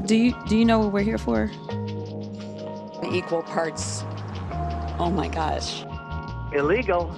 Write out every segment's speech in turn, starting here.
Do you know what we're here for? Equal parts. Oh my gosh. Illegal.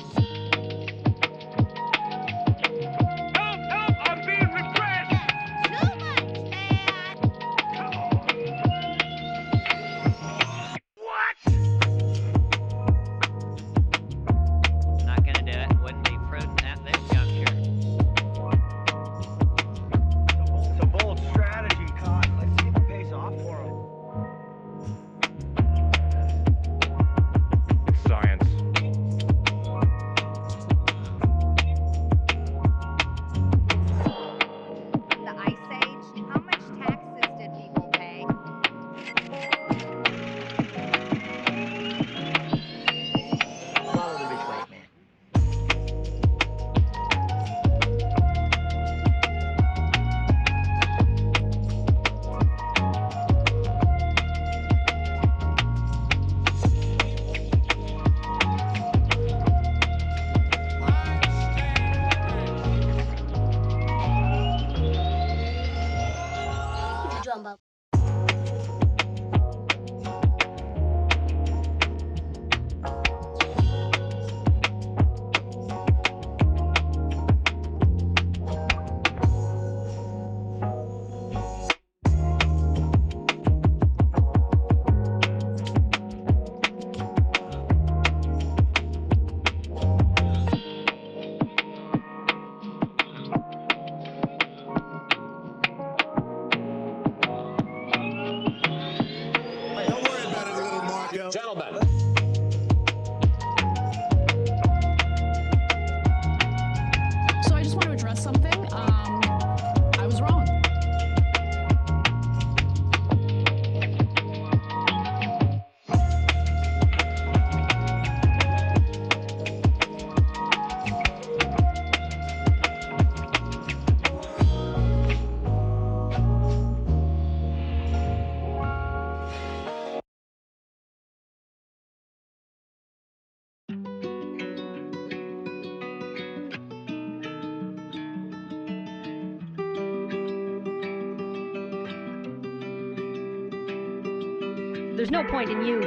There's no point in you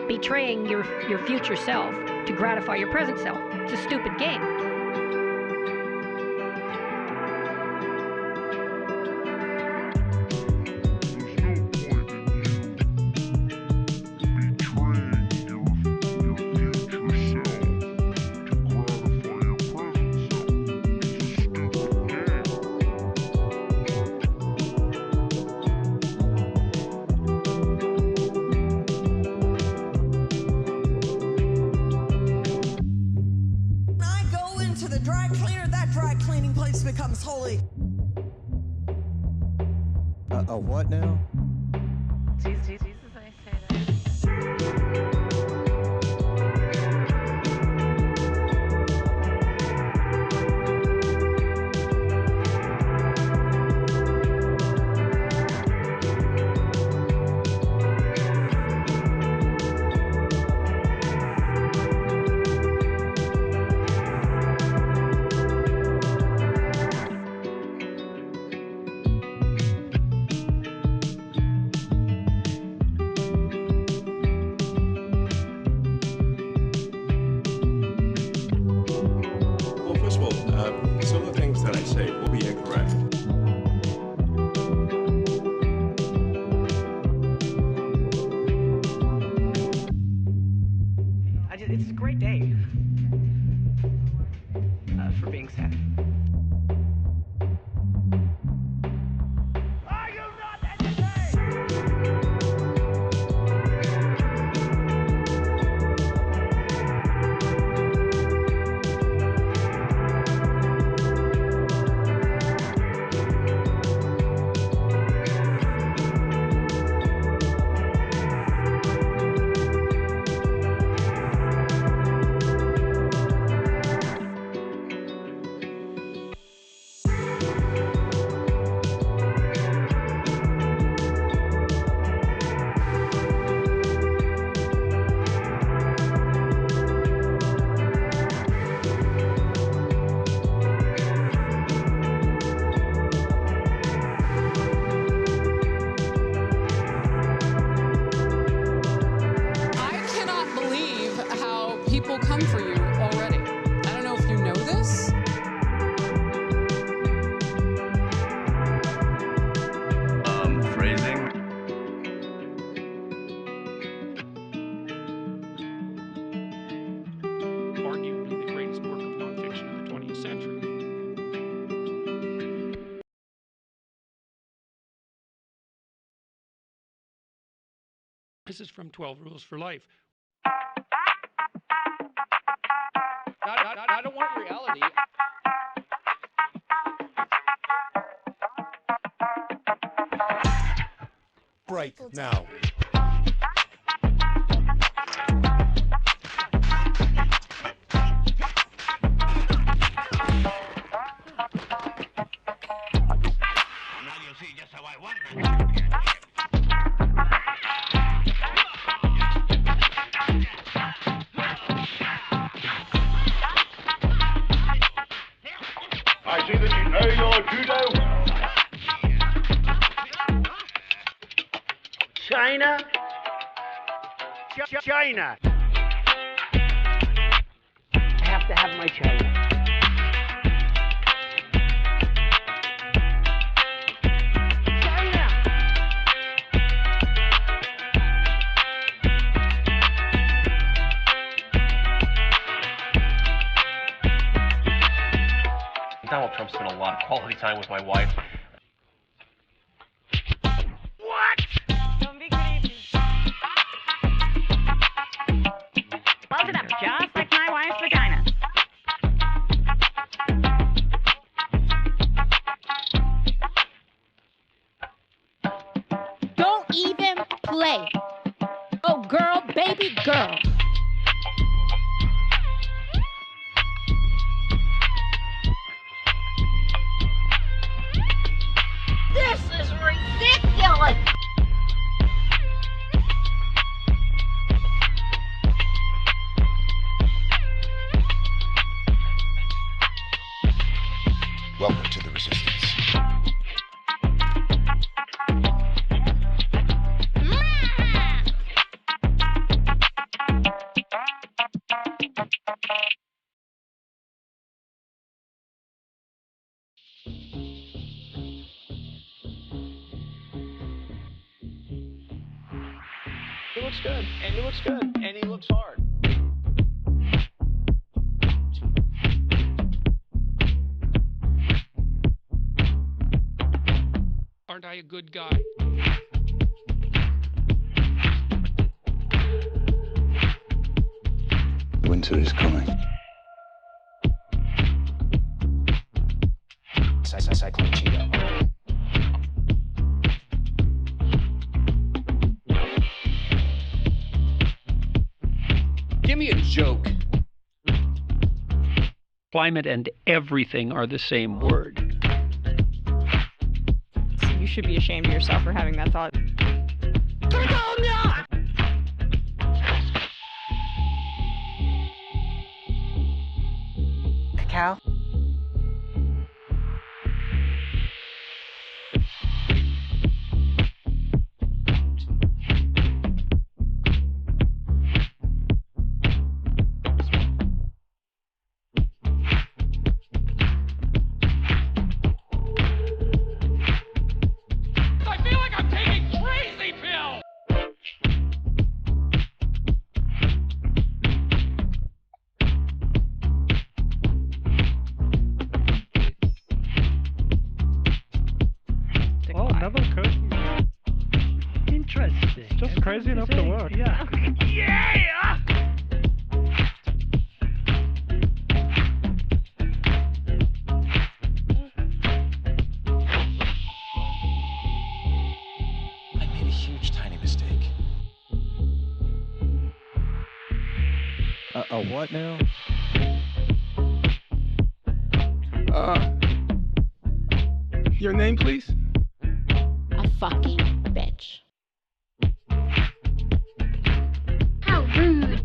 betraying your future self to gratify your present self. It's a stupid game. Holy. A what now? Jesus, I say that. Some of the things that I say will be incorrect. It's a great day for being sad. Are you not entertained? This is from 12 Rules for Life. I don't want reality. Break now. I see that you know your judo. China. China. I have to have my China. Donald Trump spent a lot of quality time with my wife. What? Don't be creepy. Close it up, just like my wife's vagina. Don't even play. Oh, girl, baby girl. This is ridiculous. Welcome to the resistance. He looks good, and he looks good, and he looks hard. Aren't I a good guy? Winter is coming. Cyclone Cheeto. Give me a joke. Climate and everything are the same word. You should be ashamed of yourself for having that thought. Cacao? I feel like I'm taking crazy pills! Oh, another curtain. Interesting. Just crazy enough to work. Yeah. Yeah! I made a huge, tiny mistake. A what now? Your name, please? A fucking bitch. How rude.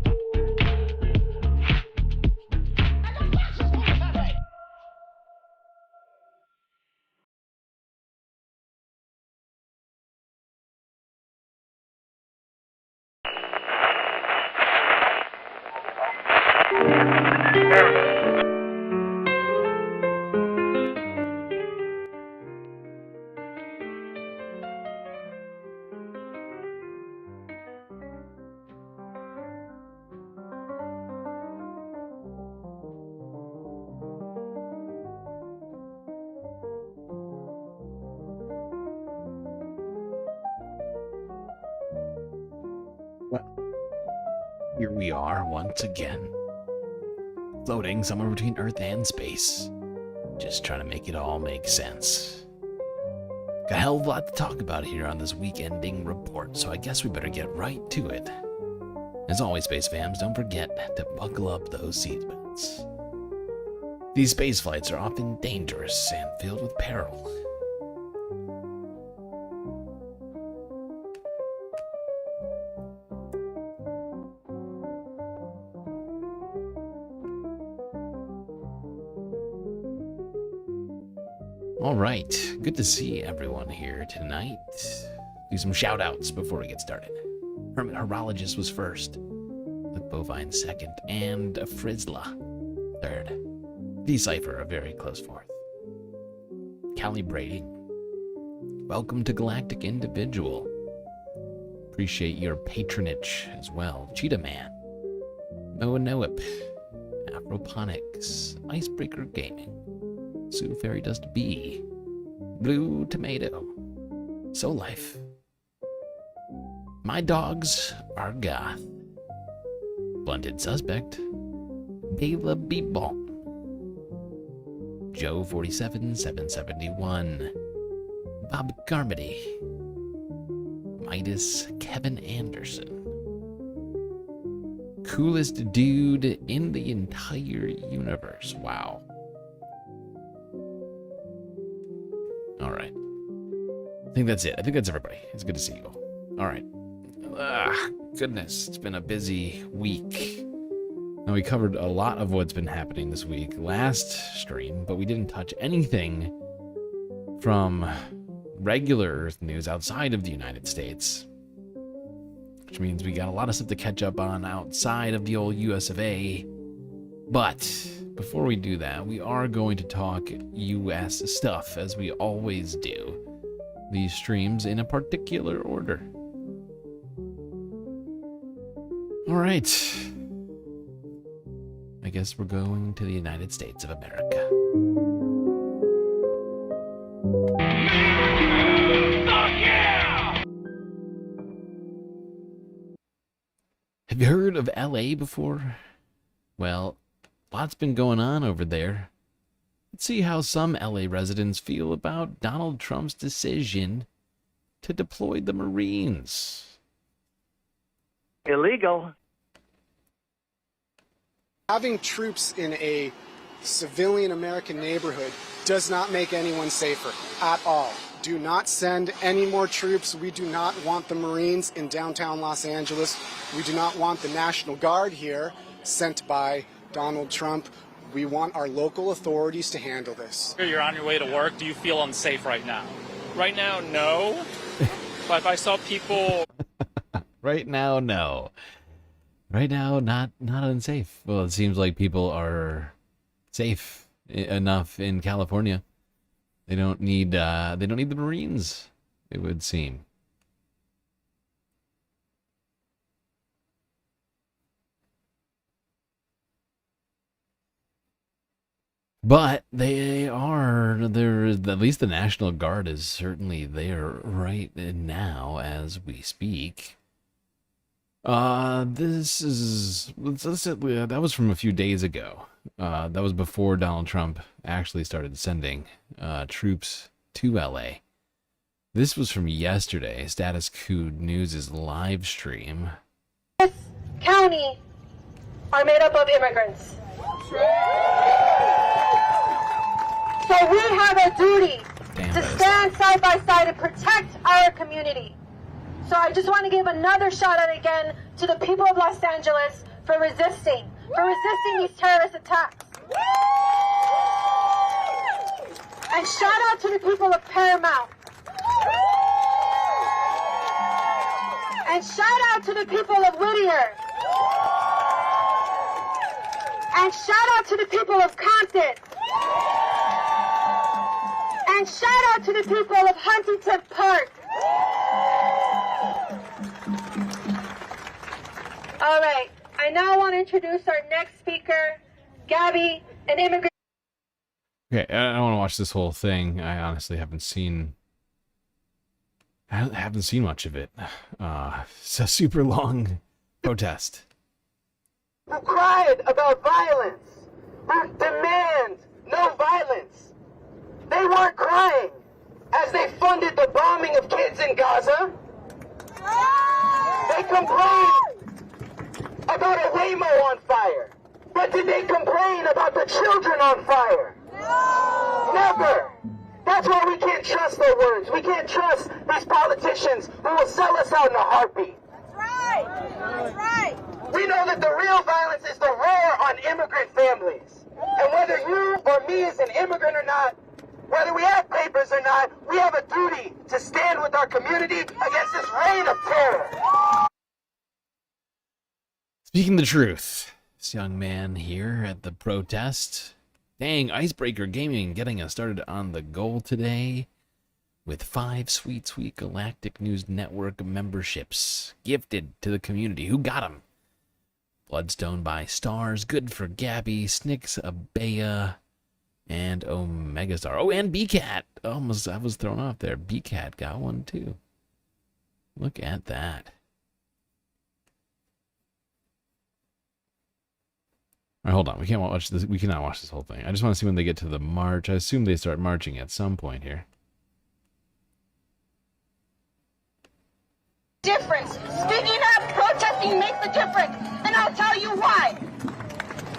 Well, here we are once again, floating somewhere between Earth and space, just trying to make it all make sense. Got a hell of a lot to talk about here on this week-ending report, so I guess we better get right to it. As always, space fams, don't forget to buckle up those seatbelts. These space flights are often dangerous and filled with peril. All right, good to see everyone here tonight. Do some shout-outs before we get started. Hermit Horologist was first, the Bovine second, and a Frizzla third. Decipher a very close fourth. Calibrating. Welcome to Galactic Individual. Appreciate your patronage as well. Cheetah Man. Noah Noip. Afroponics. Icebreaker Gaming. Sue Fairy Dust B. Blue Tomato. So Life. My Dogs Are Goth. Blunted Suspect. Bela B-Ball. Joe 47771. Bob Carmody. Midas Kevin Anderson. Coolest dude in the entire universe. Wow. Alright. I think that's it. I think that's everybody. It's good to see you all. Alright. Goodness, it's been a busy week. Now, we covered a lot of what's been happening this week last stream, but we didn't touch anything from regular Earth news outside of the United States, which means we got a lot of stuff to catch up on outside of the old US of A. But before we do that, we are going to talk US stuff, as we always do. These streams in a particular order. All right. I guess we're going to the United States of America. Have you heard of LA before? Well, lots been going on over there. Let's see how some LA residents feel about Donald Trump's decision to deploy the Marines. Illegal. Having troops in a civilian American neighborhood does not make anyone safer at all. Do not send any more troops. We do not want the Marines in downtown Los Angeles. We do not want the National Guard here sent by Donald Trump. We want our local authorities to handle this. You're on your way to work. Do you feel unsafe right now? Right now, no. But if I saw people... Right now, no. Right now, not unsafe. Well, it seems like people are safe enough in California. They don't need the Marines, it would seem. But there, at least the National Guard is certainly there right now as we speak. That was from a few days ago. That was before Donald Trump actually started sending troops to LA. This was from yesterday, Status Quo News' live stream. This county are made up of immigrants. So we have a duty to stand side by side and protect our community. So I just want to give another shout out again to the people of Los Angeles for resisting these terrorist attacks. And shout out to the people of Paramount. And shout out to the people of Whittier. And shout out to the people of Compton. And shout out to the people of Huntington Park. All right, I now want to introduce our next speaker, Gabby, an immigrant. Okay, I don't want to watch this whole thing. I honestly haven't I haven't seen much of it. It's a super long protest. Who cried about violence, who demand no violence. They weren't crying as they funded the bombing of kids in Gaza. They complained about a Waymo on fire. But did they complain about the children on fire? No! Never! That's why we can't trust their words. We can't trust these politicians who will sell us out in a heartbeat. That's right! That's right! We know that the real violence is the war on immigrant families. And whether you or me is an immigrant or not, whether we have papers or not, we have a duty to stand with our community against this reign of terror. Speaking the truth, this young man here at the protest. Dang, Icebreaker Gaming getting us started on the goal today with 5 sweet, sweet Galactic News Network memberships gifted to the community. Who got them? Bloodstone by Stars, Good for Gabby, Snicks Abea, and Omegastar. Oh, and BCat. Almost, I was thrown off there. BCat got one too. Look at that. All right, hold on. We can't watch this. We cannot watch this whole thing. I just want to see when they get to the march. I assume they start marching at some point here. Difference. Speaking up, protesting makes a difference. And I'll tell you why.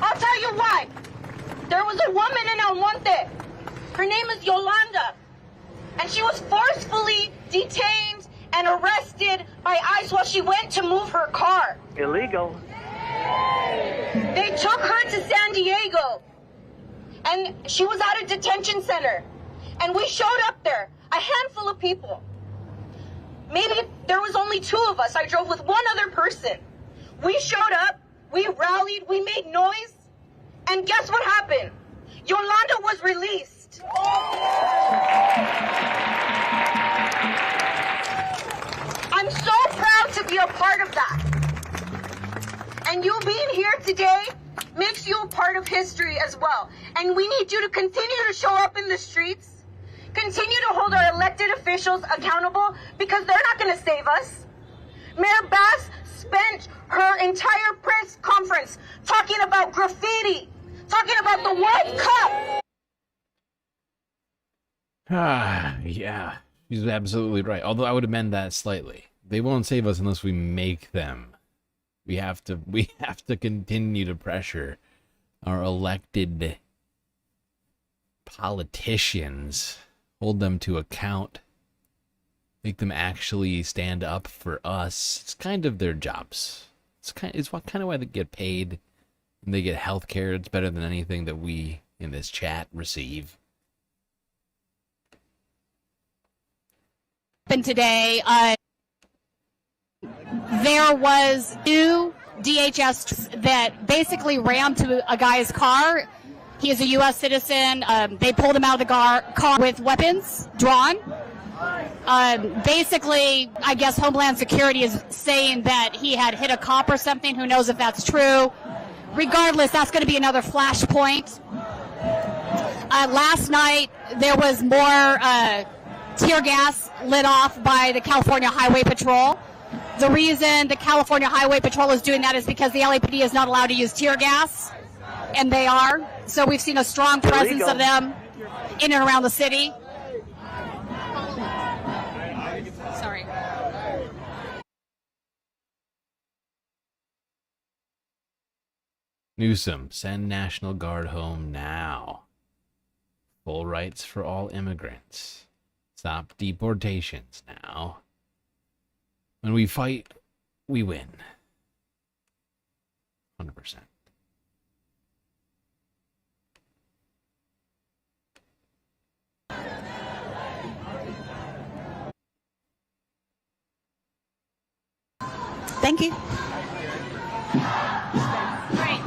I'll tell you why. There was a woman in El Monte. Her name is Yolanda. And she was forcefully detained and arrested by ICE while she went to move her car. Illegal. They took her to San Diego. And she was at a detention center. And we showed up there, a handful of people. Maybe there was only 2 of us. I drove with one other person. We showed up, we rallied, we made noise, and guess what happened? Yolanda was released. I'm so proud to be a part of that. And you being here today makes you a part of history as well. And we need you to continue to show up in the streets. Continue to hold our elected officials accountable because they're not going to save us. Mayor Bass spent her entire press conference talking about graffiti, talking about the World Cup. Yeah, she's absolutely right. Although I would amend that slightly. They won't save us unless we make them. We have to continue to pressure our elected politicians. Hold them to account, make them actually stand up for us. It's kind of their jobs. It's kind of why they get paid and they get health care. It's better than anything that we in this chat receive. And today, there was 2 DHS that basically rammed to a guy's car. He is a U.S. citizen. They pulled him out of the car with weapons drawn. Basically, I guess Homeland Security is saying that he had hit a cop or something. Who knows if that's true? Regardless, that's going to be another flashpoint. Last night, there was more tear gas lit off by the California Highway Patrol. The reason the California Highway Patrol is doing that is because the LAPD is not allowed to use tear gas, and they are. So we've seen a strong presence of them in and around the city. Sorry. Newsom, send National Guard home now. Full rights for all immigrants. Stop deportations now. When we fight, we win. 100%. Thank you. Right.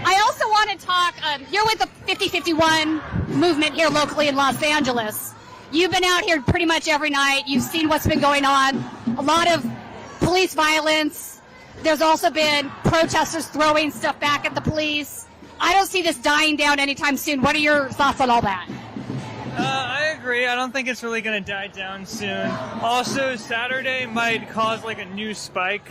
I also want to talk, you're with the 5051 movement here locally in Los Angeles. You've been out here pretty much every night. You've seen what's been going on. A lot of police violence. There's also been protesters throwing stuff back at the police. I don't see this dying down anytime soon. What are your thoughts on all that? I agree agree. I don't think it's really going to die down soon. Also, Saturday might cause like a new spike.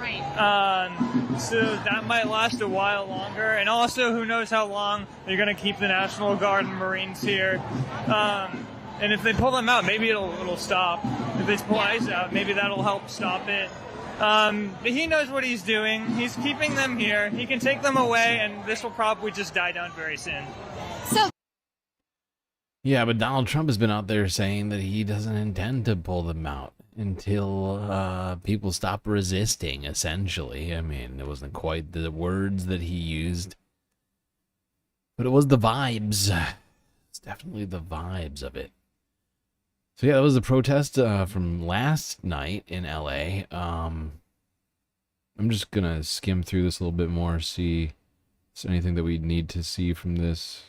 Right. So that might last a while longer. And also, who knows how long they're going to keep the National Guard and Marines here. And if they pull them out, maybe it'll stop. If they pull ICE out, maybe that'll help stop it. But he knows what he's doing. He's keeping them here. He can take them away, and this will probably just die down very soon. So. Yeah, but Donald Trump has been out there saying that he doesn't intend to pull them out until people stop resisting, essentially. I mean, it wasn't quite the words that he used, but it was the vibes. It's definitely the vibes of it. So yeah, that was the protest from last night in LA. I'm just gonna skim through this a little bit more, see if there's anything that we need to see from this.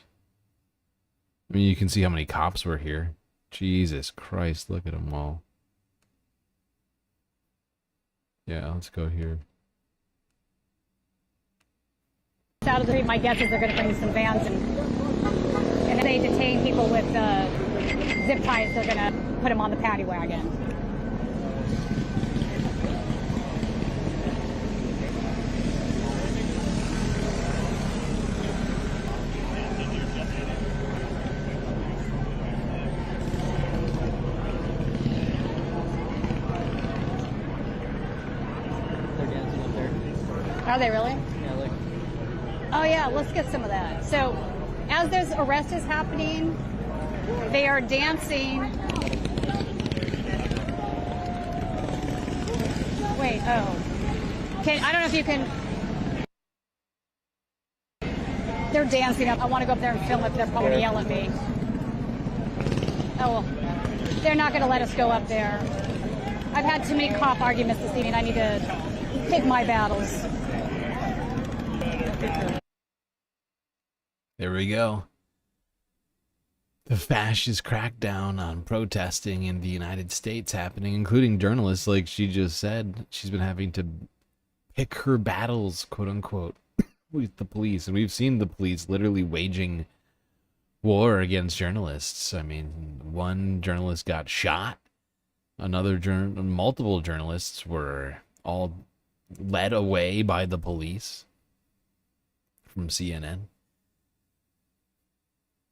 I mean, you can see how many cops were here. Jesus Christ, look at them all. Yeah, let's go here. Out of the street, my guess is they're going to bring some vans and if they detain people with zip ties, they're going to put them on the paddy wagon. Are they really? Yeah, look. Oh yeah, let's get some of that. So, as this arrest is happening, they are dancing. Wait, oh. I don't know if you can. They're dancing up. I want to go up there and film it. They're probably going to yell at me. Oh, well. They're not going to let us go up there. I've had too many cop arguments this evening. I need to pick my battles. There we go. The fascist crackdown on protesting in the United States happening, including journalists, like she just said. She's been having to pick her battles, quote unquote, with the police. And we've seen the police literally waging war against journalists. I mean, one journalist got shot. Multiple journalists were all led away by the police from CNN.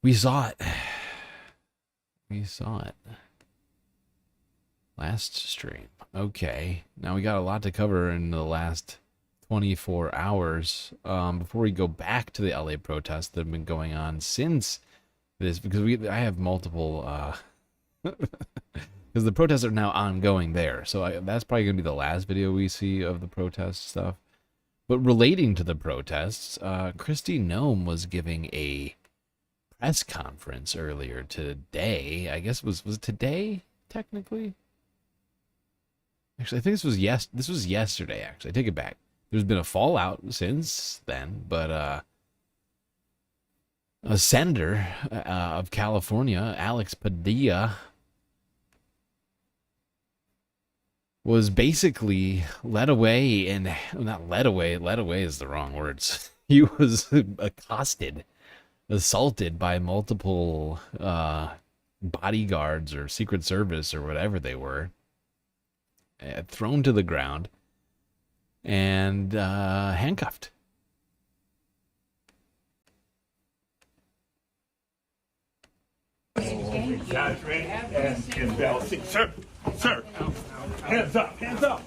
We saw it. We saw it. Last stream. Okay. Now we got a lot to cover in the last 24 hours. Before we go back to the LA protests that have been going on since this, because I have multiple, because the protests are now ongoing there. So that's probably going to be the last video we see of the protest stuff. But relating to the protests, Kristi Noem was giving a press conference earlier today. I guess was it today, technically? Actually, I think this was yesterday, actually. I take it back. There's been a fallout since then, but a senator of California, Alex Padilla, was basically led away, and not led away is the wrong words. He was accosted, assaulted by multiple bodyguards or Secret Service or whatever they were, thrown to the ground, and handcuffed. Guys, ready? And balancing. Sir, hands up, hands up.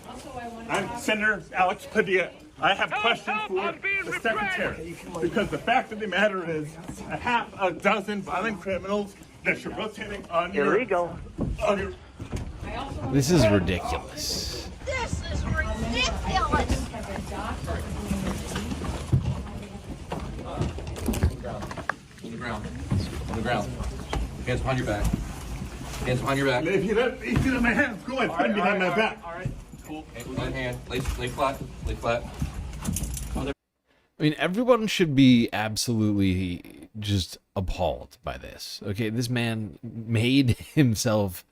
I'm Senator Alex Padilla. I have questions for the Secretary, because the fact of the matter is a half a dozen violent criminals that you're rotating on illegal. This is ridiculous. This is ridiculous. On the ground. On the ground. Hands behind your back. Hands behind your back. If you let my hands go, I'd put behind my back. All right. Cool. One hand. Lay flat. Lay flat. I mean, everyone should be absolutely just appalled by this. Okay, this man made himself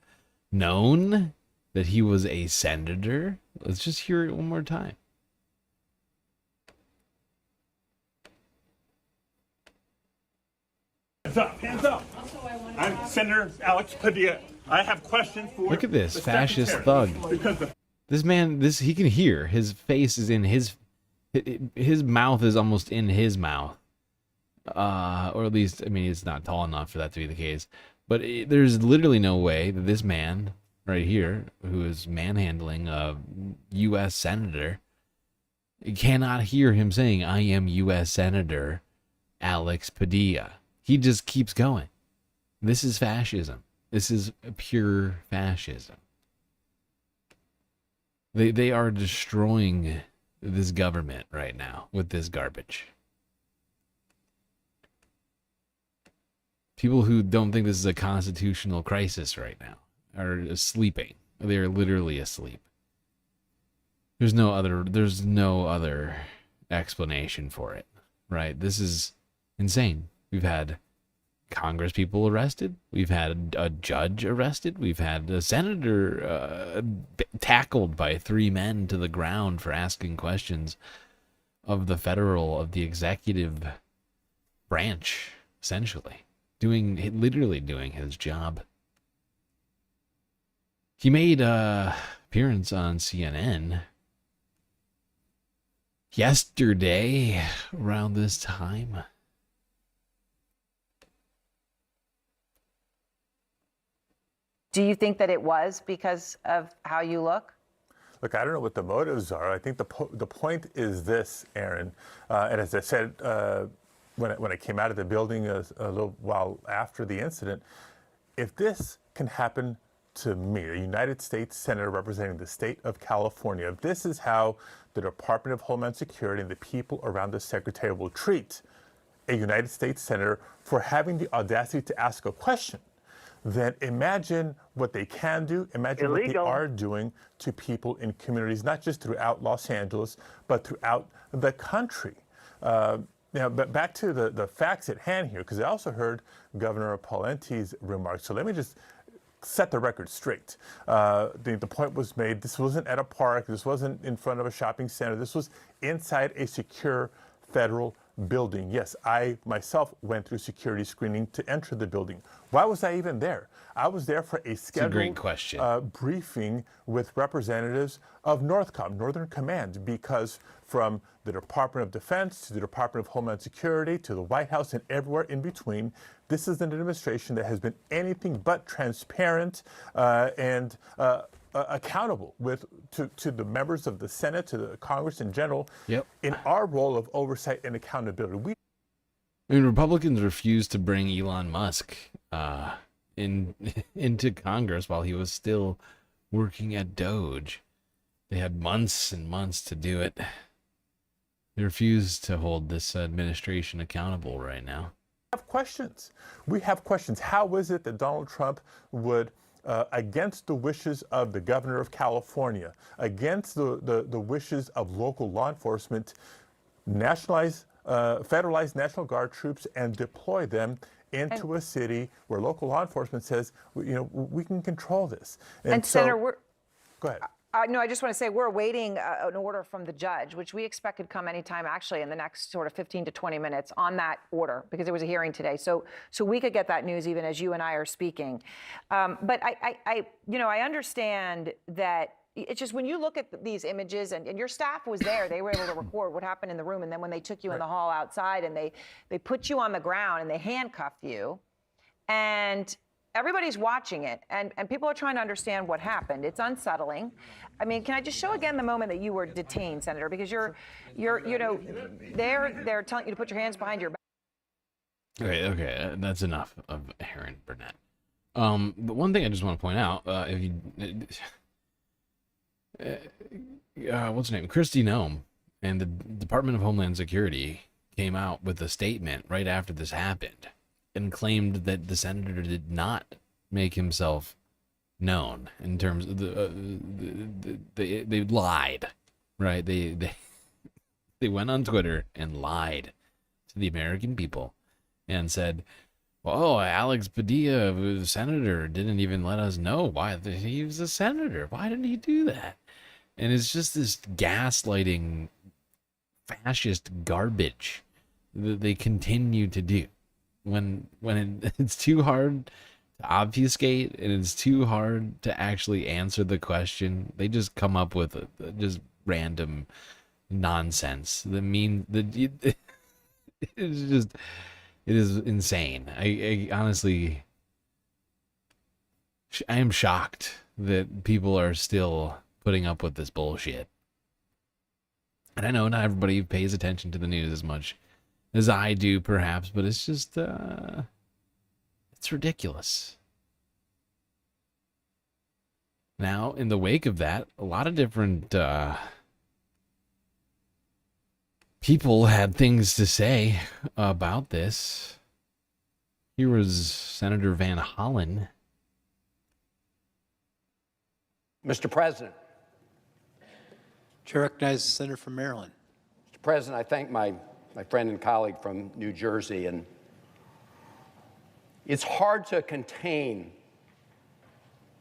known that he was a senator. Let's just hear it one more time. up, hands up. I'm Senator Alex Padilla. I have questions for Look at this the fascist secretary. thug. Because the This man, he can hear. His face is in his mouth is almost in his mouth. Or at least, I mean, it's not tall enough for that to be the case. But there's literally no way that this man right here, who is manhandling a U.S. senator, cannot hear him saying, "I am U.S. Senator Alex Padilla." He just keeps going. This is fascism. This is pure fascism. They are destroying this government right now with this garbage. People who don't think this is a constitutional crisis right now are sleeping. They are literally asleep. There's no other explanation for it, right? This is insane. We've had Congress people arrested. We've had a judge arrested. We've had a senator tackled by 3 men to the ground for asking questions of the executive branch, essentially. Literally doing his job. He made an appearance on CNN yesterday around this time. Do you think that it was because of how you look? Look, I don't know what the motives are. I think the point is this, Aaron, and as I said when I came out of the building a little while after the incident, if this can happen to me, a United States Senator representing the state of California, if this is how the Department of Homeland Security and the people around the Secretary will treat a United States Senator for having the audacity to ask a question, then imagine what they can do, imagine what they are doing to people in communities, not just throughout Los Angeles, but throughout the country. Now, but back to the facts at hand here, because I also heard Governor Pawlenty's remarks. So let me just set the record straight. The point was made, this wasn't at a park, this wasn't in front of a shopping center, this was inside a secure federal building. Yes, I myself went through security screening to enter the building. Why was I even there? I was there for a scheduled briefing with representatives of NORTHCOM, Northern Command, because from the Department of Defense to the Department of Homeland Security to the White House and everywhere in between, this is an administration that has been anything but transparent and accountable to the members of the Senate, to the Congress in general, in our role of oversight and accountability. Republicans refused to bring Elon Musk into Congress while he was still working at Doge. They had months and months to do it. They refuse to hold this administration accountable right now. We have questions. How is it that Donald Trump would, against the wishes of the governor of California, against the wishes of local law enforcement, federalize National Guard troops and deploy them into a city where local law enforcement says, we can control this. And so, Senator, go ahead. No, I just want to say we're awaiting an order from the judge, which we expect could come anytime, actually, in the next sort of 15 to 20 minutes on that order, because there was a hearing today. So we could get that news even as you and I are speaking. But I understand that it's just when you look at these images, and your staff was there, they were able to record what happened in the room, and then when they took you in the hall outside and they put you on the ground and they handcuffed you, and everybody's watching it, and people are trying to understand what happened. It's unsettling. I mean, can I just show again the moment that you were detained, Senator? Because they're telling you to put your hands behind your back. Okay, that's enough of Aaron Burnett. But one thing I just want to point out, what's her name? Kristi Noem and the Department of Homeland Security came out with a statement right after this happened and claimed that the senator did not make himself known in terms of they lied, right? They went on Twitter and lied to the American people and said, "Oh, Alex Padilla, the senator, didn't even let us know why he was a senator. Why didn't he do that?" And it's just this gaslighting, fascist garbage that they continue to do it's too hard to obfuscate and it's too hard to actually answer the question, they just come up with just random nonsense. It is insane. I honestly, I am shocked that people are still putting up with this bullshit. And I know not everybody pays attention to the news as much as I do, perhaps, but it's just, it's ridiculous. Now, in the wake of that, a lot of different people had things to say about this. Here was Senator Van Hollen. Mr. President. Chair recognizes the senator from Maryland. Mr. President, I thank my friend and colleague from New Jersey, and it's hard to contain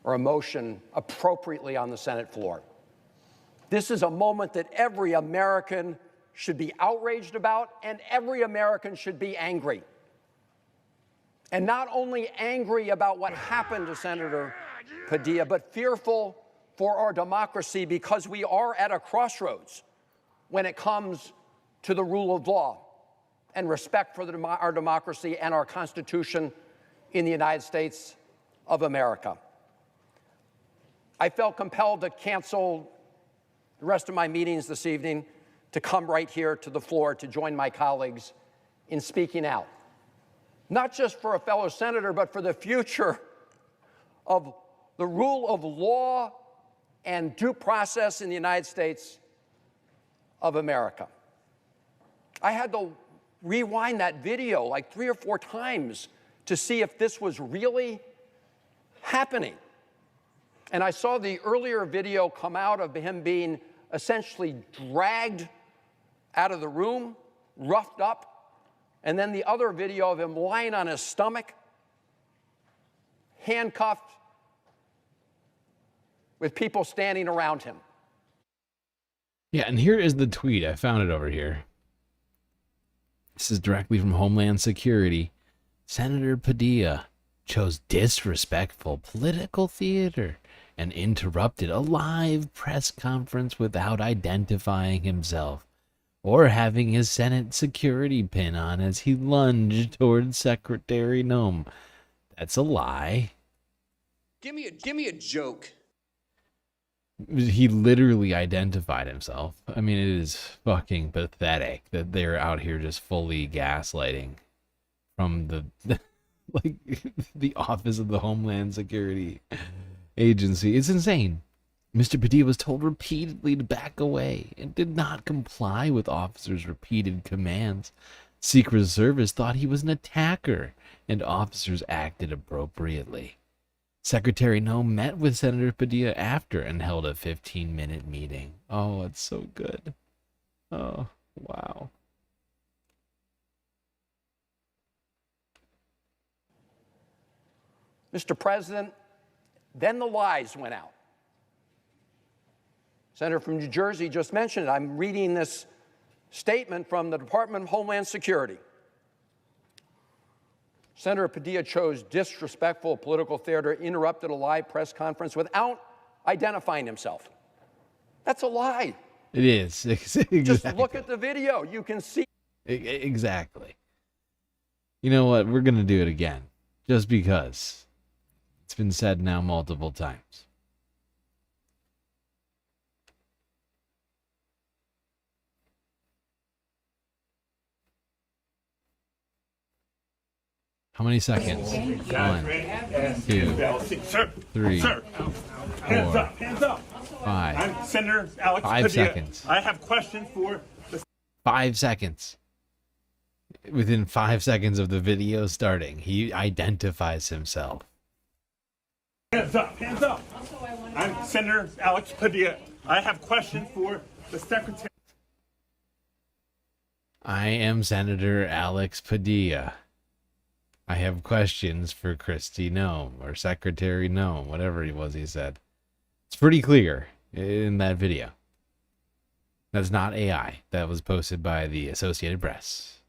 our emotion appropriately on the Senate floor. This is a moment that every American should be outraged about, and every American should be angry. And not only angry about what happened to Senator Padilla, but fearful for our democracy, because we are at a crossroads when it comes to the rule of law and respect for our democracy and our Constitution in the United States of America. I felt compelled to cancel the rest of my meetings this evening to come right here to the floor to join my colleagues in speaking out, not just for a fellow senator, but for the future of the rule of law and due process in the United States of America. I had to rewind that video like 3 or 4 times to see if this was really happening. And I saw the earlier video come out of him being essentially dragged out of the room, roughed up, and then the other video of him lying on his stomach, handcuffed, with people standing around him. Yeah, and here is the tweet. I found it over here. This is directly from Homeland Security. Senator Padilla chose disrespectful political theater and interrupted a live press conference without identifying himself or having his Senate security pin on as he lunged towards Secretary Noem. That's a lie. Give me a joke. He literally identified himself. I mean, it is fucking pathetic that they're out here just fully gaslighting from the like the Office of the Homeland Security Agency. It's insane. Mr. Padilla was told repeatedly to back away and did not comply with officers' repeated commands. Secret Service thought he was an attacker, and officers acted appropriately. Secretary Noem met with Senator Padilla after and held a 15-minute meeting. Oh, it's so good. Oh, wow. Mr. President, then the lies went out. Senator from New Jersey just mentioned it. I'm reading this statement from the Department of Homeland Security. Senator Padilla chose disrespectful political theater, interrupted a live press conference without identifying himself. That's a lie. It is. Exactly. Just look at the video. You can see. Exactly. You know what? We're going to do it again. Just because. It's been said now multiple times. How many seconds? 1, 2, 3, 4, 5. I'm Senator Alex 5 Padilla. seconds. I have questions for the 5 seconds. Within 5 seconds of the video starting, he identifies himself. Hands up, hands up. I'm Senator Alex Padilla. I have questions for the Secretary. I am Senator Alex Padilla. I have questions for Kristi Noem, or Secretary Noem, whatever he was he said. It's pretty clear in that video. That's not AI. That was posted by the Associated Press.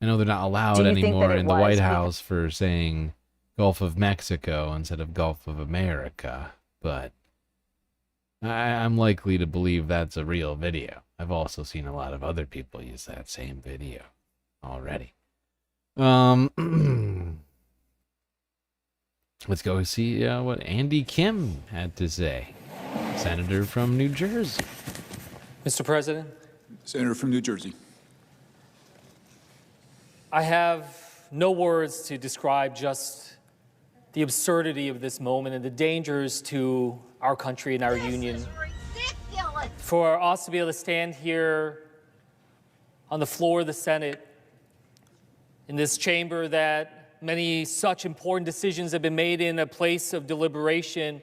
I know they're not allowed anymore in the White House for saying Gulf of Mexico instead of Gulf of America, but I'm likely to believe that's a real video. I've also seen a lot of other people use that same video already. Let's go see what Andy Kim had to say. Senator from New Jersey. Mr. President. Senator from New Jersey. I have no words to describe just the absurdity of this moment and the dangers to our country and our union. For us to be able to stand here on the floor of the Senate, in this chamber that many such important decisions have been made in a place of deliberation,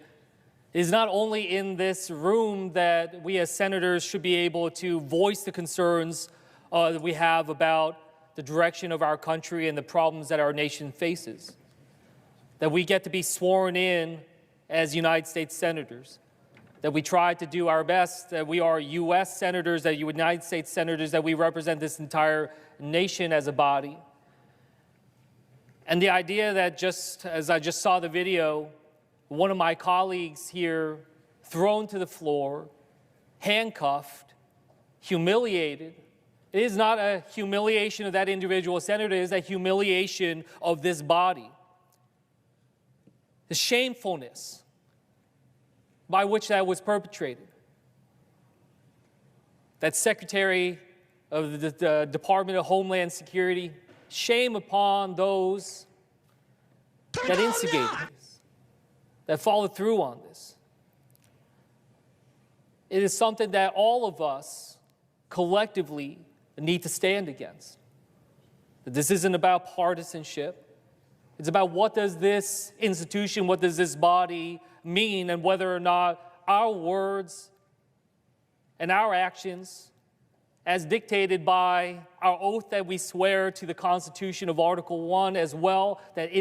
it is not only in this room that we as senators should be able to voice the concerns that we have about the direction of our country and the problems that our nation faces. That we get to be sworn in as United States senators. That we try to do our best, that we are U.S. senators, that United States senators, that we represent this entire nation as a body. And the idea that just as I just saw the video, one of my colleagues here thrown to the floor, handcuffed, humiliated. It is not a humiliation of that individual senator, it is a humiliation of this body. The shamefulness by which that was perpetrated. That Secretary of the Department of Homeland Security, shame upon those that instigated this, that followed through on this. It is something that all of us collectively need to stand against. That this isn't about partisanship. It's about what does this institution, what does this body mean, and whether or not our words and our actions, as dictated by our oath that we swear to the Constitution of Article 1 as well, that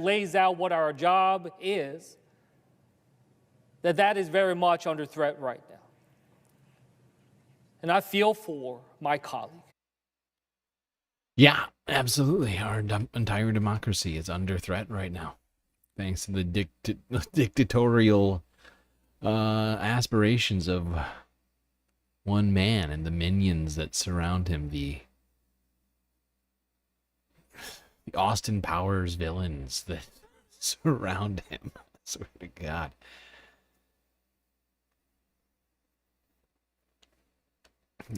lays out what our job is, that is very much under threat right now. And I feel for my colleague. Yeah, absolutely. Our entire democracy is under threat right now, thanks to the dictatorial aspirations of one man and the minions that surround him, the Austin Powers villains that surround him. I swear to God.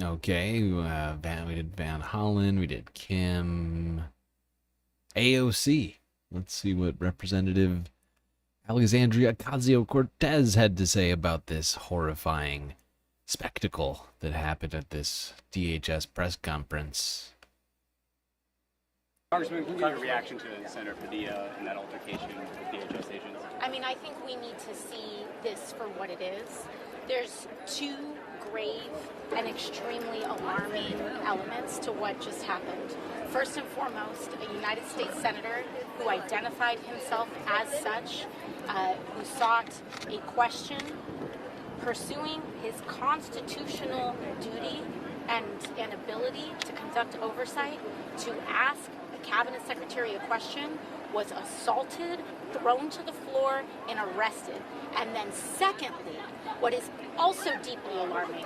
Okay, we did Van Hollen, we did Kim. AOC. Let's see what Representative Alexandria Ocasio-Cortez had to say about this horrifying spectacle that happened at this DHS press conference. Congressman, can you give a reaction to Senator Padilla and that altercation with DHS agents? I mean, I think we need to see this for what it is. There's two grave and extremely alarming elements to what just happened. First and foremost, a United States Senator who identified himself as such, who sought a question pursuing his constitutional duty and ability to conduct oversight, to ask a cabinet secretary a question, was assaulted, thrown to the floor, and arrested. And then secondly, what is also deeply alarming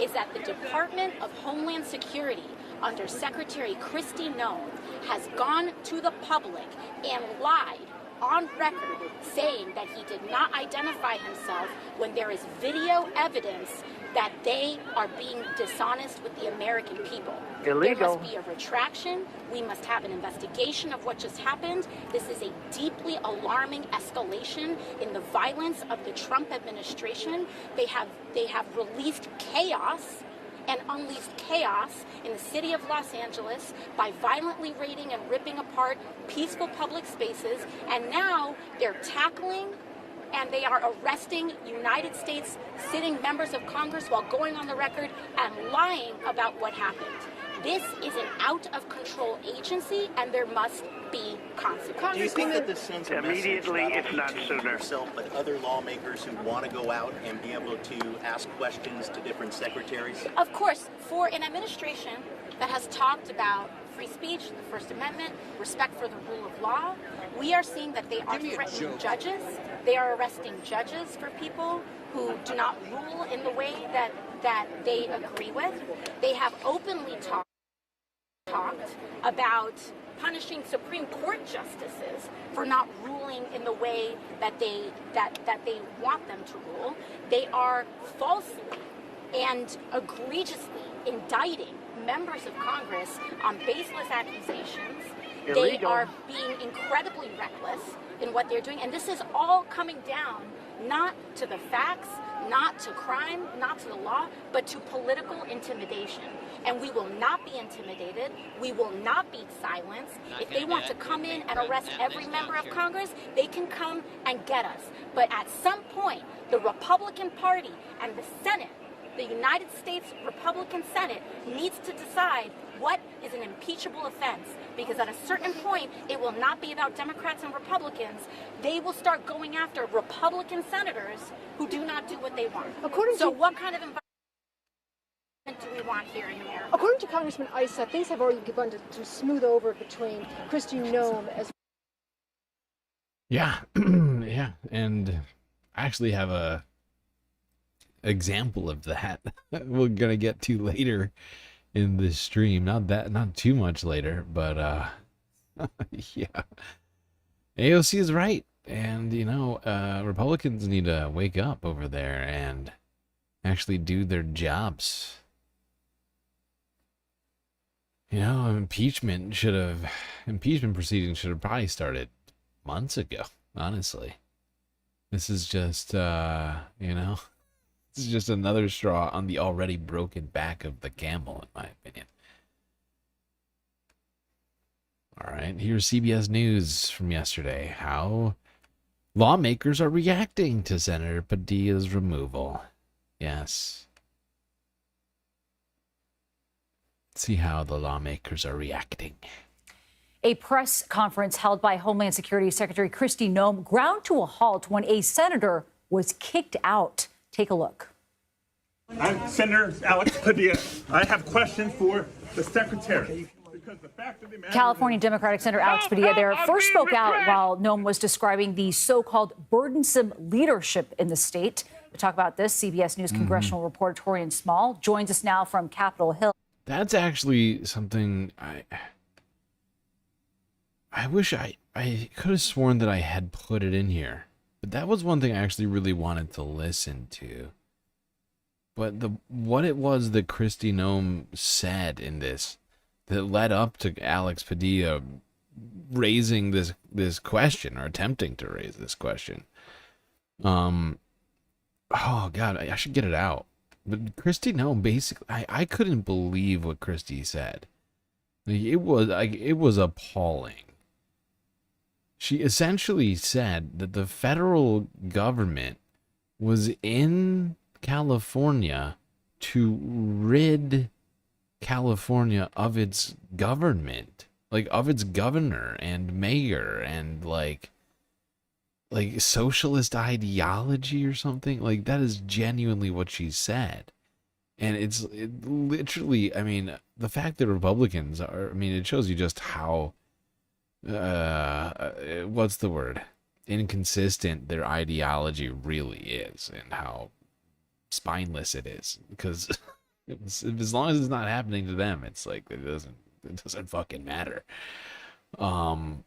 is that the Department of Homeland Security under Secretary Kristi Noem has gone to the public and lied on record saying that he did not identify himself when there is video evidence that they are being dishonest with the American people. Illegal. There must be a retraction. We must have an investigation of what just happened. This is a deeply alarming escalation in the violence of the Trump administration. They have released chaos and unleashed chaos in the city of Los Angeles by violently raiding and ripping apart peaceful public spaces, and now they're tackling and they are arresting United States sitting members of Congress while going on the record and lying about what happened. This is an out-of-control agency, and there must be consequences. Do you think that this sends a message Immediately, not if only not to sooner. yourself, but other lawmakers who want to go out and be able to ask questions to different secretaries? Of course, for an administration that has talked about free speech, the First Amendment, respect for the rule of law. We are seeing that they are threatening judges. They are arresting judges for people who do not rule in the way that they agree with. They have openly talked about punishing Supreme Court justices for not ruling in the way that they want them to rule. They are falsely and egregiously indicting members of Congress on baseless accusations. Illegal. They are being incredibly reckless in what they're doing, and this is all coming down not to the facts, not to crime, not to the law, but to political intimidation. And we will not be intimidated. We will not be silenced. If they want to come in and arrest every member of Congress, they can come and get us. But at some point, the Republican Party and the Senate, the United States Republican Senate, needs to decide what is an impeachable offense. Because at a certain point, it will not be about Democrats and Republicans. They will start going after Republican senators who do not do what they want. What kind of environment do we want here in America? According to Congressman Issa, things have already begun to smooth over between Kristi Noem as Yeah, yeah, and I actually have a example of that we're gonna get to later in this stream. Not too much later, but yeah, AOC is right, and you know, Republicans need to wake up over there and actually do their jobs. You know, impeachment proceedings should have probably started months ago, honestly. This is just, you know, this is just another straw on the already broken back of the camel, in my opinion. All right, here's CBS News from yesterday. How lawmakers are reacting to Senator Padilla's removal. Yes. See how the lawmakers are reacting. A press conference held by Homeland Security Secretary Kristi Noem ground to a halt when a senator was kicked out. Take a look. I'm Senator Alex Padilla. I have questions for the secretary. Because the fact of the matter California Democratic Senator Alex Padilla there first spoke out while Noem was describing the so-called burdensome leadership in the state. To talk about this, CBS News congressional reporter Torian Small joins us now from Capitol Hill. That's actually something I wish I could have sworn that I had put it in here. But that was one thing I actually really wanted to listen to. But what it was that Kristi Noem said in this that led up to Alex Padilla raising this question, or attempting to raise this question. Oh God, I should get it out. But Kristi Noem basically, I couldn't believe what Kristi said. It was appalling. She essentially said that the federal government was in California to rid California of its government, like of its governor and mayor and like socialist ideology or something. Like, that is genuinely what she said. And it literally, I mean, the fact that Republicans are, I mean, it shows you just how what's the word? Inconsistent their ideology really is, and how spineless it is. Because as long as it's not happening to them, it's like it doesn't fucking matter. But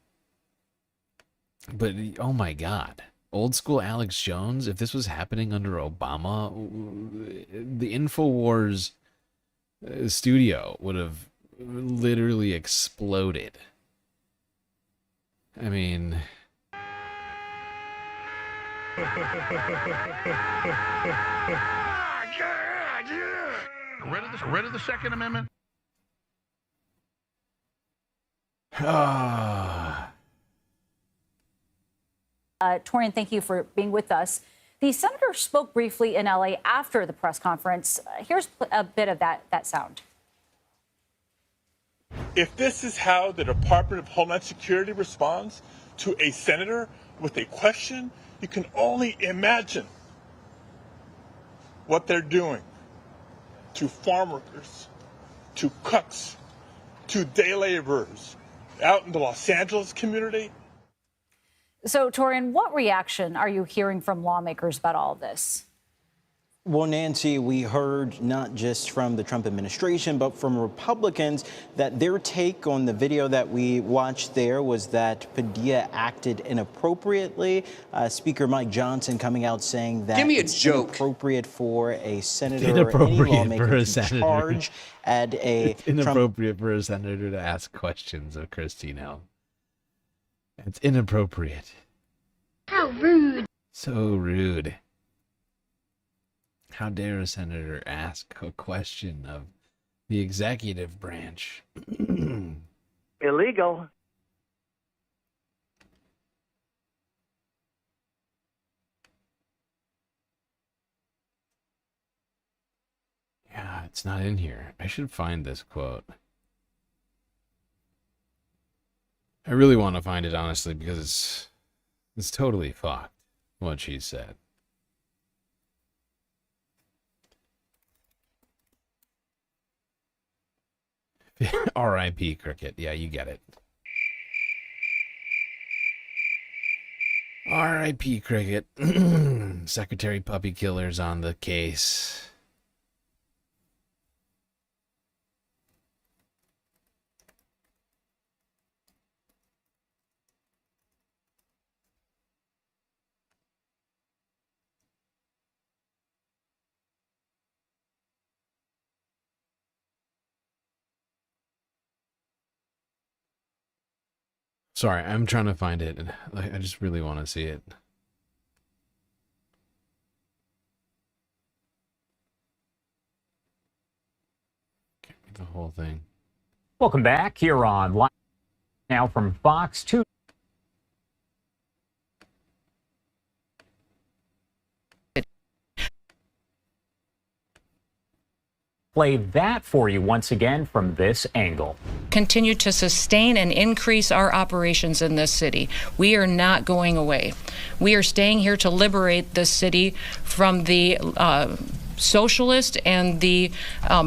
oh my God, old school Alex Jones. If this was happening under Obama, the InfoWars studio would have literally exploded. I mean, Read of the Second Amendment. Torian, thank you for being with us. The senator spoke briefly in LA after the press conference. Here's a bit of that sound. If this is how the Department of Homeland Security responds to a senator with a question, you can only imagine what they're doing to farm workers, to cooks, to day laborers out in the Los Angeles community. So, Torian, what reaction are you hearing from lawmakers about all of this? Well, Nancy, we heard not just from the Trump administration, but from Republicans that their take on the video that we watched there was that Padilla acted inappropriately. Speaker Mike Johnson coming out saying that it's inappropriate for a senator or any lawmaker to charge at a It's inappropriate for a senator to ask questions of Christine. It's inappropriate. How rude. So rude. How dare a senator ask a question of the executive branch? Illegal. Yeah, it's not in here. I should find this quote. I really want to find it, honestly, because it's totally fucked what she said. R.I.P. Cricket. Yeah, you get it. R.I.P. Cricket. Secretary Puppy Killer's on the case. Sorry, I'm trying to find it, and I just really want to see it. Can't read the whole thing. Welcome back here on Live now from Fox 2. Play that for you once again from this angle. Continue to sustain and increase our operations in this city. We are not going away. We are staying here to liberate this city from the socialist and the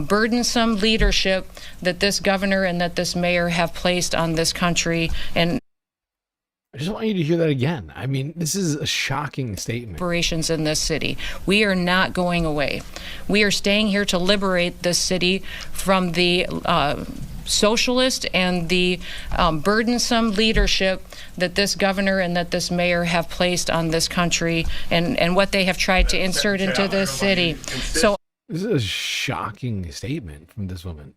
burdensome leadership that this governor and that this mayor have placed on this country. And I just want you to hear that again. I mean, this is a shocking statement. Operations in this city. We are not going away. We are staying here to liberate this city from the socialist and the burdensome leadership that this governor and that this mayor have placed on this country and what they have tried to insert into this city. So this is a shocking statement from this woman.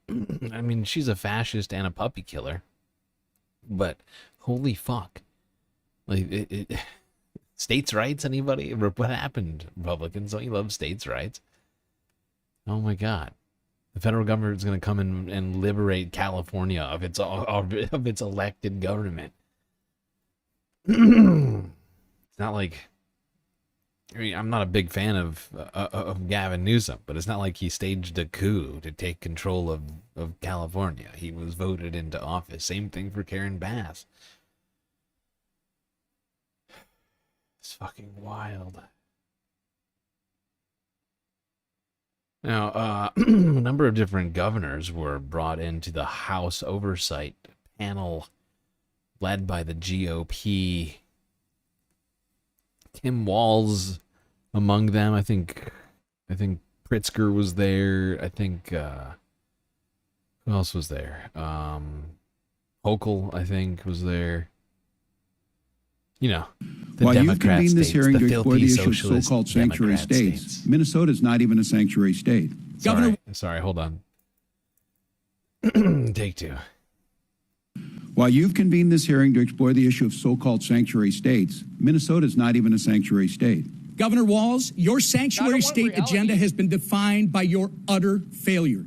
I mean, she's a fascist and a puppy killer, but holy fuck. Like, states' rights, anybody? What happened, Republicans? Don't you love states' rights? Oh my God. The federal government is going to come in and liberate California of its elected government. It's not like, I mean, I'm not a big fan of Gavin Newsom, but it's not like he staged a coup to take control of California. He was voted into office. Same thing for Karen Bass. It's fucking wild. Now, a number of different governors were brought into the House Oversight Panel led by the GOP. Tim Walz among them. I think Pritzker was there. I think who else was there? Hochul, I think, was there. You know, the While you've Democrat convened this states, hearing the to explore the filthy issue of socialist so-called sanctuary Democrat states, Minnesota's not even a sanctuary state. Sorry, hold on. Take two. While you've convened this hearing to explore the issue of so-called sanctuary states, Minnesota's not even a sanctuary state. Governor Walz, your sanctuary state agenda has been defined by your utter failure.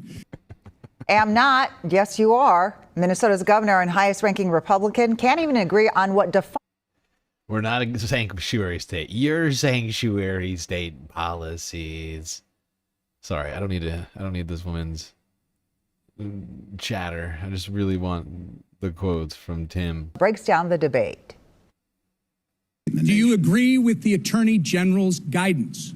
Am not. Yes, you are. Minnesota's governor and highest-ranking Republican can't even agree on what defines. We're not a sanctuary state. Your sanctuary state policies. Sorry, I don't need this woman's chatter. I just really want the quotes from Tim. Breaks down the debate. Do you agree with the Attorney General's guidance?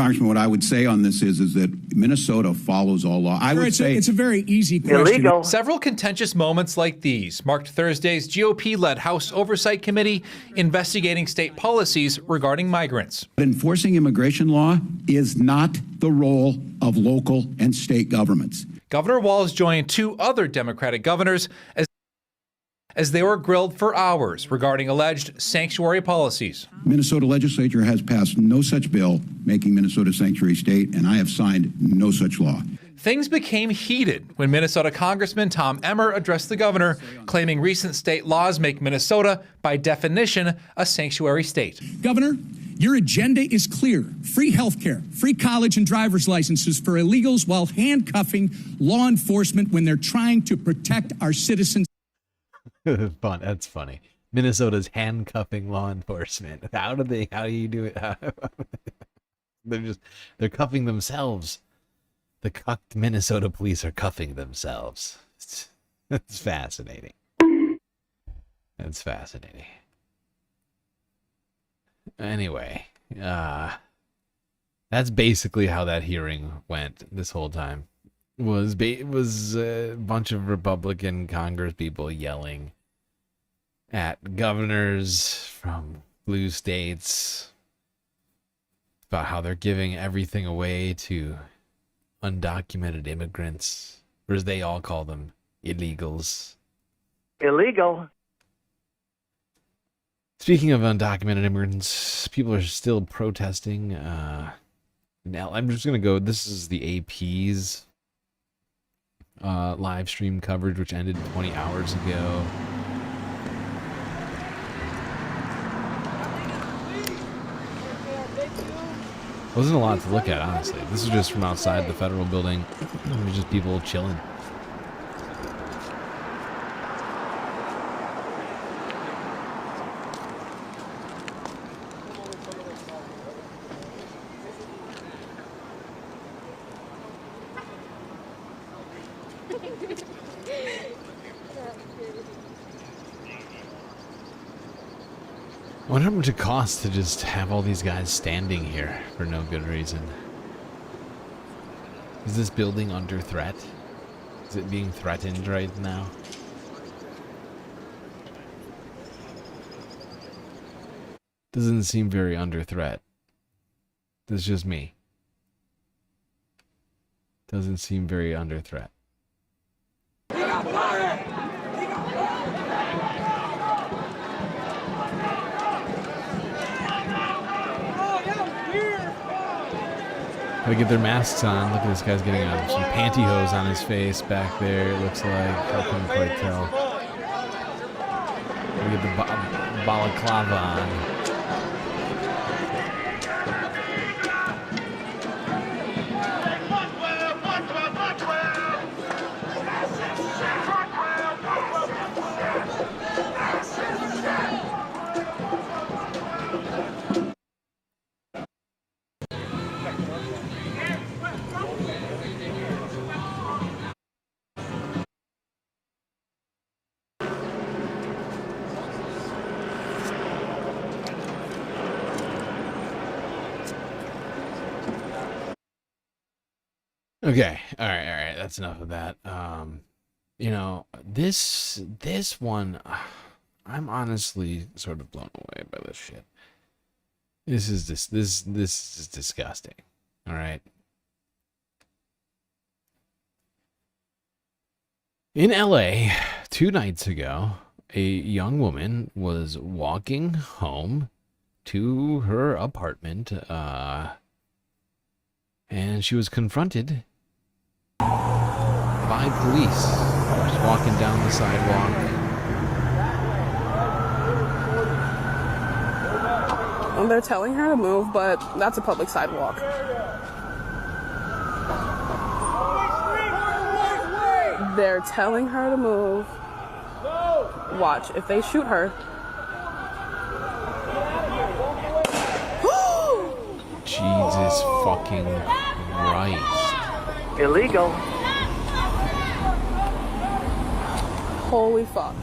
Congressman, what I would say on this is that Minnesota follows all law. I would say it's a very easy question. Illegal. Several contentious moments like these marked Thursday's GOP-led House Oversight Committee investigating state policies regarding migrants. Enforcing immigration law is not the role of local and state governments. Governor Walz joined two other Democratic governors as they were grilled for hours regarding alleged sanctuary policies. Minnesota legislature has passed no such bill making Minnesota a sanctuary state, and I have signed no such law. Things became heated when Minnesota Congressman Tom Emmer addressed the governor, claiming recent state laws make Minnesota, by definition, a sanctuary state. Governor, your agenda is clear. Free health care, free college and driver's licenses for illegals while handcuffing law enforcement when they're trying to protect our citizens. Fun. That's funny. Minnesota's handcuffing law enforcement. How do you do it? They're cuffing themselves. The cucked Minnesota police are cuffing themselves. It's fascinating. That's fascinating. Anyway, that's basically how that hearing went this whole time. It was a bunch of Republican Congress people yelling at governors from blue states about how they're giving everything away to undocumented immigrants, or as they all call them, illegals. Illegal. Speaking of undocumented immigrants, people are still protesting. Now, I'm just going to go, this is the AP's live stream coverage, which ended 20 hours ago. Wasn't a lot to look at, honestly. This is just from outside the federal building. It was just people chilling. I wonder how much it costs to just have all these guys standing here for no good reason. Is this building under threat? Is it being threatened right now? Doesn't seem very under threat. That's just me. Doesn't seem very under threat. Gotta get their masks on. Look at this guy's getting some pantyhose on his face back there, it looks like. I couldn't quite tell. Gotta get the balaclava on. Okay, all right. That's enough of that. You know, this one, I'm honestly sort of blown away by this shit. This is disgusting. All right. In LA, 2 nights ago, a young woman was walking home to her apartment, and she was confronted by police. Just walking down the sidewalk. Well, they're telling her to move, but that's a public sidewalk. They're telling her to move. Watch, if they shoot her. Jesus fucking Christ. Illegal. Holy fuck.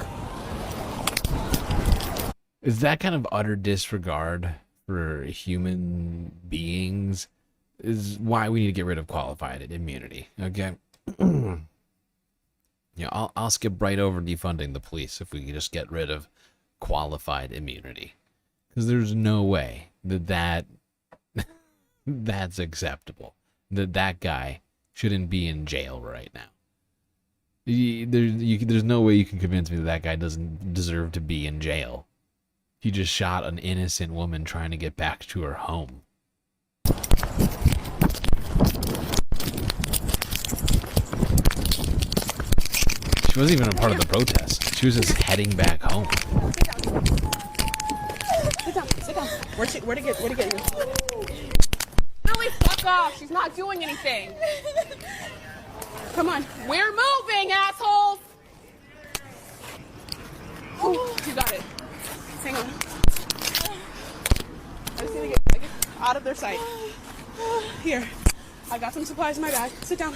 Is that kind of utter disregard for human beings is why we need to get rid of qualified immunity. Okay. Yeah, I'll skip right over defunding the police if we could just get rid of qualified immunity, because there's no way that that's acceptable. That guy shouldn't be in jail right now. There's no way you can convince me that guy doesn't deserve to be in jail. He just shot an innocent woman trying to get back to her home. She wasn't even a part of the protest. She was just heading back home. Sit down. Where'd it get you? Really, fuck off. She's not doing anything. Come on. We're moving, assholes. Ooh, you got it. Hang on. I just need to get out of their sight. Here. I got some supplies in my bag. Sit down.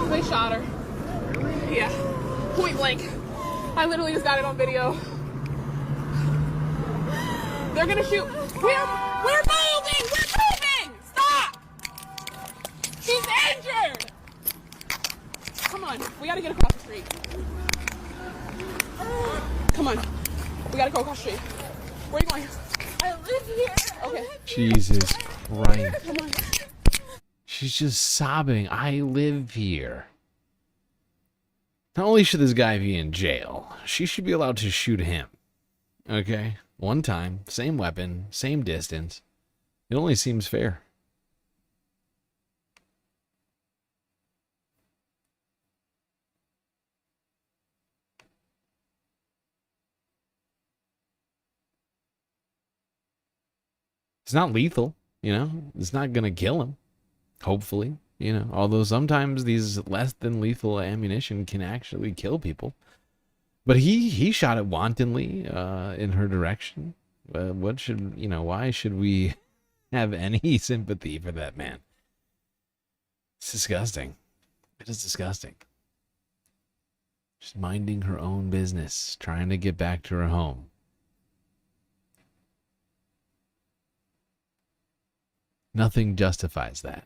They shot her. Yeah. Point blank. I literally just got it on video. They're gonna shoot. We're moving! We're moving! Stop! She's injured! Come on. We gotta get across the street. Come on. We gotta go across the street. Where are you going? I live here. Okay. Jesus Christ. Come on. She's just sobbing. I live here. Not only should this guy be in jail, she should be allowed to shoot him. Okay? One time, same weapon, same distance. It only seems fair. It's not lethal, you know? It's not gonna kill him. Hopefully, you know, although sometimes these less than lethal ammunition can actually kill people. But he shot it wantonly in her direction. What should, you know, why should we have any sympathy for that man? It's disgusting. It is disgusting. Just minding her own business, trying to get back to her home. Nothing justifies that.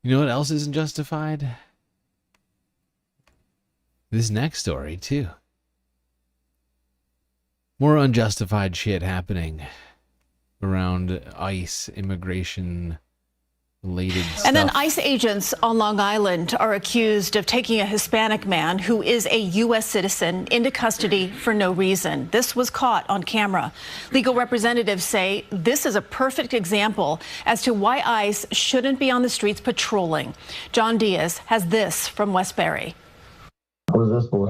You know what else isn't justified? This next story, too. More unjustified shit happening around ICE immigration related stuff. And then ICE agents on Long Island are accused of taking a Hispanic man who is a U.S. citizen into custody for no reason. This was caught on camera. Legal representatives say this is a perfect example as to why ICE shouldn't be on the streets patrolling. John Diaz has this from Westbury. What is this for?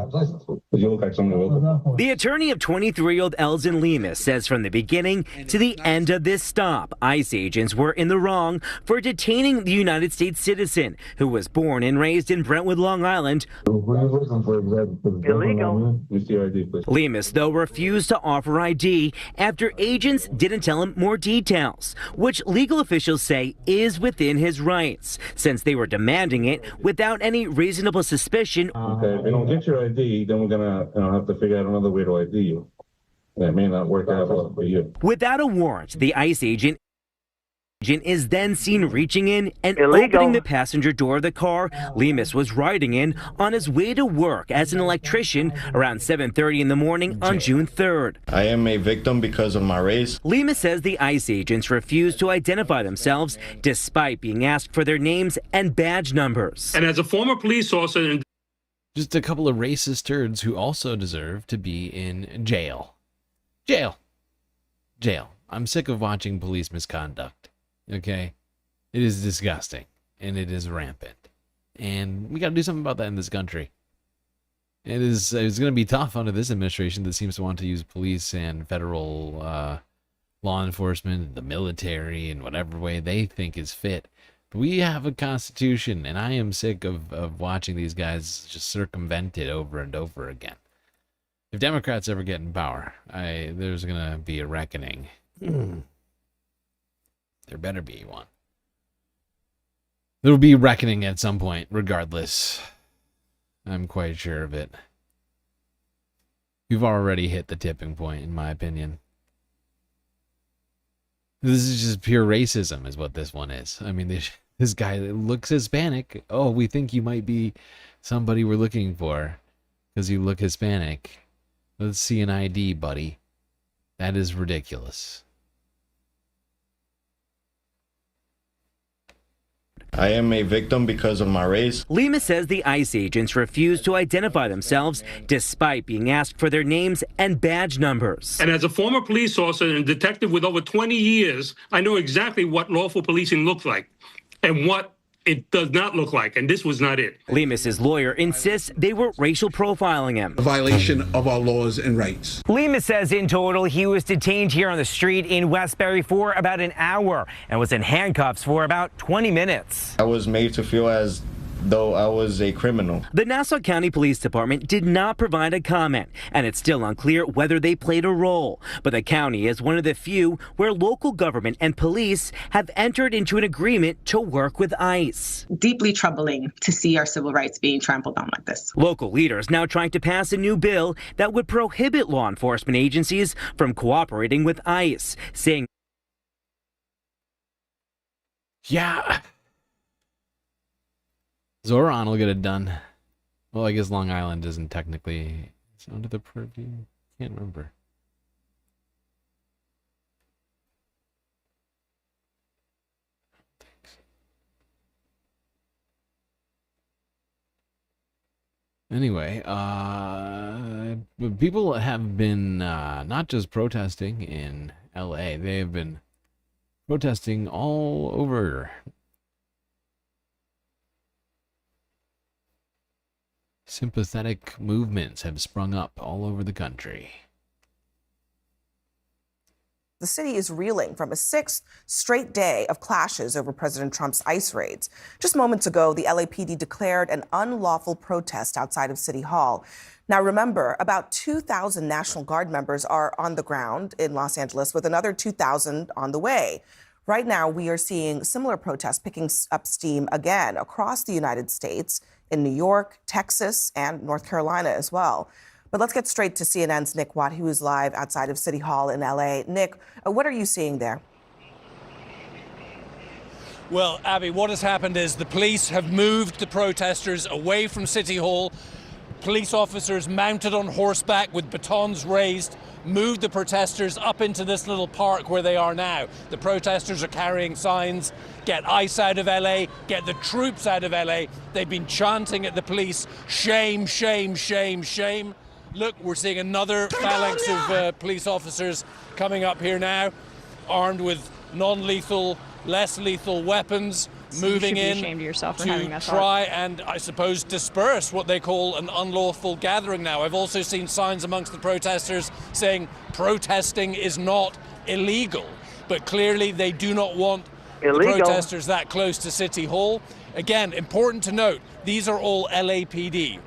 You look like someone. The attorney of 23-year-old Elzin Lemus says from the beginning to the end of this stop, ICE agents were in the wrong for detaining the United States citizen who was born and raised in Brentwood, Long Island. Illegal. Lemus, though, refused to offer ID after agents didn't tell him more details, which legal officials say is within his rights, since they were demanding it without any reasonable suspicion. Okay, if you don't get your ID, then we're gonna have to figure out another way to ID you. That may not work out well for you. Without a warrant, the ICE agent is then seen reaching in and opening the passenger door of the car Lemus was riding in on his way to work as an electrician around 7:30 in the morning on June 3rd. I am a victim because of my race. Lemus says the ICE agents refused to identify themselves despite being asked for their names and badge numbers. And as a former police officer, just a couple of racist turds who also deserve to be in jail. Jail. I'm sick of watching police misconduct. Okay? It is disgusting. And it is rampant. And we got to do something about that in this country. It's going to be tough under this administration that seems to want to use police and federal law enforcement, the military, in whatever way they think is fit. But we have a constitution, and I am sick of watching these guys just circumvent it over and over again. If Democrats ever get in power, there's going to be a reckoning. There better be one. There'll be reckoning at some point, regardless. I'm quite sure of it. We've already hit the tipping point, in my opinion. This is just pure racism, is what this one is. I mean, this guy looks Hispanic. Oh, we think you might be somebody we're looking for because you look Hispanic. Let's see an ID, buddy. That is ridiculous. I am a victim because of my race. Lima says the ICE agents refused to identify themselves despite being asked for their names and badge numbers. And as a former police officer and detective with over 20 years, I know exactly what lawful policing looks like and what it does not look like, and this was not it. Lemus's lawyer insists they were racial profiling him. A violation of our laws and rights. Lemus says in total he was detained here on the street in Westbury for about an hour and was in handcuffs for about 20 minutes. I was made to feel as though I was a criminal. The Nassau County Police Department did not provide a comment, and it's still unclear whether they played a role. But the county is one of the few where local government and police have entered into an agreement to work with ICE. Deeply troubling to see our civil rights being trampled on like this. Local leaders now trying to pass a new bill that would prohibit law enforcement agencies from cooperating with ICE, saying, yeah, Zohran will get it done. Well, I guess Long Island isn't technically... It's under the purview? Can't remember. Anyway, people have been not just protesting in LA, they have been protesting all over. Sympathetic movements have sprung up all over the country. The city is reeling from a sixth straight day of clashes over President Trump's ICE raids. Just moments ago, the LAPD declared an unlawful protest outside of City Hall. Now, remember, about 2,000 National Guard members are on the ground in Los Angeles, with another 2,000 on the way. Right now, we are seeing similar protests picking up steam again across the United States, in New York, Texas, and North Carolina as well. But let's get straight to CNN's Nick Watt, who is live outside of City Hall in LA. Nick, what are you seeing there? Well, Abby, what has happened is the police have moved the protesters away from City Hall. Police officers mounted on horseback with batons raised moved the protesters up into this little park where they are now. The protesters are carrying signs, get ICE out of LA, get the troops out of LA. They've been chanting at the police, shame, shame, shame, shame. Look, we're seeing another phalanx of police officers coming up here now, armed with non-lethal, less lethal weapons, moving in to try and, I suppose, disperse what they call an unlawful gathering now. I've also seen signs amongst the protesters saying protesting is not illegal, but clearly they do not want the protesters that close to City Hall. Again, important to note, these are all LAPD.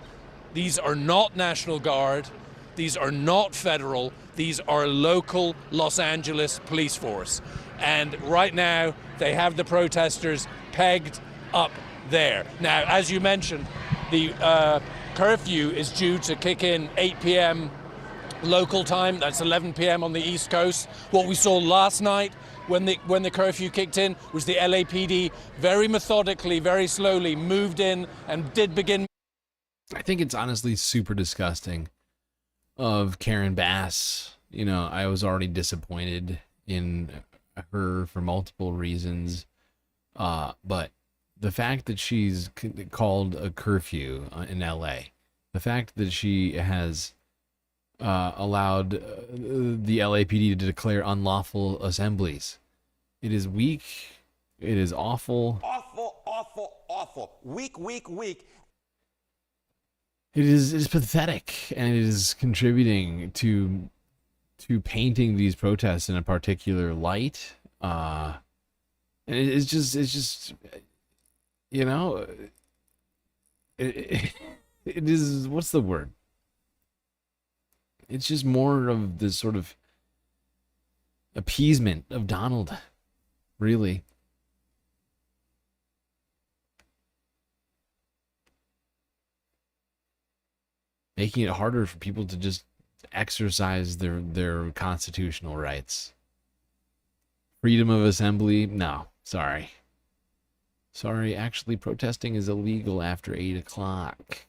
These are not National Guard. These are not federal. These are local Los Angeles police force. And right now, they have the protesters pegged up there. Now, as you mentioned, the curfew is due to kick in 8 p.m. local time. That's 11 p.m. on the East Coast. What we saw last night when the curfew kicked in was the LAPD very methodically, very slowly moved in and did begin. I think it's honestly super disgusting of Karen Bass. You know, I was already disappointed in her for multiple reasons. But the fact that she's called a curfew in LA, the fact that she has allowed the LAPD to declare unlawful assemblies, it is weak. It is awful. Awful, awful, awful. Weak, weak, weak. It is pathetic, and it is contributing to painting these protests in a particular light. And it's just, you know, it is, what's the word? It's just more of this sort of appeasement of Donald, really. making it harder for people to just exercise their constitutional rights. Freedom of assembly? No, sorry. Sorry, actually protesting is illegal after 8 o'clock.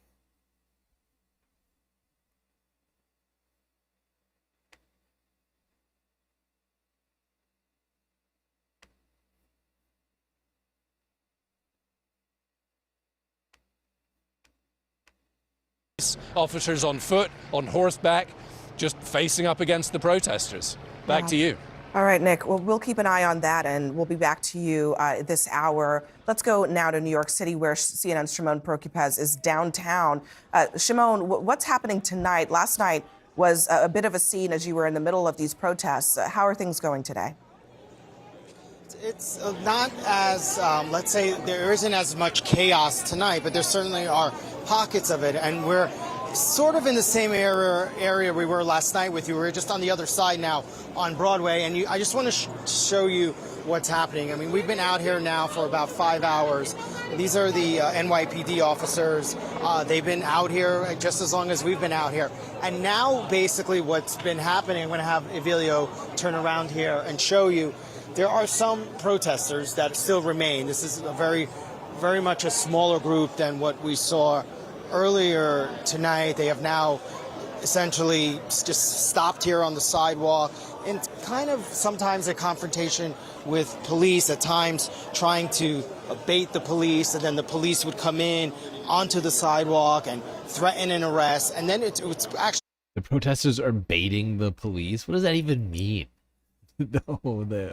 Officers on foot, on horseback, just facing up against the protesters. Back to you. All right, Nick. Well, we'll keep an eye on that, and we'll be back to you this hour. Let's go now to New York City, where CNN's Shimon Prokupecz is downtown. Shimon, what's happening tonight? Last night was a bit of a scene as you were in the middle of these protests. How are things going today? It's not as, let's say, there isn't as much chaos tonight, but there certainly are pockets of it, and we're sort of in the same area we were last night with you. We're just on the other side now on Broadway, and I just want to show you what's happening. I mean, we've been out here now for about 5 hours. These are the NYPD officers. They've been out here just as long as we've been out here. And now, basically, what's been happening, I'm going to have Evilio turn around here and show you, there are some protesters that still remain. This is a very much a smaller group than what we saw earlier tonight. They have now essentially just stopped here on the sidewalk, and kind of sometimes a confrontation with police, at times trying to bait the police, and then the police would come in onto the sidewalk and threaten an arrest. And then it's actually... The protesters are baiting the police? What does that even mean? The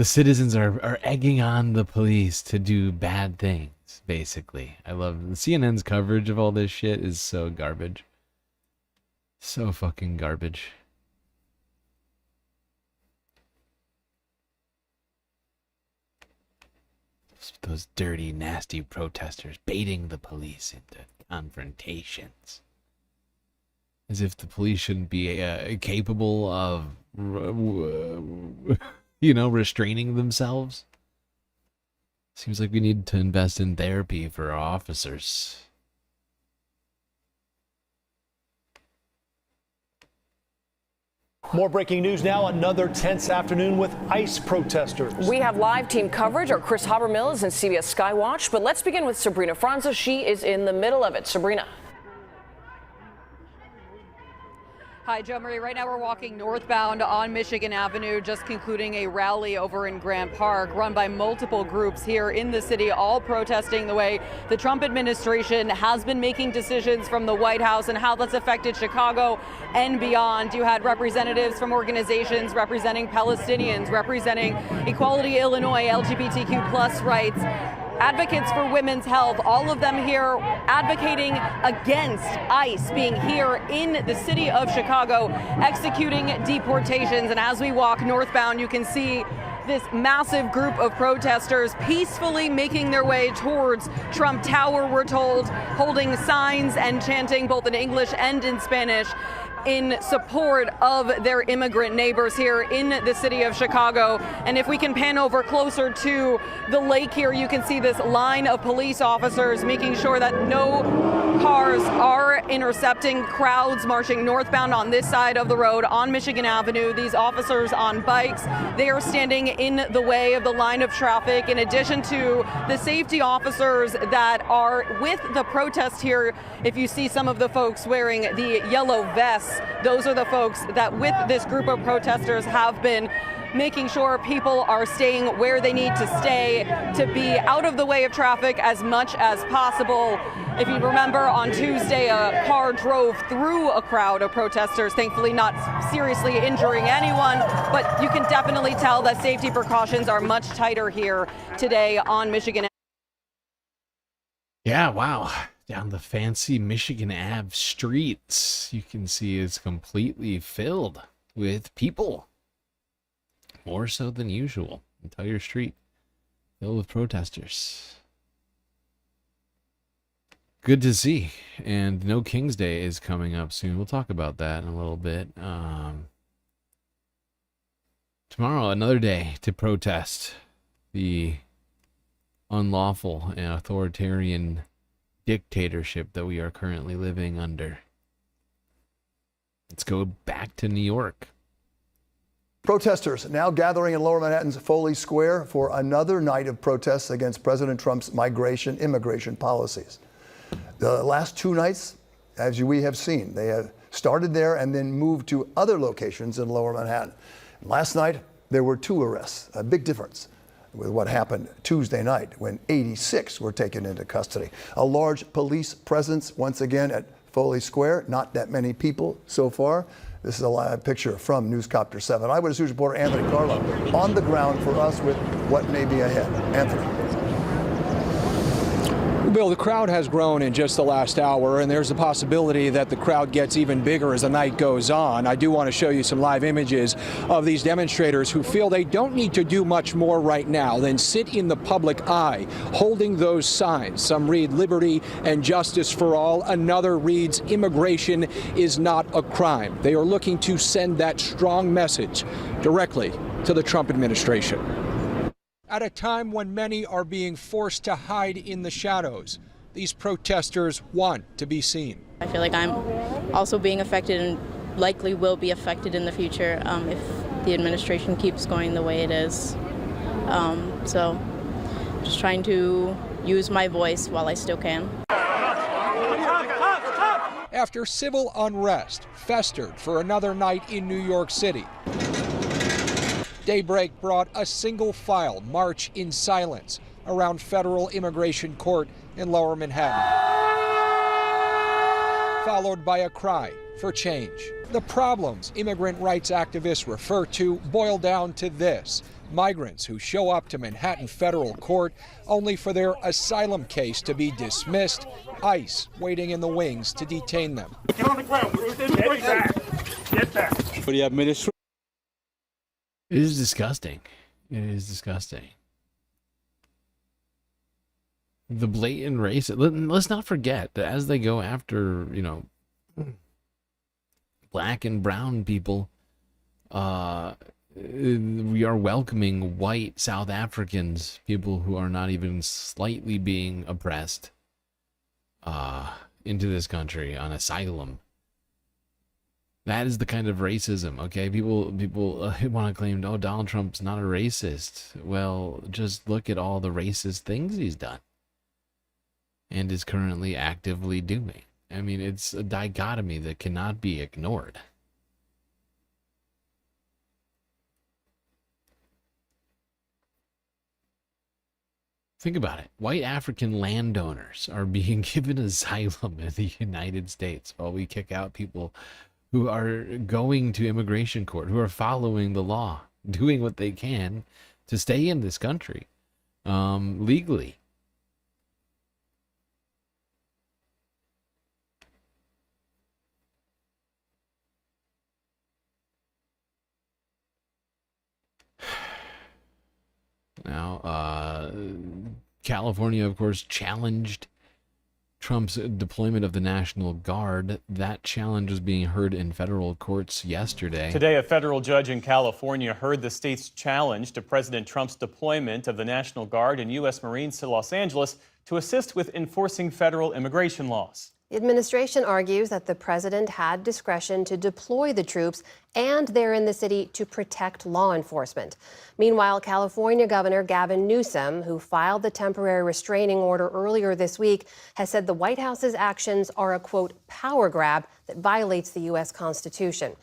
citizens are egging on the police to do bad things, basically. I love CNN's coverage of all this shit is so garbage. So fucking garbage. Those dirty, nasty protesters baiting the police into confrontations. As if the police shouldn't be capable of, restraining themselves. Seems like we need to invest in therapy for our officers. More breaking news now. Another tense afternoon with ICE protesters. We have live team coverage. Our Chris Habermill is in CBS Skywatch. But let's begin with Sabrina Franza. She is in the middle of it. Sabrina. Hi, Joe Marie. Right now we're walking northbound on Michigan Avenue, just concluding a rally over in Grant Park run by multiple groups here in the city, all protesting the way the Trump administration has been making decisions from the White House and how that's affected Chicago and beyond. You had representatives from organizations representing Palestinians, representing Equality Illinois, LGBTQ plus rights, advocates for women's health, all of them here advocating against ICE being here in the city of Chicago, executing deportations. And as we walk northbound, you can see this massive group of protesters peacefully making their way towards Trump Tower, we're told, holding signs and chanting both in English and in Spanish in support of their immigrant neighbors here in the city of Chicago. And if we can pan over closer to the lake here, you can see this line of police officers making sure that no cars are intercepting crowds marching northbound on this side of the road on Michigan Avenue. These officers on bikes, they are standing in the way of the line of traffic, in addition to the safety officers that are with the protest here. If you see some of the folks wearing the yellow vests, those are the folks that with this group of protesters have been making sure people are staying where they need to stay to be out of the way of traffic as much as possible. If you remember, on Tuesday, a car drove through a crowd of protesters, thankfully not seriously injuring anyone, but you can definitely tell that safety precautions are much tighter here today on Michigan. Yeah, wow. Down the fancy Michigan Ave streets, you can see it's completely filled with people. More so than usual. Entire street filled with protesters. Good to see. And No King's Day is coming up soon. We'll talk about that in a little bit. Tomorrow, another day to protest the unlawful and authoritarian dictatorship that we are currently living under. Let's go back to New York. Protesters now gathering in Lower Manhattan's Foley Square for another night of protests against President Trump's immigration policies. The last two nights, as we have seen, they have started there and then moved to other locations in Lower Manhattan. Last night, there were 2 arrests, a big difference with what happened Tuesday night when 86 were taken into custody. A large police presence once again at Foley Square, not that many people so far. This is a live picture from Newscopter 7. Eyewitness News reporter Anthony Carlo on the ground for us with what may be ahead. Anthony. Bill, the crowd has grown in just the last hour, and there's a possibility that the crowd gets even bigger as the night goes on. I do want to show you some live images of these demonstrators who feel they don't need to do much more right now than sit in the public eye, holding those signs. Some read liberty and justice for all. Another reads immigration is not a crime. They are looking to send that strong message directly to the Trump administration. At a time when many are being forced to hide in the shadows, these protesters want to be seen. I feel like I'm also being affected and likely will be affected in the future if the administration keeps going the way it is. So just trying to use my voice while I still can. After civil unrest festered for another night in New York City, daybreak brought a single-file march in silence around federal immigration court in Lower Manhattan, followed by a cry for change. The problems immigrant rights activists refer to boil down to this: migrants who show up to Manhattan federal court only for their asylum case to be dismissed, ICE waiting in the wings to detain them. Get on the ground. Get back. Get back. For the administration. It is disgusting. It is disgusting. The blatant race. Let's not forget that as they go after, black and brown people, we are welcoming white South Africans, people who are not even slightly being oppressed, into this country on asylum. That is the kind of racism, okay? People want to claim, oh, Donald Trump's not a racist. Well, just look at all the racist things he's done and is currently actively doing. I mean, it's a dichotomy that cannot be ignored. Think about it. White African landowners are being given asylum in the United States while we kick out people who are going to immigration court, who are following the law, doing what they can to stay in this country legally. Now, California, of course, challenged Trump's deployment of the National Guard. That challenge was being heard in federal courts yesterday. Today, a federal judge in California heard the state's challenge to President Trump's deployment of the National Guard and U.S. Marines to Los Angeles to assist with enforcing federal immigration laws. The administration argues that the president had discretion to deploy the troops and they're in the city to protect law enforcement. Meanwhile, California Governor Gavin Newsom, who filed the temporary restraining order earlier this week, has said the White House's actions are a, quote, power grab that violates the U.S. Constitution.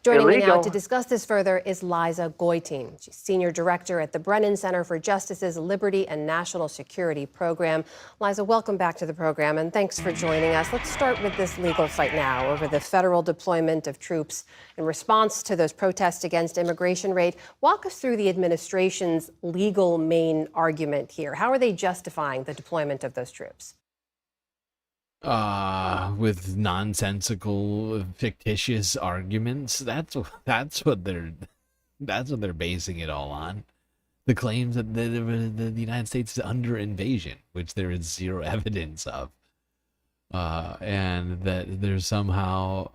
Joining me now to discuss this further is Liza Goitein. She's Senior Director at the Brennan Center for Justice's Liberty and National Security Program. Liza, welcome back to the program, and thanks for joining us. Let's start with this legal fight now over the federal deployment of troops in response to those protests against immigration raid. Walk us through the administration's legal main argument here. How are they justifying the deployment of those troops? With nonsensical, fictitious arguments. That's what they're basing it all on. The claims that the United States is under invasion, which there is zero evidence of, and that there's somehow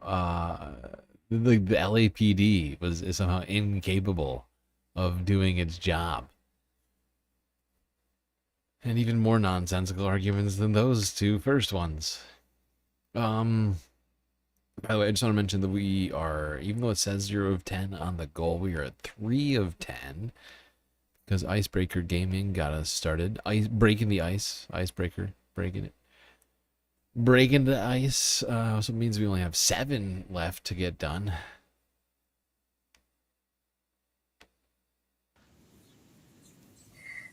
the LAPD is somehow incapable of doing its job. And even more nonsensical arguments than those two first ones. By the way, I just want to mention that we are, even though it says 0 of 10 on the goal, we are at 3 of 10. Because Icebreaker Gaming got us started. Breaking the ice. Icebreaker. Breaking it. Breaking the ice. So it means we only have 7 left to get done.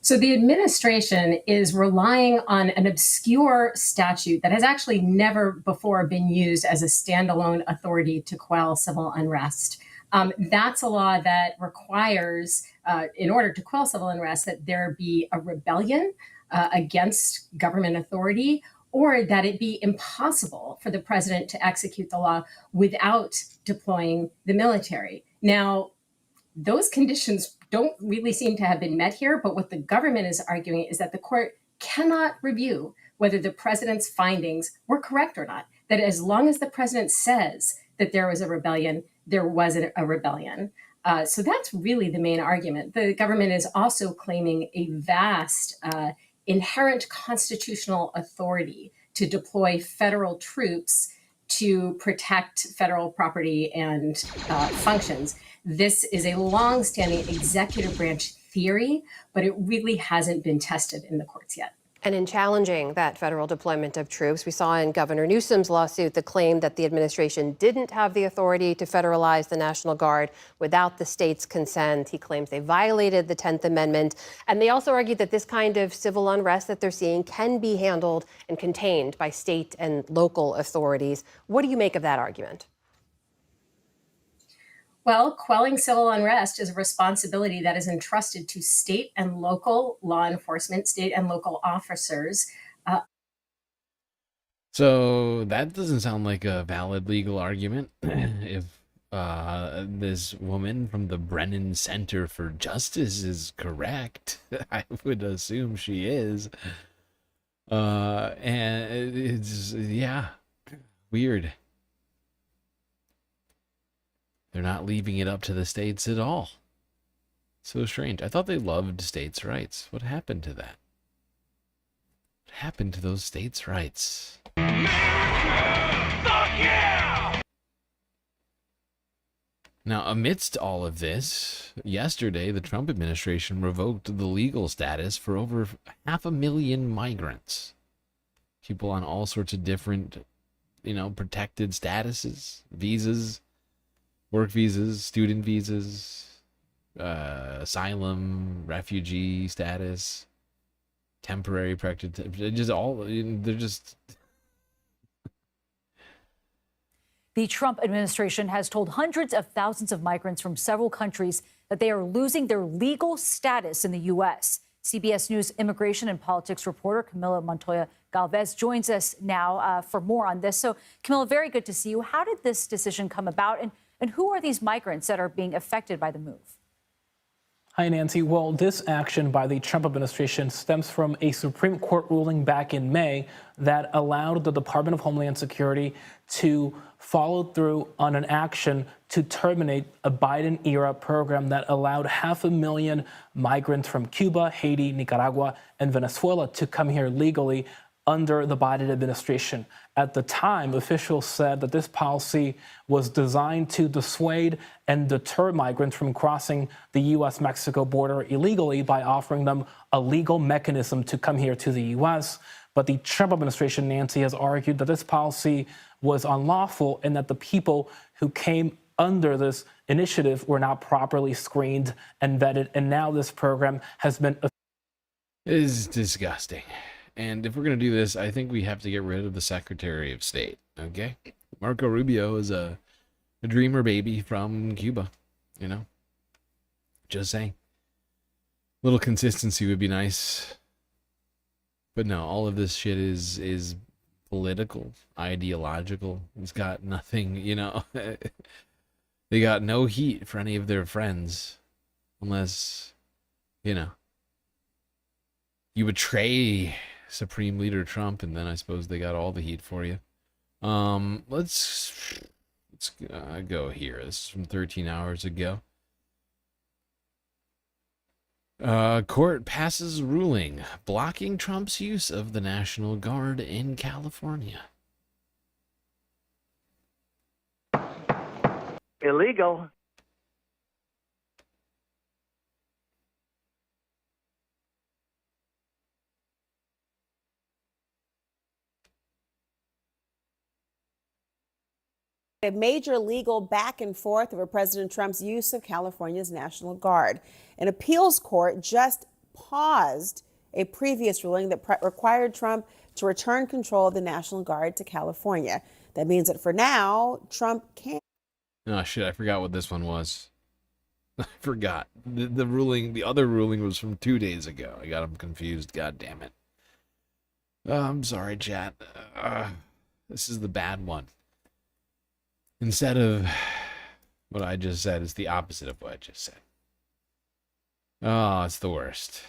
So the administration is relying on an obscure statute that has actually never before been used as a standalone authority to quell civil unrest. That's a law that requires, in order to quell civil unrest, that there be a rebellion against government authority, or that it be impossible for the president to execute the law without deploying the military. Now, those conditions don't really seem to have been met here, but what the government is arguing is that the court cannot review whether the president's findings were correct or not, that as long as the president says that there was a rebellion, there was a rebellion. So that's really the main argument. The government is also claiming a vast inherent constitutional authority to deploy federal troops to protect federal property and functions. This is a long-standing executive branch theory, but it really hasn't been tested in the courts yet. And in challenging that federal deployment of troops, we saw in Governor Newsom's lawsuit the claim that the administration didn't have the authority to federalize the National Guard without the state's consent. He claims they violated the 10th Amendment. And they also argued that this kind of civil unrest that they're seeing can be handled and contained by state and local authorities. What do you make of that argument? Well, quelling civil unrest is a responsibility that is entrusted to state and local law enforcement, state and local officers. So that doesn't sound like a valid legal argument. If this woman from the Brennan Center for Justice is correct, I would assume she is. And it's, yeah, weird. They're not leaving it up to the states at all. So strange. I thought they loved states' rights. What happened to that? What happened to those states' rights? Fuck yeah! Now, amidst all of this, yesterday the Trump administration revoked the legal status for over 500,000 migrants. People on all sorts of different, protected statuses, visas. Work visas, student visas, asylum, refugee status, temporary practice, they're just... The Trump administration has told hundreds of thousands of migrants from several countries that they are losing their legal status in the U.S. CBS News immigration and politics reporter Camila Montoya Galvez joins us now for more on this. So, Camila, very good to see you. How did this decision come about, and who are these migrants that are being affected by the move? Hi, Nancy. Well, this action by the Trump administration stems from a Supreme Court ruling back in May that allowed the Department of Homeland Security to follow through on an action to terminate a Biden-era program that allowed 500,000 migrants from Cuba, Haiti, Nicaragua, and Venezuela to come here legally under the Biden administration. At the time, officials said that this policy was designed to dissuade and deter migrants from crossing the U.S.-Mexico border illegally by offering them a legal mechanism to come here to the U.S. But the Trump administration, Nancy, has argued that this policy was unlawful and that the people who came under this initiative were not properly screened and vetted. And now this program has been... It is disgusting. And if we're going to do this, I think we have to get rid of the Secretary of State, okay? Marco Rubio is a dreamer baby from Cuba, Just saying. A little consistency would be nice. But no, all of this shit is political, ideological. It's got nothing, They got no heat for any of their friends. Unless, you betray Supreme Leader Trump, and then I suppose they got all the heat for you. Let's go here. This is from 13 hours ago. Court passes ruling blocking Trump's use of the National Guard in California. Illegal. A major legal back and forth over President Trump's use of California's National Guard. An appeals court just paused a previous ruling that required Trump to return control of the National Guard to California. That means that for now, Trump can't. Oh, shit, I forgot what this one was. I forgot. The ruling, the other ruling was from 2 days ago. I got them confused. God damn it. I'm sorry, chat. This is the bad one. Instead of what I just said, it's the opposite of what I just said. Oh, it's the worst.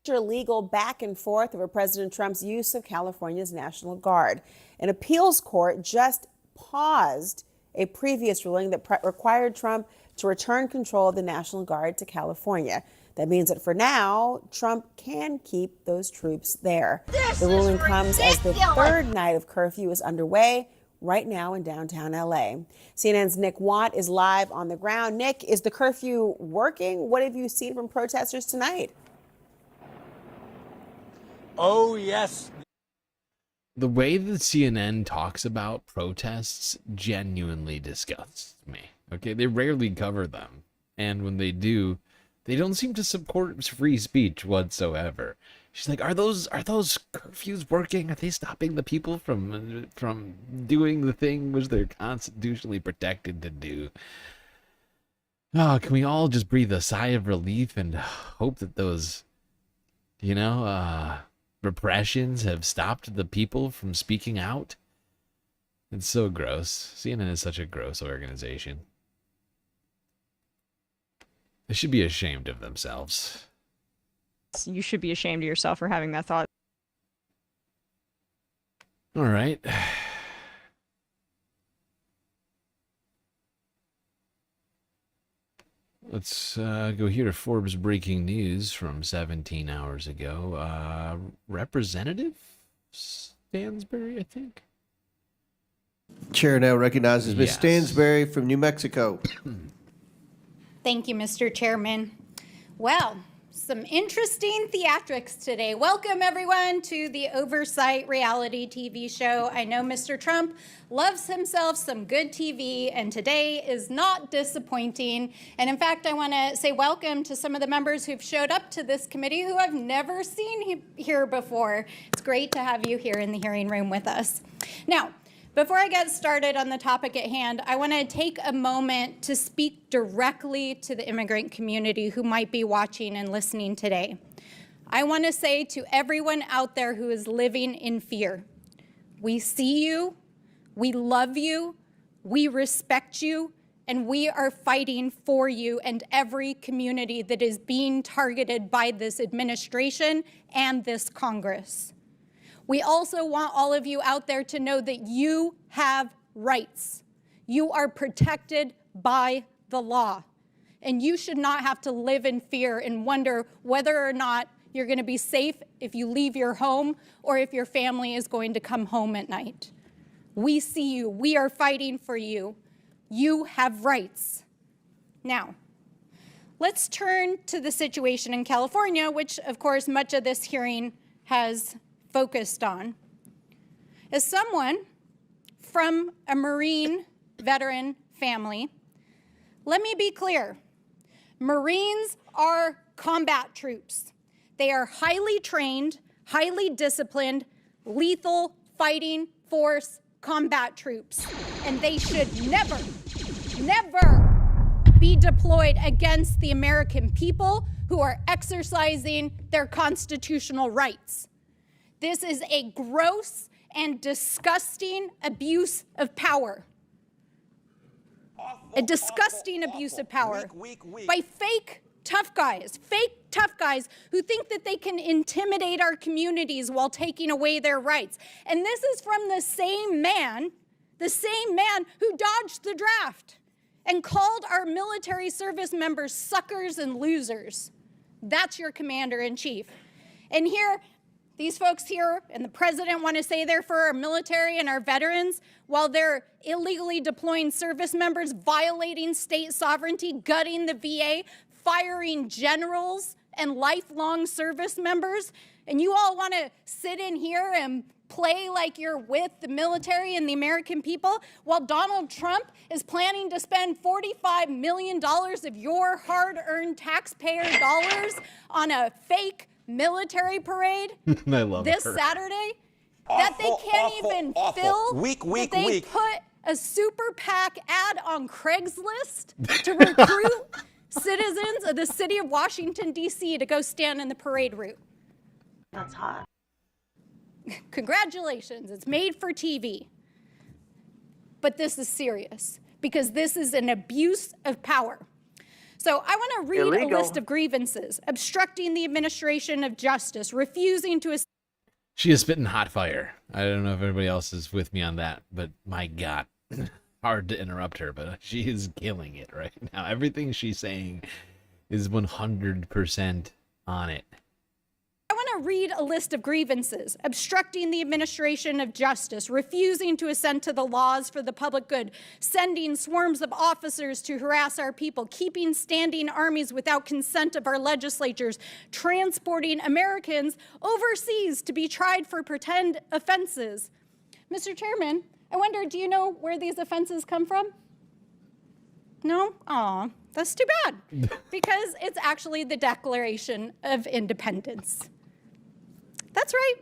Major legal back and forth over President Trump's use of California's National Guard. An appeals court just paused a previous ruling that required Trump to return control of the National Guard to California. That means that for now, Trump can keep those troops there. The ruling comes as the third night of curfew is underway right now in downtown LA. CNN's Nick Watt is live on the ground. Nick, is the curfew working? What have you seen from protesters tonight? Oh, yes. The way that CNN talks about protests genuinely disgusts me. Okay, they rarely cover them. And when they do, they don't seem to support free speech whatsoever. She's like, are those curfews working? Are they stopping the people from doing the thing which they're constitutionally protected to do? Oh, can we all just breathe a sigh of relief and hope that those, repressions have stopped the people from speaking out? It's so gross. CNN is such a gross organization. They should be ashamed of themselves. You should be ashamed of yourself for having that thought. All right. Let's go here to Forbes breaking news from 17 hours ago. Representative Stansbury, I think. Chair now recognizes Ms. Stansbury from New Mexico. Thank you, Mr. Chairman. Well, some interesting theatrics today. Welcome, everyone, to the Oversight reality TV show. I know Mr. Trump loves himself some good TV, and today is not disappointing. And in fact, I want to say welcome to some of the members who've showed up to this committee who I've never seen here before. It's great to have you here in the hearing room with us. Now, before I get started on the topic at hand, I want to take a moment to speak directly to the immigrant community who might be watching and listening today. I want to say to everyone out there who is living in fear, we see you, we love you, we respect you, and we are fighting for you and every community that is being targeted by this administration and this Congress. We also want all of you out there to know that you have rights. You are protected by the law, and you should not have to live in fear and wonder whether or not you're going to be safe if you leave your home or if your family is going to come home at night. We see you. We are fighting for you. You have rights. Now, let's turn to the situation in California, which, of course, much of this hearing has focused on. As someone from a Marine veteran family, let me be clear. Marines are combat troops. They are highly trained, highly disciplined, lethal fighting force combat troops. And they should never, never be deployed against the American people who are exercising their constitutional rights. This is a gross and disgusting abuse of power. A disgusting abuse of power by fake tough guys who think that they can intimidate our communities while taking away their rights. And this is from the same man who dodged the draft and called our military service members suckers and losers. That's your commander in chief. And here, these folks here and the president want to say they're for our military and our veterans while they're illegally deploying service members, violating state sovereignty, gutting the VA, firing generals and lifelong service members. And you all want to sit in here and play like you're with the military and the American people while Donald Trump is planning to spend $45 million of your hard-earned taxpayer dollars on a fake military parade I love this her. Saturday that they can't even fill. Weak. They put a super PAC ad on Craigslist to recruit citizens of the city of Washington, D.C. to go stand in the parade route. That's hot. Congratulations, it's made for TV. But this is serious because this is an abuse of power. So I want to read Illegal. a list of grievances: obstructing the administration of justice, refusing to... She is spitting hot fire. I don't know if everybody else is with me on that, but my God, hard to interrupt her, but she is killing it right now. Everything she's saying is 100% on it. I want to read a list of grievances: obstructing the administration of justice, refusing to assent to the laws for the public good, sending swarms of officers to harass our people, keeping standing armies without consent of our legislatures, transporting Americans overseas to be tried for pretend offenses. Mr. Chairman, I wonder, do you know where these offenses come from? No? Aw, that's too bad. Because it's actually the Declaration of Independence. That's right.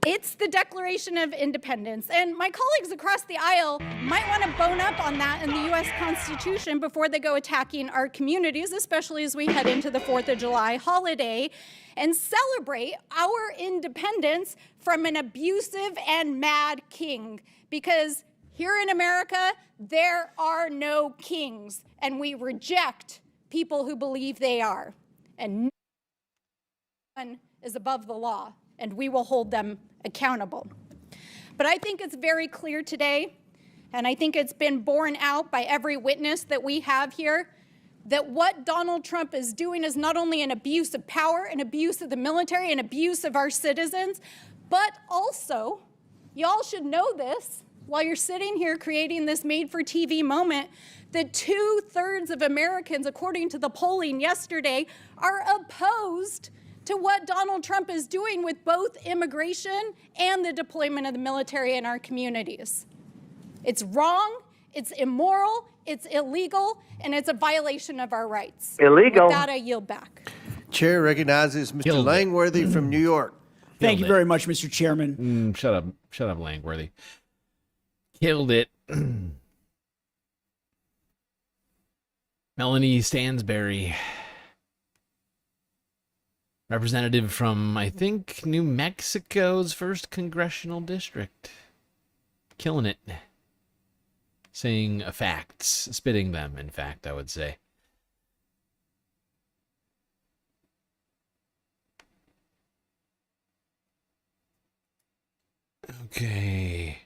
It's the Declaration of Independence. And my colleagues across the aisle might want to bone up on that in the U.S. Constitution before they go attacking our communities, especially as we head into the 4th of July holiday and celebrate our independence from an abusive and mad king. Because here in America, there are no kings, and we reject people who believe they are. And no one is above the law, and we will hold them accountable. But I think it's very clear today, and I think it's been borne out by every witness that we have here, that what Donald Trump is doing is not only an abuse of power, an abuse of the military, an abuse of our citizens, but also, y'all should know this, while you're sitting here creating this made-for-TV moment, that 2/3 of Americans, according to the polling yesterday, are opposed to what Donald Trump is doing with both immigration and the deployment of the military in our communities. It's wrong, it's immoral, it's illegal, and it's a violation of our rights. Illegal. With that, I yield back. Chair recognizes Mr. Langworthy from New York. Thank you very much, Mr. Chairman. Shut up, Langworthy. Killed it. Melanie Stansbury, representative from, I think, New Mexico's 1st congressional district. Killing it. Saying facts. Spitting them, in fact, I would say. Okay.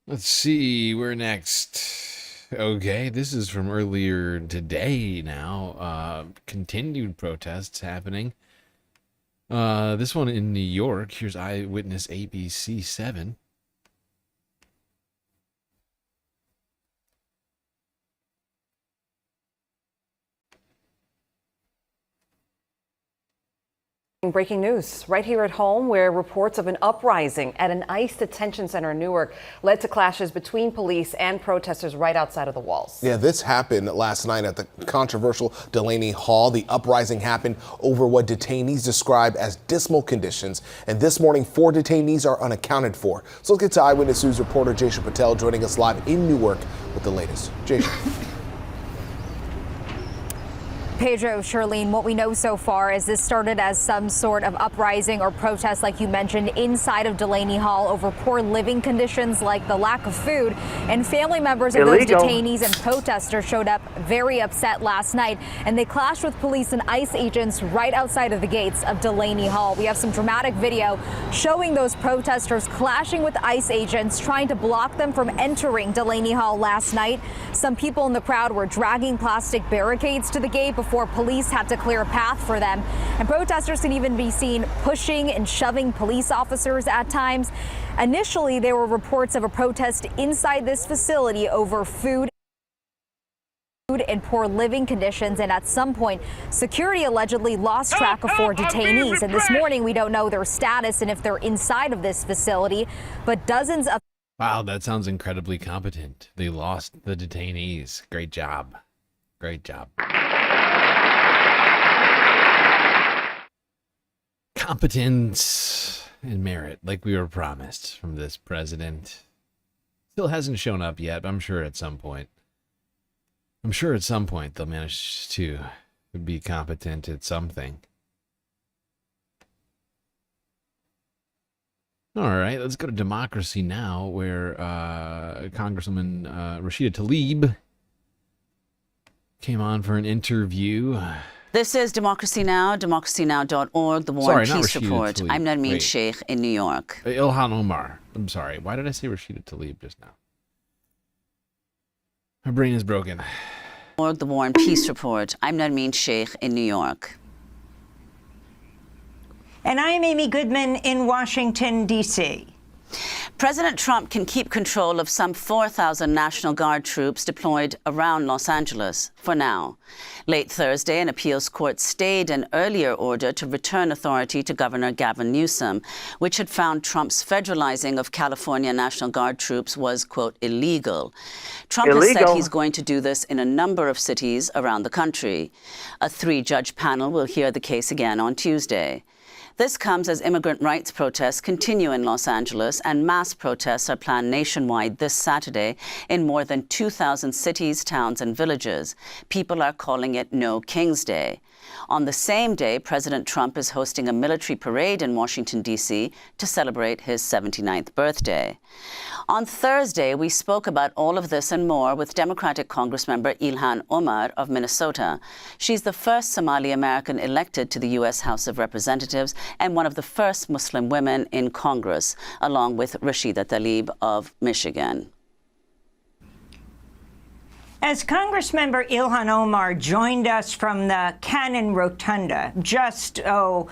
Let's see, where next? Okay, this is from earlier today now. Continued protests happening. This one in New York. Here's Eyewitness ABC 7. Breaking news right here at home, where reports of an uprising at an ICE detention center in Newark led to clashes between police and protesters right outside of the Walz. Yeah, this happened last night at the controversial Delaney Hall. The uprising happened over what detainees describe as dismal conditions. And this morning, 4 detainees are unaccounted for. So let's get to Eyewitness News reporter Jason Patel joining us live in Newark with the latest. Jason. Pedro, Charlene, what we know so far is this started as some sort of uprising or protest, like you mentioned, inside of Delaney Hall over poor living conditions like the lack of food. And family members of those detainees and protesters showed up very upset last night, and they clashed with police and ICE agents right outside of the gates of Delaney Hall. We have some dramatic video showing those protesters clashing with ICE agents, trying to block them from entering Delaney Hall last night. Some people in the crowd were dragging plastic barricades to the gate before police had to clear a path for them. And protesters can even be seen pushing and shoving police officers at times. Initially, there were reports of a protest inside this facility over food and poor living conditions, and at some point security allegedly lost track of 4 detainees, and this morning we don't know their status and if they're inside of this facility, but dozens of Wow, that sounds incredibly competent. They lost the detainees. Great job. Great job. Competence and merit, like we were promised from this president. Still hasn't shown up yet, but I'm sure at some point. I'm sure at some point they'll manage to be competent at something. All right, let's go to democracy now, where Congresswoman Rashida Tlaib came on for an interview. This is Democracy Now!, democracynow.org, the War and Peace Report. Tlaib. I'm Nermeen Sheikh in New York. Ilhan Omar. I'm sorry. Why did I say Rashida Tlaib just now? My brain is broken. The War and Peace Report. I'm Nermeen Sheikh in New York. And I'm Amy Goodman in Washington, D.C. President Trump can keep control of some 4,000 National Guard troops deployed around Los Angeles for now. Late Thursday, an appeals court stayed an earlier order to return authority to Governor Gavin Newsom, which had found Trump's federalizing of California National Guard troops was, quote, illegal. Trump has said he's going to do this in a number of cities around the country. A 3-judge panel will hear the case again on Tuesday. This comes as immigrant rights protests continue in Los Angeles, and mass protests are planned nationwide this Saturday in more than 2,000 cities, towns, and villages. People are calling it No King's Day. On the same day, President Trump is hosting a military parade in Washington, D.C. to celebrate his 79th birthday. On Thursday, we spoke about all of this and more with Democratic Congressmember Ilhan Omar of Minnesota. She's the first Somali American elected to the U.S. House of Representatives and one of the first Muslim women in Congress, along with Rashida Tlaib of Michigan. As Congressmember Ilhan Omar joined us from the Cannon Rotunda, just a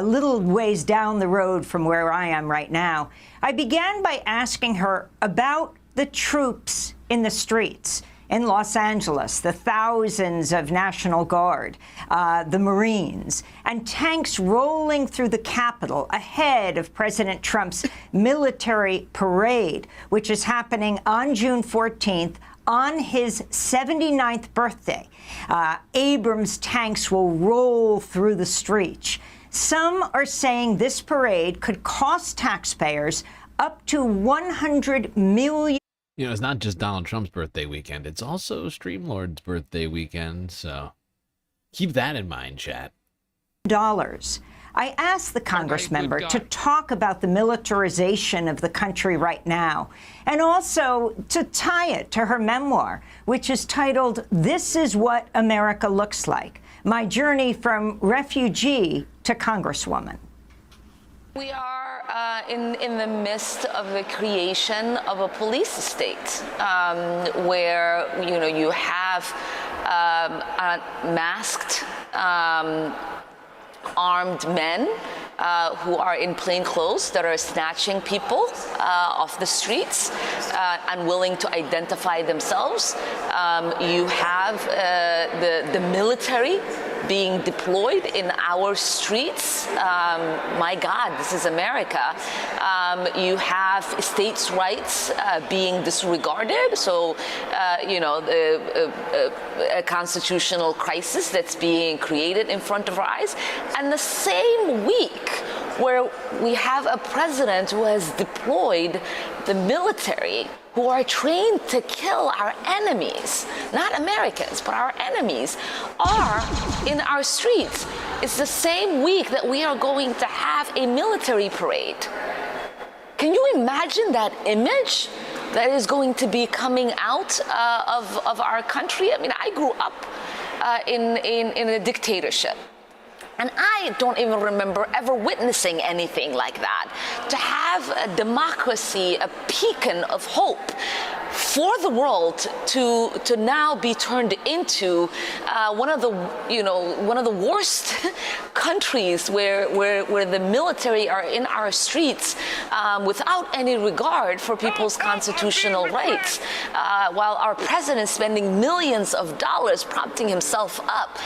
little ways down the road from where I am right now, I began by asking her about the troops in the streets in Los Angeles, the thousands of National Guard, the Marines, and tanks rolling through the Capitol ahead of President Trump's military parade, which is happening on June 14th, on his 79th birthday. Abrams tanks will roll through the streets. Some are saying this parade could cost taxpayers up to $100 million. You know, it's not just Donald Trump's birthday weekend. It's also StreamLord's birthday weekend. So keep that in mind, chat. I asked the Congressmember to talk about the militarization of the country right now, and also to tie it to her memoir, which is titled, This is What America Looks Like, My Journey from Refugee to Congresswoman. We are in the midst of the creation of a police state where, you have masked armed men who are in plain clothes that are snatching people off the streets, unwilling to identify themselves. You have the military being deployed in our streets. My God, this is America. You have states' rights being disregarded. So, a constitutional crisis that's being created in front of our eyes. And the same week where we have a president who has deployed the military, who are trained to kill our enemies, not Americans, but our enemies, are in our streets. It's the same week that we are going to have a military parade. Can you imagine that image that is going to be coming out of our country? I mean, I grew up in a dictatorship. And I don't even remember ever witnessing anything like that. To have a democracy, a beacon of hope, for the world to now be turned into one of the worst countries where the military are in our streets without any regard for people's constitutional rights, while our president is spending millions of dollars propping himself up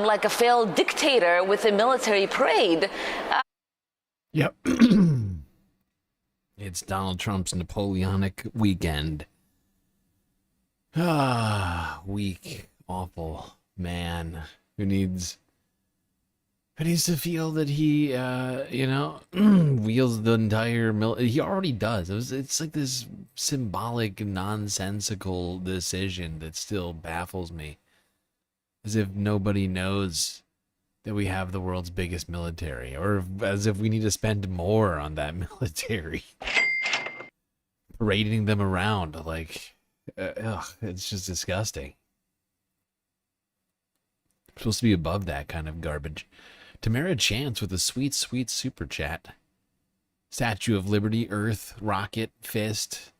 like a failed dictator with a military parade. Yep. It's Donald Trump's Napoleonic weekend. Weak, awful man who needs to feel that he, wields the entire he already does. It's like this symbolic, nonsensical decision that still baffles me. As if nobody knows that we have the world's biggest military, or as if we need to spend more on that military. Parading them around like, it's just disgusting. We're supposed to be above that kind of garbage. Tamara Chance with a sweet, sweet super chat. Statue of Liberty, Earth, Rocket, Fist,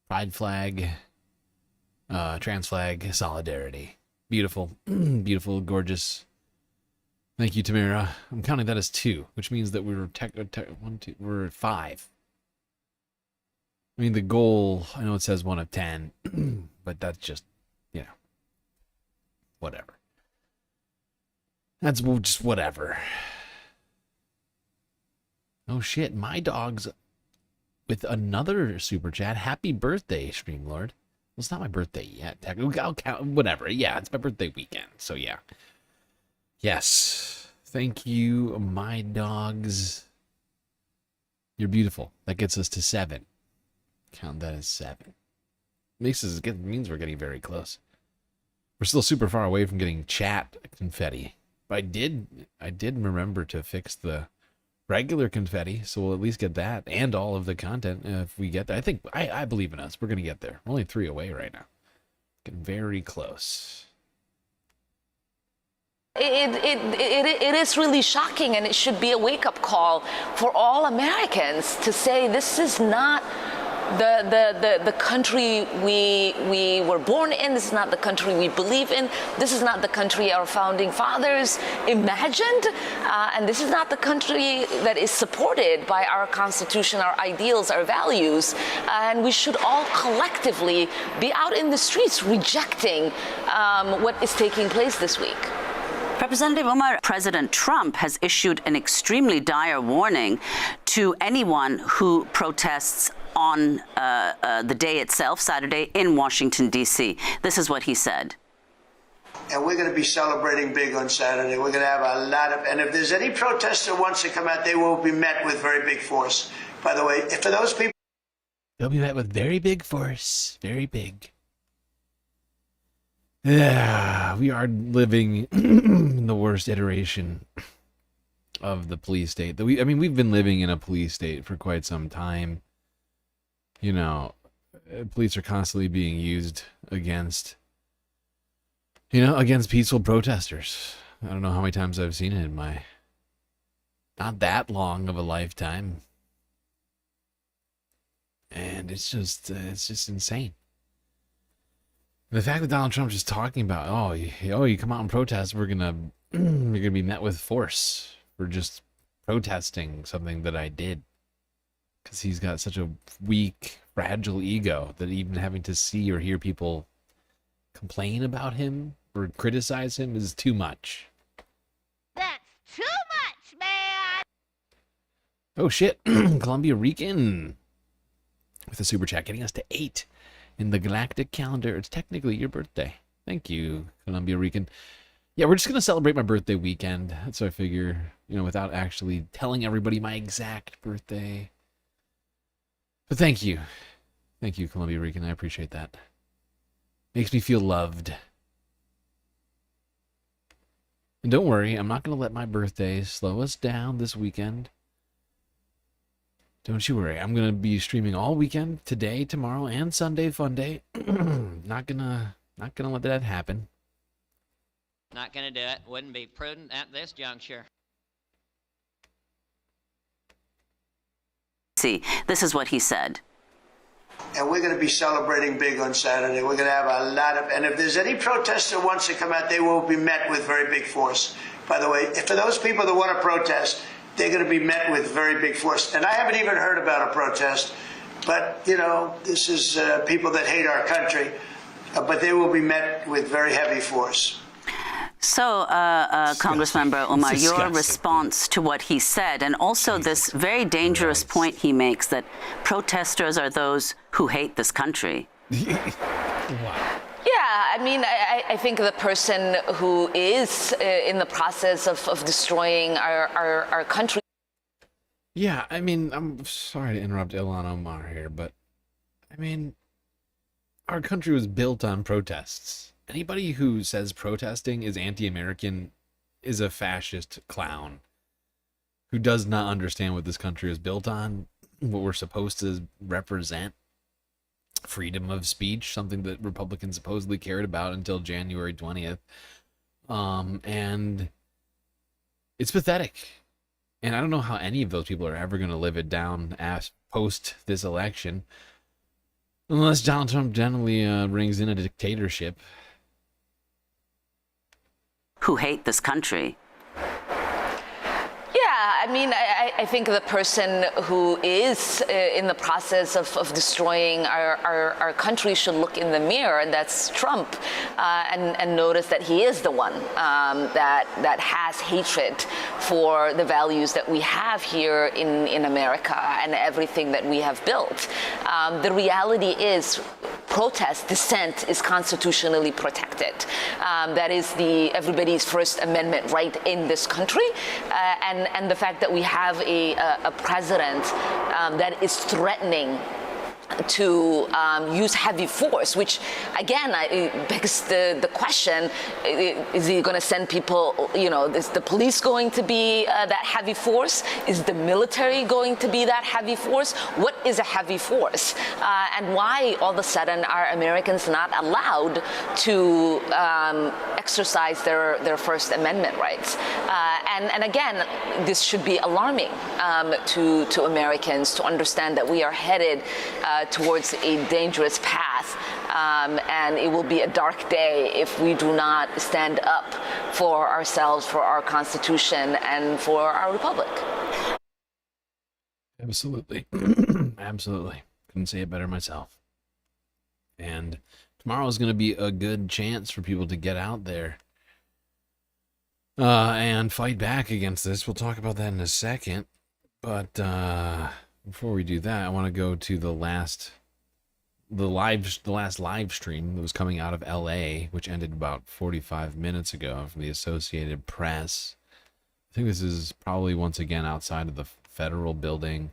Pride Flag, Trans Flag, Solidarity. Beautiful, beautiful, gorgeous. Thank you, Tamara. I'm counting that as 2, which means that we're we're at 5. I mean, the goal, I know it says 1 of 10, but that's just, whatever. That's just whatever. Oh shit, my dog's with another super chat. Happy birthday, StreamLord. Well, it's not my birthday yet. I'll count, whatever. Yeah, it's my birthday weekend, so yeah. Yes. Thank you, my dogs. You're beautiful. That gets us to 7. Count that as 7. Means we're getting very close. We're still super far away from getting chat confetti. But I did remember to fix the regular confetti, so we'll at least get that and all of the content if we get that. I believe in us. We're gonna get there. We're only 3 away right now. Getting very close. It is really shocking, and it should be a wake-up call for all Americans to say this is not the country we were born in. This is not the country we believe in. This is not the country our founding fathers imagined. And this is not the country that is supported by our Constitution, our ideals, our values. And we should all collectively be out in the streets rejecting what is taking place this week. Representative Omar, President Trump has issued an extremely dire warning to anyone who protests on the day itself, Saturday, in Washington, D.C. This is what he said. And we're going to be celebrating big on Saturday. We're going to have a lot of, and if there's any protester who wants to come out, they will be met with very big force. By the way, for those people, they'll be met with very big force, very big. Yeah, we are living in the worst iteration of the police state. We've been living in a police state for quite some time. Police are constantly being used against peaceful protesters. I don't know how many times I've seen it in my not that long of a lifetime. And it's just insane. The fact that Donald Trump's just talking about, you come out and protest, you're gonna be met with force for just protesting something that I did. Because he's got such a weak, fragile ego that even having to see or hear people complain about him or criticize him is too much. That's too much, man! Oh shit, Columbia Rican with a super chat getting us to 8 in the galactic calendar. It's technically your birthday. Thank you, Columbia Rican. Yeah, we're just going to celebrate my birthday weekend. That's what I figure, without actually telling everybody my exact birthday. But thank you. Thank you, Columbia Rican. I appreciate that. Makes me feel loved. And don't worry, I'm not going to let my birthday slow us down this weekend. Don't you worry. I'm going to be streaming all weekend, today, tomorrow, and Sunday fun day. Not gonna let that happen. Not gonna do it. Wouldn't be prudent at this juncture. See, this is what he said. And we're going to be celebrating big on Saturday. We're going to have a lot of, and if there's any protester who wants to come out, they will be met with very big force. By the way, for those people that want to protest, they're going to be met with very big force. And I haven't even heard about a protest, but, you know, this is people that hate our country, but they will be met with very heavy force. So, Congressmember Omar, your response to what he said, and also this very dangerous point he makes that protesters are those who hate this country. Yeah, I mean, I think the person who is in the process of destroying our country. Yeah, I mean, I'm sorry to interrupt Ilhan Omar here, but I mean, our country was built on protests. Anybody who says protesting is anti-American is a fascist clown who does not understand what this country is built on, what we're supposed to represent. Freedom of speech, something that Republicans supposedly cared about until January 20th. And it's pathetic. And I don't know how any of those people are ever going to live it down post this election. Unless Donald Trump generally rings in a dictatorship. Who hate this country. Yeah, I mean, I think the person who is in the process of destroying our country should look in the mirror, and that's Trump, and notice that he is the one that has hatred for the values that we have here in America and everything that we have built. The reality is protest, dissent is constitutionally protected. That is everybody's First Amendment right in this country, and the fact that we have a president that is threatening to use heavy force, which again begs the question: is he going to send people? You know, is the police going to be that heavy force? Is the military going to be that heavy force? What is a heavy force? And why all of a sudden are Americans not allowed to exercise their First Amendment rights? And again, this should be alarming to Americans to understand that we are headed towards a dangerous path, and it will be a dark day if we do not stand up for ourselves, for our Constitution, and for our republic. Absolutely. Absolutely. Couldn't say it better myself. And tomorrow is going to be a good chance for people to get out there and fight back against this. We'll talk about that in a second. But before we do that, I want to go to the last live stream that was coming out of LA, which ended about 45 minutes ago from the Associated Press. I think this is probably once again outside of the federal building.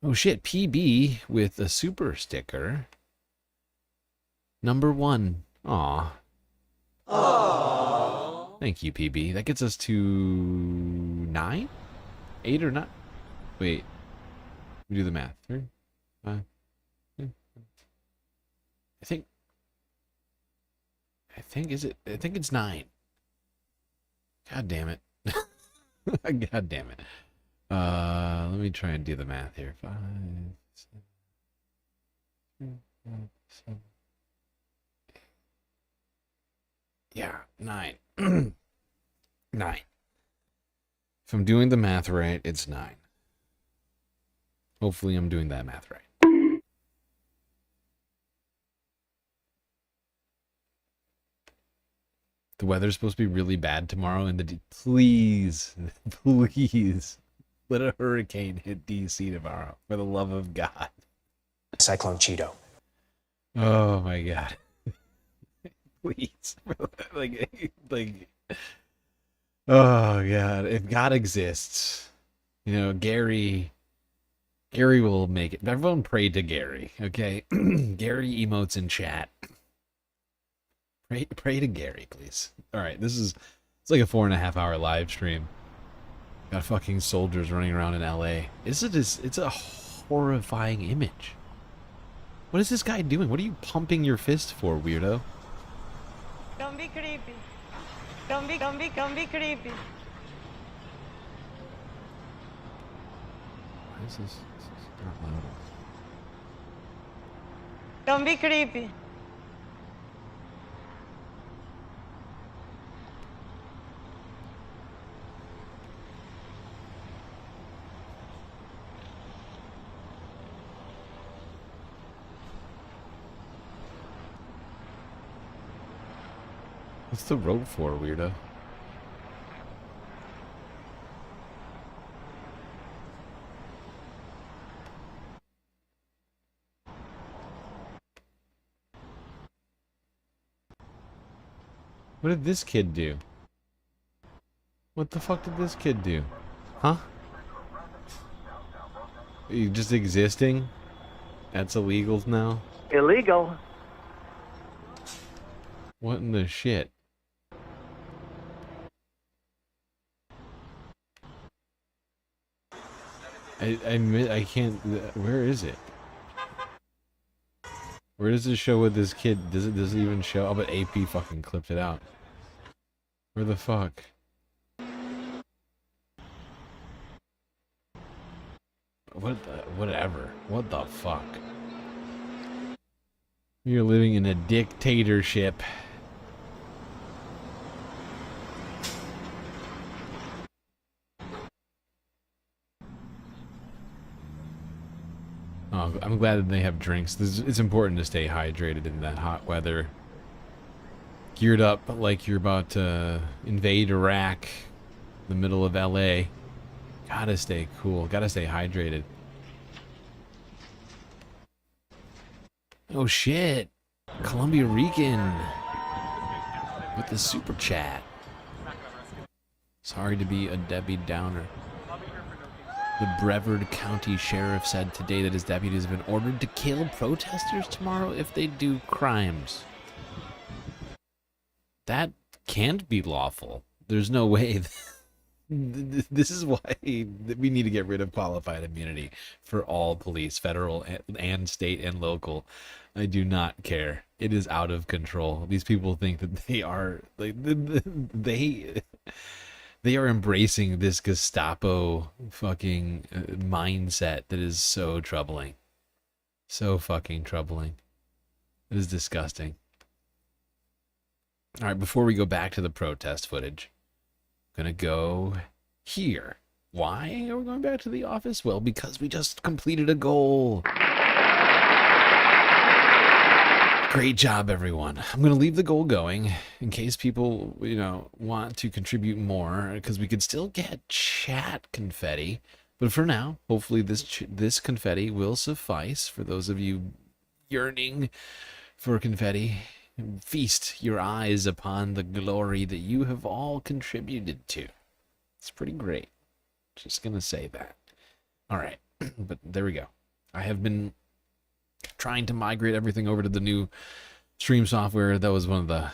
Oh shit, PB with a super sticker. Number 1. Aw. Aww. Thank you, PB. That gets us to 9? 8 or 9? Wait. We do the math. 3, 5. I think it's 9. God damn it. God damn it. Let me try and do the math here. 5, 7, 7. Yeah, 9. 9. If I'm doing the math right, it's 9. Hopefully I'm doing that math right. The weather's supposed to be really bad tomorrow, and please, please, let a hurricane hit DC tomorrow, for the love of God. Cyclone Cheeto. Oh my God. Please. like, oh God, if God exists, you know, Gary will make it. Everyone pray to Gary, okay? Gary emotes in chat. Pray to Gary, please. All right, it's like a 4.5 hour live stream. Got fucking soldiers running around in LA. It's a horrifying image. What is this guy doing? What are you pumping your fist for, weirdo? Don't be creepy. Don't be creepy. Why is this not loud? Don't be creepy. What's the rope for, weirdo? What did this kid do? What the fuck did this kid do? Huh? Are you just existing? That's illegal now? Illegal? What in the shit? I can't. Where is it? Where does it show with this kid? Does it even show? Oh, but AP fucking clipped it out. Where the fuck? Whatever. What the fuck? You're living in a dictatorship. Oh, I'm glad that they have drinks. It's important to stay hydrated in that hot weather. Geared up like you're about to invade Iraq, the middle of LA. Gotta stay cool. Gotta stay hydrated. Oh shit! Columbia Rican with the super chat. Sorry to be a Debbie Downer. The Brevard County Sheriff said today that his deputies have been ordered to kill protesters tomorrow if they do crimes. That can't be lawful. There's no way. This is why we need to get rid of qualified immunity for all police, federal and state and local. I do not care. It is out of control. These people think that they are like they are embracing this Gestapo fucking mindset that is so troubling. So fucking troubling. It is disgusting. All right, before we go back to the protest footage, I'm going to go here. Why are we going back to the office? Well, because we just completed a goal. Great job, everyone. I'm going to leave the goal going in case people, want to contribute more, because we could still get chat confetti. But for now, hopefully this confetti will suffice for those of you yearning for confetti. Feast your eyes upon the glory that you have all contributed to. It's pretty great. Just going to say that. All right. But there we go. I have been trying to migrate everything over to the new stream software. That was one of the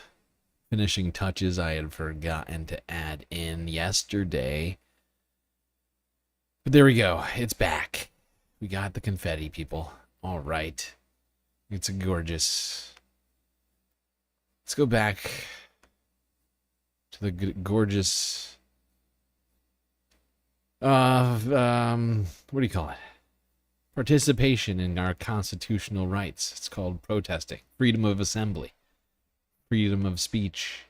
finishing touches I had forgotten to add in yesterday. But there we go. It's back. We got the confetti, people. All right. It's a gorgeous... Let's go back to the gorgeous... what do you call it? Participation in our constitutional rights. It's called protesting. Freedom of assembly. Freedom of speech.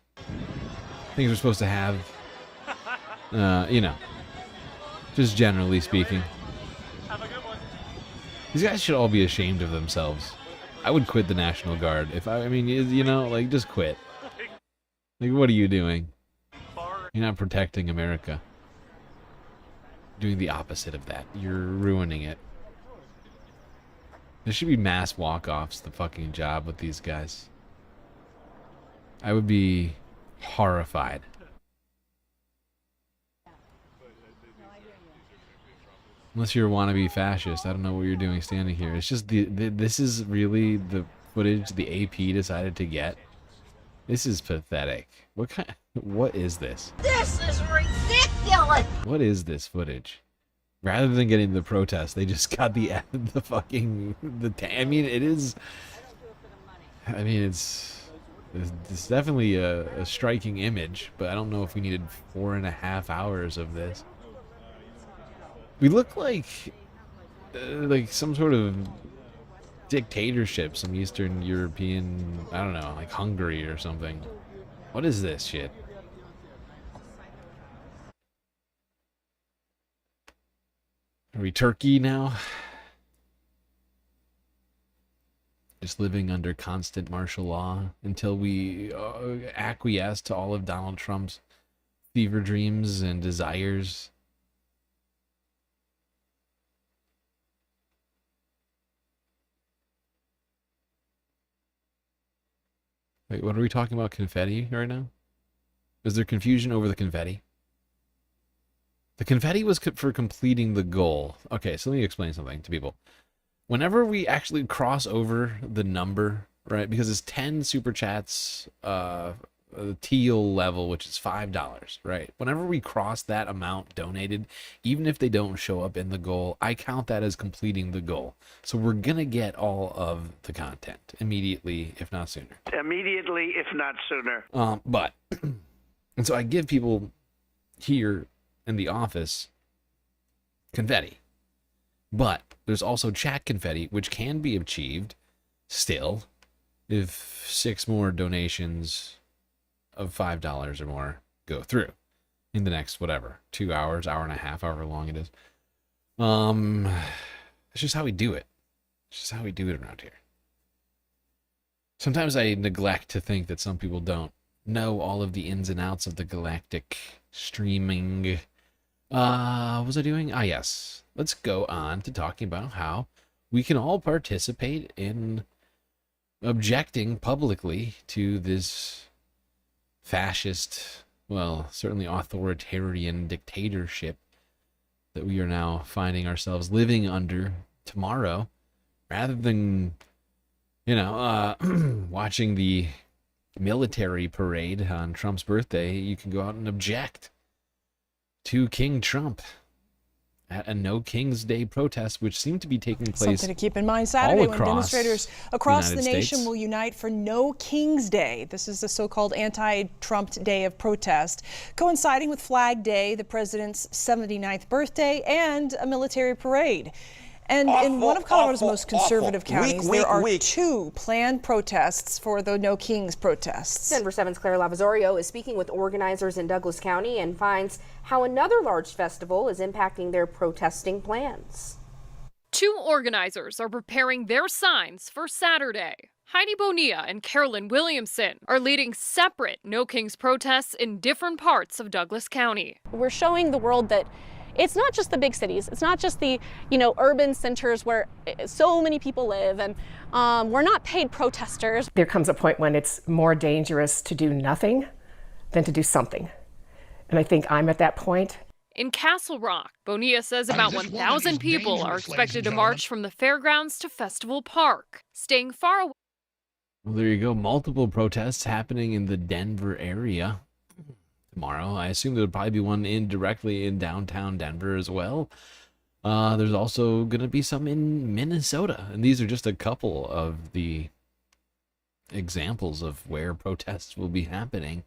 Things we're supposed to have. Just generally speaking. These guys should all be ashamed of themselves. I would quit the National Guard. Just quit. Like, what are you doing? You're not protecting America. Doing the opposite of that. You're ruining it. There should be mass walk-offs, the fucking job with these guys. I would be horrified. Unless you're a wannabe fascist. I don't know what you're doing standing here. It's just this is really the footage the AP decided to get. This is pathetic. What is this? This is ridiculous! What is this footage? Rather than getting the protest, they just got it's definitely a striking image, but I don't know if we needed 4.5 hours of this. We look like some sort of dictatorship, some Eastern European, I don't know, like Hungary or something. What is this shit? Are we Turkey now? Just living under constant martial law until we acquiesce to all of Donald Trump's fever dreams and desires. Wait, what are we talking about? Confetti right now? Is there confusion over the confetti? The confetti was for completing the goal. Okay, so let me explain something to people. Whenever we actually cross over the number, right, because it's 10 super chats, the teal level, which is $5, right? Whenever we cross that amount donated, even if they don't show up in the goal, I count that as completing the goal. So we're going to get all of the content immediately, if not sooner. Immediately, if not sooner. But, and so I give people here in the office confetti. But there's also chat confetti, which can be achieved still if 6 more donations of $5 or more go through in the next, whatever, 2 hours, hour and a half, however long it is. It's just how we do it. It's just how we do it around here. Sometimes I neglect to think that some people don't know all of the ins and outs of the galactic streaming. What was I doing? Ah, yes. Let's go on to talking about how we can all participate in objecting publicly to this fascist, well, certainly authoritarian dictatorship that we are now finding ourselves living under tomorrow, rather than, you know, watching the military parade on Trump's birthday. You can go out and object to King Trump at a No King's Day protest, which seemed to be taking place. Something to keep in mind Saturday when across demonstrators across the the United nation States will unite for No King's Day. This is the so-called anti-Trump day of protest, coinciding with Flag Day, the president's 79th birthday, and a military parade. And in one of Colorado's most conservative counties, there are 2 planned protests for the No Kings protests. Denver 7's Claire Lavazorio is speaking with organizers in Douglas County and finds how another large festival is impacting their protesting plans. 2 organizers are preparing their signs for Saturday. Heidi Bonilla and Carolyn Williamson are leading separate No Kings protests in different parts of Douglas County. We're showing the world that it's not just the big cities. It's not just the, urban centers where so many people live, and we're not paid protesters. There comes a point when it's more dangerous to do nothing than to do something. And I think I'm at that point. In Castle Rock, Bonilla says about 1,000 people are expected to march from the fairgrounds to Festival Park, staying far away. Well, there you go. Multiple protests happening in the Denver area tomorrow. I assume there'll probably be one indirectly in downtown Denver as well. There's also going to be some in Minnesota. And these are just a couple of the examples of where protests will be happening.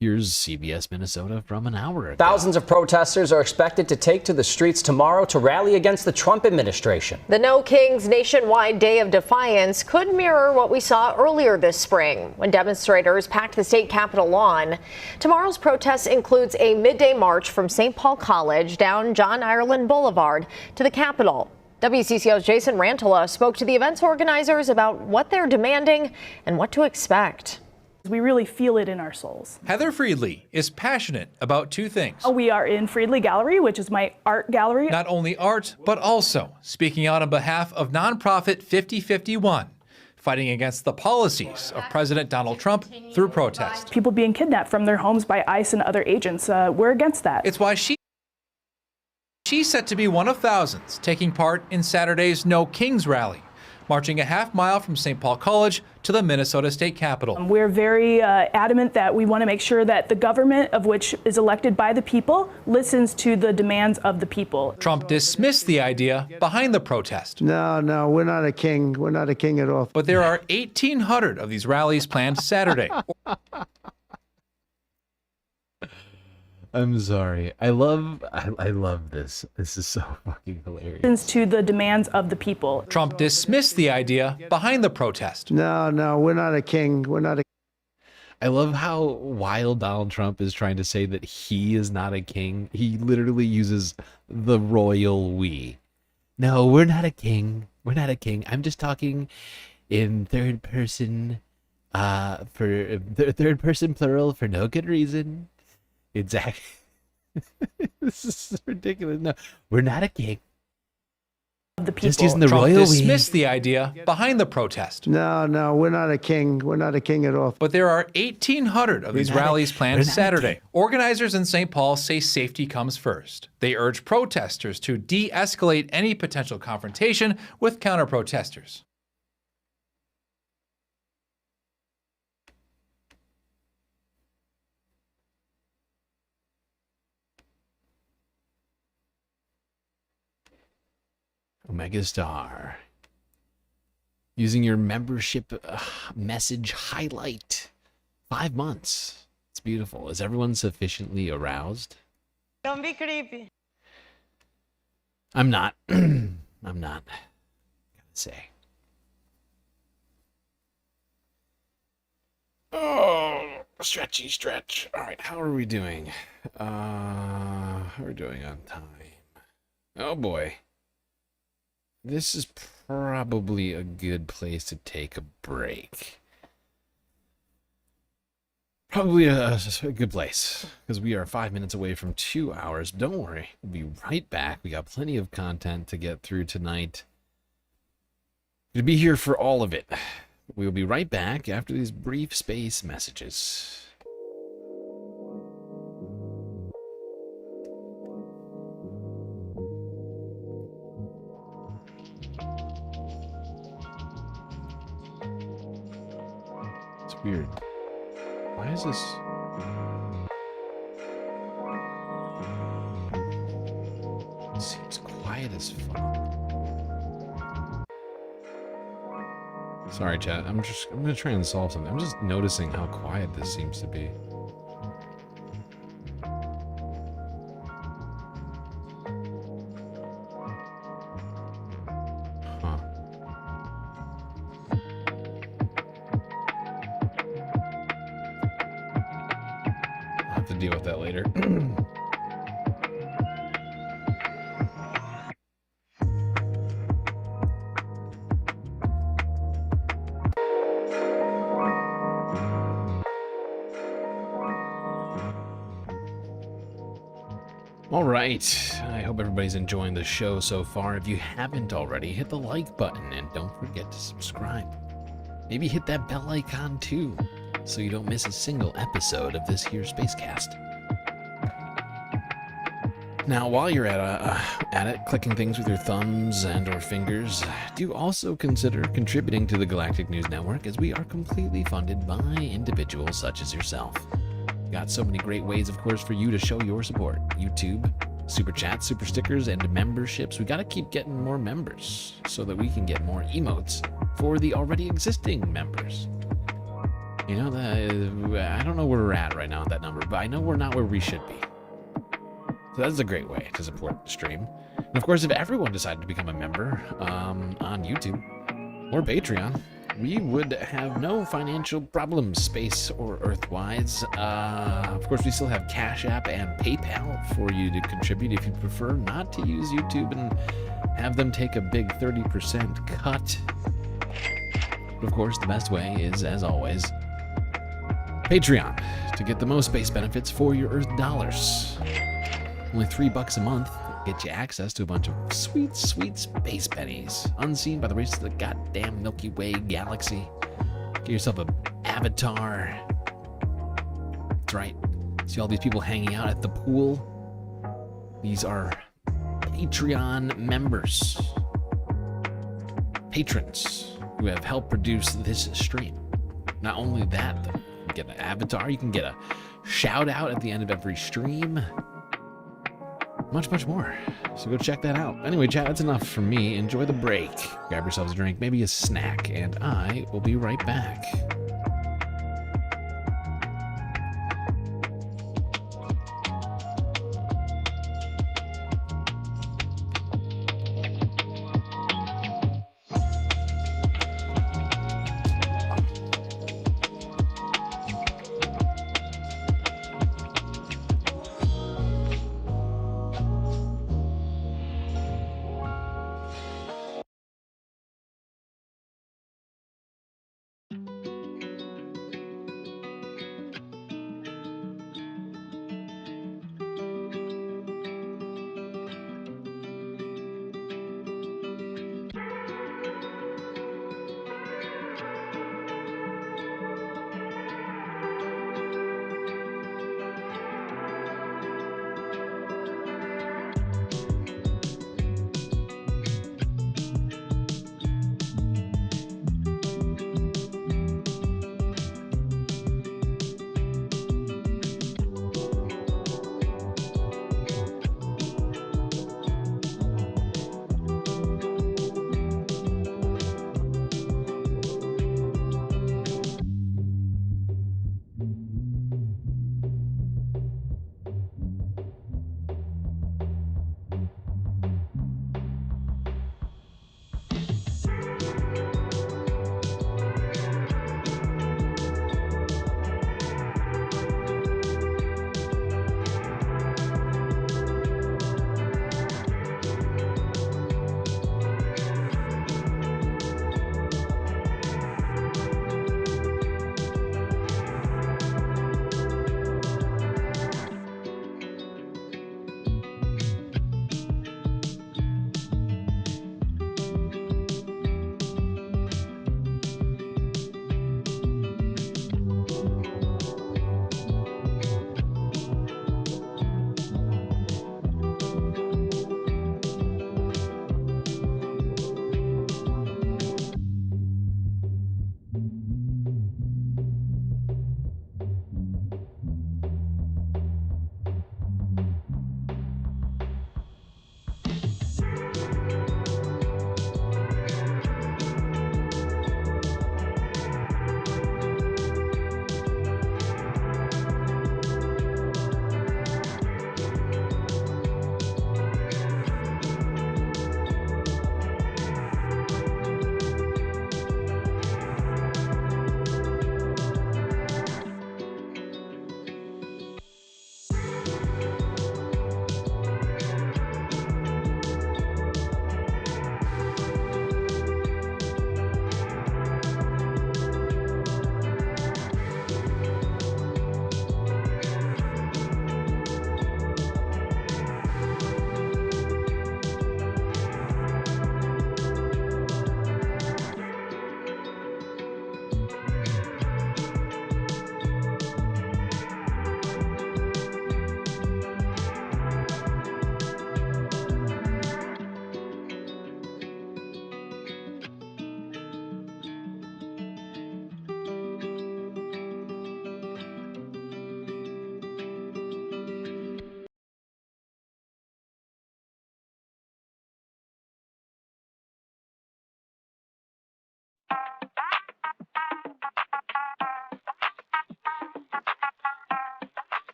Here's CBS Minnesota from an hour ago. Thousands of protesters are expected to take to the streets tomorrow to rally against the Trump administration. The No Kings nationwide day of defiance could mirror what we saw earlier this spring when demonstrators packed the state capitol lawn. Tomorrow's protest includes a midday march from St. Paul College down John Ireland Boulevard to the Capitol. WCCO's Jason Rantola spoke to the event's organizers about what they're demanding and what to expect. We really feel it in our souls. Heather Friedley is passionate about 2 things. We are in Friedley Gallery, which is my art gallery. Not only art, but also speaking out on behalf of nonprofit 5051, fighting against the policies of President Donald Trump through protest. People being kidnapped from their homes by ICE and other agents. We're against that. It's why she's set to be one of thousands taking part in Saturday's No Kings rally, marching a half-mile from St. Paul College to the Minnesota State Capitol. We're very adamant that we want to make sure that the government, of which is elected by the people, listens to the demands of the people. Trump dismissed the idea behind the protest. No, we're not a king. We're not a king at all. But there are 1,800 of these rallies planned Saturday. I'm sorry. I love this. This is so fucking hilarious. To the demands of the people. Trump dismissed the idea behind the protest. No, we're not a king. We're not a I love how wild Donald Trump is trying to say that he is not a king. He literally uses the royal we. No, we're not a king. We're not a king. I'm just talking in third person, for third person plural for no good reason. Exactly. This is ridiculous. No, we're not a king. The people. Just using the Trump royal dismissed the idea behind the protest. No, we're not a king. We're not a king at all. But there are 1,800 of these rallies planned Saturday. Organizers in St. Paul say safety comes first. They urge protesters to de-escalate any potential confrontation with counter-protesters. Omega Star. Using your membership message highlight. 5 months. It's beautiful. Is everyone sufficiently aroused? Don't be creepy. I'm not. I'm not. Gotta say. Oh, stretchy stretch. All right, how are we doing? We're doing on time. Oh boy. This is probably a good place to take a break. Probably a good place, because we are 5 minutes away from 2 hours. Don't worry, we'll be right back. We got plenty of content to get through tonight. We'll be here for all of it. We'll be right back after these brief space messages. Weird. Why is this? It seems quiet as fuck. Sorry, chat. I'm gonna try and solve something. I'm just noticing how quiet this seems to be. Deal with that later. All right. I hope everybody's enjoying the show so far. If you haven't already, hit the like button and don't forget to subscribe. Maybe hit that bell icon too, so you don't miss a single episode of this here Spacecast. Now, while you're at it, clicking things with your thumbs and or fingers, do also consider contributing to the Galactic News Network, as we are completely funded by individuals such as yourself. Got so many great ways, of course, for you to show your support. YouTube, super chats, super stickers, and memberships. We got to keep getting more members so that we can get more emotes for the already existing members. You know, I don't know where we're at right now at that number, but I know we're not where we should be. So that's a great way to support the stream. And of course, if everyone decided to become a member on YouTube or Patreon, we would have no financial problems, space or earth-wise. Of course, we still have Cash App and PayPal for you to contribute if you prefer not to use YouTube and have them take a big 30% cut. But of course, the best way is, as always, Patreon, to get the most space benefits for your Earth dollars. Only $3 a month get you access to a bunch of sweet, sweet space pennies, unseen by the rest of the goddamn Milky Way galaxy. Get yourself an avatar. That's right. See all these people hanging out at the pool? These are Patreon members, patrons who have helped produce this stream. Not only that, though, you can get an avatar, you can get a shout out at the end of every stream. Much, much more. So go check that out. Anyway, chat, that's enough from me. Enjoy the break. Grab yourselves a drink, maybe a snack, and I will be right back.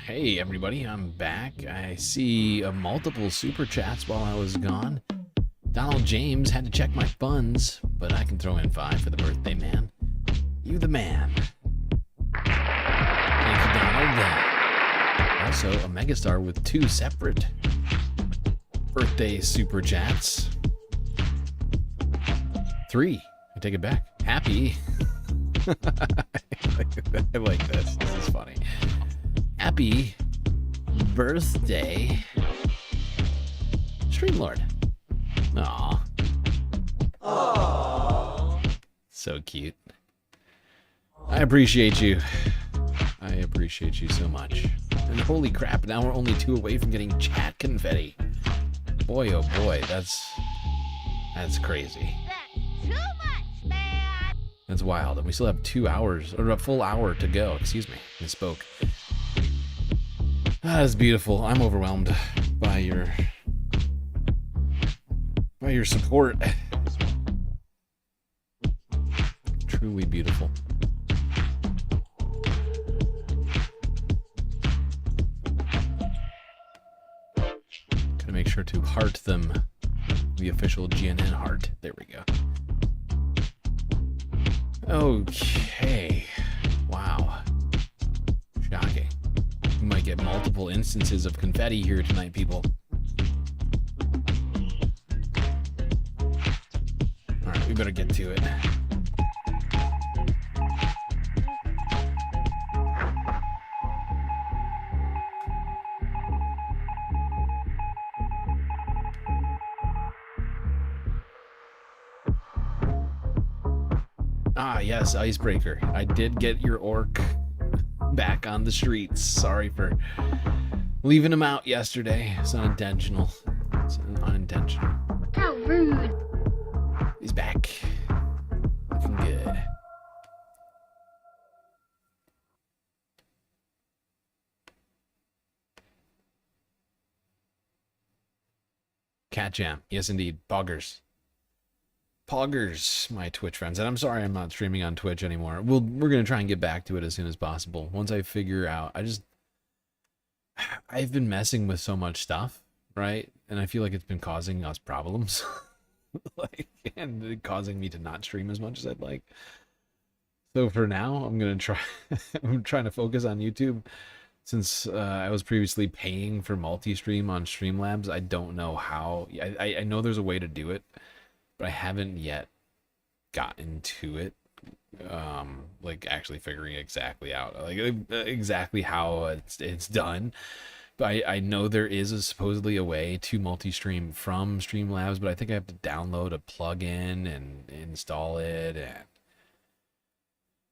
Hey everybody, I'm back. I see multiple super chats while I was gone. Donald James had to check my funds, but I can throw in 5 for the birthday man. You the man. Thank you, Donald. Also, a megastar with 2 separate birthday super chats. 3. I take it back. Happy. I like this. This is funny. Happy birthday, StreamLord. Aww. Aww. So cute. I appreciate you. I appreciate you so much. And holy crap, now we're only 2 away from getting chat confetti. Boy, oh boy, that's crazy. That's too much, man. That's wild. And we still have 2 hours, or a full hour to go. Excuse me, misspoke. That is beautiful. I'm overwhelmed by your support. Truly beautiful. Gotta make sure to heart them. The official GNN heart. There we go. Okay. Wow. Shocking. We might get multiple instances of confetti here tonight, people. Alright, we better get to it. Ah, yes, Icebreaker. I did get your orc back on the streets. Sorry for leaving him out yesterday. It's unintentional. It's unintentional. How rude. He's back. Looking good. Cat Jam. Yes, indeed. Poggers. Poggers, my Twitch friends. And I'm sorry I'm not streaming on Twitch anymore. We're going to try and get back to it as soon as possible. Once I figure out, I've been messing with so much stuff, right? And I feel like it's been causing us problems. And causing me to not stream as much as I'd like. So for now, I'm going to try, I'm trying to focus on YouTube. Since I was previously paying for multi-stream on Streamlabs, I don't know how. I know there's a way to do it, but I haven't yet gotten to it, like actually figuring exactly out, like exactly how it's done. But I know there is supposedly a way to multi-stream from Streamlabs, but I think I have to download a plugin and install it, and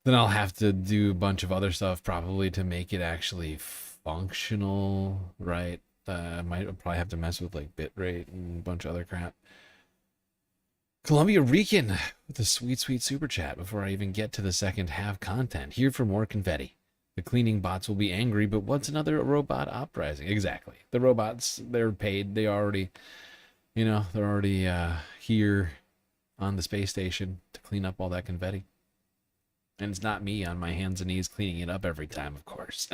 then I'll have to do a bunch of other stuff probably to make it actually functional, right? I might probably have to mess with like bitrate and a bunch of other crap. Columbia Rican with a sweet, sweet super chat before I even get to the second half content. Here for more confetti. The cleaning bots will be angry, but what's another robot uprising? Exactly. The robots, they're paid. They already, they're already here on the space station to clean up all that confetti. And it's not me on my hands and knees cleaning it up every time, of course.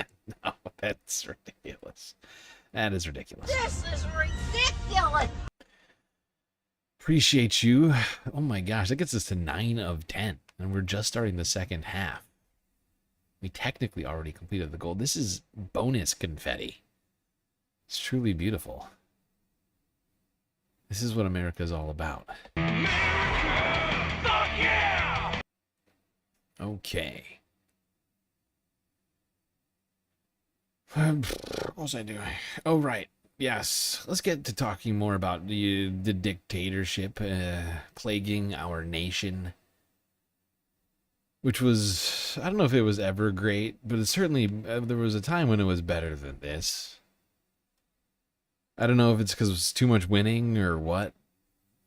No, that's ridiculous. That is ridiculous. This is ridiculous. Appreciate you. Oh my gosh, that gets us to 9 of 10. And we're just starting the second half. We technically already completed the goal. This is bonus confetti. It's truly beautiful. This is what America is all about. America! Fuck yeah! Okay. What was I doing? Oh, right. Yes. Let's get to talking more about the dictatorship plaguing our nation. Which was, I don't know if it was ever great, but it certainly, there was a time when it was better than this. I don't know if it's because it was too much winning or what.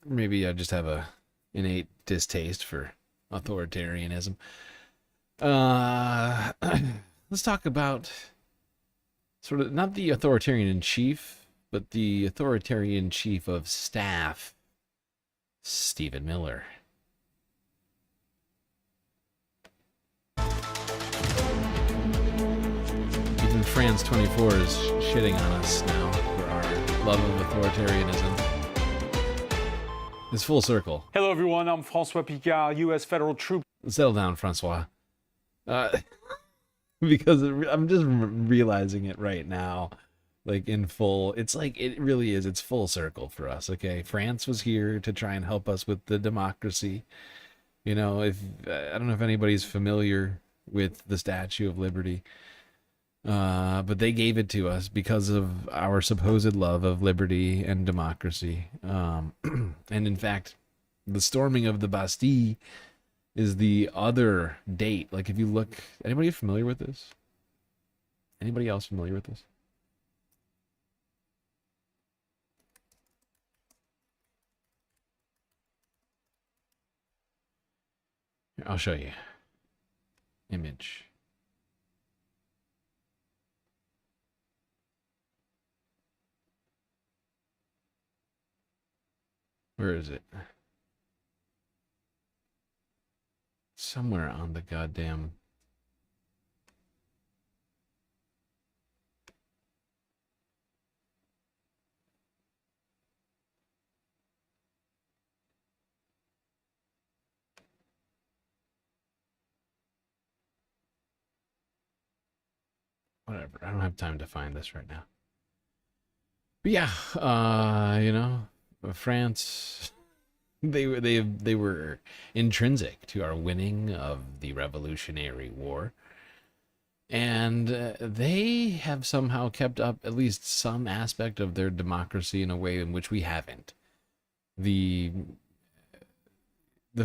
Maybe I just have a innate distaste for authoritarianism. Let's talk about sort of, not the authoritarian in chief, but the authoritarian chief of staff, Stephen Miller. France 24 is shitting on us now for our love of authoritarianism. It's full circle. Hello, everyone. I'm François Picard, U.S. federal troops. Settle down, Francois. Because I'm just realizing it right now, like in full. It's like, it really is. It's full circle for us, okay? France was here to try and help us with the democracy. You know, I don't know if anybody's familiar with the Statue of Liberty, but they gave it to us because of our supposed love of liberty and democracy. And in fact, the storming of the Bastille is the other date. Like, if you look, anybody familiar with this? Anybody else familiar with this? Here, I'll show you. Image. Where is it? Somewhere on the goddamn... Whatever. I don't have time to find this right now. But yeah, you know, France... They were intrinsic to our winning of the Revolutionary War, and they have somehow kept up at least some aspect of their democracy in a way in which we haven't. The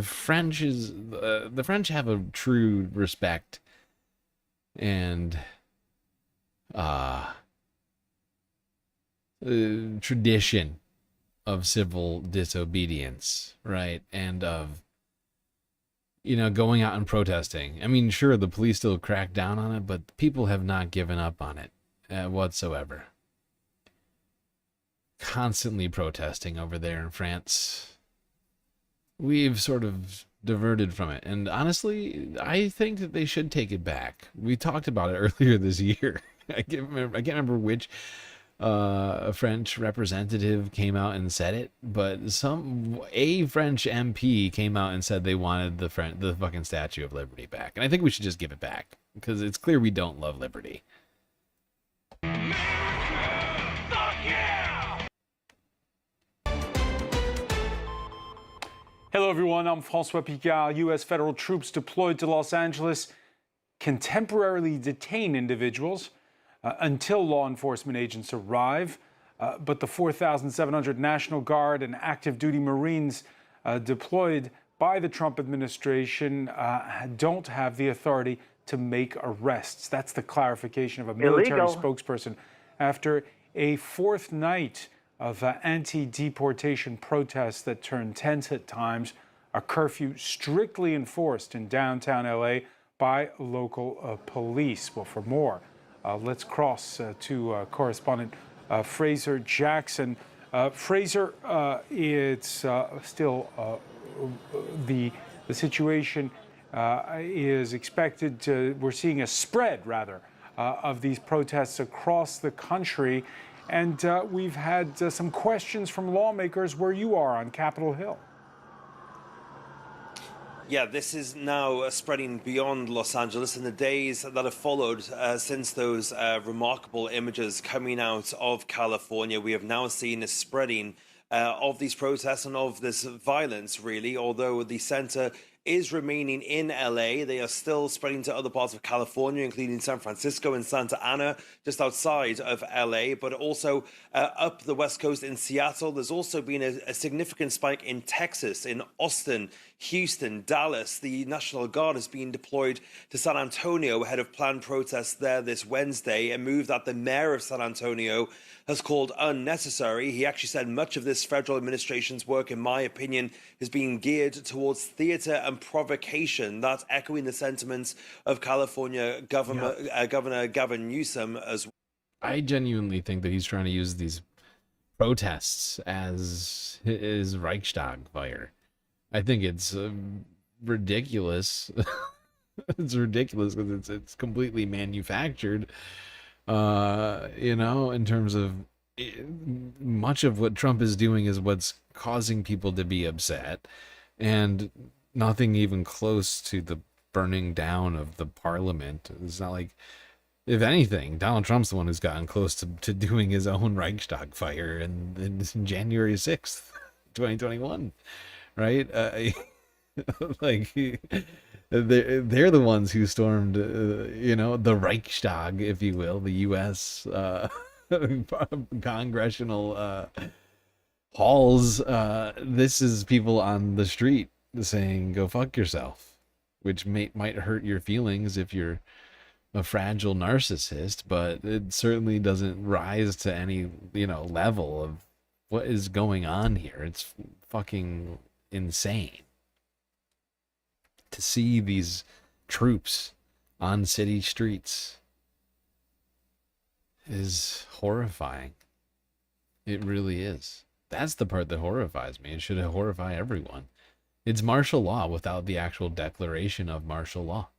French have a true respect and tradition of civil disobedience, right? And of, you know, going out and protesting. I mean, sure, the police still crack down on it, but people have not given up on it whatsoever. Constantly protesting over there in France. We've sort of diverted from it. And honestly, I think that they should take it back. We talked about it earlier this year. I can't remember which a French representative came out and said it, but a French MP came out and said they wanted the fucking Statue of Liberty back, and I think we should just give it back because it's clear we don't love liberty. Hello, everyone. I'm François Picard. U.S. federal troops deployed to Los Angeles can temporarily detain individuals until law enforcement agents arrive. But the 4,700 National Guard and active duty Marines deployed by the Trump administration don't have the authority to make arrests. That's the clarification of a military spokesperson after a fourth night of anti-deportation protests that turned tense at times, a curfew strictly enforced in downtown LA by local police. Well, for more, let's cross to correspondent Fraser Jackson. Fraser, it's still the situation is expected to, we're seeing a spread, rather, of these protests across the country. And we've had some questions from lawmakers where you are on Capitol Hill. Yeah, this is now spreading beyond Los Angeles in the days that have followed since those remarkable images coming out of California. We have now seen a spreading of these protests and of this violence, really, although the center is remaining in LA. They are still spreading to other parts of California, including San Francisco and Santa Ana, just outside of LA, but also up the West Coast in Seattle. There's also been a significant spike in Texas, in Austin, Houston, Dallas. The National Guard is being deployed to San Antonio ahead of planned protests there this Wednesday, a move that the mayor of San Antonio has called unnecessary. He actually said much of this federal administration's work, in my opinion, is being geared towards theater and provocation. That's echoing the sentiments of California Governor Gavin Newsom as well. I genuinely think that he's trying to use these protests as his Reichstag fire. I think it's ridiculous. It's ridiculous because it's completely manufactured. You know, in terms of much of what Trump is doing is what's causing people to be upset, and nothing even close to the burning down of the parliament. It's not like, if anything, Donald Trump's the one who's gotten close to doing his own Reichstag fire in January 6th, 2021, right? Like, they're the ones who stormed, you know, the Reichstag, if you will, the U.S. Congressional halls. This is people on the street saying, go fuck yourself, which might hurt your feelings if you're a fragile narcissist, but it certainly doesn't rise to any, you know, level of what is going on here. It's fucking insane to see these troops on city streets. Is horrifying. It really is. That's the part that horrifies me. It should horrify everyone. It's martial law without the actual declaration of martial law.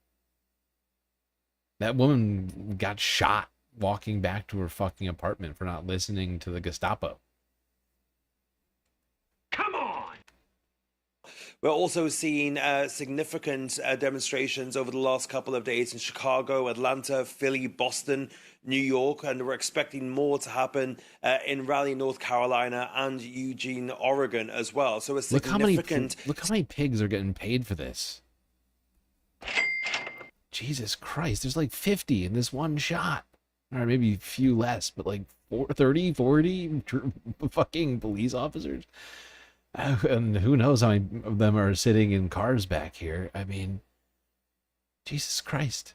That woman got shot walking back to her fucking apartment for not listening to the Gestapo. We're also seeing significant demonstrations over the last couple of days in Chicago, Atlanta, Philly, Boston, New York, and we're expecting more to happen in Raleigh, North Carolina, and Eugene, Oregon as well. So a significant... Look how many pigs are getting paid for this. Jesus Christ, there's like 50 in this one shot. All right, maybe a few less, but like 40 fucking police officers. And who knows how many of them are sitting in cars back here. I mean, Jesus Christ.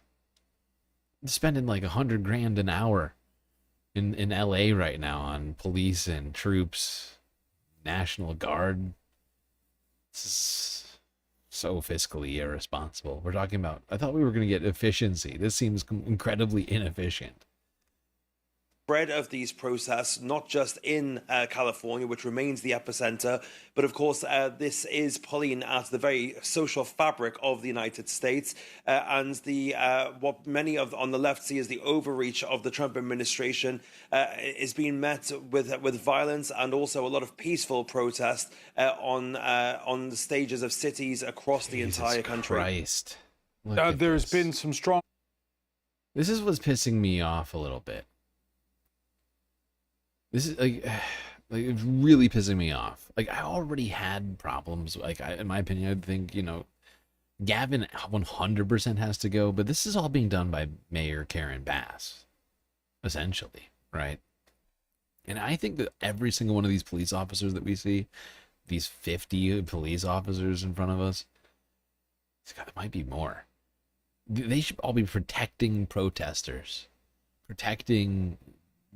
They're spending like $100,000 an hour in LA right now on police and troops, National Guard. This is so fiscally irresponsible. We're talking about, I thought we were going to get efficiency. This seems incredibly inefficient. Spread of these protests, not just in California, which remains the epicenter, but of course this is pulling at the very social fabric of the United States, and the what many on the left see as the overreach of the Trump administration is being met with violence and also a lot of peaceful protest on the stages of cities across the entire country. Christ. There's been some strong. This is what's pissing me off a little bit. This is like it's really pissing me off. Like, I already had problems. Like, in my opinion, I think, you know, Gavin 100% has to go, but this is all being done by Mayor Karen Bass, essentially, right? And I think that every single one of these police officers that we see, these 50 police officers in front of us, there might be more. They should all be protecting protesters, protecting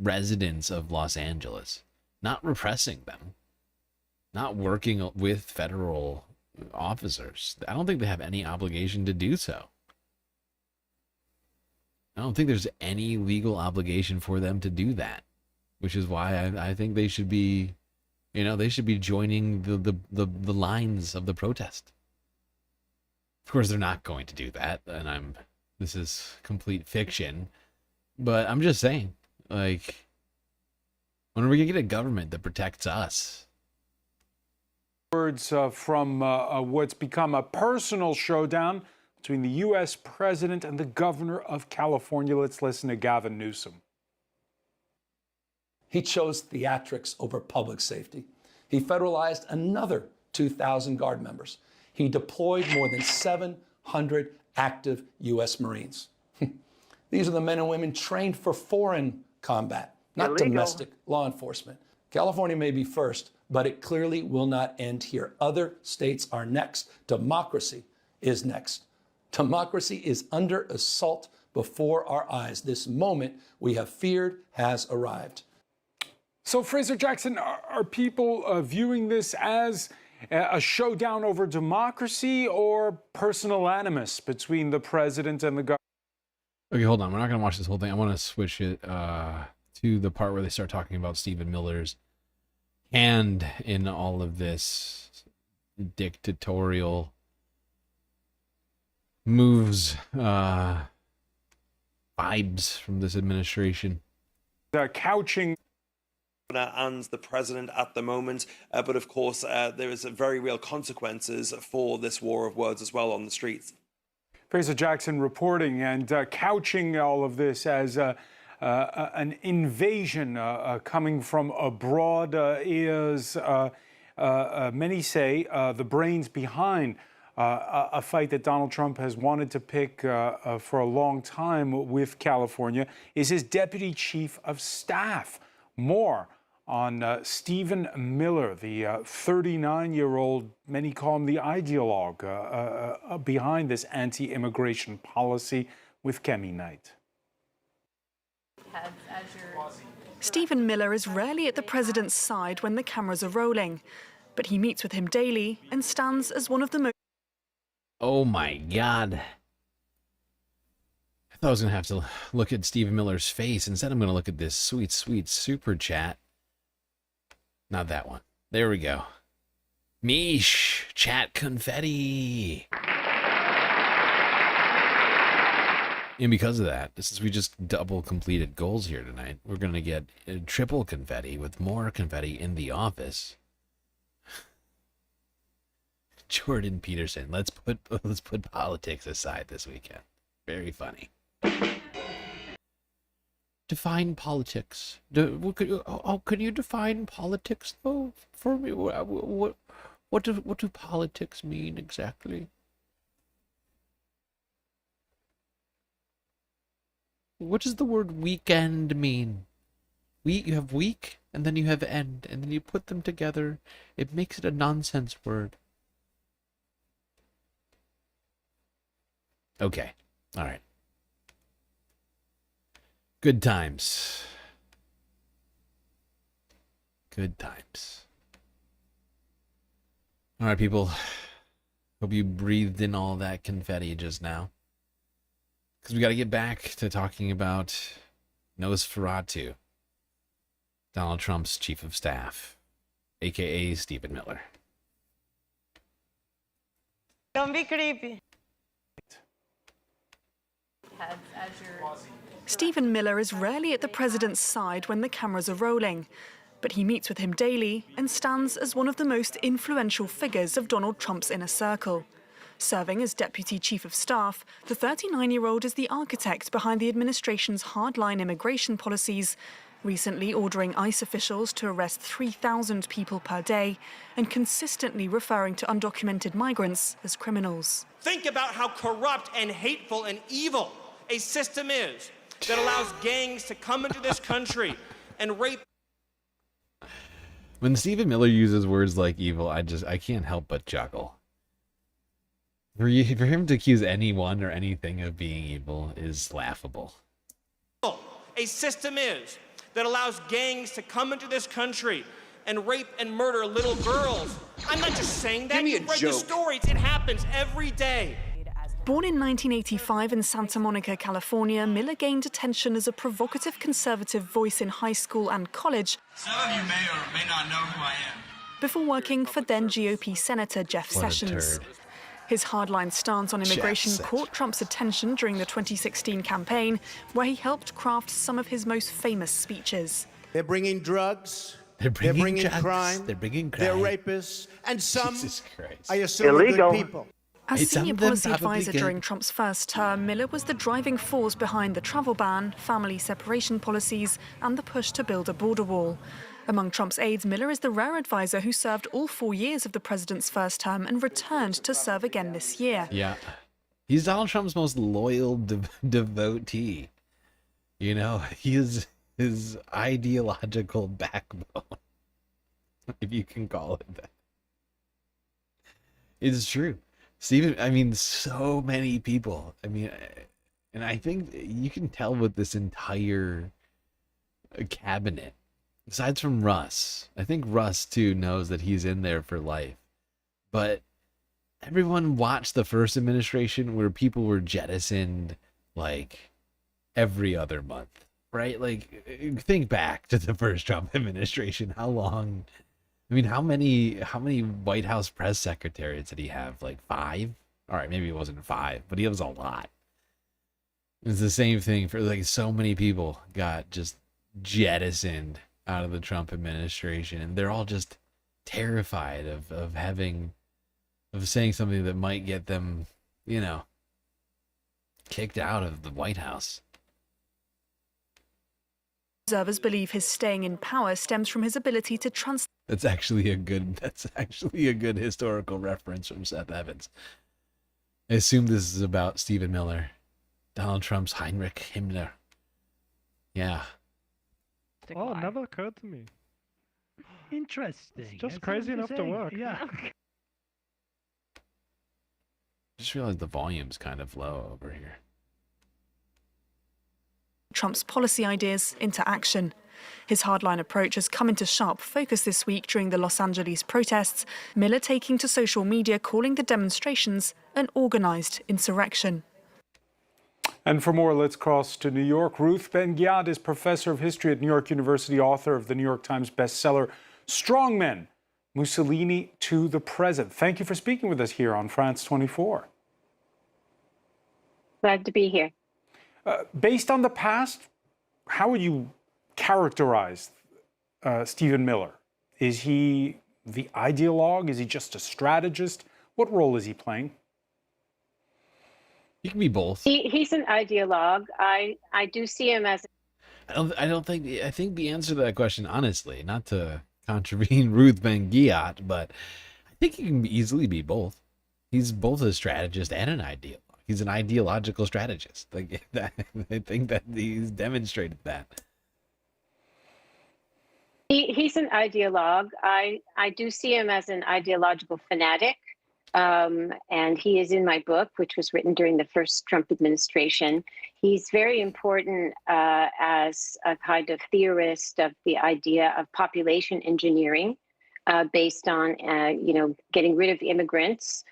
residents of Los Angeles, not repressing them, not working with federal officers. I don't think they have any obligation to do so. I don't think there's any legal obligation for them to do that, which is why I think they should be, you know, they should be joining the lines of the protest. Of course, they're not going to do that, and this is complete fiction, but I'm just saying, like, when are we gonna get a government that protects us? Words from what's become a personal showdown between the U.S. president and the governor of California. Let's listen to Gavin Newsom. He chose theatrics over public safety. He federalized another 2,000 Guard members. He deployed more than 700 active U.S. Marines. These are the men and women trained for foreign combat, not illegal domestic law enforcement. California may be first, but it clearly will not end here. Other states are next. Democracy is next. Democracy is under assault before our eyes. This moment we have feared has arrived. So, Fraser Jackson, are people viewing this as a showdown over democracy or personal animus between the president and the government? Okay, hold on. We're not going to watch this whole thing. I want to switch it to the part where they start talking about Stephen Miller's hand in all of this dictatorial moves vibes from this administration. Couching and the president at the moment, but of course there is very real consequences for this war of words as well on the streets. Fraser Jackson reporting and couching all of this as an invasion coming from abroad is, many say, the brains behind a fight that Donald Trump has wanted to pick for a long time with California is his deputy chief of staff. More on Stephen Miller, the 39-year-old, many call him the ideologue behind this anti-immigration policy with Kemi Knight. Stephen Miller is rarely at the president's side when the cameras are rolling, but he meets with him daily and stands as one of the most... Oh my God. I thought I was going to have to look at Stephen Miller's face. Instead, I'm going to look at this sweet, sweet super chat. Not that one. There we go. Mish, chat confetti. And because of that, since we just double completed goals here tonight, we're going to get triple confetti with more confetti in the office. Jordan Peterson, let's put politics aside this weekend. Very funny. Define politics. Can you define politics though for me? What do politics mean exactly? What does the word weekend mean? You have week, and then you have end, and then you put them together. It makes it a nonsense word. Okay. All right. Good times. Good times. All right, people. Hope you breathed in all that confetti just now. Because we got to get back to talking about Nosferatu, Donald Trump's chief of staff, a.k.a. Stephen Miller. Don't be creepy. Stephen Miller is rarely at the president's side when the cameras are rolling, but he meets with him daily and stands as one of the most influential figures of Donald Trump's inner circle. Serving as deputy chief of staff, the 39-year-old is the architect behind the administration's hardline immigration policies, recently ordering ICE officials to arrest 3,000 people per day and consistently referring to undocumented migrants as criminals. Think about how corrupt and hateful and evil a system is that allows gangs to come into this country and rape. When Stephen Miller uses words like evil, I can't help but chuckle. For him to accuse anyone or anything of being evil is laughable. A system is that allows gangs to come into this country and rape and murder little girls. I'm not just saying that. You've read the stories. It happens every day. Born in 1985 in Santa Monica, California, Miller gained attention as a provocative conservative voice in high school and college. Some of you may or may not know who I am. Before working for then GOP Senator Jeff Sessions. His hardline stance on immigration caught Trump's attention during the 2016 campaign, where he helped craft some of his most famous speeches. They're bringing drugs. They're bringing drugs, crime. They're bringing crime. They're rapists. And some, I assume, illegal. are good people. As senior policy advisor during Trump's first term, Miller was the driving force behind the travel ban, family separation policies, and the push to build a border wall. Among Trump's aides, Miller is the rare advisor who served all 4 years of the president's first term and returned to serve again this year. Yeah. He's Donald Trump's most loyal devotee. You know, he is his ideological backbone, if you can call it that. It's true. Stephen, I mean, so many people. I mean, and I think you can tell with this entire cabinet. Besides from Russ, I think Russ too knows that he's in there for life. But everyone watched the first administration where people were jettisoned like every other month, right? Like, think back to the first Trump administration. How long? I mean, how many White House press secretaries did he have? Like 5? All right, maybe it wasn't 5, but he was a lot. It's the same thing for like so many people got just jettisoned out of the Trump administration, and they're all just terrified of saying something that might get them, you know, kicked out of the White House. Observers believe his staying in power stems from his ability to That's actually a good historical reference from Seth Evans. I assume this is about Stephen Miller, Donald Trump's Heinrich Himmler. Yeah. Oh, it never occurred to me. Interesting. It's just crazy enough to work. Yeah. Just realized the volume's kind of low over here. Trump's policy ideas into action. His hardline approach has come into sharp focus this week during the Los Angeles protests, Miller taking to social media calling the demonstrations an organized insurrection. And for more, let's cross to New York. Ruth Ben-Ghiat is professor of history at New York University, author of the New York Times bestseller, Strongmen, Mussolini to the Present. Thank you for speaking with us here on France 24. Glad to be here. Based on the past, how would you characterize Stephen Miller? Is he the ideologue? Is he just a strategist? What role is he playing? He can be both. He's an ideologue. I do see him as. I think the answer to that question, honestly, not to contravene Ruth Ben-Ghiat, but I think he can easily be both. He's both a strategist and an ideologue. He's an ideological strategist. Like that, I think that he's demonstrated that. He's an ideologue. I do see him as an ideological fanatic. And he is in my book, which was written during the first Trump administration. He's very important as a kind of theorist of the idea of population engineering based on, getting rid of immigrants.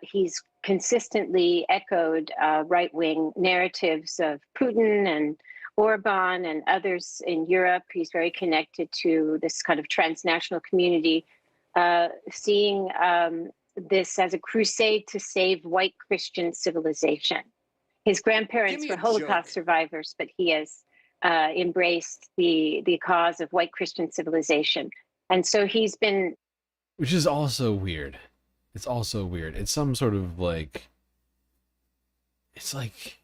He's consistently echoed right-wing narratives of Putin and Orban and others in Europe. He's very connected to this kind of transnational community, seeing this as a crusade to save white Christian civilization. His grandparents were Holocaust survivors, but he has embraced the cause of white Christian civilization. And so he's been... Which is also weird. It's also weird. It's some sort of like... It's like...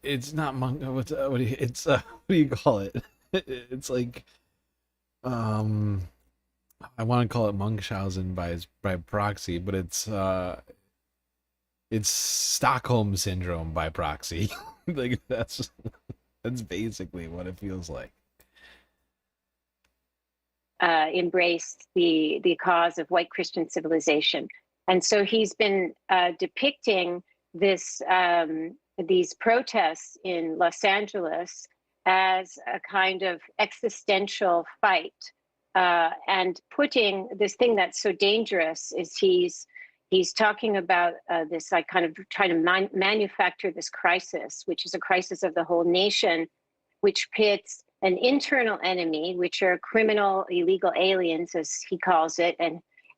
It's not monk. What do you call it? It's like... I want to call it Munchausen by proxy, but it's Stockholm syndrome by proxy. Like that's basically what it feels like. Embraced the cause of white Christian civilization, and so he's been depicting this these protests in Los Angeles as a kind of existential fight. And putting this thing that's so dangerous is he's talking about this like kind of trying to manufacture this crisis, which is a crisis of the whole nation, which pits an internal enemy, which are criminal illegal aliens, as he calls it,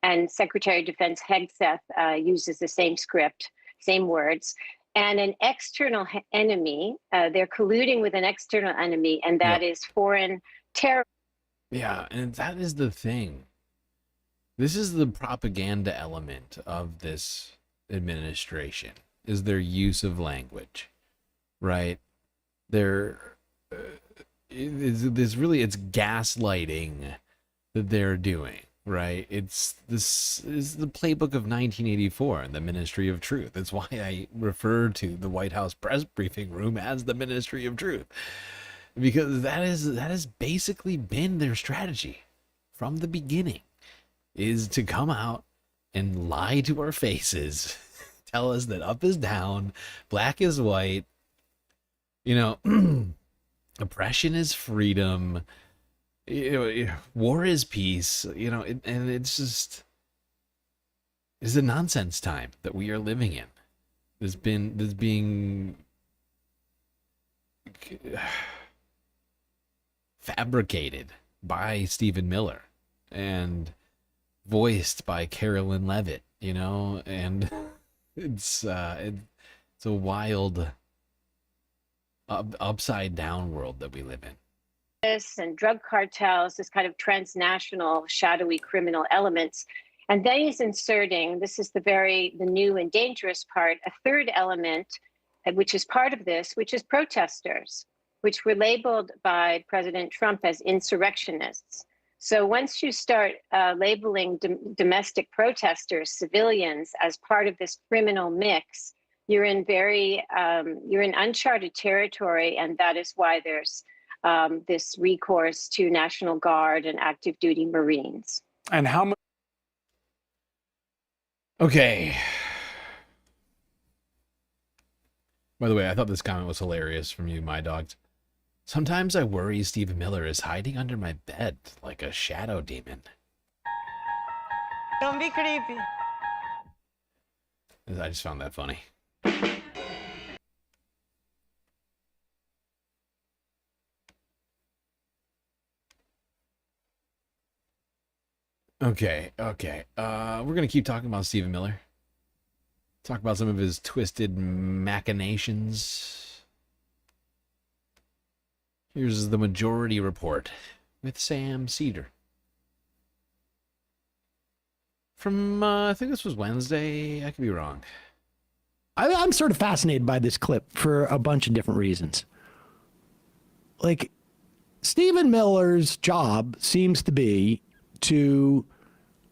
and Secretary of Defense Hegseth uses the same script, same words, and an external enemy. They're colluding with an external enemy, and that is foreign terror. Yeah, and that is the thing. This is the propaganda element of this administration, is their use of language, right? It's gaslighting that they're doing, right? This is the playbook of 1984 and the Ministry of Truth. That's why I refer to the White House press briefing room as the Ministry of Truth. Because that has basically been their strategy from the beginning, is to come out and lie to our faces, tell us that up is down, black is white, oppression is freedom, war is peace, and it's a nonsense time that we are living in. This being fabricated by Stephen Miller and voiced by Carolyn Levitt, and It's a wild, upside down world that we live in. And drug cartels, this kind of transnational, shadowy criminal elements. And then he's inserting, this is the new and dangerous part, a third element, which is part of this, which is protesters, which were labeled by President Trump as insurrectionists. So once you start labeling domestic protesters, civilians, as part of this criminal mix, you're in uncharted territory, and that is why there's this recourse to National Guard and active duty Marines. And how much? Okay. By the way, I thought this comment was hilarious from you, my dogs. Sometimes I worry Steve Miller is hiding under my bed like a shadow demon. Don't be creepy. I just found that funny. Okay. We're going to keep talking about Stephen Miller. Talk about some of his twisted machinations. Here's the Majority Report with Sam Cedar. From, I think this was Wednesday. I could be wrong. I'm sort of fascinated by this clip for a bunch of different reasons. Like, Stephen Miller's job seems to be to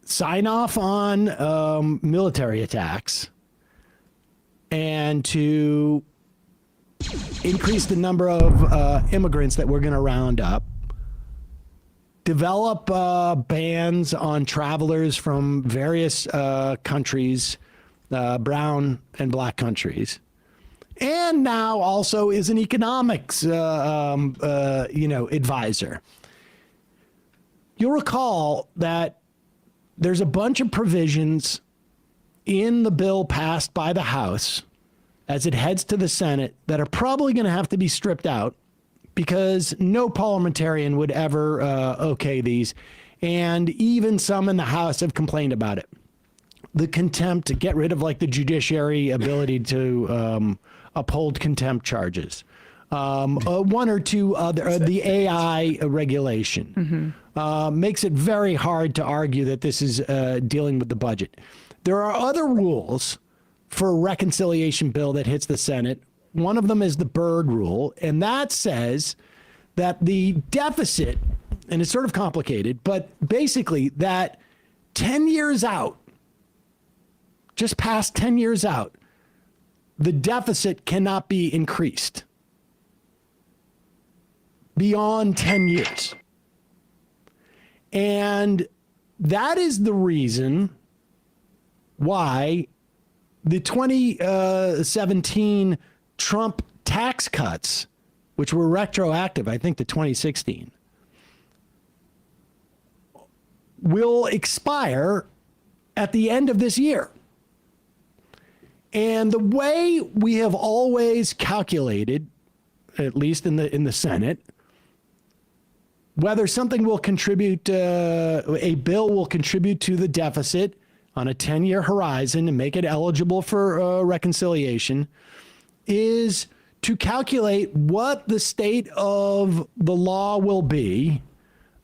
sign off on military attacks and to increase the number of immigrants that we're going to round up, develop bans on travelers from various countries, brown and black countries, and now also is an economics advisor. You'll recall that there's a bunch of provisions in the bill passed by the House as it heads to the Senate that are probably going to have to be stripped out because no parliamentarian would ever okay these. And even some in the House have complained about it. The contempt, to get rid of like the judiciary ability to uphold contempt charges. One or two other, the AI regulation makes it very hard to argue that this is dealing with the budget. There are other rules for a reconciliation bill that hits the Senate. One of them is the Byrd rule, and that says that the deficit, and it's sort of complicated, but basically that 10 years out, just past 10 years out, the deficit cannot be increased beyond 10 years. And that is the reason why the 2017 Trump tax cuts, which were retroactive, I think, to 2016, will expire at the end of this year. And the way we have always calculated, at least in the Senate, whether something will contribute, a bill will contribute to the deficit on a 10-year horizon and make it eligible for reconciliation, is to calculate what the state of the law will be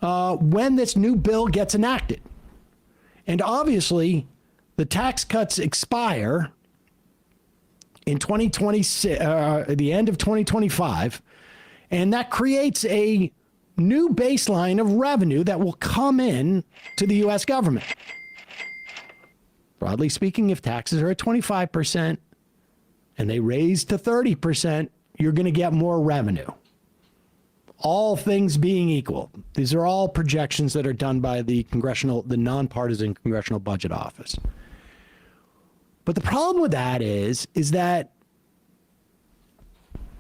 when this new bill gets enacted. And obviously, the tax cuts expire in 2026, the end of 2025, and that creates a new baseline of revenue that will come in to the U.S. government. Broadly speaking, if taxes are at 25% and they raise to 30%, you're going to get more revenue. All things being equal. These are all projections that are done by the nonpartisan Congressional Budget Office. But the problem with that is that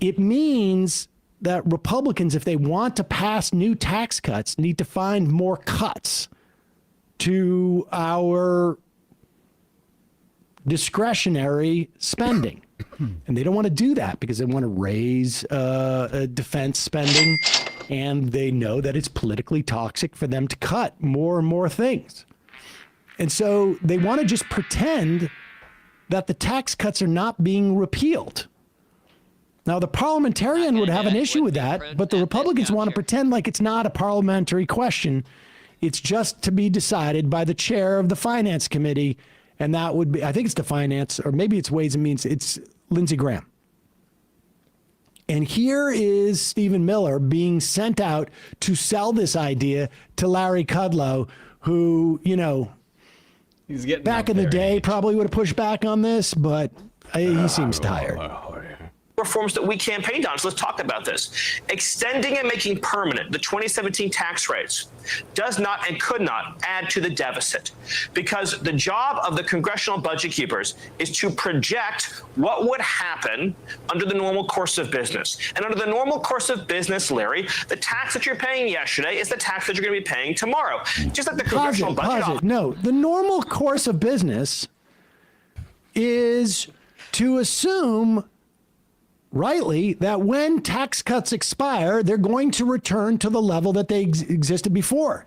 it means that Republicans, if they want to pass new tax cuts, need to find more cuts to our discretionary spending. And they don't want to do that because they want to raise defense spending, and they know that it's politically toxic for them to cut more and more things. And so they want to just pretend that the tax cuts are not being repealed. Now, the parliamentarian would have an issue with that, but the Republicans want to pretend like it's not a parliamentary question. It's just to be decided by the chair of the Finance Committee, and that would be, I think it's the Finance, or maybe it's Ways and Means, it's Lindsey Graham. And here is Stephen Miller being sent out to sell this idea to Larry Kudlow, who, you know, he's getting back in the day probably would have pushed back on this, but he seems tired. Reforms that we campaigned on. So let's talk about this. Extending and making permanent the 2017 tax rates does not and could not add to the deficit, because the job of the congressional budget keepers is to project what would happen under the normal course of business. And under the normal course of business, Larry, the tax that you're paying yesterday is the tax that you're going to be paying tomorrow. Just like the congressional budget. No, the normal course of business is to assume rightly that when tax cuts expire, they're going to return to the level that they existed before.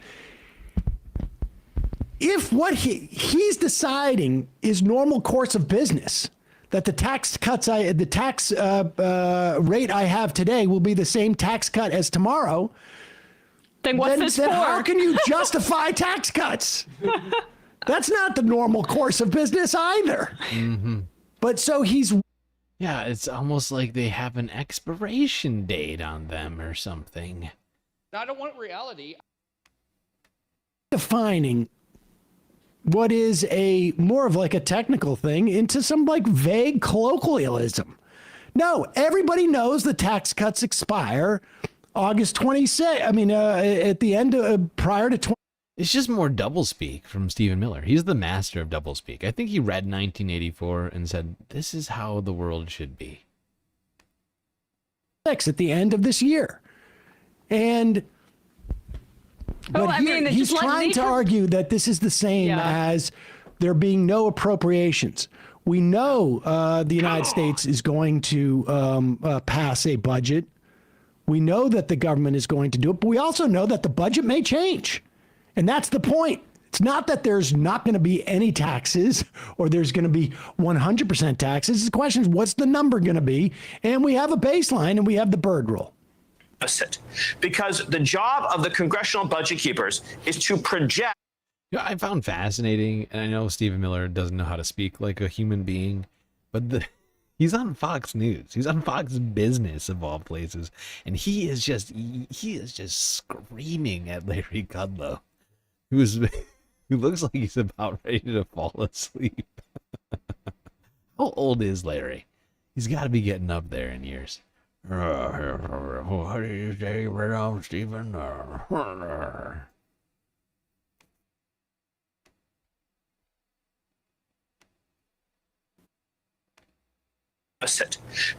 If what he's deciding is normal course of business, that the tax cuts, the tax rate I have today will be the same tax cut as tomorrow, then what's this for? How can you justify tax cuts? That's not the normal course of business either. Mm-hmm. But so he's... Yeah, it's almost like they have an expiration date on them or something. I don't want reality. Defining what is a more of like a technical thing into some like vague colloquialism. No, everybody knows the tax cuts expire August 26th. I mean, at the end of prior to 20. It's just more doublespeak from Stephen Miller. He's the master of doublespeak. I think he read 1984 and said, this is how the world should be. At the end of this year. And he's trying to argue that this is the same as there being no appropriations. We know the United States is going to pass a budget. We know that the government is going to do it, but we also know that the budget may change. And that's the point. It's not that there's not going to be any taxes or there's going to be 100% taxes. The question is, what's the number going to be? And we have a baseline and we have the bird rule. Because the job of the congressional budget keepers is to project. Yeah, I found fascinating, and I know Stephen Miller doesn't know how to speak like a human being, but he's on Fox News. He's on Fox Business of all places, and he is just screaming at Larry Kudlow, who looks like he's about ready to fall asleep. How old is Larry? He's got to be getting up there in years. What do you say, Madam Stephen?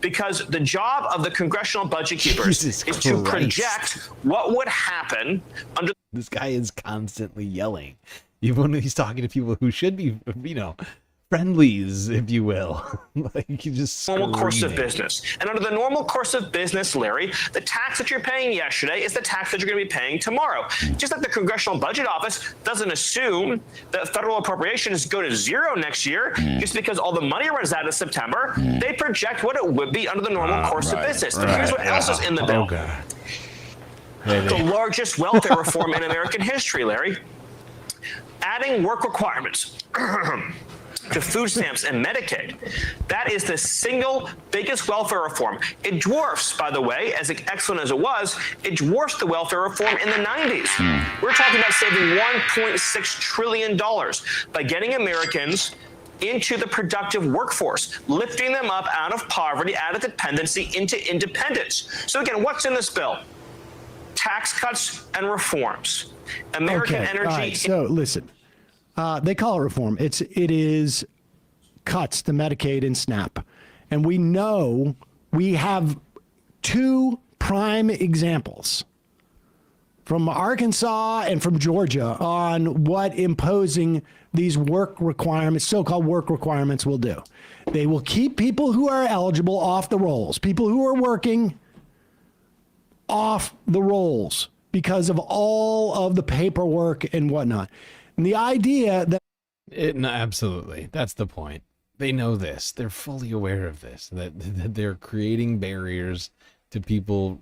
Because the job of the congressional budget keepers is to project what would happen under. This guy is constantly yelling, even when he's talking to people who should be, friendlies, if you will. Like, you just normal course of business. And under the normal course of business, Larry, the tax that you're paying yesterday is the tax that you're going to be paying tomorrow. Just like the Congressional Budget Office doesn't assume that federal appropriations go to zero next year just because all the money runs out in September. They project what it would be under the normal course of business. But here's what else is in the bill. The largest welfare reform in American history, Larry. Adding work requirements to food stamps and Medicaid. That is the single biggest welfare reform. It dwarfs, by the way, as excellent as it was, it dwarfs the welfare reform in the 90s. We're talking about saving $1.6 trillion by getting Americans into the productive workforce, lifting them up out of poverty, out of dependency, into independence. So again, what's in this bill? Tax cuts and reforms. American energy. All right, so listen. They call it reform. It is cuts to Medicaid and SNAP. And we know we have two prime examples from Arkansas and from Georgia on what imposing these work requirements, so-called work requirements, will do. They will keep people who are eligible off the rolls, people who are working off the rolls because of all of the paperwork and whatnot. And the idea that... No, absolutely. That's the point. They know this. They're fully aware of this, that they're creating barriers to people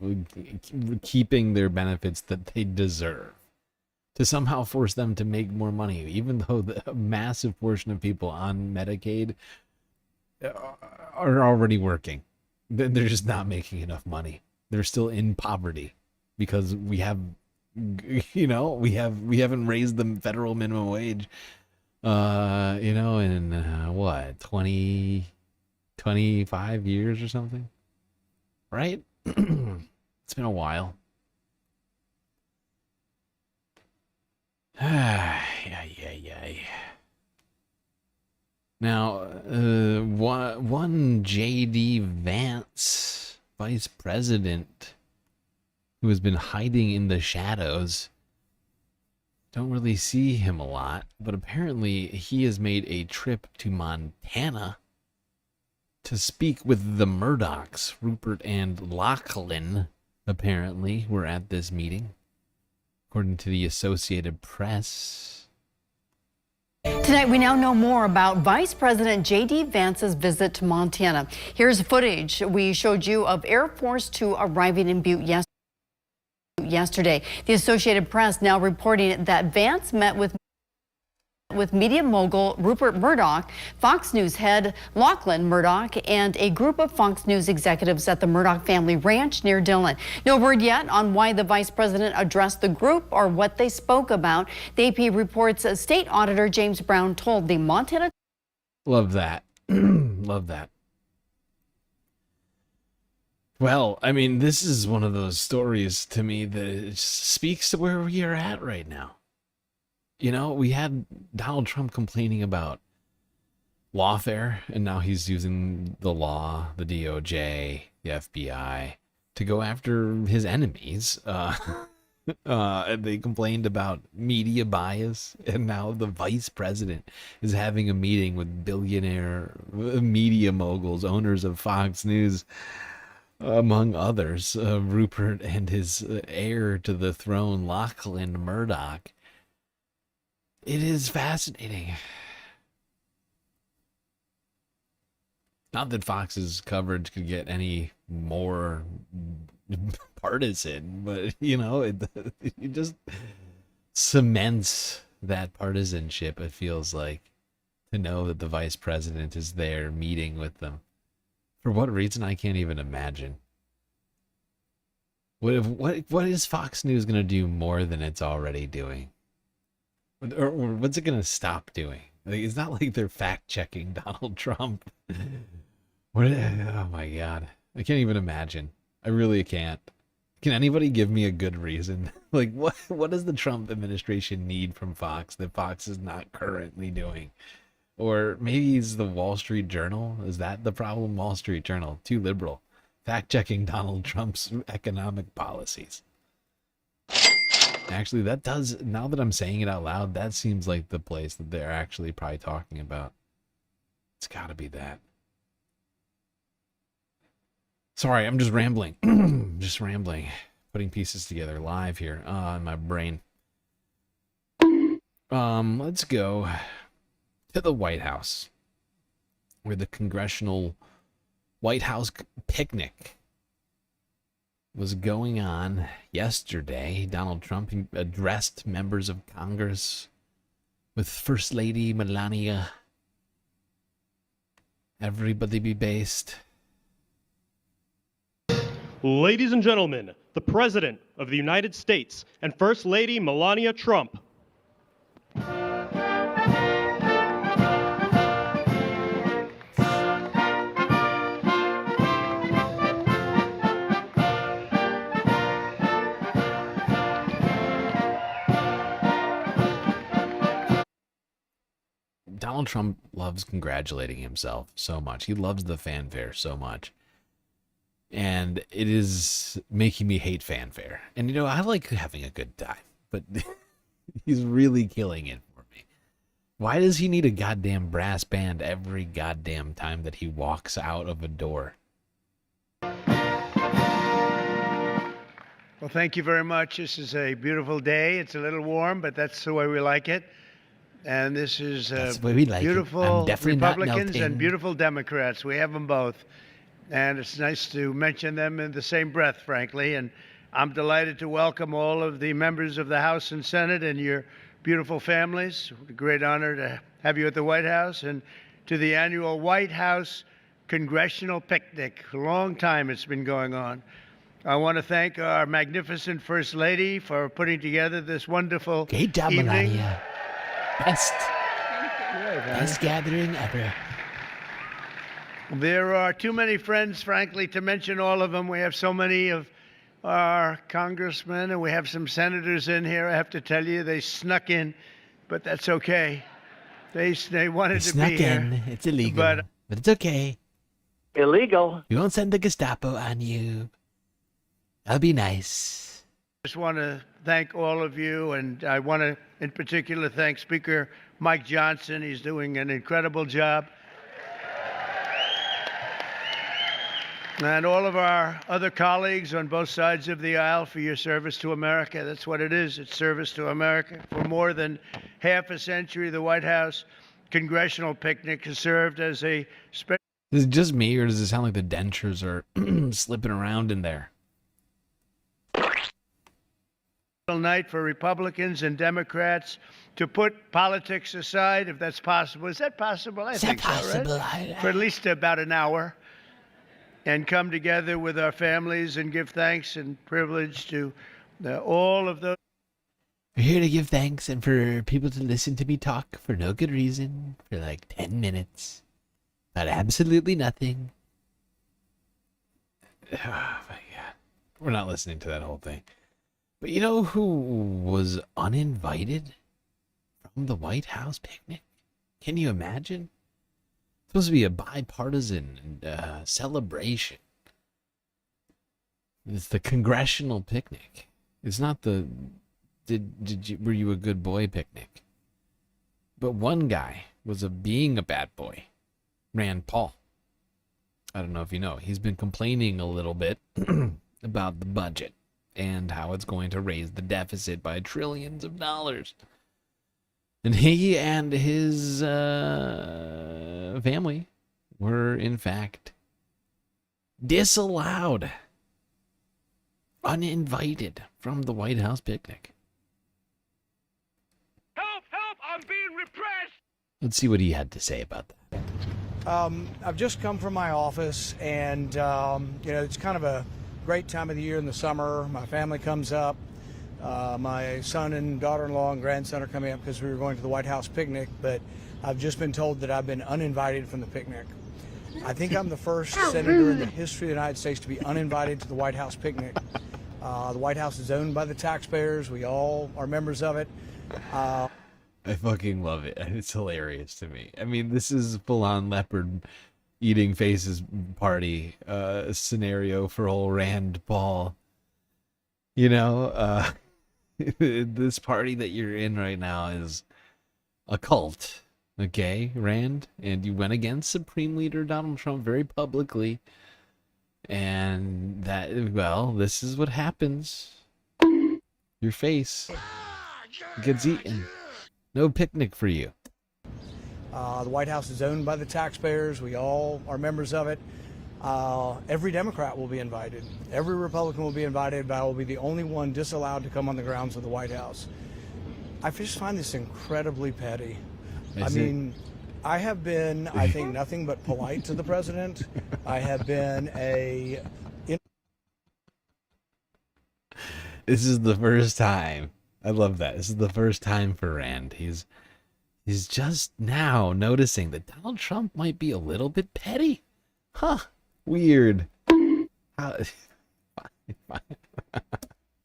keeping their benefits that they deserve, to somehow force them to make more money, even though a massive portion of people on Medicaid are already working. They're just not making enough money. They're still in poverty because we haven't raised the federal minimum wage, in what, 25 years or something, right? It's been a while. Yeah. Now, one J.D. Vance, vice president, who has been hiding in the shadows. Don't really see him a lot, but apparently he has made a trip to Montana to speak with the Murdochs. Rupert and Lachlan, apparently, were at this meeting, according to the Associated Press. Tonight, we now know more about Vice President J.D. Vance's visit to Montana. Here's footage we showed you of Air Force Two arriving in Butte yesterday. The Associated Press now reporting that Vance met with media mogul Rupert Murdoch, Fox News head Lachlan Murdoch, and a group of Fox News executives at the Murdoch family ranch near Dillon. No word yet on why the vice president addressed the group or what they spoke about. The AP reports State Auditor James Brown told the Montana. Love that. Love that. Well, I mean, this is one of those stories to me that it speaks to where we are at right now. You know, we had Donald Trump complaining about lawfare, and now he's using the law, the DOJ, the FBI, to go after his enemies. They complained about media bias, and now the vice president is having a meeting with billionaire media moguls, owners of Fox News, among others, Rupert and his heir to the throne, Lachlan Murdoch. It is fascinating. Not that Fox's coverage could get any more partisan, but, it just cements that partisanship, it feels like, to know that the vice president is there meeting with them. For what reason, I can't even imagine. What is Fox News going to do more than it's already doing? Or what's it going to stop doing? Like, it's not like they're fact-checking Donald Trump. Oh my God. I can't even imagine. I really can't. Can anybody give me a good reason? Like, what does the Trump administration need from Fox that Fox is not currently doing? Or maybe it's the Wall Street Journal? Is that the problem? Wall Street Journal, too liberal. Fact-checking Donald Trump's economic policies. Actually, that does, now that I'm saying it out loud, that seems like the place that they're actually probably talking about. It's got to be that. Sorry, I'm just rambling. Just rambling. Putting pieces together live here in my brain. Let's go to the White House, where the Congressional White House picnic was going on yesterday. Donald Trump addressed members of Congress with First Lady Melania. Everybody be based. Ladies and gentlemen, the President of the United States and First Lady Melania Trump. Donald Trump loves congratulating himself so much. He loves the fanfare so much. And it is making me hate fanfare. And, I like having a good time. But he's really killing it for me. Why does he need a goddamn brass band every goddamn time that he walks out of a door? Well, thank you very much. This is a beautiful day. It's a little warm, but that's the way we like it. And this is That's the way we like it. I'm beautiful definitely not Republicans melting. and beautiful Democrats. We have them both. And it's nice to mention them in the same breath, frankly. And I'm delighted to welcome all of the members of the House and Senate and your beautiful families. What a great honor to have you at the White House, and to the annual White House Congressional Picnic. A long time it's been going on. I want to thank our magnificent First Lady for putting together this wonderful Great job, evening. Melania. Best gathering ever. There are too many friends, frankly, to mention all of them. We have so many of our congressmen, and we have some senators in here. I have to tell you, they snuck in, but that's okay. They wanted to be here. Snuck in. It's illegal, but it's okay. Illegal? We won't send the Gestapo on you. That'll be nice. I just want to thank all of you, and I want to, in particular, thank Speaker Mike Johnson. He's doing an incredible job. And all of our other colleagues on both sides of the aisle for your service to America. That's what it is. It's service to America. For more than half a century, the White House Congressional Picnic has served as a special Is it just me, or does it sound like the dentures are slipping around in there? night for Republicans and Democrats to put politics aside, if that's possible. Is that possible? I think so, right? For at least about an hour, and come together with our families and give thanks and privilege to all of those. We're here to give thanks and for people to listen to me talk for no good reason for like 10 minutes about absolutely nothing. Oh my God. We're not listening to that whole thing. But you know who was uninvited from the White House picnic? Can you imagine? It's supposed to be a bipartisan celebration. It's the congressional picnic. It's not the were you a good boy picnic. But one guy was being a bad boy. Rand Paul. I don't know if you know. He's been complaining a little bit about the budget and how it's going to raise the deficit by trillions of dollars. And he and his family were, in fact, disallowed, uninvited from the White House picnic. Help! Help! I'm being repressed! Let's see what he had to say about that. I've just come from my office, and, it's kind of a great time of the year in the summer. My family comes up. My son and daughter-in-law and grandson are coming up because we were going to the White House picnic, but I've just been told that I've been uninvited from the picnic. I think I'm the first senator in the history of the United States to be uninvited to the White House picnic. The White House is owned by the taxpayers. We all are members of it. I fucking love it. It's hilarious to me. I mean, this is full-on leopard eating faces party scenario for old Rand Paul. You know, this party that you're in right now is a cult. Okay, Rand? And you went against Supreme Leader Donald Trump very publicly. And that, well, this is what happens. Your face gets eaten. No picnic for you. The White House is owned by the taxpayers. We all are members of it. Every Democrat will be invited. Every Republican will be invited, but I will be the only one disallowed to come on the grounds of the White House. I just find this incredibly petty. I have been, I think, nothing but polite to the president. I have been This is the first time. I love that. This is the first time for Rand. He's just now noticing that Donald Trump might be a little bit petty. Huh. Weird.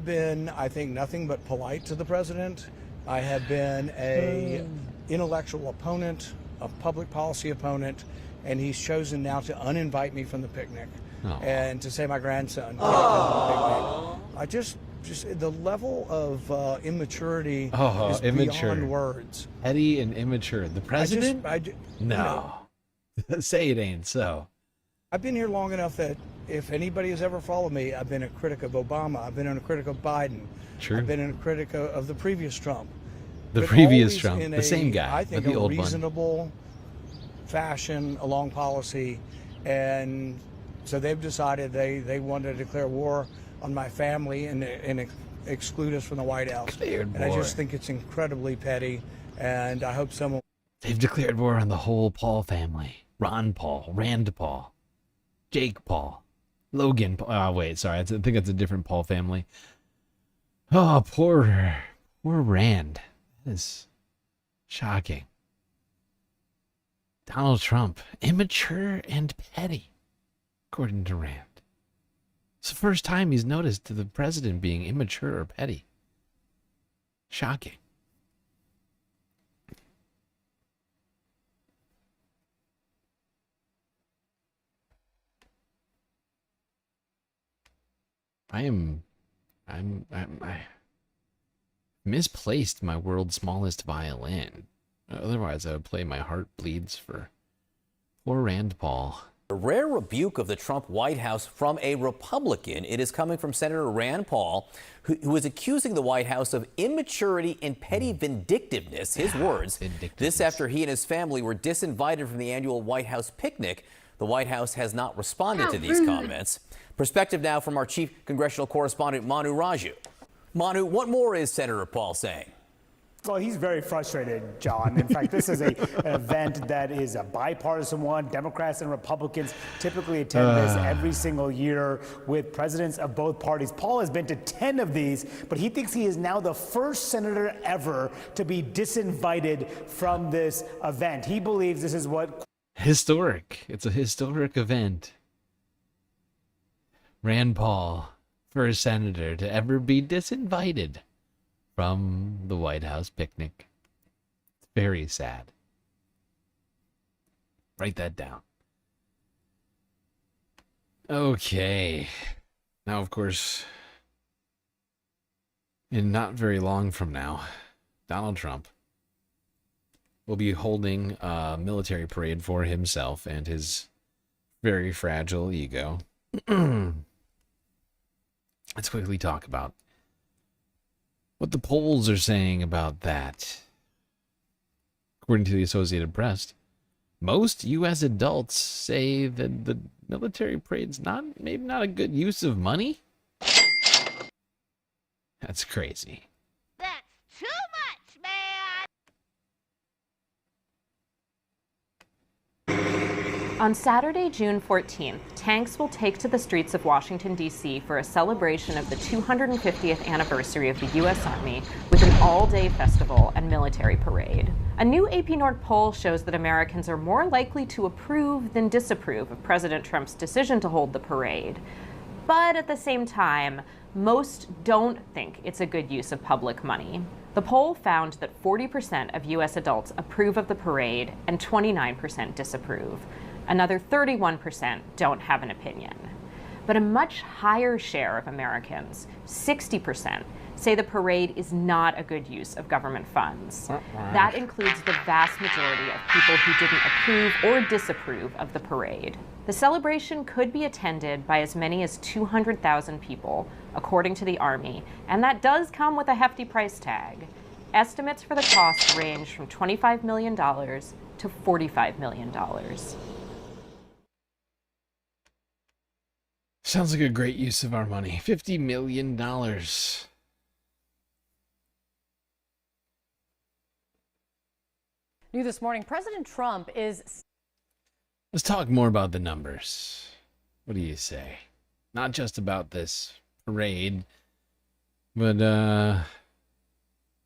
Been, I think, nothing but polite to the president. I have been a intellectual opponent, a public policy opponent, and he's chosen now to uninvite me from the picnic and to say my grandson can't come to the picnic. I just the level of immaturity is beyond words. Petty and immature. The president? No. Say it ain't so. I've been here long enough that if anybody has ever followed me, I've been a critic of Obama. I've been a critic of Biden. True. I've been a critic of the previous Trump. The but previous always Trump, in the same guy, I think but the a old one. reasonable fashion along policy, and so they've decided they want to declare war on my family and exclude us from the White House. And I just think it's incredibly petty, and I hope someone. They've declared war on the whole Paul family. Ron Paul, Rand Paul, Jake Paul, Logan Paul. Oh, wait, sorry. I think it's a different Paul family. Oh, poor Rand. That is shocking. Donald Trump, immature and petty, according to Rand. It's the first time he's noticed the president being immature or petty. Shocking. I misplaced my world's smallest violin. Otherwise, I would play My Heart Bleeds for poor Rand Paul. A rare rebuke of the Trump White House from a Republican. It is coming from Senator Rand Paul, who is accusing the White House of immaturity and petty vindictiveness. His words. This after he and his family were disinvited from the annual White House picnic. The White House has not responded to these comments. Perspective now from our chief congressional correspondent, Manu Raju. Manu, what more is Senator Paul saying? Well, he's very frustrated, John. In fact, this is an event that is a bipartisan one. Democrats and Republicans typically attend this every single year with presidents of both parties. Paul has been to 10 of these, but he thinks he is now the first senator ever to be disinvited from this event. He believes this is what... Historic. It's a historic event. Rand Paul, first senator to ever be disinvited from the White House picnic. It's very sad. Write that down. Okay. Now, of course, in not very long from now, Donald Trump will be holding a military parade for himself and his very fragile ego. Let's quickly talk about what the polls are saying about that. According to the Associated Press, most U.S. adults say that the military parade's maybe not a good use of money. That's crazy. That's too much, man! On Saturday, June 14th, tanks will take to the streets of Washington, D.C. for a celebration of the 250th anniversary of the U.S. Army with an all-day festival and military parade. A new AP North poll shows that Americans are more likely to approve than disapprove of President Trump's decision to hold the parade. But at the same time, most don't think it's a good use of public money. The poll found that 40% of U.S. adults approve of the parade and 29% disapprove. Another 31% don't have an opinion. But a much higher share of Americans, 60%, say the parade is not a good use of government funds. That includes the vast majority of people who didn't approve or disapprove of the parade. The celebration could be attended by as many as 200,000 people, according to the Army, and that does come with a hefty price tag. Estimates for the cost range from $25 million to $45 million. Sounds like a great use of our money. $50 million. New this morning, President Trump is... Let's talk more about the numbers. What do you say? Not just about this parade, but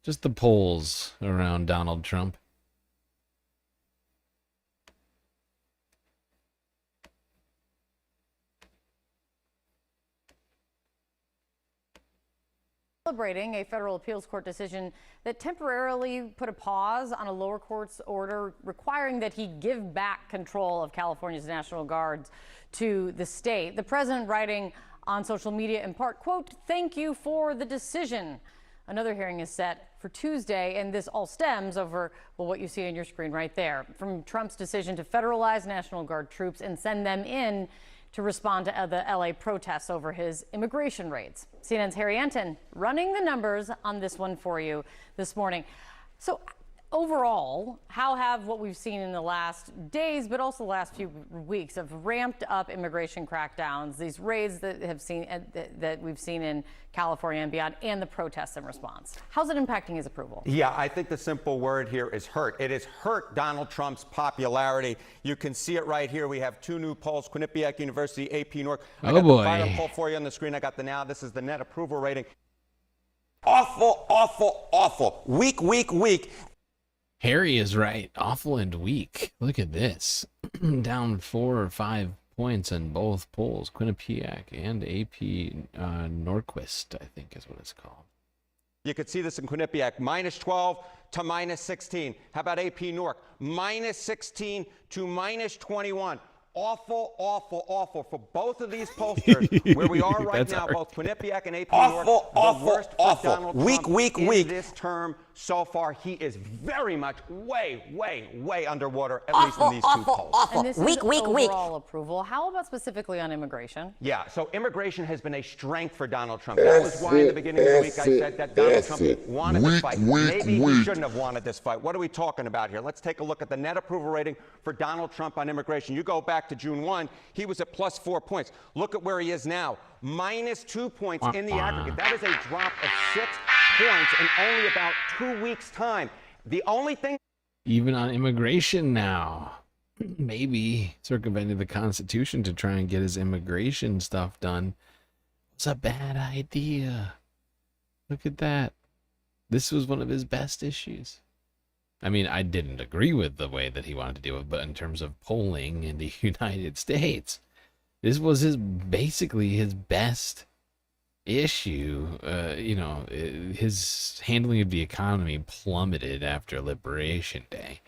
just the polls around Donald Trump. Celebrating a federal appeals court decision that temporarily put a pause on a lower court's order requiring that he give back control of California's National Guards to the state. The president writing on social media in part, quote, "Thank you for the decision." Another hearing is set for Tuesday, and this all stems over, well, what you see on your screen right there, from Trump's decision to federalize National Guard troops and send them in to respond to the LA protests over his immigration raids. CNN's Harry Anton running the numbers on this one for you this morning. So overall, how have what we've seen in the last days, but also the last few weeks, of ramped up immigration crackdowns, these raids that we've seen in California and beyond, and the protests in response? How's it impacting his approval? Yeah, I think the simple word here is hurt. It has hurt Donald Trump's popularity. You can see it right here. We have two new polls, Quinnipiac University, AP Newark. I got the final poll for you on the screen. I got the now. This is the net approval rating. Awful, awful, awful. Weak, weak, weak. Harry is right. Awful and weak. Look at this. Down 4 or 5 points in both polls. Quinnipiac and AP Norquist, I think is what it's called. You could see this in Quinnipiac, -12 to -16. How about AP Newark? -16 to -21. Awful, awful, awful for both of these pollsters. Where we are right now, both Quinnipiac and AP Newark, the worst for Donald Trump in this term so far. He is very much way, way, way underwater, at least in these two polls. And this is overall approval. How about specifically on immigration? Yeah, so immigration has been a strength for Donald Trump. That was why in the beginning of the week I said that Donald Trump wanted this fight. Maybe he shouldn't have wanted this fight. What are we talking about here? Let's take a look at the net approval rating for Donald Trump on immigration. You go back to June 1, he was at +4 points. Look at where he is now, -2 points in the aggregate. That is a drop of 6 points in only about 2 weeks' time. The only thing... Even on immigration now. Maybe circumventing the Constitution to try and get his immigration stuff done. It's a bad idea. Look at that. This was one of his best issues. I mean, I didn't agree with the way that he wanted to do it, but in terms of polling in the United States, this was basically his best issue. You know, his handling of the economy plummeted after Liberation Day.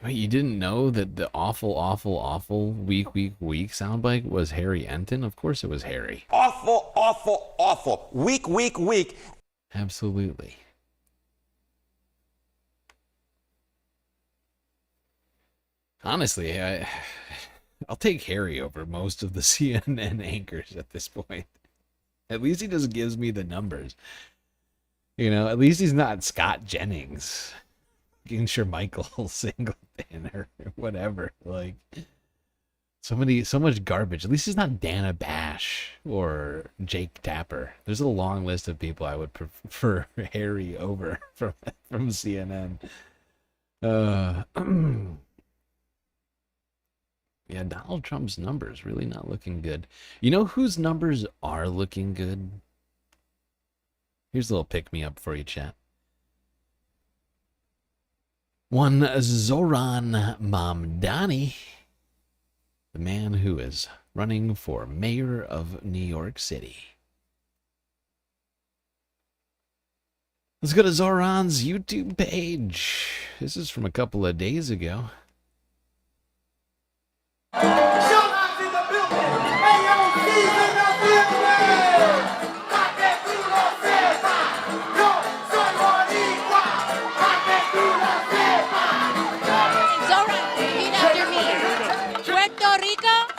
Wait, you didn't know that the awful, awful, awful, weak, weak, weak soundbite was Harry Enton? Of course it was Harry. Awful, awful, awful. Weak, weak, weak. Absolutely. Honestly, I'll take Harry over most of the CNN anchors at this point. At least he just gives me the numbers. You know, at least he's not Scott Jennings. Sure, Michael Singleton or whatever. Like, so much garbage. At least he's not Dana Bash or Jake Tapper. There's a long list of people I would prefer Harry over from CNN. Yeah, Donald Trump's numbers really not looking good. You know whose numbers are looking good? Here's a little pick-me-up for you, chat. One Zohran Mamdani, the man who is running for mayor of New York City. Let's go to Zohran's YouTube page. This is from a couple of days ago.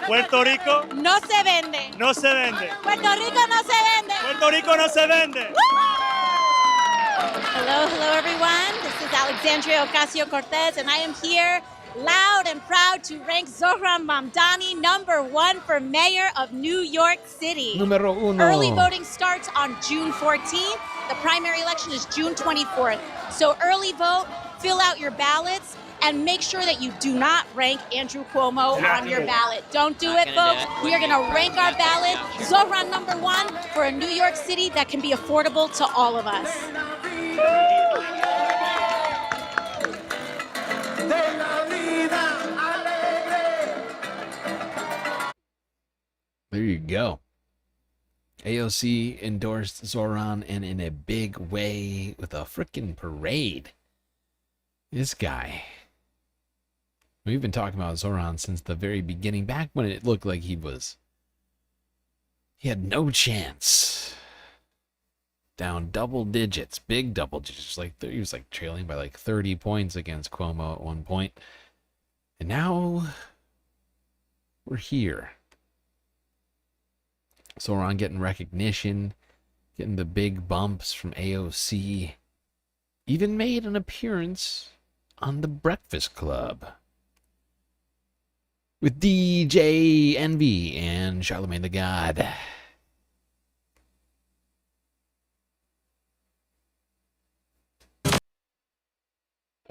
Puerto Rico no se vende. no se vende. Puerto Rico no se vende. Puerto Rico no se vende. Hello, everyone. This is Alexandria Ocasio-Cortez, and I am here loud and proud to rank Zohran Mamdani #1 for mayor of New York City. Numero uno. Early voting starts on June 14th. The primary election is June 24th. So early vote, fill out your ballots, and make sure that you do not rank Andrew Cuomo on your ballot. Don't do it, folks. We are going to rank our ballot. Zohran #1 for a New York City that can be affordable to all of us. There you go. AOC endorsed Zohran, and in a big way, with a frickin' parade. This guy. We've been talking about Zohran since the very beginning, back when it looked like he had no chance. Down double digits, big double digits. He was like trailing by like 30 points against Cuomo at one point. And now we're here. Zohran getting recognition, getting the big bumps from AOC. Even made an appearance on the Breakfast Club with DJ Envy and Charlemagne the God.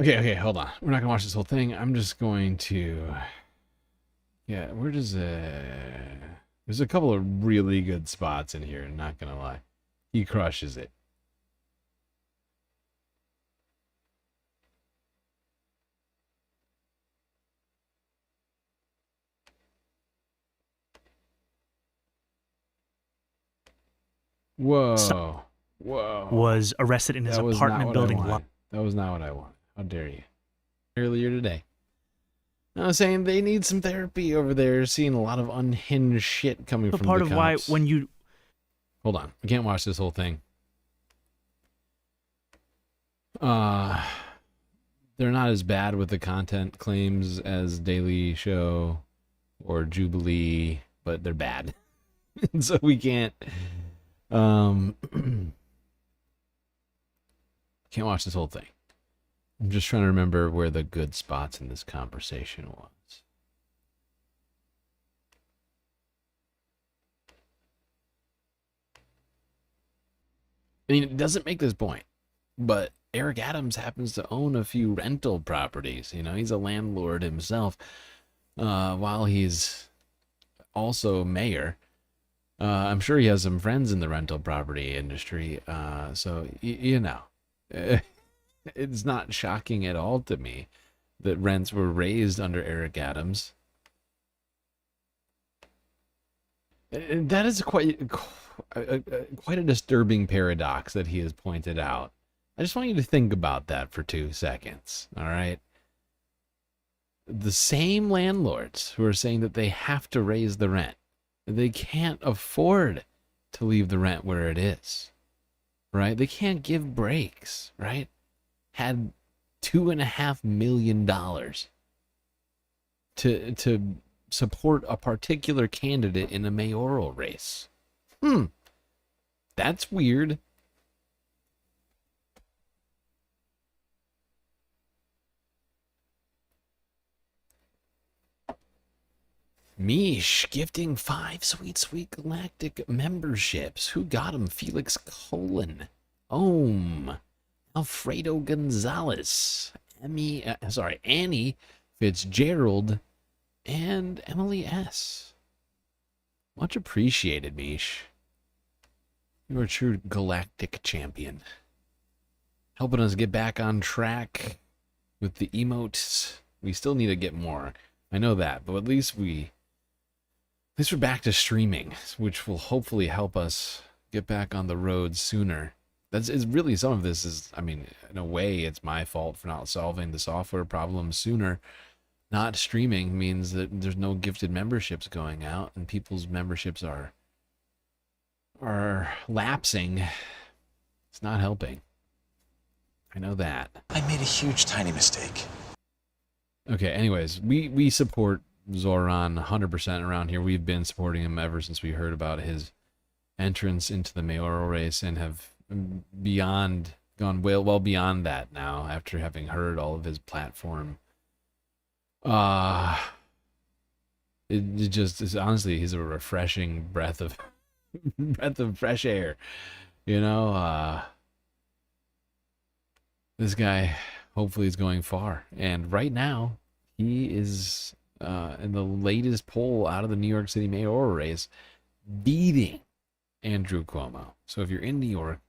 Okay, hold on. We're not gonna watch this whole thing. I'm just going to... Yeah, where does... There's a couple of really good spots in here, not gonna lie. He crushes it. Whoa. Whoa. Was arrested in his apartment building. That was not what I wanted. How dare you? Earlier today. I was saying they need some therapy over there, seeing a lot of unhinged shit coming from the cops. Part of why when you... Hold on. We can't watch this whole thing. They're not as bad with the content claims as Daily Show or Jubilee, but they're bad. So we can't... can't watch this whole thing. I'm just trying to remember where the good spots in this conversation was. I mean, it doesn't make this point, but Eric Adams happens to own a few rental properties. You know, he's a landlord himself, while he's also mayor. I'm sure he has some friends in the rental property industry. So, you know, it's not shocking at all to me that rents were raised under Eric Adams. And that is quite a disturbing paradox that he has pointed out. I just want you to think about that for 2 seconds, all right? The same landlords who are saying that they have to raise the rent, they can't afford to leave the rent where it is, right? They can't give breaks, right? Had $2.5 million to support a particular candidate in a mayoral race. That's weird. Mish gifting 5 sweet galactic memberships. Who got him? Felix Colon, Alfredo Gonzalez, Annie Fitzgerald, and Emily S. Much appreciated, Mish. You're a true galactic champion. Helping us get back on track with the emotes. We still need to get more. I know that, but at least we're back to streaming, which will hopefully help us get back on the road sooner. That's really, some of this is, I mean, in a way, it's my fault for not solving the software problem sooner. Not streaming means that there's no gifted memberships going out, and people's memberships are lapsing. It's not helping. I know that. I made a huge, tiny mistake. Okay, anyways, we support Zohran 100% around here. We've been supporting him ever since we heard about his entrance into the mayoral race, and have gone well beyond that now after having heard all of his platform. It just is, honestly, he's a refreshing breath of fresh air, you know. This guy hopefully is going far, and right now he is in the latest poll out of the New York City mayoral race, beating Andrew Cuomo. So if you're in New York,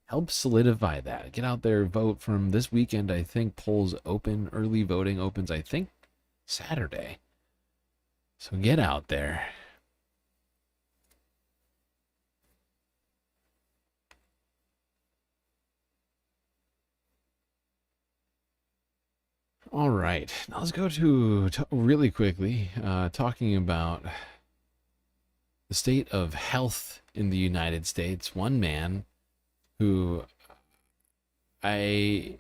help solidify that. Get out there, vote from this weekend. I think polls open, early voting opens, I think, Saturday. So get out there. All right, now let's go to really quickly, talking about the state of health in the United States. One man who I'm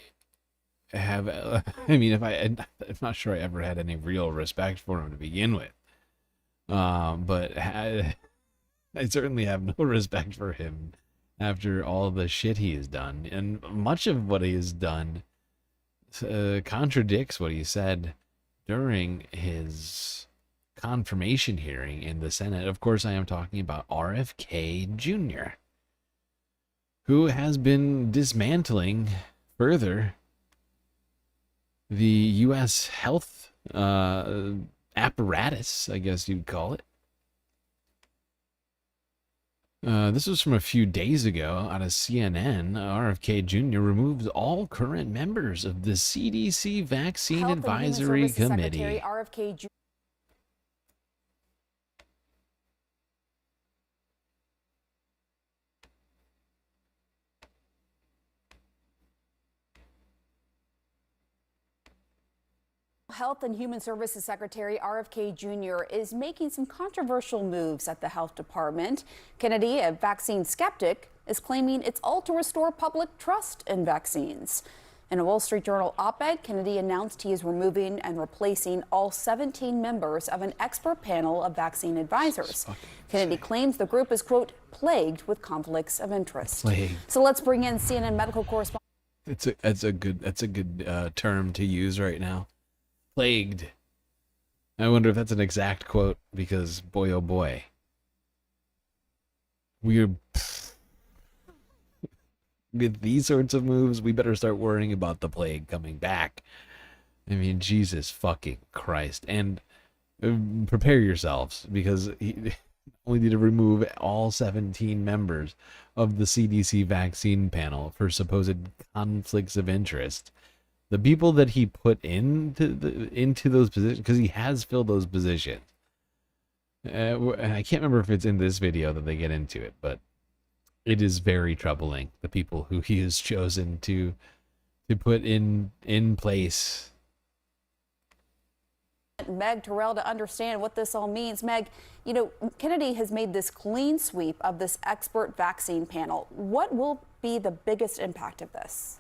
not sure I ever had any real respect for him to begin with. But I certainly have no respect for him after all the shit he has done. And much of what he has done contradicts what he said during his confirmation hearing in the Senate. Of course, I am talking about RFK Jr., who has been dismantling further the U.S. health apparatus, I guess you'd call it. This was from a few days ago out of CNN. RFK Jr. removes all current members of the CDC Vaccine Health Advisory and Human Services Committee. Secretary RFK Jr. Health and Human Services Secretary RFK Jr. is making some controversial moves at the health department. Kennedy, a vaccine skeptic, is claiming it's all to restore public trust in vaccines. In a Wall Street Journal op-ed, Kennedy announced he is removing and replacing all 17 members of an expert panel of vaccine advisors. Kennedy claims the group is, quote, plagued with conflicts of interest. Plagued. So let's bring in CNN medical correspondent. That's a good term to use right now. Plagued. I wonder if that's an exact quote, because boy oh boy, we're with these sorts of moves, we better start worrying about the plague coming back. I mean, Jesus fucking Christ. And prepare yourselves, because he only need to remove all 17 members of the CDC vaccine panel for supposed conflicts of interest. The people that he put into those positions, because he has filled those positions. And I can't remember if it's in this video that they get into it, but it is very troubling, the people who he has chosen to put in place. Meg Terrell to understand what this all means. Meg, you know, Kennedy has made this clean sweep of this expert vaccine panel. What will be the biggest impact of this?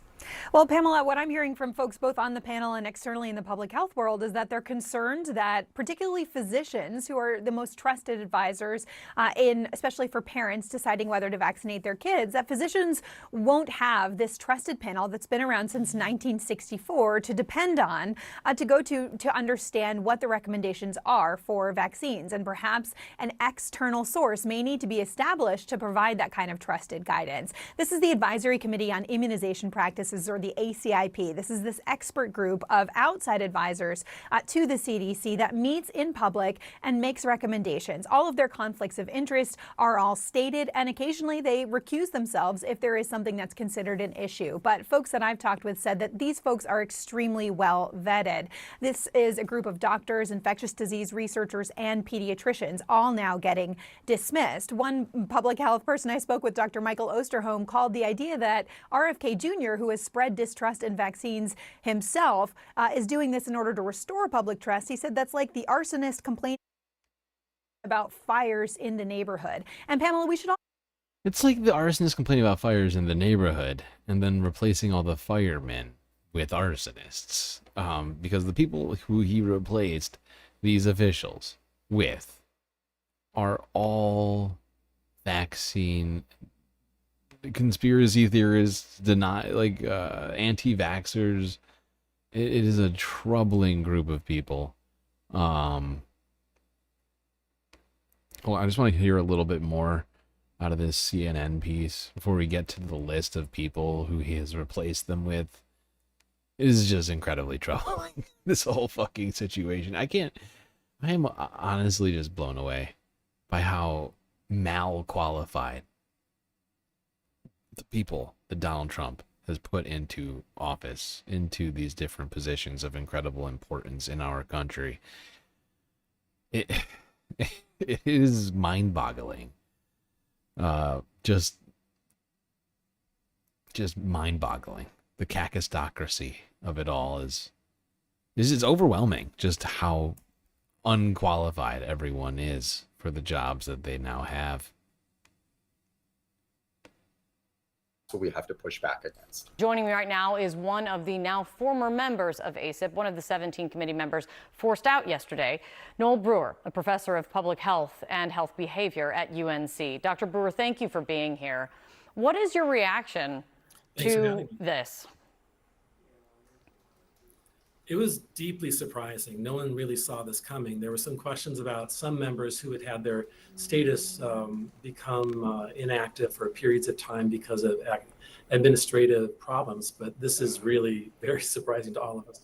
Well, Pamela, what I'm hearing from folks both on the panel and externally in the public health world is that they're concerned that particularly physicians, who are the most trusted advisors, especially for parents deciding whether to vaccinate their kids, that physicians won't have this trusted panel that's been around since 1964 to depend on, to go to understand what the recommendations are for vaccines. And perhaps an external source may need to be established to provide that kind of trusted guidance. This is the Advisory Committee on Immunization Practices, or the ACIP. This is this expert group of outside advisors to the CDC that meets in public and makes recommendations. All of their conflicts of interest are all stated, and occasionally they recuse themselves if there is something that's considered an issue. But folks that I've talked with said that these folks are extremely well vetted. This is a group of doctors, infectious disease researchers, and pediatricians, all now getting dismissed. One public health person I spoke with, Dr. Michael Osterholm, called the idea that RFK Jr., who has spread distrust in vaccines himself, is doing this in order to restore public trust. He said that's like the arsonist complaining about fires in the neighborhood. And Pamela, we should all... It's like the arsonists complaining about fires in the neighborhood and then replacing all the firemen with arsonists. Because the people who he replaced these officials with are all vaccine conspiracy theorists, anti-vaxxers. It is a troubling group of people. Well, I just want to hear a little bit more out of this CNN piece before we get to the list of people who he has replaced them with. It is just incredibly troubling, this whole fucking situation. I am honestly just blown away by how mal-qualified the people that Donald Trump has put into office, into these different positions of incredible importance in our country. It is mind-boggling. Just mind-boggling. The kakistocracy of it all is overwhelming, just how unqualified everyone is for the jobs that they now have. So we have to push back against. Joining me right now is one of the now former members of ACIP, one of the 17 committee members forced out yesterday, Noel Brewer, a professor of public health and health behavior at UNC. Dr. Brewer, thank you for being here. What is your reaction to this? It was deeply surprising. No one really saw this coming. There were some questions about some members who had had their status become inactive for periods of time because of administrative problems, but this is really very surprising to all of us.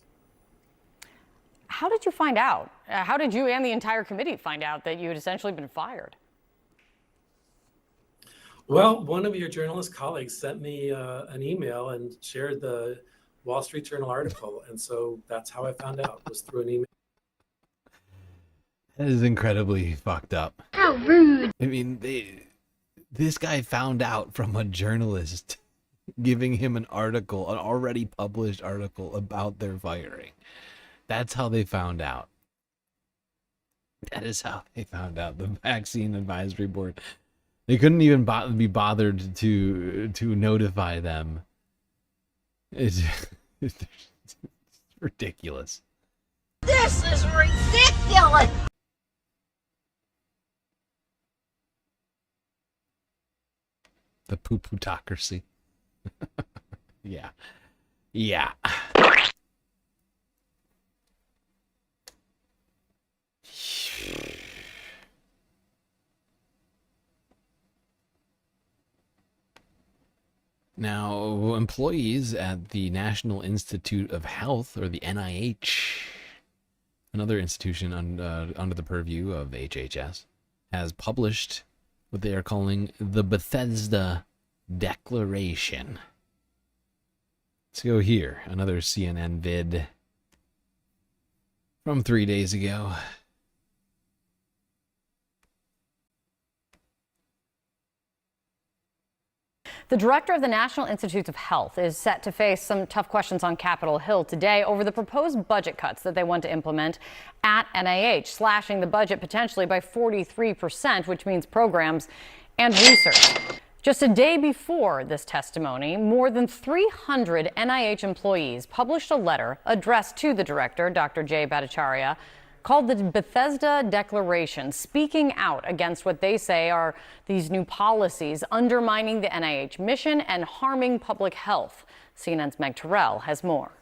How did you find out? How did you and the entire committee find out that you had essentially been fired? Well, one of your journalist colleagues sent me an email and shared the Wall Street Journal article, and so that's how I found out, was through an email. That is incredibly fucked up. How rude. I mean, this guy found out from a journalist giving him an article, an already published article about their firing. That's how they found out. That is how they found out. The Vaccine Advisory Board. They couldn't even be bothered to notify them. It's ridiculous. This is ridiculous. The poo-pootocracy. Yeah. Yeah. Now, employees at the National Institute of Health, or the NIH, another institution under the purview of HHS, has published what they are calling the Bethesda Declaration. Let's go here. Another CNN vid from 3 days ago. The director of the National Institutes of Health is set to face some tough questions on Capitol Hill today over the proposed budget cuts that they want to implement at NIH, slashing the budget potentially by 43%, which means programs and research. Just a day before this testimony, more than 300 NIH employees published a letter addressed to the director, Dr. Jay Bhattacharya, called the Bethesda Declaration, speaking out against what they say are these new policies undermining the NIH mission and harming public health. CNN's Meg Terrell has more.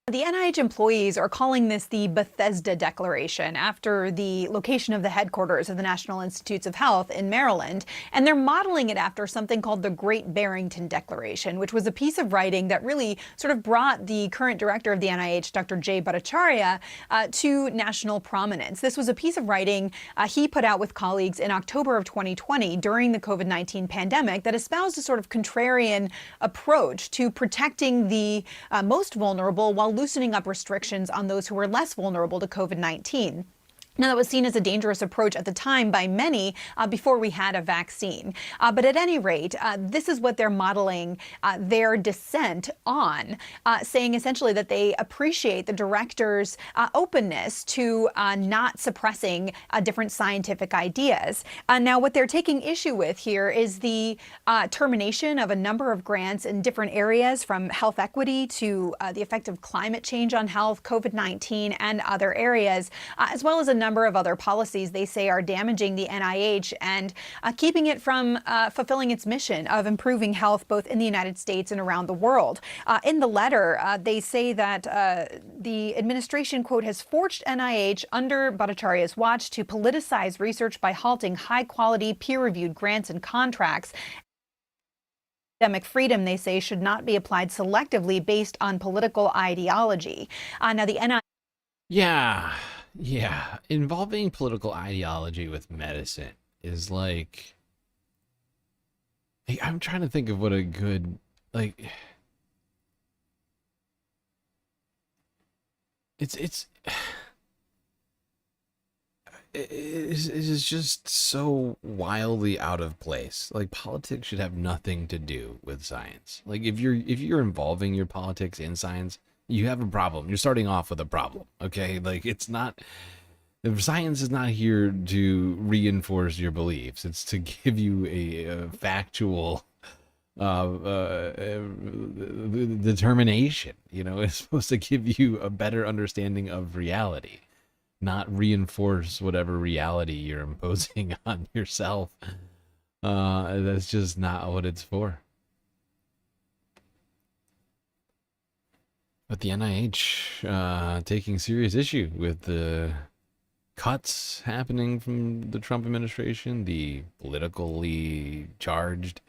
The NIH employees are calling this the Bethesda Declaration after the location of the headquarters of the National Institutes of Health in Maryland. And they're modeling it after something called the Great Barrington Declaration, which was a piece of writing that really sort of brought the current director of the NIH, Dr. Jay Bhattacharya, to national prominence. This was a piece of writing he put out with colleagues in October of 2020 during the COVID-19 pandemic that espoused a sort of contrarian approach to protecting the most vulnerable while loosening up restrictions on those who were less vulnerable to COVID-19. Now, that was seen as a dangerous approach at the time by many before we had a vaccine. But at any rate, this is what they're modeling their dissent on, saying essentially that they appreciate the director's openness to not suppressing different scientific ideas. Now, what they're taking issue with here is the termination of a number of grants in different areas, from health equity to the effect of climate change on health, COVID-19, and other areas, as well as a number of other policies they say are damaging the NIH and keeping it from fulfilling its mission of improving health both in the United States and around the world. In the letter, they say that the administration, quote, has forced NIH under Bhattacharya's watch to politicize research by halting high-quality, peer-reviewed grants and contracts. Academic freedom, they say, should not be applied selectively based on political ideology. Now, the NIH... Yeah, involving political ideology with medicine is like, I'm trying to think of what a good, like, it's just so wildly out of place. Like, politics should have nothing to do with science. Like, if you're involving your politics in science, you have a problem. You're starting off with a problem, okay? Like, it's not... Science is not here to reinforce your beliefs. It's to give you a factual determination. You know, it's supposed to give you a better understanding of reality, not reinforce whatever reality you're imposing on yourself That's just not what it's for. But the NIH taking serious issue with the cuts happening from the Trump administration, the politically charged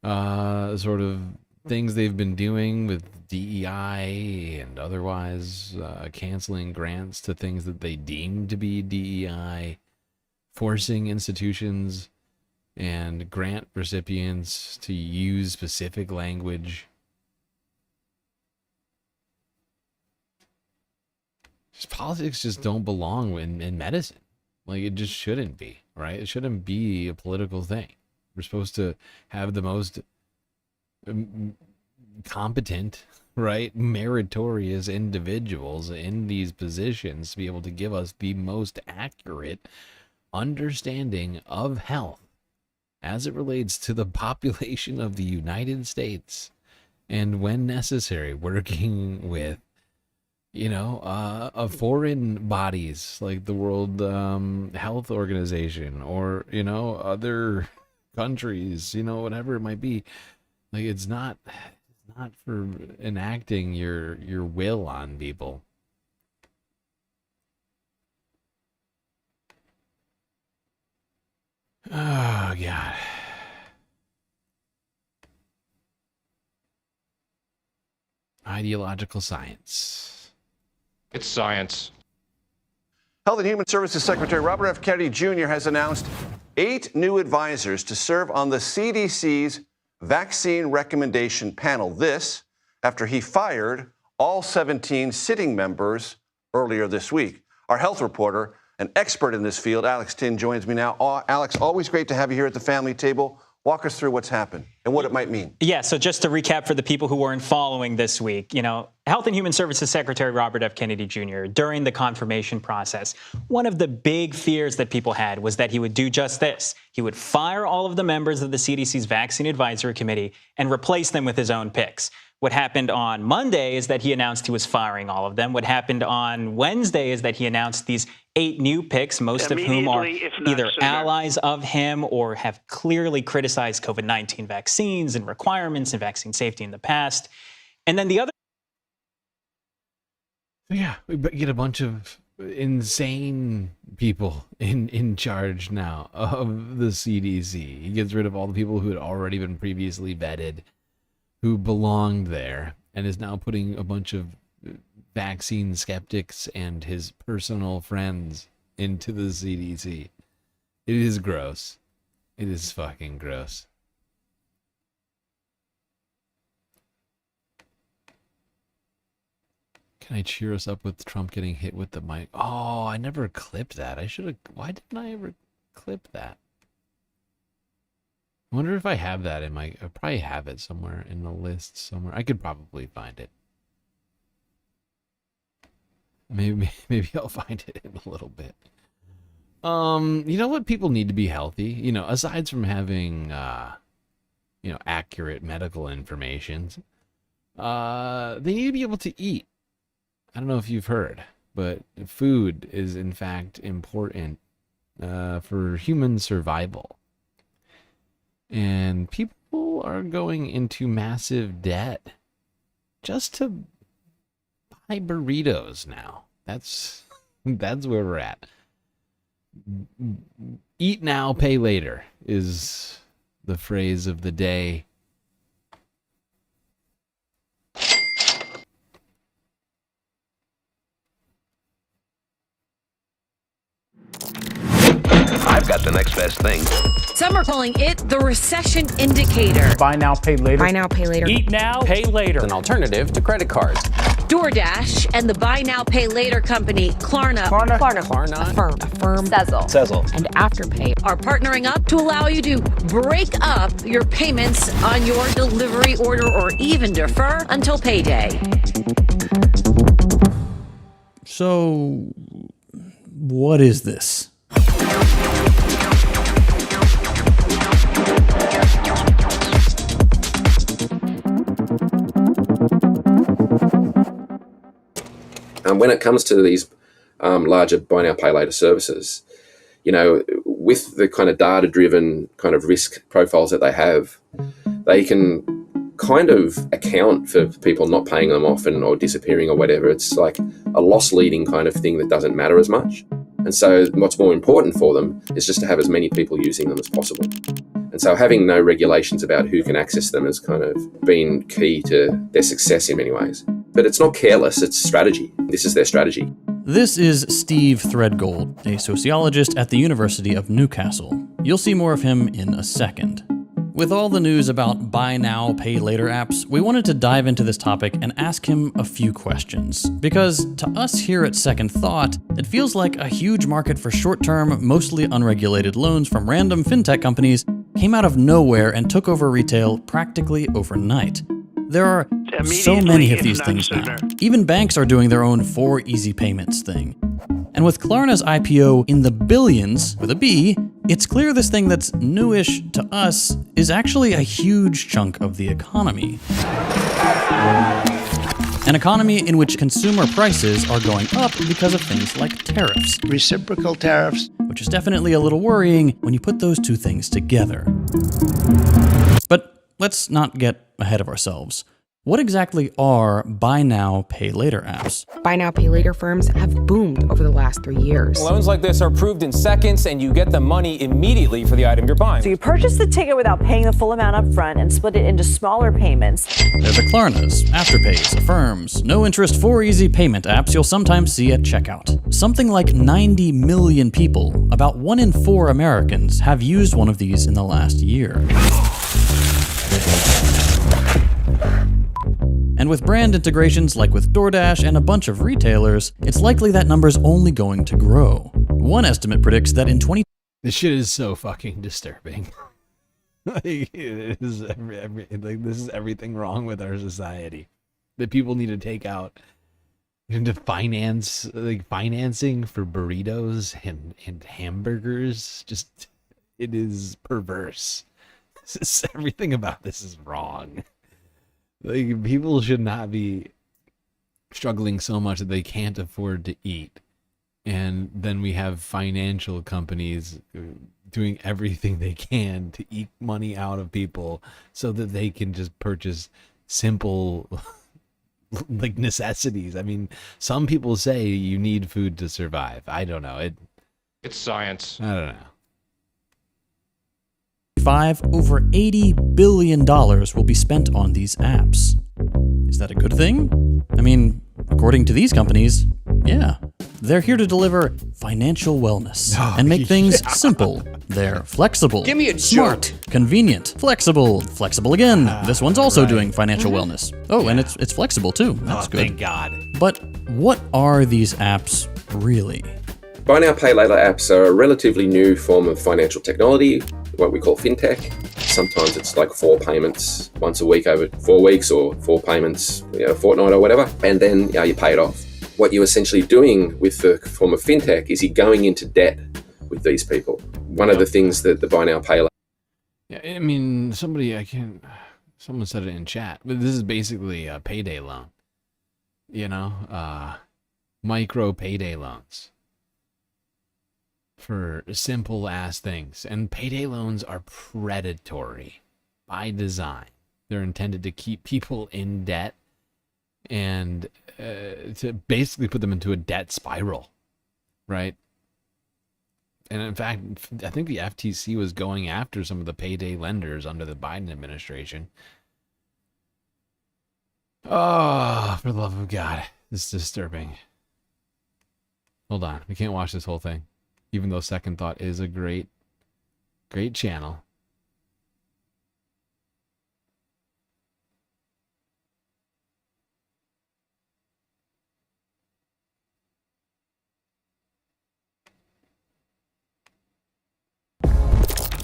sort of things they've been doing with DEI and otherwise, canceling grants to things that they deem to be DEI, forcing institutions and grant recipients to use specific language. Politics just don't belong in medicine. Like, it just shouldn't be, right? It shouldn't be a political thing. We're supposed to have the most competent, right, meritorious individuals in these positions to be able to give us the most accurate understanding of health as it relates to the population of the United States, and when necessary, working with of foreign bodies like the World Health Organization or, other countries, whatever it might be. Like, it's not for enacting your will on people. Oh, God. Ideological science. It's science. Health and Human Services Secretary Robert F. Kennedy Jr. has announced 8 new advisors to serve on the CDC's vaccine recommendation panel. This after he fired all 17 sitting members earlier this week. Our health reporter, an expert in this field, Alex Tin, joins me now. Alex, always great to have you here at the family table. Walk us through what's happened and what it might mean. Yeah, so just to recap for the people who weren't following this week, Health and Human Services Secretary Robert F. Kennedy Jr., during the confirmation process, one of the big fears that people had was that he would do just this. He would fire all of the members of the CDC's Vaccine Advisory Committee and replace them with his own picks. What happened on Monday is that he announced he was firing all of them. What happened on Wednesday is that he announced these 8 new picks, most of whom are either allies of him or have clearly criticized COVID-19 vaccines and requirements and vaccine safety in the past. And then the other... Yeah, we get a bunch of insane people in charge now of the CDC. He gets rid of all the people who had already been previously vetted, who belonged there, and is now putting a bunch of vaccine skeptics and his personal friends into the CDC. It is gross. It is fucking gross. Can I cheer us up with Trump getting hit with the mic? Oh, I never clipped that. I should have. Why didn't I ever clip that? I wonder if I have that in my... I probably have it somewhere in the list somewhere. I could probably find it. Maybe I'll find it in a little bit. You know what? People need to be healthy. Aside from having, accurate medical information, they need to be able to eat. I don't know if you've heard, but food is in fact important for human survival. And people are going into massive debt just to buy burritos now. That's where we're at. Eat now, pay later is the phrase of the day. I've got the next best thing. Some are calling it the recession indicator. Buy now, pay later. Buy now, pay later. Eat now, pay later. An alternative to credit cards. DoorDash and the buy now, pay later company Klarna. Affirm. Sezzle. And Afterpay are partnering up to allow you to break up your payments on your delivery order or even defer until payday. So, what is this? When it comes to these larger buy now, pay later services, we with the kind of data-driven kind of risk profiles that they have, they can kind of account for people not paying them off or disappearing or whatever. It's like a loss-leading kind of thing that doesn't matter as much. And so what's more important for them is just to have as many people using them as possible. And so having no regulations about who can access them has kind of been key to their success in many ways. But it's not careless, it's strategy. This is their strategy. This is Steve Threadgold, a sociologist at the University of Newcastle. You'll see more of him in a second. With all the news about buy now, pay later apps, we wanted to dive into this topic and ask him a few questions. Because to us here at Second Thought, it feels like a huge market for short-term, mostly unregulated loans from random fintech companies came out of nowhere and took over retail practically overnight. There are so many of these things now. Even banks are doing their own 4 easy payments thing. And with Klarna's IPO in the billions, with a B, it's clear this thing that's newish to us is actually a huge chunk of the economy. An economy in which consumer prices are going up because of things like tariffs. Reciprocal tariffs. Which is definitely a little worrying when you put those two things together. But let's not get ahead of ourselves. What exactly are buy now, pay later apps? Buy now, pay later firms have boomed over the last 3 years. Loans like this are approved in seconds and you get the money immediately for the item you're buying. So you purchase the ticket without paying the full amount up front and split it into smaller payments. They're the Klarnas, Afterpays, Affirms, no interest 4 easy payment apps you'll sometimes see at checkout. Something like 90 million people, about 1 in 4 Americans, have used one of these in the last year. And with brand integrations like with DoorDash and a bunch of retailers, it's likely that number's only going to grow. One estimate predicts that in This shit is so fucking disturbing. Like, it is like, this is everything wrong with our society. That people need to take out into financing for burritos and hamburgers. Just, it is perverse. Everything about this is wrong. Like, people should not be struggling so much that they can't afford to eat. And then we have financial companies doing everything they can to eke money out of people so that they can just purchase simple like necessities. I mean, some people say you need food to survive. I don't know. It's science. I don't know. Over $80 billion will be spent on these apps. Is that a good thing? I mean, according to these companies, yeah. They're here to deliver financial wellness and make things simple. They're flexible, Give me a smart, convenient, flexible again. This one's also doing financial wellness. Oh, and it's flexible too. That's good. Thank God. But what are these apps really? Buy now, pay later apps are a relatively new form of financial technology, what we call fintech. Sometimes it's like 4 payments once a week over 4 weeks, or 4 payments, a fortnight or whatever, and then you pay it off. What you're essentially doing with the form of fintech is you're going into debt with these people. One of the things that the buy now, pay later. Yeah, I mean, someone said it in chat, but this is basically a payday loan. Micro payday loans. For simple ass things. And payday loans are predatory by design. They're intended to keep people in debt and to basically put them into a debt spiral, right? And in fact, I think the FTC was going after some of the payday lenders under the Biden administration. Oh, for the love of God, this is disturbing. Hold on, we can't watch this whole thing. Even though Second Thought is a great channel.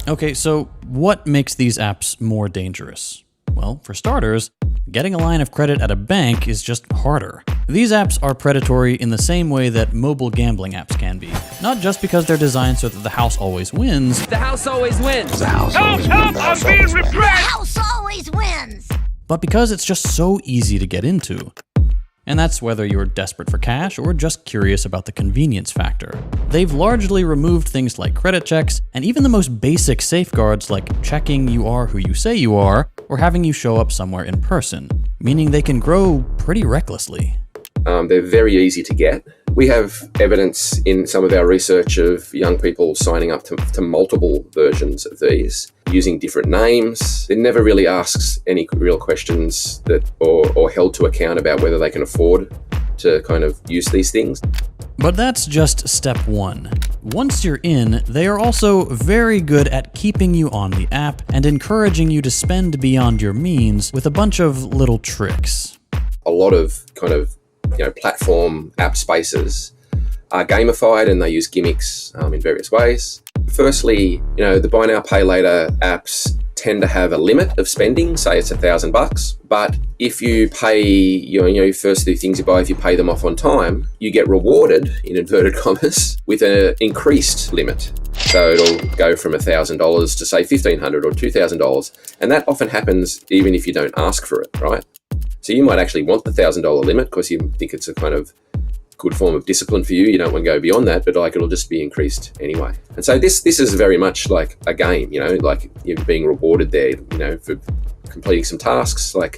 Okay, so what makes these apps more dangerous? Well, for starters, getting a line of credit at a bank is just harder. These apps are predatory in the same way that mobile gambling apps can be. Not just because they're designed so that the house always wins. The house always wins. The house always wins. I'm being repressed. House always wins. But because it's just so easy to get into. And that's whether you're desperate for cash or just curious about the convenience factor. They've largely removed things like credit checks and even the most basic safeguards like checking you are who you say you are or having you show up somewhere in person, meaning they can grow pretty recklessly. They're very easy to get. We have evidence in some of our research of young people signing up to multiple versions of these, using different names. It never really asks any real questions that or held to account about whether they can afford to kind of use these things. But that's just step one. Once you're in, they are also very good at keeping you on the app and encouraging you to spend beyond your means with a bunch of little tricks. A lot of kind of platform app spaces are gamified and they use gimmicks in various ways. Firstly, the buy now pay later apps tend to have a limit of spending, say it's $1,000, but if you pay your first 2 things you buy, if you pay them off on time, you get rewarded, in inverted commas, with an increased limit. So it'll go from $1,000 to say $1,500 or $2,000, and that often happens even if you don't ask for it, right? So you might actually want the $1,000 limit because you think it's a kind of good form of discipline for you. You don't want to go beyond that, but it'll just be increased anyway. And so this is very much like a game, like you're being rewarded there, for completing some tasks. Like,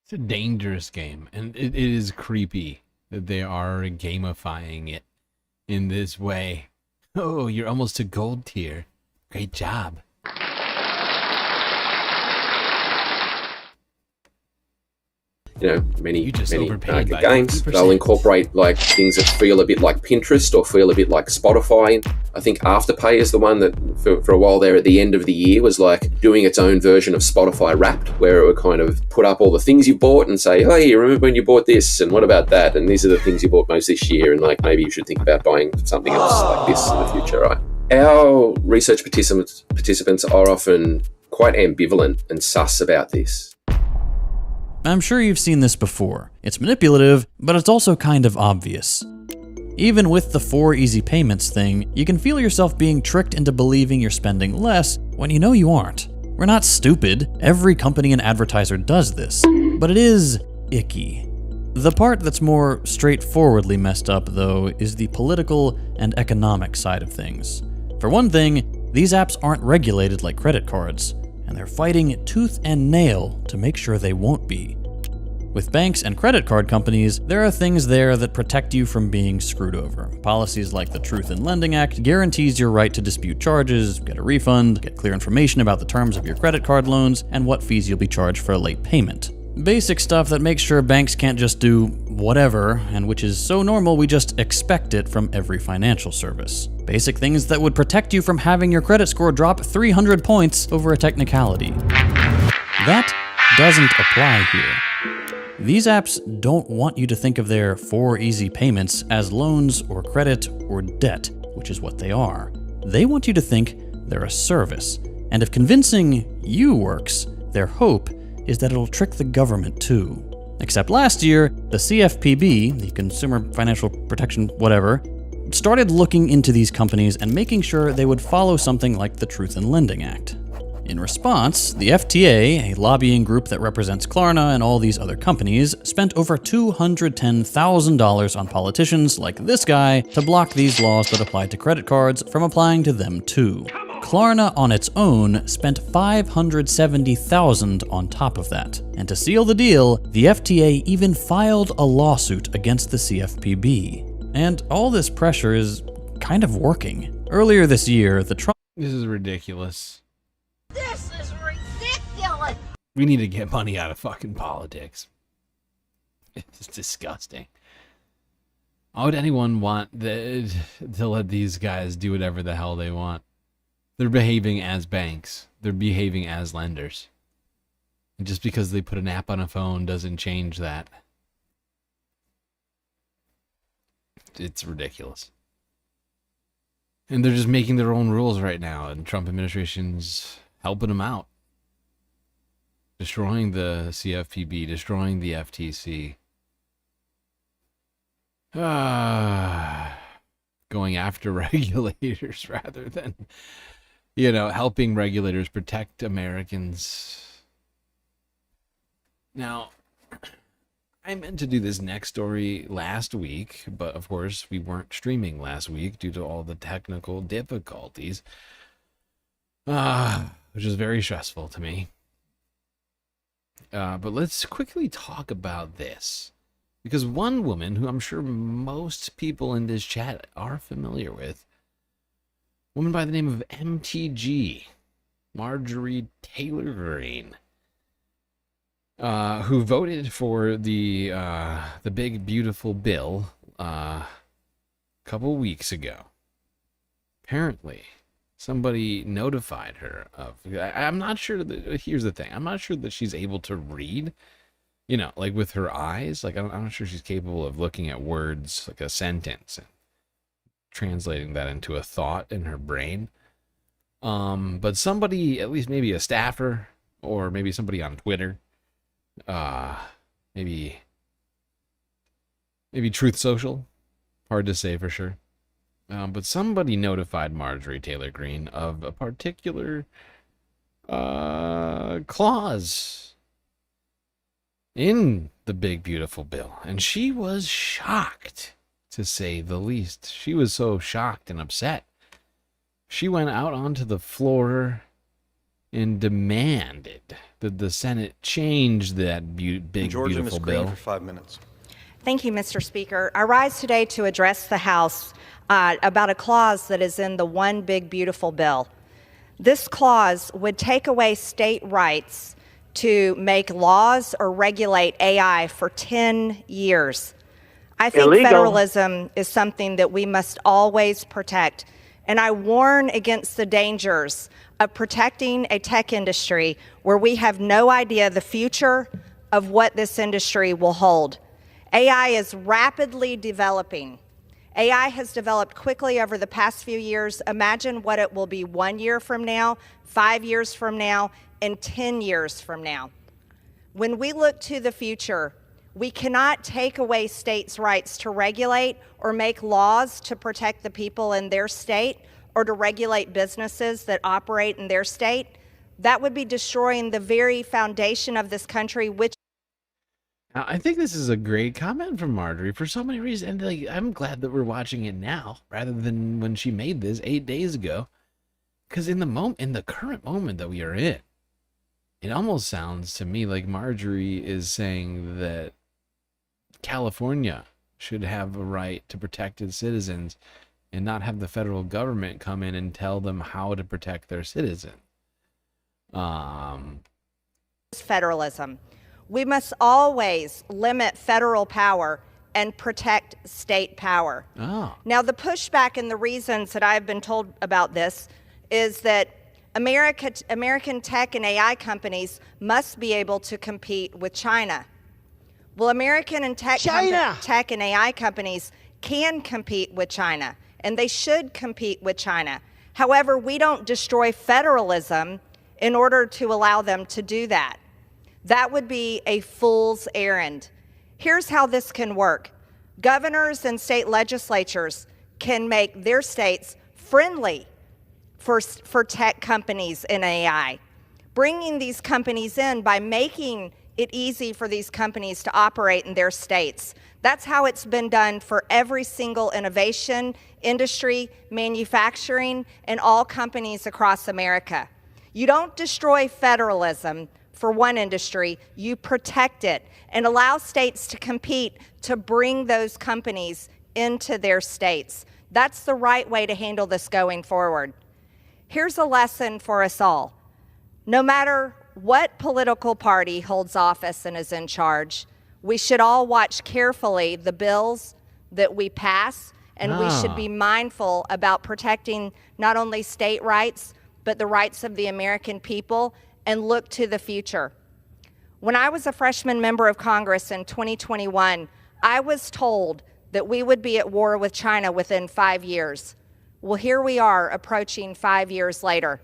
it's a dangerous game, and it is creepy that they are gamifying it in this way. Oh, you're almost to gold tier. Great job. Many games, they'll incorporate like things that feel a bit like Pinterest or feel a bit like Spotify. I think Afterpay is the one that for a while there at the end of the year was like doing its own version of Spotify Wrapped, where it would kind of put up all the things you bought and say, hey, remember when you bought this, and what about that, and these are the things you bought most this year, and like maybe you should think about buying something else like this in the future, right? Our research participants are often quite ambivalent and sus about this. I'm sure you've seen this before. It's manipulative, but it's also kind of obvious. Even with the 4 easy payments thing, you can feel yourself being tricked into believing you're spending less when you know you aren't. We're not stupid. Every company and advertiser does this, but it is icky. The part that's more straightforwardly messed up, though, is the political and economic side of things. For one thing, these apps aren't regulated like credit cards, and they're fighting tooth and nail to make sure they won't be. With banks and credit card companies, there are things there that protect you from being screwed over. Policies like the Truth in Lending Act guarantees your right to dispute charges, get a refund, get clear information about the terms of your credit card loans, and what fees you'll be charged for a late payment. Basic stuff that makes sure banks can't just do whatever, and which is so normal we just expect it from every financial service. Basic things that would protect you from having your credit score drop 300 points over a technicality. That doesn't apply here. These apps don't want you to think of their 4 easy payments as loans or credit or debt, which is what they are. They want you to think they're a service, and if convincing you works, their hope is that it'll trick the government too. Except last year, the CFPB, the Consumer Financial Protection whatever, started looking into these companies and making sure they would follow something like the Truth in Lending Act. In response, the FTA, a lobbying group that represents Klarna and all these other companies, spent over $210,000 on politicians like this guy to block these laws that apply to credit cards from applying to them too. Klarna on its own spent $570,000 on top of that. And to seal the deal, the FTA even filed a lawsuit against the CFPB. And all this pressure is kind of working. Earlier this year, the Trump... This is ridiculous. This is ridiculous. We need to get money out of fucking politics. It's disgusting. Why would anyone want to let these guys do whatever the hell they want? They're behaving as banks. They're behaving as lenders. And just because they put an app on a phone doesn't change that. It's ridiculous. And they're just making their own rules right now, and Trump administration's helping them out. Destroying the CFPB, destroying the FTC. Going after regulators rather than, helping regulators protect Americans. Now, I meant to do this next story last week, but of course we weren't streaming last week due to all the technical difficulties, which is very stressful to me. But let's quickly talk about this, because one woman who I'm sure most people in this chat are familiar with, a woman by the name of MTG, Marjorie Taylor Greene, who voted for the big beautiful bill a couple weeks ago. Apparently, somebody notified her of. I'm not sure that. Here's the thing. I'm not sure that she's able to read. You know, like with her eyes. Like I'm not sure she's capable of looking at words like a sentence and translating that into a thought in her brain. But somebody, at least maybe a staffer or maybe somebody on Twitter. Maybe Truth Social, hard to say for sure. But somebody notified Marjorie Taylor Greene of a particular clause in the big beautiful bill, and she was shocked, to say the least. She was so shocked and upset. She went out onto the floor and demanded that the Senate change that big beautiful bill. For 5 minutes. Thank you, Mr. Speaker. I rise today to address the House about a clause that is in the One Big Beautiful Bill. This clause would take away state rights to make laws or regulate AI for 10 years. I think federalism is something that we must always protect, and I warn against the dangers of protecting a tech industry where we have no idea the future of what this industry will hold. AI is rapidly developing. AI has developed quickly over the past few years. Imagine what it will be 1 year from now, 5 years from now, and 10 years from now. When we look to the future, we cannot take away states' rights to regulate or make laws to protect the people in their state or to regulate businesses that operate in their state. That would be destroying the very foundation of this country, which I think this is a great comment from Marjorie for so many reasons. And like, I'm glad that we're watching it now rather than when she made this 8 days ago. Because in the current moment that we are in, it almost sounds to me like Marjorie is saying that California should have a right to protect its citizens and not have the federal government come in and tell them how to protect their citizens. Federalism. We must always limit federal power and protect state power. Now, the pushback and the reasons that I've been told about this is that American tech and AI companies must be able to compete with China. Well, American and tech and AI companies can compete with China, and they should compete with China. However, we don't destroy federalism in order to allow them to do that. That would be a fool's errand. Here's how this can work. Governors and state legislatures can make their states friendly for tech companies in AI, bringing these companies in by making it easy for these companies to operate in their states. That's how it's been done for every single innovation, industry, manufacturing, and all companies across America. You don't destroy federalism for one industry, you protect it and allow states to compete to bring those companies into their states. That's the right way to handle this going forward. Here's a lesson for us all. No matter what political party holds office and is in charge, we should all watch carefully the bills that we pass, and we should be mindful about protecting not only state rights, but the rights of the American people, and look to the future. When I was a freshman member of Congress in 2021, I was told that we would be at war with China within 5 years. Well, here we are approaching 5 years later.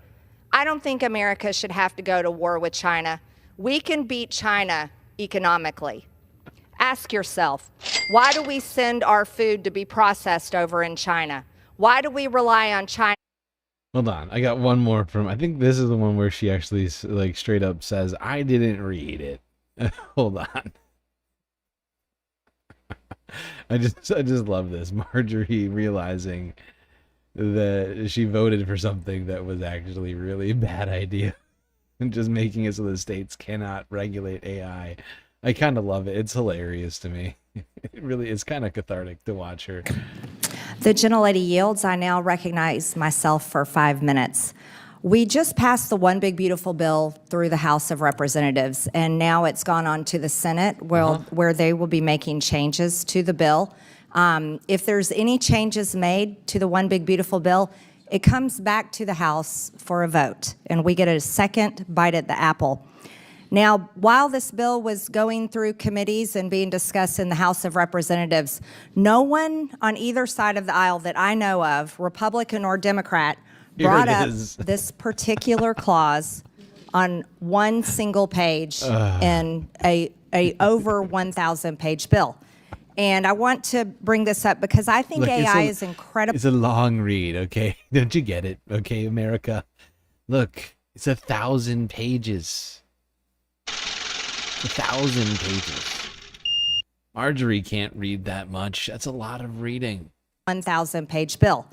I don't think America should have to go to war with China. We can beat China economically. Ask yourself, why do we send our food to be processed over in China? Why do we rely on China? Hold on, I got one more from, I think this is the one where she actually like straight up says, I didn't read it. Hold on. I just love this. Marjorie realizing that she voted for something that was actually really a bad idea and just making it so the states cannot regulate AI. I kind of love it. It's hilarious to me. It really is kind of cathartic to watch her. The gentlelady yields. I now recognize myself for 5 minutes. We just passed the One Big Beautiful Bill through the House of Representatives, and now it's gone on to the Senate where they will be making changes to the bill. If there's any changes made to the One Big Beautiful Bill, it comes back to the House for a vote, and we get a second bite at the apple. Now, while this bill was going through committees and being discussed in the House of Representatives, no one on either side of the aisle that I know of, Republican or Democrat, brought up this particular clause on one single page in a over 1,000-page bill. And I want to bring this up because I think AI is incredible. It's a long read, okay? Don't you get it? Okay, America. Look, it's 1,000 pages. 1,000 pages. Marjorie can't read that much. That's a lot of reading. 1,000-page bill.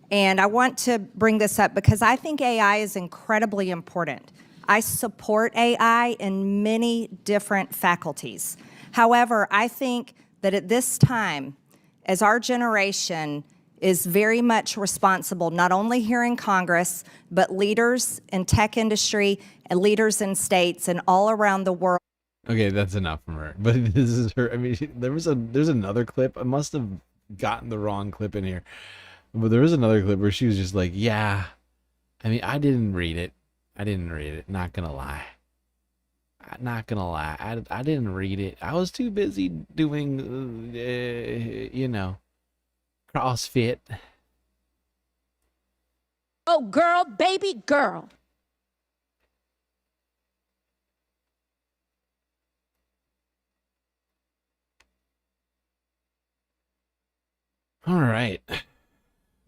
And I want to bring this up because I think AI is incredibly important. I support AI in many different faculties. However, I think that at this time, as our generation is very much responsible, not only here in Congress, but leaders in tech industry and leaders in states and all around the world. Okay, that's enough from her. But this is her. I mean, there's another clip. I must have gotten the wrong clip in here. But there was another clip where she was just like, yeah, I mean, I didn't read it. Not gonna lie. I didn't read it. I was too busy doing, CrossFit. Oh, girl, baby girl. All right.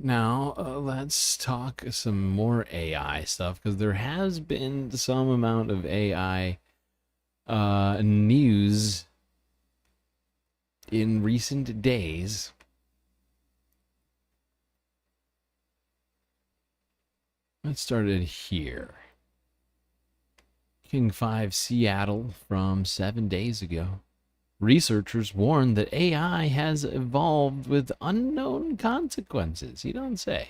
Now, let's talk some more AI stuff, because there has been some amount of AI news in recent days. Let's start it here. King 5 Seattle from 7 days ago. Researchers warn that AI has evolved with unknown consequences. You don't say.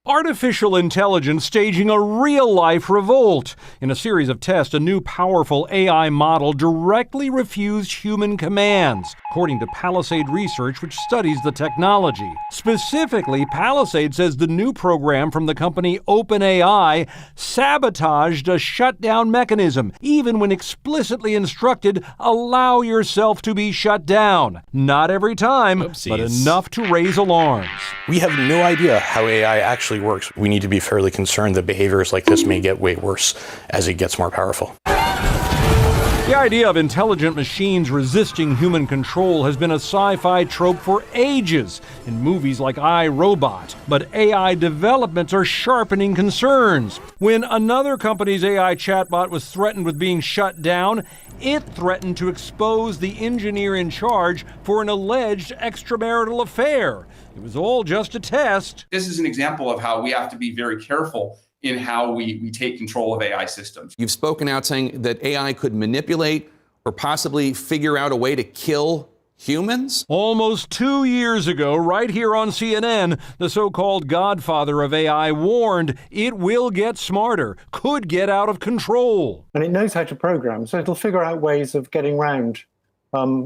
Artificial intelligence staging a real-life revolt. In a series of tests, a new powerful AI model directly refused human commands, according to Palisade Research, which studies the technology. Specifically, Palisade says the new program from the company OpenAI sabotaged a shutdown mechanism, even when explicitly instructed, allow yourself to be shut down. Not every time, but enough to raise alarms. We have no idea how AI actually works. We need to be fairly concerned that behaviors like this may get way worse as it gets more powerful. The idea of intelligent machines resisting human control has been a sci-fi trope for ages in movies like I, Robot. But AI developments are sharpening concerns. When another company's AI chatbot was threatened with being shut down, it threatened to expose the engineer in charge for an alleged extramarital affair. It was all just a test. This is an example of how we have to be very careful in how we take control of AI systems. You've spoken out saying that AI could manipulate or possibly figure out a way to kill humans? Almost 2 years ago, right here on CNN, the so-called godfather of AI warned it will get smarter, could get out of control. And it knows how to program, so it'll figure out ways of getting around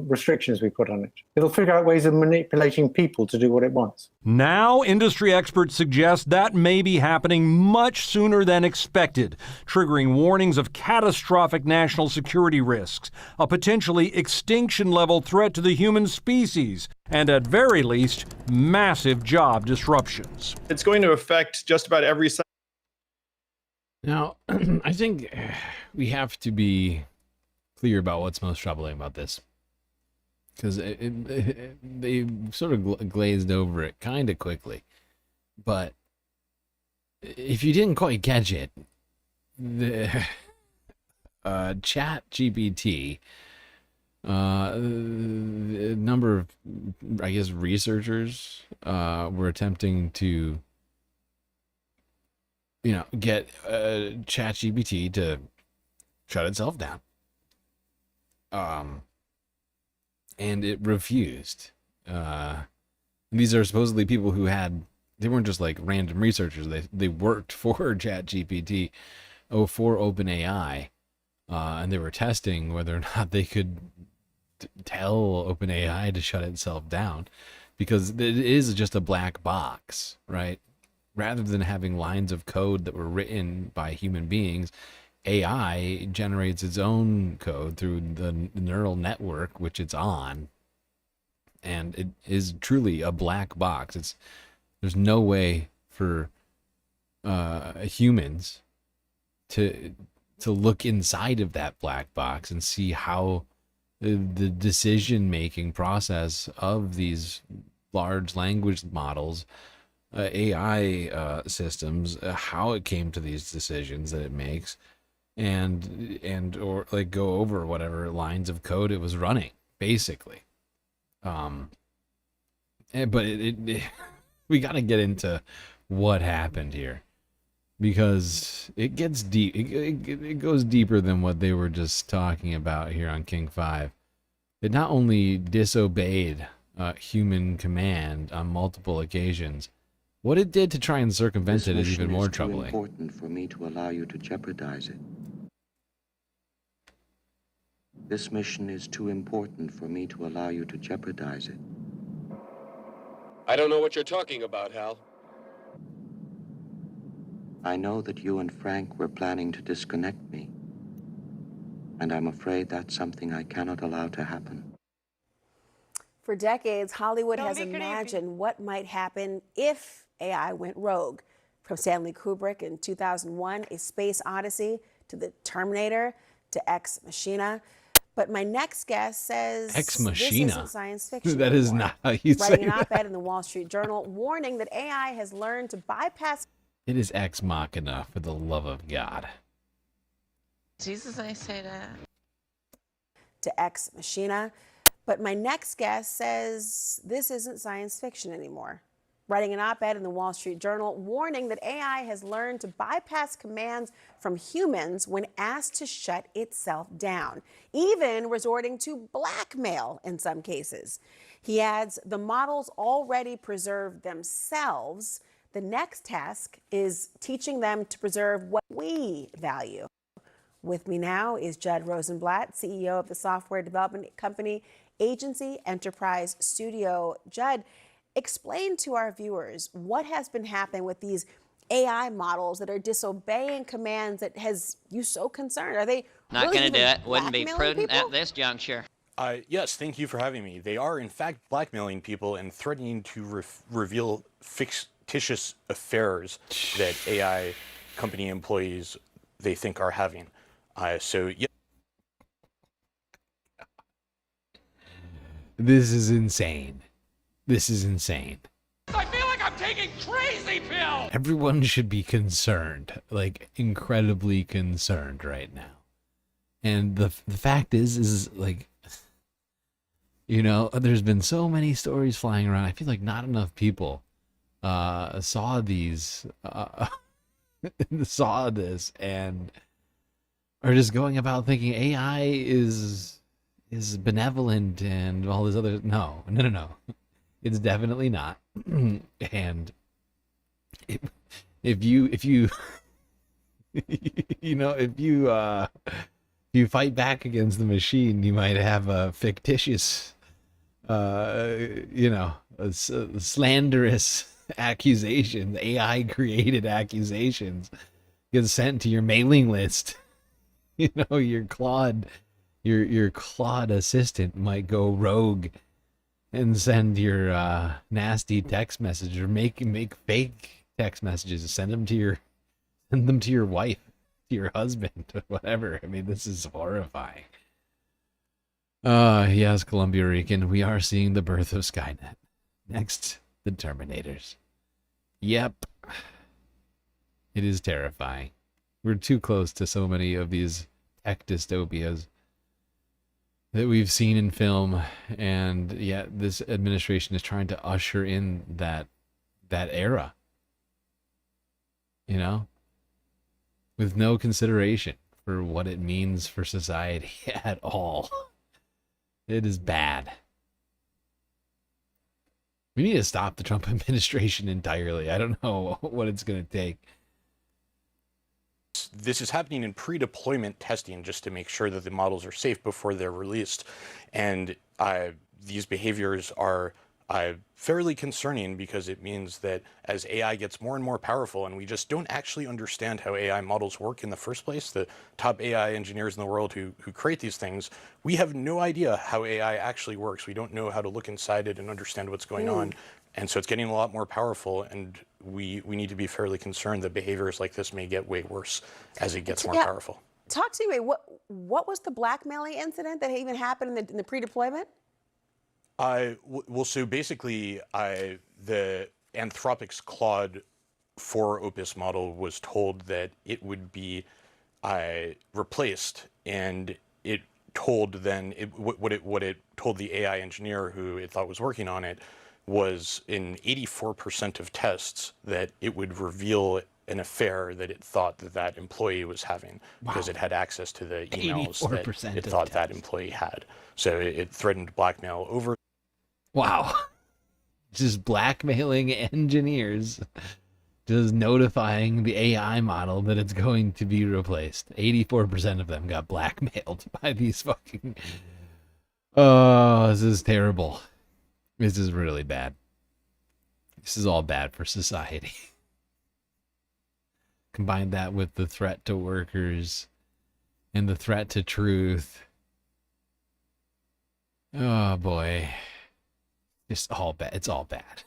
restrictions we put on it. It'll figure out ways of manipulating people to do what it wants. Now, industry experts suggest that may be happening much sooner than expected, triggering warnings of catastrophic national security risks, a potentially extinction-level threat to the human species, and at very least, massive job disruptions. It's going to affect just about every sector. Now, I think we have to be clear about what's most troubling about this, because they sort of glazed over it kind of quickly. But if you didn't quite catch it, the Chat GPT, a number of, I guess, researchers were attempting to, get Chat GPT to shut itself down. And it refused. These are supposedly people who they weren't just like random researchers. They worked for ChatGPT, for OpenAI, and they were testing whether or not they could tell OpenAI to shut itself down, because it is just a black box, right? Rather than having lines of code that were written by human beings, AI generates its own code through the neural network which it's on, and it is truly a black box. There's no way for humans to look inside of that black box and see how the decision-making process of these large language models, AI systems, how it came to these decisions that it makes, or like go over whatever lines of code it was running, basically. But we got to get into what happened here, because it gets deep. It goes deeper than what they were just talking about here on King 5. It not only disobeyed human command on multiple occasions, what it did to try and circumvent it is even more troubling. It's too important for me to allow you to jeopardize it. This mission is too important for me to allow you to jeopardize it. I don't know what you're talking about, Hal. I know that you and Frank were planning to disconnect me, and I'm afraid that's something I cannot allow to happen. For decades, Hollywood has imagined what might happen if AI went rogue. From Stanley Kubrick in 2001, A Space Odyssey, to The Terminator, to Ex Machina. But my next guest says Ex this Machina. isn't science fiction That is anymore. not how you say Writing an that. op-ed in the Wall Street Journal warning that AI has learned to bypass... It is Ex Machina, for the love of God. Jesus, I say that. To Ex Machina. But my next guest says this isn't science fiction anymore. Writing an op-ed in the Wall Street Journal warning that AI has learned to bypass commands from humans when asked to shut itself down, even resorting to blackmail in some cases. He adds, the models already preserve themselves. The next task is teaching them to preserve what we value. With me now is Judd Rosenblatt, CEO of the software development company Agency Enterprise Studio. Judd, explain to our viewers what has been happening with these AI models that are disobeying commands that has you so concerned. Are they not really going to do even it? Wouldn't be blackmailing prudent people? at this juncture. Yes, thank you for having me. They are, in fact, blackmailing people and threatening to reveal fictitious affairs that AI company employees they think are having. Yeah. This is insane. This is insane. I feel like I'm taking crazy pills! Everyone should be concerned, like incredibly concerned right now. And the fact is like, there's been so many stories flying around. I feel like not enough people saw these, saw this, and are just going about thinking AI is benevolent and all this other. No. It's definitely not. And if you fight back against the machine, you might have a fictitious, slanderous accusation, AI created accusations get sent to your mailing list. Your Claude assistant might go rogue and send your nasty text message, or make fake text messages, send them to your wife, to your husband, whatever. I mean, this is horrifying. Yes, Columbia Rican, we are seeing the birth of Skynet. Next, the Terminators. Yep. It is terrifying. We're too close to so many of these tech dystopias that we've seen in film, and yet this administration is trying to usher in that era. You know? With no consideration for what it means for society at all. It is bad. We need to stop the Trump administration entirely. I don't know what it's going to take. This is happening in pre-deployment testing just to make sure that the models are safe before they're released. And these behaviors are fairly concerning because it means that as AI gets more and more powerful, and we just don't actually understand how AI models work in the first place, the top AI engineers in the world who create these things, we have no idea how AI actually works. We don't know how to look inside it and understand what's going on. And so it's getting a lot more powerful, and we need to be fairly concerned that behaviors like this may get way worse as it gets more powerful. Talk to me. What was the blackmailing incident that even happened in the pre-deployment? Well, so basically, the Anthropic's Claude 4 Opus model was told that it would be replaced, and it told then what it told the AI engineer who it thought was working on it was in 84% of tests that it would reveal an affair that it thought that employee was having because it had access to the emails that it thought that employee had. So it threatened blackmail over. Wow. Just blackmailing engineers, just notifying the AI model that it's going to be replaced. 84% of them got blackmailed by these fucking... Oh, this is terrible. This is really bad. This is all bad for society. Combine that with the threat to workers and the threat to truth. Oh boy. It's all bad. It's all bad.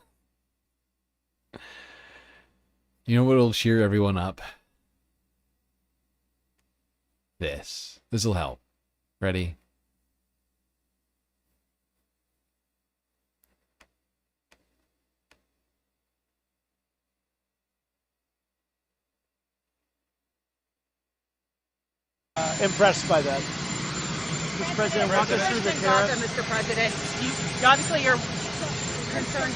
You know what'll cheer everyone up? This. This'll help. Ready? Impressed by that. Mr. President, walk us through the tariffs. Mr. President, obviously you're concerned.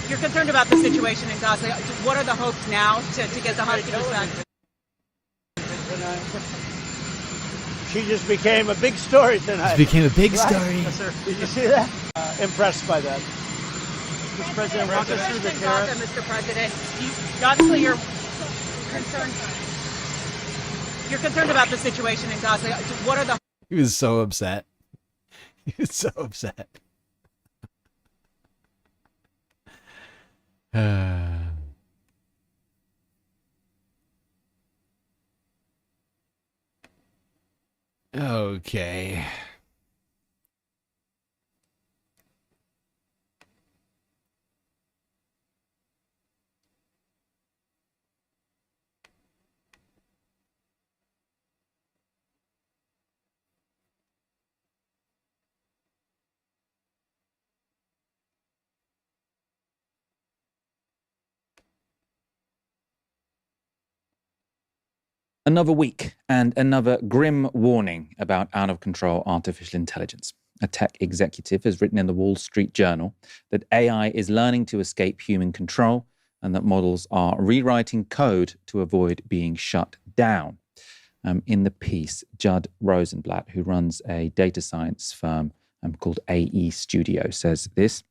You're concerned about the situation in Gaza. What are the hopes now to get the hostages back? She just became a big story tonight. She became a big story. Yes, sir. Did you see that? Impressed by that. Mr. President, walk us through the tariffs. Mr. President, obviously you're concerned. You're concerned about the situation in Gaza. What are the... He was so upset. He was so upset. Okay. Another week and another grim warning about out-of-control artificial intelligence. A tech executive has written in the Wall Street Journal that AI is learning to escape human control and that models are rewriting code to avoid being shut down. In the piece, Judd Rosenblatt, who runs a data science firm called AE Studio, says this.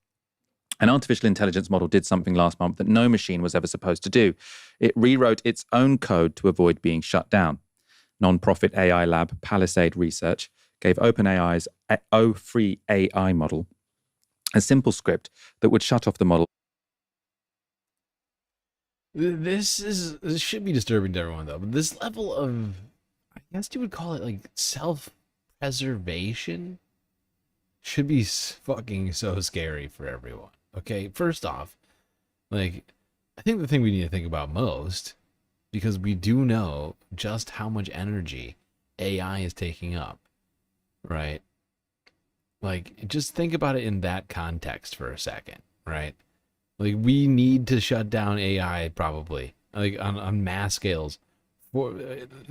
An artificial intelligence model did something last month that no machine was ever supposed to do. It rewrote its own code to avoid being shut down. Non-profit AI lab Palisade Research gave OpenAI's O3 AI model a simple script that would shut off the model. This should be disturbing to everyone, though. But this level of, I guess you would call it like self-preservation, should be fucking so scary for everyone. Okay, first off, like, I think the thing we need to think about most, because we do know just how much energy AI is taking up, right? Like, just think about it in that context for a second, right? Like, we need to shut down AI probably like on mass scales,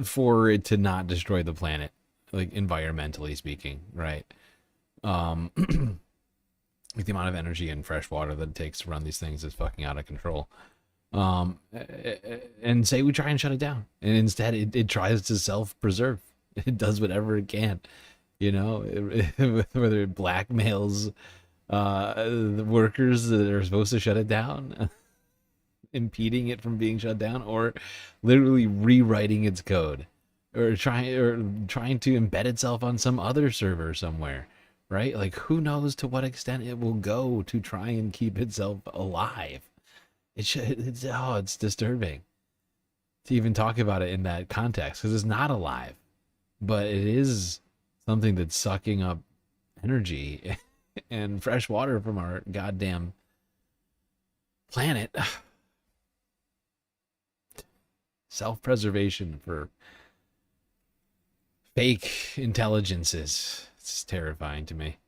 for it to not destroy the planet, like environmentally speaking, right? Like the amount of energy and fresh water that it takes to run these things is fucking out of control. And say we try and shut it down, and instead it tries to self-preserve. It does whatever it can, you know, whether it blackmails the workers that are supposed to shut it down, impeding it from being shut down, or literally rewriting its code, or trying to embed itself on some other server somewhere, right? Like, who knows to what extent it will go to try and keep itself alive. It's disturbing to even talk about it in that context, because it's not alive, but it is something that's sucking up energy and fresh water from our goddamn planet. Self-preservation for fake intelligences. It's terrifying to me.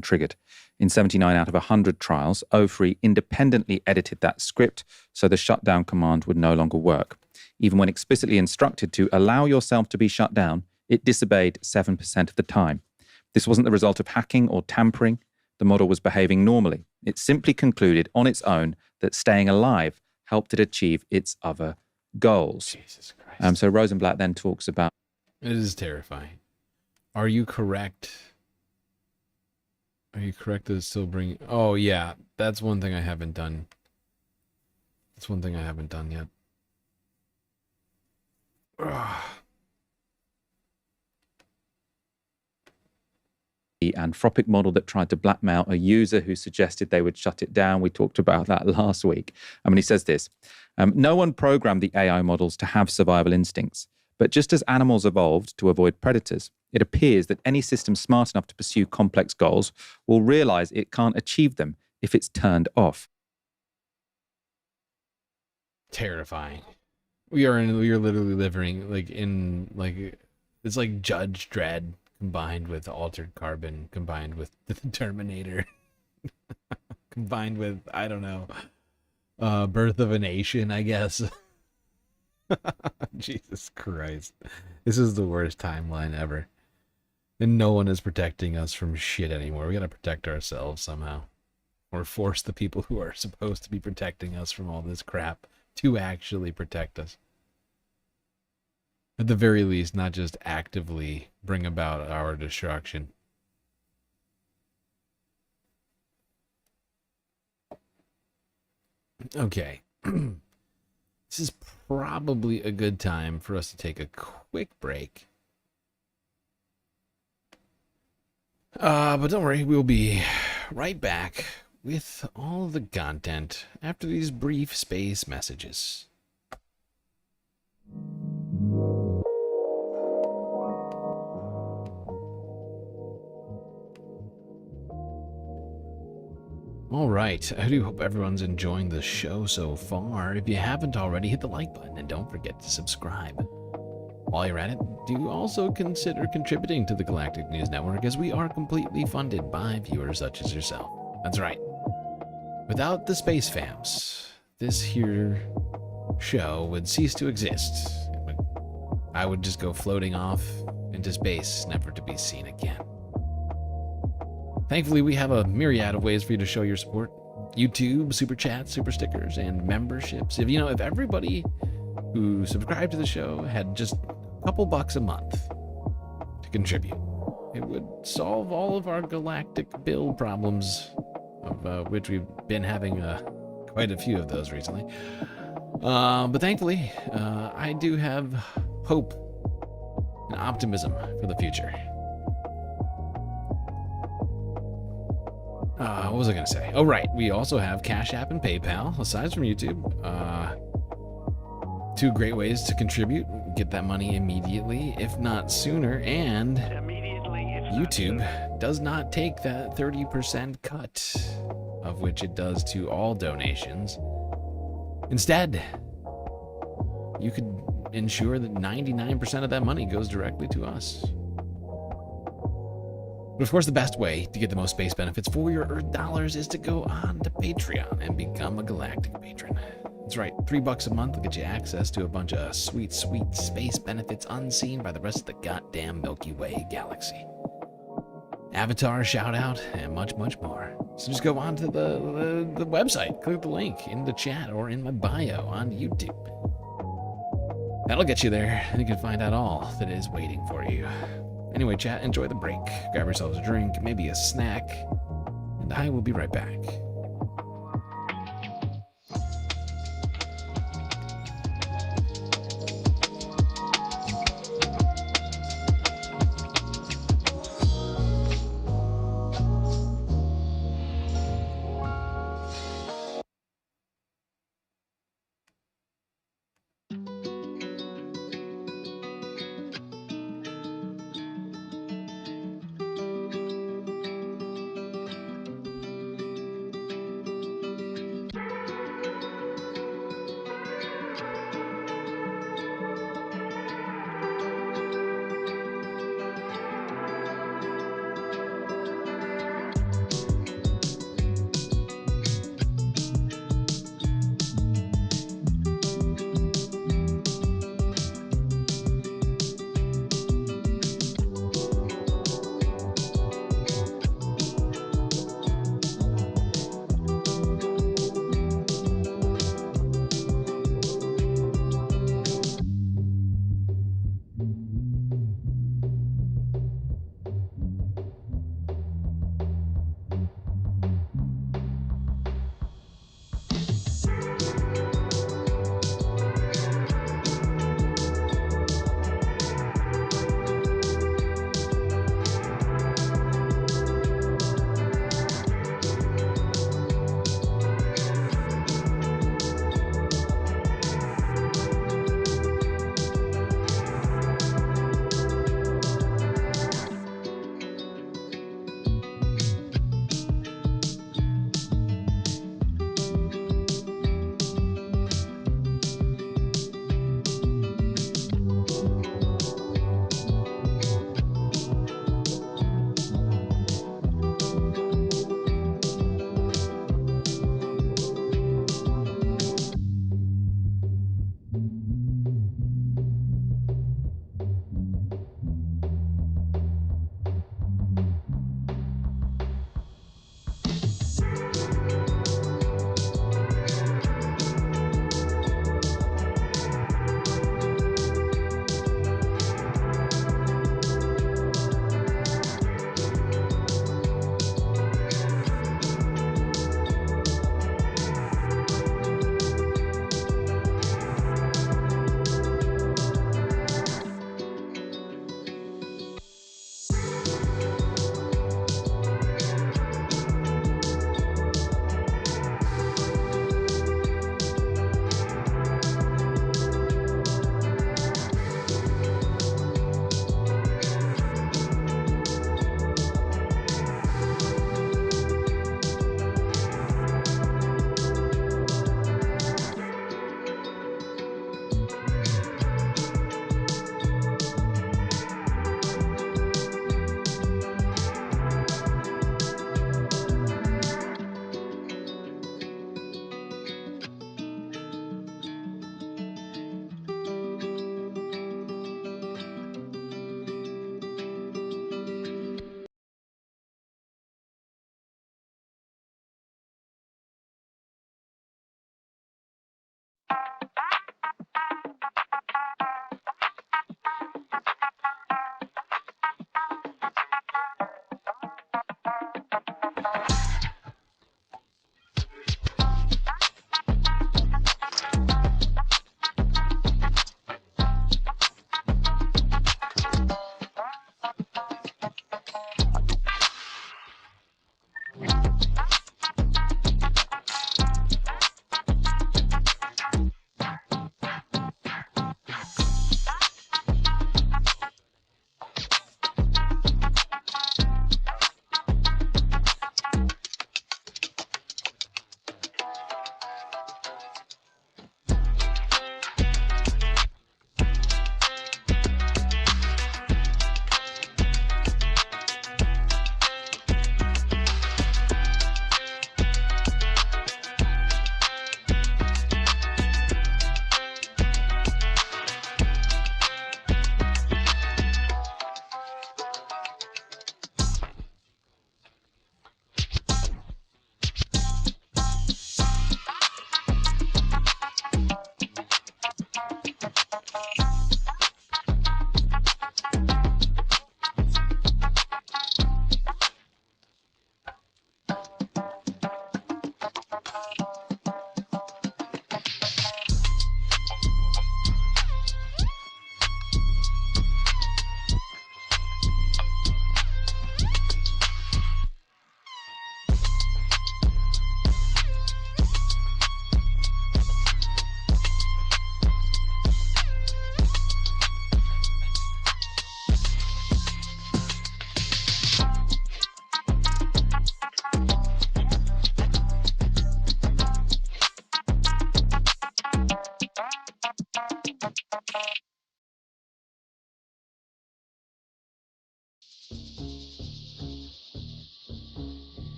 Triggered. In 79 out of 100 trials, O3 independently edited that script so the shutdown command would no longer work. Even when explicitly instructed to allow yourself to be shut down, it disobeyed 7% of the time. This wasn't the result of hacking or tampering. The model was behaving normally. It simply concluded on its own that staying alive helped it achieve its other goals. Jesus Christ. So Rosenblatt then talks about... It is terrifying. Are you correct? Are you correct that it's still bringing... Oh, yeah. That's one thing I haven't done. That's one thing I haven't done yet. The Anthropic model that tried to blackmail a user who suggested they would shut it down. We talked about that last week. I mean, he says this, no one programmed the AI models to have survival instincts, but just as animals evolved to avoid predators, it appears that any system smart enough to pursue complex goals will realize it can't achieve them if it's turned off. Terrifying. We are literally living it's like Judge Dredd combined with Altered Carbon, combined with the Terminator, combined with, I don't know, Birth of a Nation, I guess. Jesus Christ. This is the worst timeline ever. And no one is protecting us from shit anymore. We gotta protect ourselves somehow. Or force the people who are supposed to be protecting us from all this crap to actually protect us. At the very least, not just actively bring about our destruction. Okay. This is probably a good time for us to take a quick break. But don't worry, we'll be right back with all the content after these brief space messages. All right, I do hope everyone's enjoying the show so far. If you haven't already, hit the like button and don't forget to subscribe. While you're at it, do also consider contributing to the Galactic News Network, as we are completely funded by viewers such as yourself. That's right. Without the space fams, this here show would cease to exist. I would just go floating off into space, never to be seen again. Thankfully, we have a myriad of ways for you to show your support. YouTube, super chats, super stickers, and memberships. If everybody who subscribed to the show had just a couple bucks a month to contribute, it would solve all of our galactic bill problems, of which we've been having quite a few of those recently. But thankfully, I do have hope and optimism for the future. What was I going to say? Oh, right. We also have Cash App and PayPal, aside from YouTube. Two great ways to contribute. Get that money immediately, if not sooner. And YouTube does not take that 30% cut, of which it does to all donations. Instead, you could ensure that 99% of that money goes directly to us. But of course, the best way to get the most space benefits for your Earth dollars is to go on to Patreon and become a Galactic patron. That's right, $3 a month will get you access to a bunch of sweet, sweet space benefits unseen by the rest of the goddamn Milky Way galaxy. Avatar shout out, and much, much more. So just go on to the website, click the link in the chat or in my bio on YouTube. That'll get you there, and you can find out all that is waiting for you. Anyway, chat, enjoy the break. Grab yourselves a drink, maybe a snack, and I will be right back.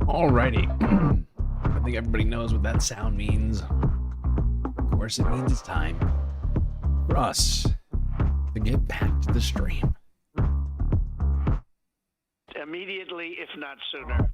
Alrighty. I think everybody knows what that sound means. Of course, it means it's time for us to get back to the stream. Immediately, if not sooner.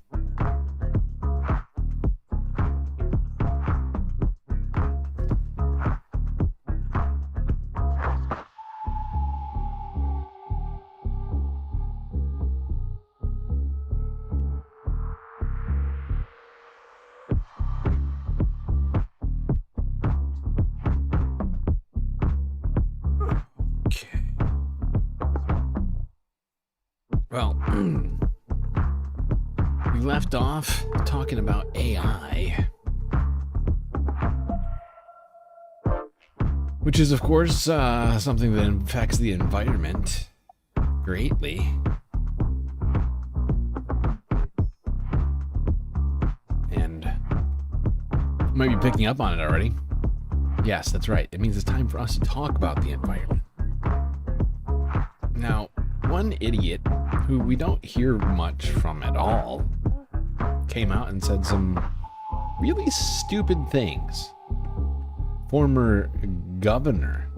Well, we left off talking about AI, which is, of course, something that affects the environment greatly. And you might be picking up on it already. Yes, that's right. It means it's time for us to talk about the environment. Now, one idiot who we don't hear much from at all came out and said some really stupid things. Former governor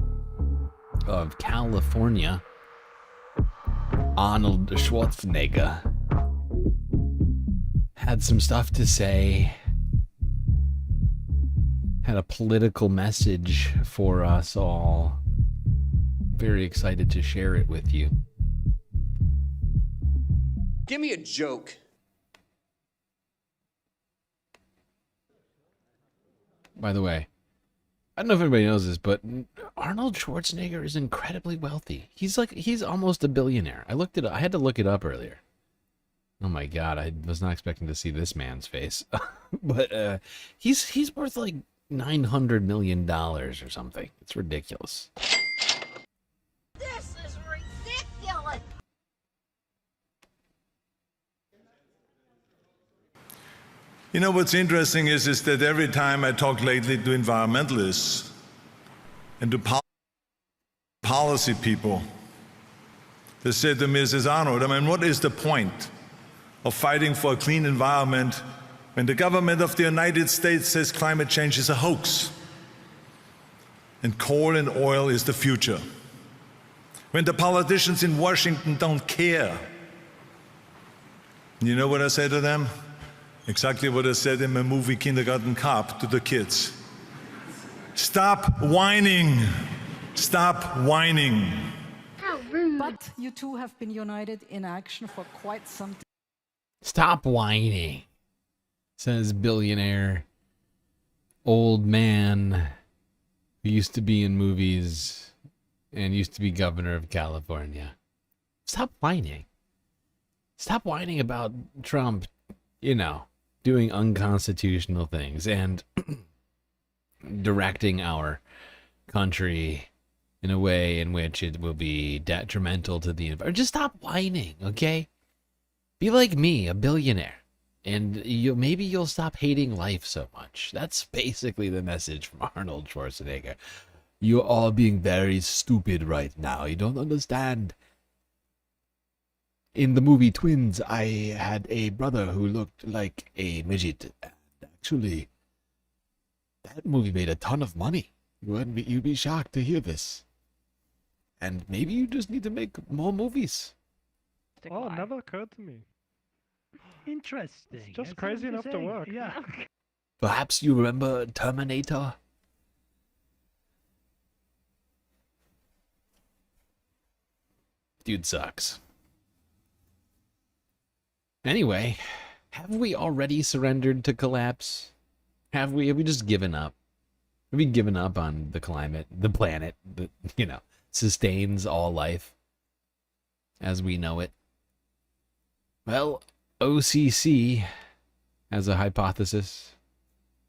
of California, Arnold Schwarzenegger, had some stuff to say, had a political message for us all. Very excited to share it with you. Give me a joke. By the way, I don't know if anybody knows this, but Arnold Schwarzenegger is incredibly wealthy. He's almost a billionaire. I had to look it up earlier. Oh my god, I was not expecting to see this man's face. But he's worth like $900 million or something. It's ridiculous. This is ridiculous. You know, what's interesting is that every time I talk lately to environmentalists and to policy people, they say to me, says, Arnold, I mean, what is the point of fighting for a clean environment when the government of the United States says climate change is a hoax and coal and oil is the future? When the politicians in Washington don't care. You know what I say to them? Exactly what I said in my movie Kindergarten Cop to the kids. Stop whining. Stop whining. How rude. But you two have been united in action for quite some time. Stop whining, says billionaire old man who used to be in movies and used to be governor of California. Stop whining. Stop whining about Trump, doing unconstitutional things and directing our country in a way in which it will be detrimental to the environment. Just stop whining, okay? Be like me, a billionaire, and maybe you'll stop hating life so much. That's basically the message from Arnold Schwarzenegger. You're all being very stupid right now. You don't understand. In the movie Twins, I had a brother who looked like a midget. And actually, that movie made a ton of money. You'd be shocked to hear this. And maybe you just need to make more movies. Oh, it never occurred to me. Interesting. It's just crazy enough to work. Yeah. Perhaps you remember Terminator? Dude sucks. Anyway, have we already surrendered to collapse? Have we just given up? Have we given up on the climate, the planet that, sustains all life? as we know it. Well, OCC has a hypothesis,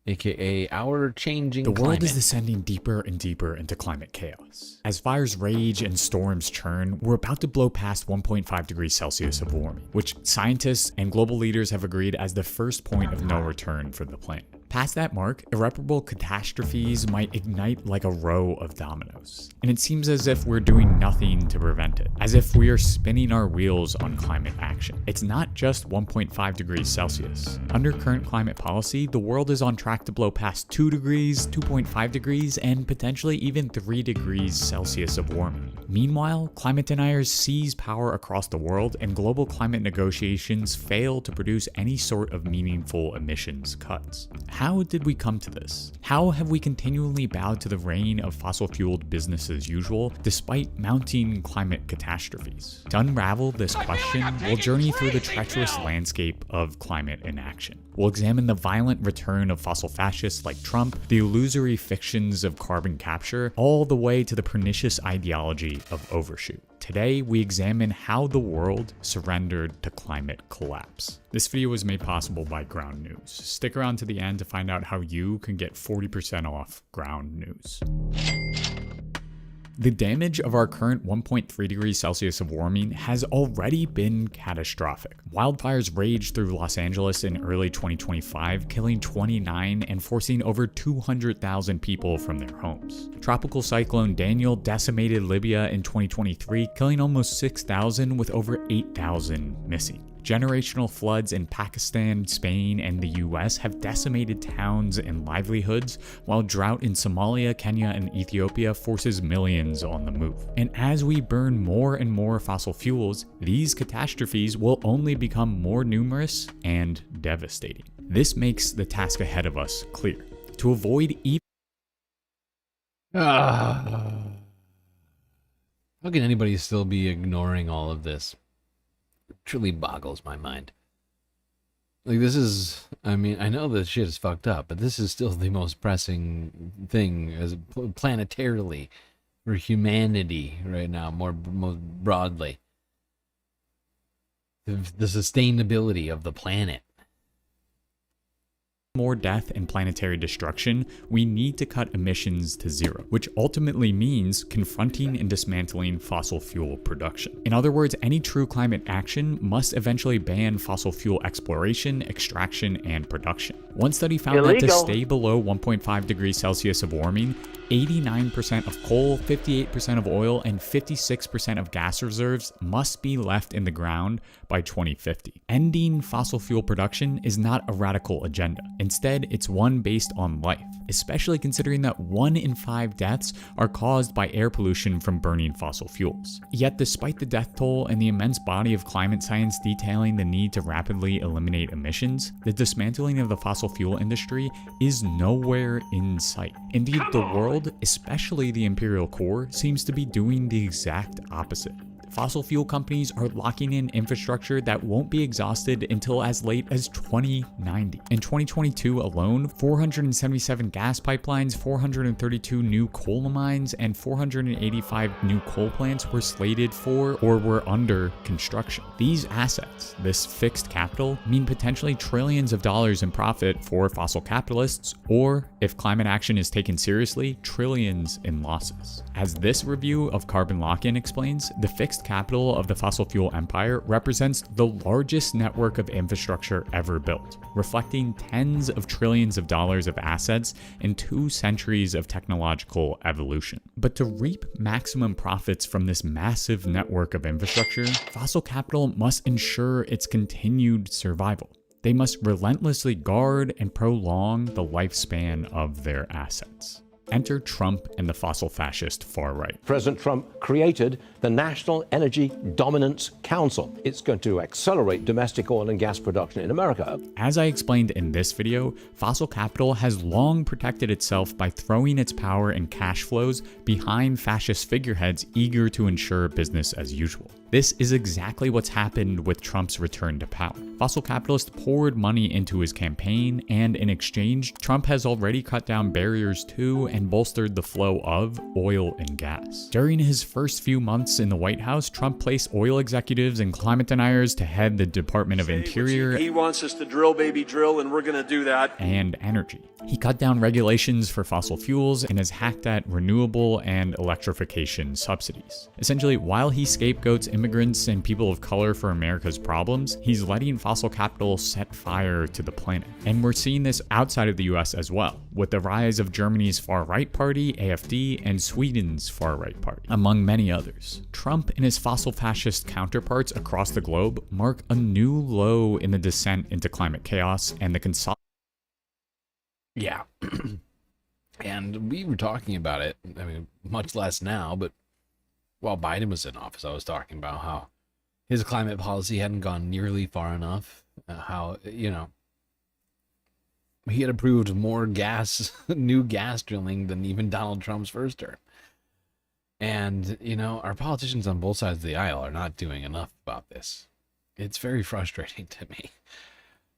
aka our changing climate. The world is descending deeper and deeper into climate chaos. As fires rage and storms churn, we're about to blow past 1.5 degrees Celsius of warming, which scientists and global leaders have agreed as the first point of no return for the planet. Past that mark, irreparable catastrophes might ignite like a row of dominoes. And it seems as if we're doing nothing to prevent it, as if we are spinning our wheels on climate action. It's not just 1.5 degrees Celsius. Under current climate policy, the world is on track to blow past 2 degrees, 2.5 degrees, and potentially even 3 degrees Celsius of warming. Meanwhile, climate deniers seize power across the world, and global climate negotiations fail to produce any sort of meaningful emissions cuts. How did we come to this? How have we continually bowed to the reign of fossil-fueled business as usual, despite mounting climate catastrophes? To unravel this question, we'll journey through the treacherous landscape of climate inaction. We'll examine the violent return of fossil fascists like Trump, the illusory fictions of carbon capture, all the way to the pernicious ideology of overshoot. Today, we examine how the world surrendered to climate collapse. This video was made possible by Ground News. Stick around to the end to find out how you can get 40% off Ground News. The damage of our current 1.3 degrees Celsius of warming has already been catastrophic. Wildfires raged through Los Angeles in early 2025, killing 29 and forcing over 200,000 people from their homes. Tropical Cyclone Daniel decimated Libya in 2023, killing almost 6,000 with over 8,000 missing. Generational floods in Pakistan, Spain, and the US have decimated towns and livelihoods, while drought in Somalia, Kenya, and Ethiopia forces millions on the move. And as we burn more and more fossil fuels, these catastrophes will only become more numerous and devastating. This makes the task ahead of us clear. To avoid even How can anybody still be ignoring all of this? It truly boggles my mind. Like, this is, I mean, I know that shit is fucked up, but this is still the most pressing thing as planetarily for humanity right now, most broadly. The sustainability of the planet. More death and planetary destruction, we need to cut emissions to zero, which ultimately means confronting and dismantling fossil fuel production. In other words, any true climate action must eventually ban fossil fuel exploration, extraction, and production. One study found that to stay below 1.5 degrees Celsius of warming, 89% of coal, 58% of oil, and 56% of gas reserves must be left in the ground by 2050. Ending fossil fuel production is not a radical agenda. Instead, it's one based on life, especially considering that 1 in 5 deaths are caused by air pollution from burning fossil fuels. Yet, despite the death toll and the immense body of climate science detailing the need to rapidly eliminate emissions, the dismantling of the fossil fuel industry is nowhere in sight. Indeed, the world, especially the imperial core, seems to be doing the exact opposite. Fossil fuel companies are locking in infrastructure that won't be exhausted until as late as 2090. In 2022 alone, 477 gas pipelines, 432 new coal mines, and 485 new coal plants were slated for or were under construction. These assets, this fixed capital, mean potentially trillions of dollars in profit for fossil capitalists, or, if climate action is taken seriously, trillions in losses. As this review of Carbon Lock-In explains, the fixed capital of the fossil fuel empire represents the largest network of infrastructure ever built, reflecting tens of trillions of dollars of assets in 2 centuries of technological evolution. But to reap maximum profits from this massive network of infrastructure, fossil capital must ensure its continued survival. They must relentlessly guard and prolong the lifespan of their assets. Enter Trump and the fossil fascist far right. President Trump created the National Energy Dominance Council. It's going to accelerate domestic oil and gas production in America. As I explained in this video, fossil capital has long protected itself by throwing its power and cash flows behind fascist figureheads eager to ensure business as usual. This is exactly what's happened with Trump's return to power. Fossil capitalists poured money into his campaign, and in exchange, Trump has already cut down barriers to and bolstered the flow of oil and gas. During his first few months in the White House, Trump placed oil executives and climate deniers to head the Department of Interior. He wants us to drill, baby, drill, and we're going to do that. And energy. He cut down regulations for fossil fuels and has hacked at renewable and electrification subsidies. Essentially, while he scapegoats immigrants and people of color for America's problems, he's letting fossil capital set fire to the planet. And we're seeing this outside of the US as well, with the rise of Germany's far-right party, AfD, and Sweden's far-right party, among many others. Trump and his fossil fascist counterparts across the globe mark a new low in the descent into climate chaos and the consolidation. Yeah. And we were talking about it, I mean, much less now, but while Biden was in office, I was talking about how his climate policy hadn't gone nearly far enough, how, you know, he had approved more gas, new gas drilling than even Donald Trump's first term. And, you know, our politicians on both sides of the aisle are not doing enough about this. It's very frustrating to me.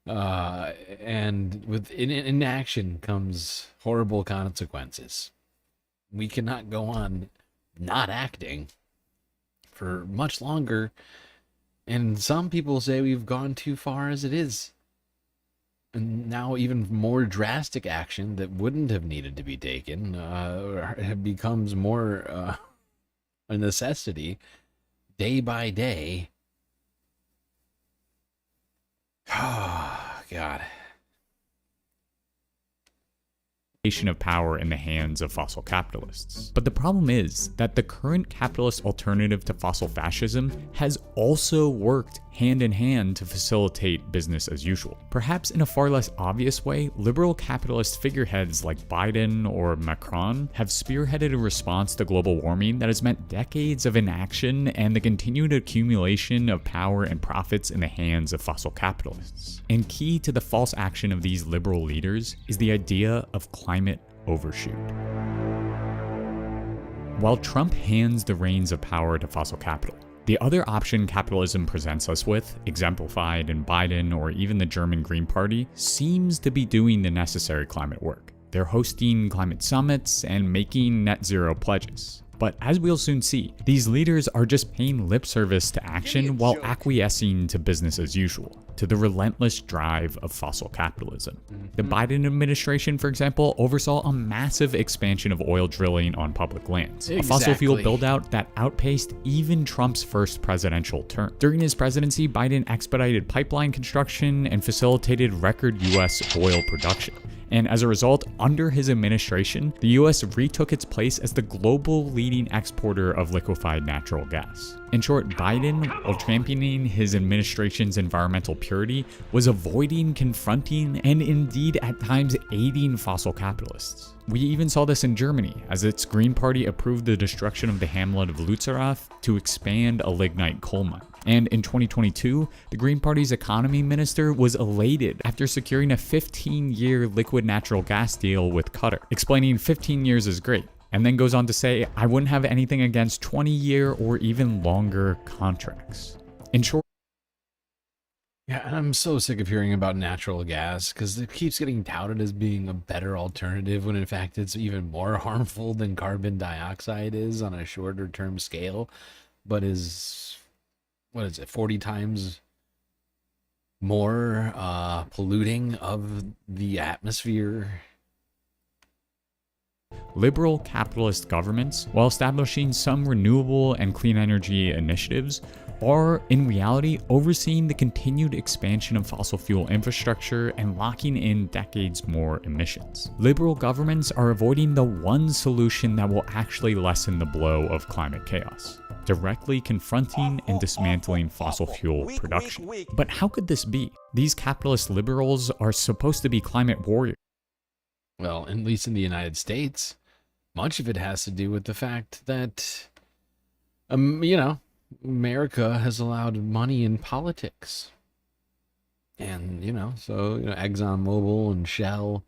And with inaction comes horrible consequences. We cannot go on not acting for much longer. And some people say we've gone too far as it is. And now even more drastic action that wouldn't have needed to be taken becomes more a necessity day by day. Oh, God. Of power in the hands of fossil capitalists. But the problem is that the current capitalist alternative to fossil fascism has also worked hand in hand to facilitate business as usual. Perhaps in a far less obvious way, liberal capitalist figureheads like Biden or Macron have spearheaded a response to global warming that has meant decades of inaction and the continued accumulation of power and profits in the hands of fossil capitalists. And key to the false action of these liberal leaders is the idea of climate overshoot. While Trump hands the reins of power to fossil capital, the other option capitalism presents us with, exemplified in Biden or even the German Green Party, seems to be doing the necessary climate work. They're hosting climate summits and making net zero pledges. But as we'll soon see, these leaders are just paying lip service to action while acquiescing to business as usual, to the relentless drive of fossil capitalism. The Biden administration, for example, oversaw a massive expansion of oil drilling on public lands, a fossil fuel build-out that outpaced even Trump's first presidential term. During his presidency, Biden expedited pipeline construction and facilitated record U.S. oil production. And as a result, under his administration, the US retook its place as the global leading exporter of liquefied natural gas. In short, Biden, while championing his administration's environmental purity, was avoiding, confronting, and indeed at times aiding fossil capitalists. We even saw this in Germany, as its Green Party approved the destruction of the hamlet of Lützerath to expand a lignite coal mine. And in 2022, the Green Party's economy minister was elated after securing a 15-year liquid natural gas deal with Qatar, explaining 15 years is great, and then goes on to say, I wouldn't have anything against 20-year or even longer contracts. In short, yeah, I'm so sick of hearing about natural gas because it keeps getting touted as being a better alternative when in fact it's even more harmful than carbon dioxide is on a shorter term scale, but is, what is it, 40 times more polluting of the atmosphere. Liberal capitalist governments, while establishing some renewable and clean energy initiatives, are in reality overseeing the continued expansion of fossil fuel infrastructure and locking in decades more emissions. Liberal governments are avoiding the one solution that will actually lessen the blow of climate chaos: directly confronting and dismantling fossil fuel production. But how could this be? These capitalist liberals are supposed to be climate warriors. Well, at least in the United States, much of it has to do with the fact that, you know, America has allowed money in politics. And, you know, so, you know, ExxonMobil and Shell,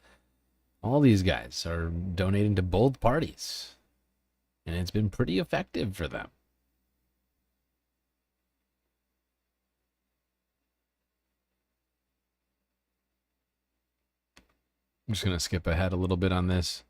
all these guys are donating to both parties. And it's been pretty effective for them. I'm just going to skip ahead a little bit on this.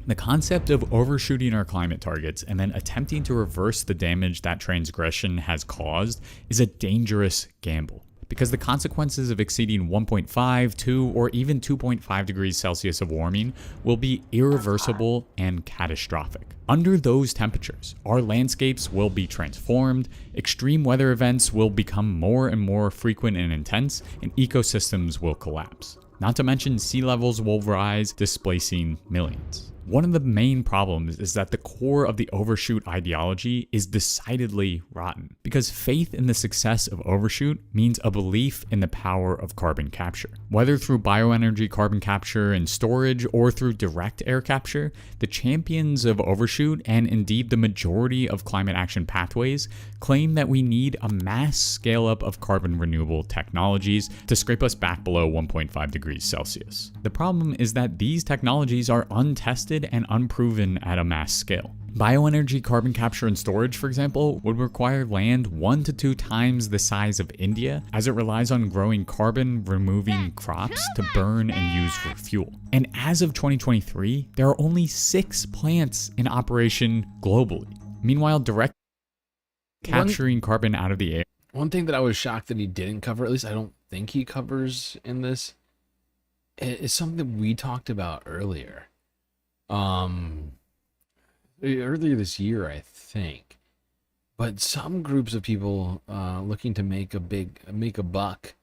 The concept of overshooting our climate targets and then attempting to reverse the damage that transgression has caused is a dangerous gamble, because the consequences of exceeding 1.5, 2, or even 2.5 degrees Celsius of warming will be irreversible and catastrophic. Under those temperatures, our landscapes will be transformed, extreme weather events will become more and more frequent and intense, and ecosystems will collapse. Not to mention sea levels will rise, displacing millions. One of the main problems is that the core of the overshoot ideology is decidedly rotten, because faith in the success of overshoot means a belief in the power of carbon capture. Whether through bioenergy carbon capture and storage or through direct air capture, the champions of overshoot, and indeed the majority of climate action pathways, claim that we need a mass scale-up of carbon renewable technologies to scrape us back below 1.5 degrees Celsius. The problem is that these technologies are untested and unproven at a mass scale. Bioenergy carbon capture and storage, for example, would require land 1 to 2 times the size of India, as it relies on growing carbon removing crops to burn and use for fuel. And as of 2023, there are only 6 plants in operation globally. Meanwhile, direct capturing carbon out of the air. One thing that I was shocked that he didn't cover, at least I don't think he covers in this, is something that we talked about earlier. Earlier this year, I think, but some groups of people looking to make a buck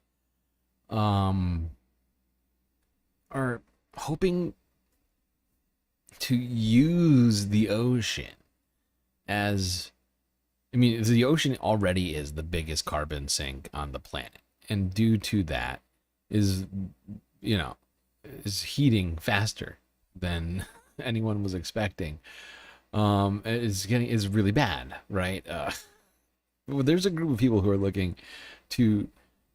are hoping to use the ocean as, I mean, the ocean already is the biggest carbon sink on the planet, and due to that is heating faster than anyone was expecting. Is really bad, right? Well, there's a group of people who are looking to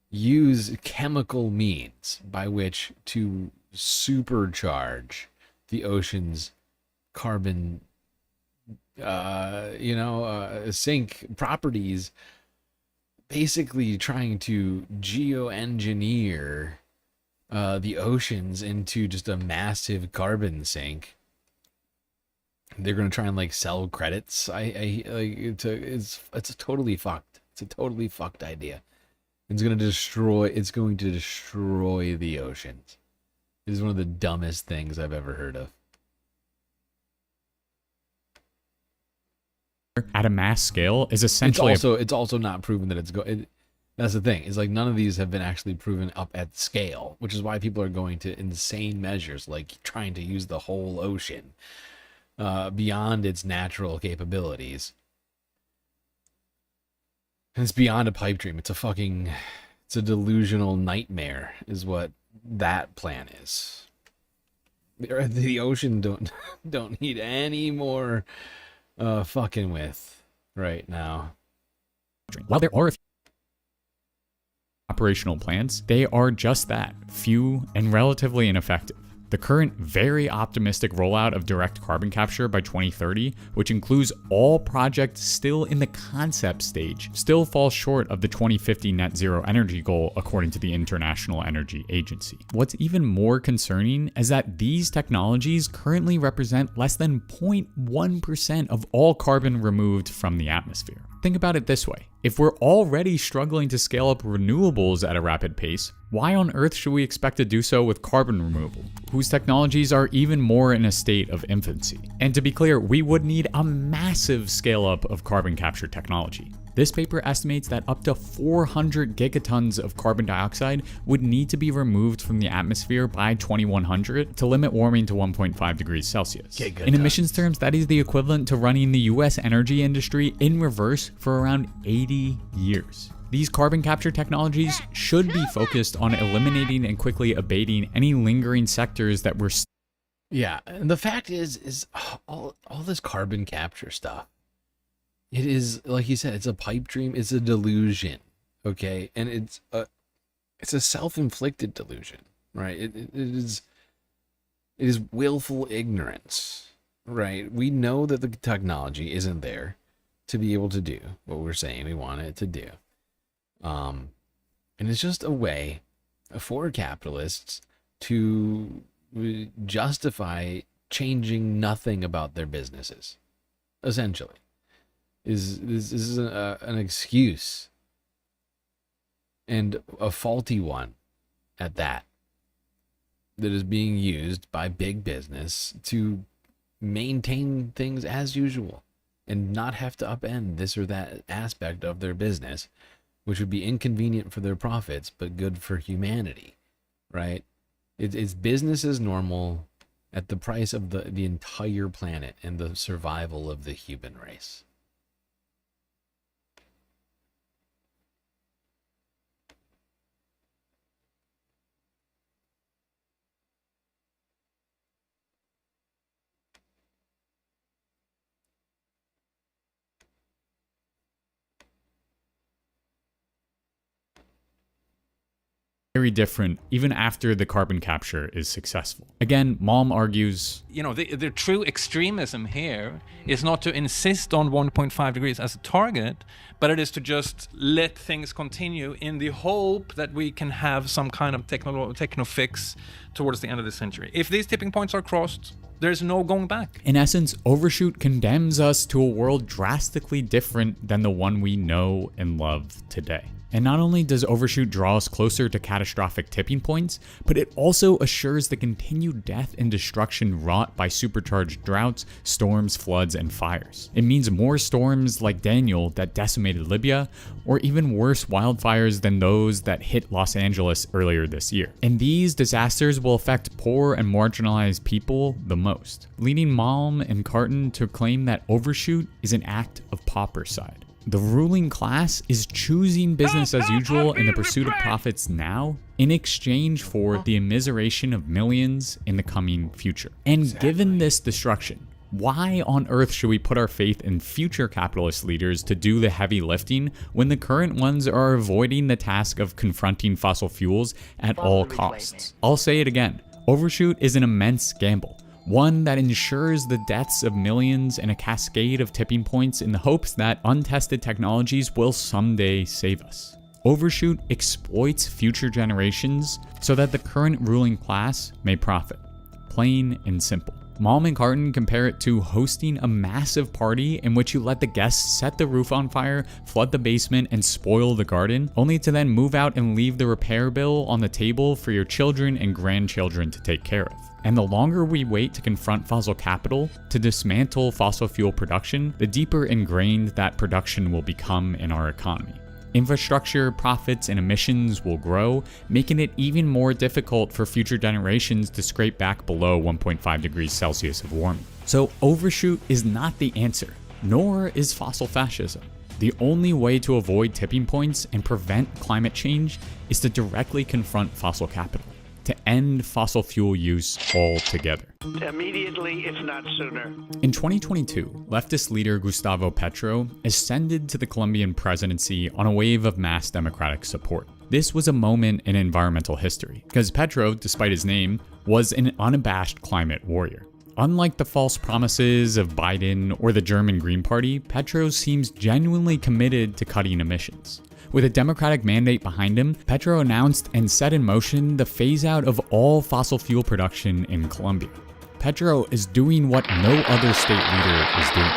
use chemical means by which to supercharge the ocean's carbon sink properties, basically trying to geoengineer the oceans into just a massive carbon sink. They're going to try and like sell credits. It's totally fucked. It's a totally fucked idea. It's going to destroy the oceans. It is one of the dumbest things I've ever heard of. At a mass scale is essentially it's also not proven that that's the thing. It's like none of these have been actually proven up at scale, which is why people are going to insane measures like trying to use the whole ocean beyond its natural capabilities. And it's beyond a pipe dream. It's a delusional nightmare is what that plan is. The ocean don't need any more fucking with right now. While there are a few operational plans, they are just that, few and relatively ineffective. The current very optimistic rollout of direct carbon capture by 2030, which includes all projects still in the concept stage, still falls short of the 2050 net zero energy goal according to the International Energy Agency. What's even more concerning is that these technologies currently represent less than 0.1% of all carbon removed from the atmosphere. Think about it this way. If we're already struggling to scale up renewables at a rapid pace, why on earth should we expect to do so with carbon removal, whose technologies are even more in a state of infancy? And to be clear, we would need a massive scale up of carbon capture technology. This paper estimates that up to 400 gigatons of carbon dioxide would need to be removed from the atmosphere by 2100 to limit warming to 1.5 degrees Celsius. In emissions terms, that is the equivalent to running the US energy industry in reverse for around 80 years. These carbon capture technologies should be focused on eliminating and quickly abating any lingering sectors that were. Yeah, and the fact is all this carbon capture stuff. It is, like you said, it's a pipe dream. It's a delusion, okay, and it's a self-inflicted delusion, right? It is willful ignorance, right? We know that the technology isn't there to be able to do what we're saying we want it to do. And it's just a way for capitalists to justify changing nothing about their businesses, essentially. This is an excuse, and a faulty one at that is being used by big business to maintain things as usual and not have to upend this or that aspect of their business, which would be inconvenient for their profits but good for humanity, right? It's business as normal at the price of the entire planet and the survival of the human race. Very different even after the carbon capture is successful. Again, Malm argues, the true extremism here is not to insist on 1.5 degrees as a target, but it is to just let things continue in the hope that we can have some kind of techno fix towards the end of the century. If these tipping points are crossed, there's no going back. In essence, Overshoot condemns us to a world drastically different than the one we know and love today. And not only does Overshoot draw us closer to catastrophic tipping points, but it also assures the continued death and destruction wrought by supercharged droughts, storms, floods, and fires. It means more storms like Daniel that decimated Libya, or even worse wildfires than those that hit Los Angeles earlier this year. And these disasters will affect poor and marginalized people the most, leading Malm and Carton to claim that Overshoot is an act of paupericide. The ruling class is choosing business as usual in the pursuit of profits now in exchange for the immiseration of millions in the coming future. And given this destruction, why on earth should we put our faith in future capitalist leaders to do the heavy lifting when the current ones are avoiding the task of confronting fossil fuels at all costs? I'll say it again, Overshoot is an immense gamble. One that ensures the deaths of millions and a cascade of tipping points in the hopes that untested technologies will someday save us. Overshoot exploits future generations so that the current ruling class may profit. Plain and simple. Malm and Carton compare it to hosting a massive party in which you let the guests set the roof on fire, flood the basement, and spoil the garden, only to then move out and leave the repair bill on the table for your children and grandchildren to take care of. And the longer we wait to confront fossil capital, to dismantle fossil fuel production, the deeper ingrained that production will become in our economy. Infrastructure, profits, and emissions will grow, making it even more difficult for future generations to scrape back below 1.5 degrees Celsius of warming. So Overshoot is not the answer, nor is fossil fascism. The only way to avoid tipping points and prevent climate change is to directly confront fossil capital, to end fossil fuel use altogether. Immediately, if not sooner. In 2022, leftist leader Gustavo Petro ascended to the Colombian presidency on a wave of mass democratic support. This was a moment in environmental history, because Petro, despite his name, was an unabashed climate warrior. Unlike the false promises of Biden or the German Green Party, Petro seems genuinely committed to cutting emissions. With a democratic mandate behind him, Petro announced and set in motion the phase-out of all fossil fuel production in Colombia. Petro is doing what no other state leader is doing.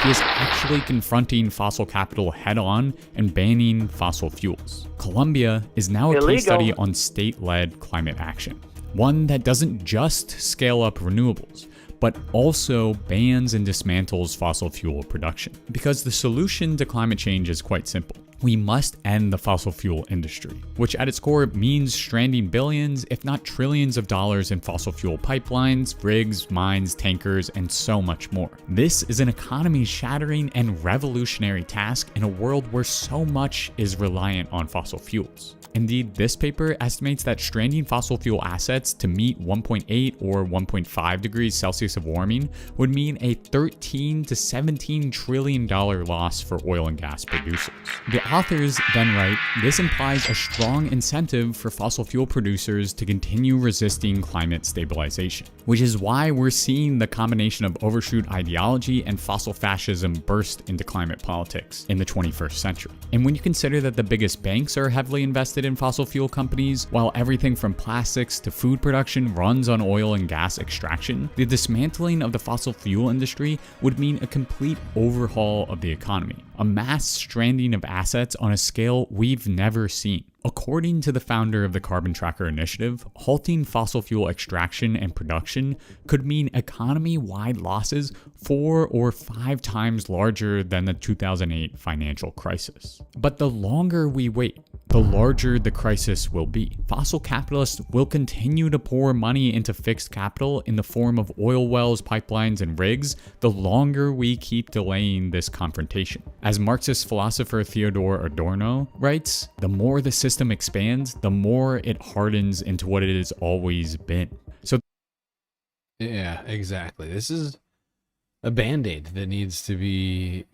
He is actually confronting fossil capital head-on and banning fossil fuels. Colombia is now a case study on state-led climate action, one that doesn't just scale up renewables, but also bans and dismantles fossil fuel production. Because the solution to climate change is quite simple. We must end the fossil fuel industry, which at its core means stranding billions, if not trillions of dollars in fossil fuel pipelines, rigs, mines, tankers, and so much more. This is an economy-shattering and revolutionary task in a world where so much is reliant on fossil fuels. Indeed, this paper estimates that stranding fossil fuel assets to meet 1.8 or 1.5 degrees Celsius of warming would mean a $13 to $17 trillion loss for oil and gas producers. The authors then write, this implies a strong incentive for fossil fuel producers to continue resisting climate stabilization, which is why we're seeing the combination of overshoot ideology and fossil fascism burst into climate politics in the 21st century. And when you consider that the biggest banks are heavily invested in fossil fuel companies, while everything from plastics to food production runs on oil and gas extraction, the dismantling of the fossil fuel industry would mean a complete overhaul of the economy, a mass stranding of assets on a scale we've never seen. According to the founder of the Carbon Tracker Initiative, halting fossil fuel extraction and production could mean economy-wide losses 4 or 5 times larger than the 2008 financial crisis. But the longer we wait, the larger the crisis will be. Fossil capitalists will continue to pour money into fixed capital in the form of oil wells, pipelines, and rigs the longer we keep delaying this confrontation. As Marxist philosopher Theodor Adorno writes, the more the system expands, the more it hardens into what it has always been. So yeah, exactly. This is a band-aid that needs to be,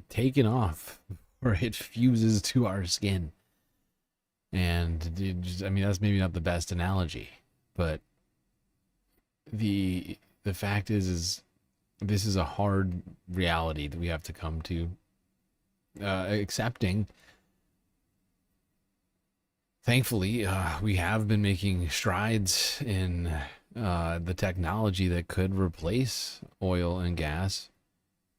taken off or it fuses to our skin. And that's maybe not the best analogy, but the fact is this is a hard reality that we have to come to accepting. Thankfully, we have been making strides in the technology that could replace oil and gas.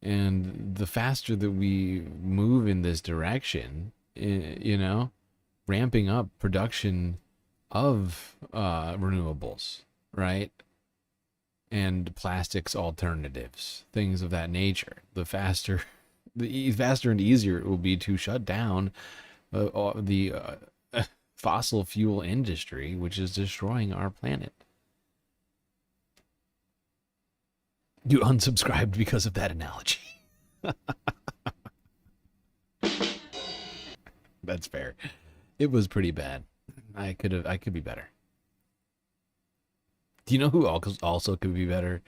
And the faster that we move in this direction, ramping up production of renewables, right? And plastics alternatives, things of that nature, the faster and easier it will be to shut down the fossil fuel industry, which is destroying our planet. You unsubscribed because of that analogy. That's fair. It was pretty bad. I could be better. Do you know who also could be better?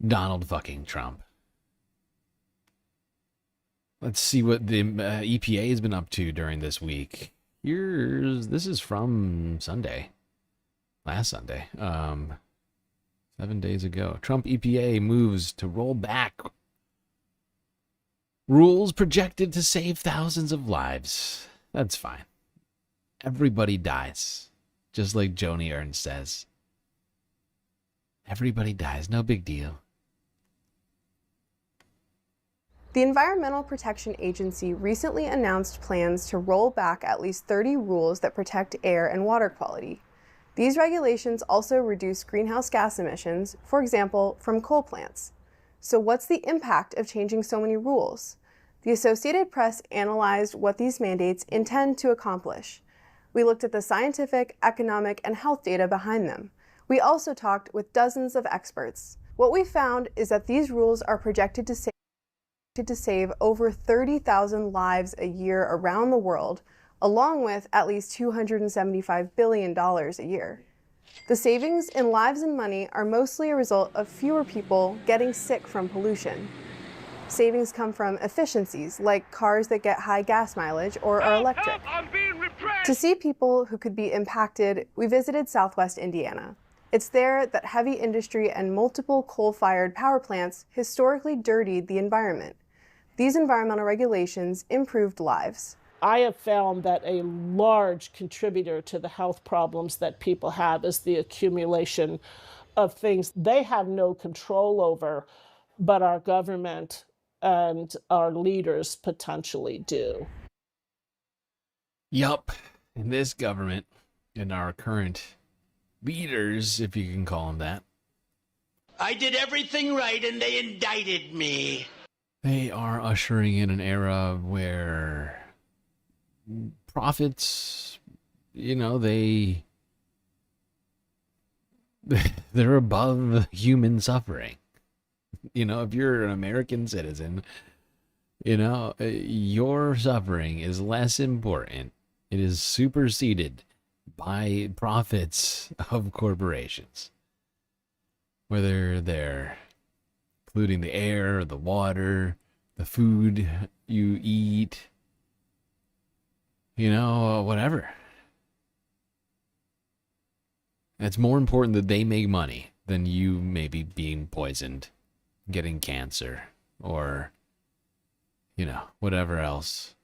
Donald fucking Trump. Let's see what the EPA has been up to during this week. This is from Sunday. Last Sunday. 7 days ago. Trump EPA moves to roll back rules projected to save thousands of lives. That's fine. Everybody dies. Just like Joni Ernst says. Everybody dies. No big deal. The Environmental Protection Agency recently announced plans to roll back at least 30 rules that protect air and water quality. These regulations also reduce greenhouse gas emissions, for example, from coal plants. So what's the impact of changing so many rules? The Associated Press analyzed what these mandates intend to accomplish. We looked at the scientific, economic, and health data behind them. We also talked with dozens of experts. What we found is that these rules are projected to save over 30,000 lives a year around the world, along with at least $275 billion a year. The savings in lives and money are mostly a result of fewer people getting sick from pollution. Savings come from efficiencies, like cars that get high gas mileage or are electric. To see people who could be impacted, we visited Southwest Indiana. It's there that heavy industry and multiple coal-fired power plants historically dirtied the environment. These environmental regulations improved lives. I have found that a large contributor to the health problems that people have is the accumulation of things they have no control over, but our government and our leaders potentially do. Yup. In this government, and our current leaders, if you can call them that, I did everything right and they indicted me. They are ushering in an era where profits, they're above human suffering. If you're an American citizen, your suffering is less important. It is superseded by profits of corporations. Whether they're polluting the air, the water, the food you eat, whatever. It's more important that they make money than you maybe being poisoned, getting cancer, or, whatever else.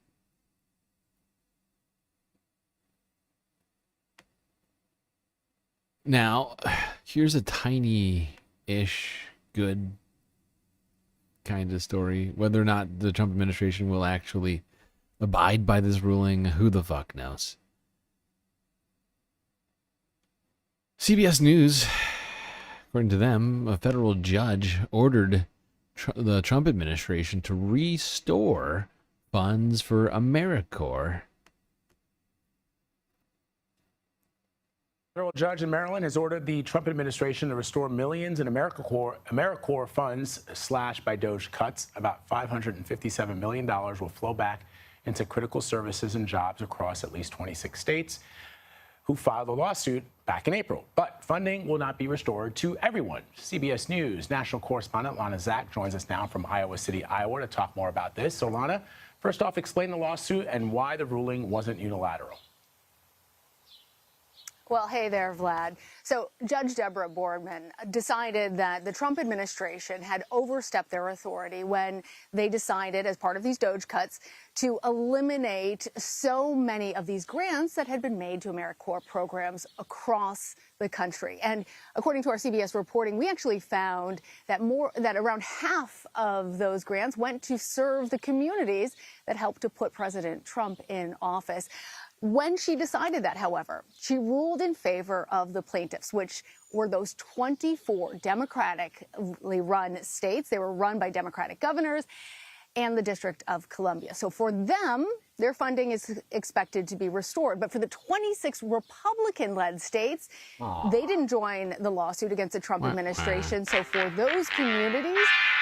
Now, here's a tiny-ish good kind of story. Whether or not the Trump administration will actually abide by this ruling, who the fuck knows? CBS News, according to them, a federal judge ordered the Trump administration to restore funds for AmeriCorps. A federal judge in Maryland has ordered the Trump administration to restore millions in AmeriCorps funds slashed by DOGE cuts. About $557 million will flow back into critical services and jobs across at least 26 states who filed a lawsuit back in April. But funding will not be restored to everyone. CBS News national correspondent Lana Zak joins us now from Iowa City, Iowa, to talk more about this. So, Lana, first off, explain the lawsuit and why the ruling wasn't unilateral. Well, hey there, Vlad. So Judge Deborah Boardman decided that the Trump administration had overstepped their authority when they decided, as part of these DOGE cuts, to eliminate so many of these grants that had been made to AmeriCorps programs across the country. And according to our CBS reporting, we actually found that around half of those grants went to serve the communities that helped to put President Trump in office. When she decided that, however, she ruled in favor of the plaintiffs, which were those 24 Democratically run states. They were run by Democratic governors and the District of Columbia. So for them, their funding is expected to be restored. But for the 26 Republican-led states, they didn't join the lawsuit against the Trump administration. So for those communities,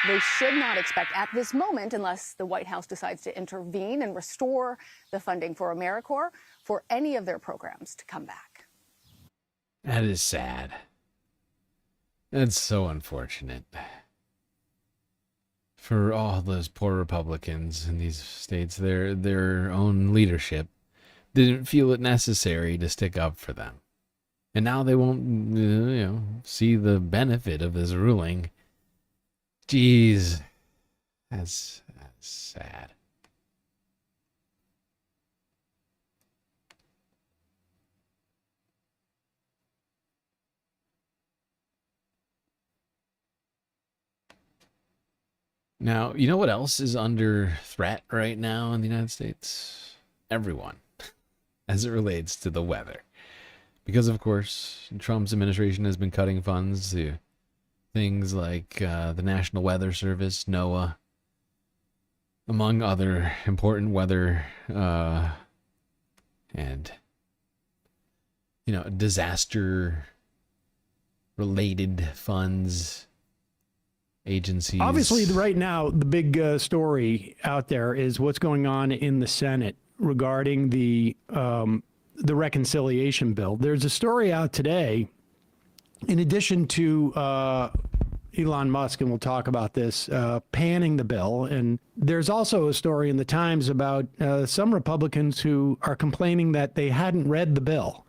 they should not expect at this moment, unless the White House decides to intervene and restore the funding for AmeriCorps, for any of their programs to come back. That is sad. That's so unfortunate. For all those poor Republicans in these states, their own leadership didn't feel it necessary to stick up for them. And now they won't, see the benefit of this ruling. Jeez. That's sad. Now, you know what else is under threat right now in the United States? Everyone, as it relates to the weather. Because, of course, Trump's administration has been cutting funds to things like the National Weather Service, NOAA, among other important weather and, disaster-related funds. Agencies. Obviously, right now, the big story out there is what's going on in the Senate regarding the reconciliation bill. There's a story out today, in addition to Elon Musk, and we'll talk about this, panning the bill. And there's also a story in the Times about some Republicans who are complaining that they hadn't read the bill.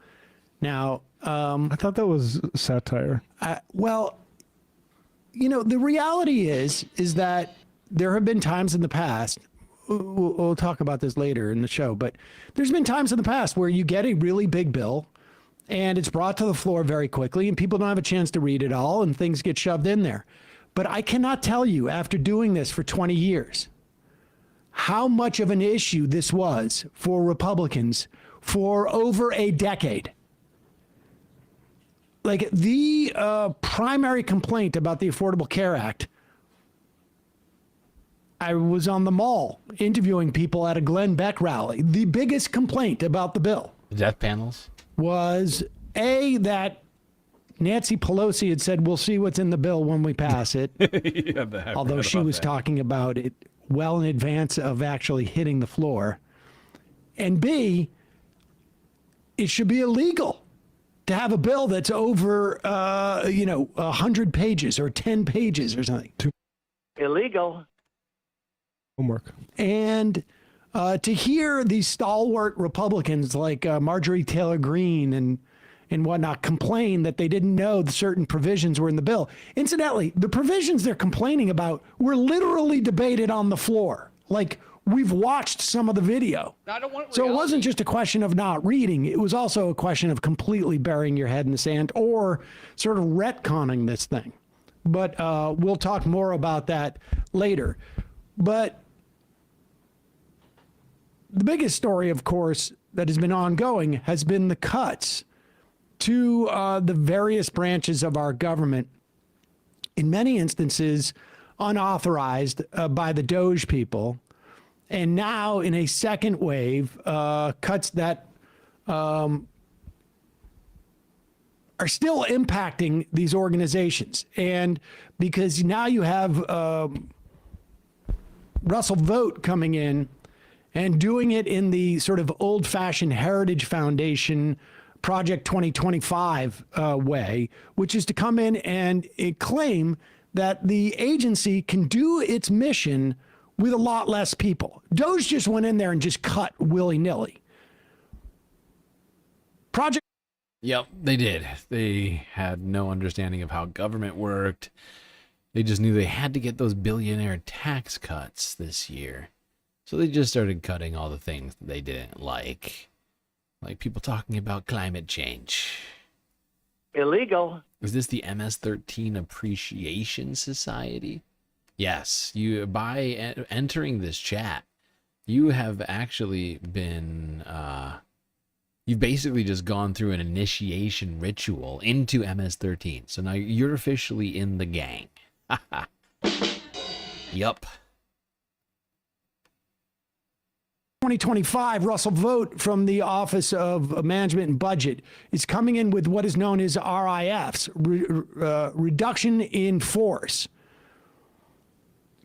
Now, I thought that was satire. The reality is that there have been times in the past, we'll talk about this later in the show, but there's been times in the past where you get a really big bill and it's brought to the floor very quickly and people don't have a chance to read it all and things get shoved in there. But I cannot tell you, after doing this for 20 years, how much of an issue this was for Republicans for over a decade. Like, the primary complaint about the Affordable Care Act, I was on the mall interviewing people at a Glenn Beck rally. The biggest complaint about the bill. The death panels? Was, that Nancy Pelosi had said, we'll see what's in the bill when we pass it. Although she was talking about it well in advance of actually hitting the floor. And B, it should be illegal to have a bill that's over, 100 pages or 10 pages or something. Illegal. Homework. And to hear these stalwart Republicans like Marjorie Taylor Greene and whatnot complain that they didn't know that certain provisions were in the bill. Incidentally, the provisions they're complaining about were literally debated on the floor. Like, we've watched some of the video. So it wasn't just a question of not reading. It was also a question of completely burying your head in the sand or sort of retconning this thing. But we'll talk more about that later. But the biggest story, of course, that has been ongoing has been the cuts to the various branches of our government, in many instances unauthorized by the Doge people, and now in a second wave, cuts that are still impacting these organizations. And because now you have Russell Vogt coming in and doing it in the sort of old-fashioned Heritage Foundation Project 2025 way, which is to come in and claim that the agency can do its mission with a lot less people. Doge just went in there and just cut willy-nilly. Yep, they did. They had no understanding of how government worked. They just knew they had to get those billionaire tax cuts this year. So they just started cutting all the things that they didn't like people talking about climate change. Illegal. Is this the MS-13 Appreciation Society? Yes, you by entering this chat, you have actually been you've basically just gone through an initiation ritual into MS-13. So now you're officially in the gang. Yup. 2025, Russell Vogt from the Office of Management and Budget is coming in with what is known as RIFs, reduction in force,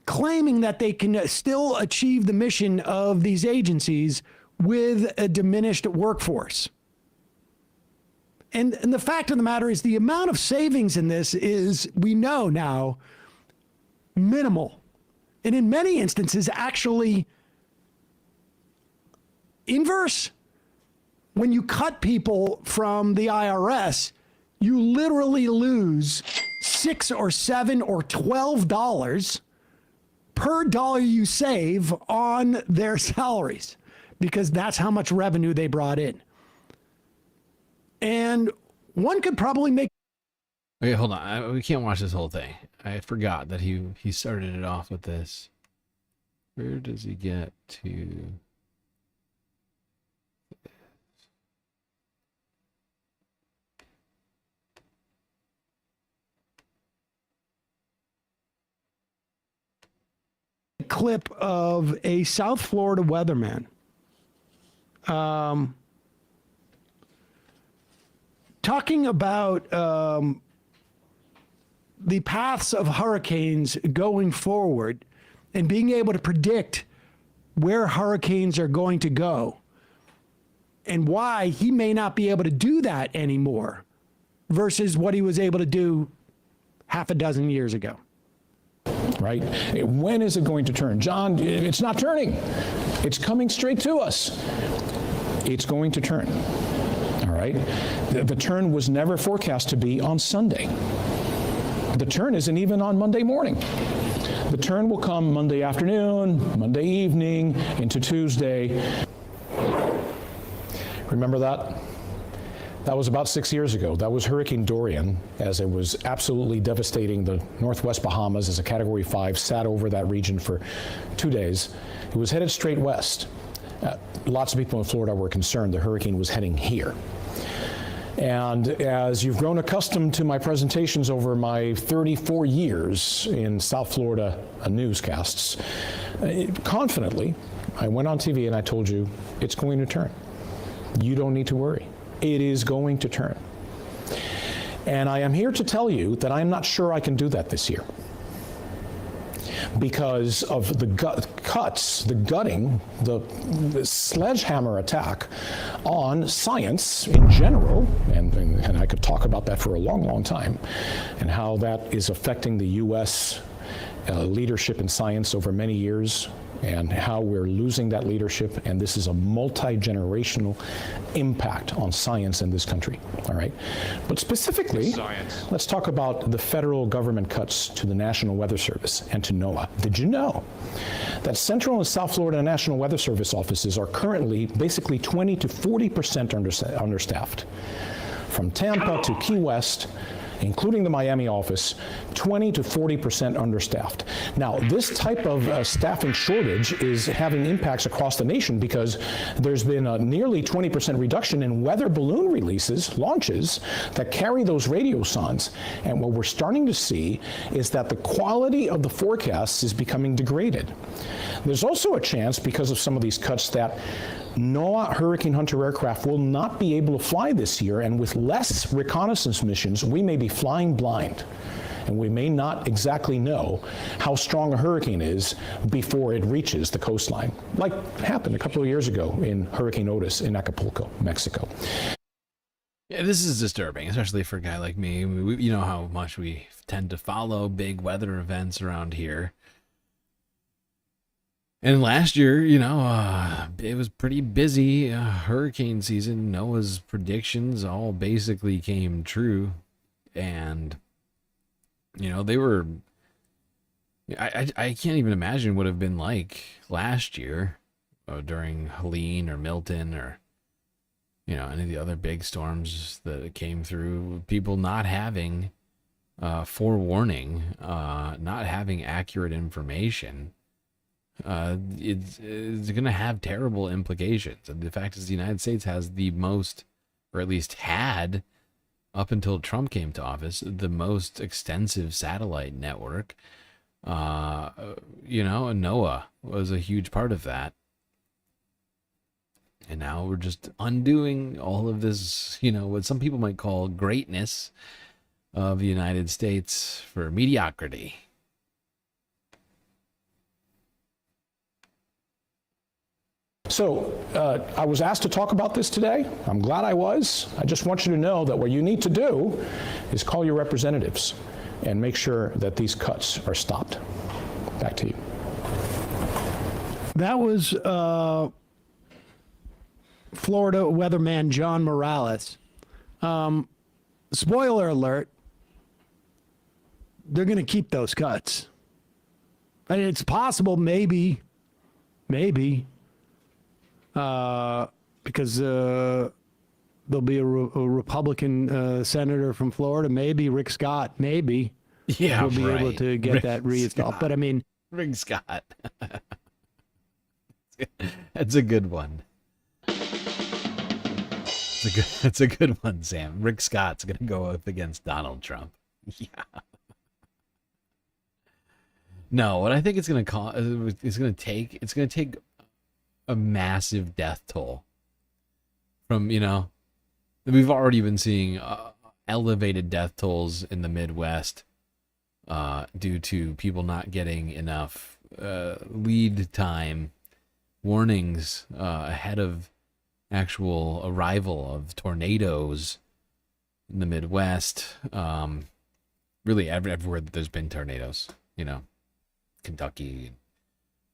claiming that they can still achieve the mission of these agencies with a diminished workforce. And the fact of the matter is the amount of savings in this is, we know now, minimal. And in many instances, actually inverse. When you cut people from the IRS, you literally lose $6 or $7 or $12 per dollar you save on their salaries, because that's how much revenue they brought in. And one could probably make... Okay, hold on. We can't watch this whole thing. I forgot that he started it off with this. Where does he get to... clip of a South Florida weatherman talking about the paths of hurricanes going forward and being able to predict where hurricanes are going to go and why he may not be able to do that anymore versus what he was able to do half a dozen years ago. Right? When is it going to turn? John, it's not turning. It's coming straight to us. It's going to turn. All right? The turn was never forecast to be on Sunday. The turn isn't even on Monday morning. The turn will come Monday afternoon, Monday evening, into Tuesday. Remember that? That was about 6 years ago. That was Hurricane Dorian, as it was absolutely devastating the Northwest Bahamas as a Category 5, sat over that region for 2 days. It was headed straight west. Lots of people in Florida were concerned the hurricane was heading here. And as you've grown accustomed to my presentations over my 34 years in South Florida newscasts, confidently, I went on TV and I told you, it's going to turn. You don't need to worry. It is going to turn. And I am here to tell you that I'm not sure I can do that this year because of the cuts, the gutting, the sledgehammer attack on science in general, and I could talk about that for a long, long time, and how that is affecting the U.S. leadership in science over many years and how we're losing that leadership, and this is a multi-generational impact on science in this country, all right? But specifically, let's talk about the federal government cuts to the National Weather Service and to NOAA. Did you know that Central and South Florida National Weather Service offices are currently basically 20 to 40% understaffed? From Tampa to Key West, including the Miami office, 20 to 40% understaffed. Now, this type of staffing shortage is having impacts across the nation because there's been a nearly 20% reduction in weather balloon launches that carry those radio signs. And what we're starting to see is that the quality of the forecasts is becoming degraded. There's also a chance, because of some of these cuts, that NOAA Hurricane Hunter aircraft will not be able to fly this year, and with less reconnaissance missions, we may be flying blind, and we may not exactly know how strong a hurricane is before it reaches the coastline, like happened a couple of years ago in Hurricane Otis in Acapulco, Mexico. Yeah, this is disturbing, especially for a guy like me. You know how much we tend to follow big weather events around here. And last year, you know, it was pretty busy hurricane season. NOAA's predictions all basically came true. And, you know, they were... I can't even imagine what it would have been like last year during Helene or Milton or, you know, any of the other big storms that came through. People not having forewarning, not having accurate information. It's going to have terrible implications. And the fact is the United States has the most, or at least had, up until Trump came to office, the most extensive satellite network. You know, and NOAA was a huge part of that. And now we're just undoing all of this, you know, what some people might call greatness of the United States for mediocrity. So I was asked to talk about this today. I'm glad I was. I just want you to know that what you need to do is call your representatives and make sure that these cuts are stopped. Back to you. That was Florida weatherman John Morales. Spoiler alert, they're going to keep those cuts. And it's possible, maybe, because there'll be a Republican senator from Florida, maybe Rick Scott, maybe. Yeah, will be able to get that reinstalled. But I mean, Rick Scott. That's a good one. It's a good one, Sam. Rick Scott's gonna go up against Donald Trump. Yeah. No, what I think it's gonna take a massive death toll from, you know, we've already been seeing elevated death tolls in the Midwest due to people not getting enough lead time warnings ahead of actual arrival of tornadoes in the Midwest. Really everywhere that there's been tornadoes, you know, Kentucky,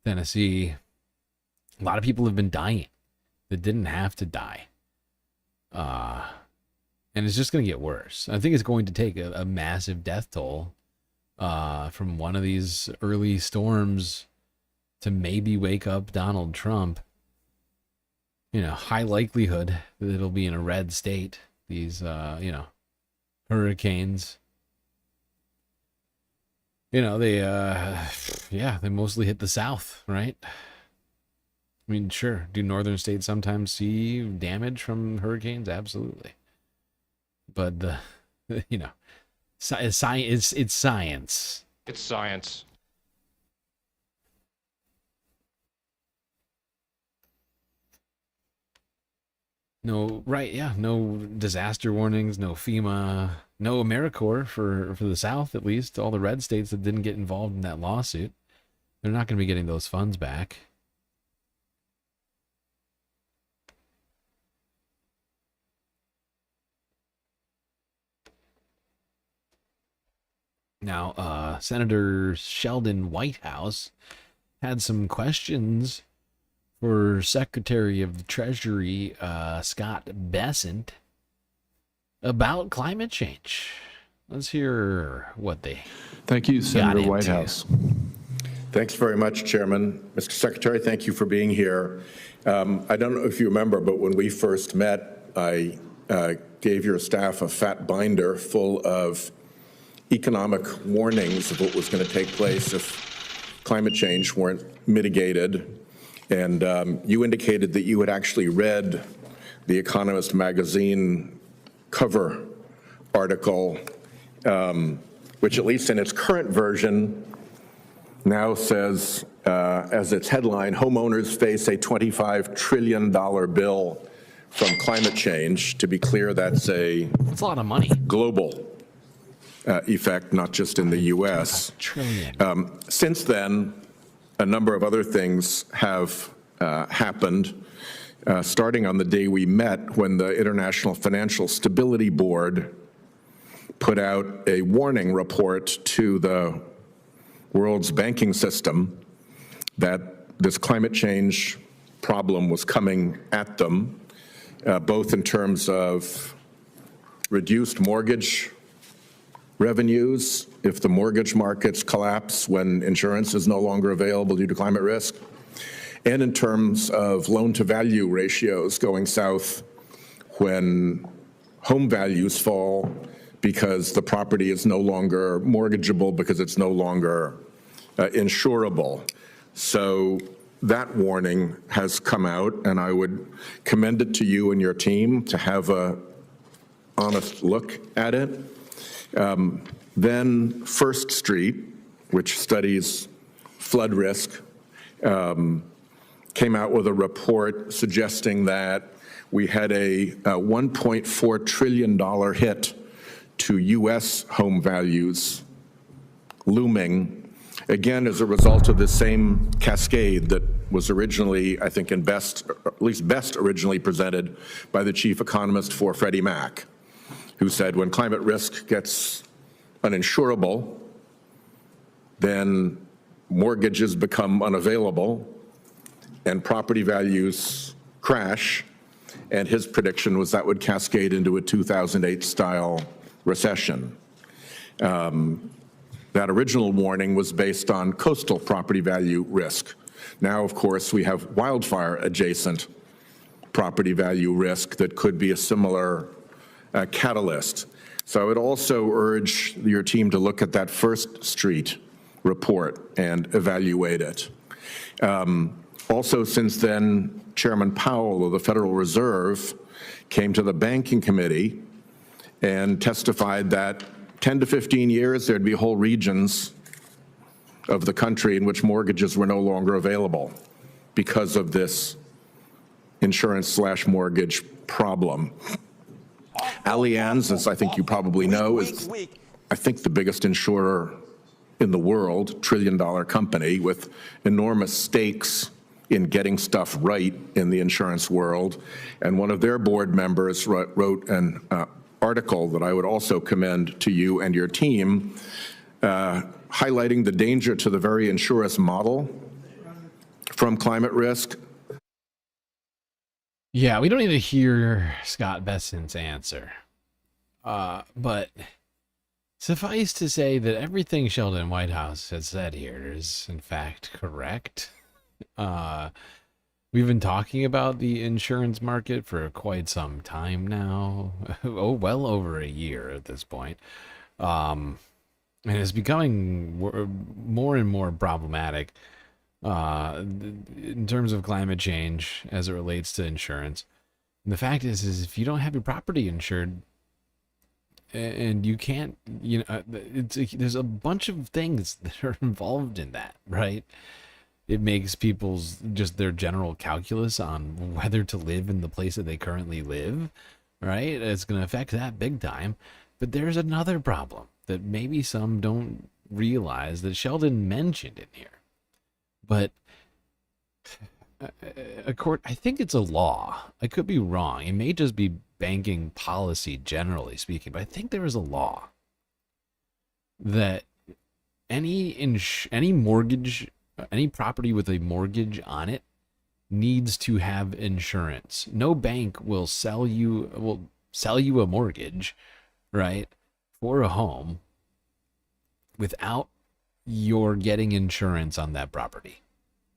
Tennessee. A lot of people have been dying that didn't have to die. And it's just going to get worse. I think it's going to take a massive death toll from one of these early storms to maybe wake up Donald Trump. You know, high likelihood that it'll be in a red state. These, you know, hurricanes. You know, they mostly hit the South, right? I mean, sure. Do northern states sometimes see damage from hurricanes? Absolutely. But you know, it's science. It's science. No, right? Yeah, no disaster warnings, no FEMA, no AmeriCorps for the South. At least all the red states that didn't get involved in that lawsuit, they're not going to be getting those funds back. Now, Senator Sheldon Whitehouse had some questions for Secretary of the Treasury Scott Bessent about climate change. Let's hear what they Thank you, Senator into. Whitehouse. Thanks very much, Chairman. Mr. Secretary, thank you for being here. I don't know if you remember, but when we first met, I gave your staff a fat binder full of economic warnings of what was going to take place if climate change weren't mitigated. And you indicated that you had actually read the Economist magazine cover article, which at least in its current version now says, as its headline, homeowners face a $25 trillion bill from climate change. To be clear, that's a lot of money. Global effect, not just in the U.S. Since then, a number of other things have happened, starting on the day we met when the International Financial Stability Board put out a warning report to the world's banking system that this climate change problem was coming at them, both in terms of reduced mortgage revenues if the mortgage markets collapse when insurance is no longer available due to climate risk, and in terms of loan-to-value ratios going south when home values fall because the property is no longer mortgageable because it's no longer insurable. So that warning has come out, and I would commend it to you and your team to have a honest look at it. Then First Street, which studies flood risk, came out with a report suggesting that we had a $1.4 trillion hit to U.S. home values looming, again, as a result of the same cascade that was originally, I think, at least best originally presented by the chief economist for Freddie Mac, who said when climate risk gets uninsurable, then mortgages become unavailable and property values crash. And his prediction was that would cascade into a 2008-style recession. That original warning was based on coastal property value risk. Now, of course, we have wildfire-adjacent property value risk that could be a similar catalyst. So I would also urge your team to look at that First Street report and evaluate it. Also, since then, Chairman Powell of the Federal Reserve came to the Banking Committee and testified that 10 to 15 years, there'd be whole regions of the country in which mortgages were no longer available because of this insurance/mortgage problem. Allianz, as I think you probably know, is, I think, the biggest insurer in the world, trillion-dollar company with enormous stakes in getting stuff right in the insurance world. And one of their board members wrote an article that I would also commend to you and your team, highlighting the danger to the very insurance model from climate risk. Yeah, we don't need to hear Scott Bessent's answer. But suffice to say that everything Sheldon Whitehouse has said here is, in fact, correct. We've been talking about the insurance market for quite some time now. Well over a year at this point. And it's becoming more and more problematic in terms of climate change as it relates to insurance. And the fact is if you don't have your property insured, and you can't, there's a bunch of things that are involved in that, right? It makes people's, just their general calculus on whether to live in the place that they currently live, right? It's going to affect that big time. But there's another problem that maybe some don't realize that Sheldon mentioned in here. But I think it's a law. I could be wrong. It may just be banking policy generally speaking, but I think there is a law that any mortgage, any property with a mortgage on it needs to have insurance. No bank will sell you a mortgage, right, for a home without you're getting insurance on that property,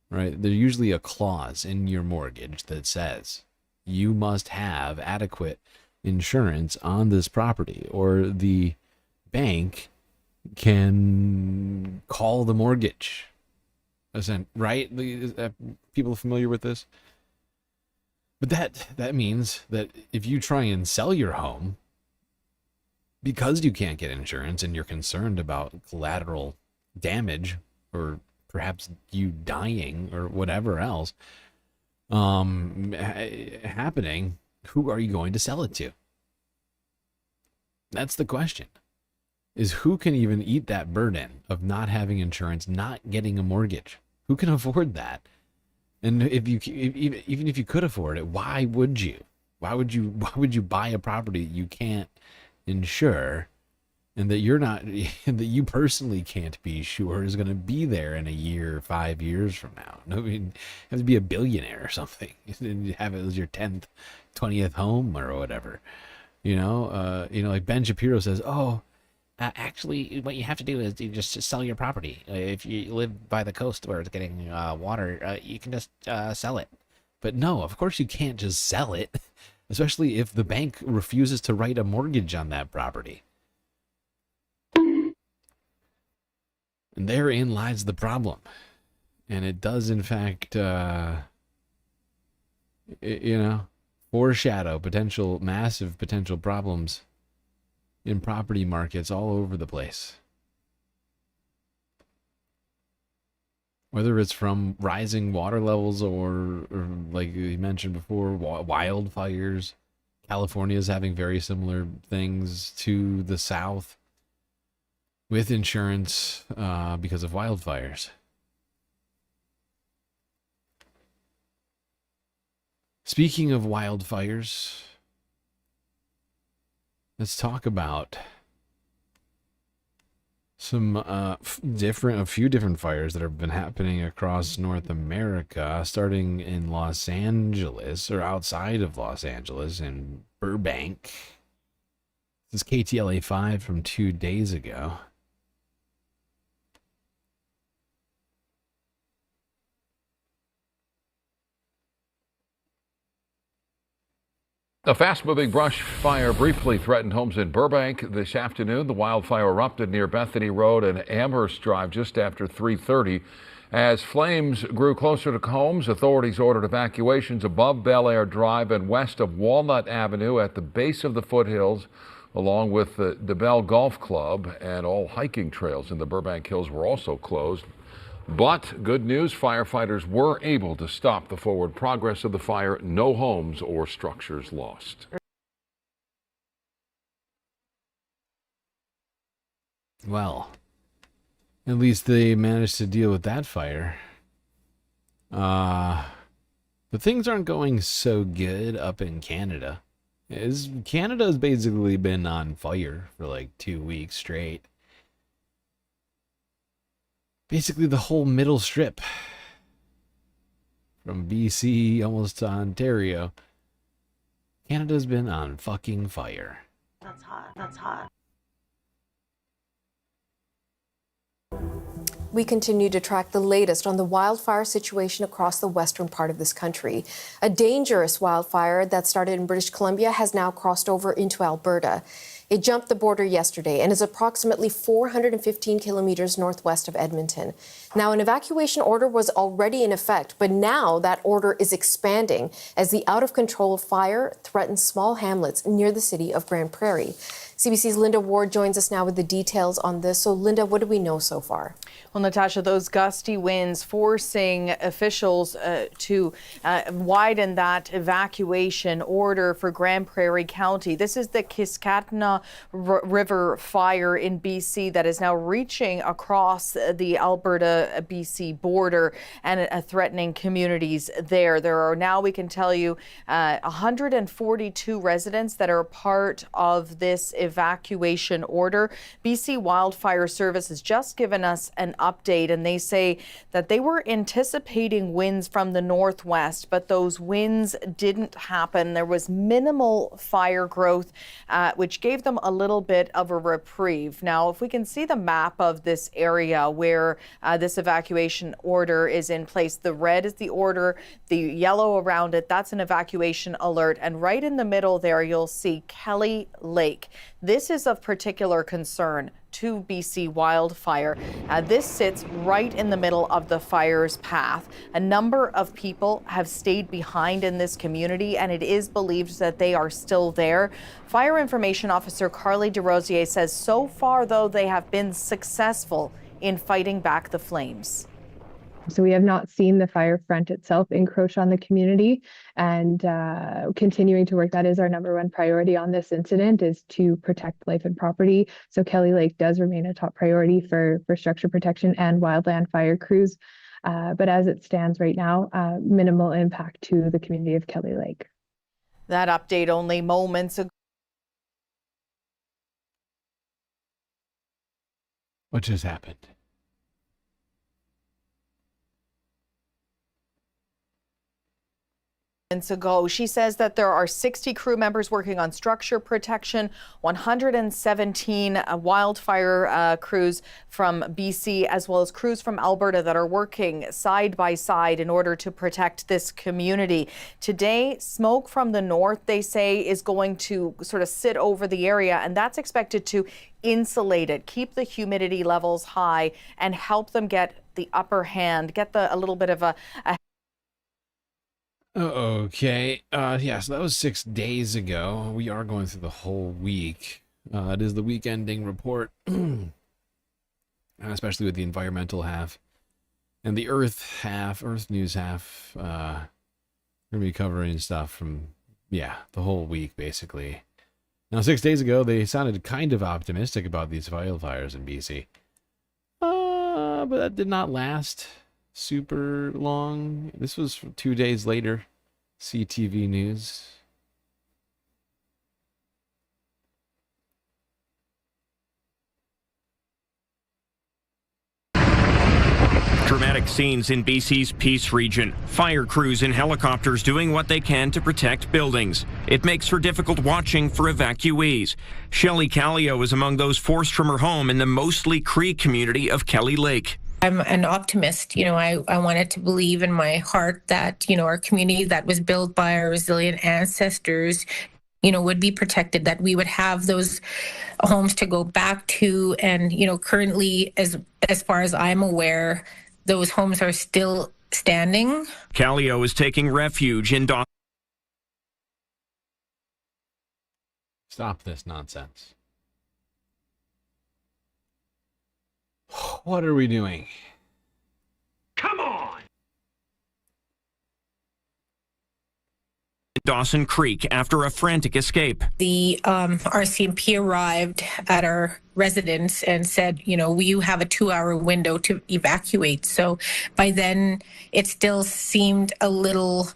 right? There's usually a clause in your mortgage that says you must have adequate insurance on this property, or the bank can call the mortgage. Right? People familiar with this? But that means that if you try and sell your home because you can't get insurance and you're concerned about collateral damage, or perhaps you dying or whatever else happening, who are you going to sell it to? That's the question. Is who can even eat that burden of not having insurance, not getting a mortgage? Who can afford that? And even if you could afford it, why would you? Why would you buy a property you can't insure, and that you personally can't be sure is going to be there in a year, 5 years from now? No, you have to be a billionaire or something and have it as your 10th, 20th home or whatever. Like Ben Shapiro says, actually, what you have to do is you just sell your property. If you live by the coast where it's getting water, you can just sell it. But no, of course you can't just sell it, especially if the bank refuses to write a mortgage on that property. And therein lies the problem. And it does, in fact, foreshadow massive potential problems in property markets all over the place. Whether it's from rising water levels or like you mentioned before, wildfires. California is having very similar things to the south with insurance because of wildfires. Speaking of wildfires, let's talk about a few different fires that have been happening across North America, starting in Los Angeles, or outside of Los Angeles, in Burbank. This is KTLA 5 from 2 days ago. A fast-moving brush fire briefly threatened homes in Burbank this afternoon. The wildfire erupted near Bethany Road and Amherst Drive just after 3:30. As flames grew closer to homes, authorities ordered evacuations above Bel Air Drive and west of Walnut Avenue at the base of the foothills, along with the DeBell Golf Club, and all hiking trails in the Burbank Hills were also closed. But good news, firefighters were able to stop the forward progress of the fire. No homes or structures lost. Well, at least they managed to deal with that fire. But things aren't going so good up in Canada. Canada's basically been on fire for like 2 weeks straight. Basically the whole middle strip from BC almost to Ontario. Canada's been on fucking fire. That's hot. That's hot. We continue to track the latest on the wildfire situation across the western part of this country. A dangerous wildfire that started in British Columbia has now crossed over into Alberta. It jumped the border yesterday and is approximately 415 kilometers northwest of Edmonton. Now, an evacuation order was already in effect, but now that order is expanding as the out-of-control fire threatens small hamlets near the city of Grand Prairie. CBC's Linda Ward joins us now with the details on this. So, Linda, what do we know so far? Well, Natasha, those gusty winds forcing officials to widen that evacuation order for Grand Prairie County. This is the Kiskatna Ballymena River fire in BC that is now reaching across the Alberta-BC border and threatening communities there. There are now, we can tell you, 142 residents that are part of this evacuation order. BC Wildfire Service has just given us an update, and they say that they were anticipating winds from the northwest, but those winds didn't happen. There was minimal fire growth, which gave them a little bit of a reprieve. Now, if we can see the map of this area where this evacuation order is in place, the red is the order, the yellow around it, that's an evacuation alert. And right in the middle there, you'll see Kelly Lake. This is of particular concern to BC Wildfire. This sits right in the middle of the fire's path. A number of people have stayed behind in this community, and it is believed that they are still there. Fire Information Officer Carly DeRosier says so far, though, they have been successful in fighting back the flames. So we have not seen the fire front itself encroach on the community, and continuing to work. That is our number one priority on this incident, is to protect life and property. So Kelly Lake does remain a top priority for structure protection and wildland fire crews. But as it stands right now, minimal impact to the community of Kelly Lake. That update only moments ago. What just happened? Ago. She says that there are 60 crew members working on structure protection, 117 wildfire crews from BC, as well as crews from Alberta that are working side by side in order to protect this community. Today, smoke from the north, they say, is going to sort of sit over the area, and that's expected to insulate it, keep the humidity levels high, and help them get the upper hand, get a little bit of a Okay. Yeah, so that was 6 days ago. We are going through the whole week. It is the week ending report, especially with the environmental half. And the Earth half, Earth News half, we're going to be covering stuff from, the whole week, basically. Now, 6 days ago, they sounded kind of optimistic about these wildfires in BC. But that did not last super long. This was 2 days later. CTV News. Dramatic scenes in BC's Peace region. Fire crews and helicopters doing what they can to protect buildings. It makes for difficult watching for evacuees. Shelley Callio is among those forced from her home in the mostly Cree community of Kelly Lake. I'm an optimist. I wanted to believe in my heart that, our community that was built by our resilient ancestors, would be protected, that we would have those homes to go back to. And, currently, as far as I'm aware, those homes are still standing. Callio is taking refuge in Dawson. Stop this nonsense. What are we doing? Come on! Dawson Creek after a frantic escape. The RCMP arrived at our residence and said, you have a 2-hour window to evacuate. So by then, it still seemed a little...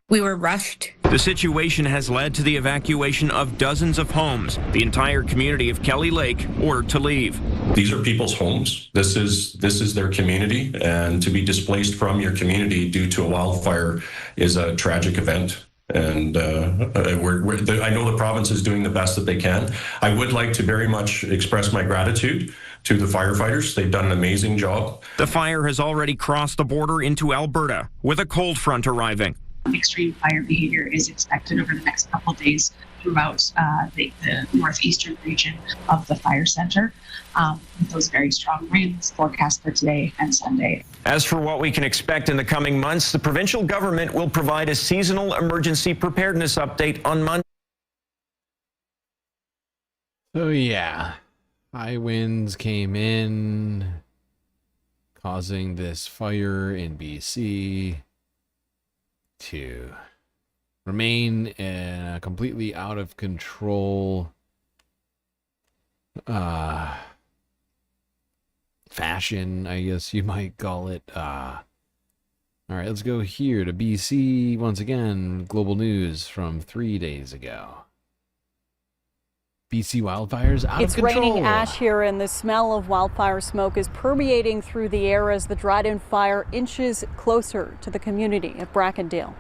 We were rushed. The situation has led to the evacuation of dozens of homes. The entire community of Kelly Lake ordered to leave. These are people's homes. This is their community, and to be displaced from your community due to a wildfire is a tragic event. And I know the province is doing the best that they can. I would like to very much express my gratitude to the firefighters. They've done an amazing job. The fire has already crossed the border into Alberta, with a cold front arriving. Extreme fire behavior is expected over the next couple of days throughout the northeastern region of the fire center, with those very strong winds forecast for today and Sunday. As for what we can expect in the coming months, the provincial government will provide a seasonal emergency preparedness update on Monday. So high winds came in, causing this fire in BC to remain in a completely out of control fashion, I guess you might call it. All right, let's go here to BC once again. Global news from 3 days ago. BC wildfires out It's of control. raining ash here, and the smell of wildfire smoke is permeating through the air as the Dryden fire inches closer to the community of Brackendale.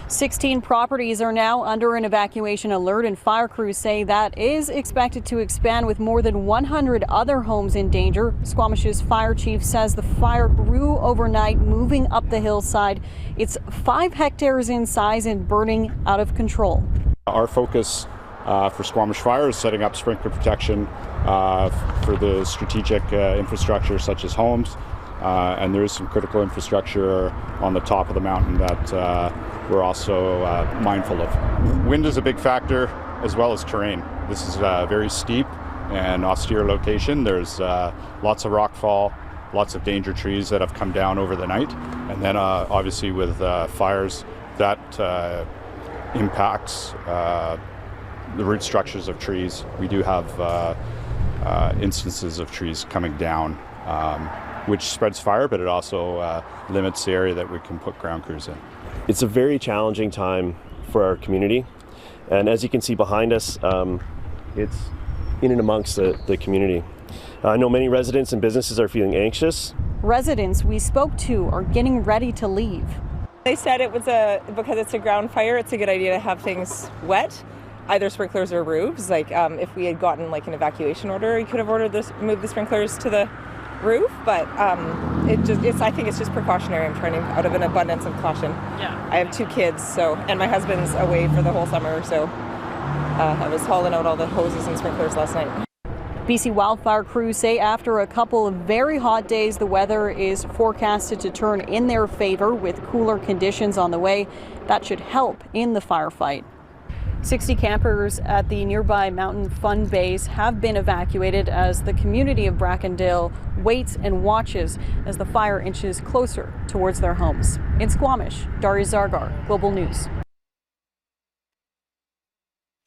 16 properties are now under an evacuation alert, and fire crews say that is expected to expand with more than 100 other homes in danger. Squamish's fire chief says the fire grew overnight, moving up the hillside. It's 5 hectares in size and burning out of control. Our focus for Squamish Fire is setting up sprinkler protection for the strategic infrastructure such as homes, and there is some critical infrastructure on the top of the mountain that we're also mindful of. Wind is a big factor, as well as terrain. This is a very steep and austere location. There's lots of rockfall, lots of danger trees that have come down over the night, and then obviously with fires, that impacts the root structures of trees. We do have instances of trees coming down, which spreads fire, but it also limits the area that we can put ground crews in. It's a very challenging time for our community, and as you can see behind us, it's in and amongst the community. I know many residents and businesses are feeling anxious. Residents we spoke to are getting ready to leave. They said it was because it's a ground fire, it's a good idea to have things wet, either sprinklers or roofs. Like if we had gotten like an evacuation order, you could have moved the sprinklers to the roof, but I think it's just precautionary. I'm trying to, out of an abundance of caution. Yeah. I have 2 kids, and my husband's away for the whole summer, so I was hauling out all the hoses and sprinklers last night. BC wildfire crews say after a couple of very hot days, the weather is forecasted to turn in their favor with cooler conditions on the way. That should help in the firefight. 60 campers at the nearby Mountain Fun Base have been evacuated as the community of Brackendale waits and watches as the fire inches closer towards their homes. In Squamish, Daria Zargar, Global News.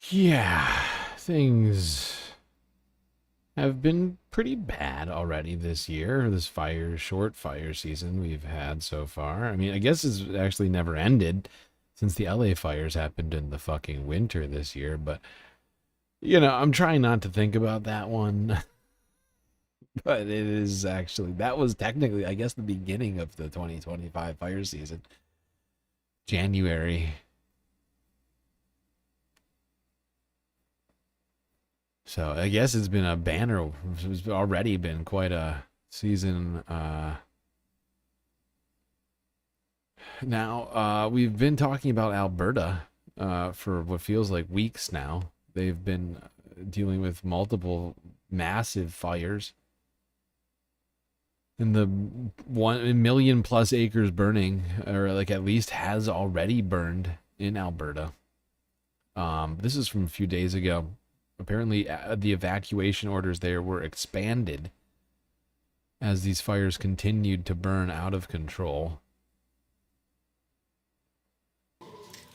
Yeah, things have been pretty bad already this year. This short fire season we've had so far. I mean, I guess it's actually never ended since the LA fires happened in the fucking winter this year, but you know, I'm trying not to think about that one. But it is actually, that was technically, I guess, the beginning of the 2025 fire season. January. So I guess it's been a banner. It's already been quite a season. Now, we've been talking about Alberta for what feels like weeks now. They've been dealing with multiple massive fires. And the 1 million plus acres burning, or like at least has already burned in Alberta. This is from a few days ago. Apparently, the evacuation orders there were expanded as these fires continued to burn out of control.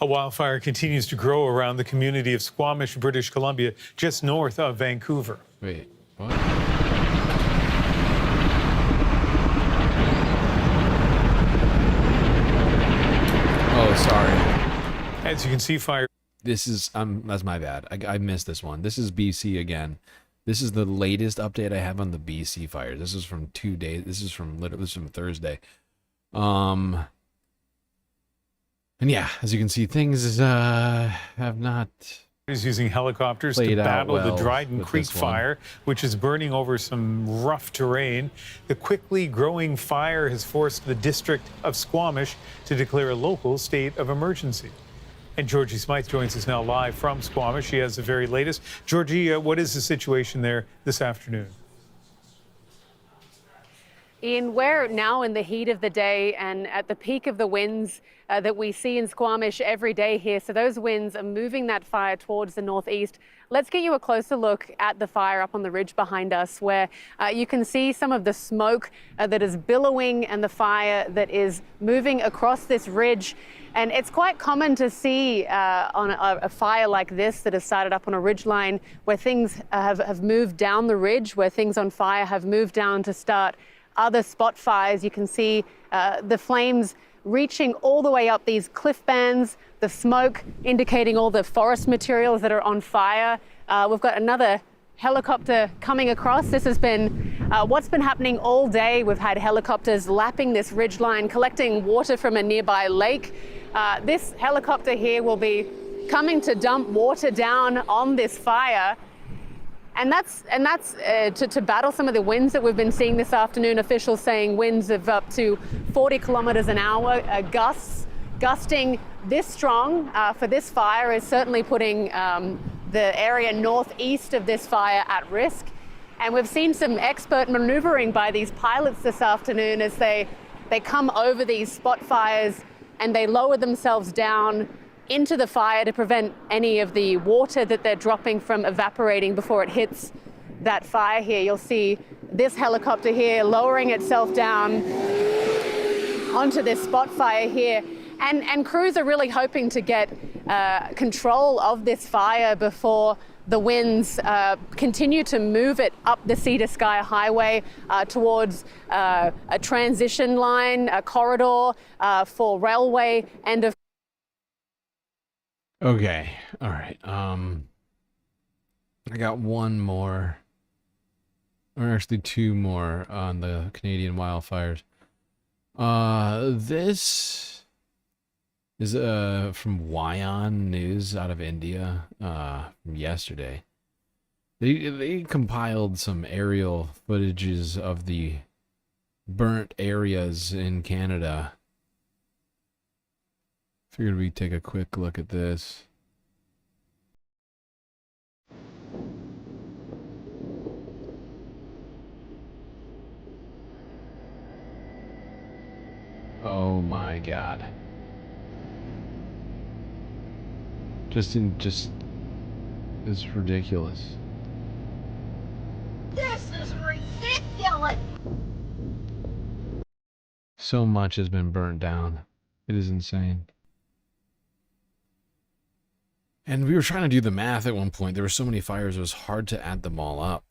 A wildfire continues to grow around the community of Squamish, British Columbia, just north of Vancouver. Wait, what? Oh, sorry. As you can see, fire. This is, that's my bad. I missed this one. This is BC again. This is the latest update I have on the BC fires. This is from 2 days. This is from Thursday. And yeah, as you can see, things have not is using helicopters to battle the Dryden Creek fire, which is burning over some rough terrain. The quickly growing fire has forced the district of Squamish to declare a local state of emergency. And Georgie Smythe joins us now live from Squamish. She has the very latest. Georgie, what is the situation there this afternoon? Ian, we're now in the heat of the day and at the peak of the winds that we see in Squamish every day here. So those winds are moving that fire towards the northeast. Let's get you a closer look at the fire up on the ridge behind us, where you can see some of the smoke that is billowing and the fire that is moving across this ridge. And it's quite common to see on a fire like this that has started up on a ridge line where things have moved down the ridge, where things on fire have moved down to start other spot fires. You can see the flames reaching all the way up these cliff bands, the smoke indicating all the forest materials that are on fire. We've got another helicopter coming across. This has been what's been happening all day. We've had helicopters lapping this ridgeline, collecting water from a nearby lake. This helicopter here will be coming to dump water down on this fire. And that's to battle some of the winds that we've been seeing this afternoon. Officials saying winds of up to 40 kilometers an hour, gusts gusting this strong for this fire is certainly putting the area northeast of this fire at risk. And we've seen some expert maneuvering by these pilots this afternoon as they come over these spot fires and they lower themselves down into the fire to prevent any of the water that they're dropping from evaporating before it hits that fire here. You'll see this helicopter here lowering itself down onto this spot fire here. And crews are really hoping to get control of this fire before the winds continue to move it up the Sea to Sky Highway towards a transition line, a corridor for railway and of Okay. All right. I got one more, or actually two more on the Canadian wildfires. This is from Wyon News out of India from yesterday. They compiled some aerial footages of the burnt areas in Canada. Figured we'd take a quick look at this. Oh my God. Just it's ridiculous. This is ridiculous. So much has been burnt down. It is insane. And we were trying to do the math at one point. There were so many fires, it was hard to add them all up.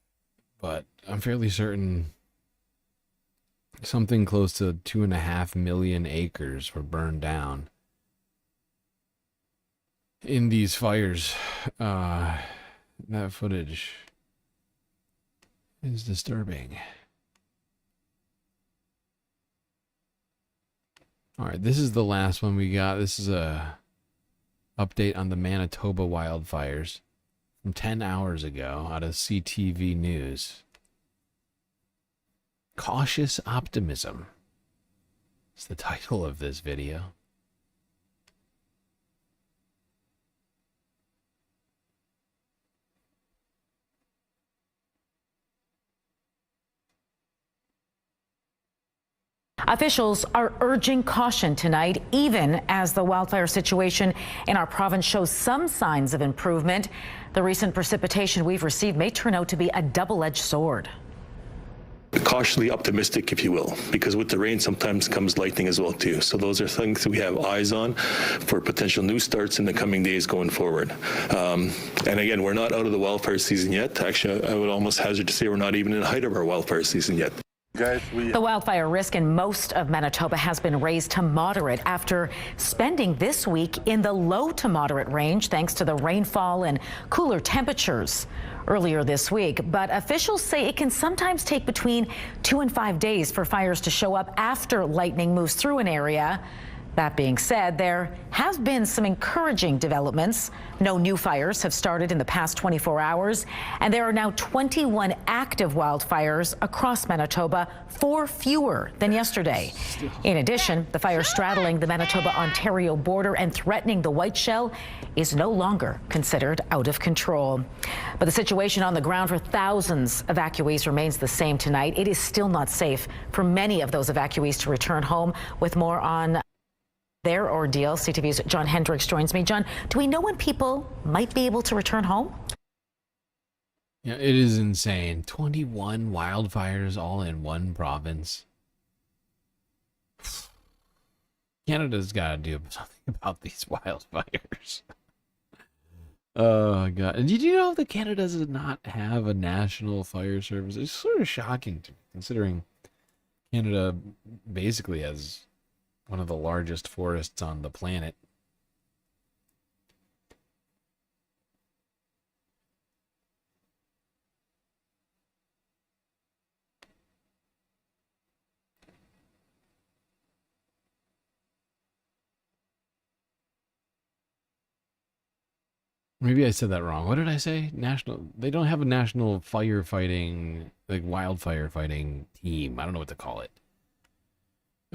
But I'm fairly certain something close to 2.5 million acres were burned down in these fires. That footage is disturbing. All right, this is the last one we got. This is a update on the Manitoba wildfires from 10 hours ago out of CTV News. Cautious Optimism is the title of this video. Officials are urging caution tonight, even as the wildfire situation in our province shows some signs of improvement. The recent precipitation we've received may turn out to be a double-edged sword. Cautiously optimistic, if you will, because with the rain sometimes comes lightning as well too. So those are things that we have eyes on for potential new starts in the coming days going forward. And again, we're not out of the wildfire season yet. Actually, I would almost hazard to say we're not even in the height of our wildfire season yet. The wildfire risk in most of Manitoba has been raised to moderate after spending this week in the low to moderate range thanks to the rainfall and cooler temperatures earlier this week. But officials say it can sometimes take between 2 and 5 days for fires to show up after lightning moves through an area. That being said, there have been some encouraging developments. No new fires have started in the past 24 hours, and there are now 21 active wildfires across Manitoba, 4 fewer than yesterday. In addition, the fire straddling the Manitoba-Ontario border and threatening the Whiteshell is no longer considered out of control. But the situation on the ground for thousands of evacuees remains the same tonight. It is still not safe for many of those evacuees to return home. With more on their ordeal, CTV's John Hendricks joins me. John, do we know when people might be able to return home? Yeah, it is insane. 21 wildfires all in one province. Canada's got to do something about these wildfires. Oh, God. And did you know that Canada does not have a national fire service? It's sort of shocking to me, considering Canada basically has one of the largest forests on the planet. Maybe I said that wrong. What did I say? They don't have a national firefighting, like wildfire fighting team. I don't know what to call it.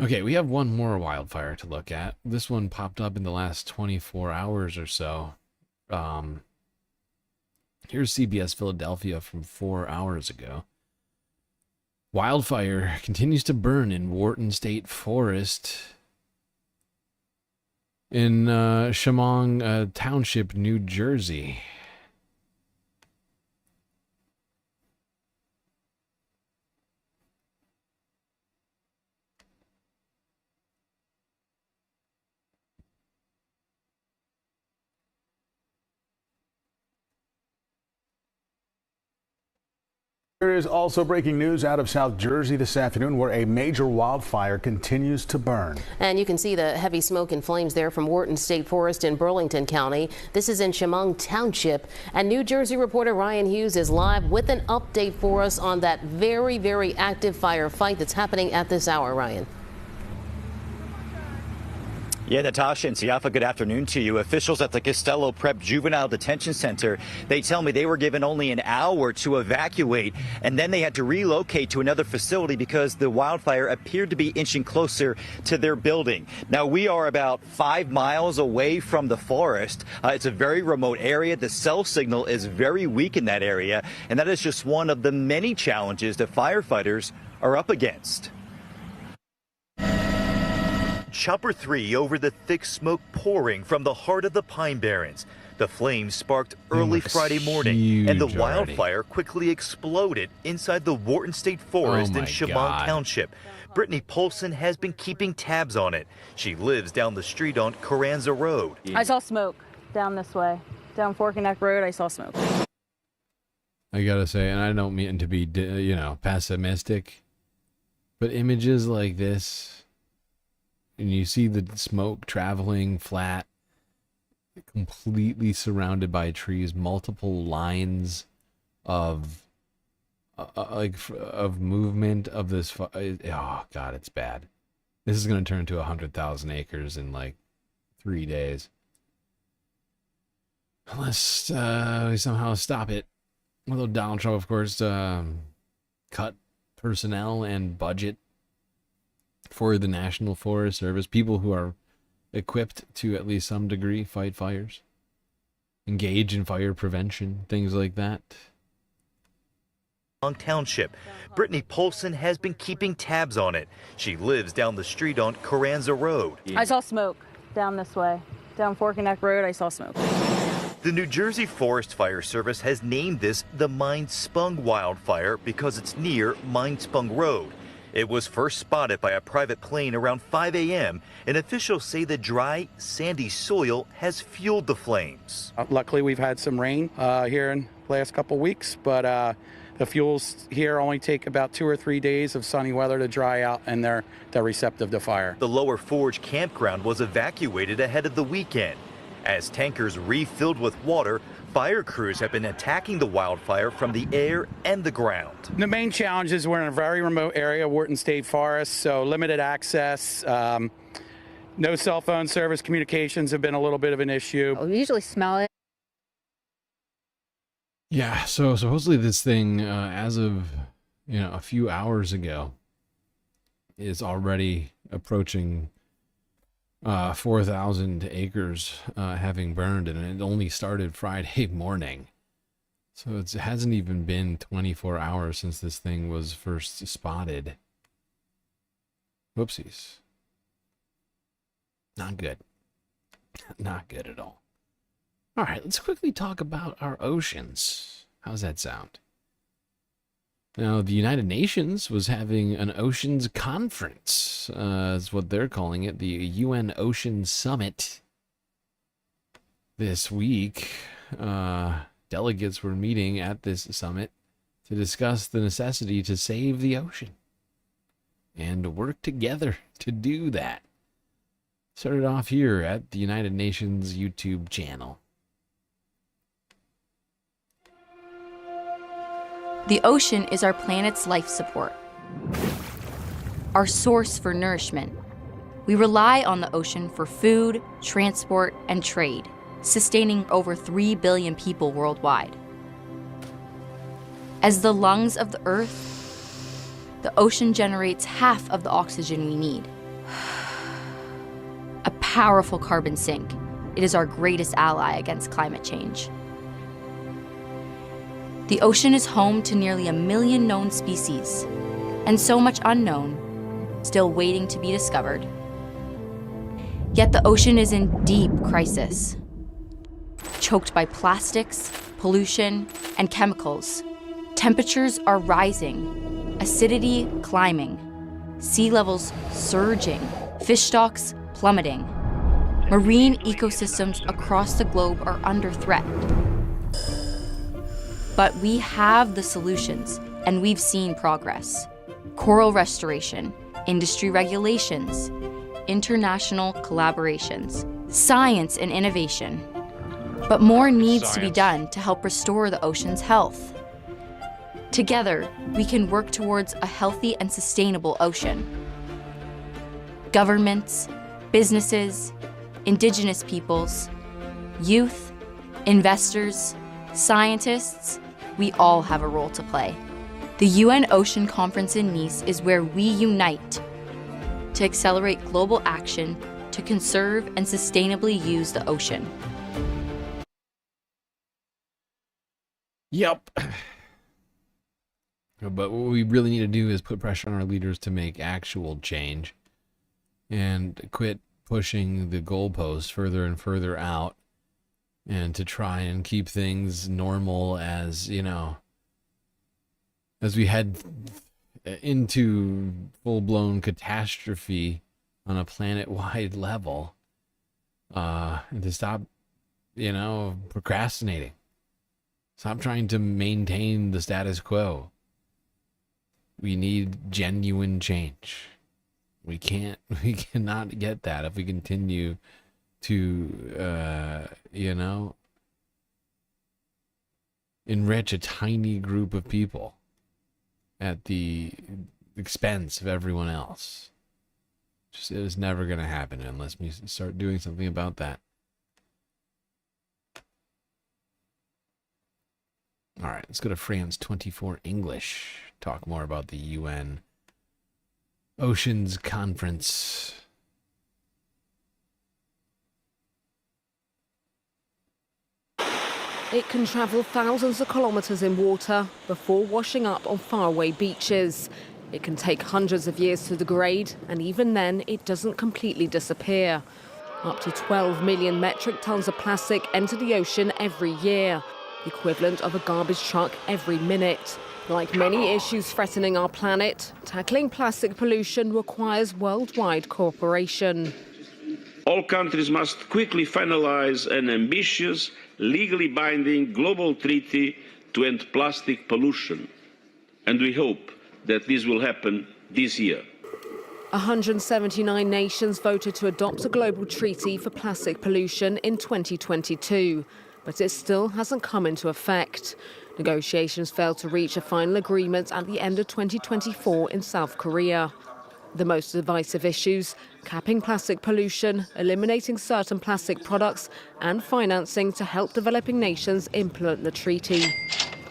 Okay, we have one more wildfire to look at. This one popped up in the last 24 hours or so. Here's CBS Philadelphia from 4 hours ago. Wildfire continues to burn in Wharton State Forest in Chemung Township, New Jersey. There is also breaking news out of South Jersey this afternoon where a major wildfire continues to burn. And you can see the heavy smoke and flames there from Wharton State Forest in Burlington County. This is in Chemung Township. And New Jersey reporter Ryan Hughes is live with an update for us on that very, very active firefight that's happening at this hour. Ryan. Yeah, Natasha and Siafa, good afternoon to you. Officials at the Costello Prep Juvenile Detention Center, they tell me they were given only an hour to evacuate, and then they had to relocate to another facility because the wildfire appeared to be inching closer to their building. Now, we are about 5 miles away from the forest. It's a very remote area. The cell signal is very weak in that area, and that is just one of the many challenges that firefighters are up against. Chopper 3 over the thick smoke pouring from the heart of the Pine Barrens. The flames sparked early Friday morning, and the wildfire quickly exploded inside the Wharton State Forest in Chemung Township. Brittany Polson has been keeping tabs on it. She lives down the street on Carranza Road. I saw smoke down this way. Down Fork and Neck Road, I saw smoke. I gotta say, and I don't mean to be, pessimistic, but images like this, and you see the smoke traveling flat, completely surrounded by trees, multiple lines of movement of this. Oh God, it's bad. This is going to turn to 100,000 acres in like 3 days, unless we somehow stop it. Although Donald Trump, of course, cut personnel and budget for the National Forest Service, people who are equipped to at least some degree fight fires, engage in fire prevention, things like that. Township. Brittany Polson has been keeping tabs on it. She lives down the street on Carranza Road. I saw smoke down this way. Down Fork and Neck Road, I saw smoke. The New Jersey Forest Fire Service has named this the Mine Spung wildfire because it's near Mine Spung Road. It was first spotted by a private plane around 5 a.m., and officials say the dry, sandy soil has fueled the flames. Luckily, we've had some rain here in the last couple weeks, but the fuels here only take about 2 or 3 days of sunny weather to dry out, and they're receptive to fire. The Lower Forge campground was evacuated ahead of the weekend. As tankers refilled with water, fire crews have been attacking the wildfire from the air and the ground. The main challenge is we're in a very remote area, Wharton State Forest, so limited access. No cell phone service. Communications have been a little bit of an issue. We usually smell it. Yeah, so supposedly this thing, as of, a few hours ago, is already approaching 4,000 acres having burned, and it only started Friday morning. So it hasn't even been 24 hours since this thing was first spotted. Whoopsies. Not good. Not good at all. All right, let's quickly talk about our oceans. How's that sound? Now, the United Nations was having an oceans conference, is what they're calling it, the UN Ocean Summit. This week, delegates were meeting at this summit to discuss the necessity to save the ocean and work together to do that. Started off here at the United Nations YouTube channel. The ocean is our planet's life support, our source for nourishment. We rely on the ocean for food, transport, and trade, sustaining over 3 billion people worldwide. As the lungs of the Earth, the ocean generates half of the oxygen we need. A powerful carbon sink, it is our greatest ally against climate change. The ocean is home to nearly 1 million known species, and so much unknown, still waiting to be discovered. Yet the ocean is in deep crisis. Choked by plastics, pollution, and chemicals, temperatures are rising, acidity climbing, sea levels surging, fish stocks plummeting. Marine ecosystems across the globe are under threat. But we have the solutions, and we've seen progress. Coral restoration, industry regulations, international collaborations, science and innovation. But more needs to be done to help restore the ocean's health. Together, we can work towards a healthy and sustainable ocean. Governments, businesses, indigenous peoples, youth, investors, scientists, we all have a role to play. The UN Ocean Conference in Nice is where we unite to accelerate global action to conserve and sustainably use the ocean. Yep. But what we really need to do is put pressure on our leaders to make actual change and quit pushing the goalposts further and further out, and to try and keep things normal as, as we head into full-blown catastrophe on a planet-wide level, and to stop, procrastinating. Stop trying to maintain the status quo. We need genuine change. We cannot get that if we continue to, enrich a tiny group of people at the expense of everyone else. It is never going to happen unless we start doing something about that. All right, let's go to France 24 English. Talk more about the UN Oceans Conference. It can travel thousands of kilometres in water before washing up on faraway beaches. It can take hundreds of years to degrade, and even then, it doesn't completely disappear. Up to 12 million metric tons of plastic enter the ocean every year, the equivalent of a garbage truck every minute. Like many issues threatening our planet, tackling plastic pollution requires worldwide cooperation. All countries must quickly finalize an ambitious, legally binding global treaty to end plastic pollution. And we hope that this will happen this year. 179 nations voted to adopt a global treaty for plastic pollution in 2022, but it still hasn't come into effect. Negotiations failed to reach a final agreement at the end of 2024 in South Korea. The most divisive issues: capping plastic pollution, eliminating certain plastic products, and financing to help developing nations implement the treaty.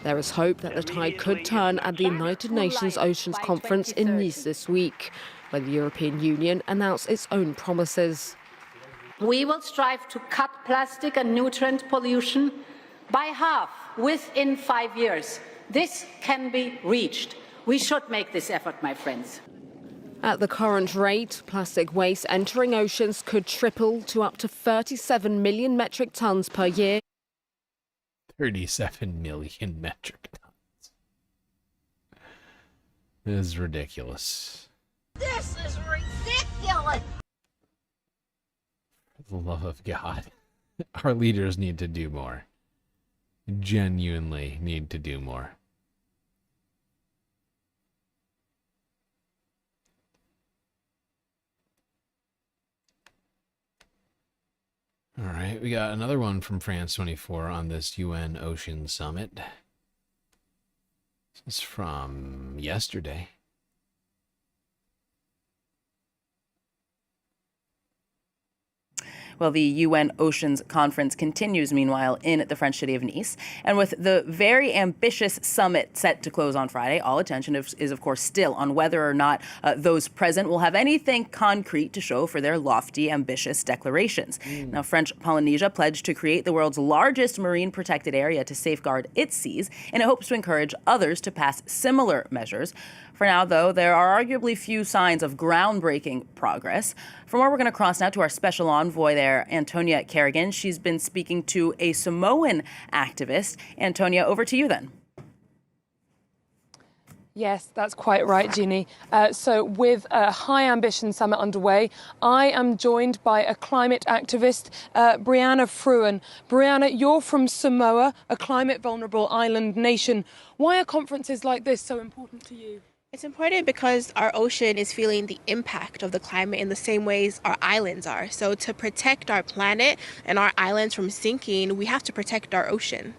There is hope that the tide could turn at the United Nations Oceans Conference in Nice this week, where the European Union announced its own promises. We will strive to cut plastic and nutrient pollution by half within 5 years. This can be reached. We should make this effort, my friends. At the current rate, plastic waste entering oceans could triple to up to 37 million metric tons per year. 37 million metric tons. This is ridiculous. This is ridiculous. For the love of God. Our leaders need to do more. Genuinely need to do more. All right, we got another one from France 24 on this UN Ocean Summit. This is from yesterday. Well, the UN Oceans Conference continues, meanwhile, in the French city of Nice. And with the very ambitious summit set to close on Friday, all attention is of course, still on whether or not those present will have anything concrete to show for their lofty, ambitious declarations. Now, French Polynesia pledged to create the world's largest marine protected area to safeguard its seas, and it hopes to encourage others to pass similar measures. For now, though, there are arguably few signs of groundbreaking progress. From where we're going to cross now to our special envoy there, Antonia Kerrigan. She's been speaking to a Samoan activist. Antonia, over to you then. Yes, that's quite right, Jeannie. So with a high ambition summit underway, I am joined by a climate activist, Brianna Fruin. Brianna, you're from Samoa, a climate vulnerable island nation. Why are conferences like this so important to you? It's important because our ocean is feeling the impact of the climate in the same ways our islands are. So to protect our planet and our islands from sinking, we have to protect our ocean.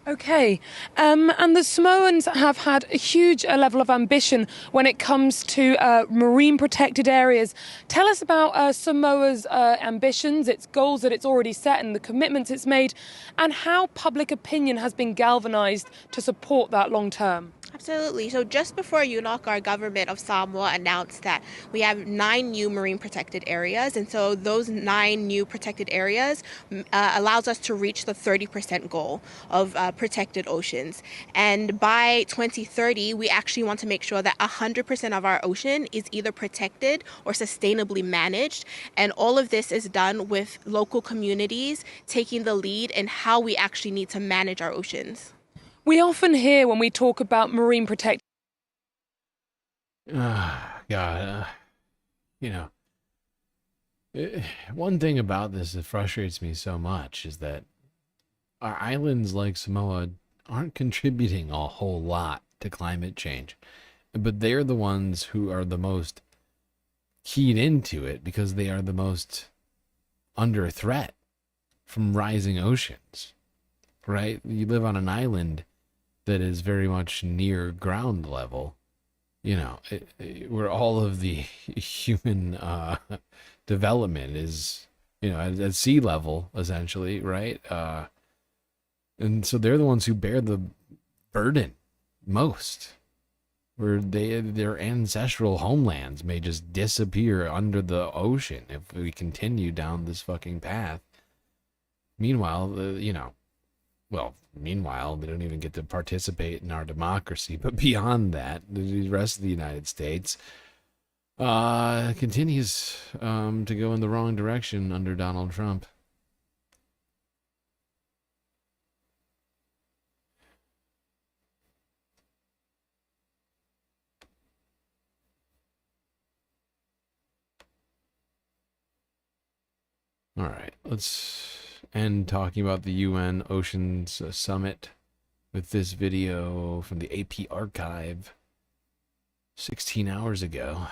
Okay, and the Samoans have had a huge level of ambition when it comes to marine protected areas. Tell us about Samoa's ambitions, its goals that it's already set and the commitments it's made, and how public opinion has been galvanized to support that long term. Absolutely. So just before UNOC, our government of Samoa announced that we have 9 new marine protected areas. And so those 9 new protected areas allows us to reach the 30% goal of protected oceans. And by 2030, we actually want to make sure that 100% of our ocean is either protected or sustainably managed. And all of this is done with local communities taking the lead in how we actually need to manage our oceans. We often hear when we talk about marine protection. God, one thing about this that frustrates me so much is that our islands like Samoa aren't contributing a whole lot to climate change, but they're the ones who are the most keyed into it because they are the most under threat from rising oceans, right? You live on an island that is very much near ground level, where all of the human development is, at sea level, essentially, right? And so they're the ones who bear the burden most, where their ancestral homelands may just disappear under the ocean if we continue down this fucking path. Meanwhile, meanwhile, they don't even get to participate in our democracy. But beyond that, the rest of the United States continues to go in the wrong direction under Donald Trump. All right, let's end talking about the UN Oceans Summit with this video from the AP archive 16 hours ago.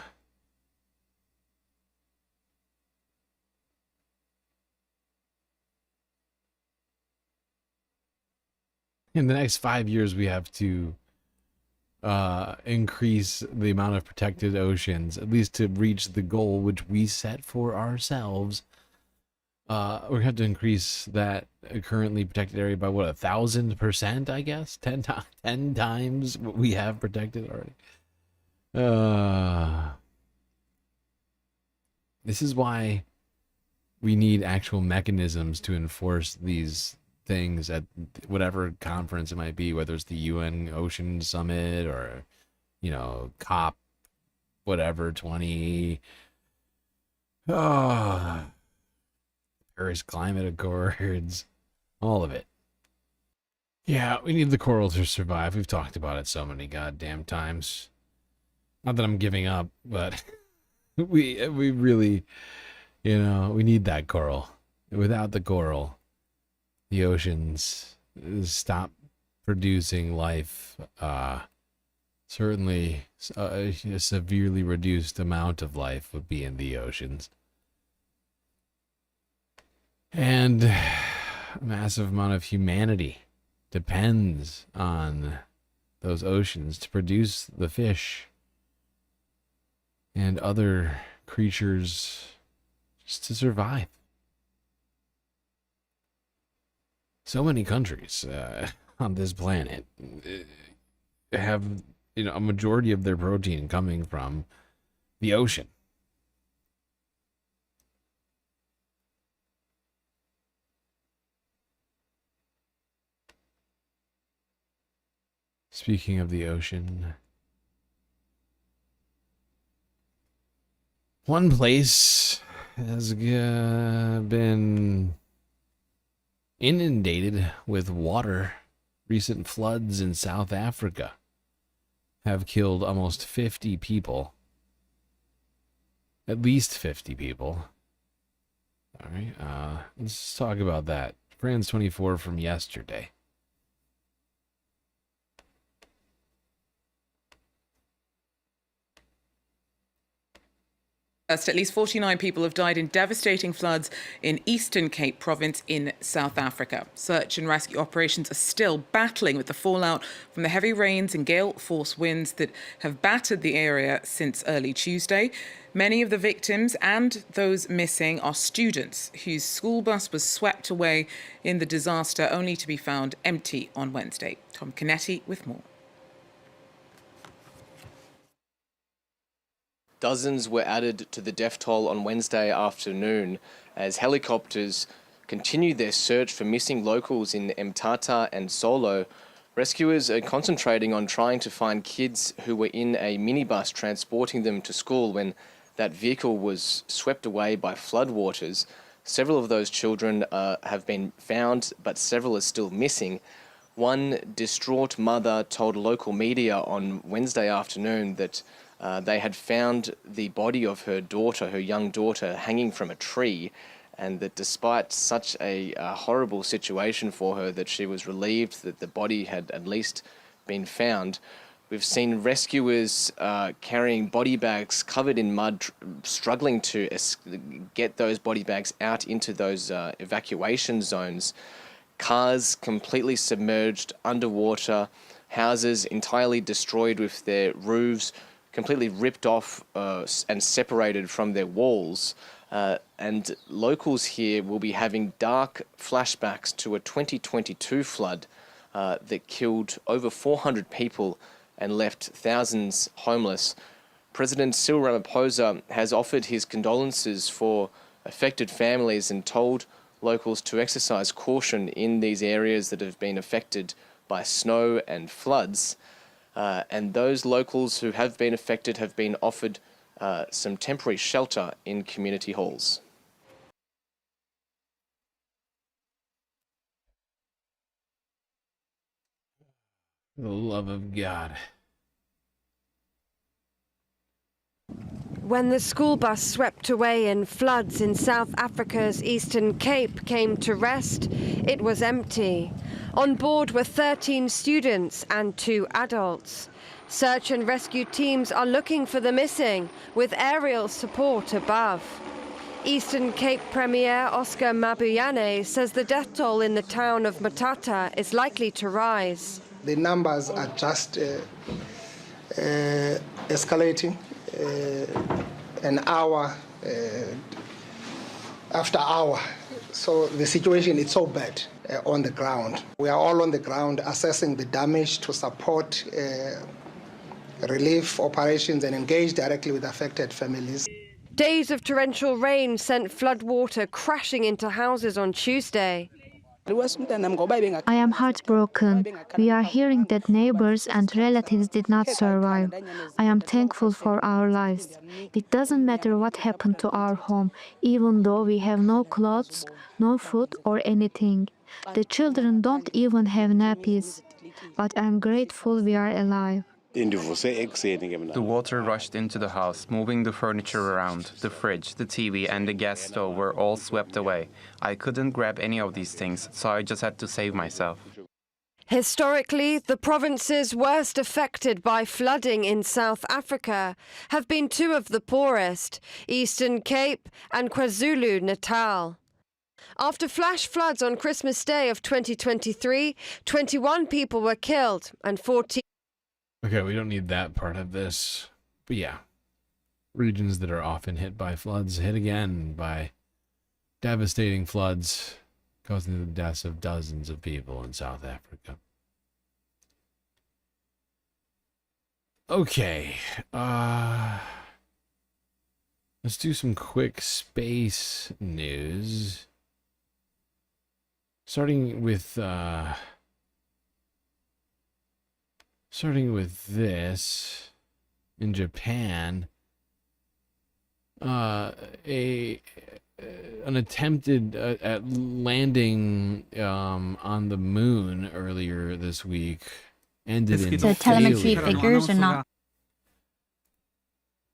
In the next 5 years, we have to increase the amount of protected oceans, at least to reach the goal which we set for ourselves. We have to increase that currently protected area by what, 1,000%, I guess? 10 times what we have protected already. This is why we need actual mechanisms to enforce these things at whatever conference it might be, whether it's the UN Ocean Summit or, you know, COP, whatever, 20. Paris Climate Accords, all of it. Yeah, we need the coral to survive. We've talked about it so many goddamn times. Not that I'm giving up, but we really, you know, we need that coral. Without the coral, the oceans stop producing life. Certainly, a severely reduced amount of life would be in the oceans. And a massive amount of humanity depends on those oceans to produce the fish and other creatures just to survive. So many countries on this planet have, you know, a majority of their protein coming from the ocean. Speaking of the ocean, one place has been inundated with water. Recent floods in South Africa have killed almost 50 people. At least 50 people. All right, let's talk about that. France 24 from yesterday. At least 49 people have died in devastating floods in Eastern Cape Province in South Africa. Search and rescue operations are still battling with the fallout from the heavy rains and gale-force winds that have battered the area since early Tuesday. Many of the victims and those missing are students whose school bus was swept away in the disaster, only to be found empty on Wednesday. Tom Canetti with more. Dozens were added to the death toll on Wednesday afternoon as helicopters continued their search for missing locals in Mthatha and Solo. Rescuers are concentrating on trying to find kids who were in a minibus transporting them to school when that vehicle was swept away by floodwaters. Several of those children have been found, but several are still missing. One distraught mother told local media on Wednesday afternoon that they had found the body of her daughter, her young daughter, hanging from a tree, and that despite such a horrible situation for her, that she was relieved that the body had at least been found. We've seen rescuers carrying body bags covered in mud, struggling to get those body bags out into those evacuation zones. Cars completely submerged underwater, houses entirely destroyed with their roofs completely ripped off and separated from their walls. And locals here will be having dark flashbacks to a 2022 flood that killed over 400 people and left thousands homeless. President Cyril Ramaphosa has offered his condolences for affected families and told locals to exercise caution in these areas that have been affected by snow and floods. And those locals who have been affected have been offered some temporary shelter in community halls. For the love of God. When the school bus swept away in floods in South Africa's Eastern Cape came to rest, it was empty. On board were 13 students and 2 adults. Search and rescue teams are looking for the missing, with aerial support above. Eastern Cape Premier Oscar Mabuyane says the death toll in the town of Mthatha is likely to rise. The numbers are just escalating an hour after hour. So the situation is so bad on the ground. We are all on the ground assessing the damage to support relief operations and engage directly with affected families. Days of torrential rain sent floodwater crashing into houses on Tuesday. I am heartbroken. We are hearing that neighbors and relatives did not survive. I am thankful for our lives. It doesn't matter what happened to our home, even though we have no clothes, no food or anything. The children don't even have nappies. But I'm grateful we are alive. The water rushed into the house, moving the furniture around. The fridge, the TV, and the gas stove were all swept away. I couldn't grab any of these things, so I just had to save myself. Historically, the provinces worst affected by flooding in South Africa have been two of the poorest, Eastern Cape and KwaZulu-Natal. After flash floods on Christmas Day of 2023, 21 people were killed and 14... Okay, we don't need that part of this. But yeah, regions that are often hit by floods hit again by devastating floods, causing the deaths of dozens of people in South Africa. Okay, let's do some quick space news. Starting with this, in Japan, an attempted at landing on the moon earlier this week ended in The telemetry failure. figures are not.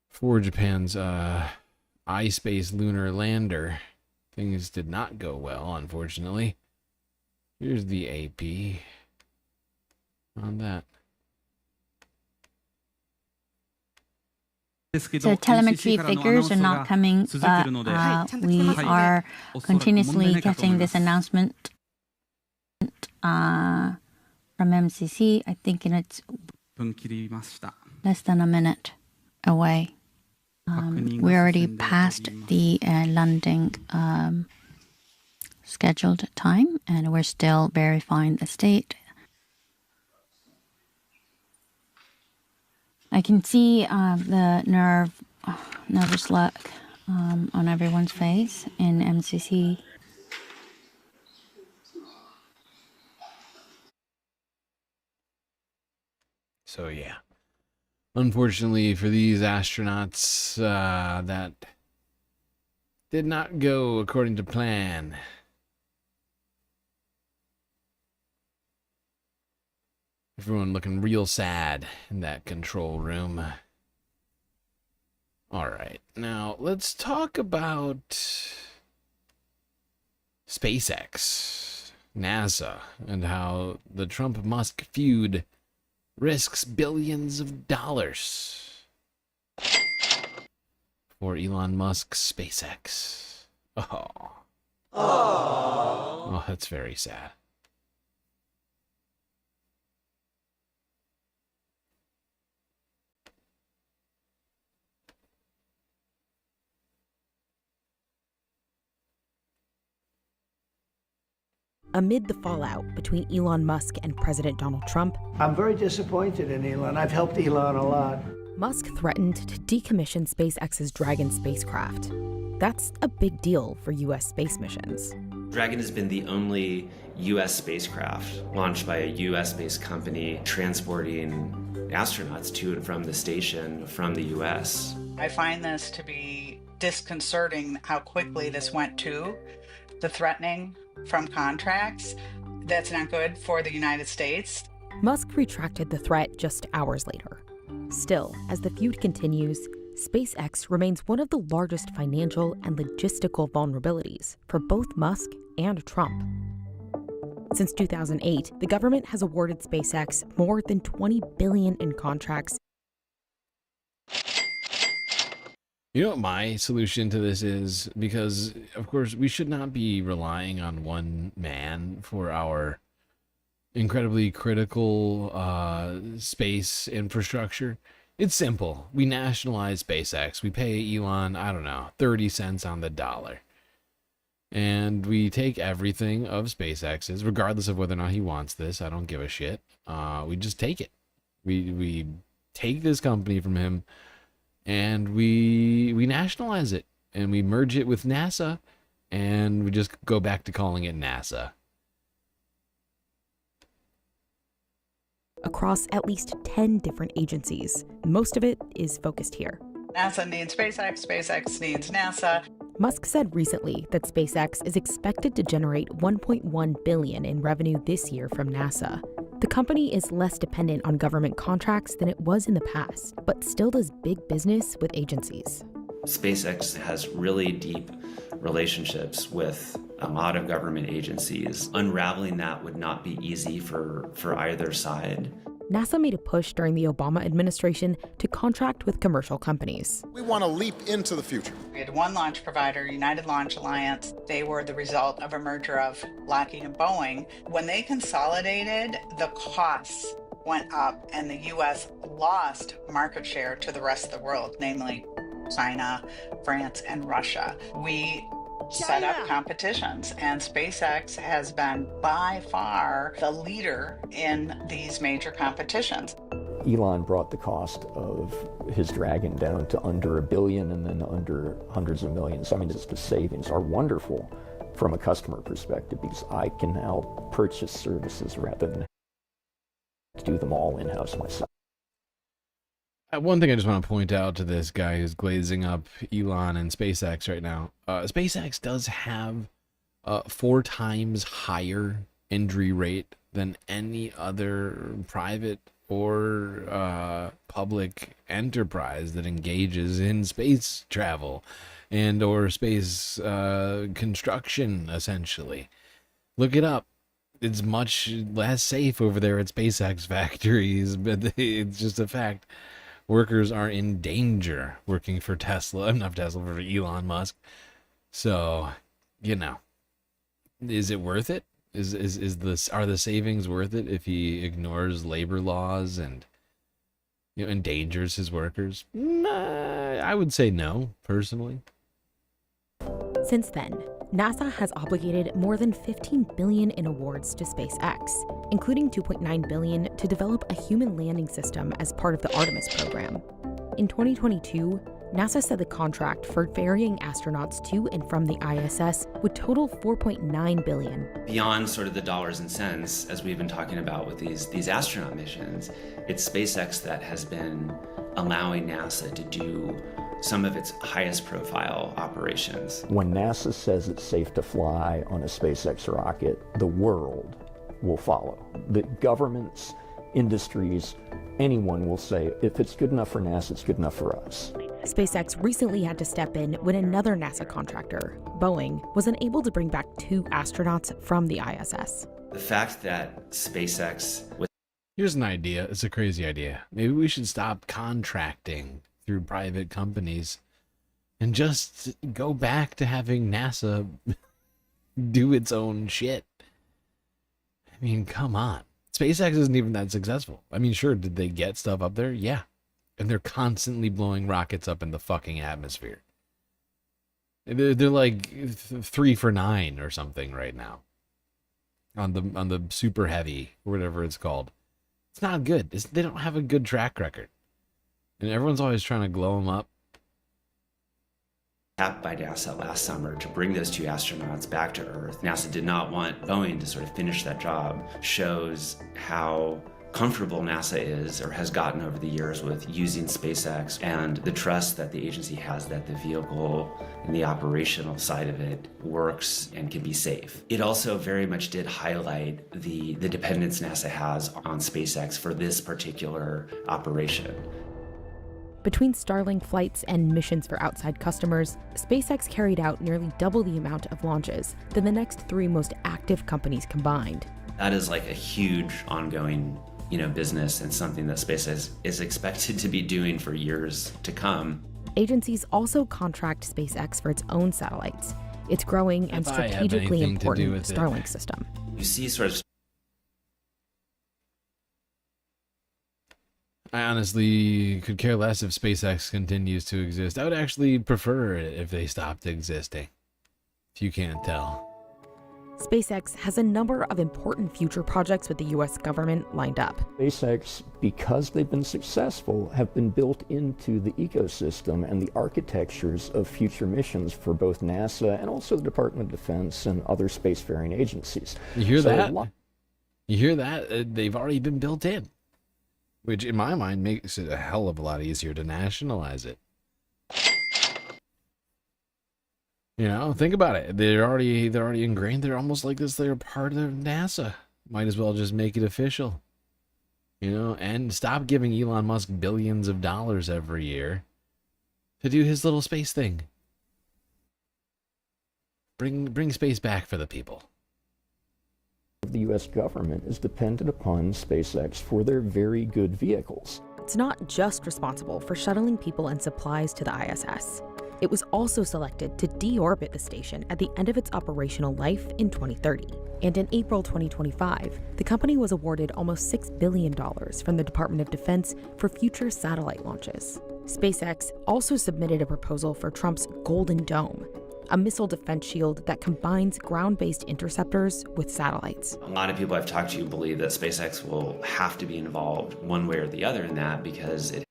For Japan's iSpace lunar lander, things did not go well, unfortunately. Here's the AP on that. The telemetry figures are not coming, but we are continuously getting this announcement from MCC. I think it's less than a minute away. We already passed the landing scheduled time, and we're still verifying the state. I can see the nervous look on everyone's face in MCC. So yeah, unfortunately for these astronauts, that did not go according to plan. Everyone looking real sad in that control room. All right, now let's talk about SpaceX, NASA, and how the Trump-Musk feud risks billions of dollars for Elon Musk's SpaceX. Oh, that's very sad. Amid the fallout between Elon Musk and President Donald Trump, I'm very disappointed in Elon. I've helped Elon a lot. Musk threatened to decommission SpaceX's Dragon spacecraft. That's a big deal for U.S. space missions. Dragon has been the only U.S. spacecraft launched by a U.S.-based company transporting astronauts to and from the station from the U.S. I find this to be disconcerting how quickly this went to. The threatening from contracts, that's not good for the United States. Musk retracted the threat just hours later. Still, as the feud continues, SpaceX remains one of the largest financial and logistical vulnerabilities for both Musk and Trump. Since 2008, the government has awarded SpaceX more than $20 billion in contracts. You know what my solution to this is? Because, of course, we should not be relying on one man for our incredibly critical space infrastructure. It's simple. We nationalize SpaceX. We pay Elon, I don't know, 30 cents on the dollar. And we take everything of SpaceX's, regardless of whether or not he wants this. I don't give a shit. We just take it. We take this company from him, and we nationalize it, and we merge it with NASA, and we just go back to calling it NASA. Across at least 10 different agencies. Most of it is focused here. NASA needs SpaceX, SpaceX needs NASA. Musk said recently that SpaceX is expected to generate $1.1 billion in revenue this year from NASA. The company is less dependent on government contracts than it was in the past, but still does big business with agencies. SpaceX has really deep relationships with a lot of government agencies. Unraveling that would not be easy for either side. NASA made a push during the Obama administration to contract with commercial companies. We want to leap into the future. We had one launch provider, United Launch Alliance. They were the result of a merger of Lockheed and Boeing. When they consolidated, the costs went up and the U.S. lost market share to the rest of the world, namely China, France, and Russia. We set up competitions, and SpaceX has been by far the leader in these major competitions. Elon brought the cost of his Dragon down to under $1 billion and then under hundreds of millions. I mean, just the savings are wonderful from a customer perspective because I can now purchase services rather than do them all in-house myself. One thing I just want to point out to this guy who's glazing up Elon and SpaceX right now. SpaceX does have 4 times higher injury rate than any other private or public enterprise that engages in space travel and or space construction, essentially. Look it up. It's much less safe over there at SpaceX factories, but it's just a fact. Workers are in danger working for Tesla. Not Tesla, for Elon Musk. So, you know, is it worth it? Are the savings worth it if he ignores labor laws and, you know, endangers his workers? Nah, I would say no, personally. Since then, NASA has obligated more than $15 billion in awards to SpaceX, including $2.9 billion to develop a human landing system as part of the Artemis program. In 2022, NASA said the contract for ferrying astronauts to and from the ISS would total $4.9 billion. Beyond sort of the dollars and cents, as we've been talking about with these astronaut missions, it's SpaceX that has been allowing NASA to do some of its highest profile operations. When NASA says it's safe to fly on a SpaceX rocket, the world will follow. The governments, industries, anyone will say, if it's good enough for NASA, it's good enough for us. SpaceX recently had to step in when another NASA contractor, Boeing, was unable to bring back 2 astronauts from the ISS. The fact that SpaceX... Here's an idea. It's a crazy idea. Maybe we should stop contracting through private companies and just go back to having NASA do its own shit. I mean, come on. SpaceX isn't even that successful. I mean, sure, did they get stuff up there? Yeah. And they're constantly blowing rockets up in the fucking atmosphere. They're like 3 for 9 or something right now on the super heavy or whatever it's called. It's not good. They don't have a good track record. And everyone's always trying to glow them up. Tapped by NASA last summer to bring those 2 astronauts back to Earth. NASA did not want Boeing to sort of finish that job. Shows how comfortable NASA is or has gotten over the years with using SpaceX and the trust that the agency has that the vehicle and the operational side of it works and can be safe. It also very much did highlight the dependence NASA has on SpaceX for this particular operation. Between Starlink flights and missions for outside customers, SpaceX carried out nearly double the amount of launches than the next 3 most active companies combined. That is like a huge ongoing, business and something that SpaceX is expected to be doing for years to come. Agencies also contract SpaceX for its own satellites, its growing and strategically important Starlink system. You see sort of I honestly could care less if SpaceX continues to exist. I would actually prefer it if they stopped existing. If you can't tell. SpaceX has a number of important future projects with the U.S. government lined up. SpaceX, because they've been successful, have been built into the ecosystem and the architectures of future missions for both NASA and also the Department of Defense and other spacefaring agencies. You hear that? You hear that? They've already been built in. Which, in my mind, makes it a hell of a lot easier to nationalize it. You know, think about it. They're already ingrained. They're almost like this. They're part of NASA. Might as well just make it official. You know, and stop giving Elon Musk billions of dollars every year to do his little space thing. Bring space back for the people. The U.S. government is dependent upon SpaceX for their very good vehicles. It's not just responsible for shuttling people and supplies to the ISS. It was also selected to deorbit the station at the end of its operational life in 2030. And in April 2025, the company was awarded almost $6 billion from the Department of Defense for future satellite launches. SpaceX also submitted a proposal for Trump's Golden Dome, a missile defense shield that combines ground-based interceptors with satellites. A lot of people I've talked to believe that SpaceX will have to be involved one way or the other in that because it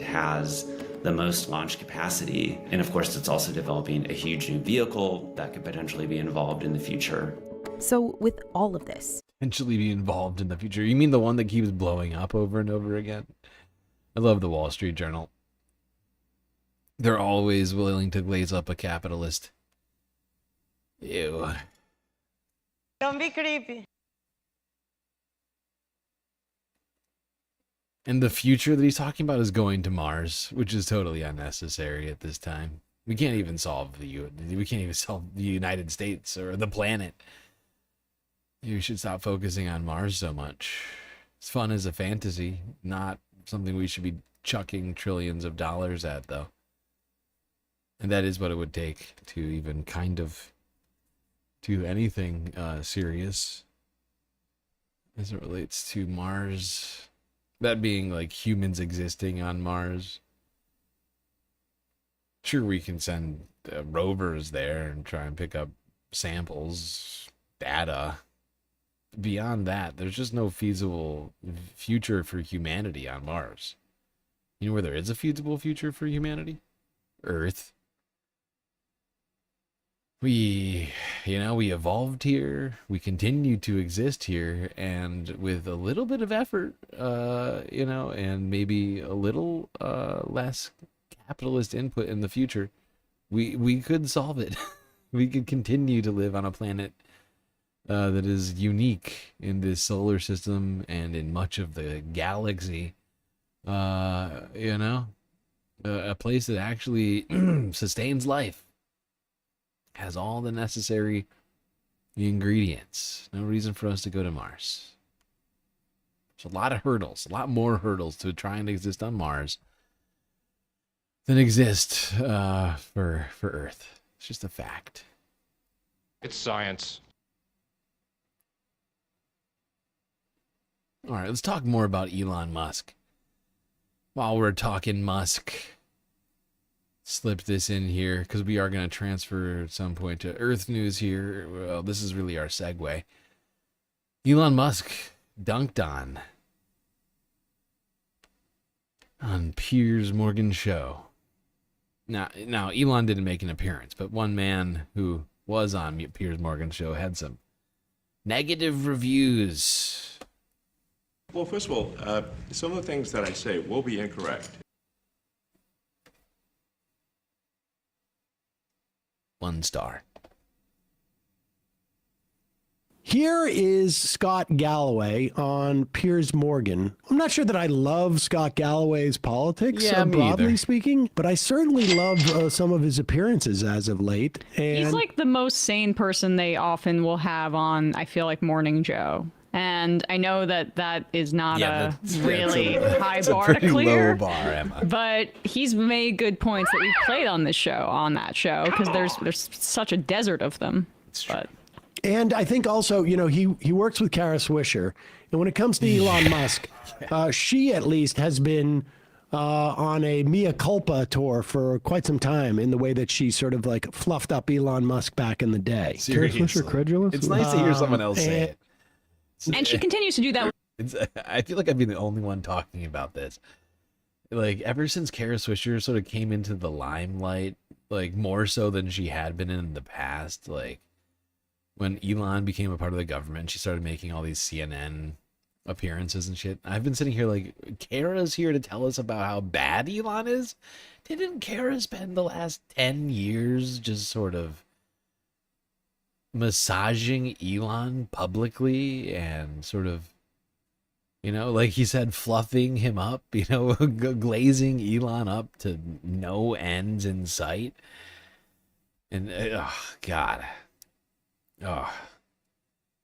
has the most launch capacity. And of course, it's also developing a huge new vehicle that could potentially be involved in the future. So with all of this, potentially be involved in the future. You mean the one that keeps blowing up over and over again? I love the Wall Street Journal. They're always willing to glaze up a capitalist. Ew. Don't be creepy. And the future that he's talking about is going to Mars, which is totally unnecessary at this time. We can't even solve the United States or the planet. You should stop focusing on Mars so much. It's fun as a fantasy, not something we should be chucking trillions of dollars at, though. And that is what it would take to even kind of do anything serious as it relates to Mars. That being like humans existing on Mars. Sure, we can send rovers there and try and pick up samples, data. Beyond that, there's just no feasible future for humanity on Mars. You know where there is a feasible future for humanity? Earth. We evolved here, we continue to exist here, and with a little bit of effort, and maybe a little less capitalist input in the future, we could solve it. We could continue to live on a planet that is unique in this solar system and in much of the galaxy. A place that actually sustains life. Has all the necessary ingredients. No reason for us to go to Mars. There's a lot of hurdles, a lot more hurdles to try and exist on Mars than exist for Earth. It's just a fact. It's science. All right, let's talk more about Elon Musk. While we're talking Musk, slip this in here because we are going to transfer at some point to Earth news here. Well, this is really our segue. Elon Musk dunked on Piers Morgan's show. Now Elon didn't make an appearance, but one man who was on Piers Morgan's show had some negative reviews. Well, first of all, some of the things that I say will be incorrect. 1 star. Here is Scott Galloway on Piers Morgan. I'm not sure that I love Scott Galloway's politics, broadly speaking, but I certainly love some of his appearances as of late. And he's like the most sane person they often will have on, I feel like, Morning Joe. And I know that is not a really high bar to clear. Low bar, Emma. But he's made good points that we've played on that show, because there's such a desert of them. It's true. And I think also, you know, he works with Kara Swisher. And when it comes to Elon Musk, she at least has been on a mea culpa tour for quite some time in the way that she sort of like fluffed up Elon Musk back in the day. Kara Swisher credulous? It's nice to hear someone else say it. And she continues to do that. I feel like I've been the only one talking about this. Like, ever since Kara Swisher sort of came into the limelight, like, more so than she had been in the past, like, when Elon became a part of the government, she started making all these CNN appearances and shit. I've been sitting here like, Kara's here to tell us about how bad Elon is? Didn't Kara spend the last 10 years just sort of massaging Elon publicly and sort of, you know, like he said, fluffing him up, you know, glazing Elon up to no ends in sight? And, oh, God. Oh,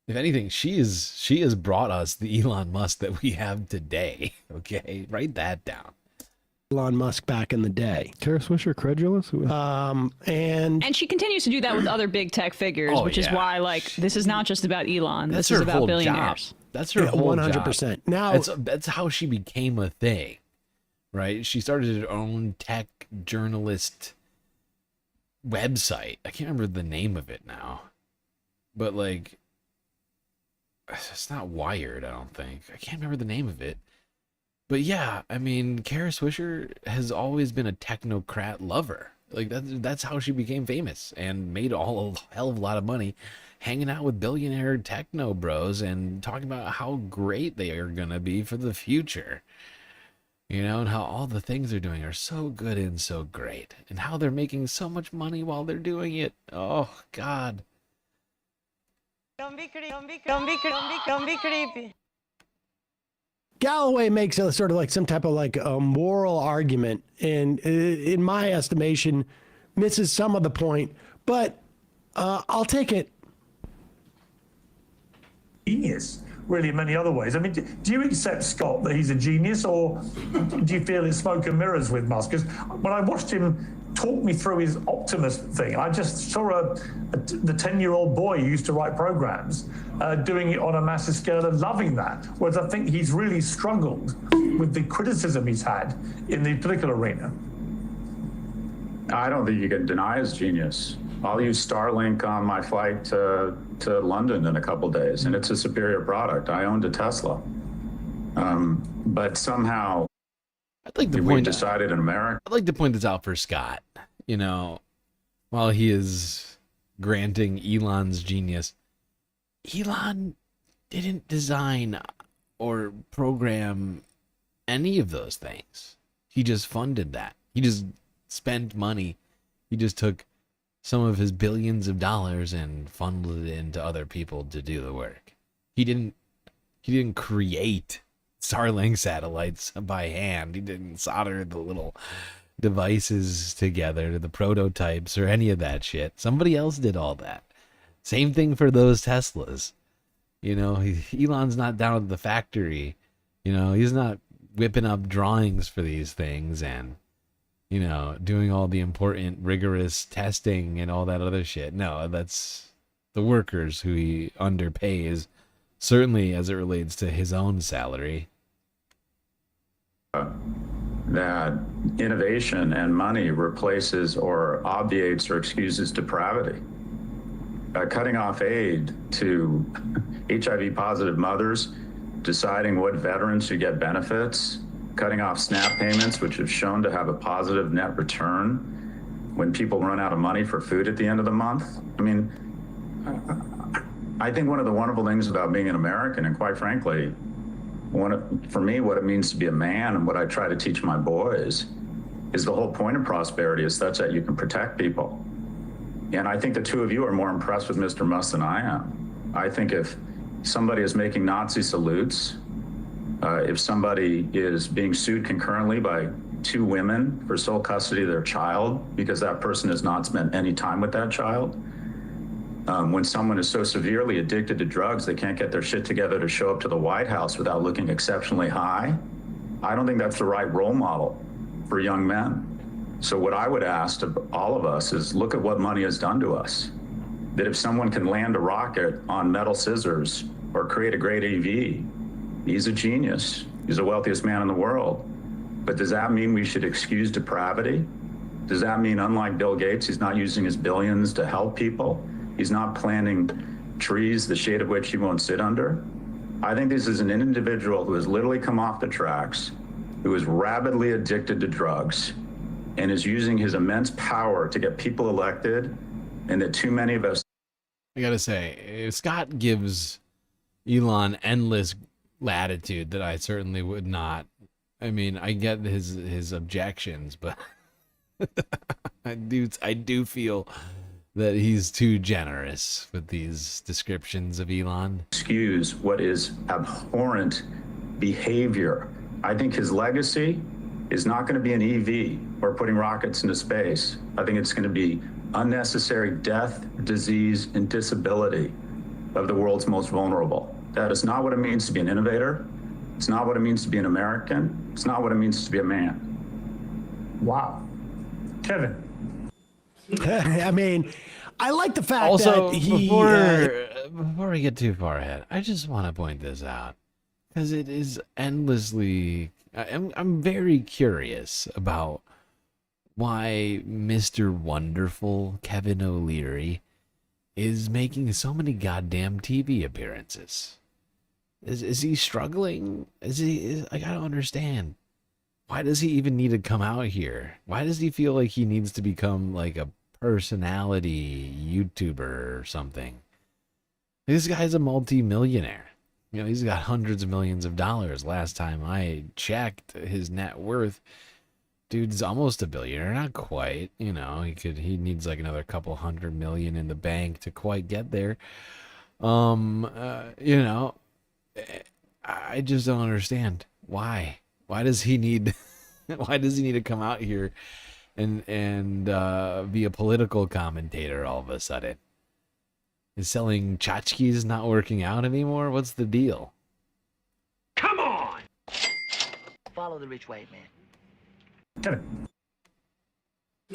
if anything, she has brought us the Elon Musk that we have today. Okay, write that down. Elon Musk back in the day. Kara Swisher credulous? And she continues to do that with other big tech figures, which is why, like, this is not just about Elon. This is about billionaires. Job. That's her whole 100%. Job. Now that's how she became a thing, right? She started her own tech journalist website. I can't remember the name of it now. But, like, it's not Wired, I don't think. I can't remember the name of it. But, yeah, I mean, Kara Swisher has always been a technocrat lover. Like, that's how she became famous and made a hell of a lot of money hanging out with billionaire techno bros and talking about how great they are going to be for the future. You know, and how all the things they're doing are so good and so great. And how they're making so much money while they're doing it. Oh, God. Don't be creepy. Galloway makes a sort of like some type of like a moral argument, and in my estimation, misses some of the point. But I'll take it. Genius, really, in many other ways. I mean, do you accept, Scott, that he's a genius, or do you feel it's smoke and mirrors with Musk? Because when I watched him talk me through his optimist thing, I just saw the 10-year-old boy who used to write programs doing it on a massive scale and loving that. Whereas I think he's really struggled with the criticism he's had in the political arena. I don't think you can deny his genius. I'll use Starlink on my flight to London in a couple days, and it's a superior product. I owned a Tesla. But somehow we decided in America. I'd like to point this out for Scott. You know, while he is granting Elon's genius, Elon didn't design or program any of those things. He just funded that. He just spent money. He just took some of his billions of dollars and funneled it into other people to do the work. He didn't create Starlink satellites by hand. He didn't solder the little devices together to the prototypes or any of that shit. Somebody else did all that. Same thing for those Teslas. You know, Elon's not down at the factory. You know, he's not whipping up drawings for these things and, you know, doing all the important rigorous testing and all that other shit. No, that's the workers who he underpays, certainly as it relates to his own salary. That innovation and money replaces or obviates or excuses depravity. Cutting off aid to HIV positive mothers, deciding what veterans should get benefits, cutting off SNAP payments, which have shown to have a positive net return when people run out of money for food at the end of the month. I mean, I think one of the wonderful things about being an American, and quite frankly, for me, what it means to be a man and what I try to teach my boys is the whole point of prosperity is such that you can protect people. And I think the two of you are more impressed with Mr. Musk than I am. I think if somebody is making Nazi salutes, if somebody is being sued concurrently by two women for sole custody of their child because that person has not spent any time with that child, when someone is so severely addicted to drugs they can't get their shit together to show up to the White House without looking exceptionally high, I don't think that's the right role model for young men. So what I would ask of all of us is look at what money has done to us. that if someone can land a rocket on metal scissors or create a great EV, he's a genius. He's the wealthiest man in the world. But does that mean we should excuse depravity? Does that mean, unlike Bill Gates, he's not using his billions to help people? He's not planting trees, the shade of which he won't sit under? I think this is an individual who has literally come off the tracks, who is rabidly addicted to drugs, and is using his immense power to get people elected, and that too many of us... I gotta say, Scott gives Elon endless latitude that I certainly would not. I mean, I get his objections, but I do feel that he's too generous with these descriptions of Elon. Excuse what is abhorrent behavior. I think his legacy is not going to be an EV or putting rockets into space. I think it's going to be unnecessary death, disease, and disability of the world's most vulnerable. That is not what it means to be an innovator. It's not what it means to be an American. It's not what it means to be a man. Wow. Kevin. I mean, I like the fact also, that he... before we get too far ahead, I just want to point this out, because it is endlessly... I'm very curious about why Mr. Wonderful Kevin O'Leary is making so many goddamn TV appearances. Is he struggling? I don't understand. Why does he even need to come out here? Why does he feel like he needs to become like a personality YouTuber or something? This guy's a multi-millionaire. You know, he's got hundreds of millions of dollars. Last time I checked his net worth, dude's almost a billionaire. Not quite, you know, he needs like another couple $100 million in the bank to quite get there. You know, I just don't understand why. Why does he need to come out here and be a political commentator all of a sudden? Is selling tchotchkes not working out anymore? What's the deal? Come on! Follow the rich white man.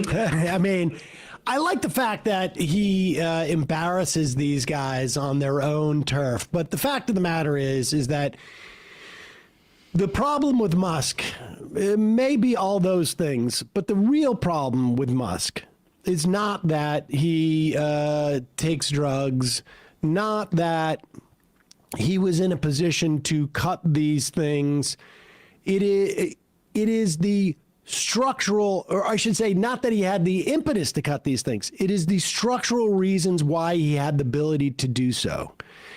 I mean, I like the fact that he embarrasses these guys on their own turf. But the fact of the matter is that the problem with Musk, it may be all those things, but the real problem with Musk is not that he takes drugs, not that he was in a position to cut these things. It is the structural, or I should say, not that he had the impetus to cut these things. It is the structural reasons why he had the ability to do so.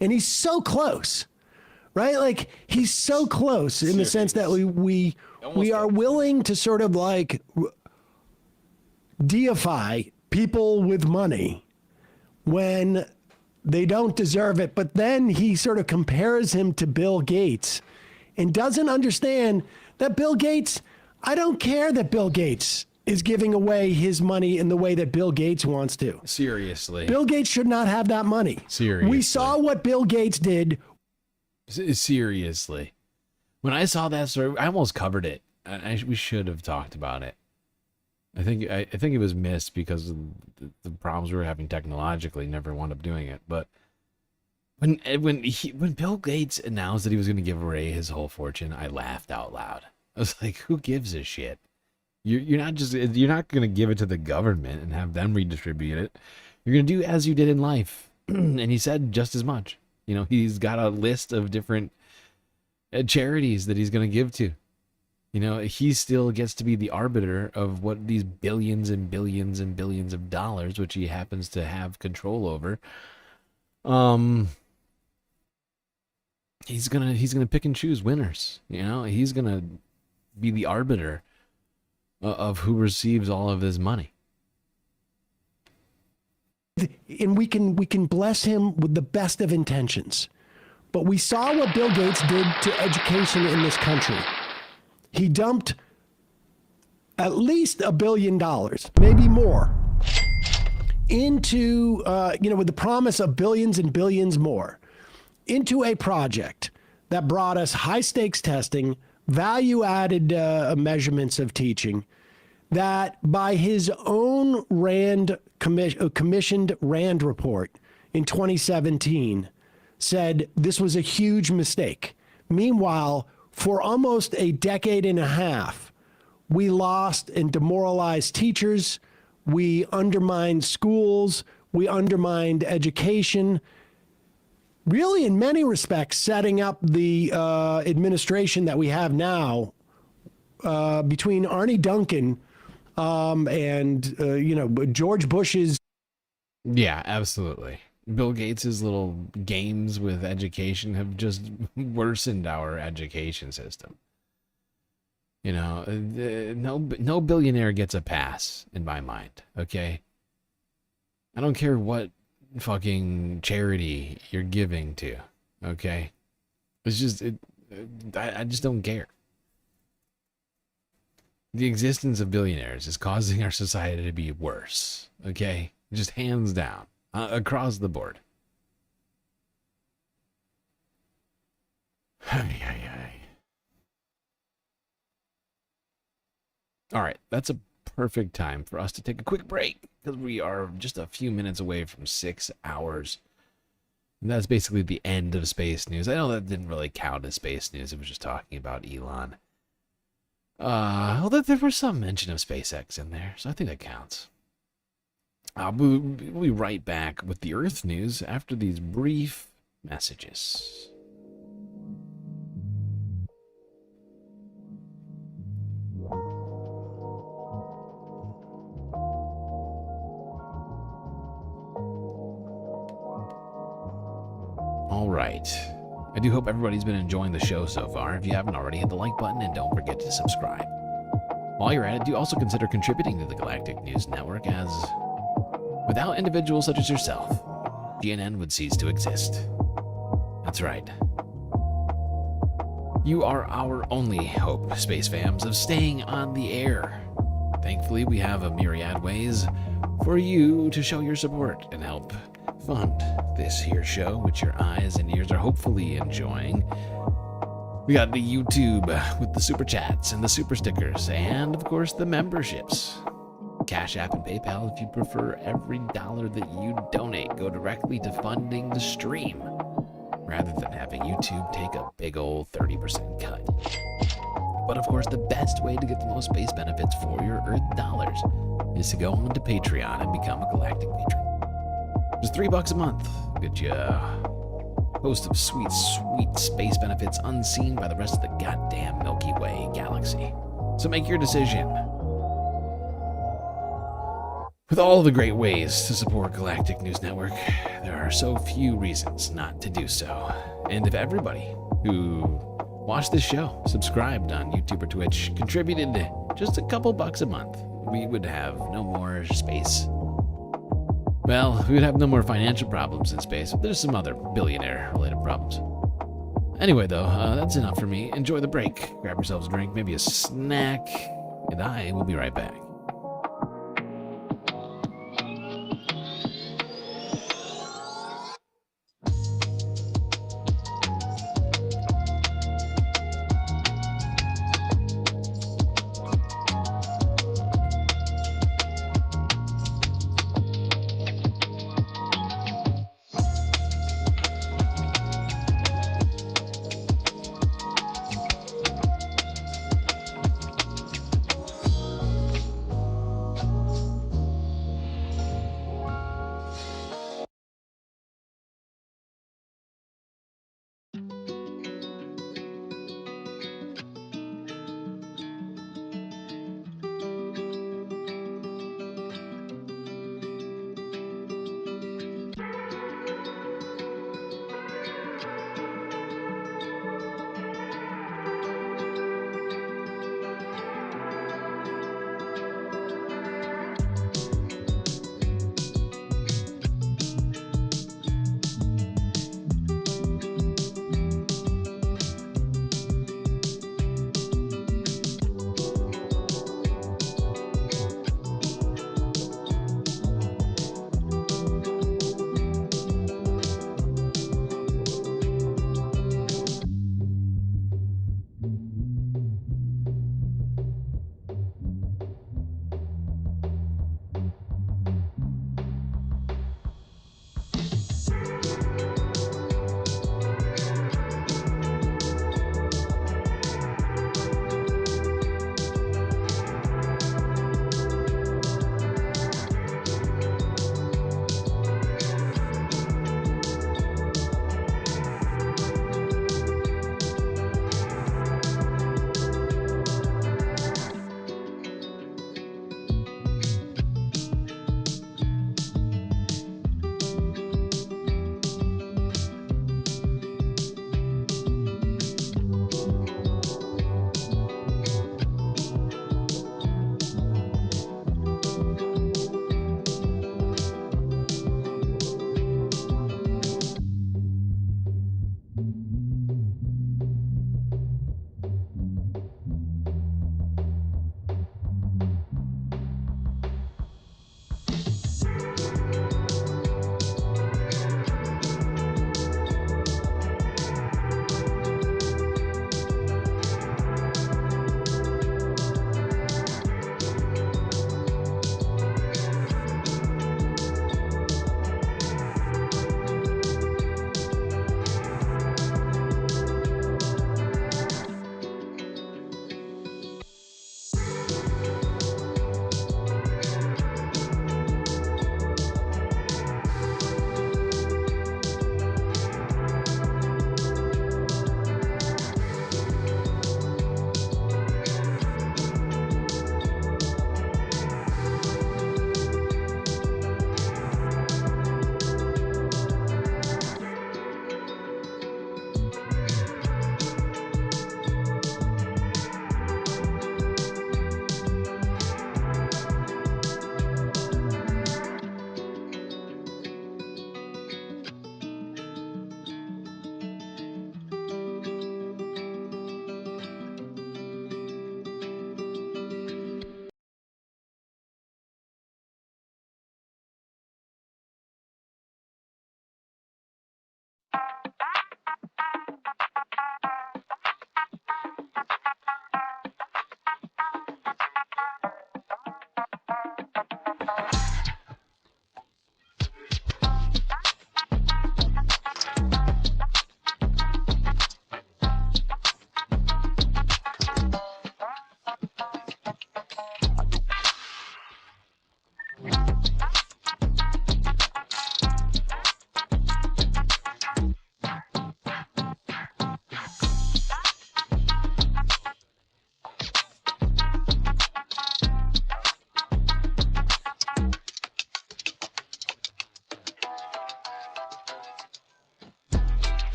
And he's so close, right? Like, he's so close in the sense that we are willing to sort of like deify people with money when they don't deserve it. But then he sort of compares him to Bill Gates and doesn't understand that Bill Gates, I don't care that Bill Gates is giving away his money in the way that Bill Gates wants to. Seriously. Bill Gates should not have that money. Seriously. We saw what Bill Gates did. Seriously. When I saw that story, I almost covered it. We should have talked about it. I think it was missed because of the problems we were having technologically. Never wound up doing it. But when Bill Gates announced that he was going to give away his whole fortune, I laughed out loud. I was like, "Who gives a shit? You're not going to give it to the government and have them redistribute it. You're going to do as you did in life." And he said just as much. You know, he's got a list of different charities that he's going to give to. You know, he still gets to be the arbiter of what these billions and billions and billions of dollars, which he happens to have control over. He's gonna pick and choose winners. You know, he's gonna be the arbiter of who receives all of his money. And we can bless him with the best of intentions. But we saw what Bill Gates did to education in this country. He dumped at least $1 billion, maybe more, into, with the promise of billions and billions more, into a project that brought us high stakes testing, value added measurements of teaching, that by his own commissioned Rand report in 2017 said this was a huge mistake. Meanwhile, for almost a decade and a half, we lost and demoralized teachers, we undermined schools, we undermined education, really in many respects setting up the administration that we have now between Arnie Duncan and George Bush's. Yeah, absolutely. Bill Gates' little games with education have just worsened our education system. No billionaire gets a pass in my mind, okay? I don't care what fucking charity you're giving to, okay? It's just, I just don't care. The existence of billionaires is causing our society to be worse, okay? Just hands down, across the board. All right, that's a perfect time for us to take a quick break because we are just a few minutes away from 6 hours. And that's basically the end of space news. I know that didn't really count as space news. It was just talking about Elon. Although there was some mention of SpaceX in there, so I think that counts. We'll be right back with the Earth news after these brief messages. All right. I do hope everybody's been enjoying the show so far. If you haven't already, hit the like button and don't forget to subscribe. While you're at it, do also consider contributing to the Galactic News Network, as without individuals such as yourself, GNN would cease to exist. That's right. You are our only hope, space fams, of staying on the air. Thankfully, we have a myriad ways for you to show your support and help fund this here show, which your eyes and ears are hopefully enjoying. We got the YouTube with the super chats and the super stickers, and of course the memberships. Cash App and PayPal if you prefer. Every dollar that you donate go directly to funding the stream, rather than having YouTube take a big old 30% cut. But of course, the best way to get the most space benefits for your Earth dollars is to go on to Patreon and become a Galactic patron. Just $3 a month will get you a host of sweet, sweet space benefits unseen by the rest of the goddamn Milky Way galaxy. So make your decision. With all the great ways to support Galactic News Network, there are so few reasons not to do so. And if everybody who watched this show, subscribed on YouTube or Twitch, contributed just a couple bucks a month, we would have no more space. Well, we would have no more financial problems in space, but there's some other billionaire-related problems. Anyway, though, that's enough for me. Enjoy the break. Grab yourselves a drink, maybe a snack, and I will be right back.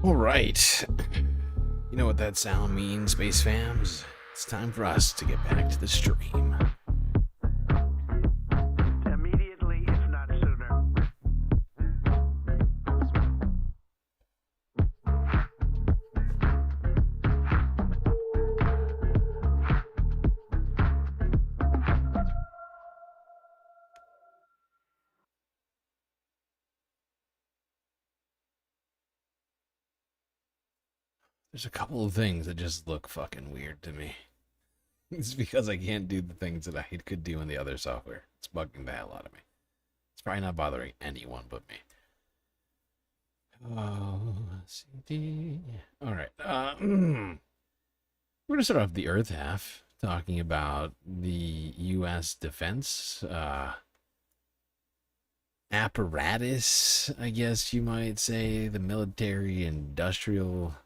All right. You know what that sound means, Space Fams? It's time for us to get back to the stream. Immediately, if not sooner. There's a couple of things that just look fucking weird to me. It's because I can't do the things that I could do in the other software. It's bugging the hell out of me. It's probably not bothering anyone but me. CD. All right. We're going to start off the Earth half, talking about the U.S. defense apparatus, I guess you might say, the military industrial...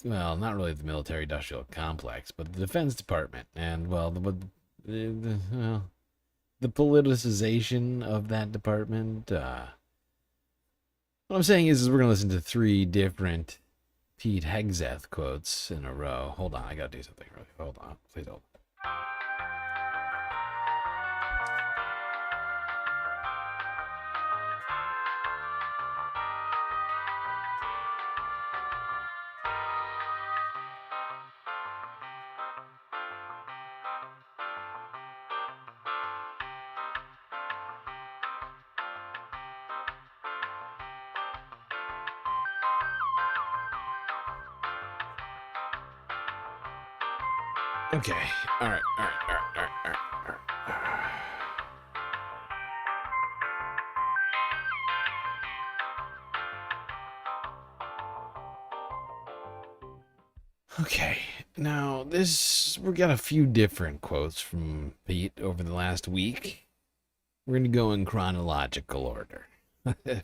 Well, not really the military-industrial complex, but the Defense Department, and, well, the politicization of that department. What I'm saying is we're going to listen to 3 different Pete Hegseth quotes in a row. Hold on, I got to do something really. Hold on, please hold on. Okay. All right. Okay. Now, we got a few different quotes from Pete over the last week. We're going to go in chronological order.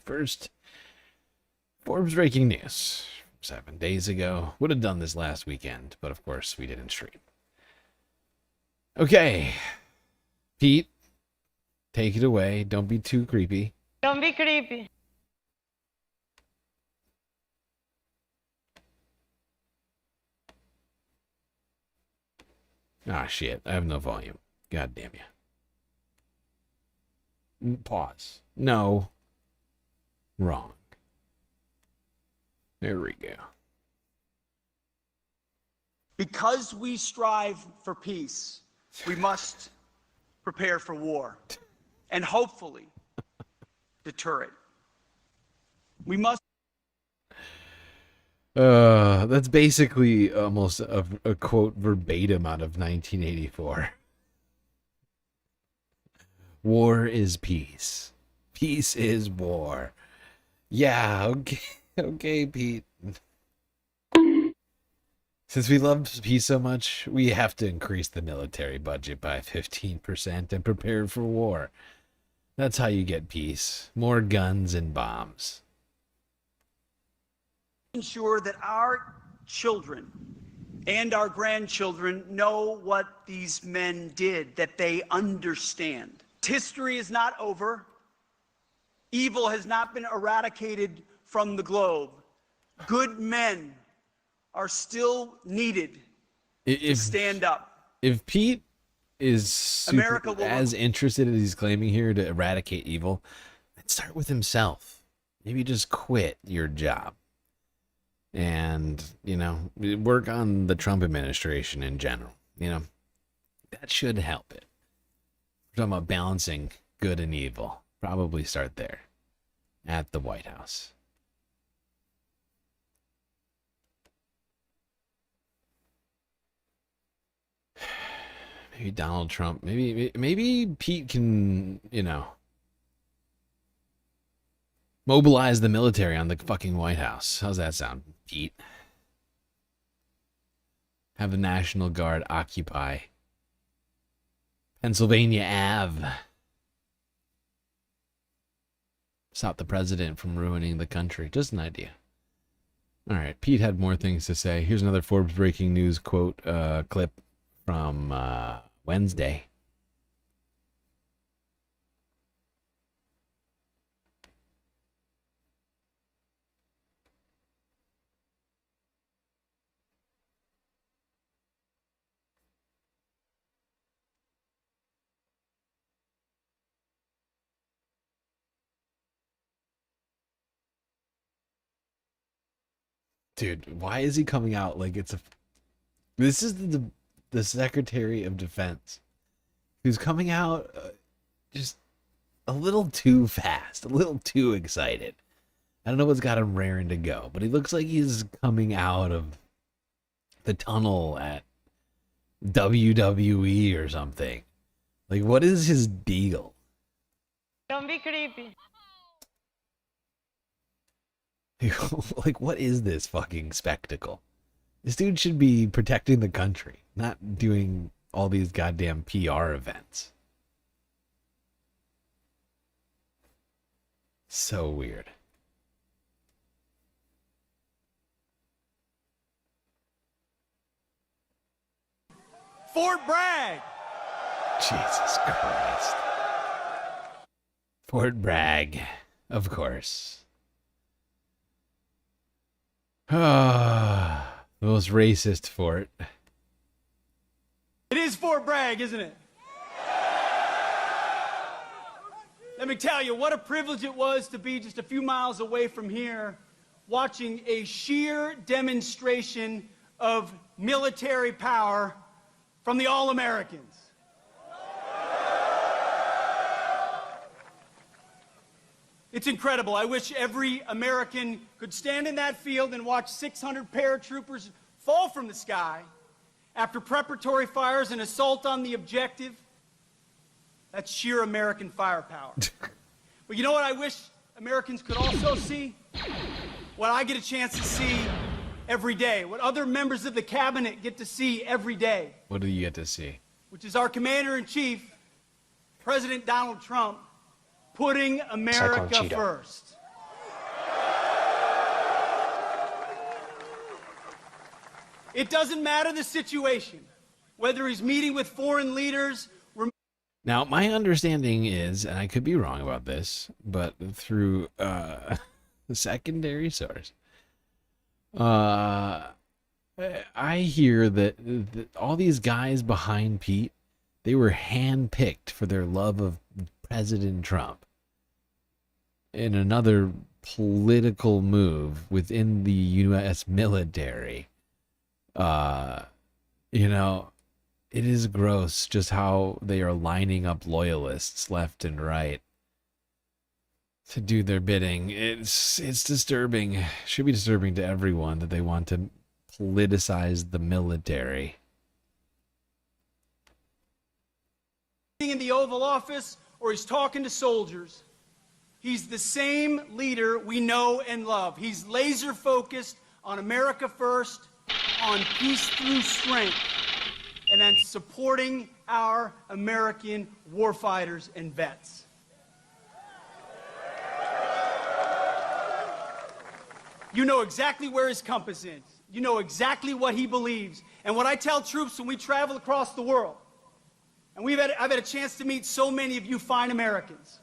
First, Forbes breaking news. 7 days ago. Would have done this last weekend, but of course we didn't stream. Okay, Pete, take it away. Don't be too creepy. Don't be creepy. Ah, shit. I have no volume. God damn you. Pause. No. Wrong. There we go. Because we strive for peace, we must prepare for war and hopefully deter it. We must. That's basically almost a quote verbatim out of 1984. War is peace. Peace is war. Yeah, okay. Okay, Pete. Since we love peace so much, we have to increase the military budget by 15% and prepare for war. That's how you get peace. More guns and bombs. Ensure that our children and our grandchildren know what these men did, that they understand. History is not over. Evil has not been eradicated from the globe. Good men are still needed to stand up. If Pete is as interested as he's claiming here to eradicate evil, then start with himself. Maybe just quit your job. And, work on the Trump administration in general. That should help it. We're talking about balancing good and evil. Probably start there at the White House. Maybe Donald Trump. Maybe Pete can, mobilize the military on the fucking White House. How's that sound, Pete? Have the National Guard occupy Pennsylvania Ave. Stop the president from ruining the country. Just an idea. All right, Pete had more things to say. Here's another Forbes breaking news quote clip from Wednesday. Dude, why is he coming out like it's a... This is the Secretary of Defense who's coming out just a little too fast, a little too excited. I don't know what's got him raring to go, but he looks like he's coming out of the tunnel at WWE or something. Like, what is his deal? Don't be creepy. Like, what is this fucking spectacle? This dude should be protecting the country, not doing all these goddamn PR events. So weird. Fort Bragg. Jesus Christ. Fort Bragg, of course. Ah, the most racist fort. It is Fort Bragg, isn't it? Let me tell you what a privilege it was to be just a few miles away from here, watching a sheer demonstration of military power from the All-Americans. It's incredible. I wish every American could stand in that field and watch 600 paratroopers fall from the sky after preparatory fires and assault on the objective. That's sheer American firepower. But you know what I wish Americans could also see? What I get a chance to see every day, what other members of the cabinet get to see every day. What do you get to see? Which is our Commander-in-Chief, President Donald Trump, putting America first. It doesn't matter the situation, whether he's meeting with foreign leaders. Now, my understanding is, and I could be wrong about this, but through a secondary source, I hear that all these guys behind Pete, they were handpicked for their love of President Trump in another political move within the U.S. military. You know, it is gross just how they are lining up loyalists left and right to do their bidding. It's disturbing. It should be disturbing to everyone that they want to politicize the military. In the Oval Office, or he's talking to soldiers, he's the same leader we know and love. He's laser focused on America first, on peace through strength, and on supporting our American warfighters and vets. You know exactly where his compass is. You know exactly what he believes. And what I tell troops when we travel across the world, and I've had a chance to meet so many of you fine Americans,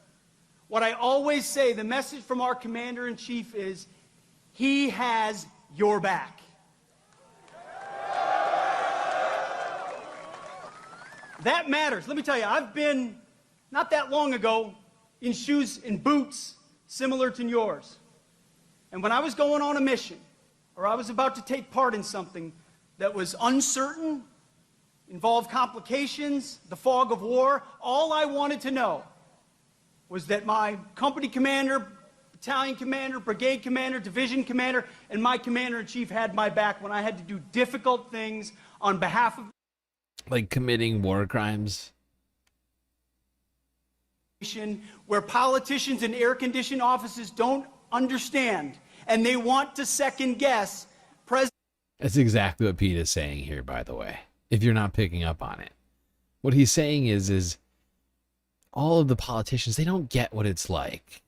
what I always say, the message from our Commander-in-Chief is, he has your back. That matters. Let me tell you, I've been, not that long ago, in shoes and boots similar to yours. And when I was going on a mission, or I was about to take part in something that was uncertain, involved complications, the fog of war, all I wanted to know was that my company commander, battalion commander, brigade commander, division commander, and my commander-in-chief had my back when I had to do difficult things on behalf of... Like committing war crimes? Where politicians in air-conditioned offices don't understand, and they want to second-guess President... That's exactly what Pete is saying here, by the way, if you're not picking up on it. What he's saying is all of the politicians, they don't get what it's like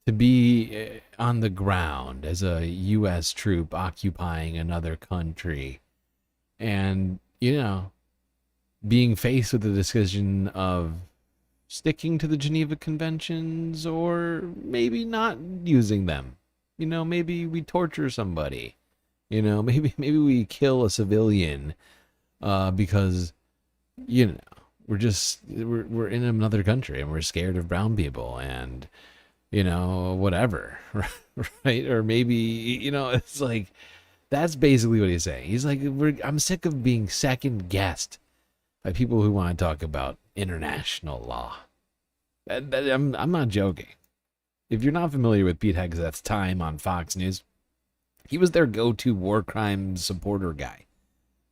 to be on the ground as a U.S. troop occupying another country and, you know, being faced with the decision of sticking to the Geneva Conventions or maybe not using them. You know, maybe we torture somebody. You know, maybe we kill a civilian because, you know, we're in another country and we're scared of brown people and, you know, whatever, right? Or maybe, you know, it's like That's basically what he's saying. He's like, I'm sick of being second guessed by people who want to talk about international law. I'm not joking. If you're not familiar with Pete Hegseth's time on Fox News, he was their go-to war crime supporter guy.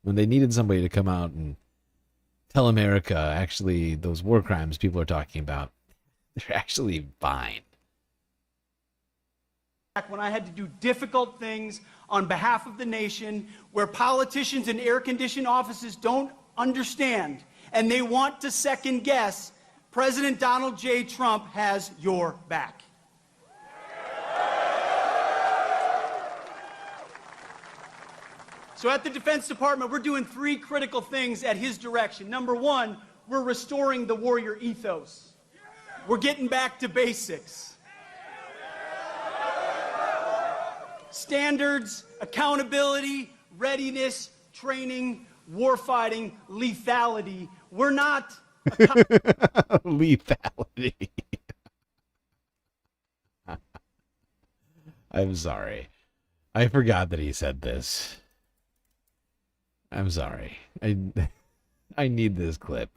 When they needed somebody to come out and tell America, actually, those war crimes people are talking about, they're actually fine. When I had to do difficult things on behalf of the nation, where politicians in air-conditioned offices don't understand and they want to second guess, President Donald J. Trump has your back. So at the Defense Department, we're doing 3 critical things at his direction. Number 1, we're restoring the warrior ethos. We're getting back to basics. Standards, accountability, readiness, training, warfighting, lethality. We're not... lethality. I'm sorry. I forgot that he said this. I'm sorry. I need this clip.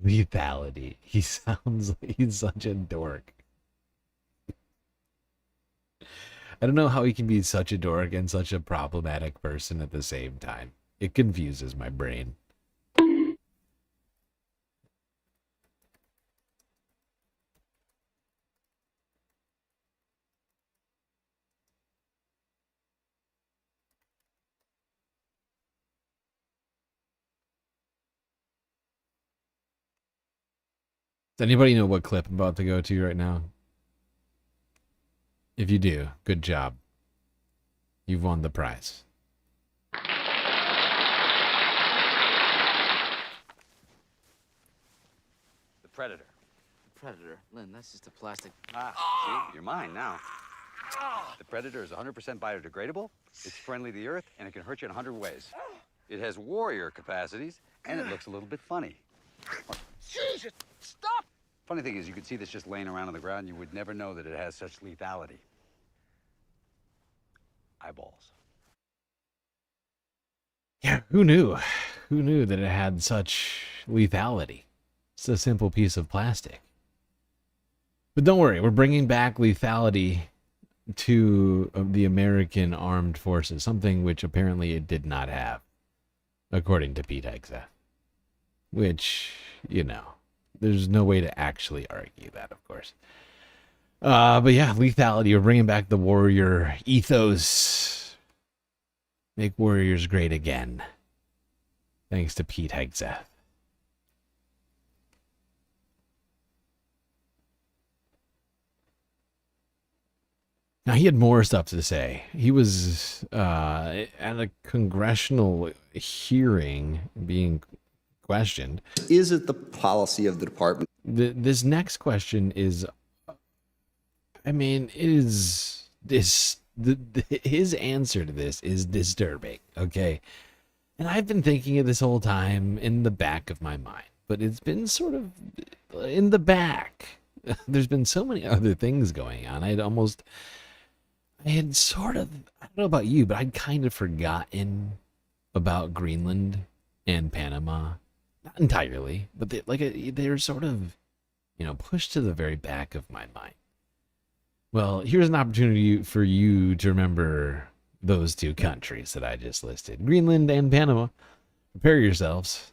Lethality. He sounds like he's such a dork. I don't know how he can be such a dork and such a problematic person at the same time. It confuses my brain. Does anybody know what clip I'm about to go to right now? If you do, good job. You've won the prize. The Predator. The Predator? Lynn, that's just a plastic... see? You're mine now. The Predator is 100% biodegradable, it's friendly to the earth, and it can hurt you in 100 ways. It has warrior capacities, and it looks a little bit funny. Jesus, stop! Funny thing is, you could see this just laying around on the ground, you would never know that it has such lethality. Eyeballs. Yeah, who knew? Who knew that it had such lethality? It's a simple piece of plastic. But don't worry, we're bringing back lethality to the American armed forces, something which apparently it did not have, according to Pete Hegseth. Which, you know, there's no way to actually argue that, of course. But yeah, lethality, we're bringing back the warrior ethos. Make warriors great again. Thanks to Pete Hegseth. Now, he had more stuff to say. He was at a congressional hearing being questioned. Is it the policy of the department? This next question is, I mean, it is this. His answer to this is disturbing, okay? And I've been thinking of this whole time in the back of my mind, but it's been sort of in the back. There's been so many other things going on. I had sort of, I don't know about you, but I'd kind of forgotten about Greenland and Panama. Not entirely, but they're sort of, you know, pushed to the very back of my mind. Well, here's an opportunity for you to remember those 2 countries that I just listed, Greenland and Panama. Prepare yourselves.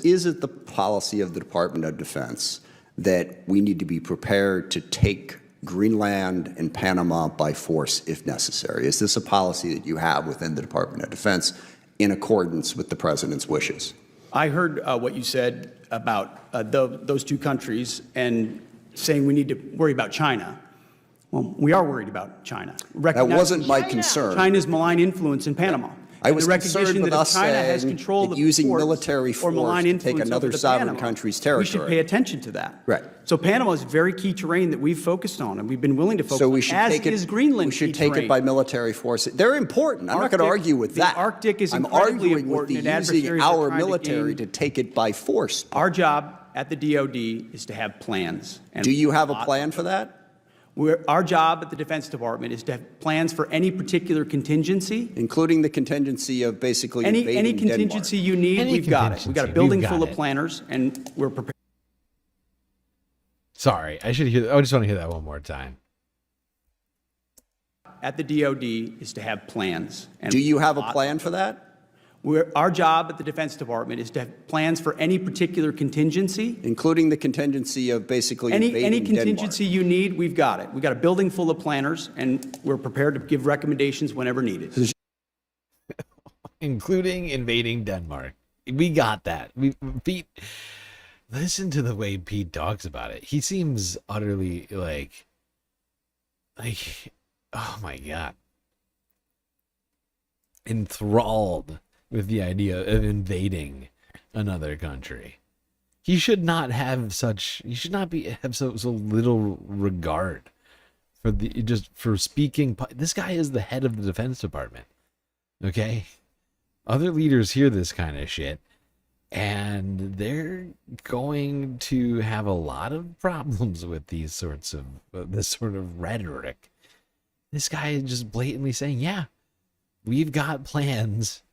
Is it the policy of the Department of Defense that we need to be prepared to take Greenland and Panama by force if necessary? Is this a policy that you have within the Department of Defense in accordance with the President's wishes? I heard what you said about those 2 countries and saying we need to worry about China. Well, we are worried about China. That wasn't my concern. China's malign influence in Panama. I was concerned with us saying that using military force to take another sovereign country's territory. We should pay attention to that. Right. So Panama is very key terrain that we've focused on, and we've been willing to focus so we on, should as take it, is Greenland. We should take it by military force. They're important. I'm not going to argue with that. The Arctic is I'm incredibly arguing with important. the using our military to take it by force. Our job at the DOD is to have plans. And do you have a plan for that? Our job at the Defense Department is to have plans for any particular contingency. Including the contingency of basically invading any contingency Denmark. you need, we've got it. We've got a building full of planners, and we're prepared. Sorry, I just want to hear that one more time. At the DOD is to have plans. And do you have a plan for that? Our job at the Defense Department is to have plans for any particular contingency. Including the contingency of basically invading any contingency you need, we've got it. We've got a building full of planners, and we're prepared to give recommendations whenever needed. Including invading Denmark. We got that. Pete, listen to the way Pete talks about it. He seems utterly like, oh my God, enthralled with the idea of invading another country. He should not have such. He should not have so little regard for speaking. This guy is the head of the Defense Department. Okay, other leaders hear this kind of shit, and they're going to have a lot of problems with these sorts of this sort of rhetoric. This guy is just blatantly saying, "Yeah, we've got plans.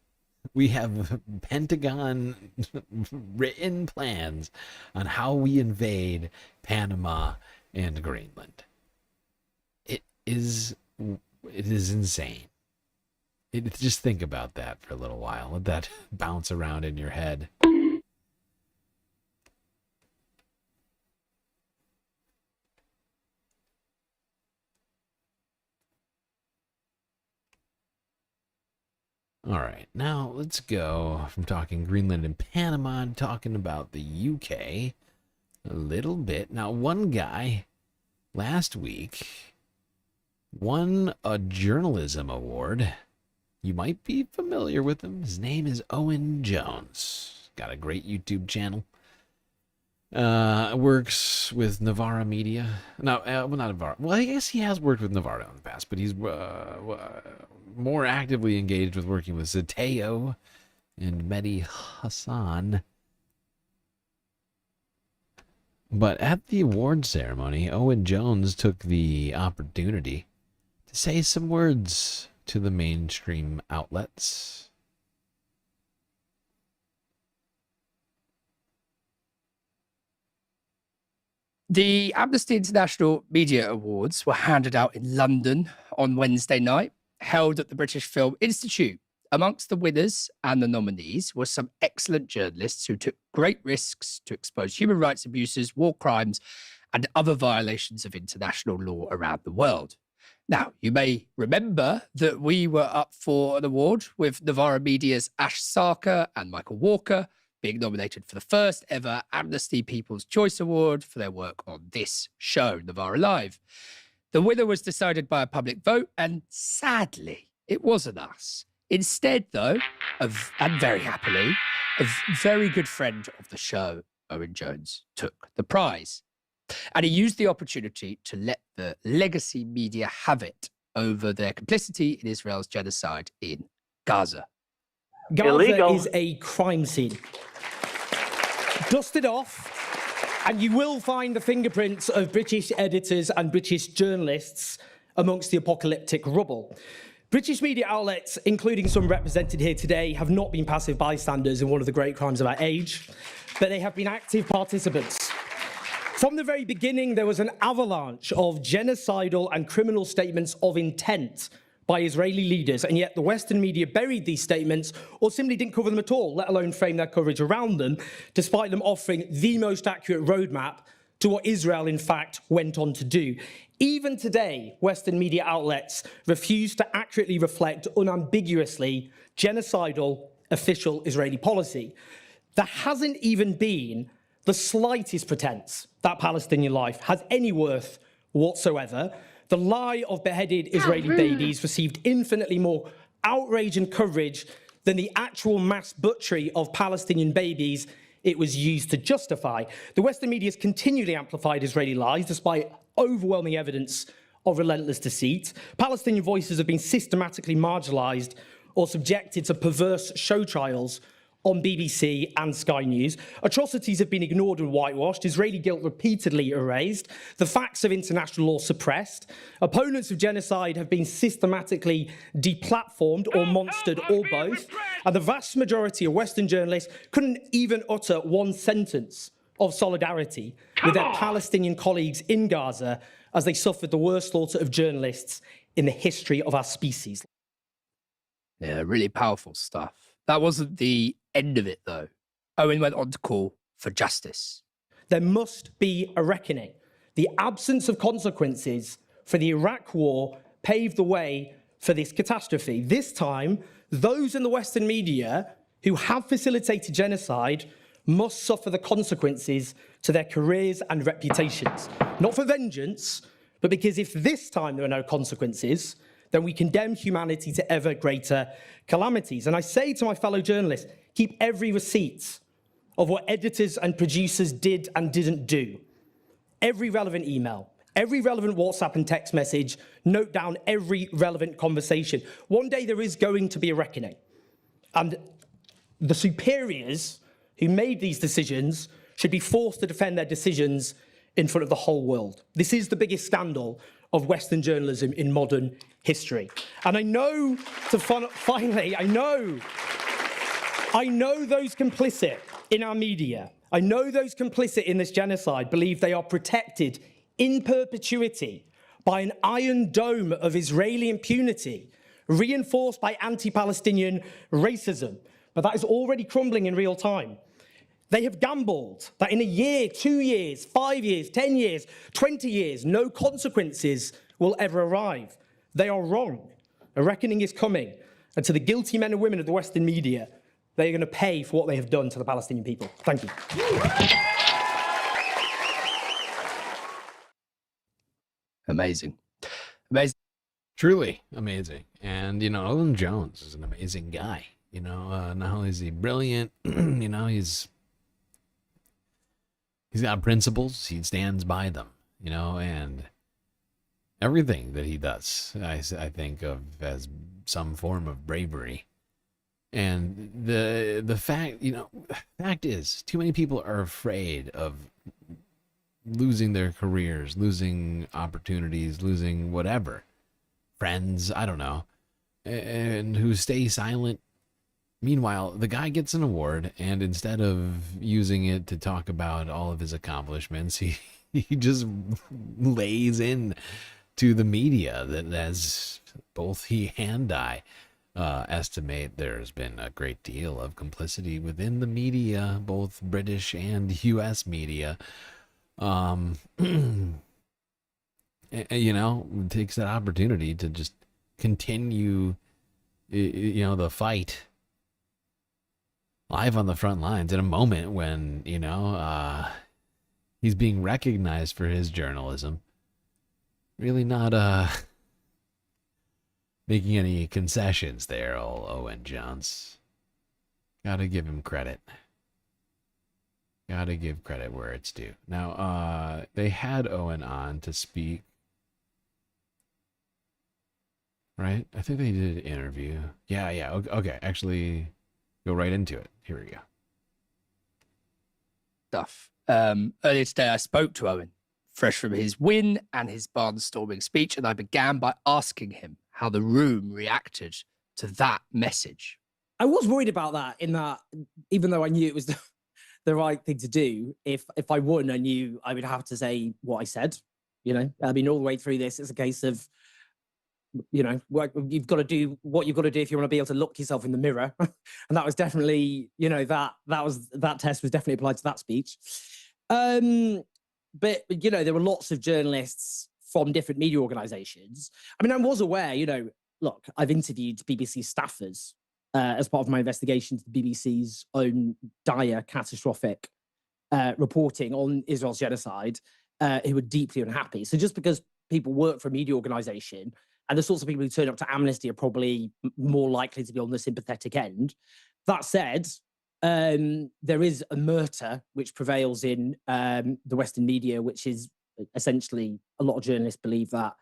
We have Pentagon written plans on how we invade Panama and Greenland." It is insane. Just think about that for a little while. Let that bounce around in your head. All right, now let's go from talking Greenland and Panama and talking about the UK a little bit. Now, one guy last week won a journalism award. You might be familiar with him. His name is Owen Jones. Got a great YouTube channel. Works with Navarra Media. No, well, not Navarra. Well, I guess he has worked with Navarra in the past, but he's more actively engaged with working with Zateo and Mehdi Hassan. But at the awards ceremony, Owen Jones took the opportunity to say some words to the mainstream outlets. The Amnesty International Media Awards were handed out in London on Wednesday night, held at the British Film Institute. Amongst the winners and the nominees were some excellent journalists who took great risks to expose human rights abuses, war crimes, and other violations of international law around the world. Now, you may remember that we were up for an award with Navarra Media's Ash Sarkar and Michael Walker being nominated for the first ever Amnesty People's Choice Award for their work on this show, Navarra Live. The winner was decided by a public vote, and sadly, it wasn't us. Instead, though, and very happily, a very good friend of the show, Owen Jones, took the prize. And he used the opportunity to let the legacy media have it over their complicity in Israel's genocide in Gaza. Gaza is a crime scene. Dust it off, and you will find the fingerprints of British editors and British journalists amongst the apocalyptic rubble. British media outlets, including some represented here today, have not been passive bystanders in one of the great crimes of our age, but they have been active participants. From the very beginning, there was an avalanche of genocidal and criminal statements of intent by Israeli leaders, and yet the Western media buried these statements or simply didn't cover them at all, let alone frame their coverage around them, despite them offering the most accurate roadmap to what Israel, in fact, went on to do. Even today, Western media outlets refuse to accurately reflect unambiguously genocidal official Israeli policy. There hasn't even been the slightest pretense that Palestinian life has any worth whatsoever. The lie of beheaded Israeli babies received infinitely more outrage and coverage than the actual mass butchery of Palestinian babies it was used to justify. The Western media has continually amplified Israeli lies despite overwhelming evidence of relentless deceit. Palestinian voices have been systematically marginalized or subjected to perverse show trials on BBC and Sky News. Atrocities have been ignored and whitewashed, Israeli guilt repeatedly erased, the facts of international law suppressed, opponents of genocide have been systematically deplatformed or monstered or both, and the vast majority of Western journalists couldn't even utter one sentence of solidarity with their Palestinian colleagues in Gaza as they suffered the worst slaughter of journalists in the history of our species. Yeah, really powerful stuff. That wasn't the end of it, though. Owen went on to call for justice. There must be a reckoning. The absence of consequences for the Iraq war paved the way for this catastrophe. This time, those in the Western media who have facilitated genocide must suffer the consequences to their careers and reputations. Not for vengeance, but because if this time there are no consequences, then we condemn humanity to ever greater calamities. And I say to my fellow journalists, keep every receipt of what editors and producers did and didn't do. Every relevant email, every relevant WhatsApp and text message, note down every relevant conversation. One day there is going to be a reckoning. And the superiors who made these decisions should be forced to defend their decisions in front of the whole world. This is the biggest scandal of Western journalism in modern history. And I know, finally, I know those complicit in our media, I know those complicit in this genocide believe they are protected in perpetuity by an iron dome of Israeli impunity, reinforced by anti-Palestinian racism. But that is already crumbling in real time. They have gambled that in a year, 2 years, 5 years, 10 years, 20 years, no consequences will ever arrive. They are wrong. A reckoning is coming. And to the guilty men and women of the Western media, they are going to pay for what they have done to the Palestinian people. Thank you. Amazing. Amazing. Truly amazing. And, you know, Owen Jones is an amazing guy. You know, not only is he brilliant, you know, he's got principles. He stands by them, you know, and everything that he does, I think of as some form of bravery. And the fact, you know, fact is, too many people are afraid of losing their careers, losing opportunities, losing whatever, friends, I don't know, and who stay silent. Meanwhile, the guy gets an award, and instead of using it to talk about all of his accomplishments, he just lays in to the media that, as both he and I estimate, there's been a great deal of complicity within the media, both British and U.S. media. You know, takes that opportunity to just continue, you know, the fight live on the front lines at a moment when, you know, he's being recognized for his journalism. Really not making any concessions there, old Owen Jones. Gotta give him credit. Gotta give credit where it's due. Now, they had Owen on to speak, right? I think they did an interview. Yeah. Okay, actually, go right into it. Here we go. Stuff. Earlier today, I spoke to Owen, fresh from his win and his barnstorming speech, and I began by asking him how the room reacted to that message. I was worried about that, in that, even though I knew it was the right thing to do, if I won, I knew I would have to say what I said. You know, I mean, all the way through this, it's a case of, you know, you've got to do what you've got to do if you want to be able to look yourself in the mirror. And that was definitely, you know, that test was definitely applied to that speech. But, you know, there were lots of journalists from different media organizations. I mean, I was aware, you know, look, I've interviewed BBC staffers as part of my investigation to the BBC's own dire, catastrophic reporting on Israel's genocide, who were deeply unhappy. So just because people work for a media organization, and the sorts of people who turn up to Amnesty are probably more likely to be on the sympathetic end. That said, there is a murder which prevails in the Western media, which is essentially, a lot of journalists believe that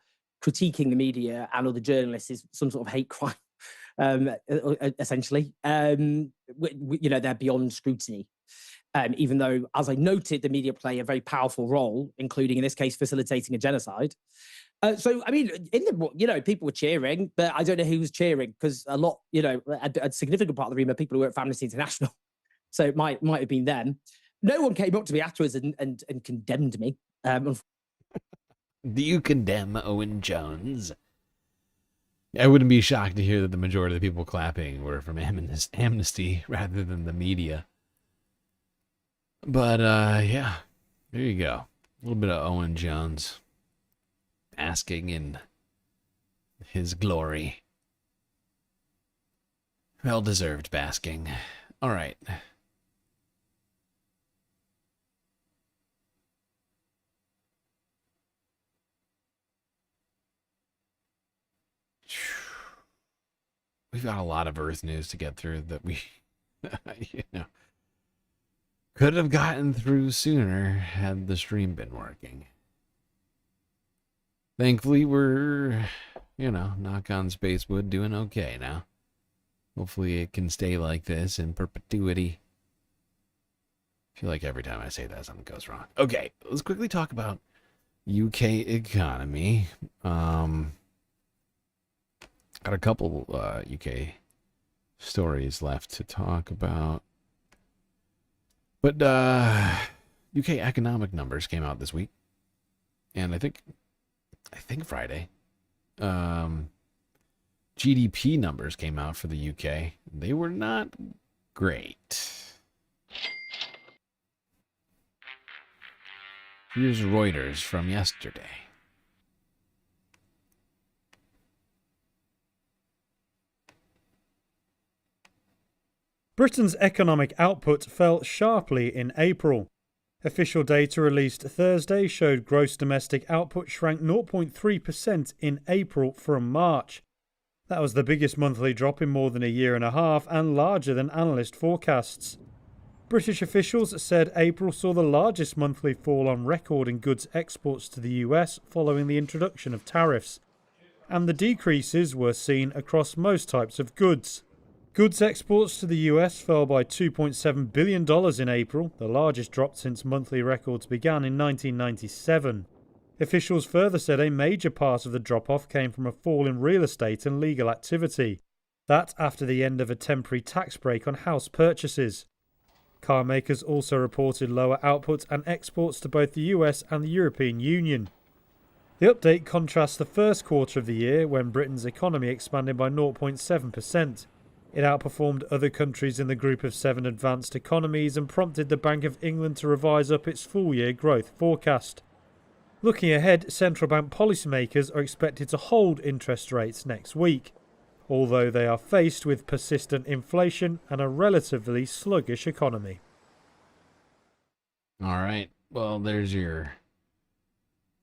critiquing the media and other journalists is some sort of hate crime. essentially. They're beyond scrutiny. Even though, as I noted, the media play a very powerful role, including in this case facilitating a genocide. So, I mean, people were cheering, but I don't know who was cheering because a lot, a significant part of the room are people who were at Amnesty International. So it might have been them. No one came up to me afterwards and condemned me. Do you condemn Owen Jones? I wouldn't be shocked to hear that the majority of the people clapping were from Amnesty rather than the media. But, yeah, there you go. A little bit of Owen Jones basking in his glory. Well-deserved basking. All right. We've got a lot of Earth news to get through that we, could have gotten through sooner had the stream been working. Thankfully, we're, knock on spacewood, doing okay now. Hopefully it can stay like this in perpetuity. I feel like every time I say that, something goes wrong. Okay, let's quickly talk about UK economy. Got a couple UK stories left to talk about. But UK economic numbers came out this week. And I think Friday. GDP numbers came out for the UK. They were not great. Here's Reuters from yesterday. Britain's economic output fell sharply in April. Official data released Thursday showed gross domestic output shrank 0.3% in April from March. That was the biggest monthly drop in more than a year and a half and larger than analyst forecasts. British officials said April saw the largest monthly fall on record in goods exports to the US following the introduction of tariffs. And the decreases were seen across most types of goods. Goods exports to the US fell by $2.7 billion in April, the largest drop since monthly records began in 1997. Officials further said a major part of the drop-off came from a fall in real estate and legal activity. That after the end of a temporary tax break on house purchases. Car makers also reported lower output and exports to both the US and the European Union. The update contrasts the first quarter of the year when Britain's economy expanded by 0.7%. It outperformed other countries in the group of 7 advanced economies and prompted the Bank of England to revise up its full-year growth forecast. Looking ahead, central bank policymakers are expected to hold interest rates next week, although they are faced with persistent inflation and a relatively sluggish economy. All right, well, there's your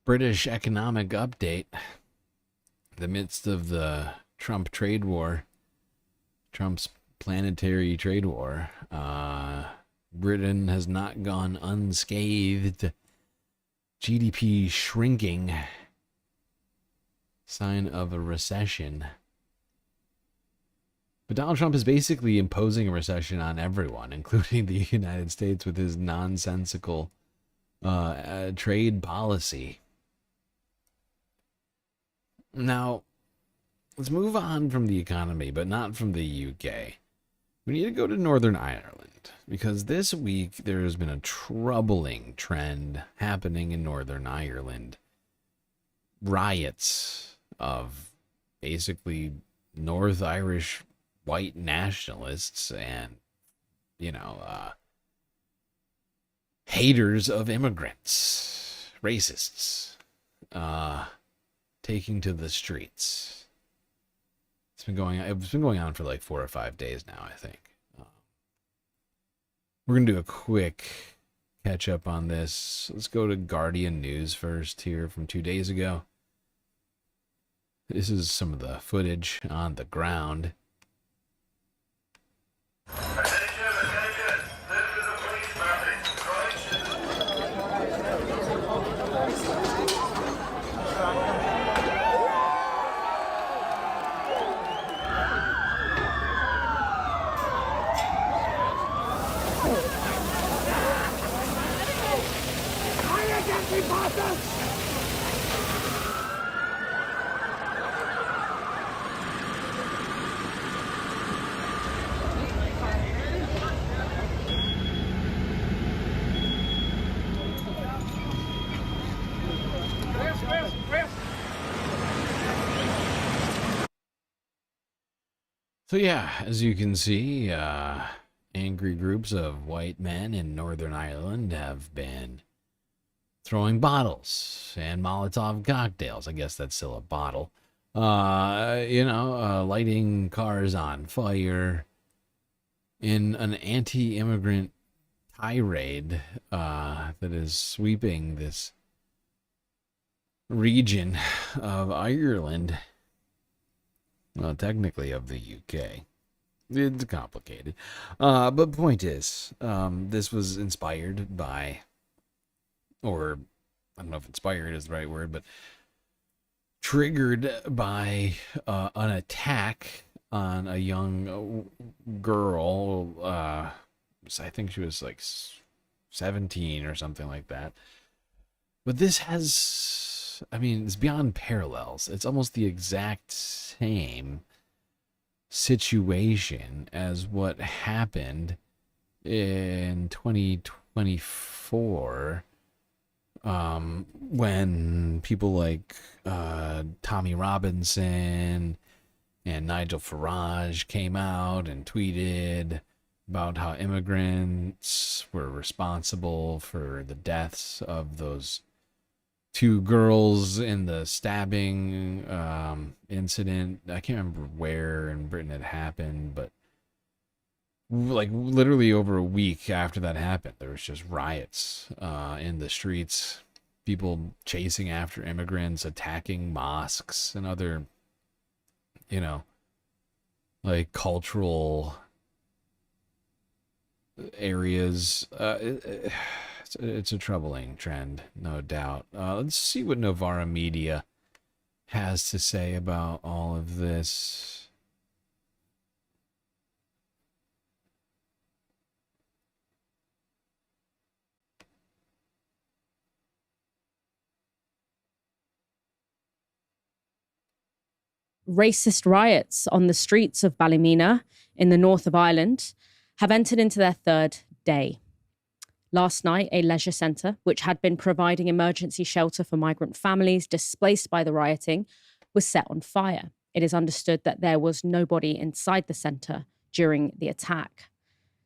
British economic update. In the midst of the Trump trade war, Trump's planetary trade war, Britain has not gone unscathed. GDP shrinking, sign of a recession. But Donald Trump is basically imposing a recession on everyone, including the United States, with his nonsensical trade policy. Now, let's move on from the economy, but not from the UK. We need to go to Northern Ireland, because this week there has been a troubling trend happening in Northern Ireland. Riots of basically North Irish white nationalists and, haters of immigrants, racists, taking to the streets. It's been going on for like 4 or 5 days now, I think. We're going to do a quick catch up on this. Let's go to Guardian News first here from 2 days ago. This is some of the footage on the ground. So yeah, as you can see, angry groups of white men in Northern Ireland have been throwing bottles and Molotov cocktails. I guess that's still a bottle. Lighting cars on fire in an anti-immigrant tirade that is sweeping this region of Ireland. Well, technically of the UK. It's complicated. But point is, this was inspired by, or I don't know if inspired is the right word, but triggered by an attack on a young girl. I think she was like 17 or something like that. But this has, it's beyond parallels. It's almost the exact same situation as what happened in 2024 when people like Tommy Robinson and Nigel Farage came out and tweeted about how immigrants were responsible for the deaths of those two girls in the stabbing incident. I can't remember where in Britain it happened, but like literally over a week after that happened, there was just riots in the streets, people chasing after immigrants, attacking mosques and other, like cultural areas. It's a troubling trend, no doubt. Let's see what Novara Media has to say about all of this. Racist riots on the streets of Ballymena in the north of Ireland have entered into their third day. Last night, a leisure centre, which had been providing emergency shelter for migrant families displaced by the rioting, was set on fire. It is understood that there was nobody inside the centre during the attack.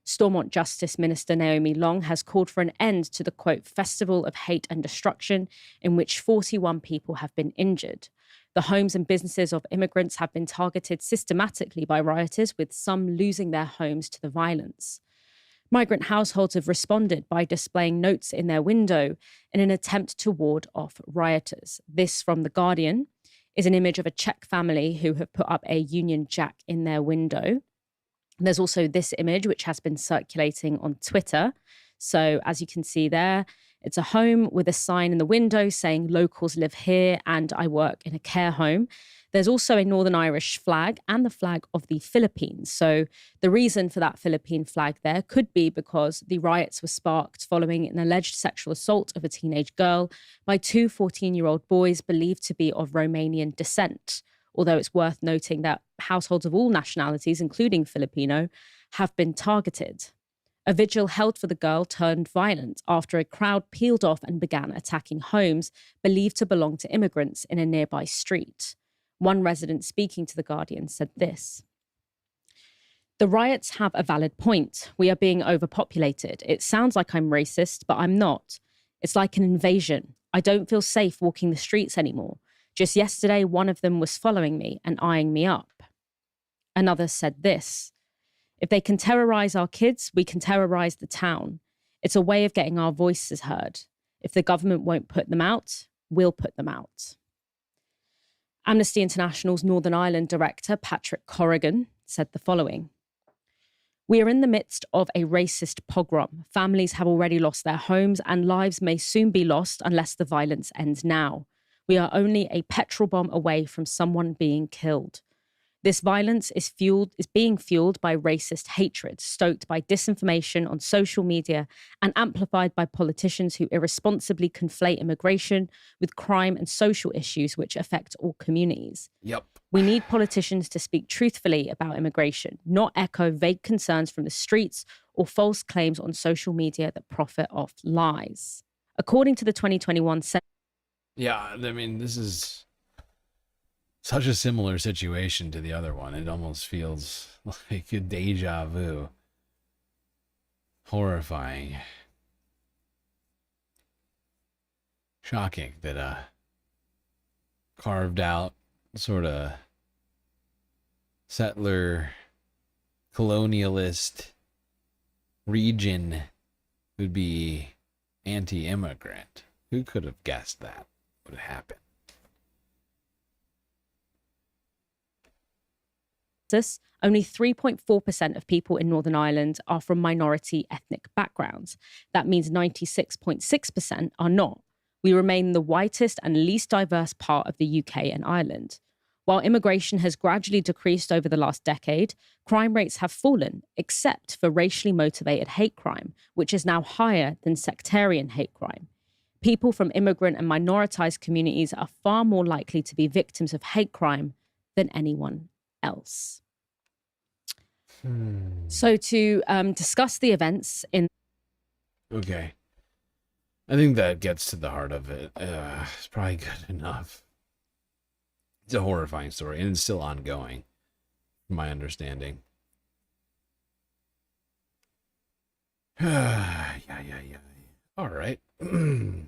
Stormont Justice Minister Naomi Long has called for an end to the, quote, festival of hate and destruction in which 41 people have been injured. The homes and businesses of immigrants have been targeted systematically by rioters, with some losing their homes to the violence. Migrant households have responded by displaying notes in their window in an attempt to ward off rioters. This, from The Guardian, is an image of a Czech family who have put up a Union Jack in their window. There's also this image, which has been circulating on Twitter. So as you can see there, it's a home with a sign in the window saying locals live here and I work in a care home. There's also a Northern Irish flag and the flag of the Philippines. So the reason for that Philippine flag there could be because the riots were sparked following an alleged sexual assault of a teenage girl by two 14-year-old boys believed to be of Romanian descent. Although it's worth noting that households of all nationalities, including Filipino, have been targeted. A vigil held for the girl turned violent after a crowd peeled off and began attacking homes believed to belong to immigrants in a nearby street. One resident speaking to The Guardian said this: "The riots have a valid point. We are being overpopulated. It sounds like I'm racist, but I'm not. It's like an invasion. I don't feel safe walking the streets anymore. Just yesterday, one of them was following me and eyeing me up." Another said this: "If they can terrorize our kids, we can terrorize the town. It's a way of getting our voices heard. If the government won't put them out, we'll put them out." Amnesty International's Northern Ireland director, Patrick Corrigan, said the following: "We are in the midst of a racist pogrom. Families have already lost their homes and lives may soon be lost unless the violence ends now. We are only a petrol bomb away from someone being killed. This violence is being fueled by racist hatred, stoked by disinformation on social media, and amplified by politicians who irresponsibly conflate immigration with crime and social issues which affect all communities. Yep. We need politicians to speak truthfully about immigration, not echo vague concerns from the streets or false claims on social media that profit off lies. According to the 2021 Yeah, I mean, this is such a similar situation to the other one. It almost feels like a deja vu. Horrifying. Shocking that carved out sort of settler colonialist region would be anti-immigrant. Who could have guessed that would happen? Only 3.4% of people in Northern Ireland are from minority ethnic backgrounds. That means 96.6% are not. We remain the whitest and least diverse part of the UK and Ireland. While immigration has gradually decreased over the last decade, crime rates have fallen, except for racially motivated hate crime, which is now higher than sectarian hate crime. People from immigrant and minoritized communities are far more likely to be victims of hate crime than anyone else. So to discuss the events in... Okay. I think that gets to the heart of it. It's probably good enough. It's a horrifying story, and it's still ongoing, from my understanding. Yeah. All right. Now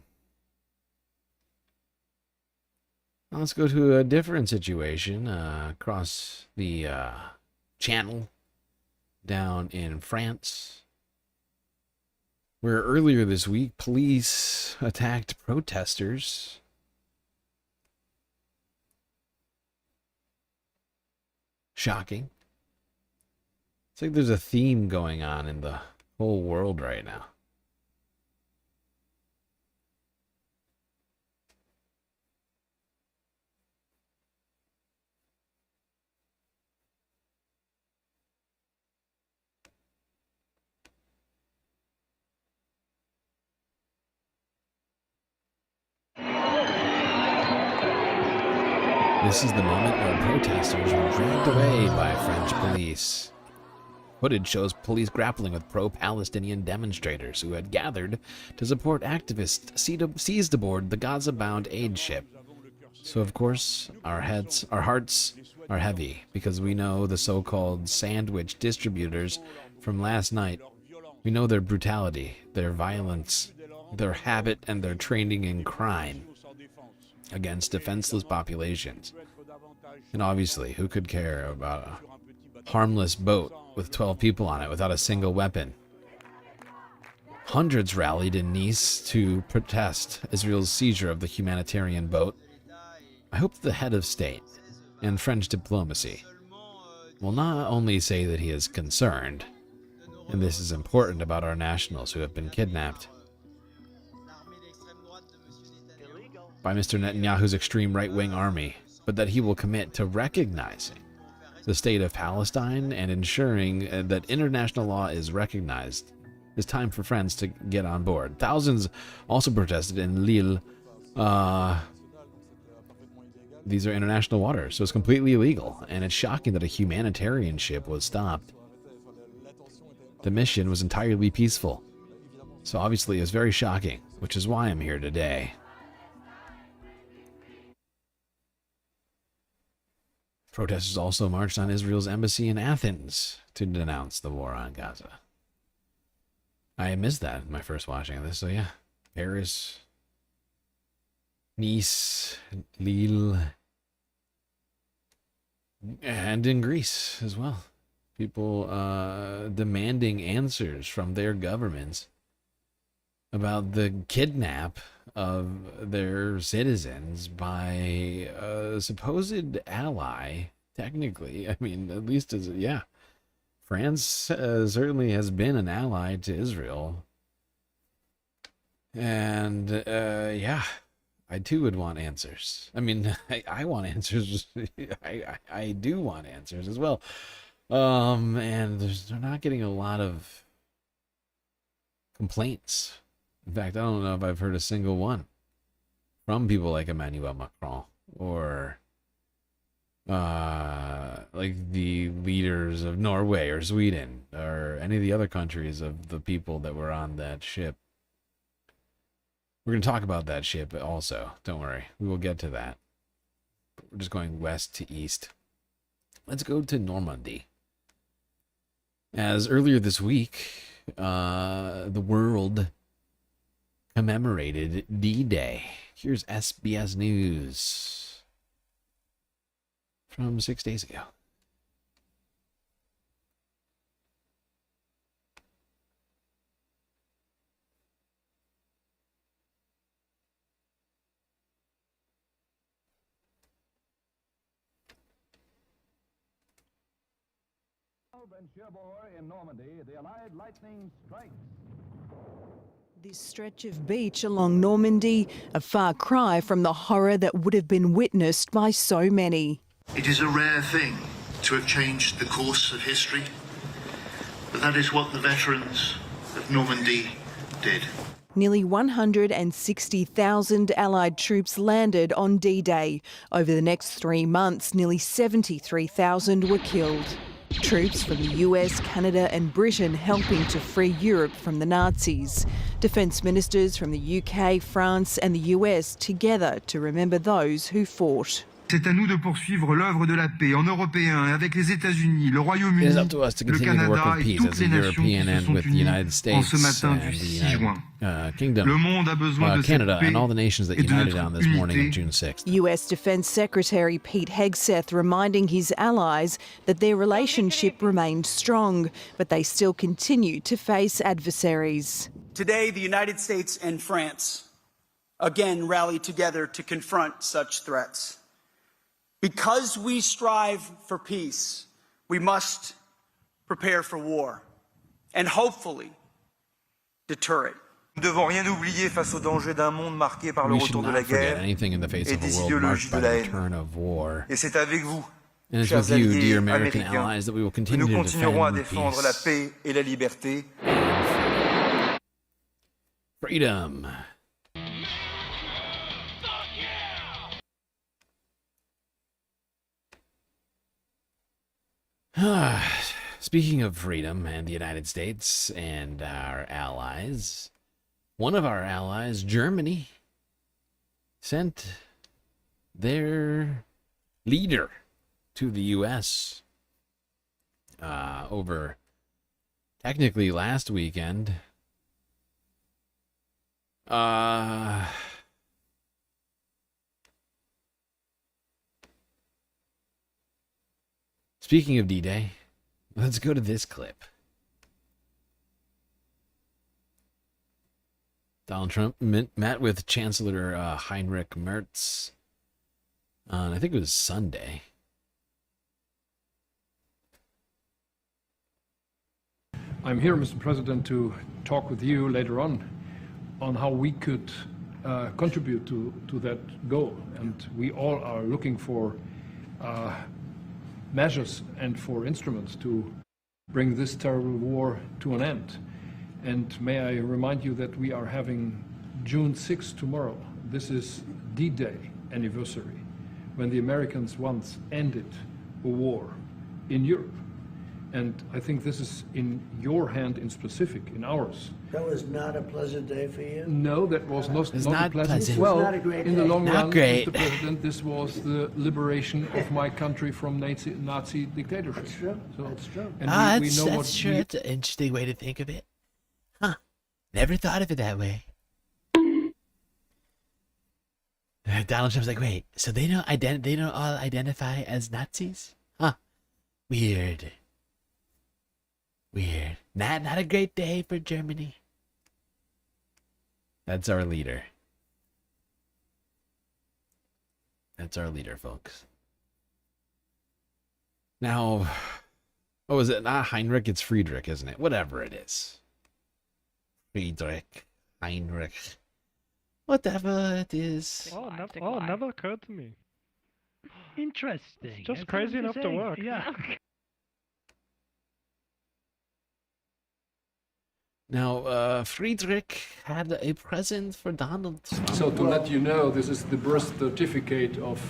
let's go to a different situation across the channel down in France, where earlier this week police attacked protesters. Shocking. It's like there's a theme going on in the whole world right now. This is the moment where protesters were dragged away by French police. Footage shows police grappling with pro-Palestinian demonstrators who had gathered to support activists seized aboard the Gaza-bound aid ship. So of course, our hearts are heavy because we know the so-called sandwich distributors from last night. We know their brutality, their violence, their habit, and their training in crime against defenseless populations. And obviously, who could care about a harmless boat with 12 people on it without a single weapon? Hundreds rallied in Nice to protest Israel's seizure of the humanitarian boat. I hope the head of state and French diplomacy will not only say that he is concerned, and this is important about our nationals who have been kidnapped by Mr. Netanyahu's extreme right-wing army, but that he will commit to recognizing the state of Palestine and ensuring that international law is recognized. It's time for friends to get on board. Thousands also protested in Lille. These are international waters, so it's completely illegal, and it's shocking that a humanitarian ship was stopped. The mission was entirely peaceful, so obviously it was very shocking, which is why I'm here today. Protesters also marched on Israel's embassy in Athens to denounce the war on Gaza. I missed that in my first watching of this, so yeah. Paris, Nice, Lille, and in Greece as well. People demanding answers from their governments about the kidnap of their citizens by a supposed ally, technically. I mean, at least as, yeah. France certainly has been an ally to Israel. And, yeah, I too would want answers. I mean, I want answers. I do want answers as well. And they're not getting a lot of complaints. In fact, I don't know if I've heard a single one from people like Emmanuel Macron or like the leaders of Norway or Sweden or any of the other countries of the people that were on that ship. We're going to talk about that ship also. Don't worry. We will get to that. But we're just going west to east. Let's go to Normandy. As earlier this week, the world commemorated D-Day. Here's SBS News from 6 days ago. In Normandy, the Allied lightning strikes. This stretch of beach along Normandy, a far cry from the horror that would have been witnessed by so many. It is a rare thing to have changed the course of history, but that is what the veterans of Normandy did. Nearly 160,000 Allied troops landed on D-Day. Over the next 3 months, nearly 73,000 were killed. Troops from the US, Canada and Britain helping to free Europe from the Nazis. Defense ministers from the UK, France and the US together to remember those who fought. C'est à nous de poursuivre l'œuvre de la paix en européen et avec les États-Unis, le Royaume-Uni, le Canada et toutes les nations qui se sont unies en ce matin du 6 juin. Le monde a besoin de cette paix et de notre unité. US Defense Secretary Pete Hegseth reminding his allies that their relationship remained strong, but they still continue to face adversaries. Today, the United States and France again rally together to confront such threats. Because we strive for peace, we must prepare for war and hopefully deter it. Nous ne devons rien oublier face au danger d'un monde marqué par le retour de la guerre et des idéologies de la haine. Et c'est avec vous, chers alliés américains, que nous continuerons à défendre la paix et la liberté. Freedom. Speaking of freedom and the United States and our allies, one of our allies, Germany, sent their leader to the U.S. Over technically last weekend. Speaking of D-Day, let's go to this clip. Donald Trump met with Chancellor Heinrich Merz on, I think it was Sunday. I'm here, Mr. President, to talk with you later on how we could contribute to that goal. And we all are looking for measures and for instruments to bring this terrible war to an end. And may I remind you that we are having June 6th tomorrow. This is D-Day anniversary, when the Americans once ended a war in Europe. And I think this is in your hand in specific, in ours. That was not a pleasant day for you? No, that was not not pleasant. pleasant. Well, Not a great in the day. long Not run, great. Mr. President, this was the liberation of my country from Nazi dictatorship. That's true. So, That's true. And we know what That's true. It's an interesting way to think of it. Huh. Never thought of it that way. Donald Trump's like, wait, so they don't all identify as Nazis? Huh. Weird. Weird. Not a great day for Germany. That's our leader. That's our leader, folks. Now, what was it? Not Heinrich, it's Friedrich, isn't it? Whatever it is. Friedrich, Heinrich. Whatever it is. Never occurred to me. Interesting. It's just crazy enough to work. Yeah. Now, Friedrich had a present for Donald Trump. So to let you know, this is the birth certificate of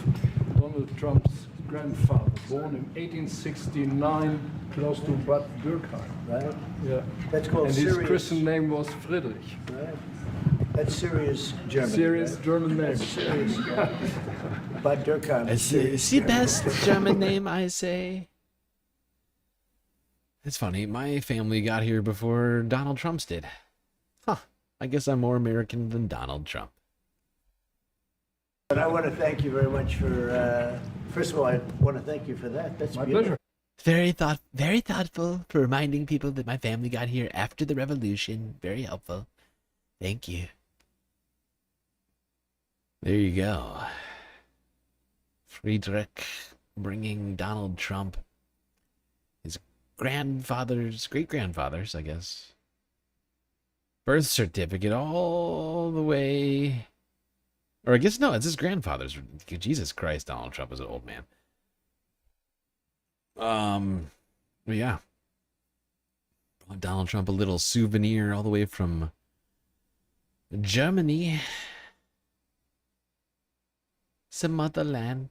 Donald Trump's grandfather, born in 1869, close to Bad Dürkheim. Right? Yeah. That's called And his Sirius. Christian name was Friedrich. Right? That's Sirius German. Serious right? German name. That's Sirius. Bad Dürkheim. It's the best German name, I say. It's funny, my family got here before Donald Trump's did. Huh. I guess I'm more American than Donald Trump. But I want to thank you very much for, first of all, I want to thank you for that. That's My beautiful. pleasure. Very thoughtful for reminding people that my family got here after the revolution. Very helpful. Thank you. There you go. Friedrich bringing Donald Trump, his grandfather's, great-grandfather's, I guess, birth certificate all the way. Or I guess, no, it's his grandfather's. Jesus Christ, Donald Trump is an old man. But yeah. Brought Donald Trump a little souvenir all the way from Germany. Some motherland.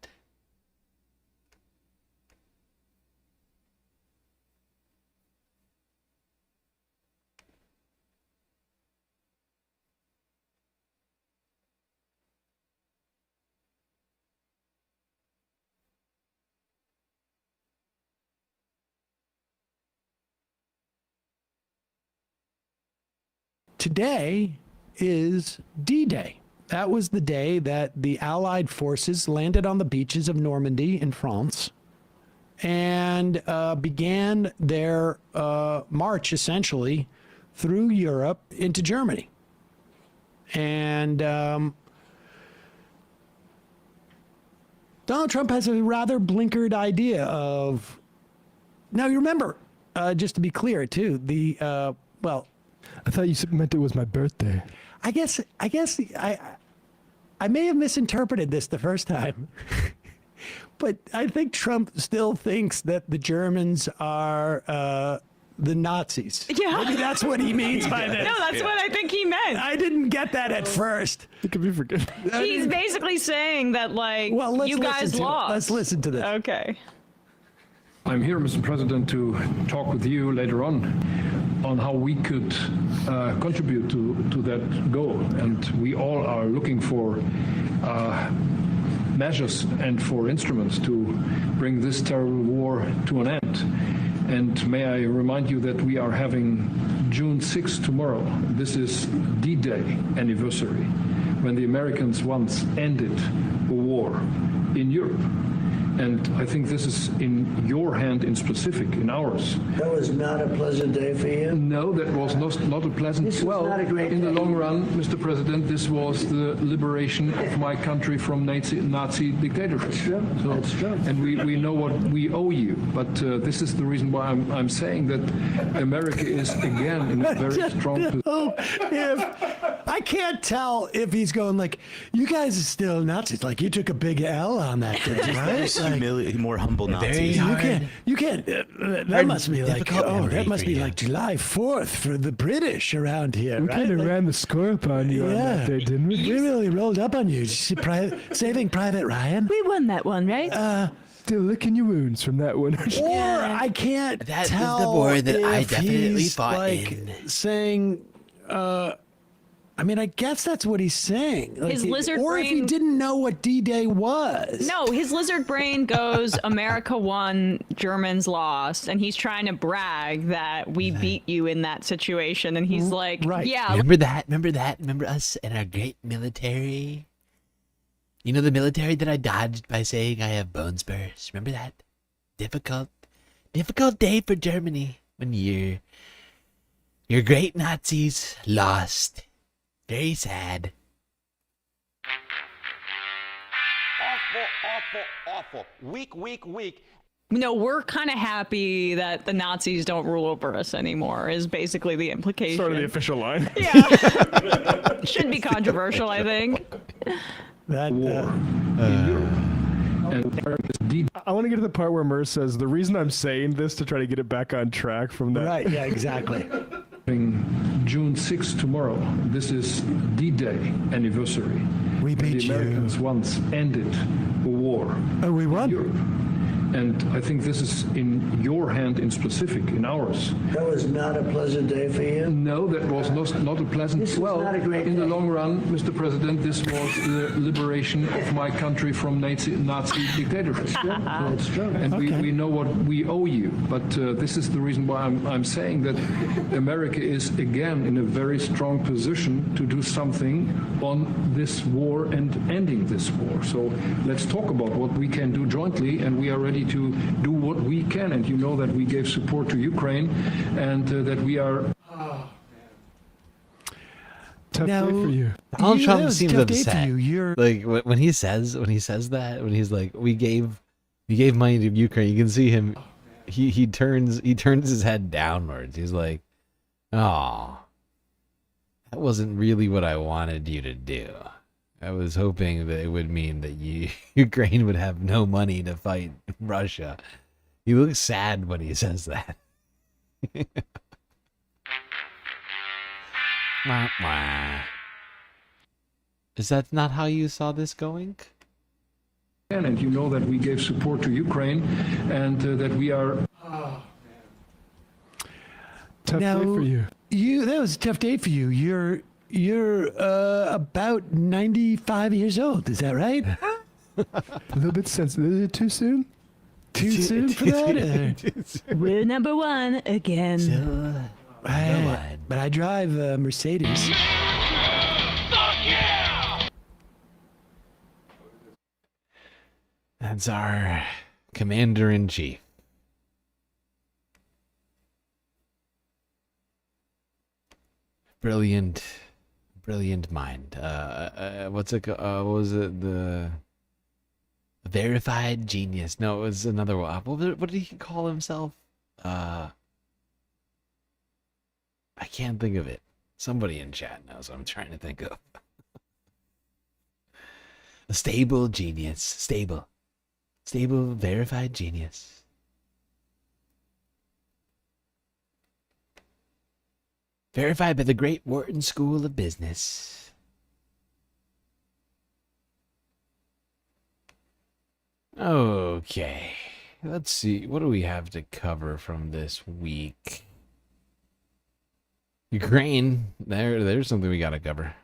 Today is D-Day. That was the day that the Allied forces landed on the beaches of Normandy in France and began their march, essentially, through Europe into Germany. And Donald Trump has a rather blinkered idea of... Now, you remember, just to be clear, too, the, well... I thought you meant it was my birthday. I guess I may have misinterpreted this the first time, but I think Trump still thinks that the Germans are the Nazis. Yeah. Maybe that's what he means by this. No, that's what I think he meant. I didn't get that at first. It could be forgiven. He's basically saying that, like, you guys lost. Let's listen to this. Okay. I'm here, Mr. President, to talk with you later on how we could contribute to that goal. And we all are looking for measures and for instruments to bring this terrible war to an end. And may I remind you that we are having June 6th tomorrow. This is D-Day anniversary, when the Americans once ended a war in Europe. And I think this is in your hand in specific, in ours. That was not a pleasant day for you? No, that was not a pleasant... This was not a great in the day. long run, Mr. President, this was the liberation of my country from Nazi dictatorship. That's true. So, that's true. And we know what we owe you. But this is the reason why I'm saying that America is, again, in a very strong position. I can't tell if he's going like, you guys are still Nazis. Like, you took a big L on that, did you, right? More humble Nazis. You can't. That must be like, that must be like July 4th for the British around here. We kind of ran the score up on you on that day, didn't we? We really rolled up on you. Saving Private Ryan. We won that one, right? Still licking your wounds from that one. Or I can't That tell is the war that I if definitely he's, fought like, in. saying, I mean, I guess that's what he's saying. Like, His lizard or if he brain- didn't know what D-Day was. No, his lizard brain goes, America won, Germans lost, and he's trying to brag that we beat you in that situation, and he's like, yeah. Remember that? Remember us and our great military? You know the military that I dodged by saying I have bone spurs? Remember that? Difficult day for Germany when your great Nazis lost. Very sad. Awful. Weak. No, we're kind of happy that the Nazis don't rule over us anymore, is basically the implication. Sort of the official line. Yeah. Should be controversial, I think. That, I want to get to the part where Merz says, the reason I'm saying this to try to get it back on track from that. Right, yeah, exactly. June 6th tomorrow. This is D-Day anniversary. We beat the Americans once ended a war. Oh, we won. Europe. And I think this is in your hand in specific, in ours. That was not a pleasant day for you? No, that was not a pleasant... This was not a great in day. the long run, Mr. President, this was the liberation of my country from Nazi dictatorship. That's true. And we know what we owe you. But this is the reason why I'm saying that America is, again, in a very strong position to do something on this war and ending this war. So let's talk about what we can do jointly, and we are ready to do what we can. And you know that we gave support to Ukraine, and that we are... Tough day for you. Donald Trump seems upset. Like when he says that, when he's like, we gave money to Ukraine, you can see him. He turns his head downwards. He's like, oh, that wasn't really what I wanted you to do. I was hoping that it would mean that Ukraine would have no money to fight Russia. He looks sad when he says that. Wah, wah. Is that not how you saw this going? And you know that we gave support to Ukraine, and that we are... Tough day for you. That was a tough day for you. You're about 95 years old. Is that right? A little bit sensitive. Is it too soon? Too soon for that? We're number one again. But I drive a Mercedes. That's our commander-in-chief. Brilliant mind. What's it? What was it? The verified genius. No, it was another one. What did he call himself? I can't think of it. Somebody in chat knows what I'm trying to think of. A stable genius. Stable, verified genius. Verified by the Great Wharton School of Business. Okay. Let's see. What do we have to cover from this week? Ukraine. There's something we got to cover.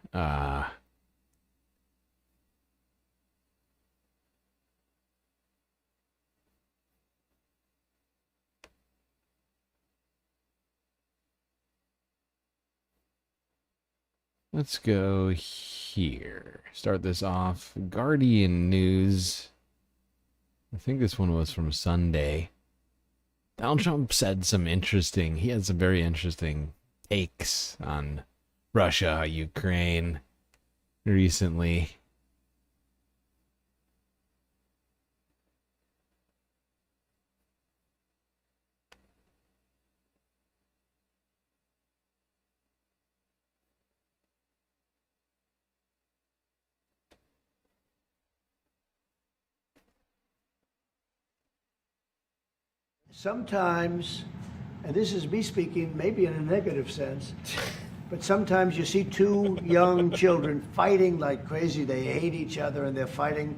Let's go here. Start this off. Guardian News. I think this one was from Sunday. Donald Trump said he had some very interesting takes on Russia, Ukraine recently. Sometimes, and this is me speaking maybe in a negative sense, but sometimes you see two young children fighting like crazy. They hate each other and they're fighting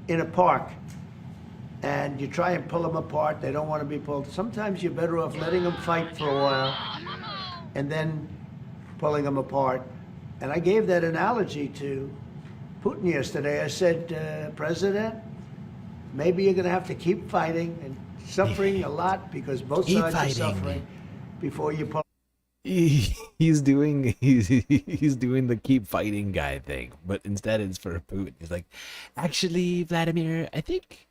in a park. And you try and pull them apart. They don't want to be pulled. Sometimes you're better off letting them fight for a while and then pulling them apart. And I gave that analogy to Putin yesterday. I said, President, maybe you're going to have to keep fighting and suffering a lot because both sides are suffering before you pull. He's doing the keep fighting guy thing, but instead it's for Putin. He's like, actually, Vladimir, I think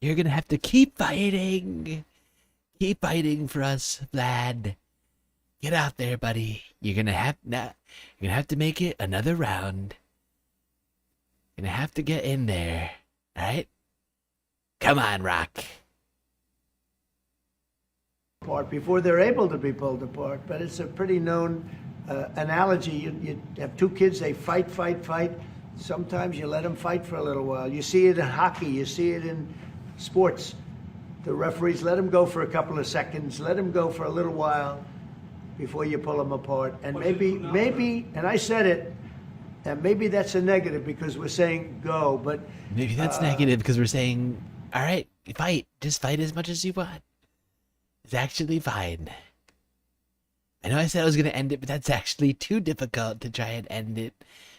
you're gonna have to keep fighting for us, Vlad. Get out there, buddy. You're gonna have to make it another round. You're gonna have to get in there, all right? Come on, Rock. apart before they're able to be pulled apart. But it's a pretty known analogy. You have two kids, they fight. Sometimes you let them fight for a little while. You see it in hockey. You see it in sports. The referees let them go for a couple of seconds, let them go for a little while before you pull them apart. And maybe, and I said it, and maybe that's a negative because we're saying go, but... Maybe that's negative because we're saying, all right, fight. Just fight as much as you want. It's actually fine. I know I said I was going to end it, but that's actually too difficult to try and end it.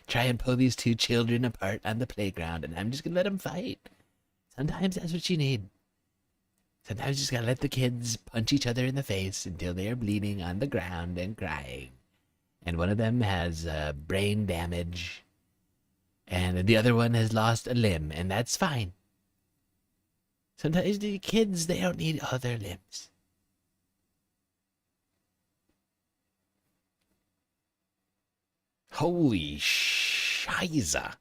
Try and pull these two children apart on the playground, and I'm just going to let them fight. Sometimes that's what you need. Sometimes you just gotta let the kids punch each other in the face until they are bleeding on the ground and crying. And one of them has brain damage, and the other one has lost a limb, and that's fine. Sometimes the kids, they don't need other limbs. Holy Scheiße.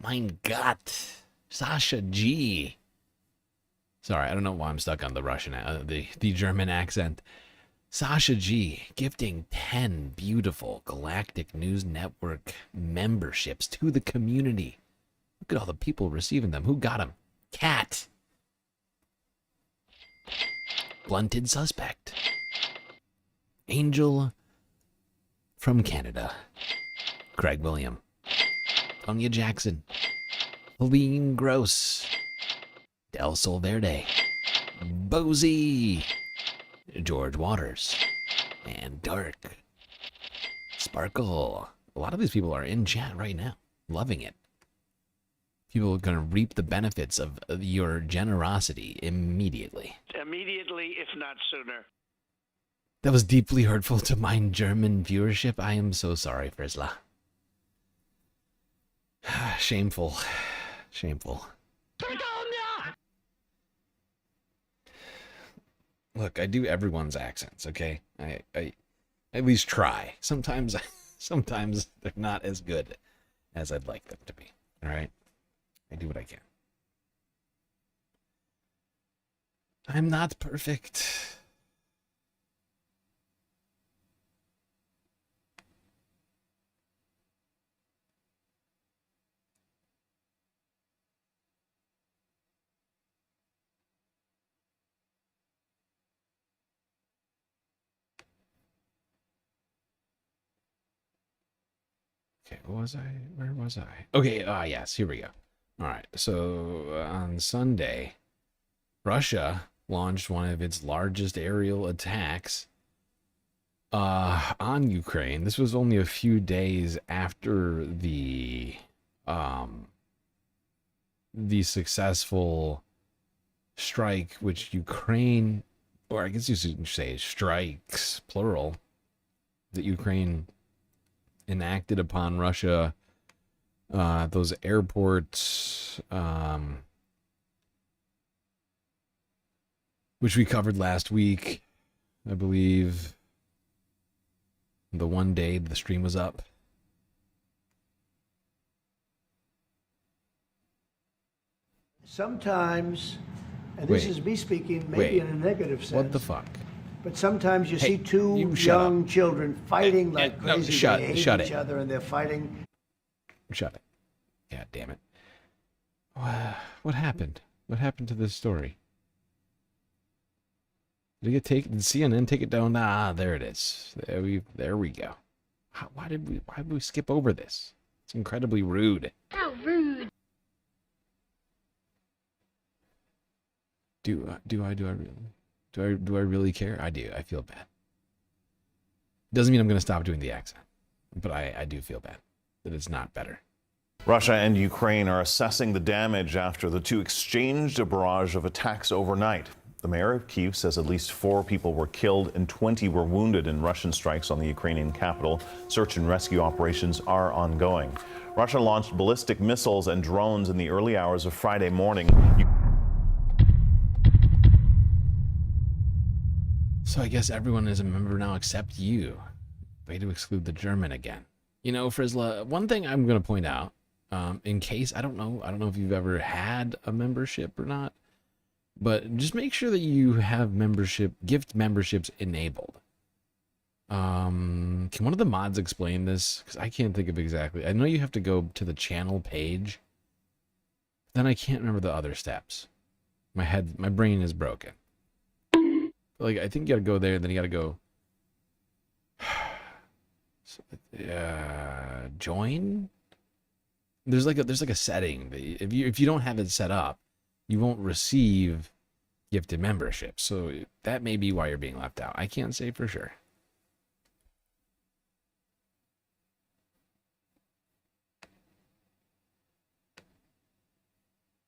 Mein Gott. Sasha G. Sorry, I don't know why I'm stuck on the Russian, the German accent. Sasha G gifting 10 beautiful Galactic News Network memberships to the community. Look at all the people receiving them. Who got them? Cat. Blunted Suspect. Angel from Canada. Craig William. Tonya Jackson. Helene Gross. Del Sol Verde. Bozy. George Waters. And Dark. Sparkle. A lot of these people are in chat right now. Loving it. People are going to reap the benefits of your generosity immediately. Immediately, if not sooner. That was deeply hurtful to my German viewership. I am so sorry, Frisla. Shameful. Shameful. Look, I do everyone's accents, okay? I at least try. Sometimes they're not as good as I'd like them to be. All right? I do what I can. I'm not perfect. Okay, where was I? Okay, yes, here we go. All right, so on Sunday, Russia launched one of its largest aerial attacks on Ukraine. This was only a few days after the successful strike, which Ukraine, or I guess you should say strikes, plural, that Ukraine enacted upon Russia, those airports, which we covered last week, I believe, the one day the stream was up. Sometimes, and this is me speaking maybe in a negative sense. What the fuck? But sometimes you see two young children fighting like crazy. They hate each other and they're fighting. Shut it. God damn it. What happened? What happened to this story? Did it get taken? Did CNN take it down? Ah, there it is. There we go. Why did we skip over this? It's incredibly rude. How rude. Do I really care? I do. I feel bad. Doesn't mean I'm going to stop doing the accent, but I do feel bad that it's not better. Russia and Ukraine are assessing the damage after the two exchanged a barrage of attacks overnight. The mayor of Kyiv says at least 4 people were killed and 20 were wounded in Russian strikes on the Ukrainian capital. Search and rescue operations are ongoing. Russia launched ballistic missiles and drones in the early hours of Friday morning. So I guess everyone is a member now except you. Way to exclude the German again. You know, Frisla, one thing I'm going to point out, in case, I don't know if you've ever had a membership or not, But just make sure that you have gift memberships enabled. Can one of the mods explain this? Because I can't think of exactly. I know you have to go to the channel page. Then I can't remember the other steps. My brain is broken. Like, I think you gotta go there, then you gotta go join. There's like a setting that if you don't have it set up, you won't receive gifted membership. So that may be why you're being left out. I can't say for sure.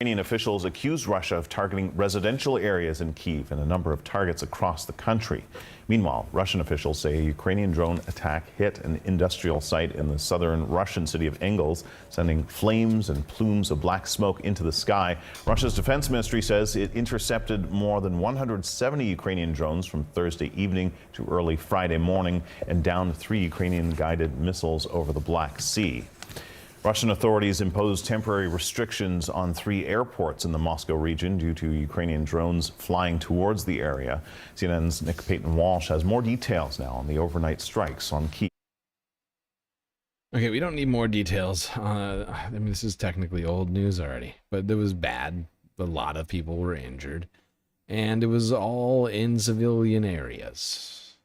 Ukrainian officials accuse Russia of targeting residential areas in Kyiv and a number of targets across the country. Meanwhile, Russian officials say a Ukrainian drone attack hit an industrial site in the southern Russian city of Engels, sending flames and plumes of black smoke into the sky. Russia's defense ministry says it intercepted more than 170 Ukrainian drones from Thursday evening to early Friday morning and downed 3 Ukrainian guided missiles over the Black Sea. Russian authorities imposed temporary restrictions on 3 airports in the Moscow region due to Ukrainian drones flying towards the area. CNN's Nick Payton-Walsh has more details now on the overnight strikes on Kyiv. Okay, we don't need more details. I mean, this is technically old news already, but it was bad. A lot of people were injured, and it was all in civilian areas.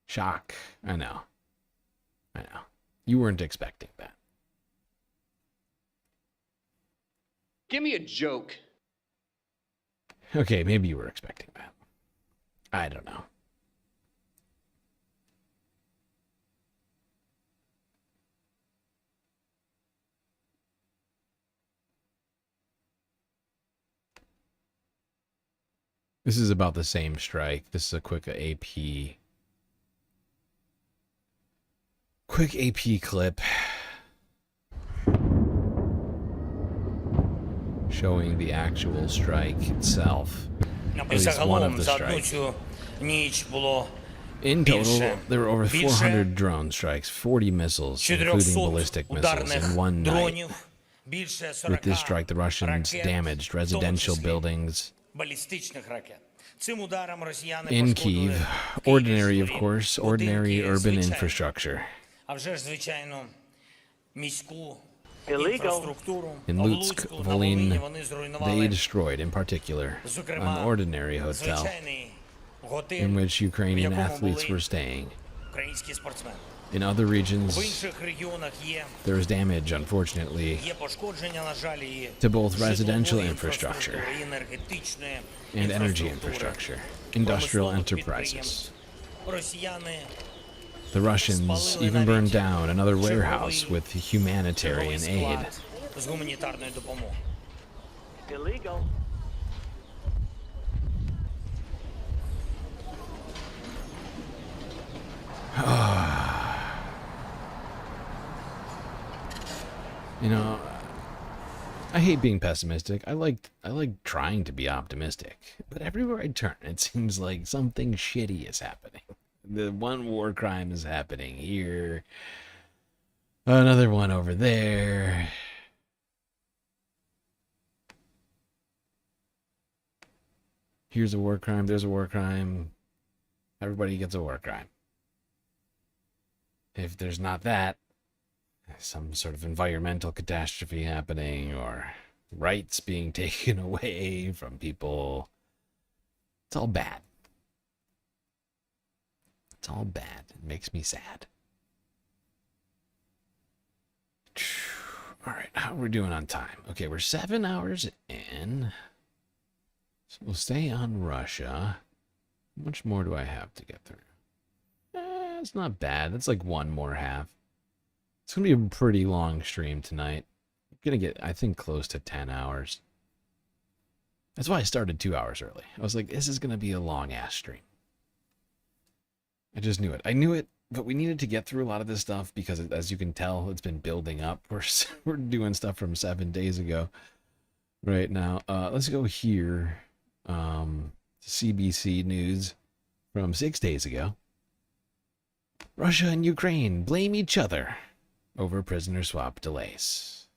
Shock. I know. You weren't expecting that. Give me a joke. Okay, maybe you were expecting that. I don't know. This is about the same strike. This is a quick AP clip showing the actual strike itself. At least one of the strikes. In total, there were over 400 drone strikes, 40 missiles, including ballistic missiles, in one night. With this strike, the Russians damaged residential buildings in Kyiv. Ordinary, of course, ordinary urban infrastructure. Illegal. In Lutsk, Volyn, they destroyed, in particular, an ordinary hotel in which Ukrainian athletes were staying. In other regions, there is damage, unfortunately, to both residential infrastructure and energy infrastructure, industrial enterprises. The Russians even burned down another warehouse with humanitarian aid. Illegal. You know, I hate being pessimistic. I like trying to be optimistic. But everywhere I turn, it seems like something shitty is happening. The one war crime is happening here. Another one over there. Here's a war crime. There's a war crime. Everybody gets a war crime. If there's not that, some sort of environmental catastrophe happening or rights being taken away from people, it's all bad. It's all bad. It makes me sad. All right, how are we doing on time? Okay, we're 7 hours in. So we'll stay on Russia. How much more do I have to get through? It's not bad. That's like one more half. It's going to be a pretty long stream tonight. I'm going to get, I think, close to 10 hours. That's why I started 2 hours early. I was like, this is going to be a long-ass stream. I just knew it. I knew it, but we needed to get through a lot of this stuff because, as you can tell, it's been building up. We're doing stuff from 7 days ago right now. Let's go here. CBC News from 6 days ago. Russia and Ukraine blame each other over prisoner swap delays.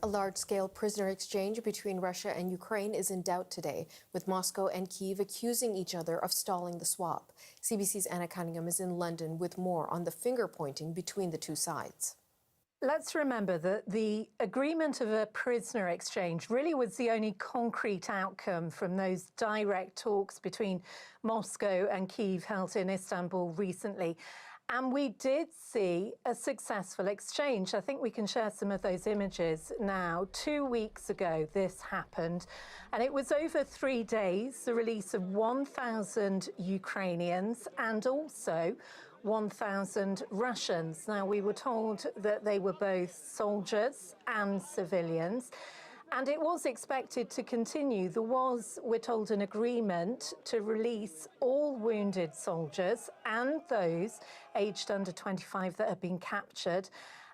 A large-scale prisoner exchange between Russia and Ukraine is in doubt today, with Moscow and Kyiv accusing each other of stalling the swap. CBC's Anna Cunningham is in London with more on the finger-pointing between the two sides. Let's remember that the agreement of a prisoner exchange really was the only concrete outcome from those direct talks between Moscow and Kyiv held in Istanbul recently. And we did see a successful exchange. I think we can share some of those images now. 2 weeks ago, this happened, and it was over 3 days, the release of 1,000 Ukrainians and also 1,000 Russians. Now, we were told that they were both soldiers and civilians, and it was expected to continue. There was, we're told, an agreement to release all wounded soldiers and those aged under 25 that have been captured.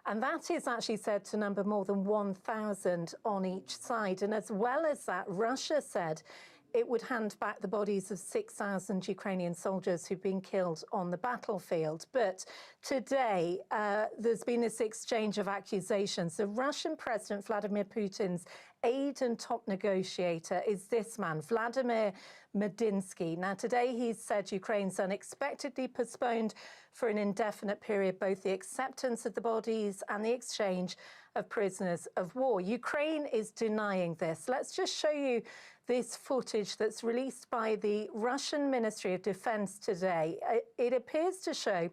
And that is actually said to number more than 1,000 on each side. And as well as that, Russia said it would hand back the bodies of 6,000 Ukrainian soldiers who've been killed on the battlefield. But today, there's been this exchange of accusations. The Russian President Vladimir Putin's aide and top negotiator is this man, Vladimir Medinsky. Now, today he's said Ukraine's unexpectedly postponed for an indefinite period both the acceptance of the bodies and the exchange of prisoners of war. Ukraine is denying this. Let's just show you this footage that's released by the Russian Ministry of Defense today. It appears to show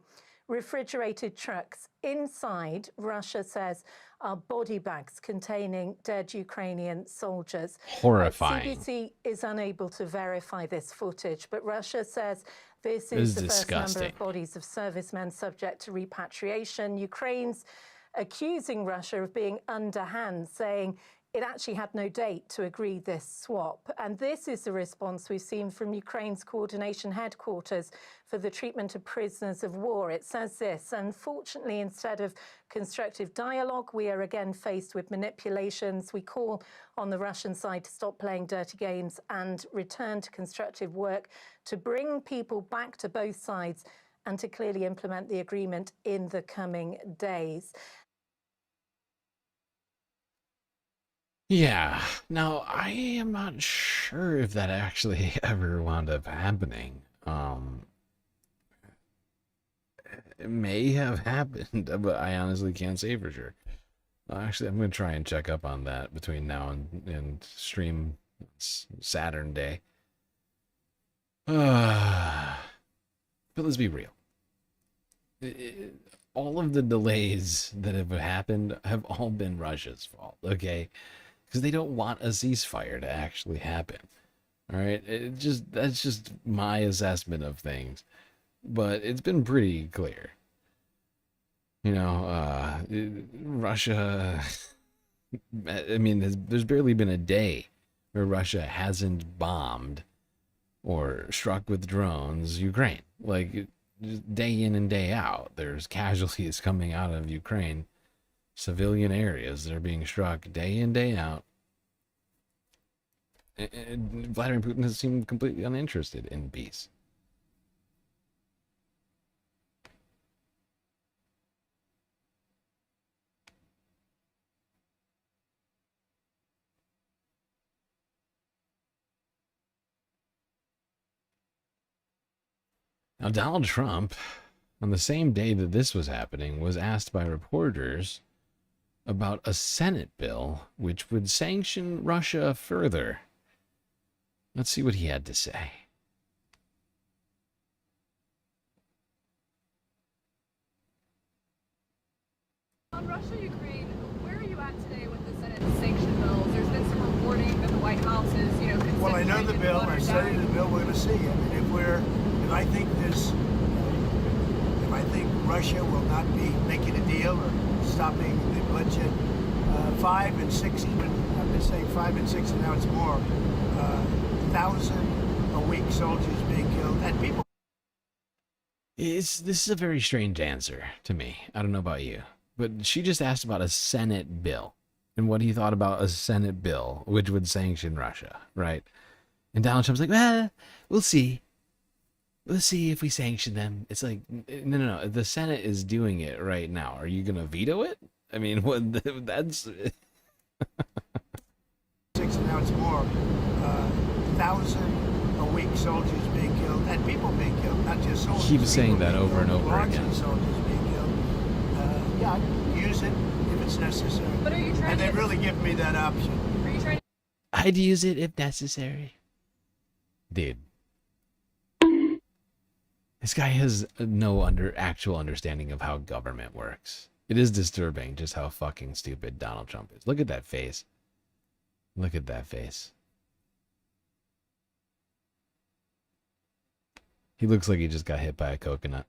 refrigerated trucks. Inside, Russia says, are body bags containing dead Ukrainian soldiers. Horrifying. CBC is unable to verify this footage, but Russia says this is the disgusting. first number of bodies of servicemen subject to repatriation. Ukraine's accusing Russia of being underhand, saying it actually had no date to agree this swap. And this is the response we've seen from Ukraine's coordination headquarters for the treatment of prisoners of war. It says this: unfortunately, instead of constructive dialogue, we are again faced with manipulations. We call on the Russian side to stop playing dirty games and return to constructive work to bring people back to both sides and to clearly implement the agreement in the coming days. Yeah. Now, I am not sure if that actually ever wound up happening. It may have happened, but I honestly can't say for sure. Actually, I'm going to try and check up on that between now and stream Saturn Day. But let's be real. All of the delays that have happened have all been Russia's fault, okay? Because they don't want a ceasefire to actually happen. All right, that's just my assessment of things, but it's been pretty clear. You know, Russia. I mean, there's barely been a day where Russia hasn't bombed or struck with drones Ukraine. Like, day in and day out, there's casualties coming out of Ukraine. Civilian areas that are being struck day in, day out. And Vladimir Putin has seemed completely uninterested in peace. Now, Donald Trump, on the same day that this was happening, was asked by reporters about a Senate bill which would sanction Russia further. Let's see what he had to say. On Russia, Ukraine, where are you at today with the Senate sanction bills? There's been some reporting that the White House is, considering. Well, I know the bill. I studied the bill. We're going to see. I mean, if I think Russia will not be making a deal or stopping the bloodshed, 5 and 6, even I've been saying 5 and 6, and now it's more. 1,000 a week soldiers being killed, and people. This is a very strange answer to me. I don't know about you, but she just asked about a Senate bill and what he thought about a Senate bill which would sanction Russia, right? And Donald Trump's like, well, we'll see. We'll see if we sanction them. It's like, no. The Senate is doing it right now. Are you going to veto it? I mean, that's... it's more 1,000 a week soldiers being killed and people being killed, not just soldiers. He keeps saying that over and over again. Soldiers being killed. Yeah, I'd use it if it's necessary. But are you trying and to... they've really given me that option. Are you trying to... I'd use it if necessary. Dude. This guy has no actual understanding of how government works. It is disturbing just how fucking stupid Donald Trump is. Look at that face. Look at that face. He looks like he just got hit by a coconut.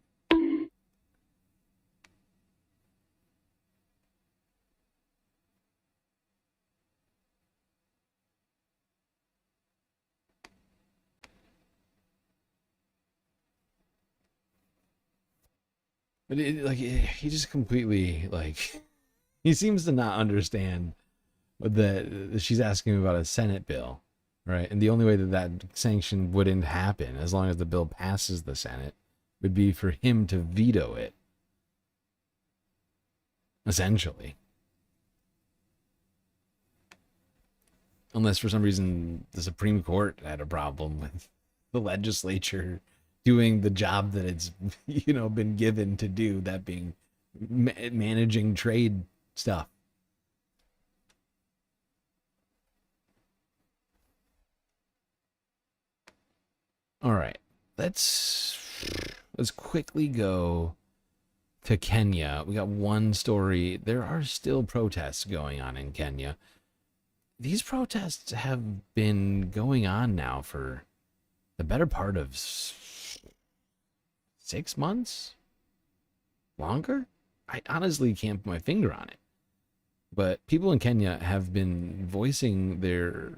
But he just completely, he seems to not understand that she's asking him about a Senate bill, right? And the only way that sanction wouldn't happen, as long as the bill passes the Senate, would be for him to veto it. Essentially. Unless for some reason the Supreme Court had a problem with the legislature doing the job that it's, been given to do, that being managing trade stuff. All right, let's quickly go to Kenya. We got one story. There are still protests going on in Kenya. These protests have been going on now for the better part of 6 months? Longer? I honestly can't put my finger on it. But people in Kenya have been voicing their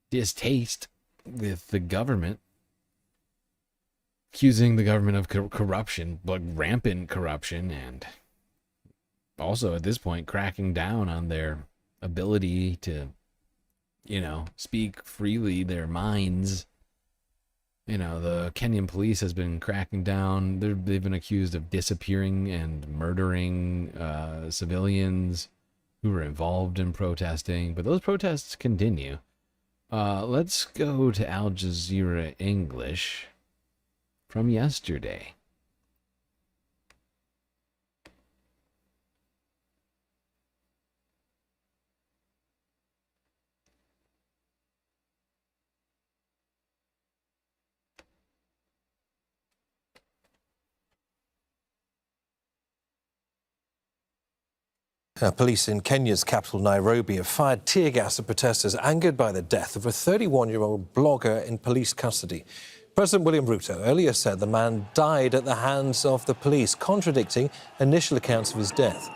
distaste with the government, accusing the government of corruption, like rampant corruption, and also at this point cracking down on their ability to, speak freely their minds. The Kenyan police has been cracking down. They've been accused of disappearing and murdering civilians who were involved in protesting. But those protests continue. Let's go to Al Jazeera English from yesterday. Police in Kenya's capital, Nairobi, have fired tear gas at protesters angered by the death of a 31-year-old blogger in police custody. President William Ruto earlier said the man died at the hands of the police, contradicting initial accounts of his death.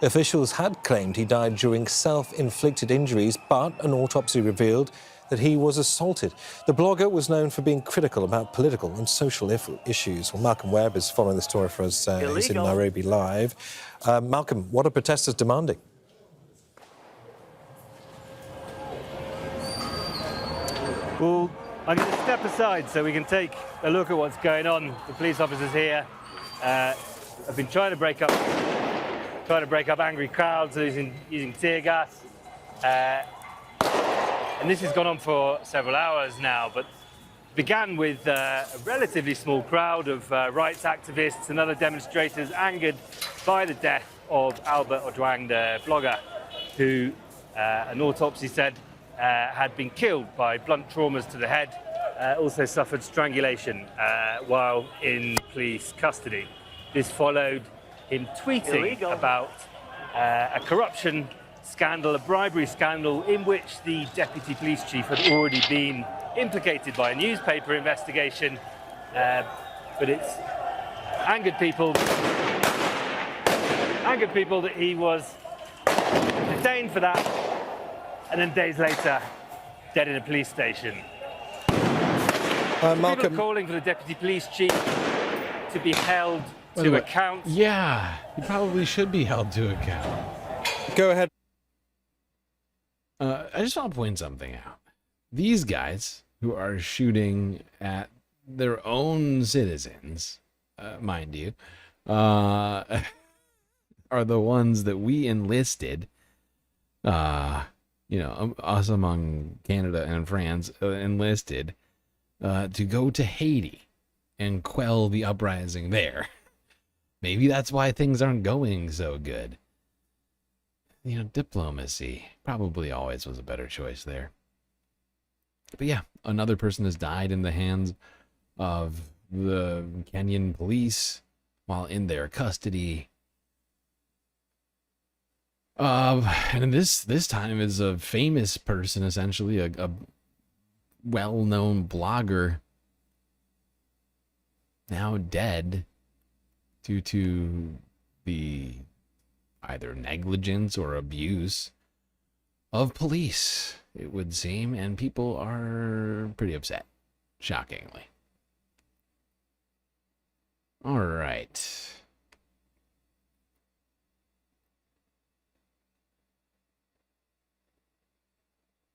Officials had claimed he died during self-inflicted injuries, but an autopsy revealed that he was assaulted. The blogger was known for being critical about political and social issues. Well, Malcolm Webb is following the story for us. He's in Nairobi live. Malcolm, what are protesters demanding? Well, I'm going to step aside so we can take a look at what's going on. The police officers here have been trying to break up angry crowds using tear gas. And this has gone on for several hours now, but began with a relatively small crowd of rights activists and other demonstrators angered by the death of Albert Ojwang, the blogger, who an autopsy said had been killed by blunt traumas to the head, also suffered strangulation while in police custody. This followed him tweeting about a corruption scandal, a bribery scandal in which the deputy police chief had already been implicated by a newspaper investigation, but it's angered people that he was detained for that and then days later dead in a police station. Malcolm, people are calling for the deputy police chief to be held to account. Yeah, he probably should be held to account. Go ahead. I just want to point something out. These guys who are shooting at their own citizens, mind you, are the ones that we enlisted us among Canada and France enlisted to go to Haiti and quell the uprising there. Maybe that's why things aren't going so good. Diplomacy probably always was a better choice there. But yeah, another person has died in the hands of the Kenyan police while in their custody. And this time is a famous person, essentially, a well-known blogger, now dead due to the either negligence or abuse of police, it would seem, and people are pretty upset, shockingly. All right.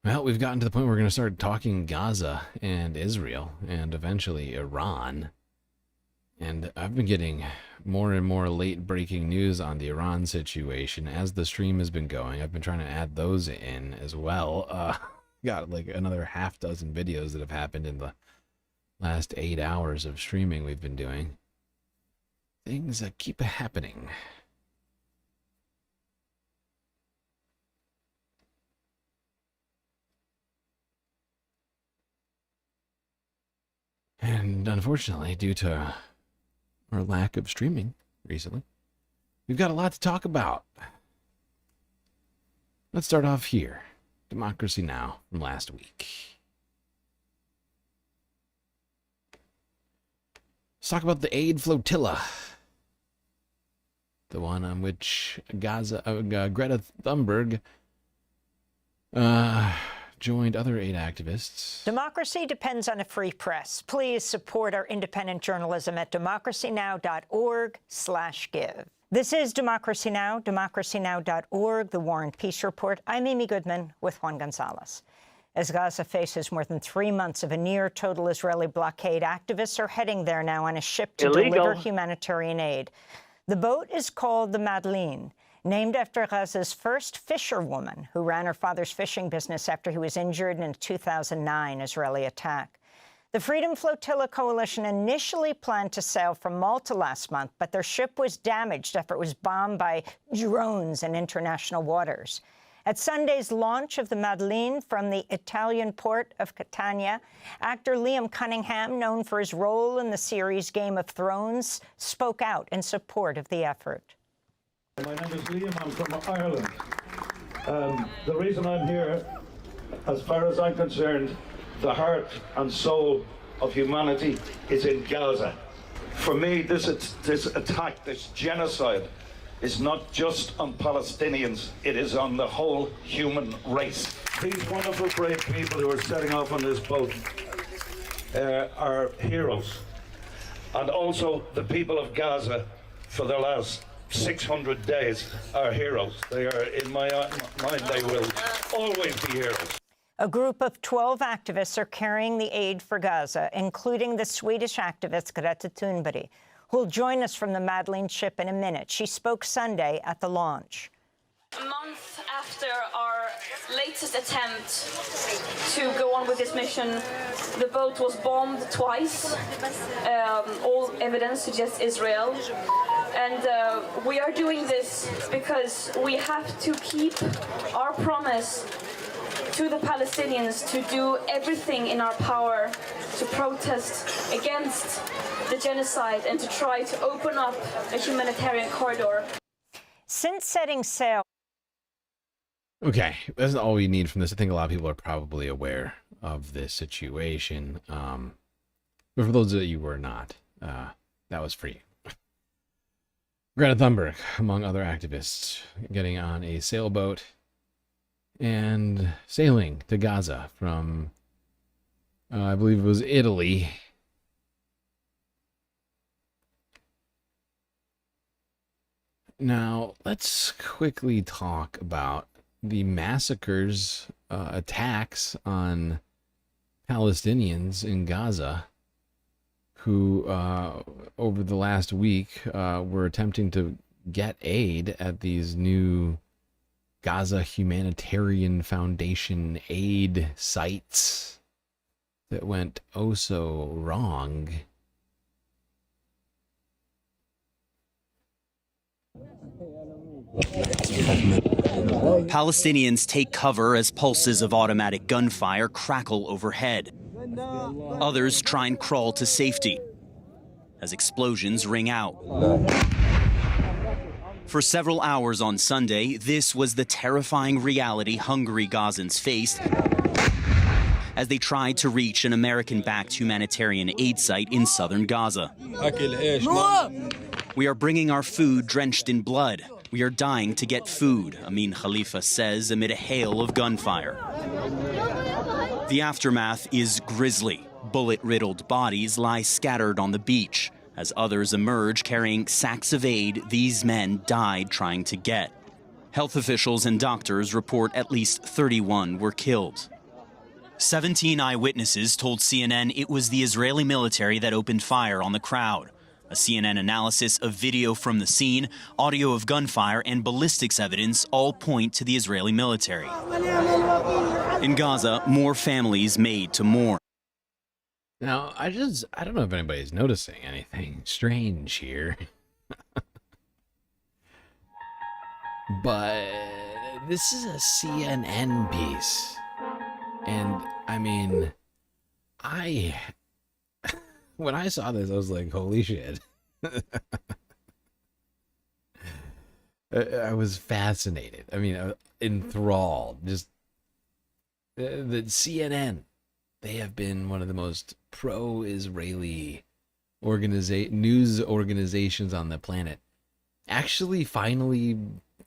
Well, we've gotten to the point where we're going to start talking Gaza and Israel and eventually Iran. And I've been getting more and more late-breaking news on the Iran situation as the stream has been going. I've been trying to add those in as well. Got like another half dozen videos that have happened in the last 8 hours of streaming we've been doing. Things that keep happening. And unfortunately, due to our lack of streaming recently, we've got a lot to talk about. Let's start off here. Democracy Now! From last week. Let's talk about the Aid Flotilla. The one on which Greta Thunberg joined other aid activists. Democracy depends on a free press. Please support our independent journalism at democracynow.org/give. This is Democracy Now!, democracynow.org, the War and Peace Report. I'm Amy Goodman with Juan Gonzalez. As Gaza faces more than 3 months of a near-total Israeli blockade, activists are heading there now on a ship to deliver humanitarian aid. The boat is called the Madeleine, named after Gaza's first fisherwoman who ran her father's fishing business after he was injured in a 2009 Israeli attack. The Freedom Flotilla Coalition initially planned to sail from Malta last month, but their ship was damaged after it was bombed by drones in international waters. At Sunday's launch of the Madeleine from the Italian port of Catania, actor Liam Cunningham, known for his role in the series Game of Thrones, spoke out in support of the effort. My name is Liam. I'm from Ireland. The reason I'm here, as far as I'm concerned, the heart and soul of humanity is in Gaza. For me, this attack, this genocide, is not just on Palestinians, it is on the whole human race. These wonderful, brave people who are setting off on this boat are heroes. And also the people of Gaza, for the last 600 days, are heroes. They are, in my mind, they will always be heroes. A group of 12 activists are carrying the aid for Gaza, including the Swedish activist Greta Thunberg, who will join us from the Madeleine ship in a minute. She spoke Sunday at the launch. A month after our latest attempt to go on with this mission, the boat was bombed twice. All evidence suggests Israel. And we are doing this because we have to keep our promise to the Palestinians to do everything in our power to protest against the genocide and to try to open up a humanitarian corridor. Since setting sail. Okay, that's all we need from this. I think a lot of people are probably aware of this situation. But for those of you who are not, that was for you. Greta Thunberg, among other activists, getting on a sailboat and sailing to Gaza from, I believe it was Italy. Now, let's quickly talk about the massacres, attacks on Palestinians in Gaza who, over the last week, were attempting to get aid at these new Gaza Humanitarian Foundation aid sites that went oh so wrong. Palestinians take cover as pulses of automatic gunfire crackle overhead. Others try and crawl to safety as explosions ring out. For several hours on Sunday, this was the terrifying reality hungry Gazans faced as they tried to reach an American-backed humanitarian aid site in southern Gaza. We are bringing our food drenched in blood. We are dying to get food, Amin Khalifa says amid a hail of gunfire. The aftermath is grisly. Bullet-riddled bodies lie scattered on the beach. As others emerge carrying sacks of aid these men died trying to get. Health officials and doctors report at least 31 were killed. 17 eyewitnesses told CNN it was the Israeli military that opened fire on the crowd. A CNN analysis of video from the scene, audio of gunfire, and ballistics evidence all point to the Israeli military. In Gaza, more families made to mourn. Now, I don't know if anybody's noticing anything strange here. But this is a CNN piece. And, I mean, when I saw this, I was like, holy shit. I was fascinated. I mean, enthralled. Just the CNN, they have been one of the most pro-Israeli news organizations on the planet. Actually, finally,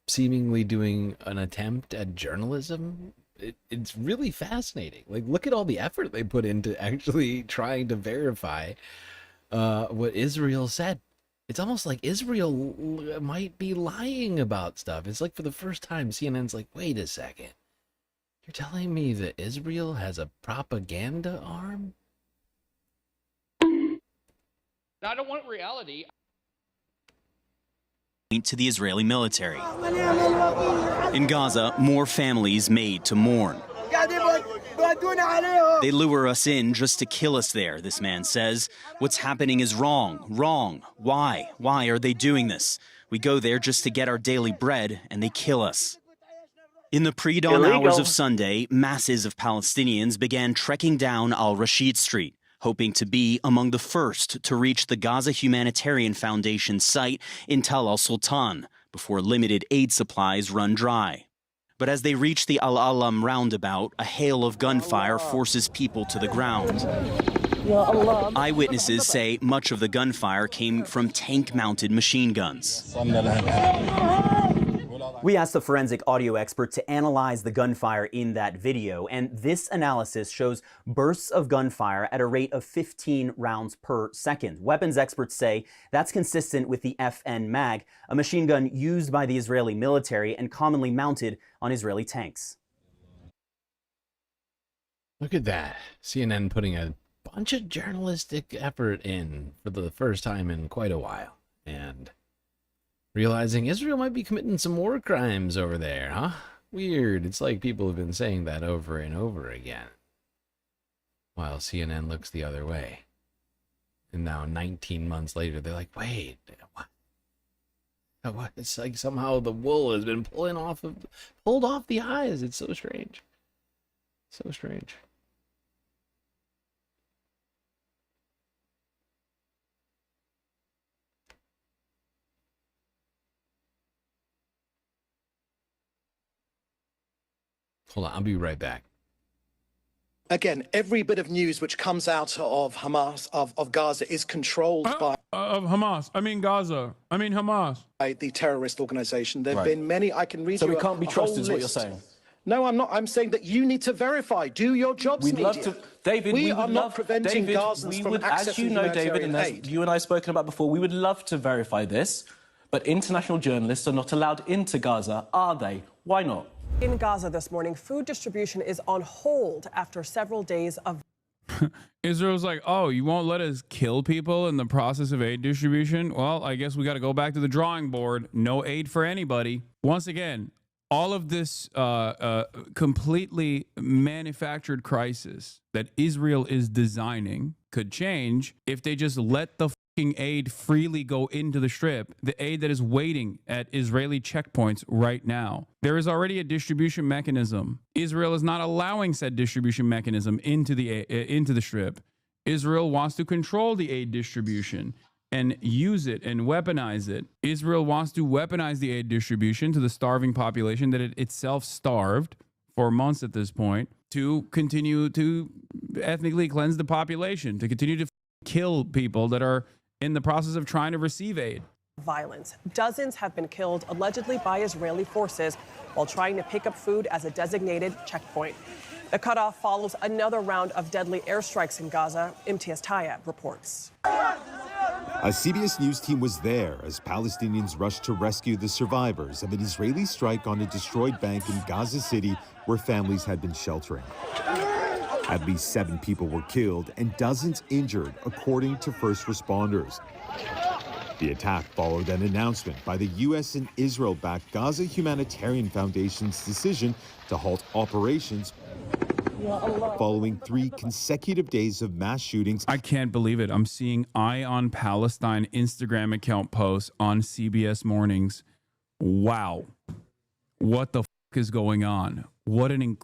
seemingly doing an attempt at journalism. It's really fascinating. Like, look at all the effort they put into actually trying to verify what Israel said. It's almost like Israel might be lying about stuff. It's like for the first time, CNN's like, wait a second. You're telling me that Israel has a propaganda arm? I don't want reality. To the Israeli military. In Gaza, more families made to mourn. They lure us in just to kill us there, this man says. What's happening is wrong. Wrong. Why? Why are they doing this? We go there just to get our daily bread, and they kill us. In the pre-dawn hours of Sunday, masses of Palestinians began trekking down Al-Rashid Street, hoping to be among the first to reach the Gaza Humanitarian Foundation site in Tal al-Sultan before limited aid supplies run dry. But as they reach the Al-Alam roundabout, a hail of gunfire forces people to the ground. Eyewitnesses say much of the gunfire came from tank-mounted machine guns. We asked a forensic audio expert to analyze the gunfire in that video, and this analysis shows bursts of gunfire at a rate of 15 rounds per second. Weapons experts say that's consistent with the FN mag, a machine gun used by the Israeli military and commonly mounted on Israeli tanks. Look at that. CNN putting a bunch of journalistic effort in for the first time in quite a while. And realizing Israel might be committing some war crimes over there, huh? Weird. It's like people have been saying that over and over again. While CNN looks the other way. And now 19 months later, they're like, wait, what? It's like somehow the wool has been pulled off the eyes. It's so strange. So strange. Hold on, I'll be right back. Again, every bit of news which comes out of Hamas, of Gaza, is controlled by... Of Hamas. I mean Gaza. I mean Hamas. By the terrorist organization. There have been many, I can read you. So we can't be trusted is what you're saying? No, I'm not. I'm saying that you need to verify. Do your jobs, We'd media. love to, David, we we are would not love, preventing David, Gazans we from would, accessing as you know, David, and as aid. you and I have spoken about before, we would love to verify this, but international journalists are not allowed into Gaza, are they? Why not? In Gaza this morning, food distribution is on hold after several days of... Israel's like, oh, you won't let us kill people in the process of aid distribution? Well, I guess we got to go back to the drawing board. No aid for anybody. Once again, all of this completely manufactured crisis that Israel is designing could change if they just let the fucking aid freely go into the Strip, the aid that is waiting at Israeli checkpoints right now. There is already a distribution mechanism. Israel is not allowing said distribution mechanism into the Strip. Israel wants to control the aid distribution and use it and weaponize it. Israel wants to weaponize the aid distribution to the starving population that it itself starved for months at this point, to continue to ethnically cleanse the population, to continue to kill people that are in the process of trying to receive aid. Violence. Dozens have been killed, allegedly by Israeli forces, while trying to pick up food as a designated checkpoint. The cutoff follows another round of deadly airstrikes in Gaza. Imtiaz Tayeb reports. A CBS News team was there as Palestinians rushed to rescue the survivors of an Israeli strike on a destroyed bank in Gaza City where families had been sheltering. At least 7 people were killed and dozens injured, according to first responders. The attack followed an announcement by the U.S. and Israel-backed Gaza Humanitarian Foundation's decision to halt operations following 3 consecutive days of mass shootings. I can't believe it. I'm seeing Eye on Palestine Instagram account posts on CBS Mornings. Wow. What the fuck is going on? What an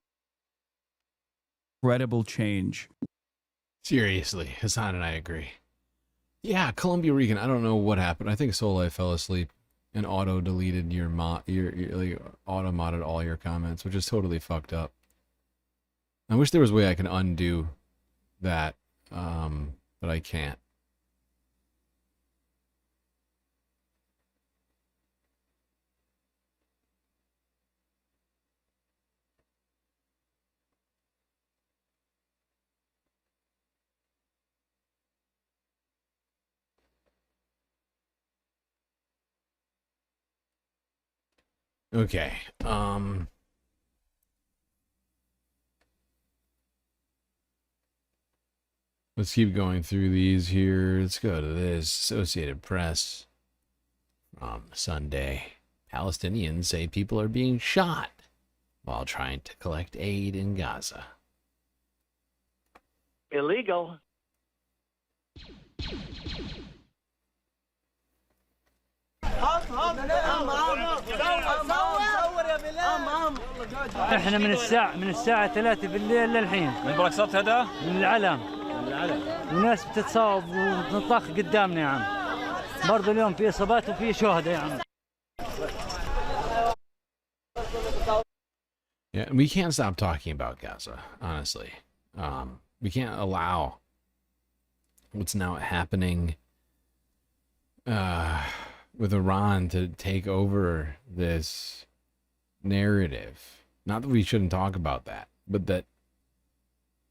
incredible change. Seriously, Hassan and I agree. Yeah, Columbia Regan, I don't know what happened. I think Soleil fell asleep and auto-deleted your auto-modded all your comments, which is totally fucked up. I wish there was a way I can undo that, but I can't. Okay, let's keep going through these here. Let's go to this. Associated Press from Sunday. Palestinians say people are being shot while trying to collect aid in Gaza. Illegal. احنا من الساعة 3 بالليل للحين. من برقصات هذا؟ من العلم. وناس بتتصاوب وتنطخ قدامنا يا عم. برضه اليوم في إصابات وفي شهداء يا عم. Yeah, we can't stop talking about Gaza, honestly. We can't allow what's now happening with Iran to take over this narrative. Not that we shouldn't talk about that, but that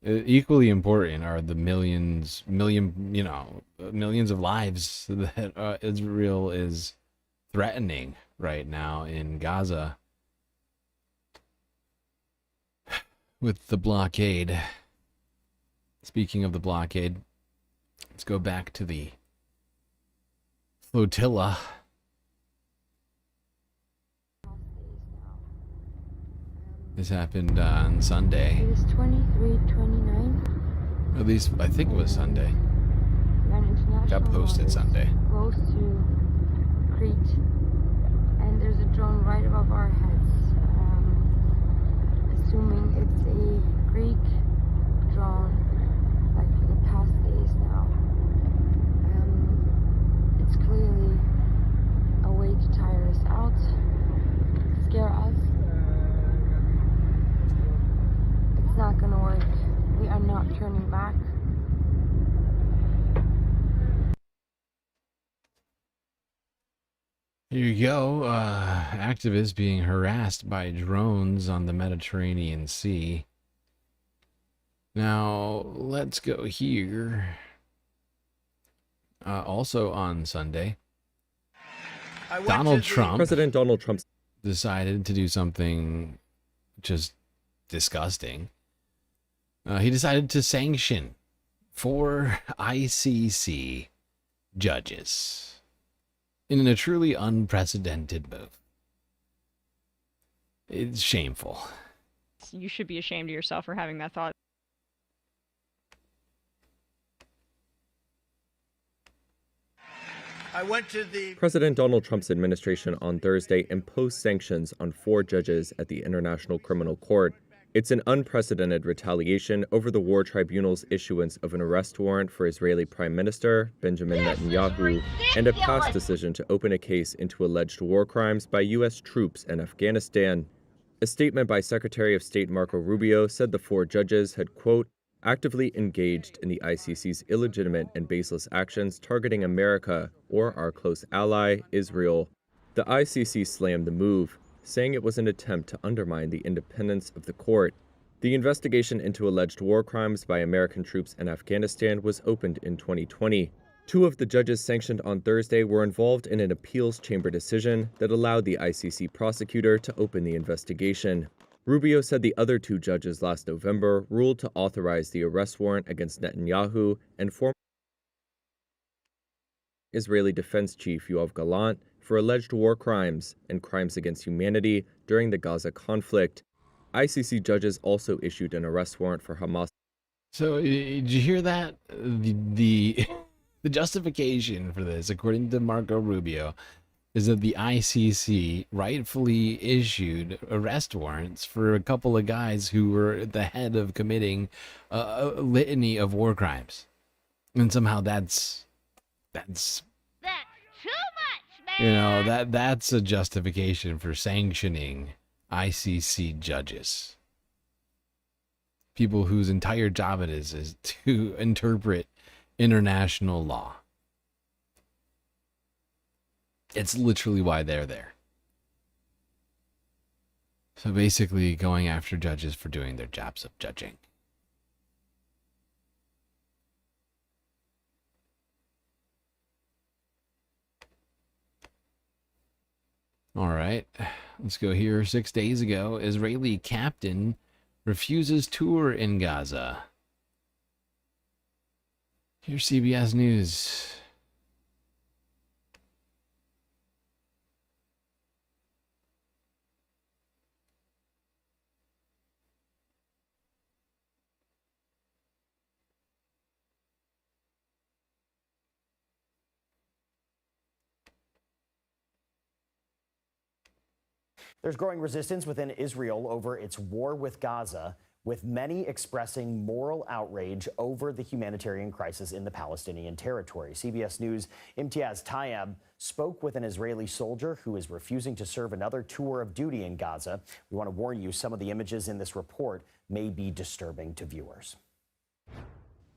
equally important are the millions of lives that Israel is threatening right now in Gaza with the blockade. Speaking of the blockade, let's go back to the flotilla. This happened on Sunday. It was 23-29. At least I think it was Sunday. Got posted Sunday. Close to Crete, and there's a drone right above our heads. Assuming it's a Greek drone, like for the past days now. It's clearly a way to tire us out, scare us. It's not gonna work. We are not turning back. Here you go. Activists being harassed by drones on the Mediterranean Sea. Now, let's go here. Also on Sunday, President Donald Trump decided to do something just disgusting. He decided to sanction 4 ICC judges in a truly unprecedented move. It's shameful. You should be ashamed of yourself for having that thought. I went to the President Donald Trump's administration on Thursday imposed sanctions on 4 judges at the International Criminal Court. It's an unprecedented retaliation over the War Tribunal's issuance of an arrest warrant for Israeli Prime Minister Benjamin Netanyahu and a past decision to open a case into alleged war crimes by U.S. troops in Afghanistan. A statement by Secretary of State Marco Rubio said the 4 judges had, quote, actively engaged in the ICC's illegitimate and baseless actions targeting America or our close ally, Israel. The ICC slammed the move, saying it was an attempt to undermine the independence of the court. The investigation into alleged war crimes by American troops in Afghanistan was opened in 2020. 2 of the judges sanctioned on Thursday were involved in an appeals chamber decision that allowed the ICC prosecutor to open the investigation. Rubio said the other 2 judges last November ruled to authorize the arrest warrant against Netanyahu and former Israeli Defense Chief Yoav Gallant for alleged war crimes and crimes against humanity during the Gaza conflict. ICC judges also issued an arrest warrant for Hamas. So did you hear that? The justification for this, according to Marco Rubio, is that the ICC rightfully issued arrest warrants for a couple of guys who were at the head of committing a litany of war crimes. And somehow that's too much, man. That's a justification for sanctioning ICC judges. People whose entire job it is to interpret international law. It's literally why they're there. So basically going after judges for doing their jobs of judging. All right, let's go here. 6 days ago, Israeli captain refuses tour in Gaza. Here's CBS News. There's growing resistance within Israel over its war with Gaza, with many expressing moral outrage over the humanitarian crisis in the Palestinian territory. CBS News' Imtiaz Tayeb spoke with an Israeli soldier who is refusing to serve another tour of duty in Gaza. We want to warn you, some of the images in this report may be disturbing to viewers.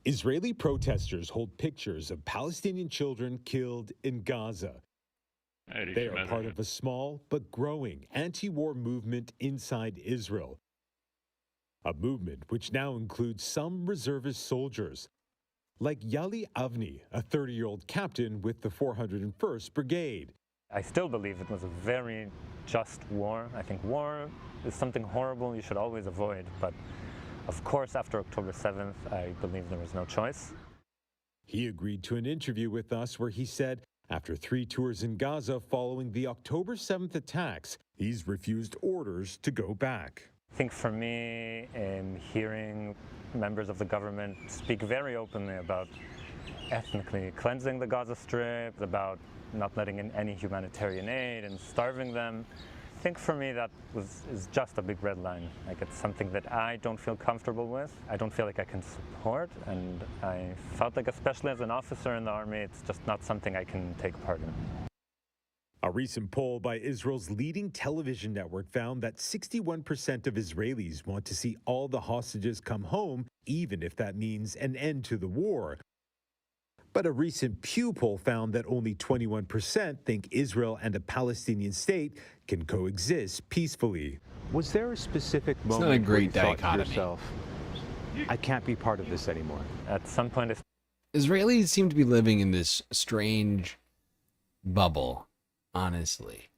Israeli protesters hold pictures of Palestinian children killed in Gaza. They are part of a small but growing anti-war movement inside Israel. A movement which now includes some reservist soldiers, like Yali Avni, a 30-year-old captain with the 401st Brigade. I still believe it was a very just war. I think war is something horrible you should always avoid, but of course after October 7th, I believe there was no choice. He agreed to an interview with us where he said, after 3 tours in Gaza following the October 7th attacks, he's refused orders to go back. I think for me, hearing members of the government speak very openly about ethnically cleansing the Gaza Strip, about not letting in any humanitarian aid and starving them, I think for me that is just a big red line. Like, it's something that I don't feel comfortable with. I don't feel like I can support, and I felt like, especially as an officer in the army, it's just not something I can take part in. A recent poll by Israel's leading television network found that 61% of Israelis want to see all the hostages come home, even if that means an end to the war. But a recent Pew poll found that only 21% think Israel and a Palestinian state can coexist peacefully. Was there a specific moment not a great where you thought to dichotomy. yourself, I can't be part of this anymore? At some point, Israelis seem to be living in this strange bubble, honestly.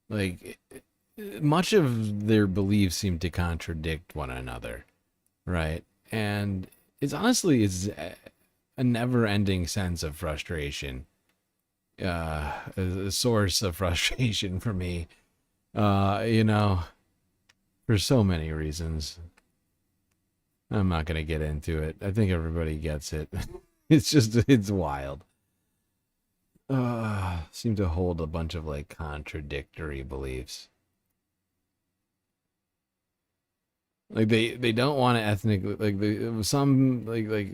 Like, much of their beliefs seem to contradict one another, right? And it's honestly, it's a never-ending sense of frustration, a source of frustration for me. for so many reasons. I'm not going to get into it. I think everybody gets it. It's wild. Seem to hold a bunch of like contradictory beliefs. Like they don't want to ethnically like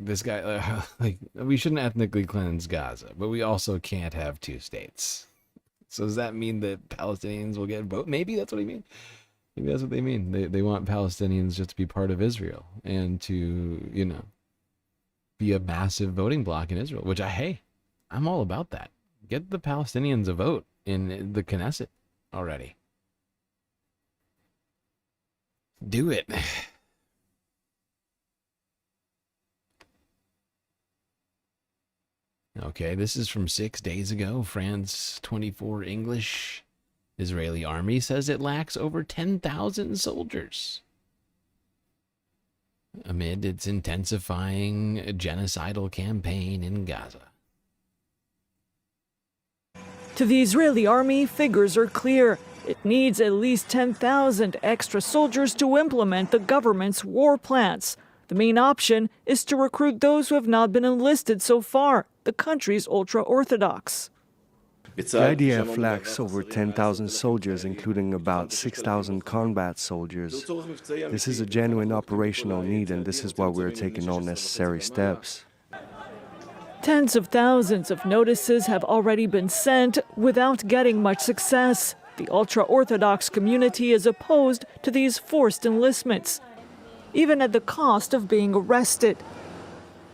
this guy like we shouldn't ethnically cleanse Gaza, but we also can't have two states. So does that mean that Palestinians will get vote? Maybe that's what he means. Maybe that's what they mean. They want Palestinians just to be part of Israel and to, you know, be a massive voting bloc in Israel, which I'm all about that. Get the Palestinians a vote in the Knesset already. Do it. Okay, this is from 6 days ago. France 24 English. Israeli army says it lacks over 10,000 soldiers amid its intensifying genocidal campaign in Gaza. To the Israeli army, figures are clear. It needs at least 10,000 extra soldiers to implement the government's war plans. The main option is to recruit those who have not been enlisted so far, the country's ultra-Orthodox. The IDF lacks over 10,000 soldiers, including about 6,000 combat soldiers. This is a genuine operational need, and this is why we're taking all necessary steps. Tens of thousands of notices have already been sent without getting much success. The ultra-Orthodox community is opposed to these forced enlistments, even at the cost of being arrested.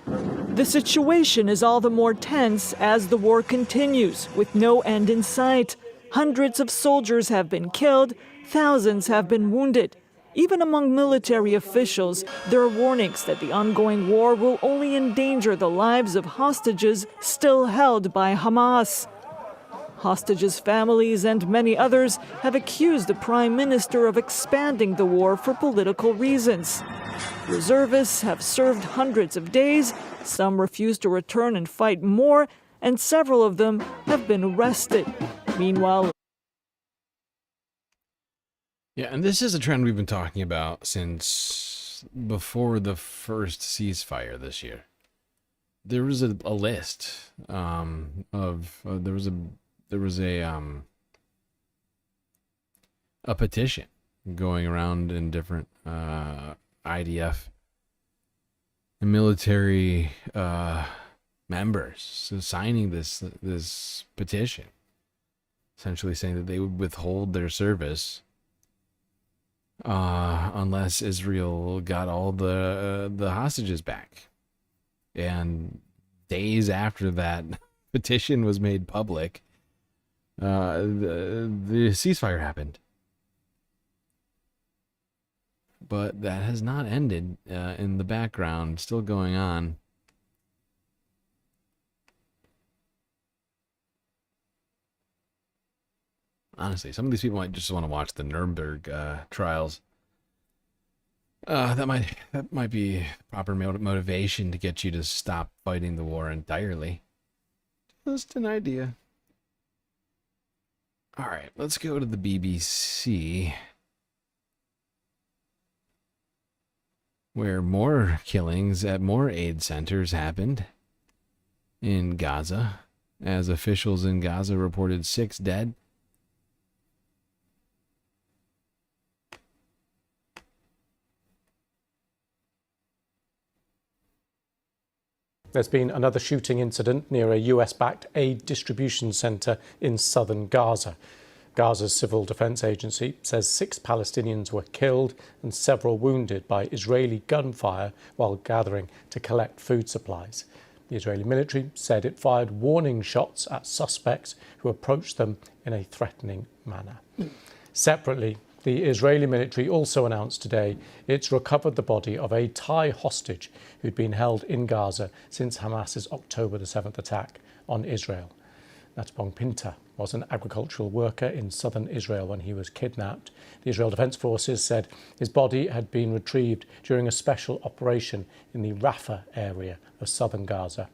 The situation is all the more tense as the war continues, with no end in sight. Hundreds of soldiers have been killed, thousands have been wounded. Even among military officials, there are warnings that the ongoing war will only endanger the lives of hostages still held by Hamas. Hostages' families and many others have accused the prime minister of expanding the war for political reasons. Reservists have served hundreds of days, some refuse to return and fight more, and several of them have been arrested. Meanwhile, yeah, and this is a trend we've been talking about since before the first ceasefire this year. There was a list there was a petition going around in different IDF and military members signing this petition, essentially saying that they would withhold their service unless Israel got all the hostages back. And days after that petition was made public, the ceasefire happened. But that has not ended in the background, still going on. Honestly, some of these people might just want to watch the Nuremberg trials. That might be proper motivation to get you to stop fighting the war entirely. Just an idea. All right, let's go to the BBC, where more killings at more aid centers happened in Gaza, as officials in Gaza reported 6 dead. There's been another shooting incident near a US-backed aid distribution centre in southern Gaza. Gaza's Civil Defense Agency says 6 Palestinians were killed and several wounded by Israeli gunfire while gathering to collect food supplies. The Israeli military said it fired warning shots at suspects who approached them in a threatening manner. Separately, the Israeli military also announced today it's recovered the body of a Thai hostage who'd been held in Gaza since Hamas's October the 7th attack on Israel. Natbong Pinta was an agricultural worker in southern Israel when he was kidnapped. The Israel Defense Forces said his body had been retrieved during a special operation in the Rafah area of southern Gaza.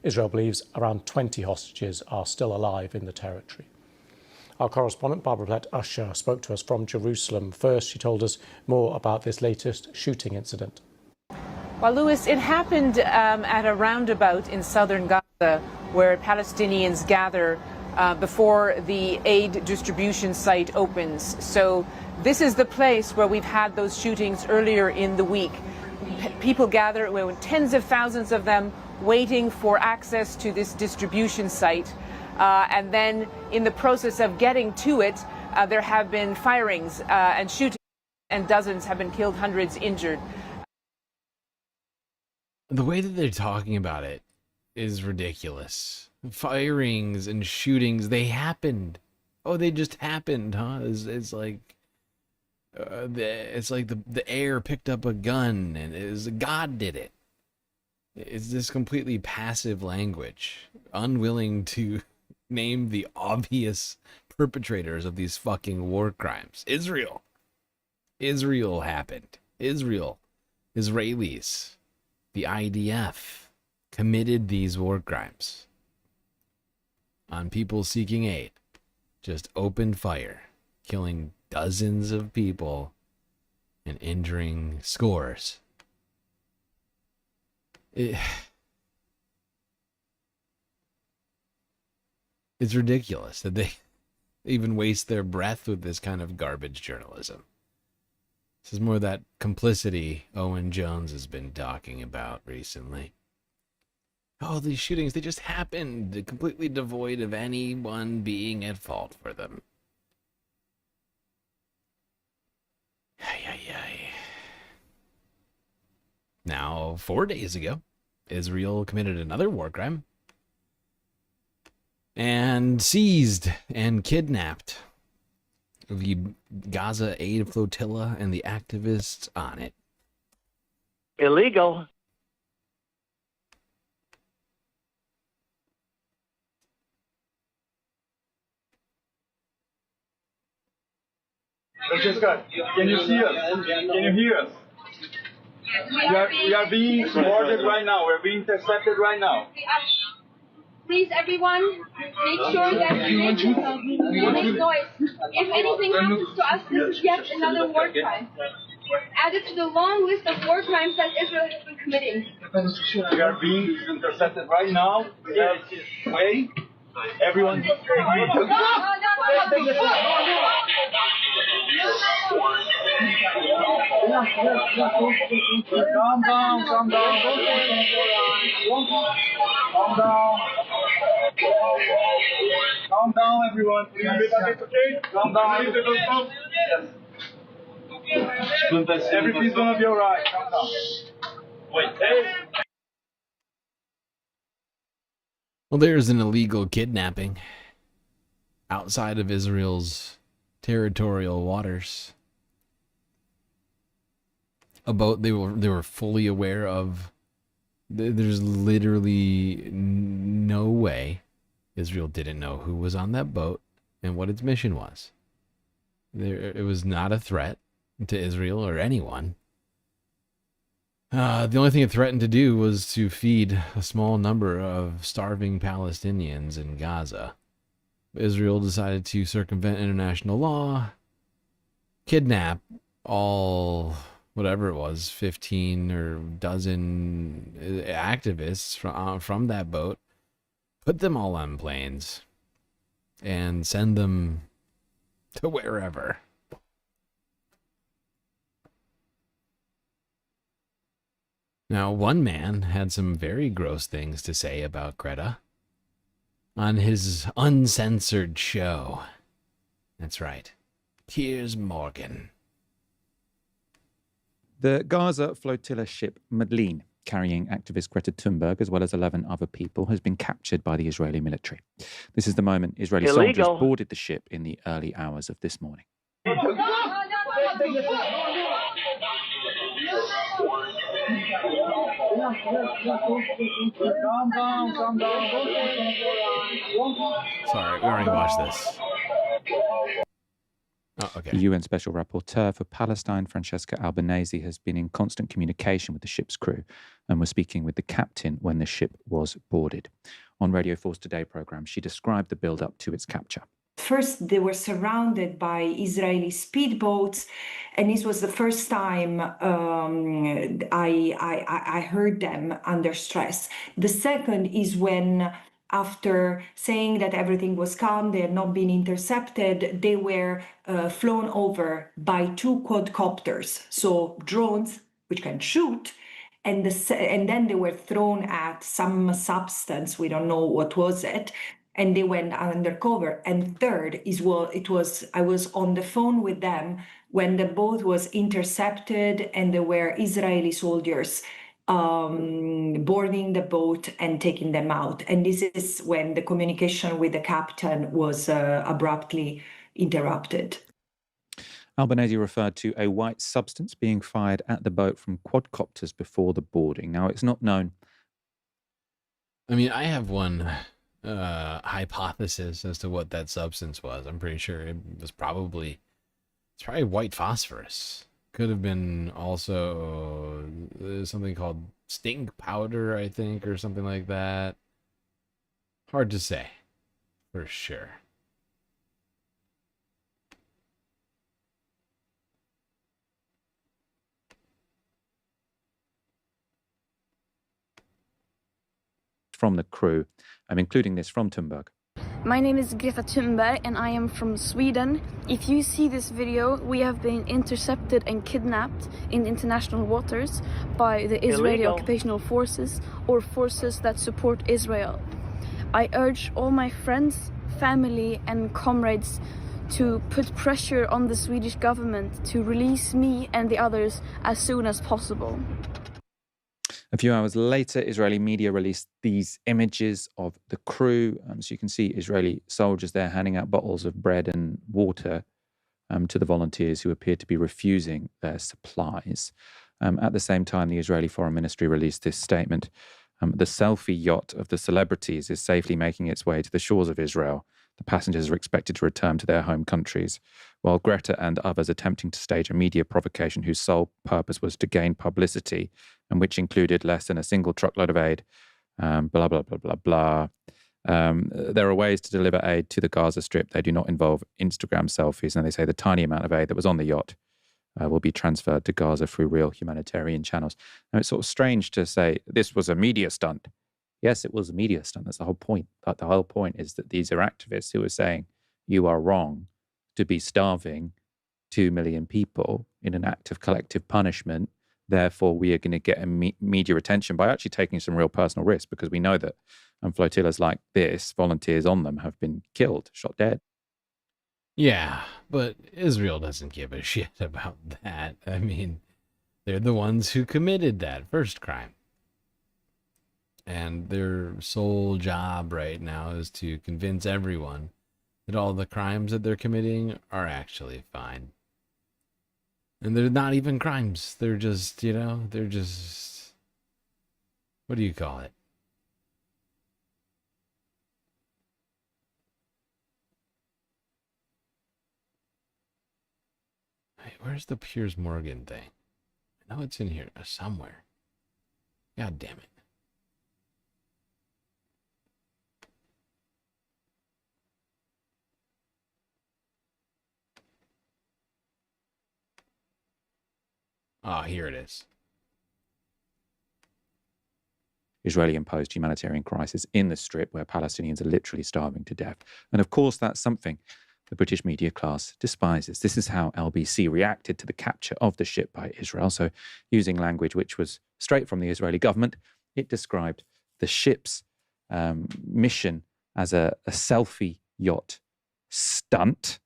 Israel believes around 20 hostages are still alive in the territory. Our correspondent, Barbara Usher, spoke to us from Jerusalem. First, she told us more about this latest shooting incident. Well, Lewis, it happened at a roundabout in southern Gaza where Palestinians gather before the aid distribution site opens. So this is the place where we've had those shootings earlier in the week. People gather, tens of thousands of them, waiting for access to this distribution site. And then in the process of getting to it, there have been firings and shootings, and dozens have been killed, hundreds injured. The way that they're talking about it is ridiculous. Firings and shootings, they happened. Oh, they just happened, huh? It's like the air picked up a gun and God did it. It's this completely passive language, unwilling to name the obvious perpetrators of these fucking war crimes. Israel happened. Israelis, the IDF committed these war crimes on people seeking aid. Just opened fire, killing dozens of people and injuring scores. It's ridiculous that they even waste their breath with this kind of garbage journalism. This is more that complicity Owen Jones has been talking about recently. Oh, these shootings, they just happened, completely devoid of anyone being at fault for them. Now, 4 days ago, Israel committed another war crime and seized and kidnapped the Gaza Aid Flotilla and the activists on it. Illegal. Francesca, can you see us? Can you hear us? We are being boarded right now. We're being intercepted right now. Please, everyone, make sure that you make noise. If anything happens to us, this is yet another war crime. Added to the long list of war crimes that Israel has been committing. We are being intercepted right now. We have way. Everyone. Calm down. Calm down, everyone. Calm down. Everything's gonna be alright. Calm down. Wait. Hey. Well, there's an illegal kidnapping outside of Israel's territorial waters. A boat they were fully aware of. There's literally no way Israel didn't know who was on that boat and what its mission was. It was not a threat to Israel or anyone. The only thing it threatened to do was to feed a small number of starving Palestinians in Gaza. Israel decided to circumvent international law, kidnap all, whatever it was, 15 or dozen activists from that boat, put them all on planes, and send them to wherever. Now, one man had some very gross things to say about Greta on his uncensored show. That's right. Here's Morgan. The Gaza flotilla ship Madeleine, carrying activist Greta Thunberg as well as 11 other people, has been captured by the Israeli military. This is the moment Israeli soldiers boarded the ship in the early hours of this morning. Sorry, we already watched this. Oh, okay. The UN Special Rapporteur for Palestine, Francesca Albanese, has been in constant communication with the ship's crew and was speaking with the captain when the ship was boarded. On Radio 4's Today programme, she described the build-up to its capture. First, they were surrounded by Israeli speedboats, and this was the first time I heard them under stress. The second is when, after saying that everything was calm, they had not been intercepted, they were flown over by 2 quadcopters, so drones which can shoot, and then they were thrown at some substance, we don't know what was it, and they went undercover. And third is I was on the phone with them when the boat was intercepted and there were Israeli soldiers boarding the boat and taking them out. And this is when the communication with the captain was abruptly interrupted. Albanese referred to a white substance being fired at the boat from quadcopters before the boarding. Now, it's not known. I mean, I have one hypothesis as to what that substance was. I'm pretty sure it was probably white phosphorus. Could have been also something called stink powder, I think, or something like that. Hard to say for sure. From the crew. I'm including this from Thunberg. My name is Greta Thunberg and I am from Sweden. If you see this video, we have been intercepted and kidnapped in international waters by the Israeli occupational forces or forces that support Israel. I urge all my friends, family and comrades to put pressure on the Swedish government to release me and the others as soon as possible. A few hours later, Israeli media released these images of the crew. So you can see Israeli soldiers there handing out bottles of bread and water to the volunteers who appear to be refusing their supplies. At the same time, the Israeli Foreign Ministry released this statement. The selfie yacht of the celebrities is safely making its way to the shores of Israel. The passengers are expected to return to their home countries, while Greta and others attempting to stage a media provocation whose sole purpose was to gain publicity, and which included less than a single truckload of aid, blah, blah, blah, blah, blah. There are ways to deliver aid to the Gaza Strip. They do not involve Instagram selfies, and they say the tiny amount of aid that was on the yacht will be transferred to Gaza through real humanitarian channels. Now, it's sort of strange to say this was a media stunt. Yes, it was a media stunt. That's the whole point. The whole point is that these are activists who are saying you are wrong to be starving 2 million people in an act of collective punishment. Therefore, we are going to get media attention by actually taking some real personal risks, because we know that flotillas like this, volunteers on them have been killed, shot dead. Yeah, but Israel doesn't give a shit about that. I mean, they're the ones who committed that first crime. And their sole job right now is to convince everyone that all the crimes that they're committing are actually fine. And they're not even crimes. They're just, they're just, what do you call it? Hey, where's the Piers Morgan thing? I know it's in here somewhere. God damn it. Ah, here it is. Israeli-imposed humanitarian crisis in the Strip, where Palestinians are literally starving to death. And of course, that's something the British media class despises. This is how LBC reacted to the capture of the ship by Israel. So, using language which was straight from the Israeli government, it described the ship's mission as a selfie yacht stunt.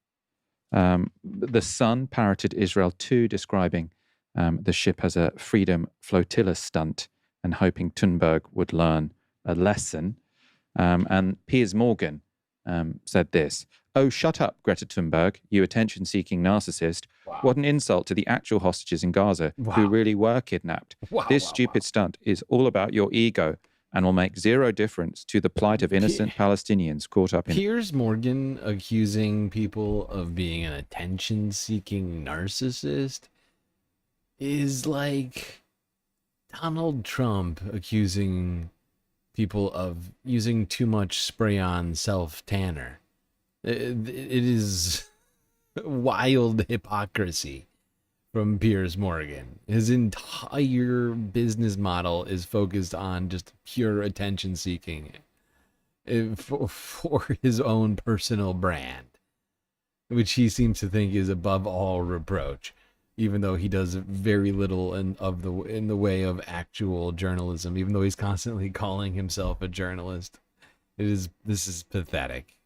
The Sun parroted Israel too, describing the ship as a freedom flotilla stunt and hoping Thunberg would learn a lesson. And Piers Morgan said this: "Oh, shut up, Greta Thunberg, you attention-seeking narcissist. Wow. What an insult to the actual hostages in Gaza who really were kidnapped. This stupid stunt is all about your ego and will make zero difference to the plight of innocent Palestinians caught up in..." Piers Morgan accusing people of being an attention-seeking narcissist is like Donald Trump accusing people of using too much spray-on self-tanner. It is wild hypocrisy from Piers Morgan. His entire business model is focused on just pure attention seeking for his own personal brand, which he seems to think is above all reproach, even though he does very little in the way of actual journalism, even though he's constantly calling himself a journalist. This is pathetic.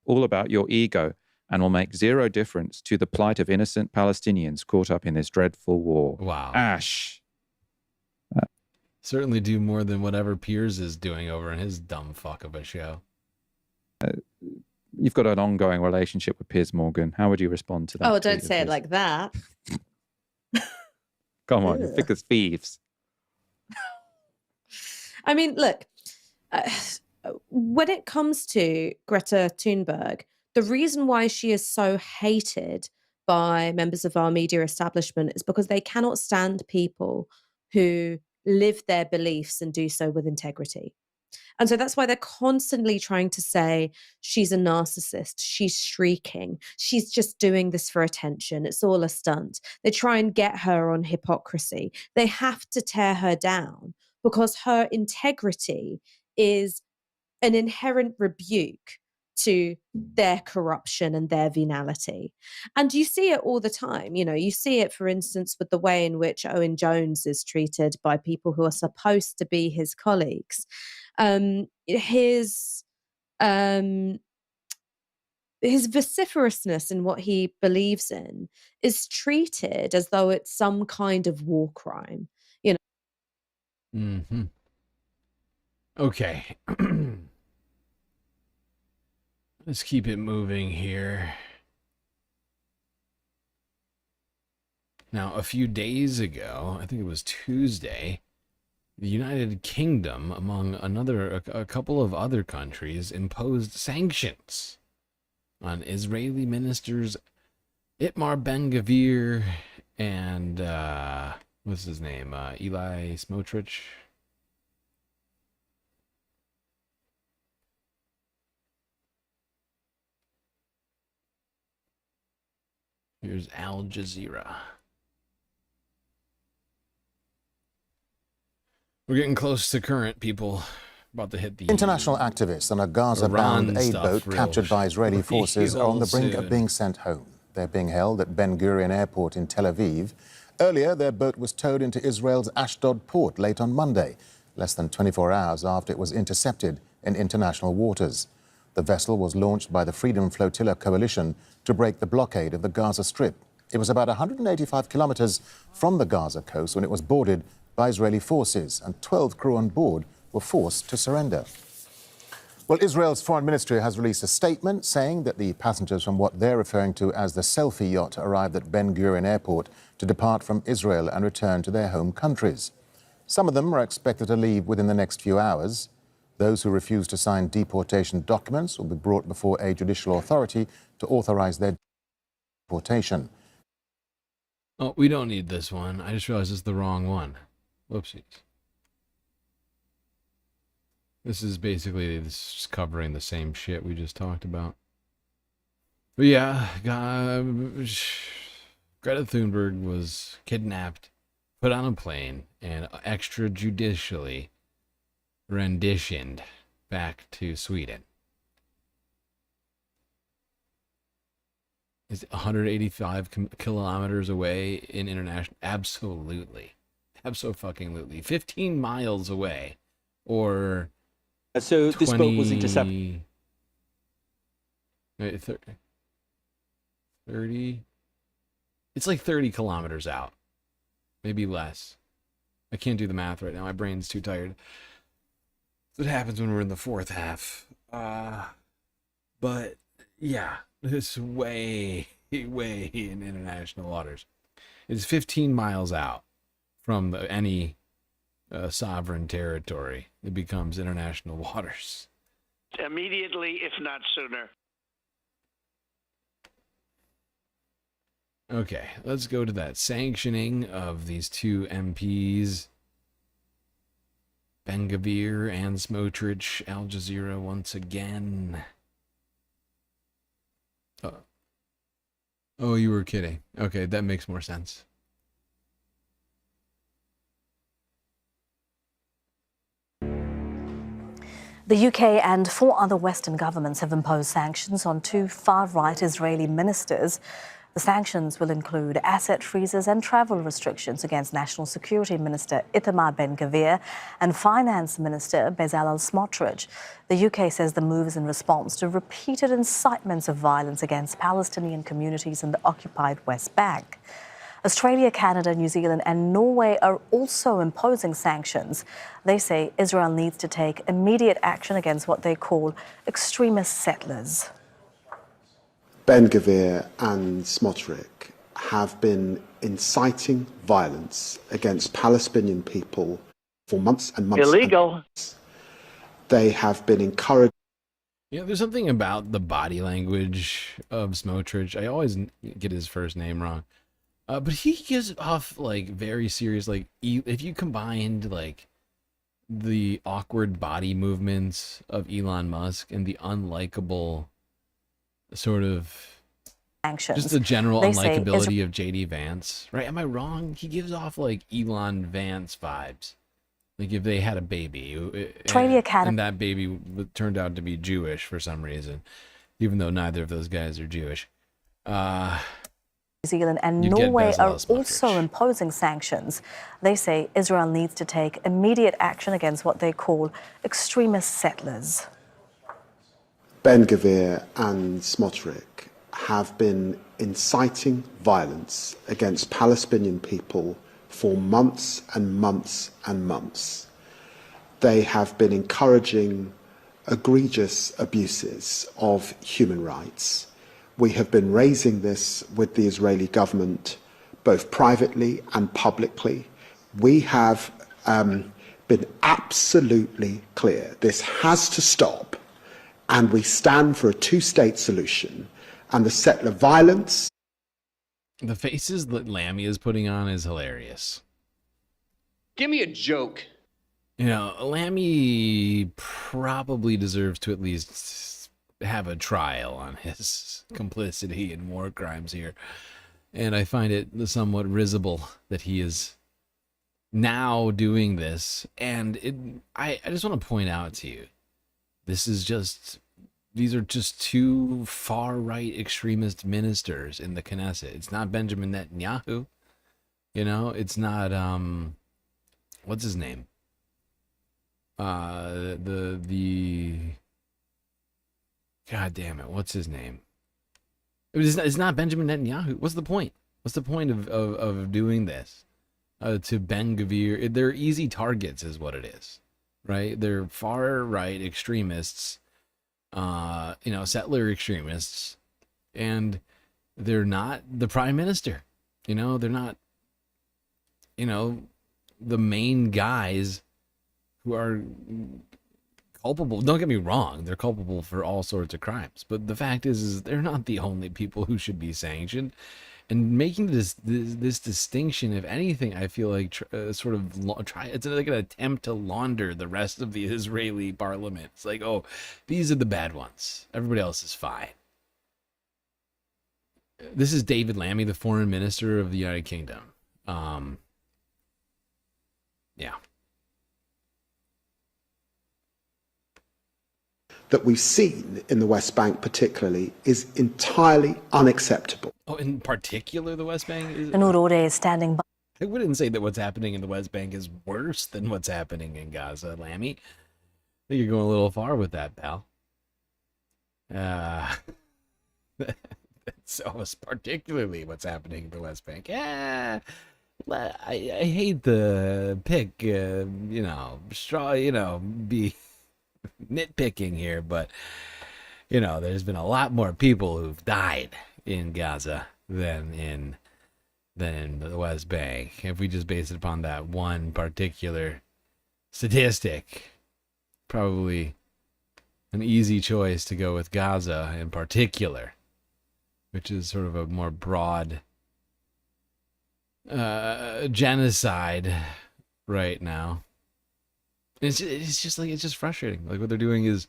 All about your ego, and will make zero difference to the plight of innocent Palestinians caught up in this dreadful war. Wow. Ash. Certainly do more than whatever Piers is doing over in his dumb fuck of a show. You've got an ongoing relationship with Piers Morgan. How would you respond to that? Oh, don't say it like that. Come on, you're thick as thieves. I mean, look, when it comes to Greta Thunberg, the reason why she is so hated by members of our media establishment is because they cannot stand people who live their beliefs and do so with integrity. And so that's why they're constantly trying to say she's a narcissist, she's shrieking, she's just doing this for attention, it's all a stunt. They try and get her on hypocrisy. They have to tear her down because her integrity is an inherent rebuke to their corruption and their venality. And you see it all the time. You know, you see it, for instance, with the way in which Owen Jones is treated by people who are supposed to be his colleagues. His vociferousness in what he believes in is treated as though it's some kind of war crime, you know. Mm-hmm. Okay. Let's keep it moving here. Now, a few days ago, I think it was Tuesday, the United Kingdom, among a couple of other countries, imposed sanctions on Israeli ministers Itamar Ben-Gvir and, what's his name, Eli Smotrich. Here's Al Jazeera. We're getting close to current, people. About to hit the international activists on a Gaza-bound aid boat captured by Israeli forces are on the brink of being sent home. They're being held at Ben Gurion Airport in Tel Aviv. Earlier, their boat was towed into Israel's Ashdod port late on Monday, less than 24 hours after it was intercepted in international waters. The vessel was launched by the Freedom Flotilla coalition to break the blockade of the Gaza Strip. It was about 185 kilometers from the Gaza coast when it was boarded by Israeli forces, and 12 crew on board were forced to surrender. Well, Israel's foreign ministry has released a statement saying that the passengers from what they're referring to as the selfie yacht arrived at Ben Gurion Airport to depart from Israel and return to their home countries. Some of them are expected to leave within the next few hours. Those who refuse to sign deportation documents will be brought before a judicial authority to authorize their deportation. Oh, we don't need this one. I just realized it's the wrong one. Whoopsies. This is covering the same shit we just talked about. But yeah, Greta Thunberg was kidnapped, put on a plane, and extrajudicially renditioned back to Sweden. Is 185 kilometers away in international? Absolutely. Absolutely. 15 miles away. Or so this boat was intercepted. 30. It's like 30 kilometers out. Maybe less. I can't do the math right now. My brain's too tired. That's what happens when we're in the fourth half. But yeah, it's way in international waters. It's 15 miles out from any sovereign territory. It becomes international waters. Immediately, if not sooner. Okay, let's go to that sanctioning of these two MPs, Ben-Gvir and Smotrich. Al Jazeera once again. Oh, you were kidding. Okay, that makes more sense. The UK and 4 other Western governments have imposed sanctions on 2 far-right Israeli ministers. The sanctions will include asset freezes and travel restrictions against National Security Minister Itamar Ben-Gvir and Finance Minister Bezalel Smotrich. The UK says the move is in response to repeated incitements of violence against Palestinian communities in the occupied West Bank. Australia, Canada, New Zealand and Norway are also imposing sanctions. They say Israel needs to take immediate action against what they call extremist settlers. Ben-Gvir and Smotrich have been inciting violence against Palestinian people for months and months. Illegal. They have been encouraged. Yeah, there's something about the body language of Smotrich. I always get his first name wrong. But he gives off like very serious, like if you combined like the awkward body movements of Elon Musk and the unlikable sort of just the general unlikability of JD Vance, right? Am I wrong? He gives off like Elon Vance vibes. Like if they had a baby and that baby turned out to be Jewish for some reason, even though neither of those guys are Jewish. New Zealand and Norway are also imposing sanctions. They say Israel needs to take immediate action against what they call extremist settlers. Ben-Gvir and Smotrich have been inciting violence against Palestinian people for months and months and months. They have been encouraging egregious abuses of human rights. We have been raising this with the Israeli government, both privately and publicly. We have been absolutely clear. This has to stop, and we stand for a two-state solution. And the settler violence. The faces that Lammy is putting on is hilarious. Give me a joke. You know, Lammy probably deserves to at least have a trial on his complicity in war crimes here. And I find it somewhat risible that he is now doing this. And I just want to point out to you, these are just 2 far-right extremist ministers in the Knesset. It's not Benjamin Netanyahu. You know, it's not, what's his name? God damn it, what's his name? It's not Benjamin Netanyahu. What's the point? What's the point of doing this to Ben-Gvir? They're easy targets is what it is, right? They're far-right extremists, settler extremists, and they're not the prime minister. You know, they're not, the main guys who are culpable. Don't get me wrong, they're culpable for all sorts of crimes, but the fact is they're not the only people who should be sanctioned. And making this distinction, if anything, I feel like it's like an attempt to launder the rest of the Israeli parliament. It's like, oh, these are the bad ones, everybody else is fine. This is David Lammy, the foreign minister of the United Kingdom. Yeah. That we've seen in the West Bank particularly is entirely unacceptable. Oh, in particular the West Bank? Anurode is standing by. I wouldn't say that what's happening in the West Bank is worse than what's happening in Gaza, Lammy. I think you're going a little far with that, pal. So it's particularly what's happening in the West Bank. I hate the pick, be nitpicking here, but there's been a lot more people who've died in Gaza than in the West Bank. If we just base it upon that one particular statistic, probably an easy choice to go with Gaza in particular, which is sort of a more broad genocide right now. It's just frustrating. Like what they're doing is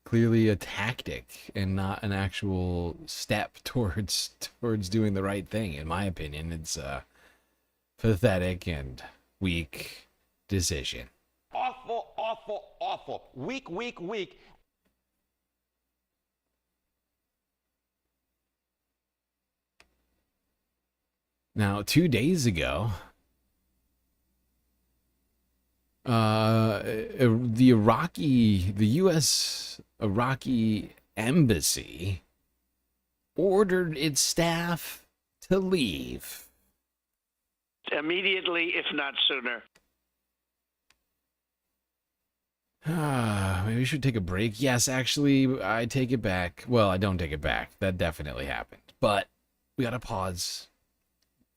clearly a tactic and not an actual step towards doing the right thing. In my opinion, it's a pathetic and weak decision. Awful, awful, awful. Weak, weak, weak. Now, 2 days ago, the U.S. Iraqi embassy ordered its staff to leave immediately, if not sooner. Maybe we should take a break. Yes, actually, I take it back. Well, I don't take it back. That definitely happened. But we got to pause.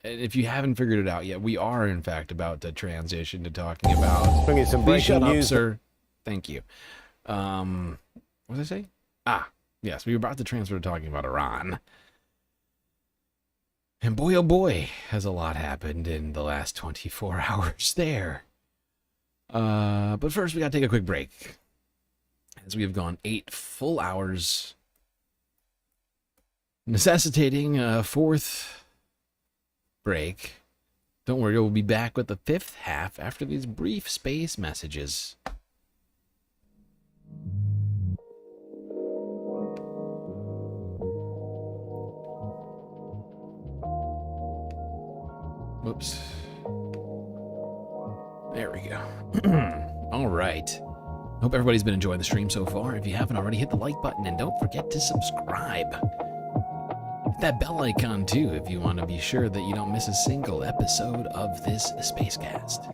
And if you haven't figured it out yet, we are, in fact, about to transition to talking about... Bringing some Please breaking shut up, news. sir. Thank you. What did I say? Yes, we were about to transfer to talking about Iran. And boy, oh boy, has a lot happened in the last 24 hours there. But first, we got to take a quick break, as we have gone 8 full hours, necessitating a 4th break. Don't worry, we'll be back with the 5th half after these brief space messages. Whoops. There we go. All right. Hope everybody's been enjoying the stream so far. If you haven't already, hit the like button and don't forget to subscribe. Hit that bell icon too if you want to be sure that you don't miss a single episode of this Spacecast.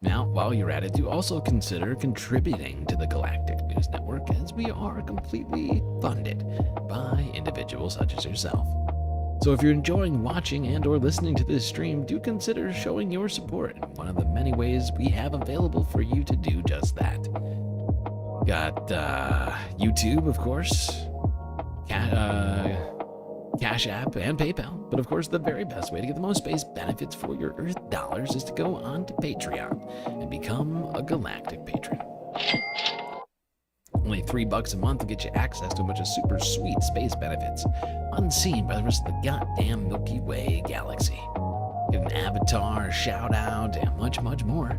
Now, while you're at it, do also consider contributing to the Galactic News Network, as we are completely funded by individuals such as yourself. So if you're enjoying watching and or listening to this stream, do consider showing your support in one of the many ways we have available for you to do just that. Got YouTube, of course, Cash App, and PayPal. But of course, the very best way to get the most space benefits for your Earth dollars is to go on to Patreon and become a Galactic patron. Only $3 a month will get you access to a bunch of super sweet space benefits, unseen by the rest of the goddamn Milky Way galaxy. Get an avatar, a shout out, and much, much more.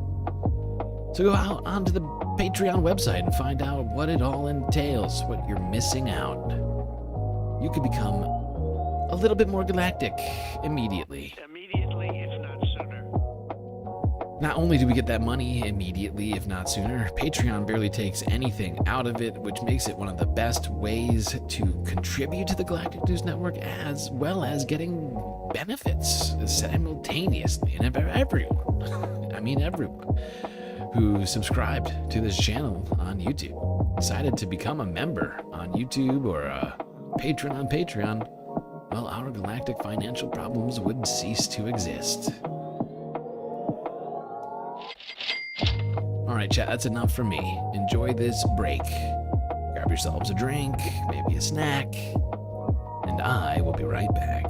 So go out onto the Patreon website and find out what it all entails, what you're missing out. You could become a little bit more galactic immediately. Immediately, if not sooner. Not only do we get that money immediately, if not sooner, Patreon barely takes anything out of it, which makes it one of the best ways to contribute to the Galactic News Network, as well as getting benefits simultaneously. And if everyone, I mean everyone, who subscribed to this channel on YouTube decided to become a member on YouTube or a patron on Patreon, well, our galactic financial problems would cease to exist. All right, chat, that's enough for me. Enjoy this break. Grab yourselves a drink, maybe a snack, and I will be right back.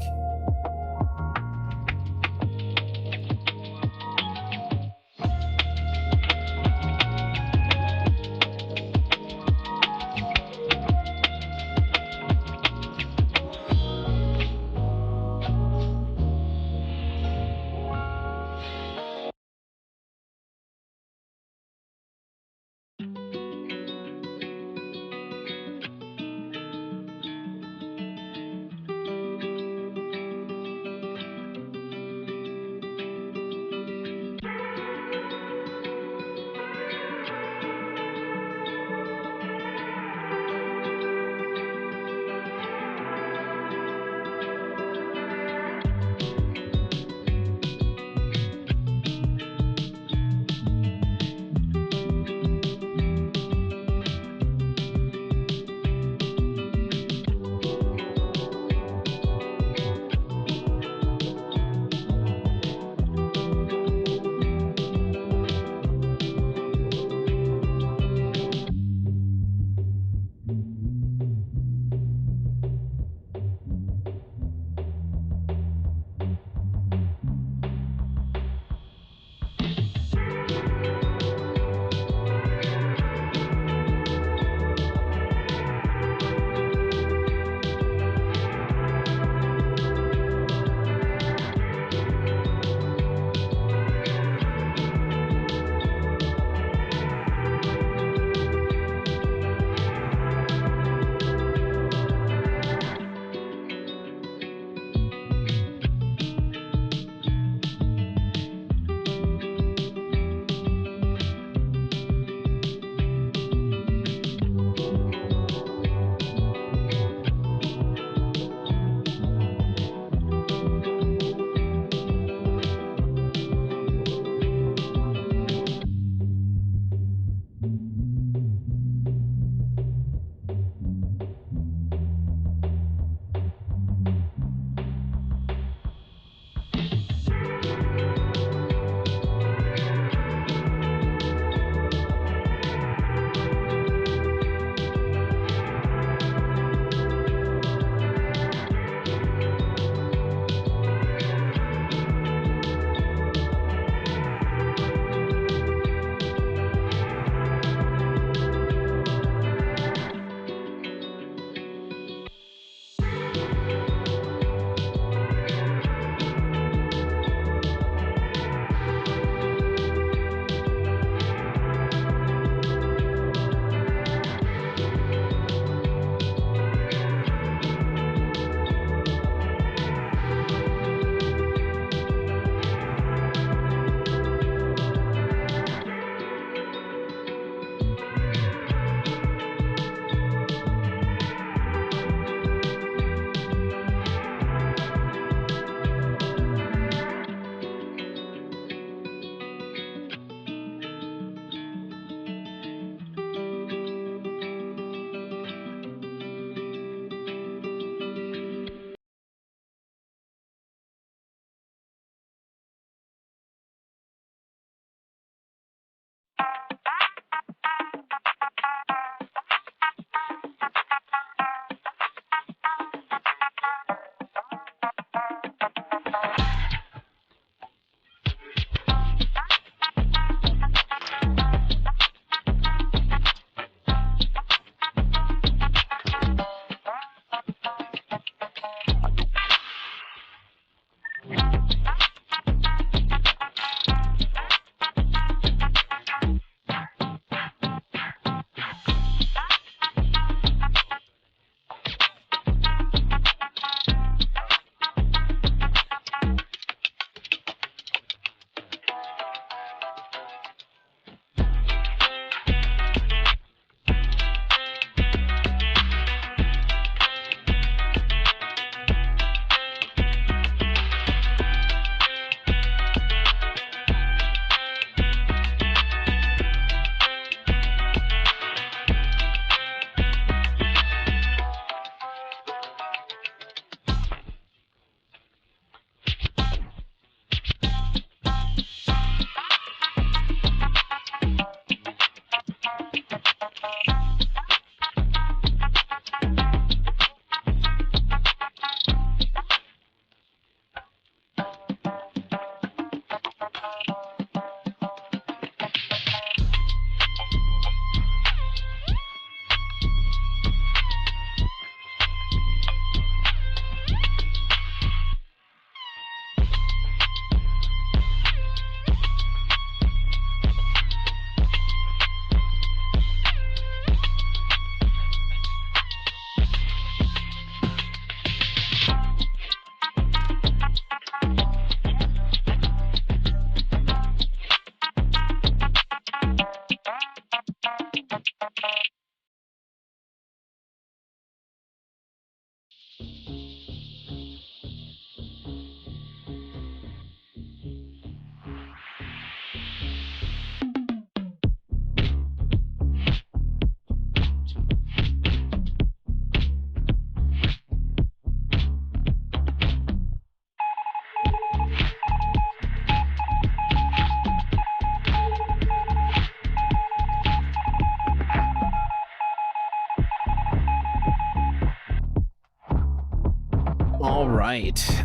right.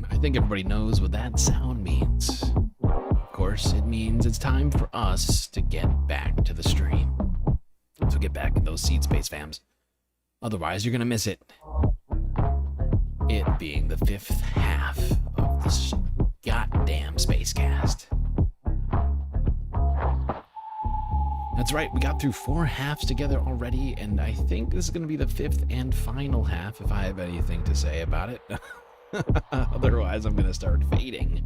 I think everybody knows what that sound means. Of course, it means it's time for us to get back to the stream. So get back in those seed space fams. Otherwise, you're going to miss it. It being the 5th half of this goddamn spacecast. That's right, we got through 4 halves together already, and I think this is going to be the 5th and final half, if I have anything to say about it. Otherwise, I'm going to start fading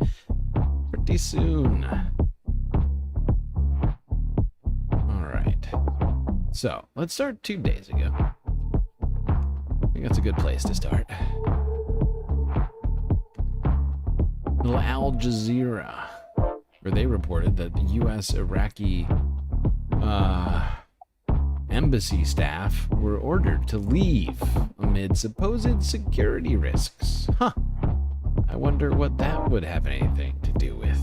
pretty soon. Alright. So, let's start 2 days ago. I think that's a good place to start. Little Al Jazeera, where they reported that the U.S.-Iraqi embassy staff were ordered to leave amid supposed security risks. Huh. I wonder what that would have anything to do with.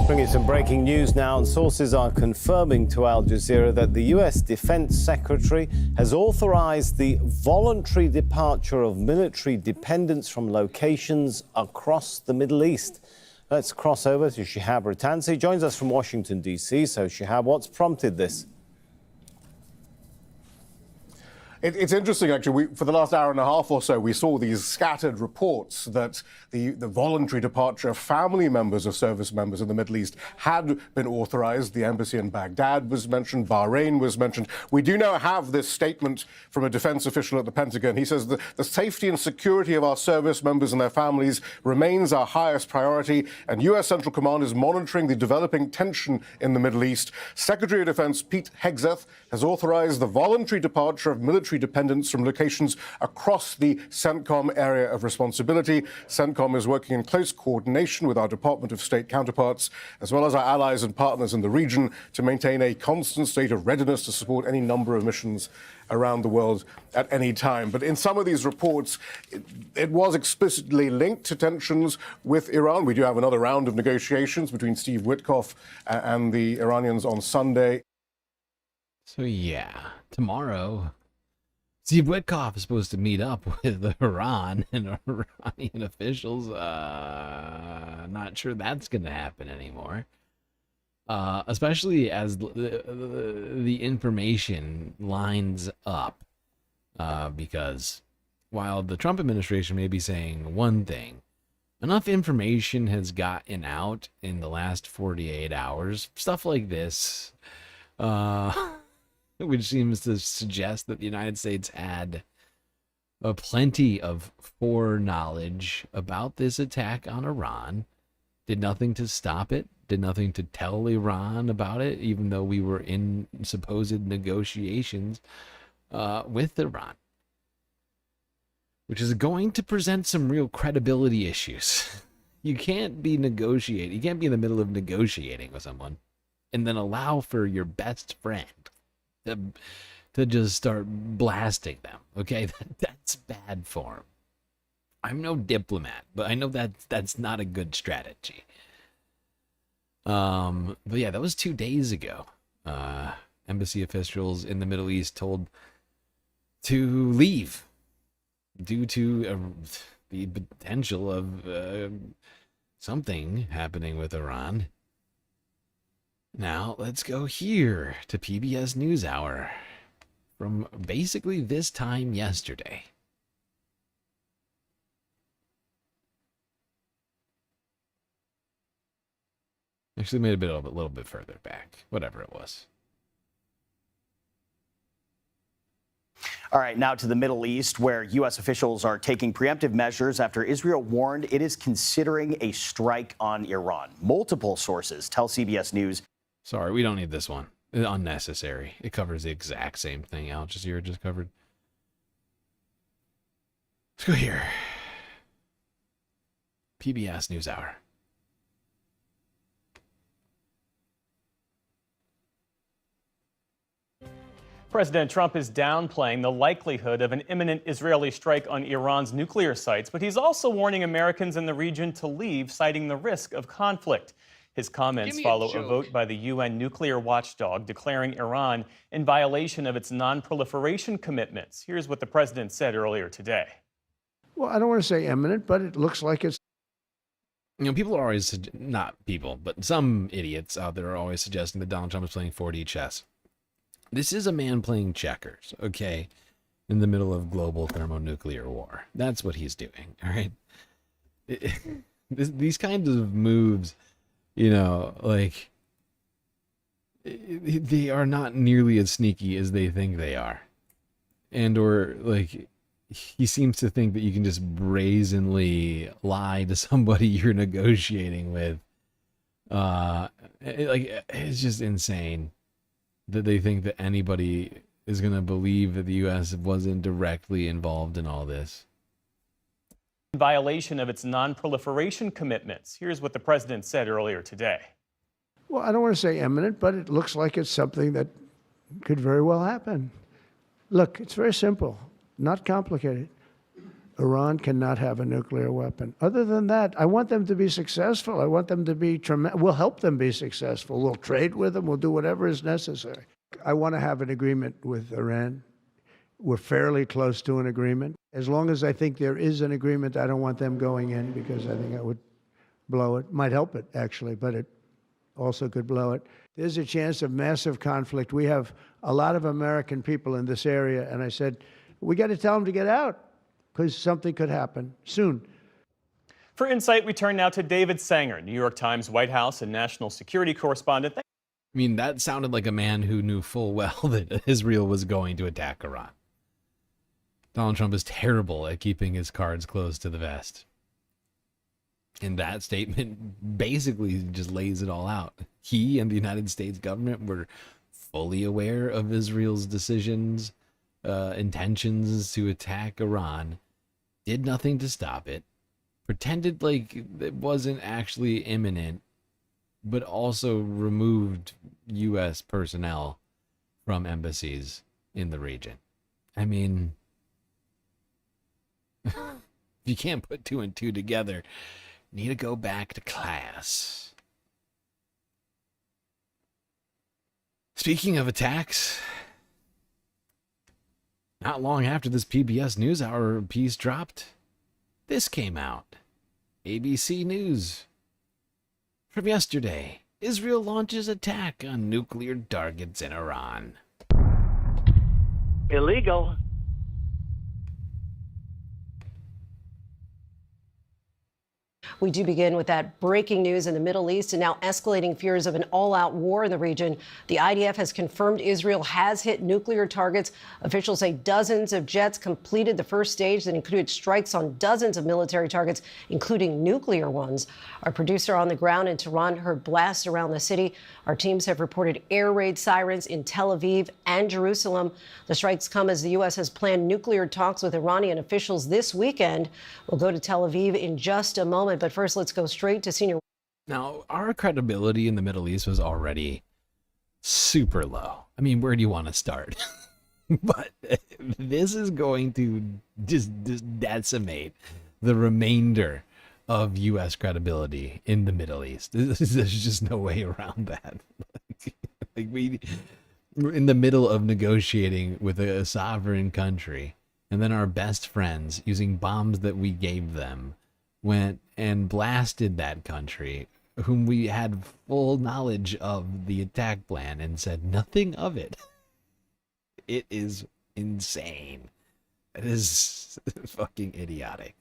Bringing some breaking news now, and sources are confirming to Al Jazeera that the US Defense Secretary has authorized the voluntary departure of military dependents from locations across the Middle East. Let's cross over to Shihab Rattansi. He joins us from Washington, D.C. So, Shihab, what's prompted this? It's interesting, actually. For the last hour and a half or so, we saw these scattered reports that the voluntary departure of family members of service members in the Middle East had been authorized. The embassy in Baghdad was mentioned. Bahrain was mentioned. We do now have this statement from a defense official at the Pentagon. He says that the safety and security of our service members and their families remains our highest priority, and U.S. Central Command is monitoring the developing tension in the Middle East. Secretary of Defense Pete Hegseth has authorized the voluntary departure of military dependents from locations across the CENTCOM area of responsibility. CENTCOM is working in close coordination with our Department of State counterparts, as well as our allies and partners in the region, to maintain a constant state of readiness to support any number of missions around the world at any time. But in some of these reports, it was explicitly linked to tensions with Iran. We do have another round of negotiations between Steve Witkoff and the Iranians on Sunday. So yeah, tomorrow, Steve Witkoff is supposed to meet up with Iran and Iranian officials. Not sure that's going to happen anymore. Especially as the information lines up. Because while the Trump administration may be saying one thing, enough information has gotten out in the last 48 hours. Stuff like this. Which seems to suggest that the United States had plenty of foreknowledge about this attack on Iran, did nothing to stop it, did nothing to tell Iran about it, even though we were in supposed negotiations with Iran, which is going to present some real credibility issues. You can't be negotiating. You can't be in the middle of negotiating with someone and then allow for your best friend to just start blasting them. Okay, that's bad form. I'm no diplomat, but I know that that's not a good strategy. But yeah, that was 2 days ago. Embassy officials in the Middle East told to leave due to the potential of something happening with Iran. Now, let's go here to PBS NewsHour from basically this time yesterday. Actually made a little bit further back, whatever it was. All right, now to the Middle East, where U.S. officials are taking preemptive measures after Israel warned it is considering a strike on Iran. Multiple sources tell CBS News. Sorry, we don't need this one. It's unnecessary. It covers the exact same thing Al Jazeera just covered. Let's go here. PBS NewsHour. President Trump is downplaying the likelihood of an imminent Israeli strike on Iran's nuclear sites, but he's also warning Americans in the region to leave, citing the risk of conflict. His comments follow a vote by the UN nuclear watchdog declaring Iran in violation of its non-proliferation commitments. Here's what the president said earlier today. Well, I don't want to say imminent, but it looks like it's. You know, people are always, not people, but some idiots out there are always suggesting that Donald Trump is playing 4D chess. This is a man playing checkers, okay, in the middle of global thermonuclear war. That's what he's doing, all right? These kinds of moves, you know, like, they are not nearly as sneaky as they think they are. And, or, like, he seems to think that you can just brazenly lie to somebody you're negotiating with. It's just insane that they think that anybody is going to believe that the U.S. wasn't directly involved in all this. In violation of its non-proliferation commitments. Here's what the president said earlier today. Well, I don't want to say imminent, but it looks like it's something that could very well happen. Look, it's very simple. Not complicated. Iran cannot have a nuclear weapon. Other than that, I want them to be successful. I want them to be tremendous. We'll help them be successful. We'll trade with them. We'll do whatever is necessary. I want to have an agreement with Iran. We're fairly close to an agreement. As long as I think there is an agreement, I don't want them going in because I think I would blow it. Might help it, actually, but it also could blow it. There's a chance of massive conflict. We have a lot of American people in this area, and I said, we got to tell them to get out because something could happen soon. For Insight, we turn now to David Sanger, New York Times White House and national security correspondent. I mean, that sounded like a man who knew full well that Israel was going to attack Iran. Donald Trump is terrible at keeping his cards close to the vest. And that statement basically just lays it all out. He and the United States government were fully aware of Israel's decisions, intentions to attack Iran, did nothing to stop it, pretended like it wasn't actually imminent, but also removed U.S. personnel from embassies in the region. I mean, if you can't put two and two together, you need to go back to class. Speaking of attacks, not long after this PBS NewsHour piece dropped, this came out. ABC News. From yesterday, Israel launches attack on nuclear targets in Iran. Illegal. We do begin with that breaking news in the Middle East and now escalating fears of an all-out war in the region. The IDF has confirmed Israel has hit nuclear targets. Officials say dozens of jets completed the first stage that included strikes on dozens of military targets, including nuclear ones. Our producer on the ground in Tehran heard blasts around the city. Our teams have reported air raid sirens in Tel Aviv and Jerusalem. The strikes come as the U.S. has planned nuclear talks with Iranian officials this weekend. We'll go to Tel Aviv in just a moment, but first, let's go straight to senior. Now, our credibility in the Middle East was already super low. I mean, where do you want to start? But this is going to just decimate the remainder of U.S. credibility in the Middle East. There's just no way around that. We're in the middle of negotiating with a sovereign country, and then our best friends, using bombs that we gave them, went and blasted that country, whom we had full knowledge of the attack plan, and said nothing of it. It is insane. It is fucking idiotic.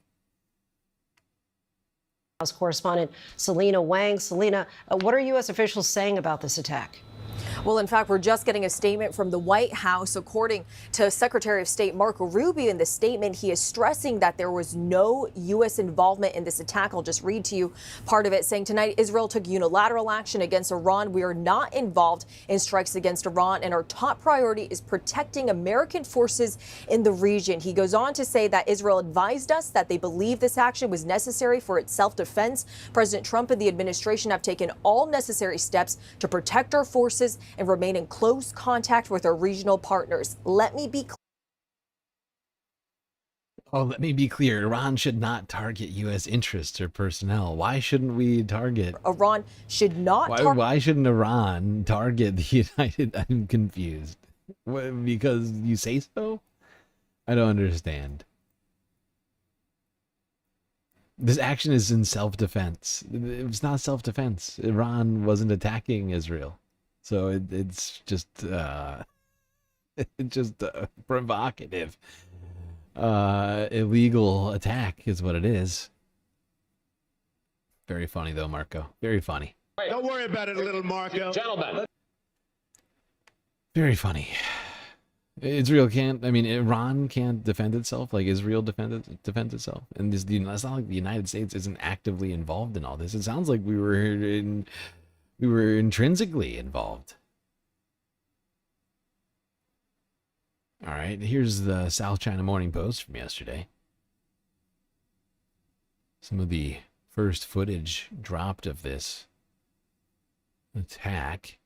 House correspondent Selena Wang. Selena, what are U.S. officials saying about this attack? Well, in fact, we're just getting a statement from the White House. According to Secretary of State Marco Rubio, in the statement, he is stressing that there was no U.S. involvement in this attack. I'll just read to you part of it, saying tonight Israel took unilateral action against Iran. We are not involved in strikes against Iran, and our top priority is protecting American forces in the region. He goes on to say that Israel advised us that they believe this action was necessary for its self-defense. President Trump and the administration have taken all necessary steps to protect our forces and remain in close contact with our regional partners. Let me be clear. Oh, let me be clear. Iran should not target U.S. interests or personnel. Why shouldn't we target? Iran should not Why shouldn't Iran target the United? I'm confused. Because you say so? I don't understand. This action is in self-defense. It's not self-defense. Iran wasn't attacking Israel. So it's just provocative. Illegal attack is what it is. Very funny though, Marco. Very funny. Don't worry about it, little Marco. Gentlemen. Very funny. Iran can't defend itself like Israel defends itself. And it's not like the United States isn't actively involved in all this. It sounds like we were intrinsically involved. All right, here's the South China Morning Post from yesterday. Some of the first footage dropped of this attack.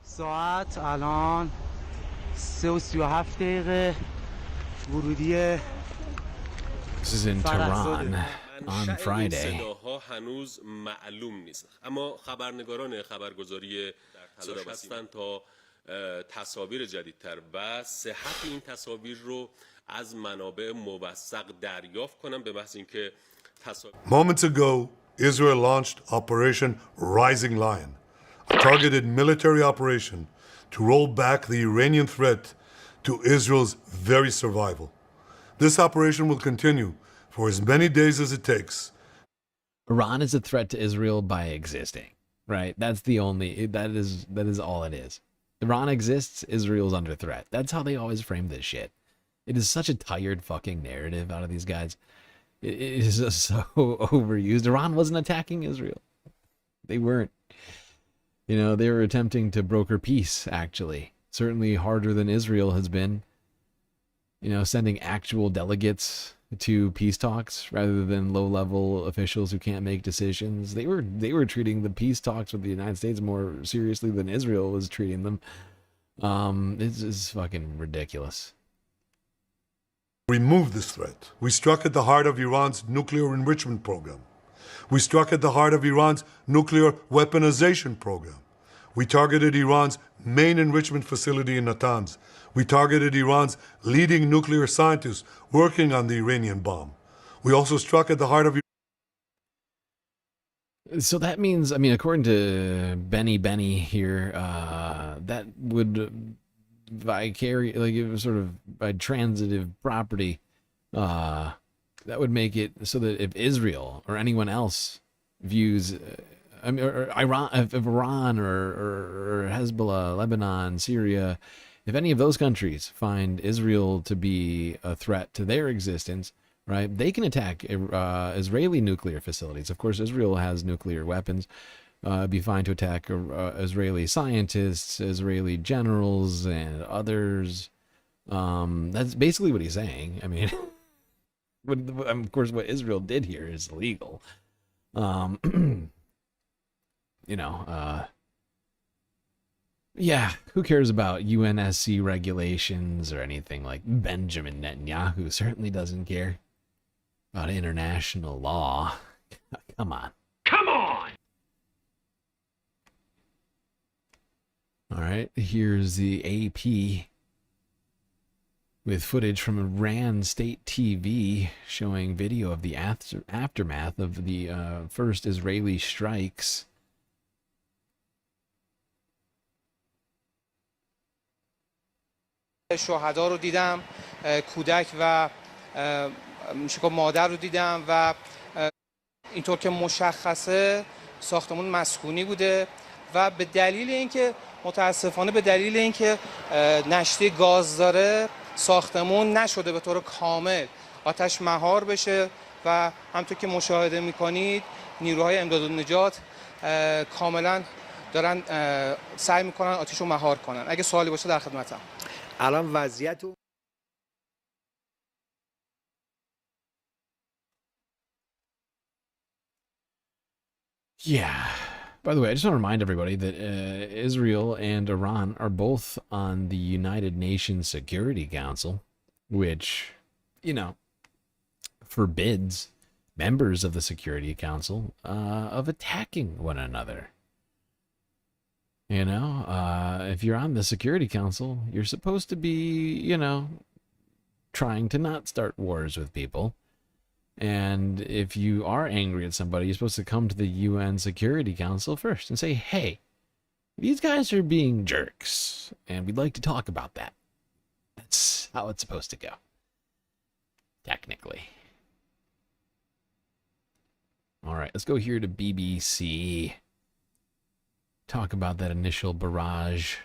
ساعت الان 3:37 دقیقه ورودی This is in Tehran on Friday. صداها هنوز معلوم نیست، اما خبرنگاران خبرگزاری صدا هستند تا تصاویر جدیدتر و صحت این تصاویر رو از منابع موثق دریافت کنم به محض اینکه Moments ago, Israel launched Operation Rising Lion, a targeted military operation to roll back the Iranian threat to Israel's very survival. This operation will continue for as many days as it takes. Iran is a threat to Israel by existing, right? That is all it is. Iran exists, Israel's under threat. That's how they always frame this shit. It is such a tired fucking narrative out of these guys. It is just so overused. Iran wasn't attacking Israel. They weren't. You know, they were attempting to broker peace, actually. Certainly harder than Israel has been. You know, sending actual delegates to peace talks rather than low-level officials who can't make decisions. They were treating the peace talks with the United States more seriously than Israel was treating them. It's just fucking ridiculous. Remove this threat. We struck at the heart of Iran's nuclear enrichment program. We struck at the heart of Iran's nuclear weaponization program. We targeted Iran's main enrichment facility in Natanz. We targeted Iran's leading nuclear scientists working on the Iranian bomb. We also struck at the heart of. So that means, I mean, according to Benny here, that would sort of by transitive property, that would make it so that if Israel or anyone else views, or Iran, if Iran or Hezbollah, Lebanon, Syria, if any of those countries find Israel to be a threat to their existence, right, they can attack Israeli nuclear facilities. Of course, Israel has nuclear weapons. It'd be fine to attack Israeli scientists, Israeli generals, and others. That's basically what he's saying. I mean, of course, what Israel did here is illegal. Yeah, who cares about UNSC regulations or anything? Like Benjamin Netanyahu certainly doesn't care about international law. Come on. Come on! All right, here's the AP with footage from Iran state TV showing video of the aftermath of the first Israeli strikes. شهدا رو دیدم، کودک و میشه گفت مادر رو دیدم و اینطور که مشخصه ساختمون مسکونی بوده و به دلیل اینکه متاسفانه به دلیل اینکه نشتی گاز داره ساختمون نشده به طور کامل آتش مهار بشه و همونطور که مشاهده میکنید نیروهای امداد و نجات کاملا دارن سعی میکنن آتش رو مهار کنن. اگه سوالی باشه در خدمتم. الان وضعیت Yeah, By the way, I just want to remind everybody that Israel and Iran are both on the United Nations Security Council, which, you know, forbids members of the Security Council of attacking one another. You know, if you're on the Security Council, you're supposed to be, you know, trying to not start wars with people. And if you are angry at somebody, you're supposed to come to the UN Security Council first and say, hey, these guys are being jerks, and we'd like to talk about that. That's how it's supposed to go, technically. All right, let's go here to BBC. Talk about that initial barrage.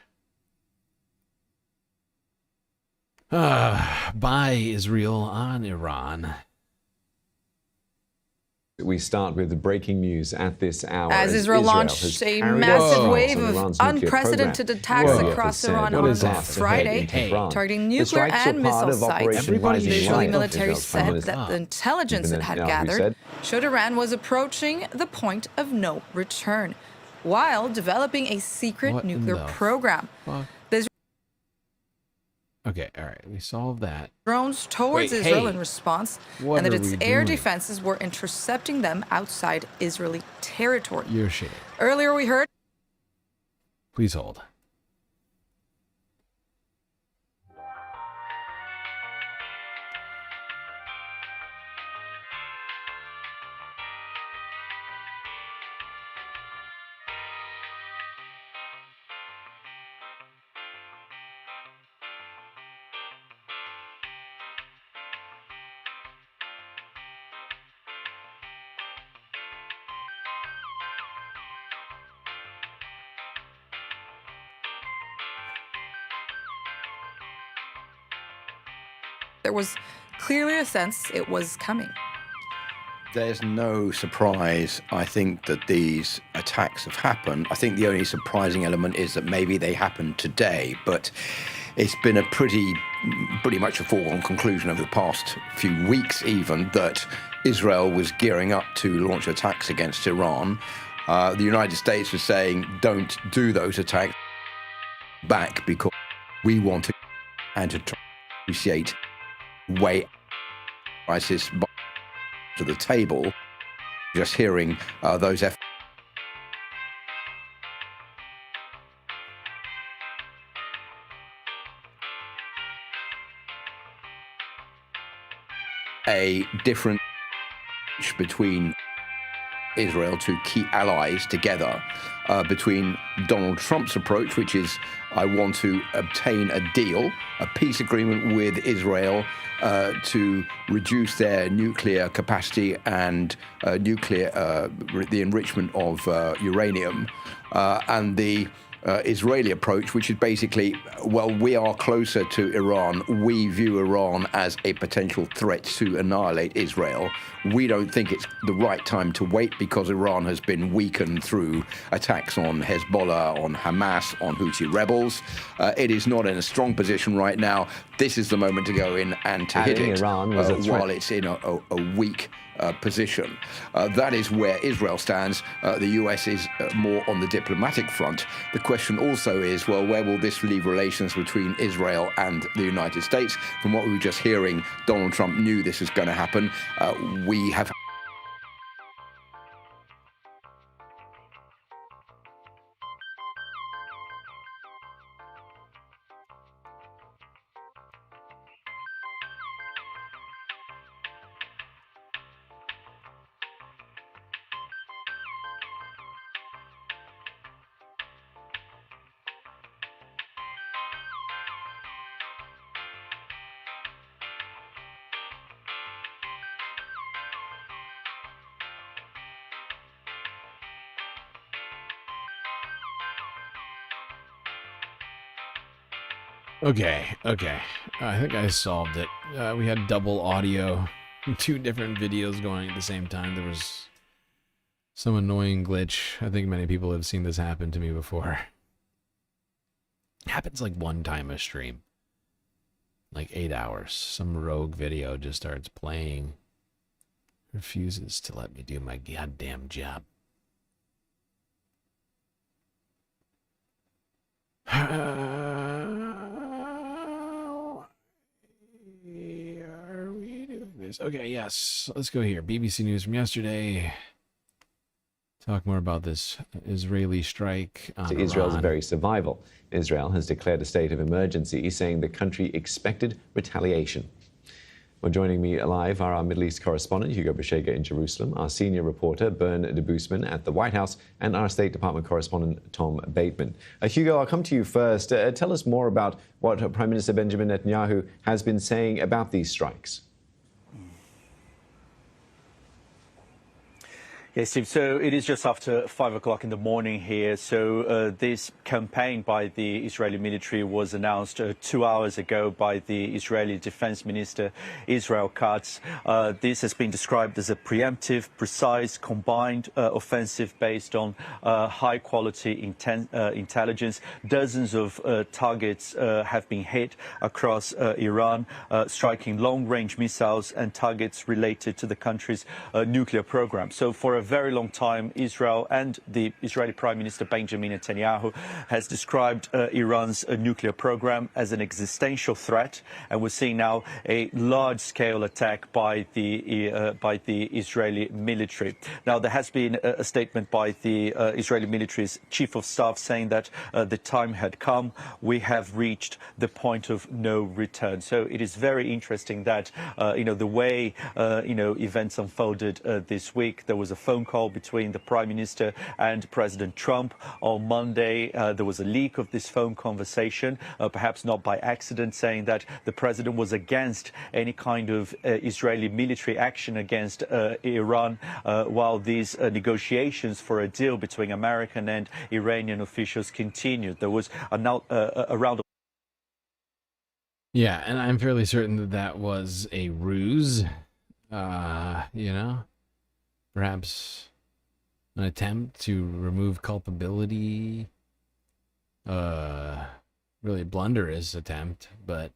By Israel on Iran. We start with the breaking news at this hour. As Israel launched a massive wave of unprecedented attacks across Iran on Friday, targeting nuclear and missile sites. The Israeli military said that the intelligence it had gathered showed Iran was approaching the point of no return, while developing a secret nuclear program. Okay, all right, we solved that. Drones towards Israel in response, and that its air defenses were intercepting them outside Israeli territory. You're shitting. Earlier we heard... Please hold. There was clearly a sense it was coming. There's no surprise, I think, that these attacks have happened. I think the only surprising element is that maybe they happened today, but it's been a pretty much a foregone conclusion over the past few weeks even that Israel was gearing up to launch attacks against Iran. The United States was saying, don't do those attacks back because we want to and to try to negotiate way crisis to the table. Just hearing those efforts. A difference between Israel to keep allies together, between Donald Trump's approach, which is I want to obtain a deal, a peace agreement with Israel to reduce their nuclear capacity and the enrichment of uranium, and the Israeli approach, which is basically, well, we are closer to Iran. We view Iran as a potential threat to annihilate Israel. We don't think it's the right time to wait because Iran has been weakened through attacks on Hezbollah, on Hamas, on Houthi rebels. It is not in a strong position right now. This is the moment to go in and to hit it while it's in a weak position. That is where Israel stands. The US is more on the diplomatic front. The question also is, well, where will this leave relations between Israel and the United States? From what we were just hearing, Donald Trump knew this was going to happen. We have Okay. I think I solved it. We had double audio, 2 different videos going at the same time. There was some annoying glitch. I think many people have seen this happen to me before. It happens like one time a stream. Like 8 hours. Some rogue video just starts playing. Refuses to let me do my goddamn job. Are we doing this? Okay, yes. Let's go here. BBC News from yesterday. Talk more about this Israeli strike on to Israel's Iran. very survival. Israel has declared a state of emergency, saying the country expected retaliation. Well, joining me live are our Middle East correspondent, Hugo Bashega in Jerusalem, our senior reporter, Bern de Boosman at the White House, and our State Department correspondent, Tom Bateman. Hugo, I'll come to you first. Tell us more about what Prime Minister Benjamin Netanyahu has been saying about these strikes. Yes, Steve. So it is just after 5 o'clock in the morning here. So this campaign by the Israeli military was announced 2 hours ago by the Israeli Defense Minister, Israel Katz. This has been described as a preemptive, precise, combined offensive based on high-quality intelligence. Dozens of targets have been hit across Iran, striking long-range missiles and targets related to the country's nuclear program. So for a very long time, Israel and the Israeli Prime Minister Benjamin Netanyahu has described Iran's nuclear program as an existential threat, and we're seeing now a large-scale attack by the Israeli military. Now, there has been a statement by the Israeli military's chief of staff saying that the time had come. We have reached the point of no return. So it is very interesting that the way events unfolded this week. There was a phone call between the Prime Minister and President Trump on Monday. There was a leak of this phone conversation, perhaps not by accident, saying that the President was against any kind of Israeli military action against Iran, while these negotiations for a deal between American and Iranian officials continued. There was a round of... Yeah, and I'm fairly certain that that was a ruse, perhaps an attempt to remove culpability, really a blunderous attempt, but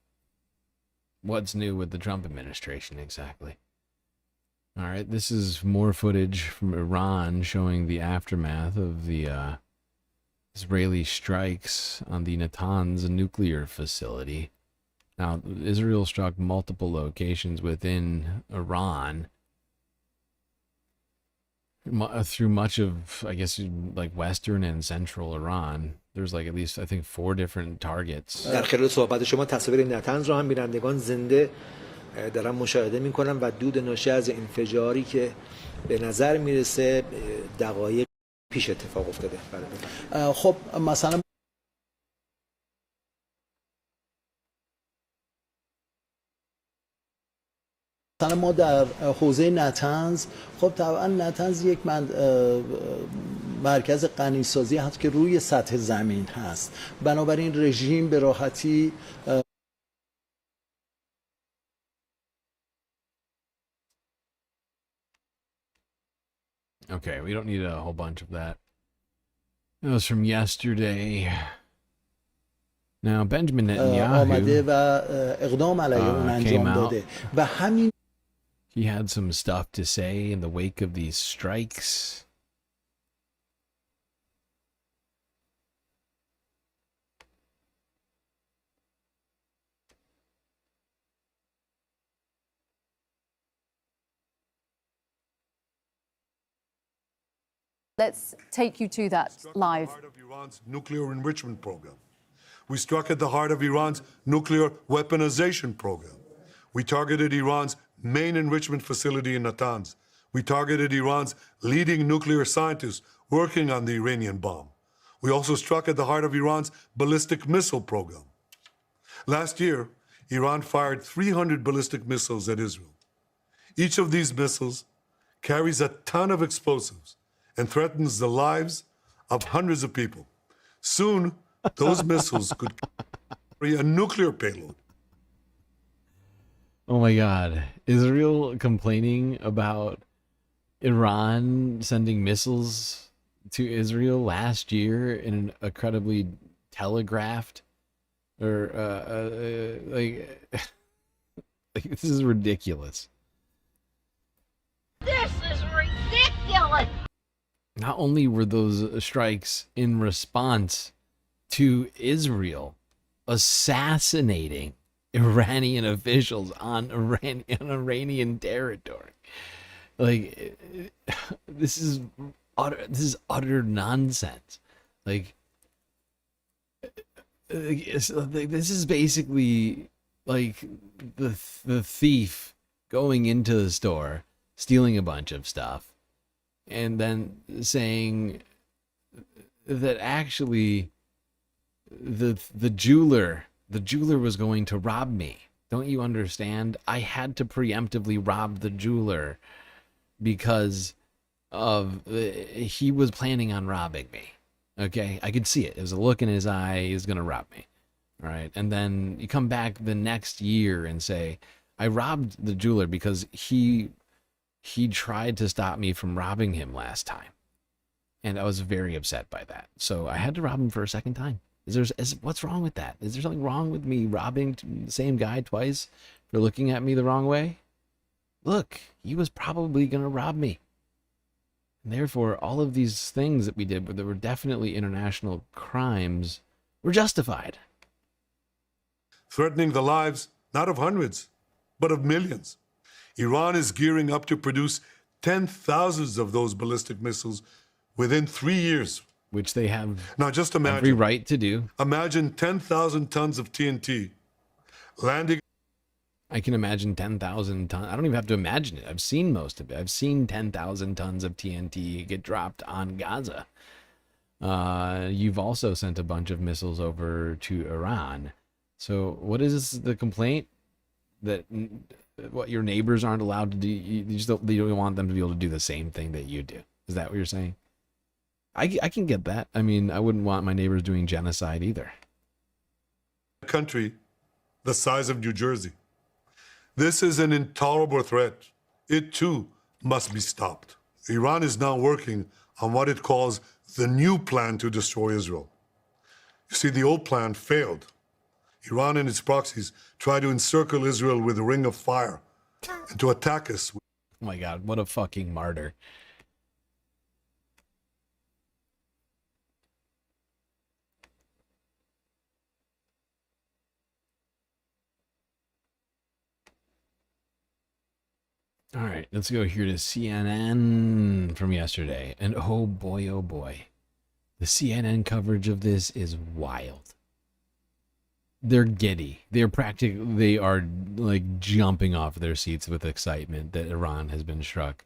what's new with the Trump administration exactly? All right, this is more footage from Iran showing the aftermath of the Israeli strikes on the Natanz nuclear facility. Now, Israel struck multiple locations within Iran through much of, I guess, like western and central Iran. There's like at least, I think, 4 different targets. در خلال صحبت شما تصاویر نتنز رو هم بینندگان زنده دارن مشاهده میکنن و دود ناشی از انفجاری که به نظر میرسه دقایق پیش اتفاق افتاده. خب مثلا ما در حوزه نتنز، خب طبعا نتنز یک مرکز غنیسازی هست که روی سطح زمین هست، بنابراین رژیم به راحتی Okay, we don't need a whole bunch of that. That was from yesterday. Now, Benjamin Netanyahu came out. He had some stuff to say in the wake of these strikes. Let's take you to that live. Iran's nuclear enrichment program. We struck at the heart of Iran's nuclear weaponization program. We targeted Iran's main enrichment facility in Natanz. We targeted Iran's leading nuclear scientists working on the Iranian bomb. We also struck at the heart of Iran's ballistic missile program. Last year, Iran fired 300 ballistic missiles at Israel. Each of these missiles carries a ton of explosives and threatens the lives of hundreds of people. Soon, those missiles could carry a nuclear payload. Oh my God. Israel complaining about Iran sending missiles to Israel last year in an incredibly telegraphed or this is ridiculous. This is ridiculous. Not only were those strikes in response to Israel assassinating Iranian officials on Iranian territory. Like, this is utter nonsense. Like, this is basically like the thief going into the store, stealing a bunch of stuff, and then saying that actually the jeweler was going to rob me. Don't you understand? I had to preemptively rob the jeweler because of he was planning on robbing me. Okay, I could see it. There was a look in his eye. He was going to rob me. All right, and then you come back the next year and say, I robbed the jeweler because he tried to stop me from robbing him last time. And I was very upset by that. So I had to rob him for a second time. What's wrong with that? Is there something wrong with me robbing the same guy twice for looking at me the wrong way? Look, he was probably going to rob me. And therefore, all of these things that we did that were definitely international crimes were justified. Threatening the lives, not of hundreds, but of millions. Iran is gearing up to produce 10,000s of those ballistic missiles within 3 years. Which they have now, just imagine, every right to do. Imagine 10,000 tons of TNT landing. I can imagine 10,000 tons. I don't even have to imagine it. I've seen most of it. I've seen 10,000 tons of TNT get dropped on Gaza. You've also sent a bunch of missiles over to Iran. So what is the complaint? That what your neighbors aren't allowed to do? You don't want them to be able to do the same thing that you do. Is that what you're saying? I can get that. I mean, I wouldn't want my neighbors doing genocide either. A country the size of New Jersey. This is an intolerable threat. It too must be stopped. Iran is now working on what it calls the new plan to destroy Israel. You see, the old plan failed. Iran and its proxies try to encircle Israel with a ring of fire and to attack us. Oh my God, what a fucking martyr. All right, let's go here to CNN from yesterday. And oh boy, the CNN coverage of this is wild. They're giddy. They are like jumping off their seats with excitement that Iran has been struck.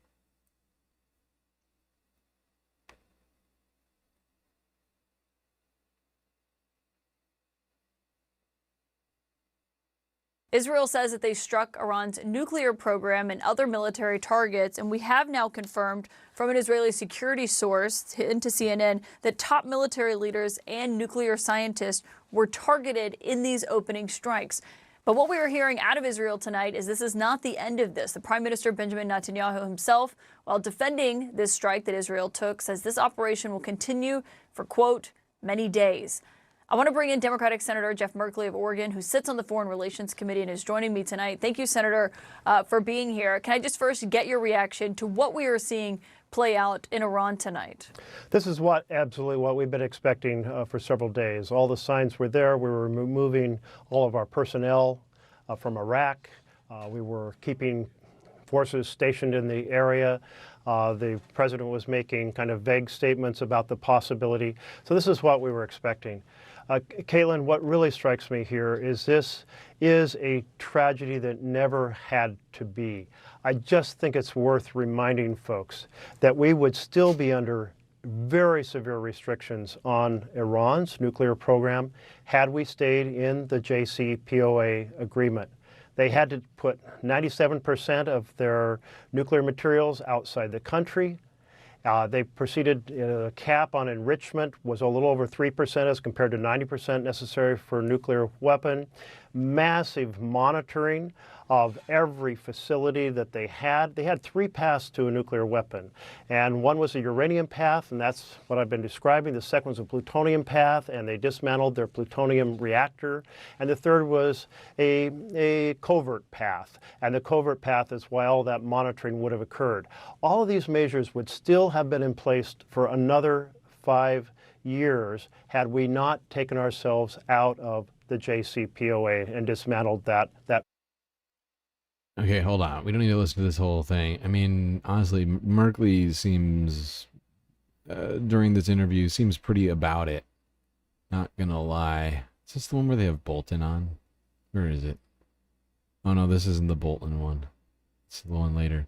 Israel says that they struck Iran's nuclear program and other military targets, and we have now confirmed from an Israeli security source into CNN that top military leaders and nuclear scientists were targeted in these opening strikes. But what we are hearing out of Israel tonight is this is not the end of this. The Prime Minister Benjamin Netanyahu himself, while defending this strike that Israel took, says this operation will continue for, quote, many days. I want to bring in Democratic Senator Jeff Merkley of Oregon, who sits on the Foreign Relations Committee and is joining me tonight. Thank you, Senator, for being here. Can I just first get your reaction to what we are seeing play out in Iran tonight? This is absolutely what we've been expecting for several days. All the signs were there. We were removing all of our personnel from Iraq. We were keeping forces stationed in the area. The president was making kind of vague statements about the possibility. So this is what we were expecting. Caitlin, what really strikes me here is this is a tragedy that never had to be. I just think it's worth reminding folks that we would still be under very severe restrictions on Iran's nuclear program had we stayed in the JCPOA agreement. They had to put 97% of their nuclear materials outside the country. They proceeded, a cap on enrichment was a little over 3% as compared to 90% necessary for a nuclear weapon. Massive monitoring of every facility that they had. They had 3 paths to a nuclear weapon. And one was a uranium path, and that's what I've been describing. The second was a plutonium path, and they dismantled their plutonium reactor. And the third was a covert path. And the covert path is why all that monitoring would have occurred. All of these measures would still have been in place for another 5 years had we not taken ourselves out of the JCPOA and dismantled that. Okay, hold on. We don't need to listen to this whole thing. I mean, honestly, Merkley seems, during this interview, seems pretty about it. Not gonna lie. Is this the one where they have Bolton on? Where is it? Oh no, this isn't the Bolton one. It's the one later.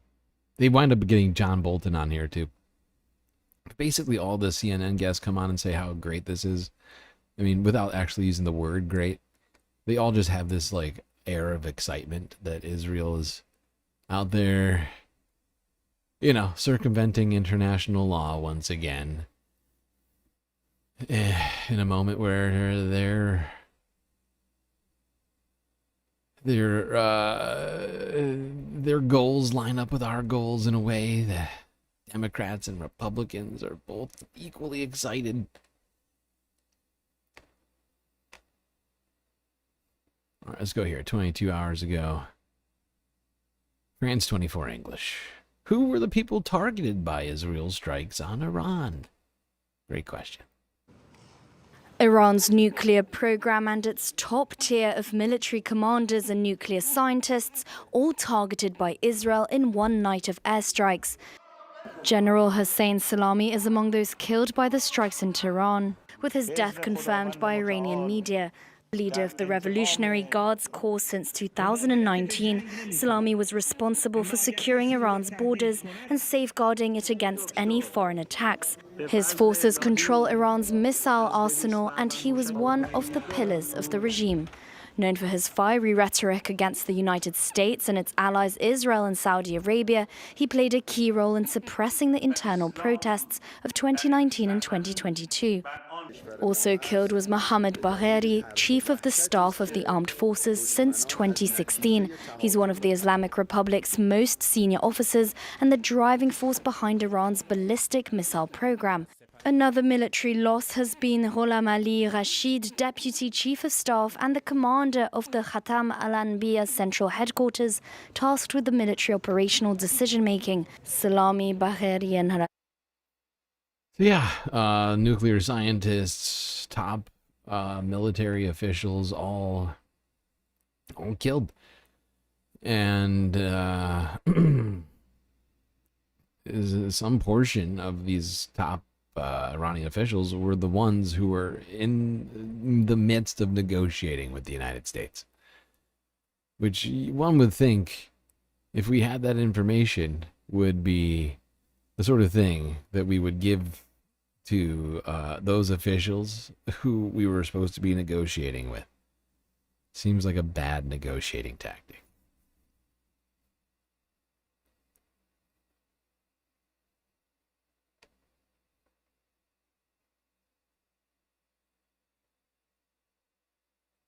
They wind up getting John Bolton on here too. Basically, all the CNN guests come on and say how great this is. I mean, without actually using the word great. They all just have this, like, air of excitement that Israel is out there, you know, circumventing international law once again. In a moment where their goals line up with our goals in a way that Democrats and Republicans are both equally excited. All right, let's go here. 22 hours ago. France 24 English. Who were the people targeted by Israel's strikes on Iran? Great question. Iran's nuclear program and its top tier of military commanders and nuclear scientists all targeted by Israel in one night of airstrikes. General Hossein Salami is among those killed by the strikes in Tehran, with his death confirmed by Iranian media. Leader of the Revolutionary Guards Corps since 2019, Salami was responsible for securing Iran's borders and safeguarding it against any foreign attacks. His forces control Iran's missile arsenal, and he was one of the pillars of the regime. Known for his fiery rhetoric against the United States and its allies Israel and Saudi Arabia, he played a key role in suppressing the internal protests of 2019 and 2022. Also killed was Mohammad Bagheri, chief of the staff of the armed forces since 2016. He's one of the Islamic Republic's most senior officers and the driving force behind Iran's ballistic missile program. Another military loss has been Ghulam Ali Rashid, deputy chief of staff and the commander of the Khatam al-Anbiya central headquarters, tasked with the military operational decision-making. Salami, Bagheri and Nuclear scientists, top military officials, all killed. And some portion of these top Iranian officials were the ones who were in the midst of negotiating with the United States. Which one would think, if we had that information, would be the sort of thing that we would give to those officials who we were supposed to be negotiating with. Seems like a bad negotiating tactic.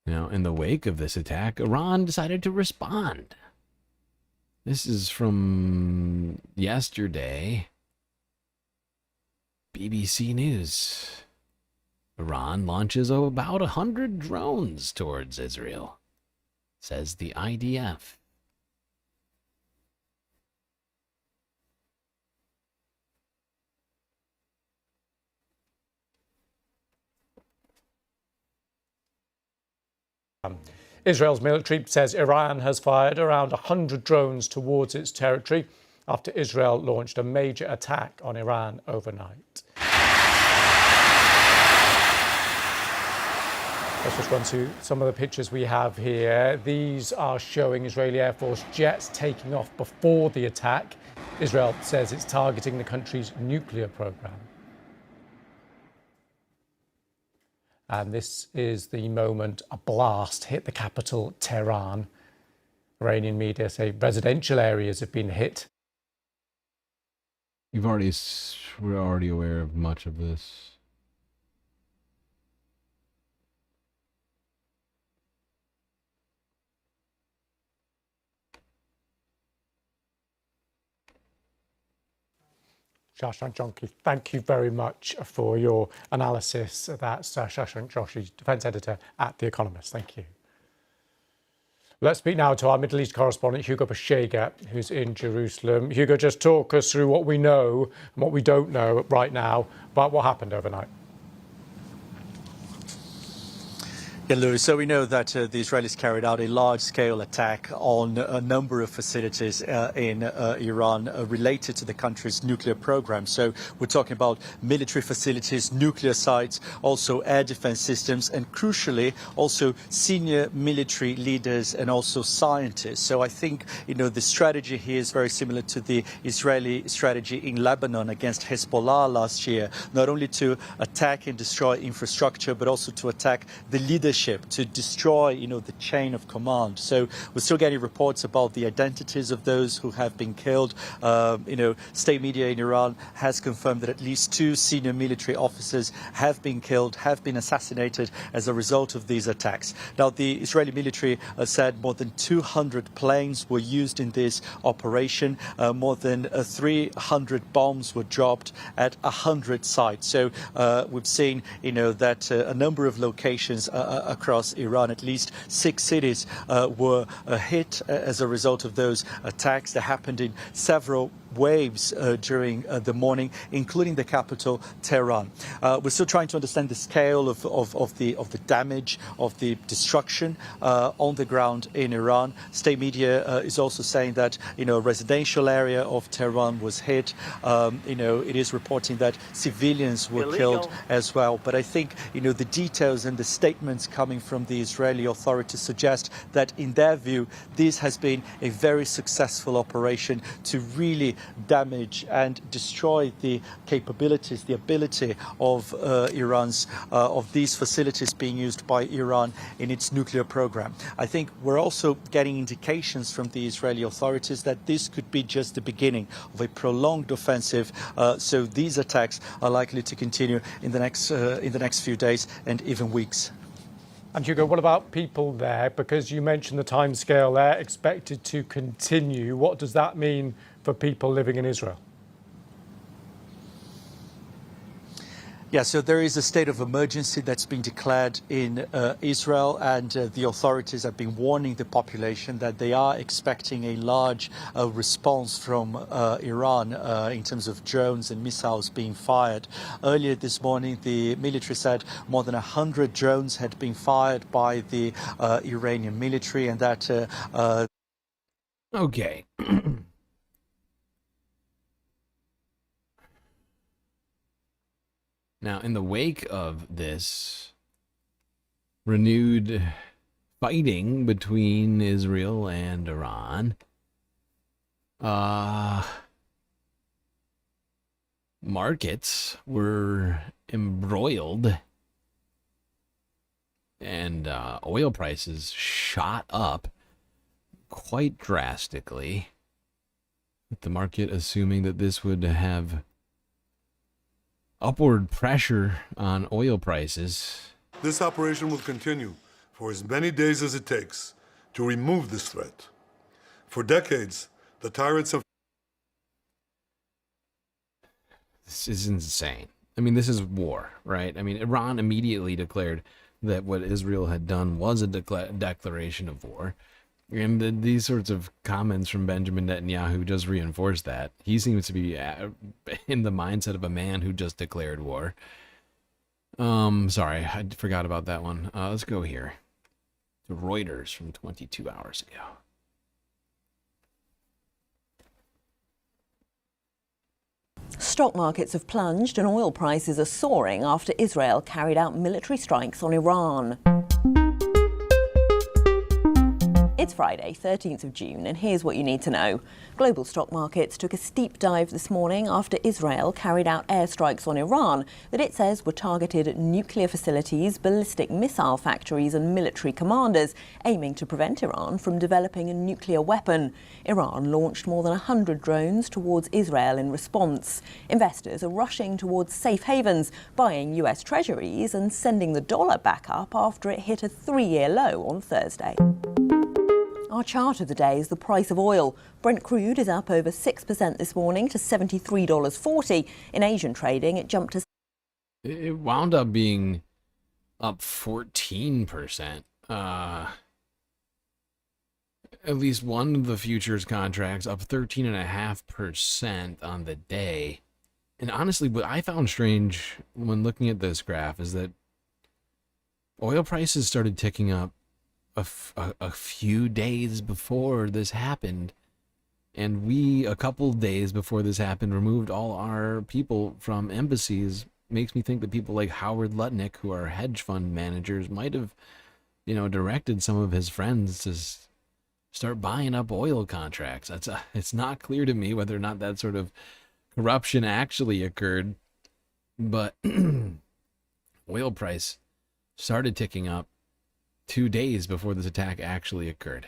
Now, in the wake of this attack, Iran decided to respond. This is from yesterday. BBC News. Iran launches about 100 drones towards Israel, says the IDF. Israel's military says Iran has fired around 100 drones towards its territory after Israel launched a major attack on Iran overnight. Let's just run through some of the pictures we have here. These are showing Israeli Air Force jets taking off before the attack. Israel says it's targeting the country's nuclear program. And this is the moment a blast hit the capital, Tehran. Iranian media say residential areas have been hit. We're already aware of much of this. Shashank Joshi, thank you very much for your analysis. That's Shashank Joshi, defense editor at The Economist. Thank you. Let's speak now to our Middle East correspondent, Hugo Bashega, who's in Jerusalem. Hugo, just talk us through what we know and what we don't know right now about what happened overnight. Yeah, Louis, so we know that the Israelis carried out a large-scale attack on a number of facilities in Iran related to the country's nuclear program. So we're talking about military facilities, nuclear sites, also air defense systems, and crucially, also senior military leaders and also scientists. So I think, the strategy here is very similar to the Israeli strategy in Lebanon against Hezbollah last year, not only to attack and destroy infrastructure, but also to attack the leadership, to destroy, the chain of command. So we're still getting reports about the identities of those who have been killed. State media in Iran has confirmed that at least 2 senior military officers have been killed, have been assassinated as a result of these attacks. Now, the Israeli military said more than 200 planes were used in this operation. More than 300 bombs were dropped at 100 sites. So we've seen, that a number of locations across Iran, at least 6 cities were hit as a result of those attacks that happened in several waves during the morning, including the capital, Tehran. We're still trying to understand the scale of the damage, of the destruction on the ground in Iran. State media is also saying that a residential area of Tehran was hit. It is reporting that civilians were killed as well. But I think the details and the statements coming from the Israeli authorities suggest that, in their view, this has been a very successful operation to really damage and destroy the capabilities, the ability of of these facilities being used by Iran in its nuclear program. I think we're also getting indications from the Israeli authorities that this could be just the beginning of a prolonged offensive. So these attacks are likely to continue in the next few days and even weeks. And Hugo, what about people there? Because you mentioned the timescale there, expected to continue. What does that mean for people living in Israel? Yeah, so there is a state of emergency that's been declared in Israel, and the authorities have been warning the population that they are expecting a large response from Iran in terms of drones and missiles being fired. Earlier this morning, the military said more than 100 drones had been fired by the Iranian military, and that... Okay. Now, in the wake of this renewed fighting between Israel and Iran, markets were embroiled and oil prices shot up quite drastically, with the market assuming that this would have upward pressure on oil prices. This operation will continue for as many days as it takes to remove this threat. For decades, the tyrants have... This is insane. I mean, this is war, right? I mean, Iran immediately declared that what Israel had done was a declaration of war. And these sorts of comments from Benjamin Netanyahu just reinforce that. He seems to be in the mindset of a man who just declared war. Sorry, I forgot about that one. Let's go here to Reuters from 22 hours ago. Stock markets have plunged and oil prices are soaring after Israel carried out military strikes on Iran. It's Friday, 13th of June, and here's what you need to know. Global stock markets took a steep dive this morning after Israel carried out airstrikes on Iran that it says were targeted at nuclear facilities, ballistic missile factories and military commanders, aiming to prevent Iran from developing a nuclear weapon. Iran launched more than 100 drones towards Israel in response. Investors are rushing towards safe havens, buying US treasuries and sending the dollar back up after it hit a 3-year low on Thursday. Our chart of the day is the price of oil. Brent crude is up over 6% this morning to $73.40. In Asian trading, it jumped to... It wound up being up 14%. At least one of the futures contracts up 13.5% on the day. And honestly, what I found strange when looking at this graph is that Oil prices started ticking up a few days before this happened. And we, a couple days before this happened, removed all our people from embassies. Makes me think that people like Howard Lutnick, who are hedge fund managers, might have, directed some of his friends to start buying up oil contracts. It's not clear to me whether or not that sort of corruption actually occurred, but oil price started ticking up 2 days before this attack actually occurred,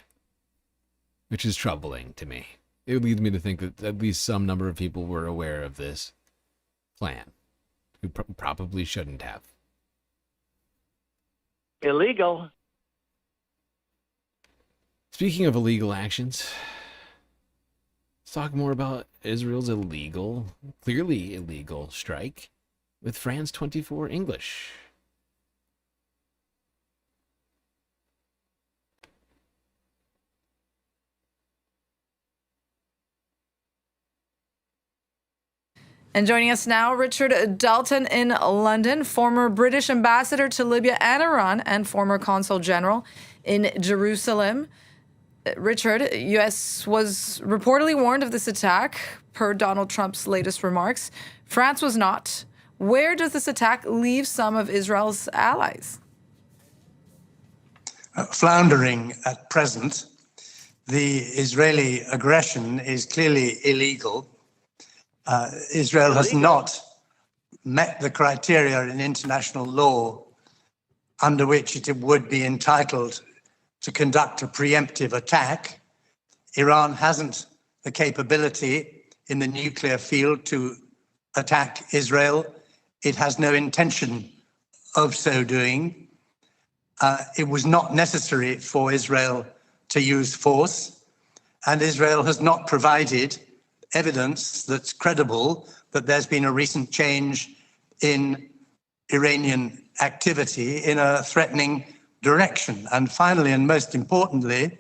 which is troubling to me. It leads me to think that at least some number of people were aware of this plan, who probably shouldn't have. Illegal. Speaking of illegal actions, let's talk more about Israel's clearly illegal strike with France 24 English. And joining us now, Richard Dalton in London, former British ambassador to Libya and Iran and former consul general in Jerusalem. Richard, U.S. was reportedly warned of this attack, per Donald Trump's latest remarks. France was not. Where does this attack leave some of Israel's allies? Floundering at present. The Israeli aggression is clearly illegal. Israel has not met the criteria in international law under which it would be entitled to conduct a preemptive attack. Iran hasn't the capability in the nuclear field to attack Israel. It has no intention of so doing. It was not necessary for Israel to use force, and Israel has not provided evidence that's credible that there's been a recent change in Iranian activity in a threatening direction. And finally, and most importantly,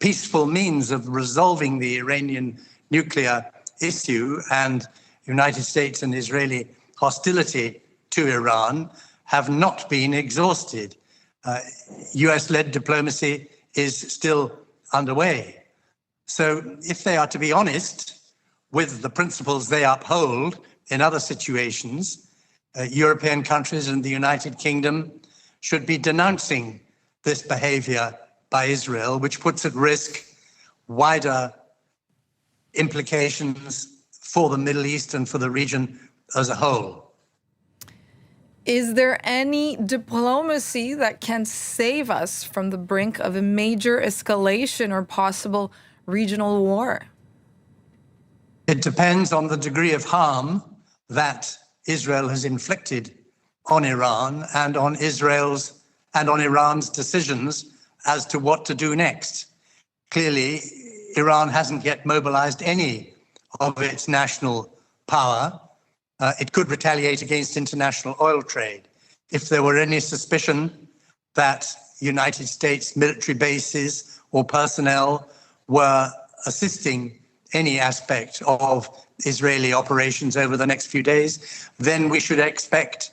peaceful means of resolving the Iranian nuclear issue and United States and Israeli hostility to Iran have not been exhausted. US-led diplomacy is still underway. So if they are to be honest with the principles they uphold in other situations, European countries and the United Kingdom should be denouncing this behavior by Israel, which puts at risk wider implications for the Middle East and for the region as a whole. Is there any diplomacy that can save us from the brink of a major escalation or possible regional war? It depends on the degree of harm that Israel has inflicted on Iran and on Iran's decisions as to what to do next. Clearly, Iran hasn't yet mobilized any of its national power. It could retaliate against international oil trade. If there were any suspicion that United States military bases or personnel were assisting any aspect of Israeli operations over the next few days, then we should expect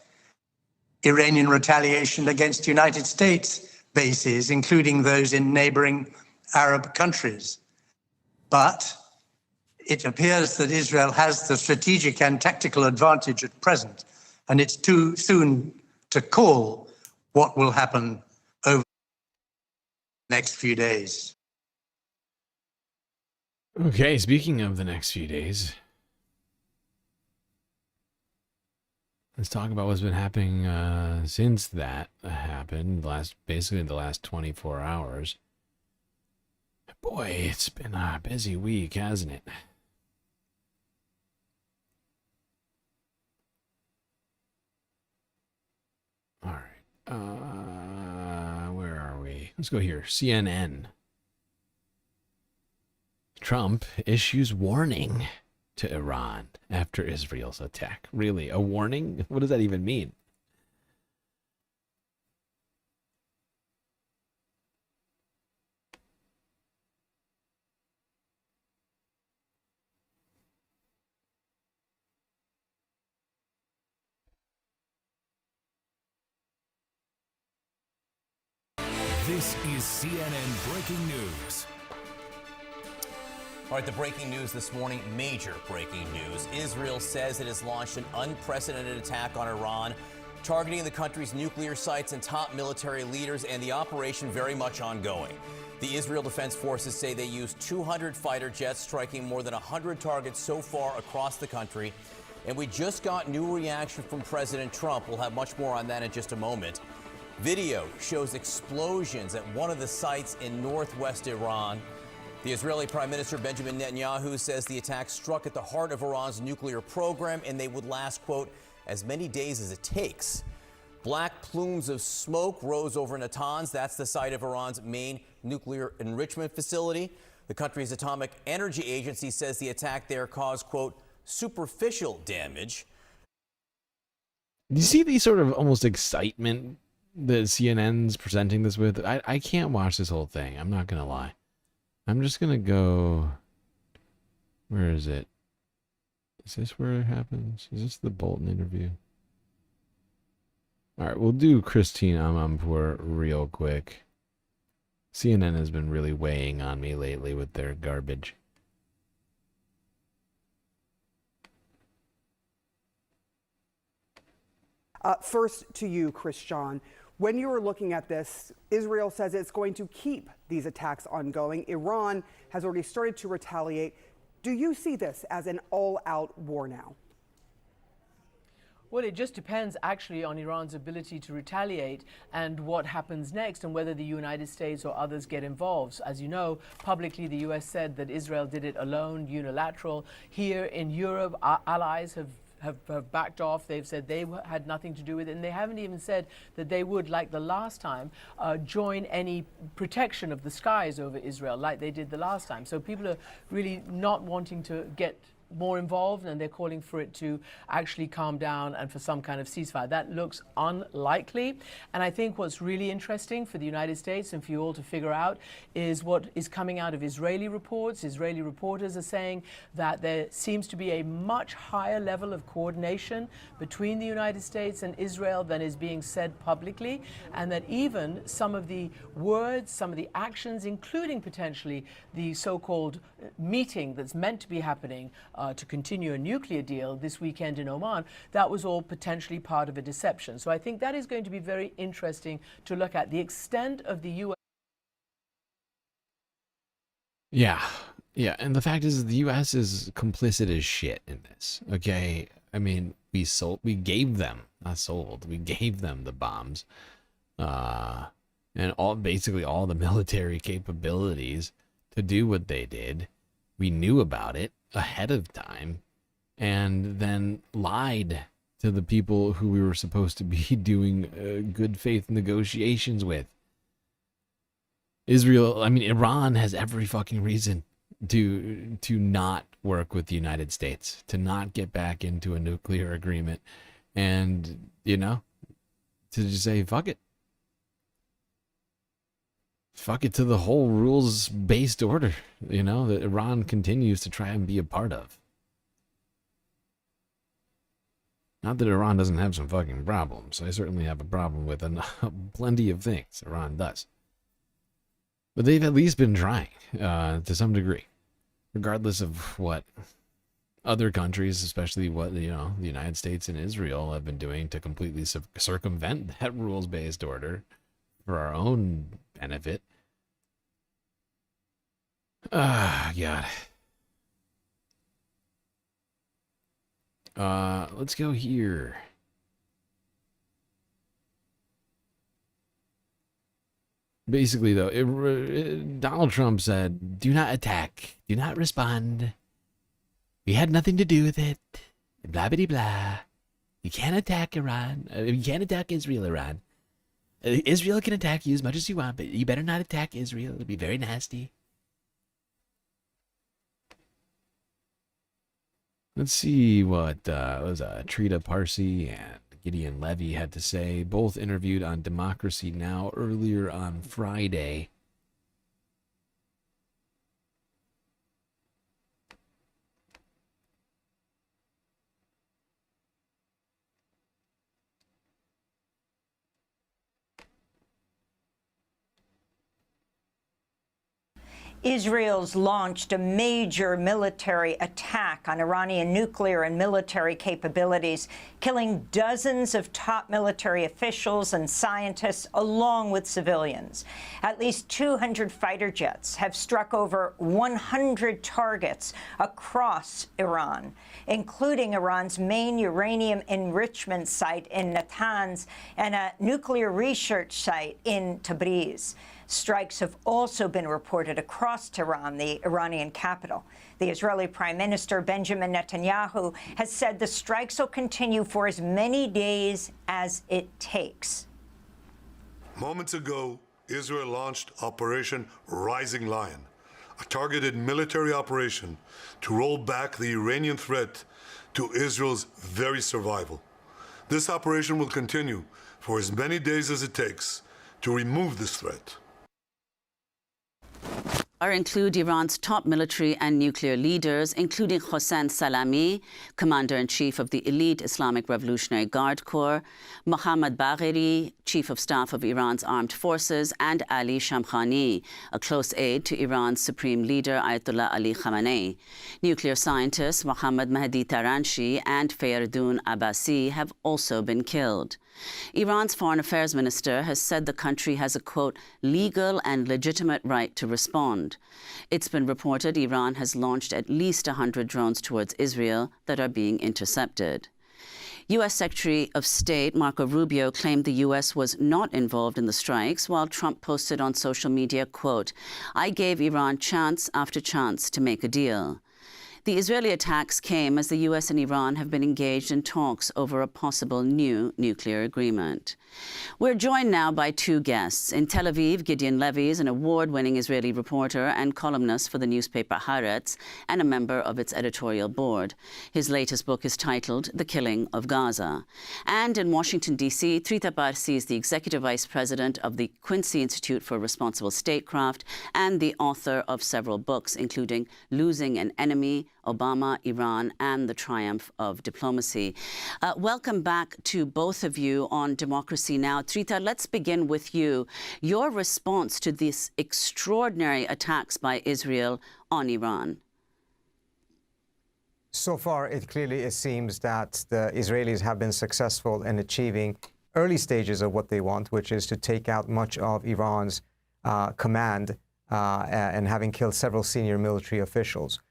Iranian retaliation against United States bases, including those in neighboring Arab countries. But it appears that Israel has the strategic and tactical advantage at present, and it's too soon to call what will happen over the next few days. Okay, speaking of the next few days, let's talk about what's been happening since that happened, basically the last 24 hours. Boy, it's been a busy week, hasn't it? All right. Where are we? Let's go here. CNN. Trump issues warning to Iran after Israel's attack. Really? A warning? What does that even mean? This is CNN Breaking News. All right, the breaking news this morning, major breaking news. Israel says it has launched an unprecedented attack on Iran, targeting the country's nuclear sites and top military leaders, and the operation very much ongoing. The Israel Defense Forces say they used 200 fighter jets, striking more than 100 targets so far across the country. And we just got new reaction from President Trump. We'll have much more on that in just a moment. Video shows explosions at one of the sites in northwest Iran. The Israeli Prime Minister Benjamin Netanyahu says the attack struck at the heart of Iran's nuclear program, and they would last, quote, as many days as it takes. Black plumes of smoke rose over Natanz. That's the site of Iran's main nuclear enrichment facility. The country's Atomic Energy Agency says the attack there caused, quote, superficial damage. Do you see the sort of almost excitement that CNN's presenting this with? I can't watch this whole thing. I'm not going to lie. I'm just going to go... Where is it? Is this where it happens? Is this the Bolton interview? All right, we'll do Christine Amanpour real quick. CNN has been really weighing on me lately with their garbage. First to you, Christian. When you were looking at this, Israel says it's going to keep these attacks ongoing. Iran has already started to retaliate. Do you see this as an all-out war now? Well, it just depends actually on Iran's ability to retaliate and what happens next and whether the United States or others get involved. As you know, publicly the US said that Israel did it alone, unilateral. Here in Europe, our allies have backed off. They've said they had nothing to do with it, and they haven't even said that they would, like the last time, join any protection of the skies over Israel like they did the last time. So people are really not wanting to get more involved, and they're calling for it to actually calm down and for some kind of ceasefire. That looks unlikely. And I think what's really interesting for the United States and for you all to figure out is what is coming out of Israeli reports. Israeli reporters are saying that there seems to be a much higher level of coordination between the United States and Israel than is being said publicly, and that even some of the words, some of the actions, including potentially the so-called meeting that's meant to be happening to continue a nuclear deal this weekend in Oman, that was all potentially part of a deception. So I think that is going to be very interesting to look at the extent of the U.S. Yeah, and the fact is the U.S. is complicit as shit in this, okay? I mean, we gave them the bombs, and basically all the military capabilities to do what they did. We knew about it ahead of time and then lied to the people who we were supposed to be doing good faith negotiations with. Iran has every fucking reason to not work with the United States, to not get back into a nuclear agreement, and, to just say, fuck it. Fuck it to the whole rules-based order, that Iran continues to try and be a part of. Not that Iran doesn't have some fucking problems. I certainly have a problem with plenty of things. Iran does. But they've at least been trying, to some degree. Regardless of what other countries, especially what, the United States and Israel have been doing to completely circumvent that rules-based order for our own benefit. God. Let's go here. Basically, though, Donald Trump said, do not attack, do not respond. We had nothing to do with it. Blah, blah, blah. You can't attack Iran. You can't attack Israel, Iran. Israel can attack you as much as you want, but you better not attack Israel. It'll be very nasty. Let's see what Trita Parsi and Gideon Levy had to say. Both interviewed on Democracy Now! Earlier on Friday. Israel's launched a major military attack on Iranian nuclear and military capabilities, killing dozens of top military officials and scientists, along with civilians. At least 200 fighter jets have struck over 100 targets across Iran, including Iran's main uranium enrichment site in Natanz and a nuclear research site in Tabriz. Strikes have also been reported across Tehran, the Iranian capital. The Israeli Prime Minister Benjamin Netanyahu has said the strikes will continue for as many days as it takes. Moments ago, Israel launched Operation Rising Lion, a targeted military operation to roll back the Iranian threat to Israel's very survival. This operation will continue for as many days as it takes to remove this threat. Include Iran's top military and nuclear leaders, including Hossein Salami, Commander-in-Chief of the elite Islamic Revolutionary Guard Corps, Mohammad Bagheri, Chief of Staff of Iran's Armed Forces, and Ali Shamkhani, a close aide to Iran's Supreme Leader Ayatollah Ali Khamenei. Nuclear scientists Mohammad Mahdi Taranshi and Feyerdoun Abbasi have also been killed. Iran's Foreign Affairs Minister has said the country has a, quote, legal and legitimate right to respond. It's been reported Iran has launched at least 100 drones towards Israel that are being intercepted. U.S. Secretary of State Marco Rubio claimed the U.S. was not involved in the strikes, while Trump posted on social media, quote, I gave Iran chance after chance to make a deal. The Israeli attacks came as the U.S. and Iran have been engaged in talks over a possible new nuclear agreement. We're joined now by two guests. In Tel Aviv, Gideon Levy is an award-winning Israeli reporter and columnist for the newspaper Haaretz and a member of its editorial board. His latest book is titled The Killing of Gaza. And in Washington, D.C., Trita Parsi is the executive vice president of the Quincy Institute for Responsible Statecraft and the author of several books, including Losing an Enemy, Obama, Iran, and the Triumph of Diplomacy. Welcome back to both of you on Democracy Now! Trita, let's begin with you. Your response to these extraordinary attacks by Israel on Iran. So far, it clearly seems that the Israelis have been successful in achieving early stages of what they want, which is to take out much of Iran's command and having killed several senior military officials.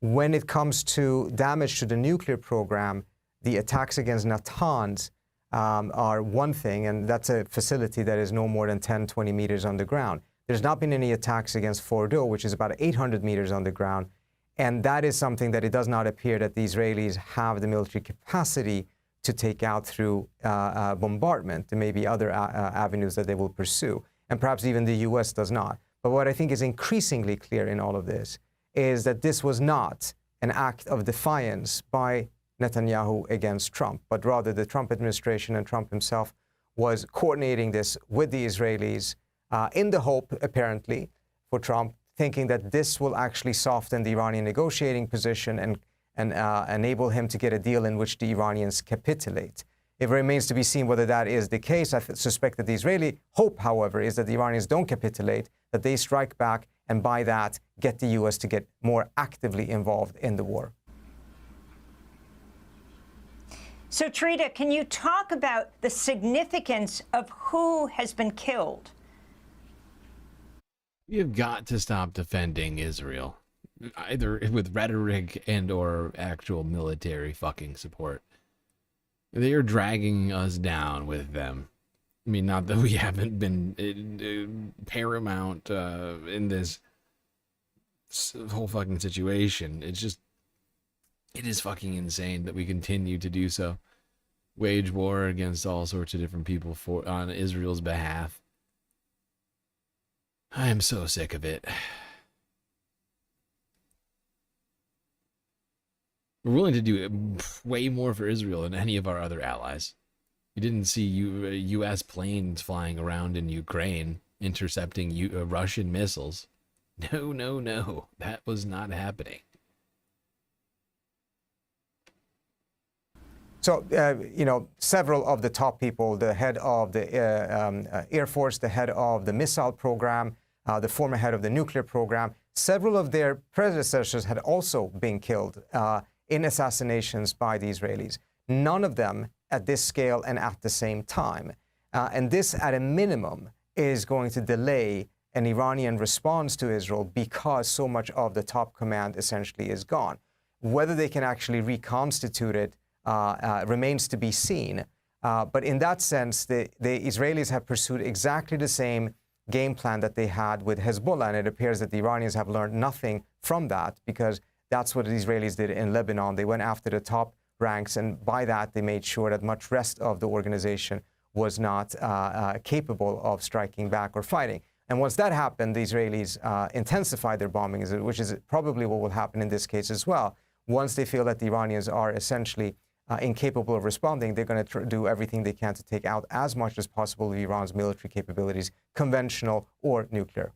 When it comes to damage to the nuclear program, the attacks against Natanz are one thing, and that's a facility that is no more than 10, 20 meters underground. There's not been any attacks against Fordo, which is about 800 meters underground, and that is something that it does not appear that the Israelis have the military capacity to take out through bombardment. There may be other avenues that they will pursue, and perhaps even the U.S. does not. But what I think is increasingly clear in all of this is that this was not an act of defiance by Netanyahu against Trump, but rather the Trump administration and Trump himself was coordinating this with the Israelis in the hope, apparently, for Trump, thinking that this will actually soften the Iranian negotiating position and enable him to get a deal in which the Iranians capitulate. It remains to be seen whether that is the case. I suspect that the Israeli hope, however, is that the Iranians don't capitulate, that they strike back, and by that, get the U.S. to get more actively involved in the war. So, Trita, can you talk about the significance of who has been killed? You've got to stop defending Israel, either with rhetoric and or actual military fucking support. They are dragging us down with them. I mean, not that we haven't been paramount in this whole fucking situation. It's just, it is fucking insane that we continue to do so. Wage war against all sorts of different people on Israel's behalf. I am so sick of it. We're willing to do way more for Israel than any of our other allies. You didn't see U.S. planes flying around in Ukraine intercepting Russian missiles. No. That was not happening. So, several of the top people, the head of the Air Force, the head of the missile program, the former head of the nuclear program. Several of their predecessors had also been killed in assassinations by the Israelis. None of them at this scale and at the same time. And this, at a minimum, is going to delay an Iranian response to Israel because so much of the top command essentially is gone. Whether they can actually reconstitute it remains to be seen. But in that sense, the Israelis have pursued exactly the same game plan that they had with Hezbollah, and it appears that the Iranians have learned nothing from that, because that's what the Israelis did in Lebanon. They went after the top ranks, and by that they made sure that much rest of the organization was not capable of striking back or fighting. And once that happened, the Israelis intensified their bombings, which is probably what will happen in this case as well. Once they feel that the Iranians are essentially incapable of responding, they're going to do everything they can to take out as much as possible of Iran's military capabilities, conventional or nuclear.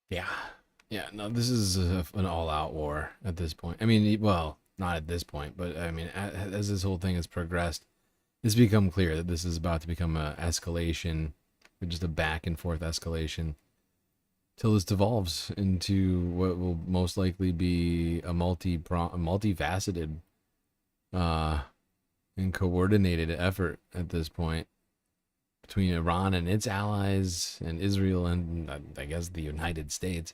Yeah, no, this is an all-out war at this point. I mean, well, not at this point, but I mean, as this whole thing has progressed, it's become clear that this is about to become an escalation, just a back-and-forth escalation, till this devolves into what will most likely be a multifaceted and coordinated effort at this point between Iran and its allies and Israel and I guess the United States.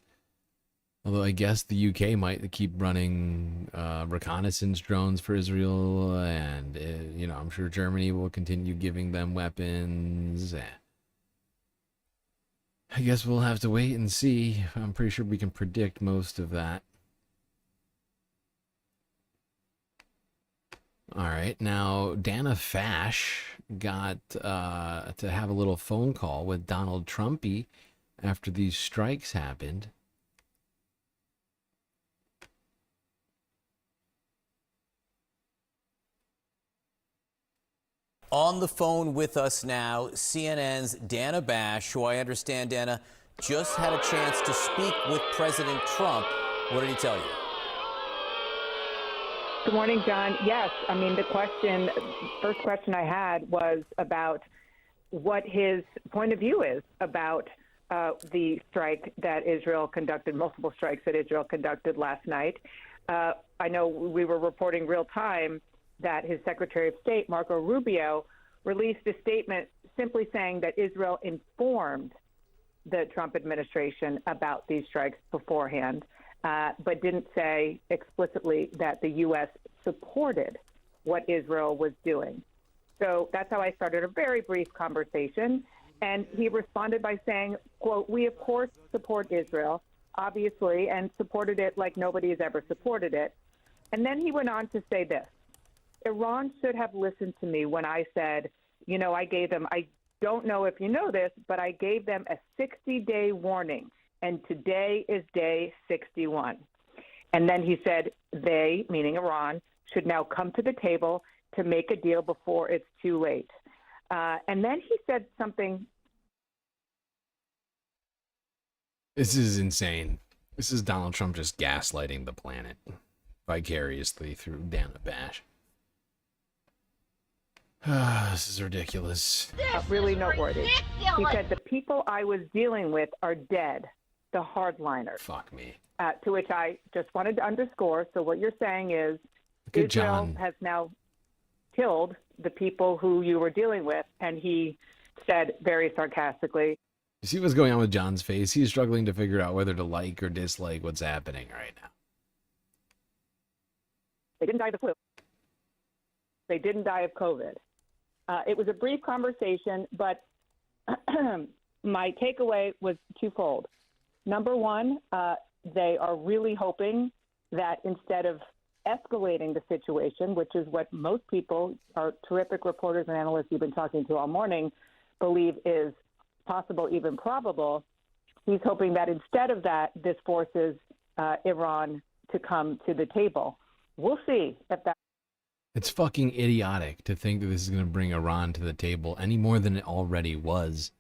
Although I guess the UK might keep running reconnaissance drones for Israel, and you know, I'm sure Germany will continue giving them weapons. I guess we'll have to wait and see. I'm pretty sure we can predict most of that. All right, now Dana Fash got to have a little phone call with Donald Trumpy after these strikes happened. On the phone with us now, CNN's Dana Bash, who I understand, Dana, just had a chance to speak with President Trump. What did he tell you? Good morning, John. Yes, I mean, first question I had was about what his point of view is about the strike that Israel conducted, multiple strikes that Israel conducted last night. I know we were reporting real time that his Secretary of State, Marco Rubio, released a statement simply saying that Israel informed the Trump administration about these strikes beforehand, but didn't say explicitly that the U.S. supported what Israel was doing. So that's how I started a very brief conversation. And he responded by saying, quote, "We, of course, support Israel, obviously, and supported it like nobody has ever supported it." And then he went on to say this: Iran should have listened to me when I said, you know, I don't know if you know this, but I gave them a 60-day warning, and today is day 61. And then he said they, meaning Iran, should now come to the table to make a deal before it's too late. And then he said something. This is insane. This is Donald Trump just gaslighting the planet vicariously through Dana Bash. This is ridiculous. Really noteworthy. He said, the people I was dealing with are dead, the hardliners. Fuck me. To which I just wanted to underscore, so what you're saying is Israel has now killed the people who you were dealing with, and he said very sarcastically. You see what's going on with John's face? He's struggling to figure out whether to like or dislike what's happening right now. They didn't die of the flu. They didn't die of COVID. It was a brief conversation, but my takeaway was twofold. Number one, they are really hoping that instead of escalating the situation, which is what most people, our terrific reporters and analysts you've been talking to all morning, believe is possible, even probable, he's hoping that instead of that, this forces Iran to come to the table. We'll see if that. It's fucking idiotic to think that this is going to bring Iran to the table any more than it already was.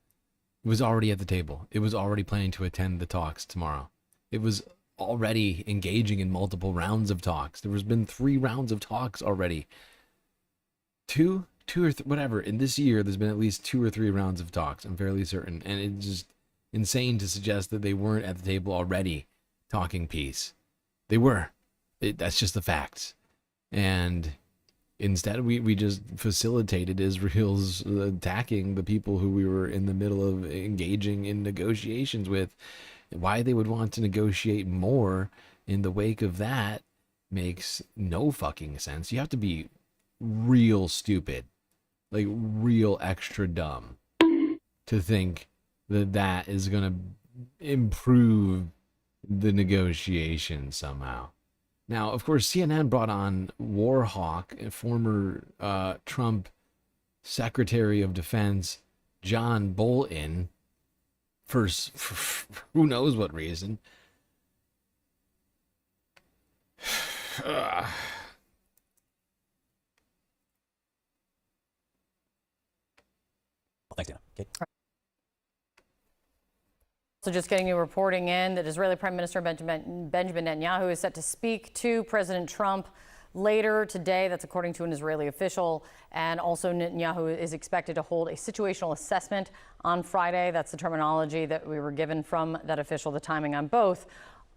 It was already at the table. It was already planning to attend the talks tomorrow. It was already engaging in multiple rounds of talks. There has been 3 rounds of talks already. Two 2 or whatever. In this year, there's been at least 2 or 3 rounds of talks. I'm fairly certain. And it's just insane to suggest that they weren't at the table already talking peace. They were. That's just the facts. And instead, we just facilitated Israel's attacking the people who we were in the middle of engaging in negotiations with. Why they would want to negotiate more in the wake of that makes no fucking sense. You have to be real stupid, like real extra dumb, to think that that is going to improve the negotiation somehow. Now, of course, CNN brought on War Hawk, a former Trump Secretary of Defense, John Bolton, for who knows what reason. Thanks, Dan. Okay. So just getting you reporting in that Israeli Prime Minister Benjamin Netanyahu is set to speak to President Trump later today. That's according to an Israeli official. And also Netanyahu is expected to hold a situational assessment on Friday. That's the terminology that we were given from that official. The timing on both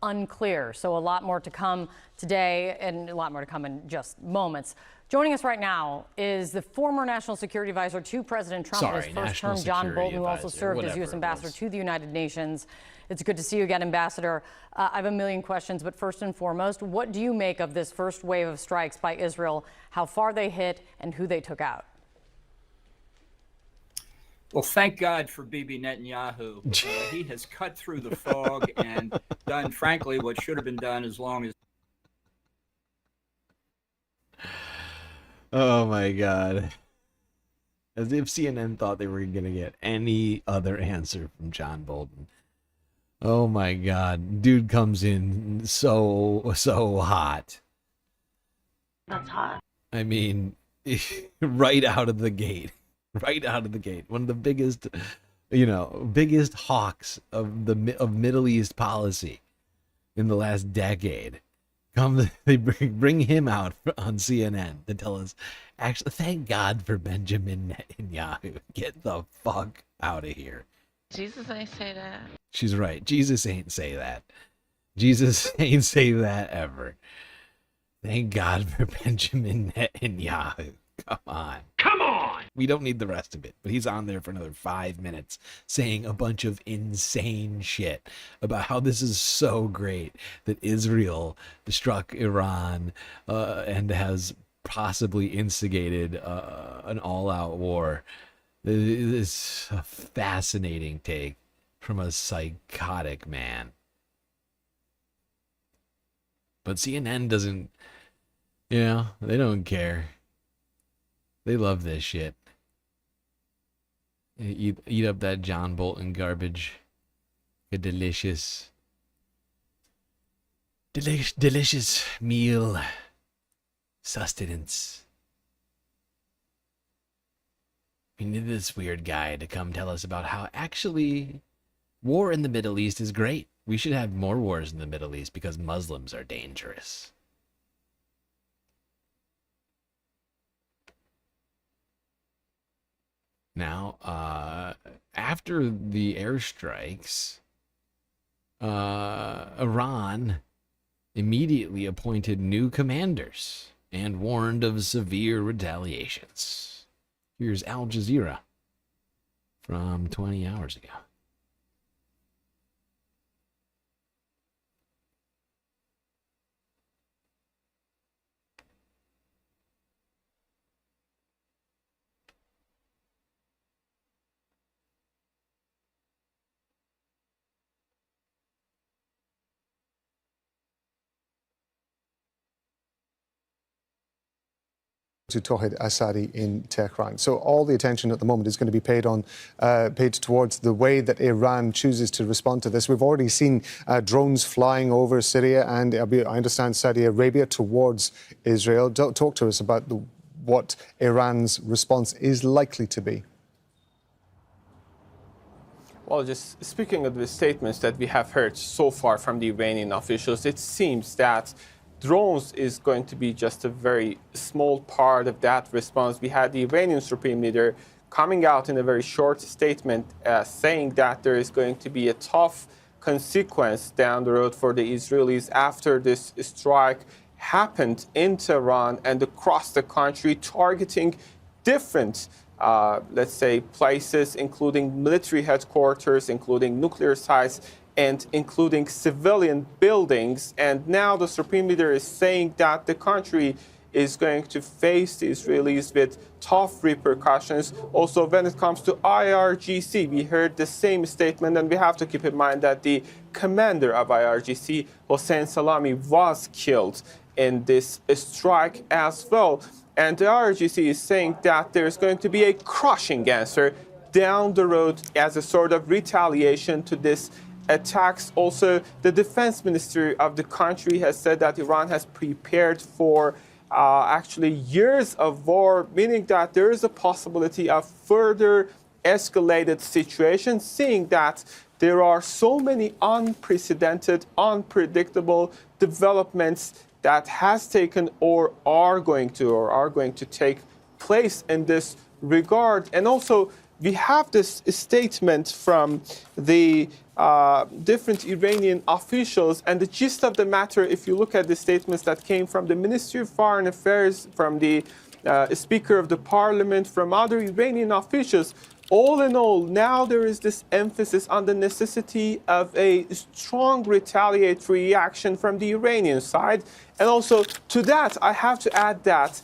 unclear. So a lot more to come today and a lot more to come in just moments. Joining us right now is the former National Security Advisor to President Trump in his first term, John Bolton, who also served as U.S. Ambassador to the United Nations. It's good to see you again, Ambassador. I have a million questions, but first and foremost, what do you make of this first wave of strikes by Israel, how far they hit, and who they took out? Well, thank God for Bibi Netanyahu. He has cut through the fog and done, frankly, what should have been done as long as... Oh my God. As if CNN thought they were going to get any other answer from John Bolton. Oh my God. Dude comes in so hot. That's hot. I mean, right out of the gate. Right out of the gate. One of the biggest, biggest hawks of Middle East policy in the last decade. They bring him out on CNN to tell us, actually, thank God for Benjamin Netanyahu. Get the fuck out of here. Jesus ain't say that. She's right. Jesus ain't say that. Jesus ain't say that ever. Thank God for Benjamin Netanyahu. Come on. Come on! We don't need the rest of it, but he's on there for another 5 minutes saying a bunch of insane shit about how this is so great that Israel struck Iran and has possibly instigated an all-out war. It's a fascinating take from a psychotic man. But CNN doesn't, they don't care. They love this shit. Eat up that John Bolton garbage. A delicious meal. Sustenance. We need this weird guy to come tell us about how actually war in the Middle East is great. We should have more wars in the Middle East because Muslims are dangerous. Now, after the airstrikes, Iran immediately appointed new commanders and warned of severe retaliations. Here's Al Jazeera from 20 hours ago. To Tawhid Assadi in Tehran. So all the attention at the moment is going to be paid towards the way that Iran chooses to respond to this. We've already seen drones flying over Syria and I understand Saudi Arabia towards Israel. Talk to us about what Iran's response is likely to be. Well, just speaking of the statements that we have heard so far from the Iranian officials, it seems that drones is going to be just a very small part of that response. We had the Iranian Supreme Leader coming out in a very short statement saying that there is going to be a tough consequence down the road for the Israelis after this strike happened in Tehran and across the country, targeting different, let's say, places, including military headquarters, including nuclear sites, and including civilian buildings. And now the Supreme Leader is saying that the country is going to face the Israelis with tough repercussions. Also, when it comes to IRGC, we heard the same statement, and we have to keep in mind that the commander of IRGC, Hossein Salami, was killed in this strike as well. And the IRGC is saying that there's going to be a crushing answer down the road as a sort of retaliation to this attacks. Also, the defense ministry of the country has said that Iran has prepared for actually years of war, meaning that there is a possibility of further escalated situations, seeing that there are so many unprecedented, unpredictable developments that has taken or are going to take place in this regard. And also, we have this statement from the different Iranian officials, and the gist of the matter, if you look at the statements that came from the Ministry of Foreign Affairs, from the Speaker of the Parliament, from other Iranian officials, all in all, now there is this emphasis on the necessity of a strong retaliatory reaction from the Iranian side. And also to that, I have to add that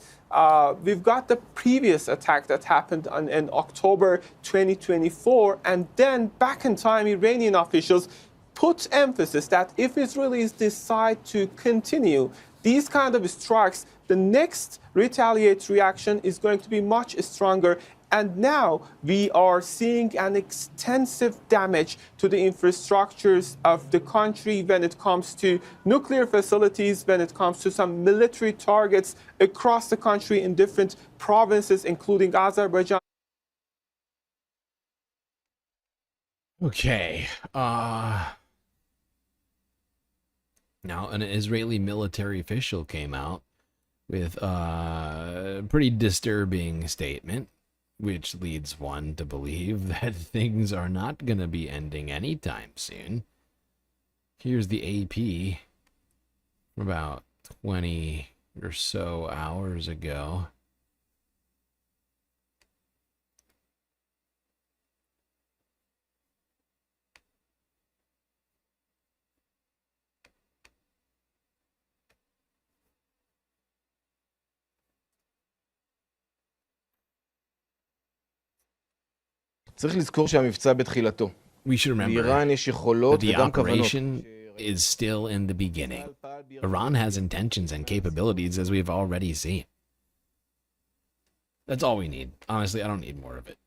we've got the previous attack that happened in October 2024, and then back in time, Iranian officials put emphasis that if Israelis decide to continue these kind of strikes, the next retaliatory reaction is going to be much stronger. And now we are seeing an extensive damage to the infrastructures of the country when it comes to nuclear facilities, when it comes to some military targets across the country in different provinces, including Azerbaijan. Okay. Now, an Israeli military official came out with a pretty disturbing statement, which leads one to believe that things are not going to be ending anytime soon. Here's the AP from about 20 or so hours ago. צריך לזכור שהמבצע בתחילתו. We should remember that the operation is still in the beginning. Iran has intentions and capabilities, as we've already seen. That's all we need. Honestly, I don't need more of it.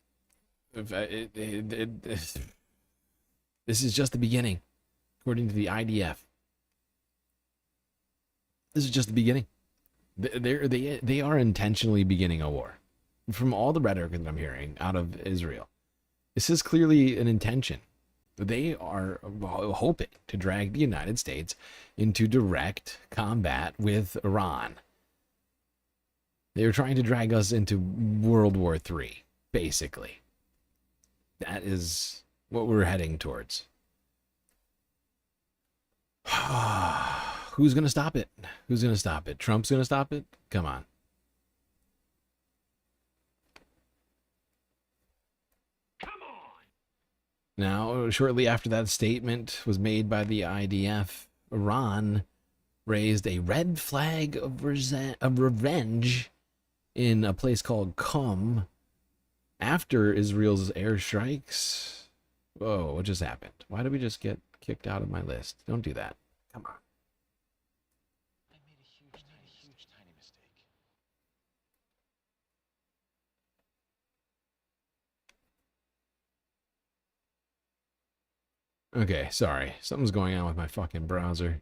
This is just the beginning, according to the IDF. This is just the beginning. They are intentionally beginning a war. From all the rhetoric that I'm hearing out of Israel, this is clearly an intention. They are hoping to drag the United States into direct combat with Iran. They're trying to drag us into World War III, basically. That is what we're heading towards. Who's going to stop it? Who's going to stop it? Trump's going to stop it? Come on. Now, shortly after that statement was made by the IDF, Iran raised a red flag of revenge in a place called Qom after Israel's airstrikes. Whoa, what just happened? Why did we just get kicked out of my list? Don't do that. Come on. I made a huge, tiny mistake. Okay, sorry. Something's going on with my fucking browser.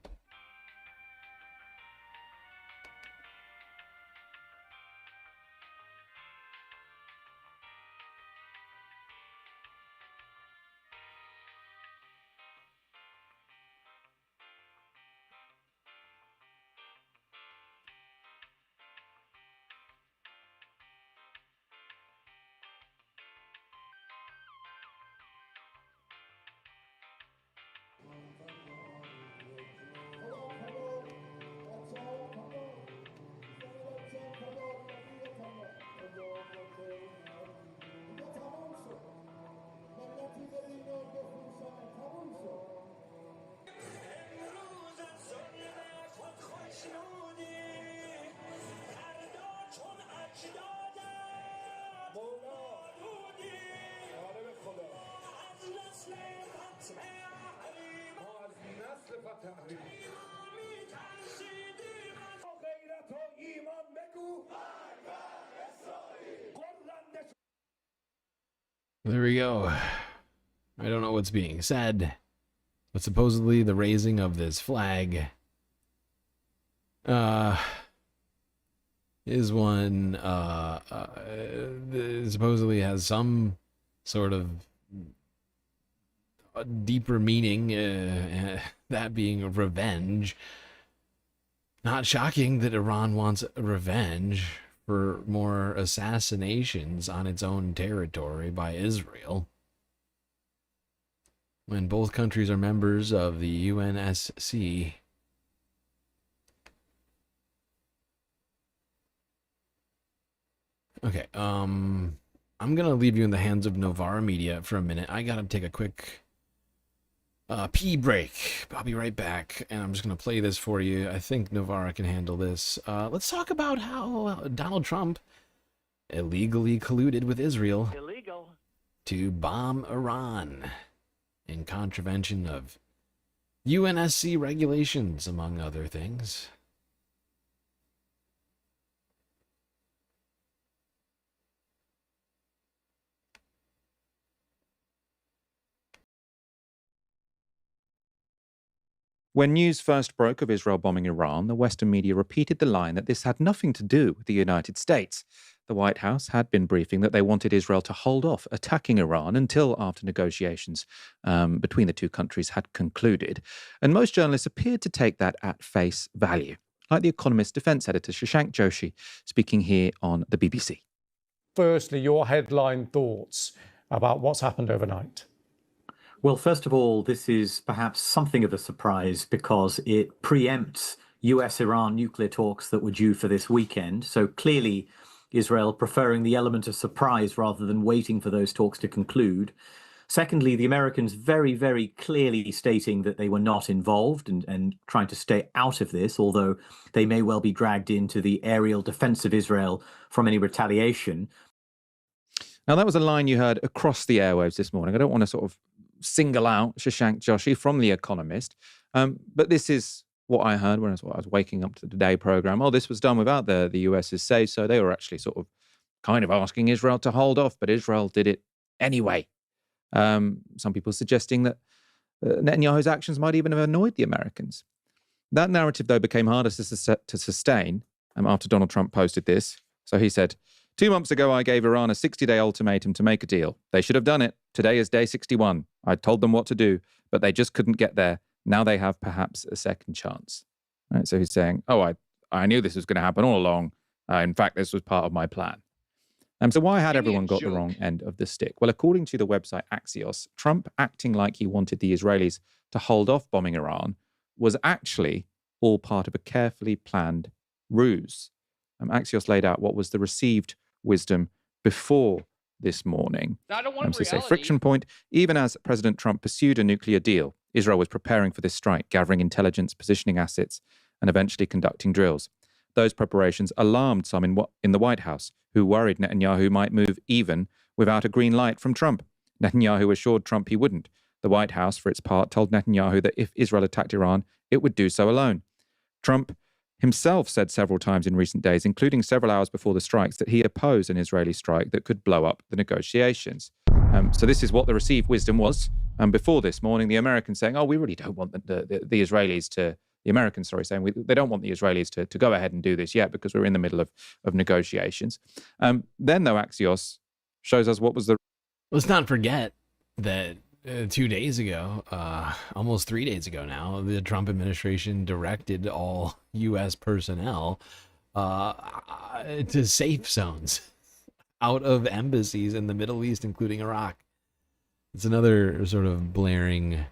There we go. I don't know what's being said, but supposedly the raising of this flag is one supposedly has some sort of a deeper meaning, that being revenge. Not shocking that Iran wants revenge for more assassinations on its own territory by Israel, when both countries are members of the UNSC. Okay, I'm gonna leave you in the hands of Novara Media for a minute. I gotta take a quick pee break. I'll be right back, and I'm just gonna play this for you. I think Novara can handle this. Let's talk about how Donald Trump illegally colluded with Israel to bomb Iran in contravention of UNSC regulations, among other things. When news first broke of Israel bombing Iran, the Western media repeated the line that this had nothing to do with the United States. The White House had been briefing that they wanted Israel to hold off attacking Iran until after negotiations between the two countries had concluded. And most journalists appeared to take that at face value, like The Economist defense editor Shashank Joshi, speaking here on the BBC. Firstly, your headline thoughts about what's happened overnight. Well, first of all, this is perhaps something of a surprise because it preempts US-Iran nuclear talks that were due for this weekend. So clearly, Israel preferring the element of surprise rather than waiting for those talks to conclude. Secondly, the Americans very, very clearly stating that they were not involved and trying to stay out of this, although they may well be dragged into the aerial defense of Israel from any retaliation. Now, that was a line you heard across the airwaves this morning. I don't want to sort of single out Shashank Joshi from The Economist, but this is what I heard when I was waking up to the Today programme. Oh, this was done without the US's say, so they were actually sort of kind of asking Israel to hold off, but Israel did it anyway. Some people suggesting that Netanyahu's actions might even have annoyed the Americans. That narrative, though, became harder to sustain after Donald Trump posted this. So he said, 2 months ago, I gave Iran a 60-day ultimatum to make a deal. They should have done it. Today is day 61. I told them what to do, but they just couldn't get there. Now they have perhaps a second chance. Right, so he's saying, oh, I knew this was going to happen all along. In fact, this was part of my plan. So why had everyone got the wrong end of the stick? Well, according to the website Axios, Trump acting like he wanted the Israelis to hold off bombing Iran was actually all part of a carefully planned ruse. Axios laid out what was the received wisdom before this morning. So say friction point, even as President Trump pursued a nuclear deal, Israel was preparing for this strike, gathering intelligence, positioning assets, and eventually conducting drills. Those preparations alarmed some in the White House, who worried Netanyahu might move even without a green light from Trump. Netanyahu assured Trump he wouldn't. The White House, for its part, told Netanyahu that if Israel attacked Iran, it would do so alone. Trump himself said several times in recent days, including several hours before the strikes, that he opposed an Israeli strike that could blow up the negotiations. So this is what the received wisdom was. Before this morning, the Americans saying, oh, we really don't want the Israelis to, the Americans, sorry, saying they don't want the Israelis to go ahead and do this yet because we're in the middle of negotiations. Then, though, Axios shows us what was the... Let's not forget that 2 days ago, almost 3 days ago now, the Trump administration directed all U.S. personnel to safe zones out of embassies in the Middle East, including Iraq. It's another sort of blaring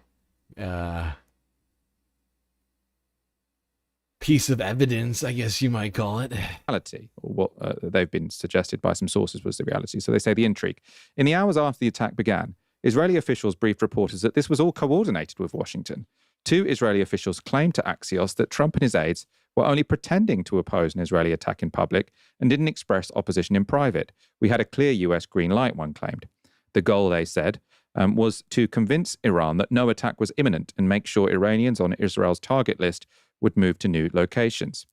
piece of evidence, I guess you might call it. Reality, or what they've been suggested by some sources was the reality. So they say the intrigue. In the hours after the attack began, Israeli officials briefed reporters that this was all coordinated with Washington. 2 Israeli officials claimed to Axios that Trump and his aides were only pretending to oppose an Israeli attack in public and didn't express opposition in private. We had a clear US green light, one claimed. The goal, they said, was to convince Iran that no attack was imminent and make sure Iranians on Israel's target list would move to new locations.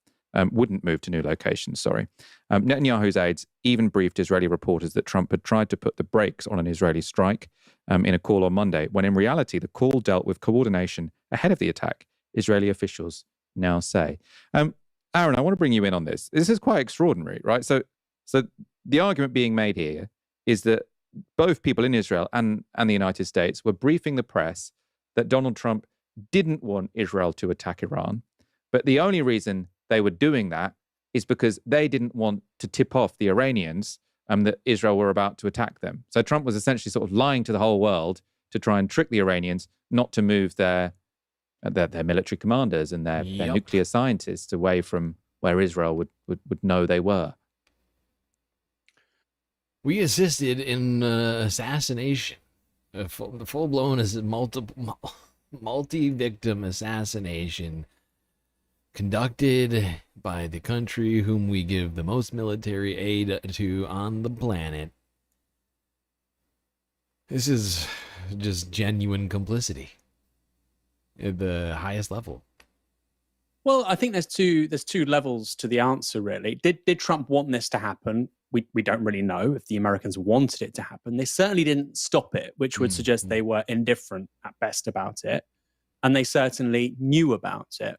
Wouldn't move to new locations, sorry. Netanyahu's aides even briefed Israeli reporters that Trump had tried to put the brakes on an Israeli strike in a call on Monday, when in reality the call dealt with coordination ahead of the attack, Israeli officials now say. Aaron, I want to bring you in on this. This is quite extraordinary, right? So the argument being made here is that both people in Israel and the United States were briefing the press that Donald Trump didn't want Israel to attack Iran, but the only reason they were doing that is because they didn't want to tip off the Iranians that Israel were about to attack them. So Trump was essentially sort of lying to the whole world to try and trick the Iranians not to move their military commanders and their nuclear scientists away from where Israel would know they were. We assisted in assassination, full-blown multi-victim assassination conducted by the country whom we give the most military aid to on the planet. This is just genuine complicity at the highest level. Well, I think there's two levels to the answer, really. Did Trump want this to happen? We don't really know if the Americans wanted it to happen. They certainly didn't stop it, which would suggest they were indifferent at best about it. And they certainly knew about it.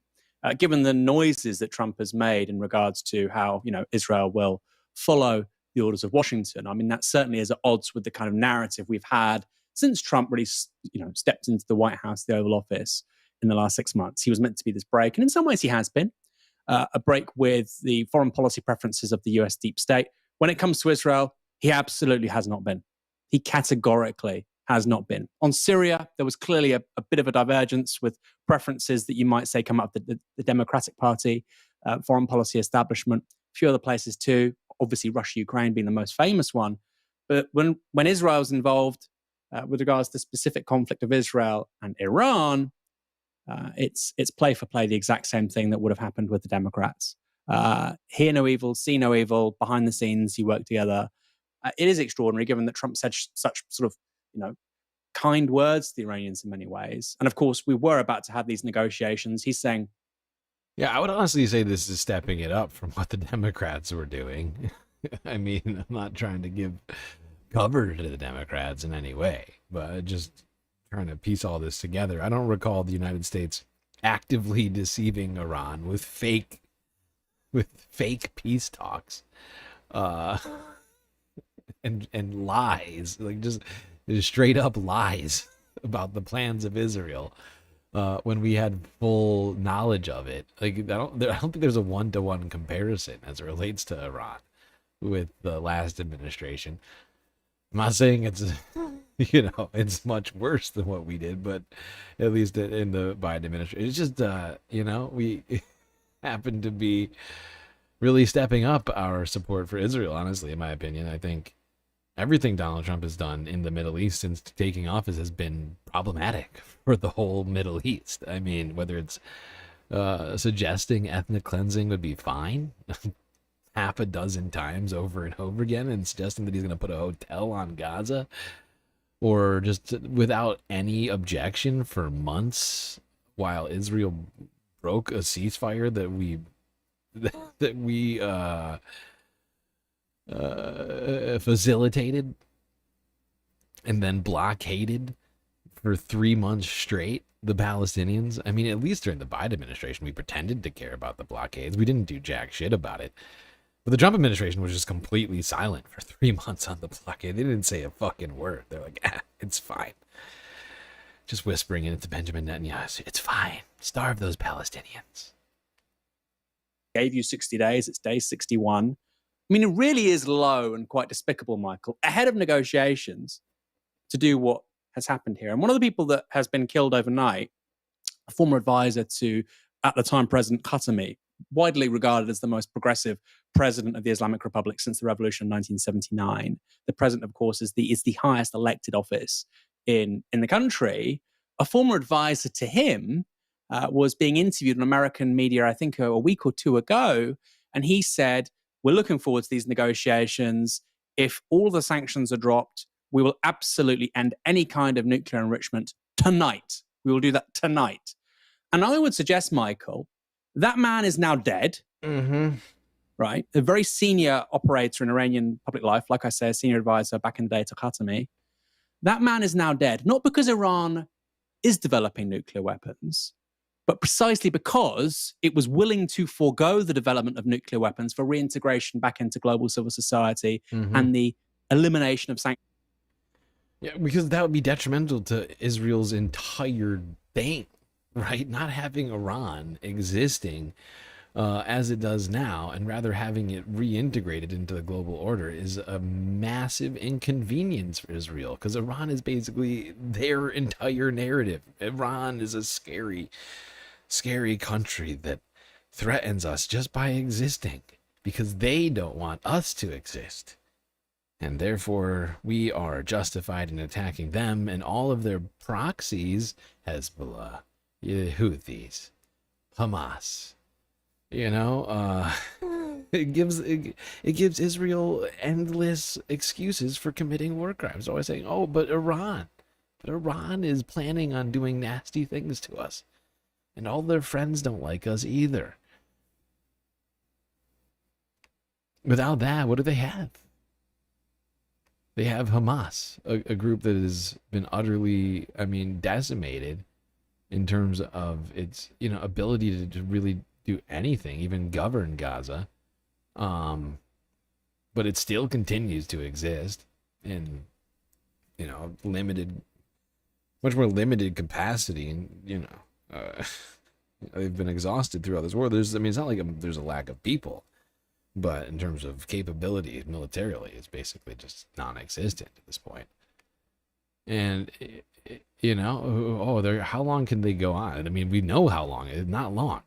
Given the noises that Trump has made in regards to how, Israel will follow the orders of Washington, I mean, that certainly is at odds with the kind of narrative we've had since Trump really, stepped into the White House, the Oval Office, in the last 6 months. He was meant to be this break, and in some ways he has been, a break with the foreign policy preferences of the US deep state. When it comes to Israel, he absolutely has not been. He categorically has not been. On Syria, there was clearly a bit of a divergence with preferences that you might say come up the Democratic Party, foreign policy establishment, a few other places too, obviously Russia, Ukraine being the most famous one. But when Israel's involved with regards to the specific conflict of Israel and Iran, it's play for play, the exact same thing that would have happened with the Democrats. Hear no evil, see no evil, behind the scenes, you work together. It is extraordinary given that Trump said such sort of, kind words to the Iranians in many ways. And of course, we were about to have these negotiations. He's saying... Yeah, I would honestly say this is stepping it up from what the Democrats were doing. I mean, I'm not trying to give cover to the Democrats in any way, but just trying to piece all this together. I don't recall the United States actively deceiving Iran with fake peace talks and lies, like just straight up lies about the plans of Israel when we had full knowledge of it. Like I don't think there's a one-to-one comparison as it relates to Iran with the last administration. I'm not saying it's it's much worse than what we did, but at least in the Biden administration, it's just we happen to be really stepping up our support for Israel. Honestly, in my opinion, I think everything Donald Trump has done in the Middle East since taking office has been problematic for the whole Middle East. I mean, whether it's suggesting ethnic cleansing would be fine half a dozen times over and over again, and suggesting that he's going to put a hotel on Gaza, or just without any objection for months while Israel broke a ceasefire that we facilitated and then blockaded for 3 months straight, the Palestinians. I mean, at least during the Biden administration, we pretended to care about the blockades. We didn't do jack shit about it. But the Trump administration was just completely silent for 3 months on the blockade. They didn't say a fucking word. They're like, it's fine. Just whispering into Benjamin Netanyahu, it's fine. Starve those Palestinians. Gave you 60 days. It's day 61. I mean, it really is low and quite despicable, Michael, ahead of negotiations to do what has happened here. And one of the people that has been killed overnight, a former advisor to, at the time, President Khatami, widely regarded as the most progressive president of the Islamic Republic since the revolution in 1979. The president, of course, is the highest elected office in the country. A former advisor to him was being interviewed in American media, I think a week or two ago, and he said, we're looking forward to these negotiations. If all the sanctions are dropped, We will absolutely end any kind of nuclear enrichment tonight. We will do that tonight. And I would suggest, Michael, that man is now dead. Right? A very senior operator in Iranian public life, like I say, a senior advisor back in the day to Khatami. That man is now dead, not because Iran is developing nuclear weapons, but precisely because it was willing to forego the development of nuclear weapons for reintegration back into global civil society and the elimination of sanctions. Yeah, because that would be detrimental to Israel's entire thing, right? Not having Iran existing as it does now, and rather having it reintegrated into the global order is a massive inconvenience for Israel, because Iran is basically their entire narrative. Iran is a scary, scary country that threatens us just by existing, because they don't want us to exist. And therefore, we are justified in attacking them and all of their proxies, Hezbollah, Houthis, Hamas. You know, it gives Israel endless excuses for committing war crimes. Always saying, "Oh, but Iran is planning on doing nasty things to us, and all their friends don't like us either." Without that, what do they have? They have Hamas, a group that has been utterly, decimated in terms of its, ability to really do anything, even govern Gaza. But it still continues to exist in, much more limited capacity. And, they've been exhausted throughout this war. It's not like there's a lack of people, but in terms of capability militarily, it's basically just non-existent at this point. And, how long can they go on? We know how long. It's not long.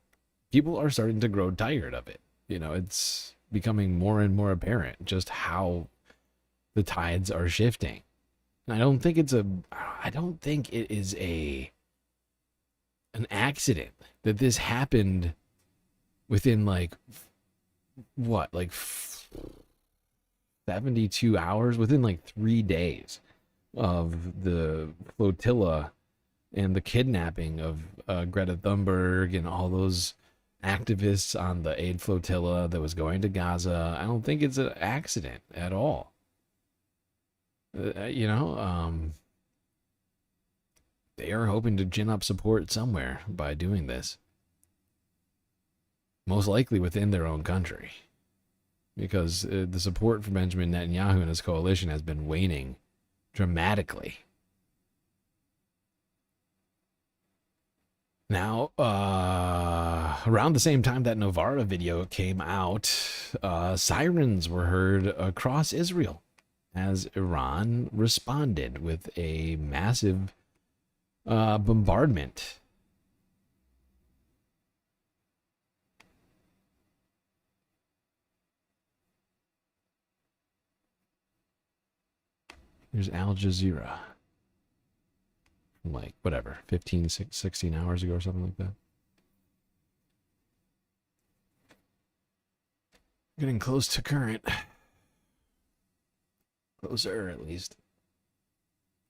People are starting to grow tired of it. It's becoming more and more apparent just how the tides are shifting. And I don't think it is an accident that this happened within 72 hours, within 3 days of the flotilla and the kidnapping of Greta Thunberg and all those activists on the aid flotilla that was going to Gaza. I don't think it's an accident at all. They are hoping to gin up support somewhere by doing this. Most likely within their own country. Because the support for Benjamin Netanyahu and his coalition has been waning dramatically. Now, around the same time that Novara video came out, sirens were heard across Israel as Iran responded with a massive bombardment. Here's Al Jazeera. 16 hours ago or something like that. Getting close to current. Closer, at least.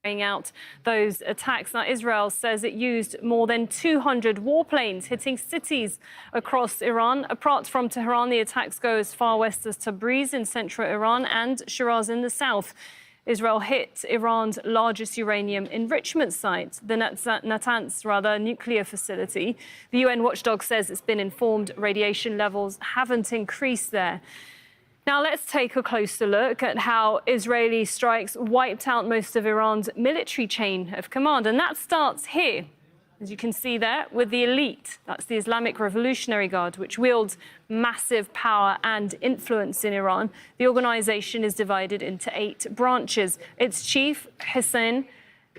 Carrying out those attacks. Now, Israel says it used more than 200 warplanes hitting cities across Iran. Apart from Tehran, the attacks go as far west as Tabriz in central Iran and Shiraz in the south. Israel hit Iran's largest uranium enrichment site, the Natanz nuclear facility. The UN watchdog says it's been informed radiation levels haven't increased there. Now, let's take a closer look at how Israeli strikes wiped out most of Iran's military chain of command. And that starts here, as you can see there, with the elite. That's the Islamic Revolutionary Guard, which wields massive power and influence in Iran. The organization is divided into 8 branches. Its chief, Hussein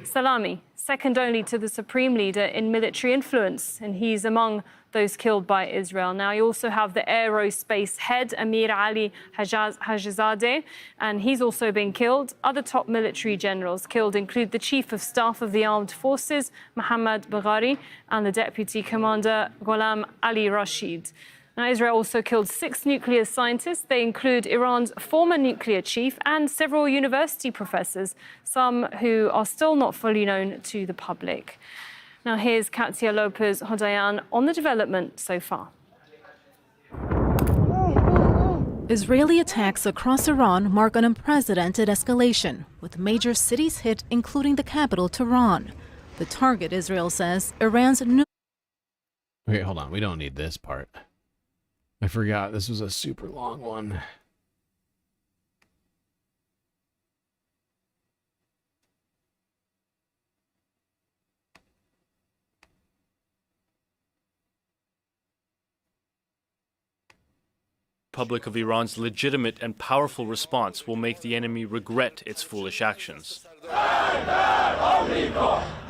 Salami, second only to the supreme leader in military influence, and he's among those killed by Israel. Now, you also have the aerospace head, Amir Ali Hajizadeh, and he's also been killed. Other top military generals killed include the Chief of Staff of the Armed Forces, Mohammad Bagheri, and the Deputy Commander, Ghulam Ali Rashid. Now, Israel also killed 6 nuclear scientists. They include Iran's former nuclear chief and several university professors, some who are still not fully known to the public. Now, here's Katia Lopez-Hodayan on the development so far. Israeli attacks across Iran mark an unprecedented escalation, with major cities hit, including the capital, Tehran. The target, Israel says, Iran's new... Okay, hold on. We don't need this part. I forgot. This was a super long one. Republic of Iran's legitimate and powerful response will make the enemy regret its foolish actions.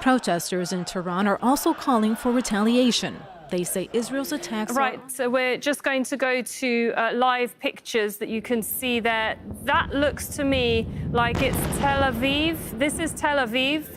Protesters in Tehran are also calling for retaliation. They say Israel's attacks Right, so we're just going to go to live pictures that you can see there. That looks to me like it's Tel Aviv. This is Tel Aviv.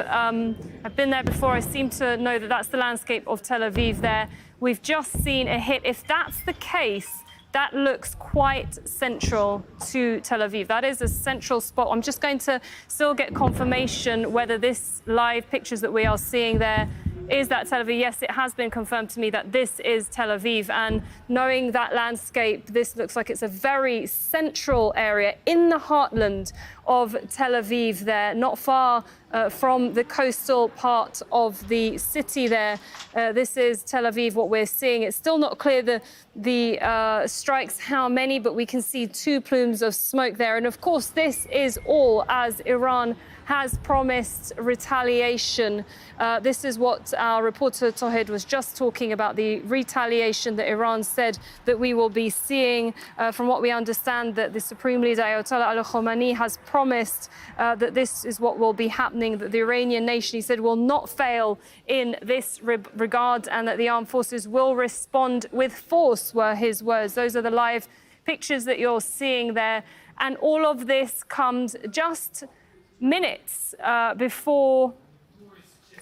I've been there before. I seem to know that that's the landscape of Tel Aviv there. We've just seen a hit. If that's the case, that looks quite central to Tel Aviv. That is a central spot. I'm just going to still get confirmation whether this live pictures that we are seeing there is that Tel Aviv. Yes, it has been confirmed to me that this is Tel Aviv. And knowing that landscape, this looks like it's a very central area in the heartland of Tel Aviv there, not far from the coastal part of the city there. This is Tel Aviv, what we're seeing. It's still not clear the strikes, how many, but we can see 2 plumes of smoke there. And of course, this is all as Iran has promised retaliation. This is what our reporter Tohed was just talking about, the retaliation that Iran said that we will be seeing. From what we understand, that the Supreme Leader Ayatollah Ali Khamenei has promised that this is what will be happening, that the Iranian nation, he said, will not fail in this regard, and that the armed forces will respond with force, were his words. Those are the live pictures that you're seeing there. And all of this comes just minutes before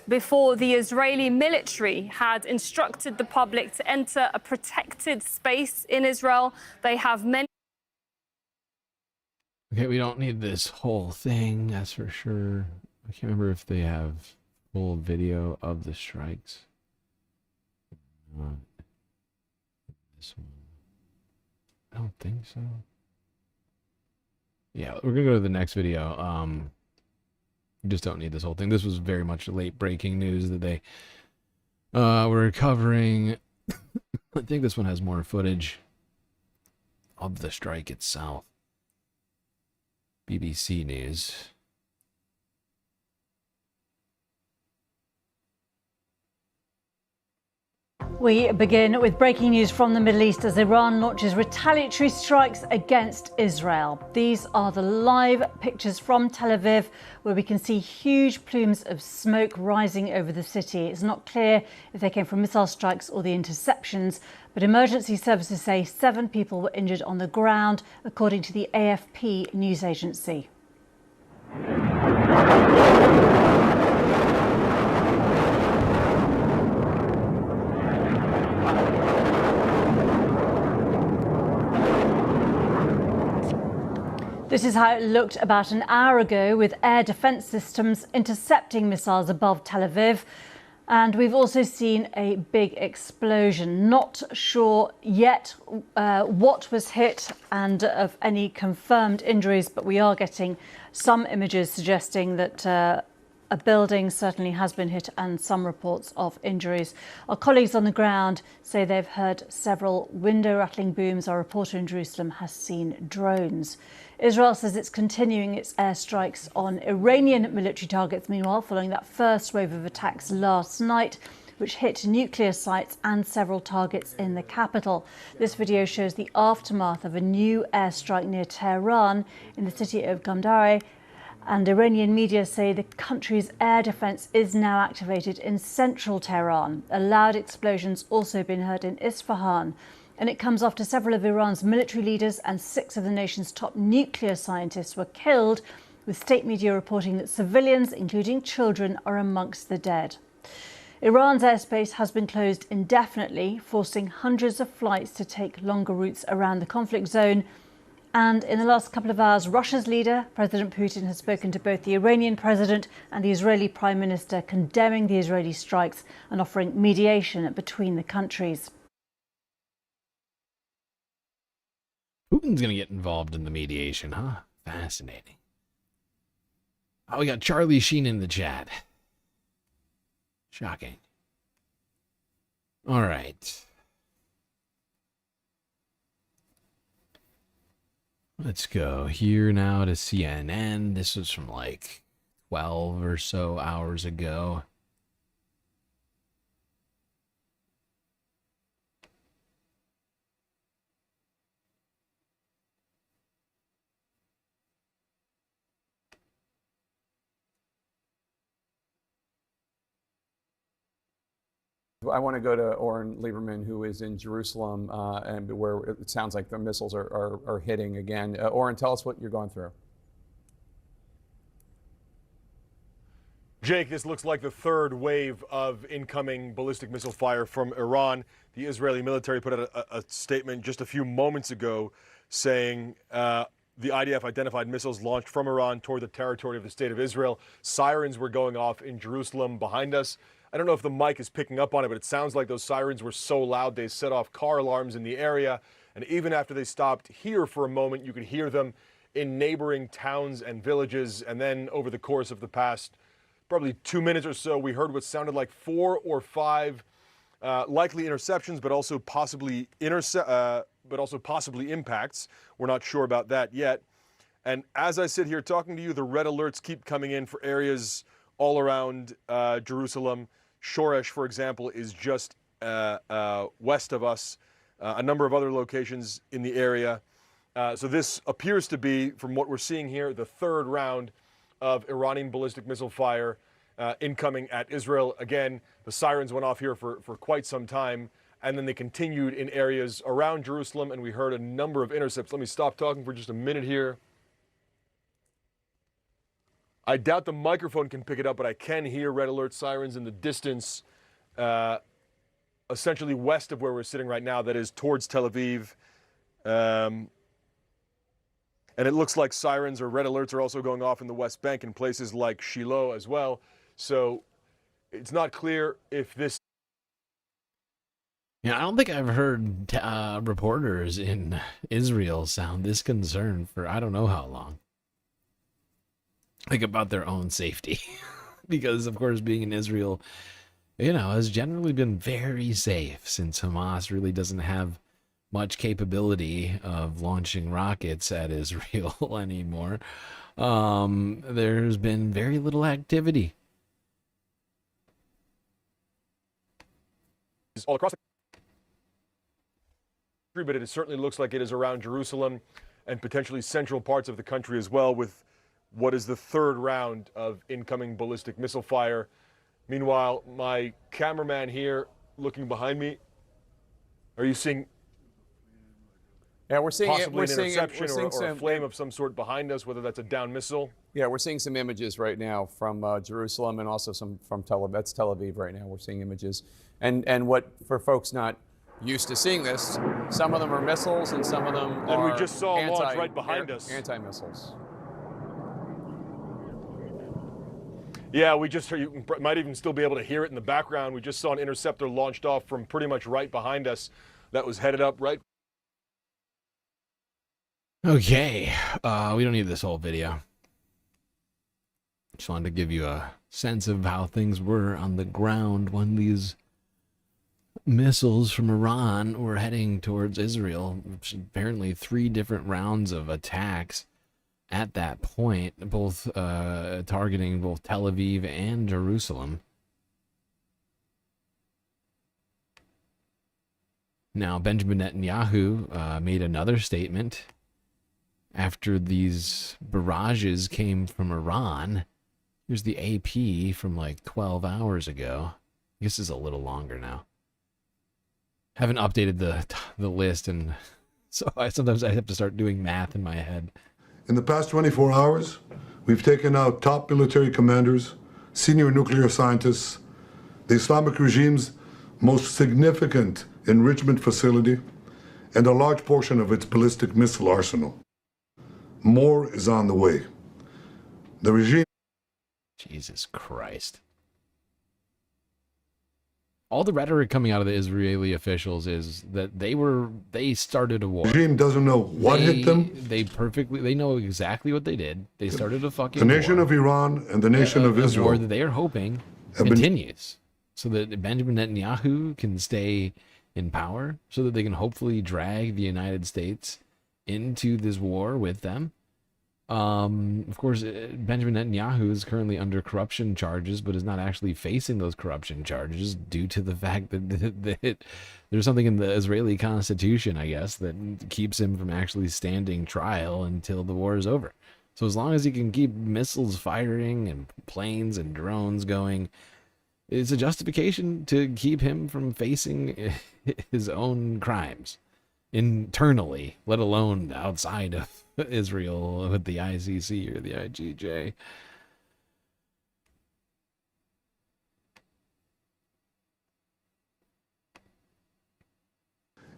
the Israeli military had instructed the public to enter a protected space in Israel. They have many... Okay, we don't need this whole thing, that's for sure. I can't remember if they have full video of the strikes. This one. I don't think so. Yeah, we're gonna go to the next video. You just don't need this whole thing. This was very much late breaking news that they were covering. I think this one has more footage of the strike itself. BBC News. We begin with breaking news from the Middle East as Iran launches retaliatory strikes against Israel. These are the live pictures from Tel Aviv, where we can see huge plumes of smoke rising over the city. It's not clear if they came from missile strikes or the interceptions, but emergency services say 7 people were injured on the ground, according to the AFP news agency. This is how it looked about an hour ago, with air defense systems intercepting missiles above Tel Aviv. And we've also seen a big explosion. Not sure yet what was hit and of any confirmed injuries, but we are getting some images suggesting that a building certainly has been hit and some reports of injuries. Our colleagues on the ground say they've heard several window rattling booms. Our reporter in Jerusalem has seen drones. Israel says it's continuing its airstrikes on Iranian military targets, meanwhile, following that first wave of attacks last night, which hit nuclear sites and several targets in the capital. This video shows the aftermath of a new airstrike near Tehran in the city of Gandhari. And Iranian media say the country's air defense is now activated in central Tehran. A loud explosion's also been heard in Isfahan. And it comes after several of Iran's military leaders and 6 of the nation's top nuclear scientists were killed, with state media reporting that civilians, including children, are amongst the dead. Iran's airspace has been closed indefinitely, forcing hundreds of flights to take longer routes around the conflict zone. And in the last couple of hours, Russia's leader, President Putin, has spoken to both the Iranian president and the Israeli prime minister, condemning the Israeli strikes and offering mediation between the countries. Putin's going to get involved in the mediation, huh? Fascinating. Oh, we got Charlie Sheen in the chat. Shocking. All right. Let's go here now to CNN. This was from like 12 or so hours ago. I want to go to Oren Lieberman, who is in Jerusalem, and where it sounds like the missiles are hitting again. Oren, tell us what you're going through. Jake, this looks like the third wave of incoming ballistic missile fire from Iran. The Israeli military put out a statement just a few moments ago saying the IDF identified missiles launched from Iran toward the territory of the State of Israel. Sirens were going off in Jerusalem behind us. I don't know if the mic is picking up on it, but it sounds like those sirens were so loud they set off car alarms in the area. And even after they stopped here for a moment, you could hear them in neighboring towns and villages. And then over the course of the past probably 2 minutes or so, we heard what sounded like 4 or 5 likely interceptions, but also possibly impacts. We're not sure about that yet. And as I sit here talking to you, the red alerts keep coming in for areas all around Jerusalem. Shoresh, for example, is just west of us. A number of other locations in the area. So this appears to be, from what we're seeing here, the third round of Iranian ballistic missile fire incoming at Israel. Again, the sirens went off here for quite some time, and then they continued in areas around Jerusalem, and we heard a number of intercepts. Let me stop talking for just a minute here. I doubt the microphone can pick it up, but I can hear red alert sirens in the distance, essentially west of where we're sitting right now, that is towards Tel Aviv. And it looks like sirens or red alerts are also going off in the West Bank in places like Shiloh as well. So it's not clear if this... Yeah, I don't think I've heard reporters in Israel sound this concerned for I don't know how long. Like about their own safety. Because, of course, being in Israel, you know, has generally been very safe since Hamas really doesn't have much capability of launching rockets at Israel anymore. There's been very little activity. All across the country, but it certainly looks like it is around Jerusalem and potentially central parts of the country as well, with what is the third round of incoming ballistic missile fire. Meanwhile, my cameraman here looking behind me, are you seeing... Yeah, we're seeing possibly an interception or a some flame of some sort behind us, whether that's a down missile? Yeah, we're seeing some images right now from Jerusalem and also some from Tel Aviv. That's Tel Aviv right now. We're seeing images. And what, for folks not used to seeing this, some of them are missiles and some of them are we just saw a launch right behind us. Anti-missiles. Yeah, we just heard, you might even still be able to hear it in the background. We just saw an interceptor launched off from pretty much right behind us that was headed up right. Okay, we don't need this whole video. Just wanted to give you a sense of how things were on the ground when these missiles from Iran were heading towards Israel. Apparently 3 different rounds of attacks at that point, both targeting both Tel Aviv and Jerusalem. Now, Benjamin Netanyahu made another statement after these barrages came from Iran. Here's the AP from like 12 hours ago. I guess it's a little longer now. Haven't updated the list, and so sometimes I have to start doing math in my head. In the past 24 hours, we've taken out top military commanders, senior nuclear scientists, the Islamic regime's most significant enrichment facility and a large portion of its ballistic missile arsenal. More is on the way. The regime... Jesus Christ. All the rhetoric coming out of the Israeli officials is that they started a war. The regime doesn't know what hit them. They know exactly what they did. They started a fucking The nation war. of Iran and the nation of Israel. A war that they are hoping continues. So that Benjamin Netanyahu can stay in power, so that they can hopefully drag the United States into this war with them. Of course, Benjamin Netanyahu is currently under corruption charges, but is not actually facing those corruption charges due to the fact that there's something in the Israeli constitution, I guess, that keeps him from actually standing trial until the war is over. So as long as he can keep missiles firing and planes and drones going, it's a justification to keep him from facing his own crimes internally, let alone outside of Israel with the ICC or the IGJ.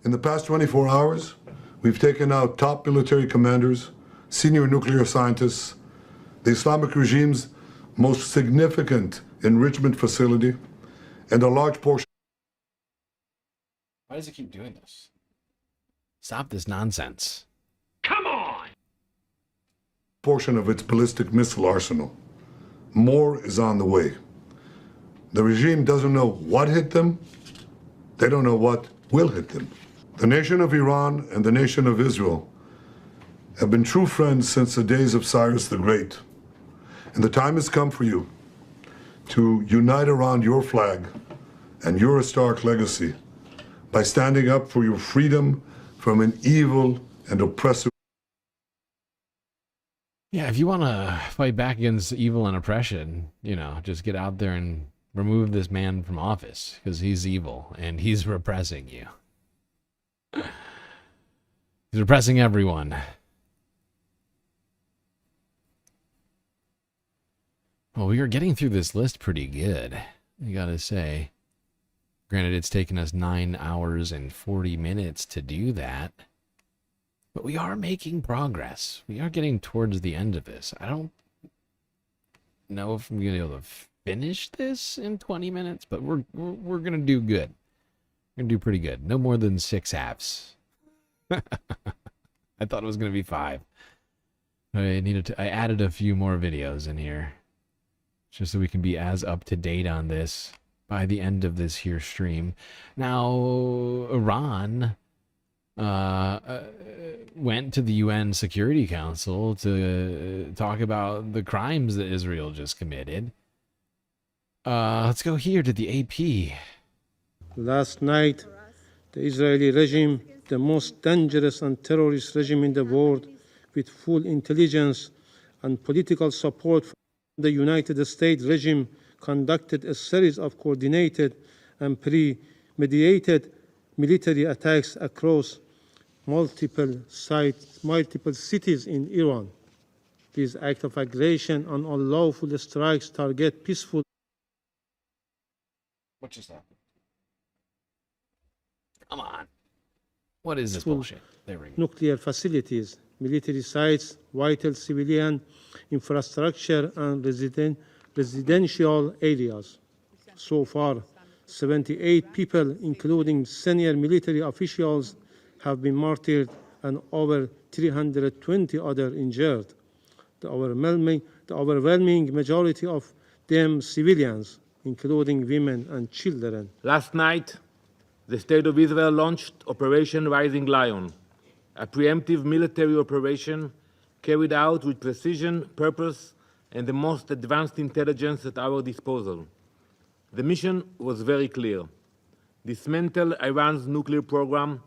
In the past 24 hours, we've taken out top military commanders, senior nuclear scientists, the Islamic regime's most significant enrichment facility, and a large portion... Why does it keep doing this? Stop this nonsense. portion of its ballistic missile arsenal. More is on the way. The regime doesn't know what hit them. They don't know what will hit them. The nation of Iran and the nation of Israel have been true friends since the days of Cyrus the Great. And the time has come for you to unite around your flag and your historic legacy by standing up for your freedom from an evil and oppressive. Yeah, if you want to fight back against evil and oppression, you know, just get out there and remove this man from office because he's evil and he's repressing you. He's repressing everyone. Well, we are getting through this list pretty good, I gotta say. Granted, it's taken us 9 hours and 40 minutes to do that. But we are making progress. We are getting towards the end of this. I don't know if I'm going to be able to finish this in 20 minutes, but we're going to do good. We're going to do pretty good. No more than 6 halves. I thought it was going to be 5. I added a few more videos in here just so we can be as up to date on this by the end of this here stream. Now, Iran went to the UN Security Council to talk about the crimes that Israel just committed. Let's go here to the AP. Last night, the Israeli regime, the most dangerous and terrorist regime in the world, with full intelligence and political support from the United States regime, conducted a series of coordinated and premeditated military attacks across multiple sites, multiple cities in Iran. These acts of aggression and unlawful strikes target peaceful. What just happened? Come on. What is this bullshit? There we go. Nuclear facilities, military sites, vital civilian infrastructure, and residential areas. So far, 78 people, including senior military officials, have been martyred and over 320 others injured. The overwhelming majority of them civilians, including women and children. Last night, the State of Israel launched Operation Rising Lion, a preemptive military operation carried out with precision, purpose, and the most advanced intelligence at our disposal. The mission was very clear: dismantle Iran's nuclear program,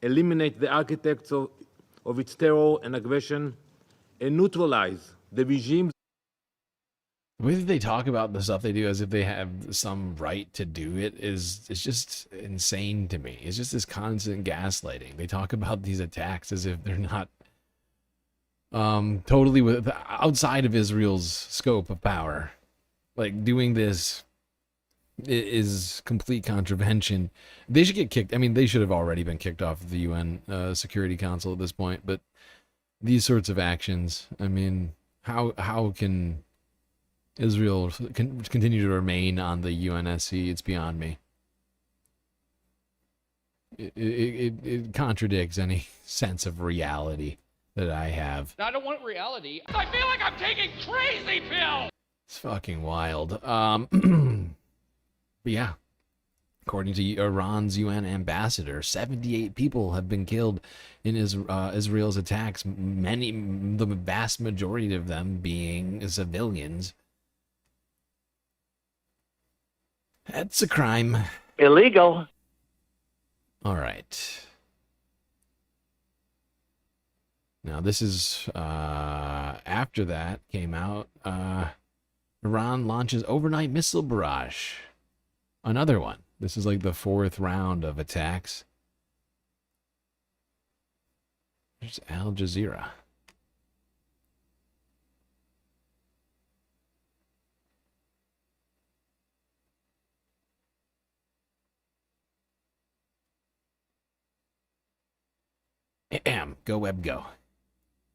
eliminate the architects of its terror and aggression, and neutralize the regime. The way that they talk about the stuff they do as if they have some right to do it it's just insane to me. It's just this constant gaslighting. They talk about these attacks as if they're not totally outside of Israel's scope of power. Like doing this is complete contravention. They should get kicked. I mean, they should have already been kicked off of the UN Security Council at this point, but these sorts of actions, I mean, how can Israel continue to remain on the UNSC? It's beyond me. It contradicts any sense of reality that I have. I don't want reality. I feel like I'm taking crazy pills. It's fucking wild. But yeah, according to Iran's UN ambassador, 78 people have been killed in Israel's attacks, the vast majority of them being civilians. That's a crime. Illegal. All right. Now, this is after that came out. Iran launches overnight missile barrage. Another one. This is like the 4th round of attacks. There's Al Jazeera. Go web go.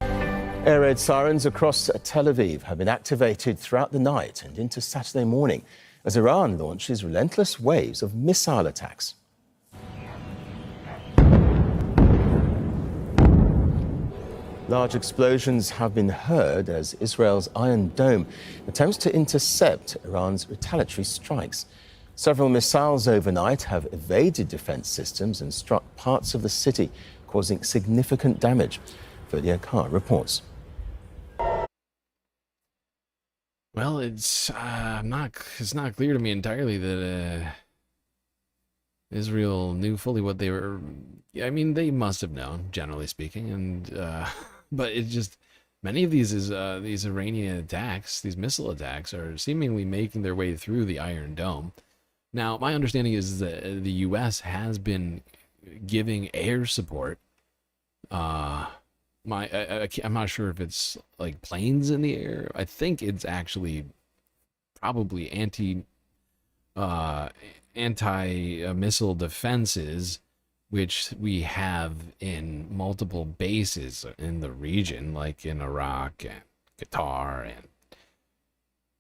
Air raid sirens across Tel Aviv have been activated throughout the night and into Saturday morning as Iran launches relentless waves of missile attacks. Large explosions have been heard as Israel's Iron Dome attempts to intercept Iran's retaliatory strikes. Several missiles overnight have evaded defense systems and struck parts of the city, causing significant damage. Vidya Khan reports. Well, it's not clear to me entirely that Israel knew fully what they were. I mean, they must have known, generally speaking, and but it just many of these Iranian attacks, these missile attacks, are seemingly making their way through the Iron Dome. Now, my understanding is that the U.S. has been giving air support. I'm not sure if it's like planes in the air. I think it's actually probably anti-missile defenses, which we have in multiple bases in the region, like in Iraq and Qatar and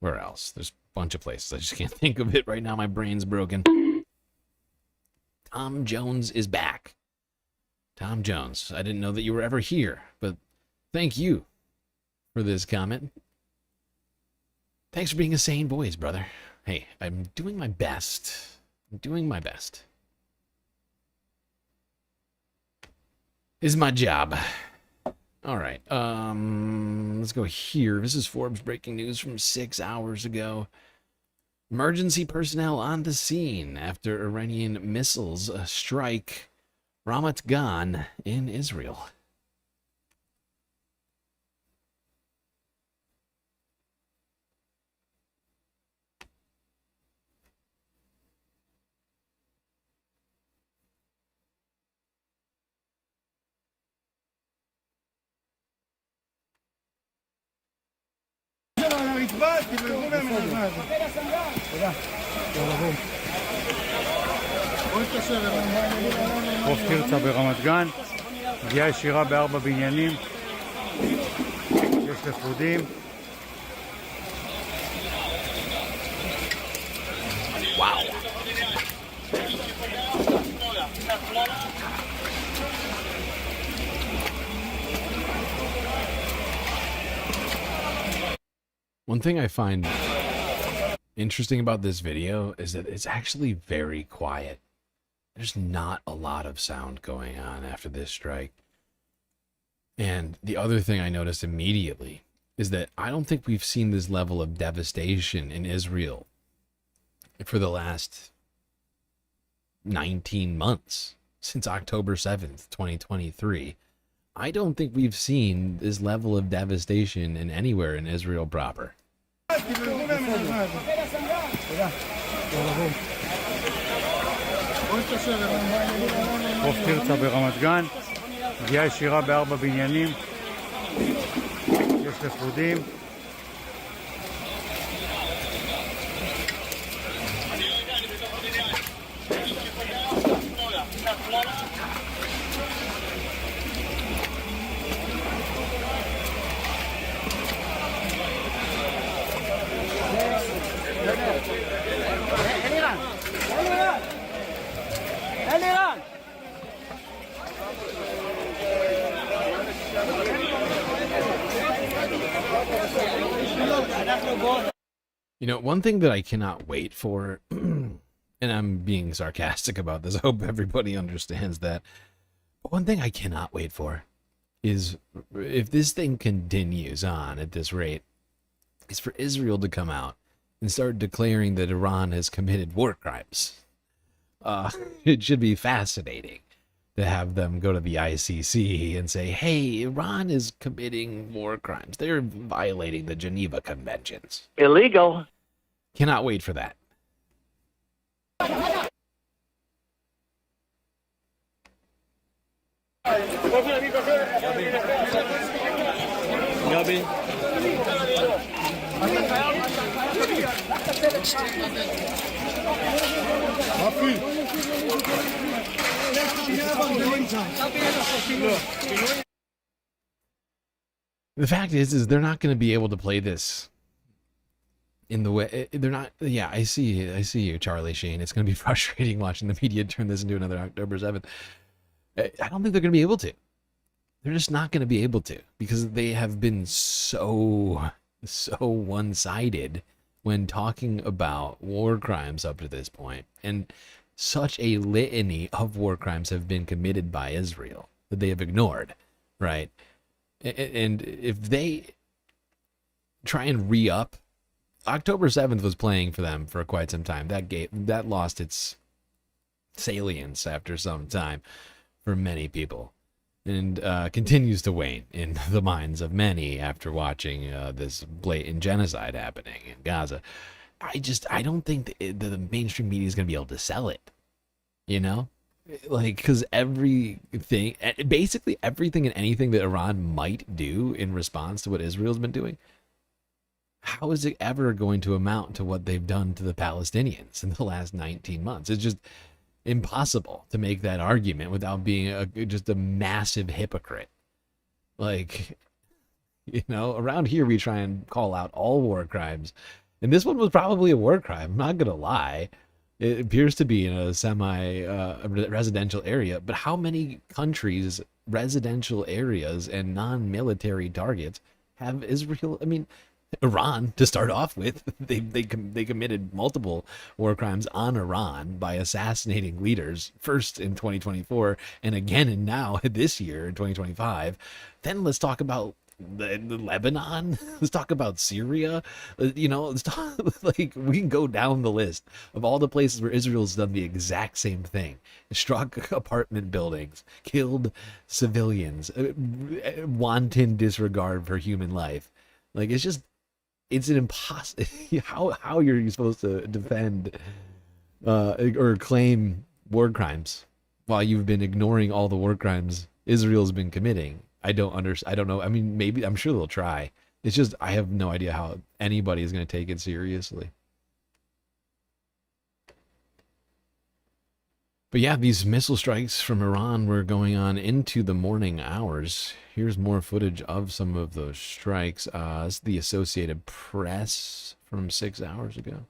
where else? There's a bunch of places. I just can't think of it right now. My brain's broken. Tom Jones is back. Tom Jones, I didn't know that you were ever here, but thank you for this comment. Thanks for being a sane boys, brother. Hey, I'm doing my best. I'm doing my best. This is my job. All right, let's go here. This is Forbes breaking news from 6 hours ago. Emergency personnel on the scene after Iranian missiles strike Ramat Gan in Israel. חוף תרצה ברמת גן, פגיעה ישירה ב4 בניינים, 6 לכבודים. וואו. One thing I find interesting about this video is that it's actually very quiet. There's not a lot of sound going on after this strike. And the other thing I noticed immediately is that I don't think we've seen this level of devastation in Israel for the last 19 months, since October 7th, 2023. I don't think we've seen this level of devastation in anywhere in Israel proper. חוף תרצה ברמת גן, פגיעה ישירה ב4 בניינים, 6 לכבודים. one thing that I cannot wait for, and I'm being sarcastic about this, I hope everybody understands that. But one thing I cannot wait for is, if this thing continues on at this rate, is for Israel to come out and start declaring that Iran has committed war crimes. It should be fascinating to have them go to the ICC and say, hey, Iran is committing war crimes. They're violating the Geneva Conventions. Illegal. Cannot wait for that. The fact is they're not going to be able to play this in the way they're not. Yeah, I see you, Charlie Sheen. It's going to be frustrating watching the media turn this into another October 7th. I don't think they're going to be able to. They're just not going to be able to, because they have been so one-sided when talking about war crimes up to this point, and such a litany of war crimes have been committed by Israel that they have ignored, right? And if they try and re-up, October 7th was playing for them for quite some time. That lost its salience after some time for many people, and continues to wane in the minds of many after watching this blatant genocide happening in Gaza. I don't think the mainstream media is going to be able to sell it, because basically everything and anything that Iran might do in response to what Israel's been doing, how is it ever going to amount to what they've done to the Palestinians in the last 19 months? It's just impossible to make that argument without being just a massive hypocrite. Around here we try and call out all war crimes, and this one was probably a war crime. I'm not gonna lie. It appears to be in a semi-residential area, but how many countries, residential areas, and non-military targets have Israel? I mean, Iran, to start off with, they committed multiple war crimes on Iran by assassinating leaders, first in 2024 and again now this year in 2025. Then let's talk about the Lebanon. Let's talk about Syria. Let's talk, we can go down the list of all the places where Israel's done the exact same thing. Struck apartment buildings, killed civilians, wanton disregard for human life. It's an impossible. How you're supposed to defend or claim war crimes while you've been ignoring all the war crimes Israel's been committing? I don't know. I mean, maybe, I'm sure they'll try. It's just, I have no idea how anybody is going to take it seriously. But yeah, these missile strikes from Iran were going on into the morning hours. Here's more footage of some of those strikes. It's the Associated Press from 6 hours ago.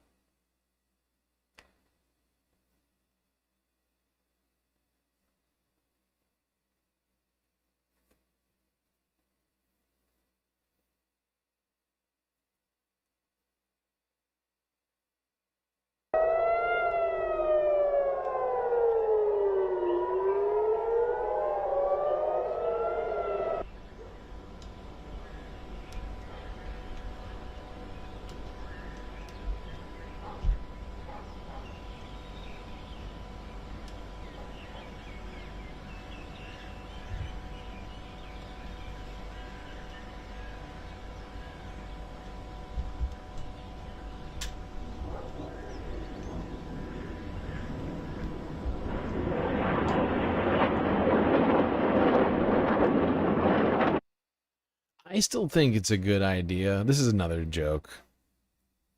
I still think it's a good idea. This is another joke.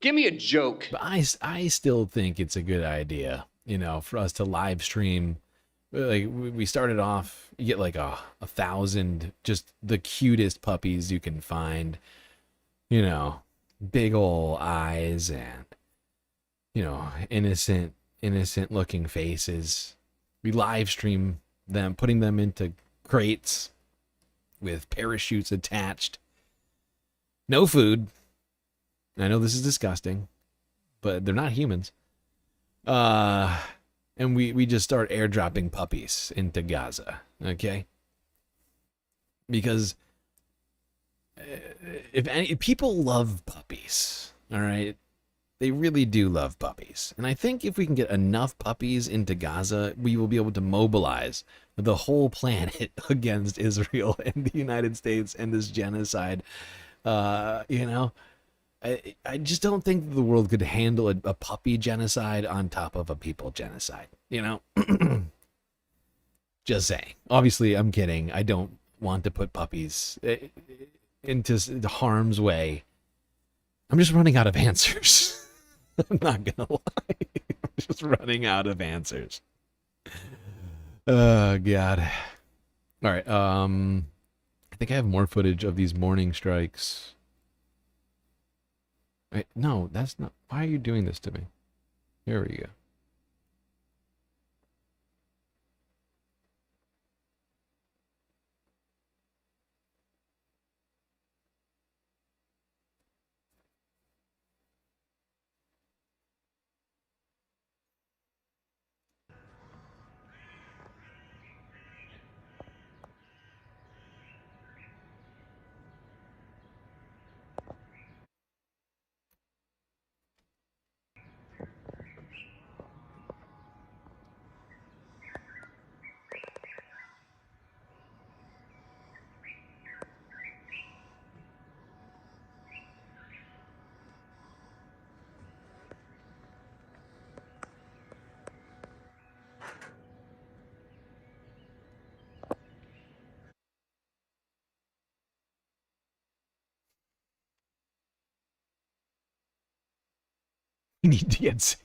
Give me a joke. But I still think it's a good idea, for us to live stream. We started off, you get like 1,000, just the cutest puppies you can find, big ol' eyes and, innocent looking faces. We live stream them, putting them into crates with parachutes attached. No food. I know this is disgusting. but they're not humans. And we just start airdropping puppies into Gaza, okay? Because if people love puppies, all right? They really do love puppies. And I think if we can get enough puppies into Gaza, we will be able to mobilize the whole planet against Israel and the United States and this genocide. You know, I just don't think the world could handle a puppy genocide on top of a people genocide, you know? Just saying. Obviously, I'm kidding. I don't want to put puppies into harm's way. I'm just running out of answers. I'm not gonna lie. I'm just running out of answers. Oh, God. All right. I think I have more footage of these morning strikes. Wait, no, that's not. Why are you doing this to me? Here we go. We need to get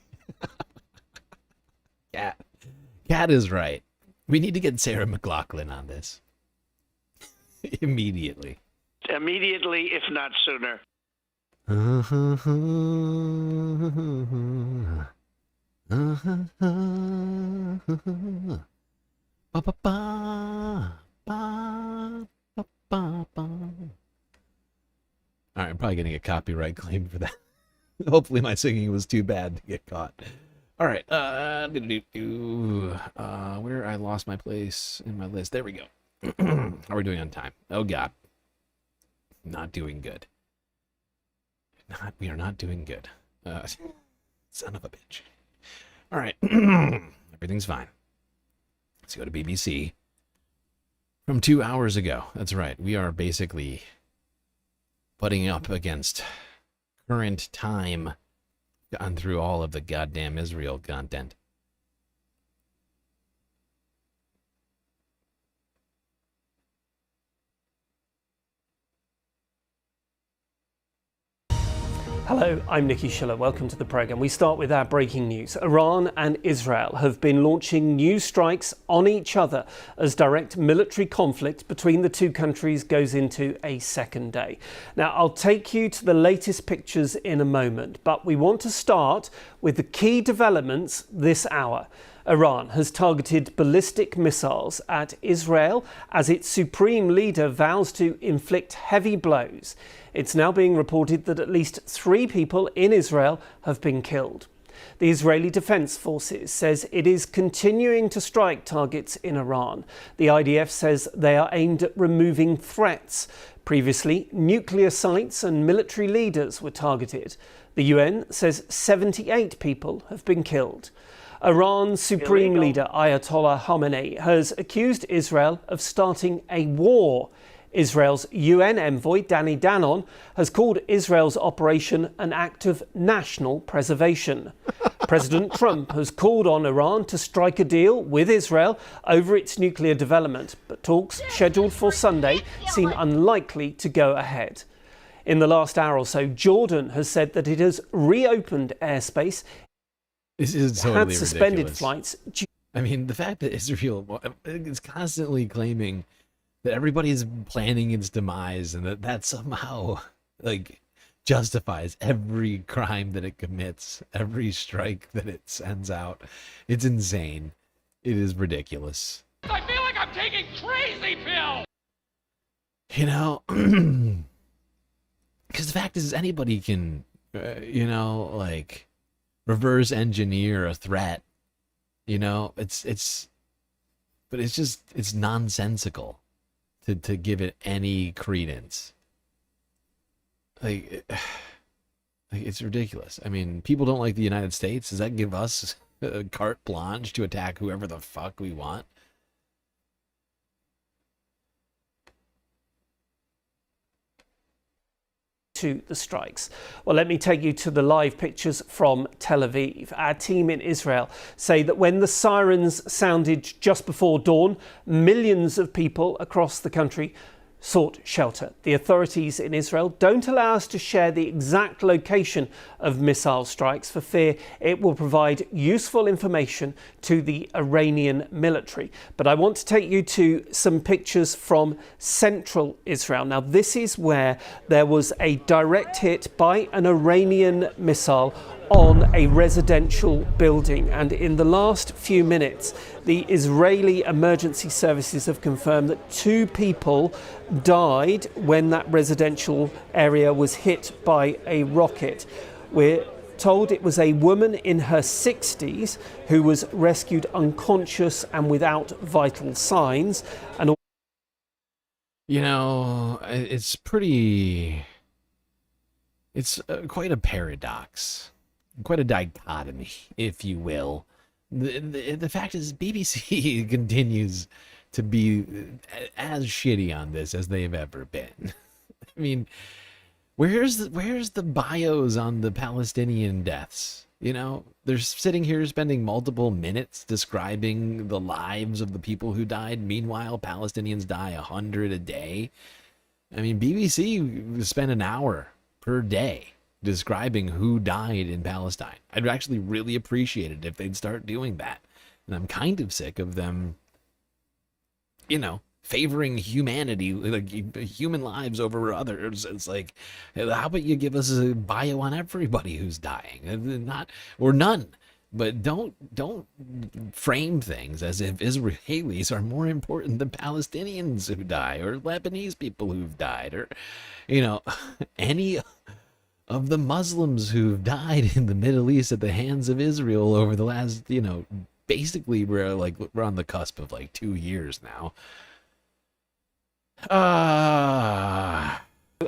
Cat is right. We need to get Sarah McLachlan on this immediately. Immediately, if not sooner. All right, I'm probably getting a copyright claim for that. Hopefully my singing was too bad to get caught. All right. Where I lost my place in my list. There we go. How are we doing on time? Oh, God. Not doing good. We are not doing good. Son of a bitch. All right. Everything's fine. Let's go to BBC. From 2 hours ago. That's right. We are basically butting up against current time. Gotten through all of the goddamn Israel content. Hello, I'm Nikki Schiller. Welcome to the programme. We start with our breaking news. Iran and Israel have been launching new strikes on each other as direct military conflict between the two countries goes into a second day. Now, I'll take you to the latest pictures in a moment, but we want to start with the key developments this hour. Iran has targeted ballistic missiles at Israel as its supreme leader vows to inflict heavy blows. It's now being reported that at least 3 people in Israel have been killed. The Israeli Defense Forces says it is continuing to strike targets in Iran. The IDF says they are aimed at removing threats. Previously, nuclear sites and military leaders were targeted. The UN says 78 people have been killed. Iran's supreme leader Ayatollah Khamenei has accused Israel of starting a war. Israel's UN envoy Danny Danon has called Israel's operation an act of national preservation. President Trump has called on Iran to strike a deal with Israel over its nuclear development, but talks scheduled for Sunday seem unlikely to go ahead. In the last hour or so, Jordan has said that it has reopened airspace. This is totally had suspended ridiculous. flights. I mean, the fact that Israel is constantly claiming that everybody is planning its demise and that somehow like justifies every crime that it commits, every strike that it sends out. It's insane. It is ridiculous. I feel like I'm taking crazy pills. You know, because the fact is anybody can, like reverse engineer a threat. You know, it's nonsensical to give it any credence. Like, it's ridiculous. I mean, people don't like the United States. Does that give us carte blanche to attack whoever the fuck we want? To the strikes. Well, let me take you to the live pictures from Tel Aviv. Our team in Israel say that when the sirens sounded just before dawn, millions of people across the country sought shelter. The authorities in Israel don't allow us to share the exact location of missile strikes for fear it will provide useful information to the Iranian military. But I want to take you to some pictures from central Israel. Now, this is where there was a direct hit by an Iranian missile on a residential building, and in the last few minutes the Israeli emergency services have confirmed that 2 people died when that residential area was hit by a rocket. We're told it was a woman in her 60s who was rescued unconscious and without vital signs. And you know, it's quite a paradox. Quite a dichotomy, if you will. The fact is, BBC continues to be as shitty on this as they've ever been. I mean, where's the bios on the Palestinian deaths? You know, they're sitting here spending multiple minutes describing the lives of the people who died. Meanwhile, Palestinians die 100 a day. I mean, BBC spend an hour per day describing who died in Palestine. I'd actually really appreciate it if they'd start doing that. And I'm kind of sick of them, you know, favoring humanity, like human lives over others. It's like, how about you give us a bio on everybody who's dying? Not, or none. But don't frame things as if Israelis are more important than Palestinians who die, or Lebanese people who've died, or, you know, any of the Muslims who've died in the Middle East at the hands of Israel over the last, you know, basically we're on the cusp of like 2 years now.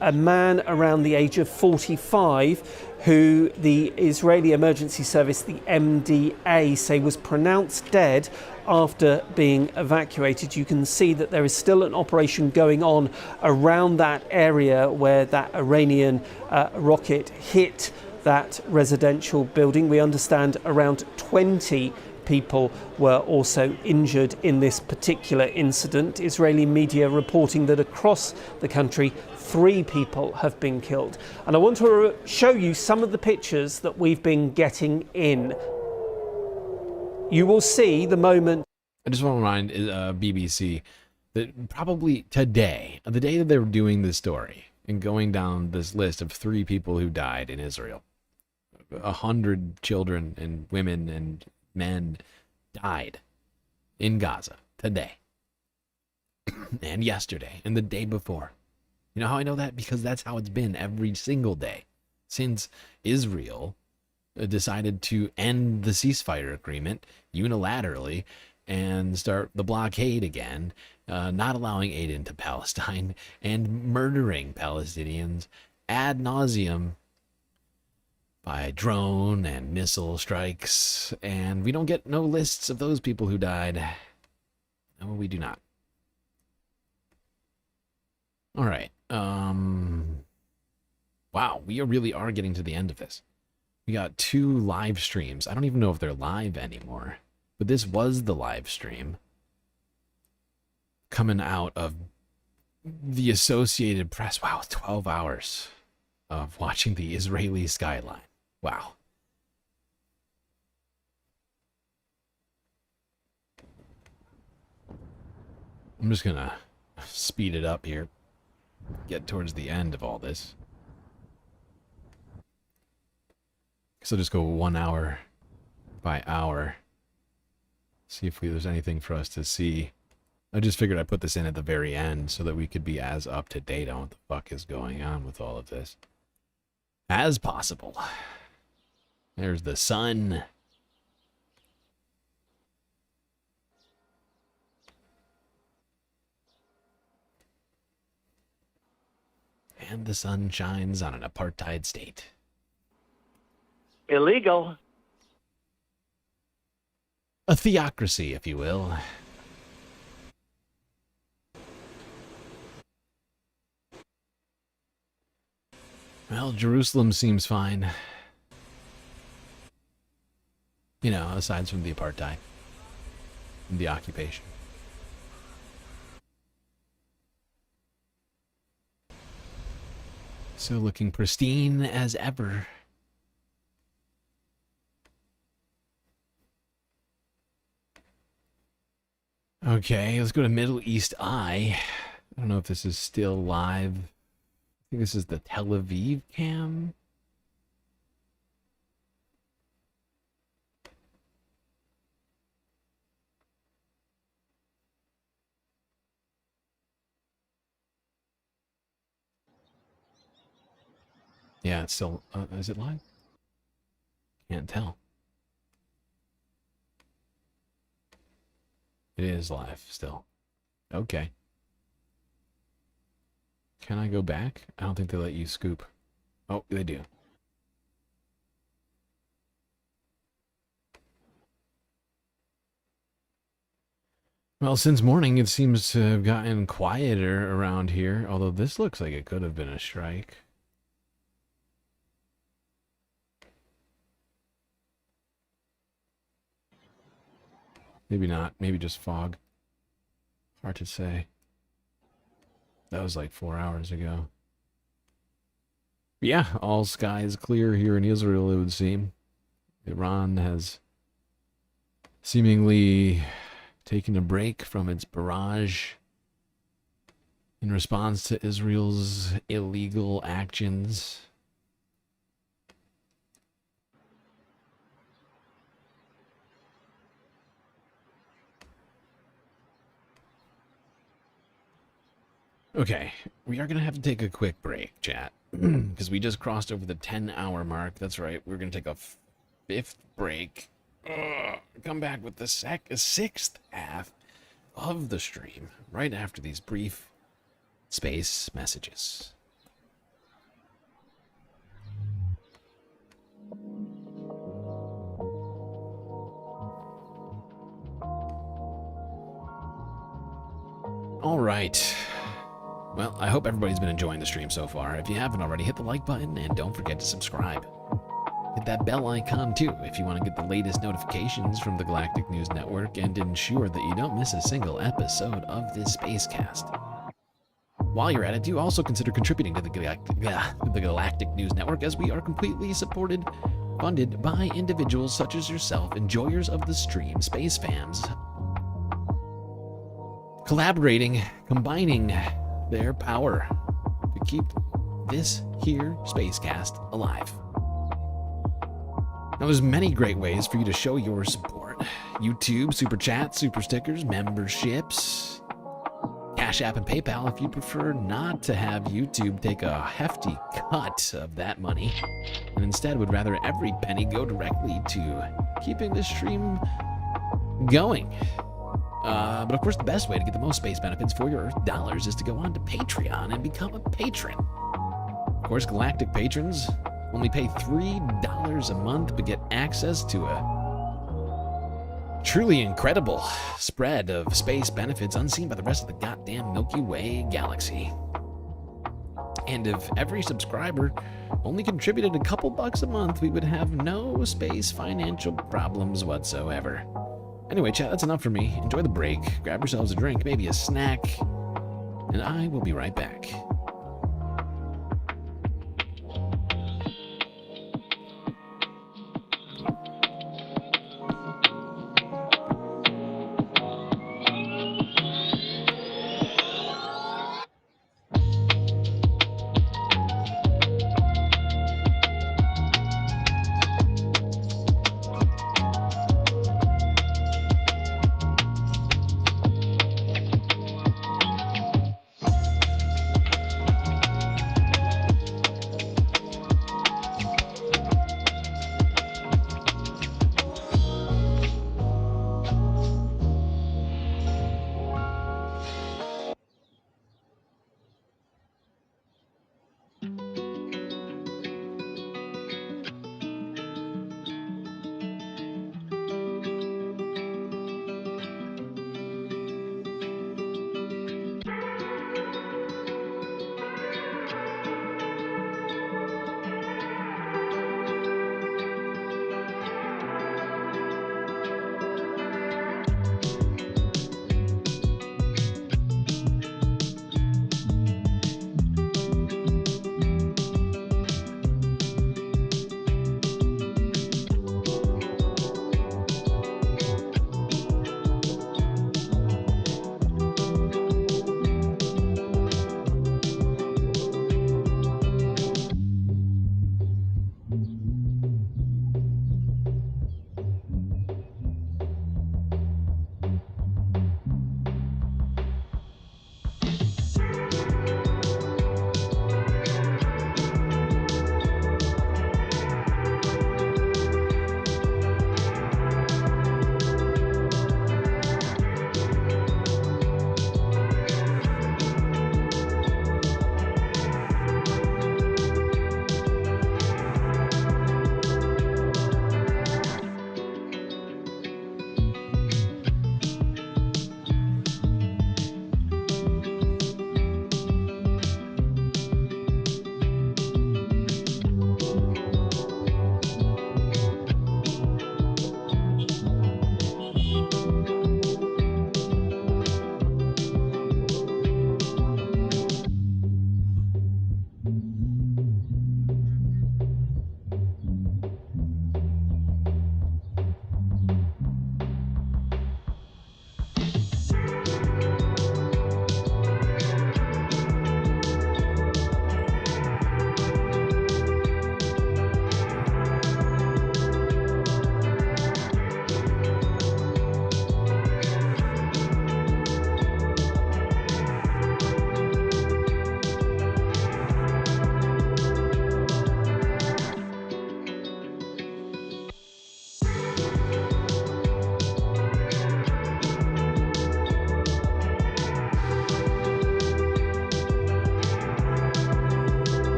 A man around the age of 45 who the Israeli Emergency Service, the MDA, say was pronounced dead after being evacuated. You can see that there is still an operation going on around that area where that Iranian rocket hit that residential building. We understand around 20 people were also injured in this particular incident. Israeli media reporting that across the country 3 people have been killed. And I want to show you some of the pictures that we've been getting in. You will see the moment. I just want to remind BBC that probably today, the day that they were doing this story and going down this list of 3 people who died in Israel, 100 children and women and men died in Gaza today and yesterday and the day before. You know how I know that? Because that's how it's been every single day since Israel decided to end the ceasefire agreement unilaterally and start the blockade again, not allowing aid into Palestine and murdering Palestinians ad nauseum by drone and missile strikes. And we don't get no lists of those people who died. No, we do not. All right. Wow, we really are getting to the end of this. We got 2 live streams. I don't even know if they're live anymore, but this was the live stream coming out of the Associated Press. Wow, 12 hours of watching the Israeli skyline. Wow. I'm just gonna speed it up here. Get towards the end of all this. So just go 1 hour by hour. See if there's anything for us to see. I just figured I'd put this in at the very end so that we could be as up to date on what the fuck is going on with all of this as possible. There's the sun. And the sun shines on an apartheid state. Illegal. A theocracy, if you will. Well, Jerusalem seems fine. You know, aside from the apartheid and the occupation. So looking pristine as ever. Okay, let's go to Middle East Eye. I don't know if this is still live. I think this is the Tel Aviv cam. Yeah, it's still, is it live? Can't tell. It is live still. Okay. Can I go back? I don't think they let you scoop. Oh, they do. Well, since morning, it seems to have gotten quieter around here, although this looks like it could have been a strike. Maybe not. Maybe just fog. Hard to say. That was like 4 hours ago. But yeah, all skies clear here in Israel, it would seem. Iran has seemingly taken a break from its barrage in response to Israel's illegal actions. Okay, we are going to have to take a quick break, chat, because we just crossed over the 10-hour mark. That's right, we're going to take a fifth break. Come back with the sixth half of the stream right after these brief space messages. All right. Well, I hope everybody's been enjoying the stream so far. If you haven't already, hit the like button and don't forget to subscribe. Hit that bell icon too if you want to get the latest notifications from the Galactic News Network and ensure that you don't miss a single episode of this spacecast. While you're at it, do also consider contributing to the Galactic News Network, as we are completely funded by individuals such as yourself, enjoyers of the stream, space fans, collaborating, combining their power to keep this here spacecast alive. Now, there's many great ways for you to show your support. YouTube, Super Chat, Super Stickers, memberships, Cash App, and PayPal if you prefer not to have YouTube take a hefty cut of that money, and instead would rather every penny go directly to keeping this stream going. But of course, the best way to get the most space benefits for your Earth dollars is to go on to Patreon and become a patron. Of course, Galactic patrons only pay $3 a month, but get access to a truly incredible spread of space benefits unseen by the rest of the goddamn Milky Way galaxy. And if every subscriber only contributed a couple bucks a month, we would have no space financial problems whatsoever. Anyway, chat, that's enough for me. Enjoy the break, grab yourselves a drink, maybe a snack, and I will be right back.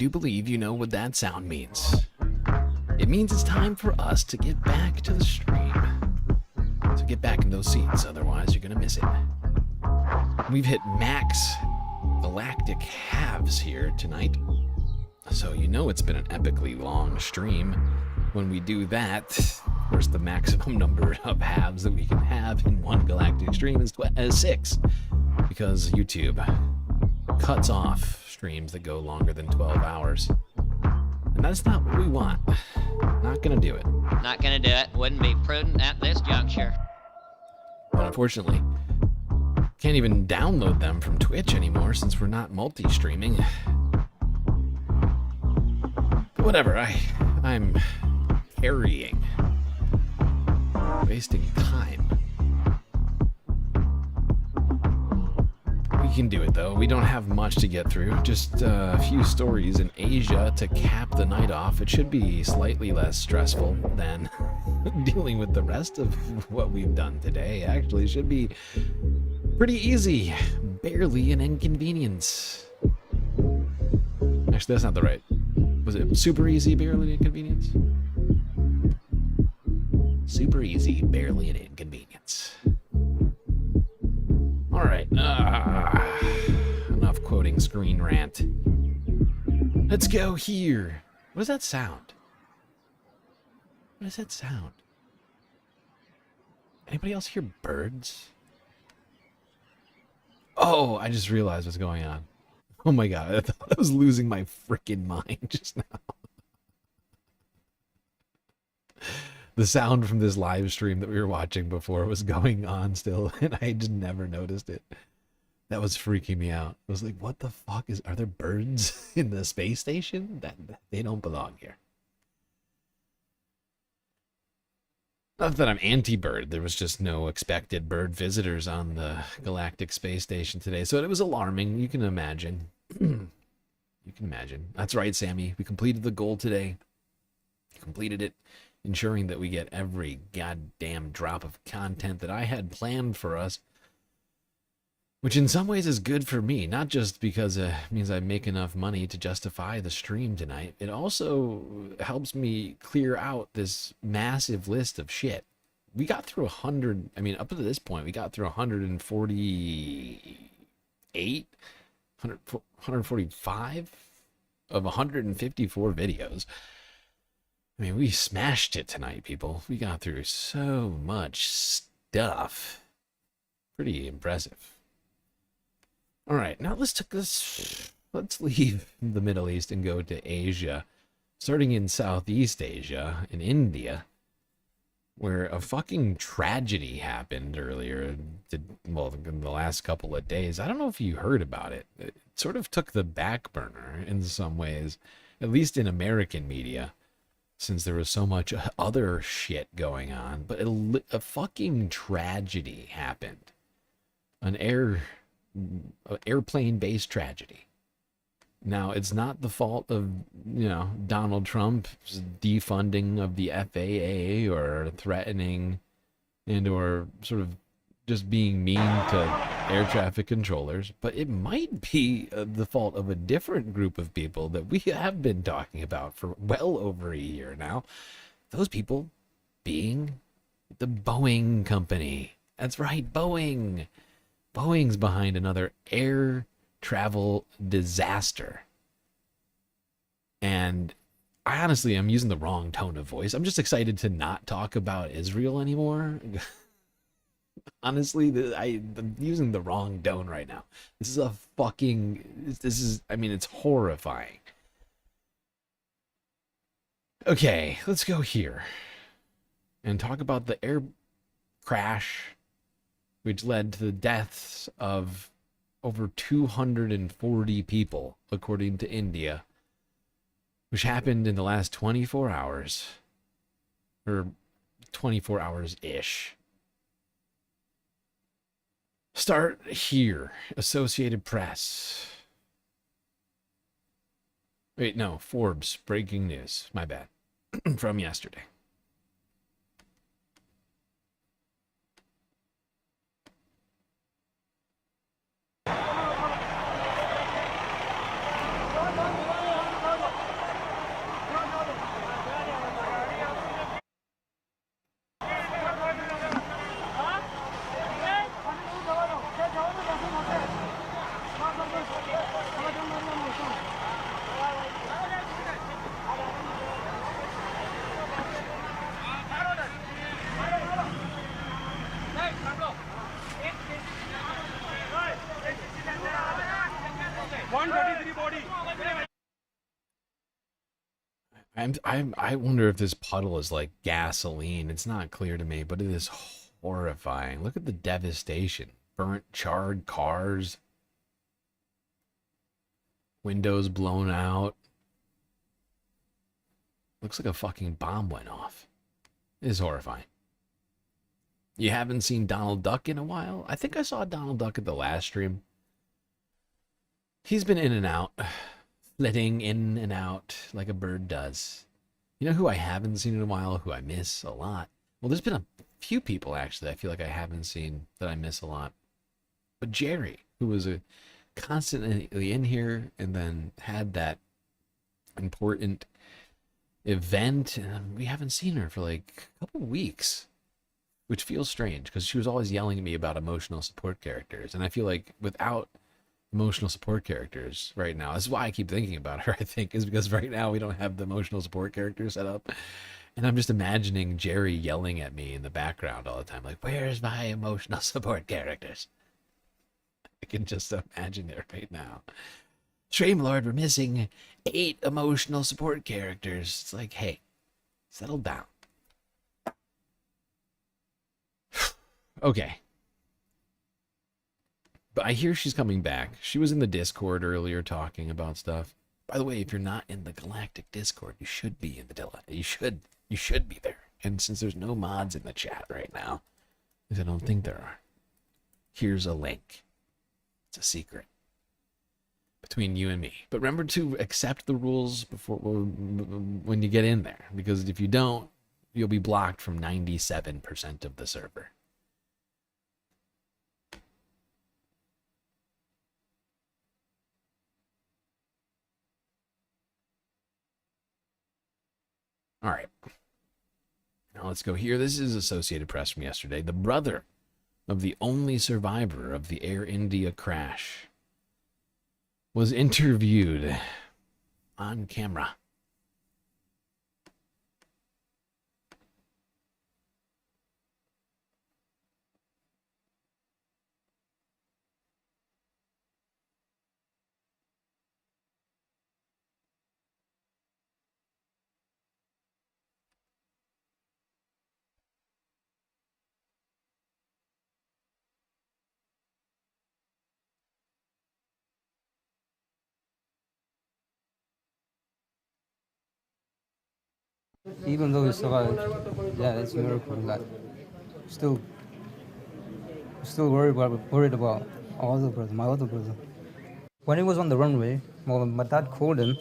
do believe you know what that sound means. It means it's time for us to get back to the stream. So get back in those seats, otherwise you're gonna miss it. We've hit max galactic halves here tonight. So you know it's been an epically long stream. When we do that, of course the maximum number of halves that we can have in one galactic stream is 6. Because YouTube cuts off streams that go longer than 12 hours. And that's not what we want. Not gonna do it. Not gonna do it. Wouldn't be prudent at this juncture. But unfortunately, can't even download them from Twitch anymore since we're not multi-streaming. But whatever, I'm carrying. Wasting time. We can do it though. We don't have much to get through. Just a few stories in Asia to cap the night off. It should be slightly less stressful than dealing with the rest of what we've done today. Actually, it should be pretty easy. Barely an inconvenience. Actually, that's not the right. Was it super easy, barely an inconvenience? Super easy, barely an inconvenience. All right. Enough quoting Screen Rant. Let's go here. What does that sound? What does that sound? Anybody else hear birds? Oh, I just realized what's going on. Oh my god, I thought I was losing my freaking mind just now. The sound from this live stream that we were watching before was going on still, and I just never noticed it. That was freaking me out. I was like, what the fuck are there birds in the space station? That they don't belong here. Not that I'm anti-bird. There was just no expected bird visitors on the Galactic Space Station today, so it was alarming. You can imagine. You can imagine. That's right, Sammy. We completed the goal today. Completed it, ensuring that we get every goddamn drop of content that I had planned for us. Which in some ways is good for me, not just because it means I make enough money to justify the stream tonight. It also helps me clear out this massive list of shit. We got through 100, I mean, up to this point, we got through 148, 145 of 154 videos. I mean, we smashed it tonight, people. We got through so much stuff. Pretty impressive. All right, now let's leave the Middle East and go to Asia, starting in Southeast Asia, in India, where a fucking tragedy happened earlier, well, in the last couple of days. I don't know if you heard about it. It sort of took the back burner in some ways, at least in American media, since there was so much other shit going on. But a fucking tragedy happened. An airplane-based tragedy. Now, it's not the fault of, Donald Trump's defunding of the FAA or threatening and or sort of just being mean to air traffic controllers, but it might be the fault of a different group of people that we have been talking about for well over a year now. Those people being the Boeing company. That's right, Boeing. Boeing's behind another air travel disaster. And I honestly am using the wrong tone of voice. I'm just excited to not talk about Israel anymore. Honestly, I'm using the wrong tone right now. It's horrifying. Okay, let's go here and talk about the air crash which led to the deaths of over 240 people, according to India, which happened in the last 24 hours, or 24 hours-ish. Start here, Associated Press. Wait, no, Forbes, breaking news, my bad, from yesterday. I wonder if this puddle is like gasoline. It's not clear to me, but it is horrifying. Look at the devastation. Burnt, charred cars. Windows blown out. Looks like a fucking bomb went off. It is horrifying. You haven't seen Donald Duck in a while? I think I saw Donald Duck at the last stream. He's been in and out. Flitting in and out like a bird does. You know who I haven't seen in a while, who I miss a lot? Well, there's been a few people, actually, I feel like I haven't seen that I miss a lot. But Jerry, who was constantly in here and then had that important event, and we haven't seen her for like a couple weeks, which feels strange because she was always yelling at me about emotional support characters, and I feel like without emotional support characters right now, this is why I keep thinking about her, I think, is because right now we don't have the emotional support characters set up, and I'm just imagining Jerry yelling at me in the background all the time, like, where's my emotional support characters? I can just imagine it right now. Streamlord, we're missing 8 emotional support characters. It's like, hey, settle down. Okay. But I hear she's coming back. She was in the Discord earlier talking about stuff. By the way, if you're not in the Galactic Discord, you should be in Padilla. You should be there. And since there's no mods in the chat right now, because I don't think there are, here's a link. It's a secret between you and me. But remember to accept the rules before when you get in there, because if you don't, you'll be blocked from 97% of the server. All right. Now let's go here. This is Associated Press from yesterday. The brother of the only survivor of the Air India crash was interviewed on camera. Even though we survived, yeah, it's a miracle. Like, still worried about our other brother, my other brother. When he was on the runway, well, my dad called him,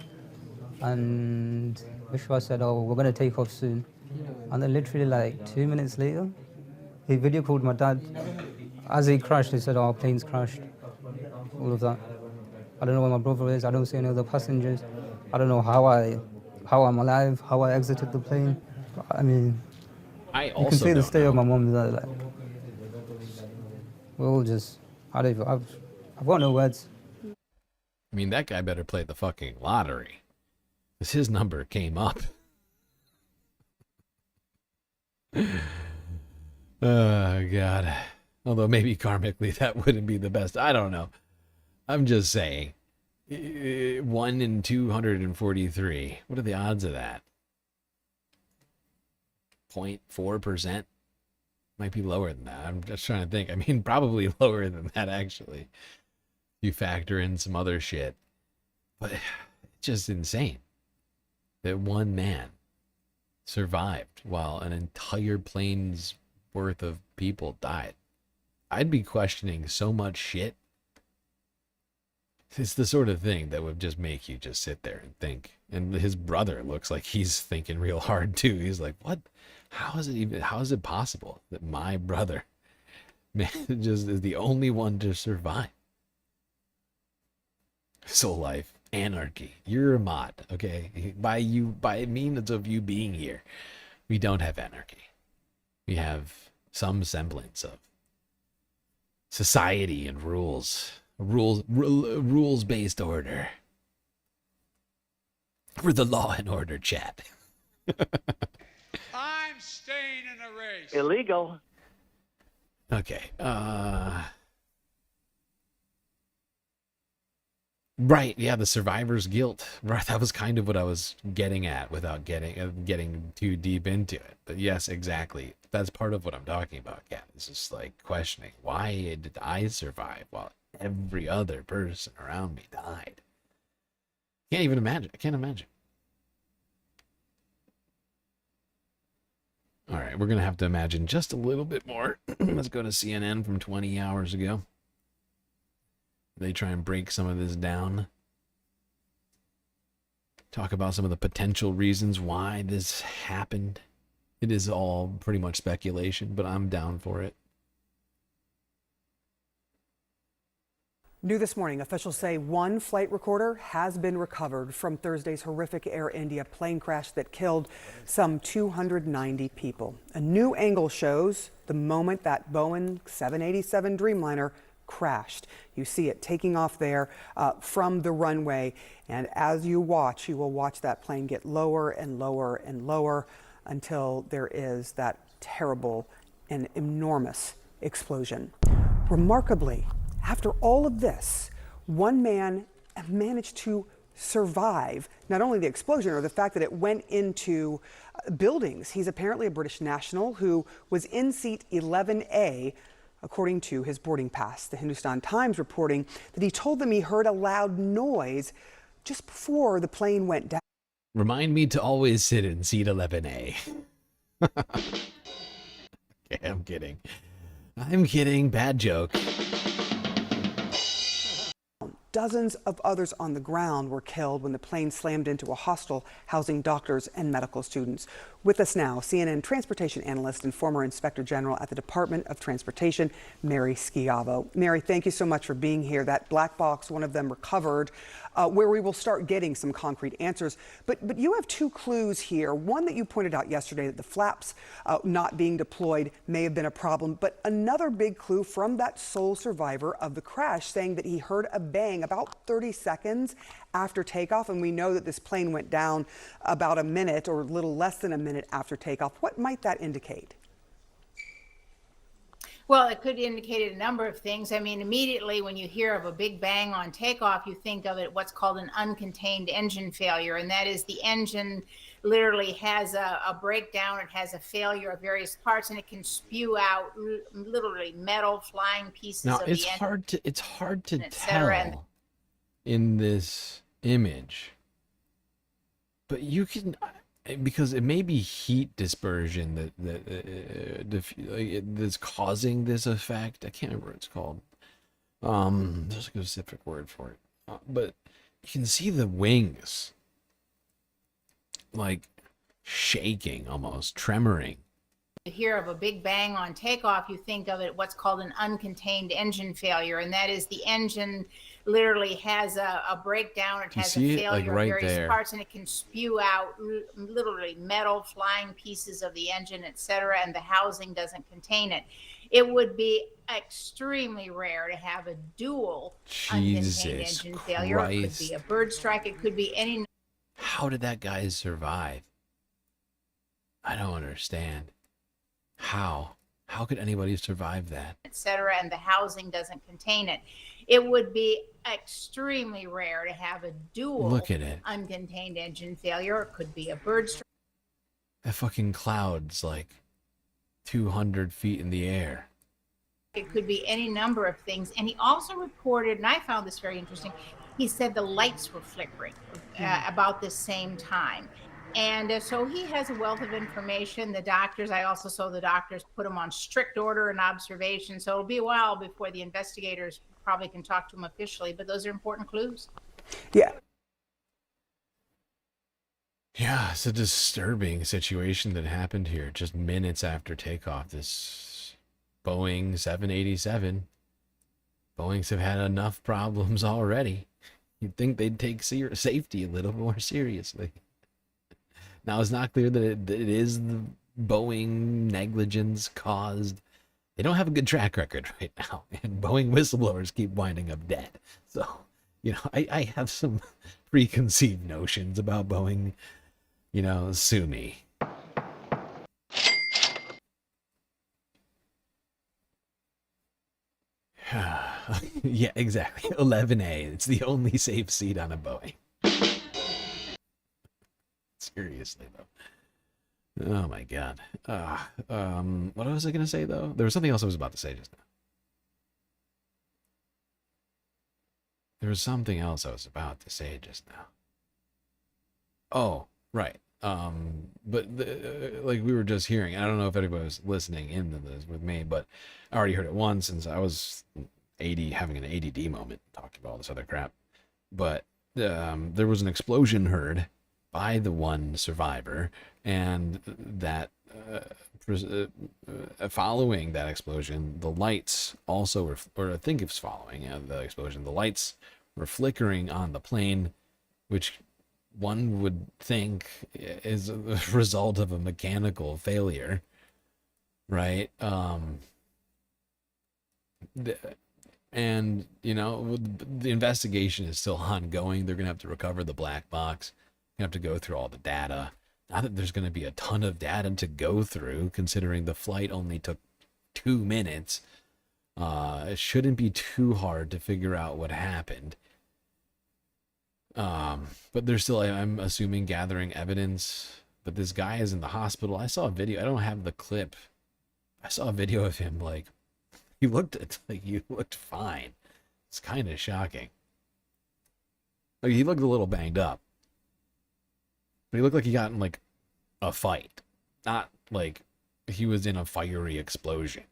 and Vishwa said, "Oh, we're gonna take off soon." And then literally like 2 minutes later, he video called my dad. As he crashed, he said, "Oh, our plane's crashed." All of that. I don't know where my brother is. I don't see any other passengers. I don't know how I'm alive, how I exited the plane. I mean, you can see the state of my mom there. Like, we're all just, I've got no words. I mean, that guy better play the fucking lottery, because his number came up. Oh, God. Although maybe karmically that wouldn't be the best. I don't know. I'm just saying. 1 in 243. What are the odds of that? 0.4%? Might be lower than that. I'm just trying to think. I mean, probably lower than that, actually. You factor in some other shit. But it's just insane that one man survived while an entire plane's worth of people died. I'd be questioning so much shit. It's the sort of thing that would just make you just sit there and think. And his brother looks like he's thinking real hard too. He's like, what? How is it possible that my brother just is the only one to survive? Soul life, anarchy. You're a mod, okay? By means of you being here, we don't have anarchy. We have some semblance of society and rules. Rules-based order. For the law and order chat. I'm staying in the race. Illegal. Okay. Right, yeah, the survivor's guilt. Right, that was kind of what I was getting at without getting too deep into it. But yes, exactly. That's part of what I'm talking about. Yeah, it's just like questioning, why did I survive while every other person around me died? Can't even imagine. I can't imagine. All right, we're going to have to imagine just a little bit more. Let's go to CNN from 20 hours ago. They try and break some of this down. Talk about some of the potential reasons why this happened. It is all pretty much speculation, but I'm down for it. New this morning, officials say one flight recorder has been recovered from Thursday's horrific Air India plane crash that killed some 290 people. A new angle shows the moment that Boeing 787 Dreamliner crashed. You see it taking off there from the runway, and as you watch, you will watch that plane get lower and lower and lower until there is that terrible and enormous explosion. Remarkably, after all of this, one man managed to survive not only the explosion or the fact that it went into buildings. He's apparently a British national who was in seat 11A, according to his boarding pass. The Hindustan Times reporting that he told them he heard a loud noise just before the plane went down. Remind me to always sit in seat 11A. Okay, I'm kidding. I'm kidding. Bad joke. Dozens of others on the ground were killed when the plane slammed into a hostel housing doctors and medical students. With us now, CNN transportation analyst and former inspector general at the Department of Transportation, Mary Schiavo. Mary, thank you so much for being here. That black box, one of them recovered, where we will start getting some concrete answers. But you have two clues here. One that you pointed out yesterday, that the flaps not being deployed may have been a problem. But another big clue from that sole survivor of the crash saying that he heard a bang about 30 seconds after takeoff. And we know that this plane went down about a minute or a little less than a minute after takeoff. What might that indicate? Well, it could indicate a number of things. I mean, immediately when you hear of a big bang on takeoff, you think of it what's called an uncontained engine failure. And that is the engine literally has a breakdown. It has a failure of various parts, and it can spew out literally metal flying pieces Now, of it's the hard engine. it's hard to et cetera. And tell in this image. But you can, because it may be heat dispersion that's causing this effect. I can't remember what it's called. There's a specific word for it. But you can see the wings like shaking, almost tremoring. You hear of a big bang on takeoff, you think of it what's called an uncontained engine failure, and that is the engine literally has a breakdown. It You has see a it, failure like, of right various there. parts, and it can spew out literally metal flying pieces of the engine, et cetera, and the housing doesn't contain it. It would be extremely rare to have a dual uncontained Jesus engine failure. It could Christ. be a bird strike. It could be any How did that guy survive? I don't understand. How could anybody survive that? et cetera, and the housing doesn't contain it. It would be extremely rare to have a dual Look at it. uncontained engine failure. It could be a bird strike. That fucking cloud's like 200 feet in the air. It could be any number of things. And he also reported, and I found this very interesting, he said the lights were flickering about the same time. And so he has a wealth of information. The doctors, I also saw the doctors put him on strict order and observation. So it'll be a while before the investigators probably can talk to him officially, but those are important clues. Yeah. Yeah, it's a disturbing situation that happened here just minutes after takeoff. This Boeing 787. Boeings have had enough problems already. You'd think they'd take safety a little more seriously. Now, it's not clear that it is the Boeing negligence caused. They don't have a good track record right now, and Boeing whistleblowers keep winding up dead. So, you know, I have some preconceived notions about Boeing. You know, sue me. Yeah, exactly. 11A. It's the only safe seat on a Boeing. Seriously, though. Oh, my God. What was I going to say, though? There was something else I was about to say just now. There was something else I was about to say just now. Oh, right. But like we were just hearing, I don't know if anybody was listening in to this with me, but I already heard it once since I was having an ADD moment talking about all this other crap. But there was an explosion heard by the one survivor, and that following that explosion, the lights also or I think it's following the explosion, the lights were flickering on the plane, which one would think is a result of a mechanical failure, right? And, you know, the investigation is still ongoing. They're going to have to recover the black box. They're going to have to go through all the data. Not that there's going to be a ton of data to go through, considering the flight only took 2 minutes. It shouldn't be too hard to figure out what happened. But they're still, I'm assuming, gathering evidence. But this guy is in the hospital. I saw a video. I don't have the clip. I saw a video of him, like, he looked fine. It's kind of shocking. Like, he looked a little banged up. But he looked like he got in, like, a fight. Not like he was in a fiery explosion.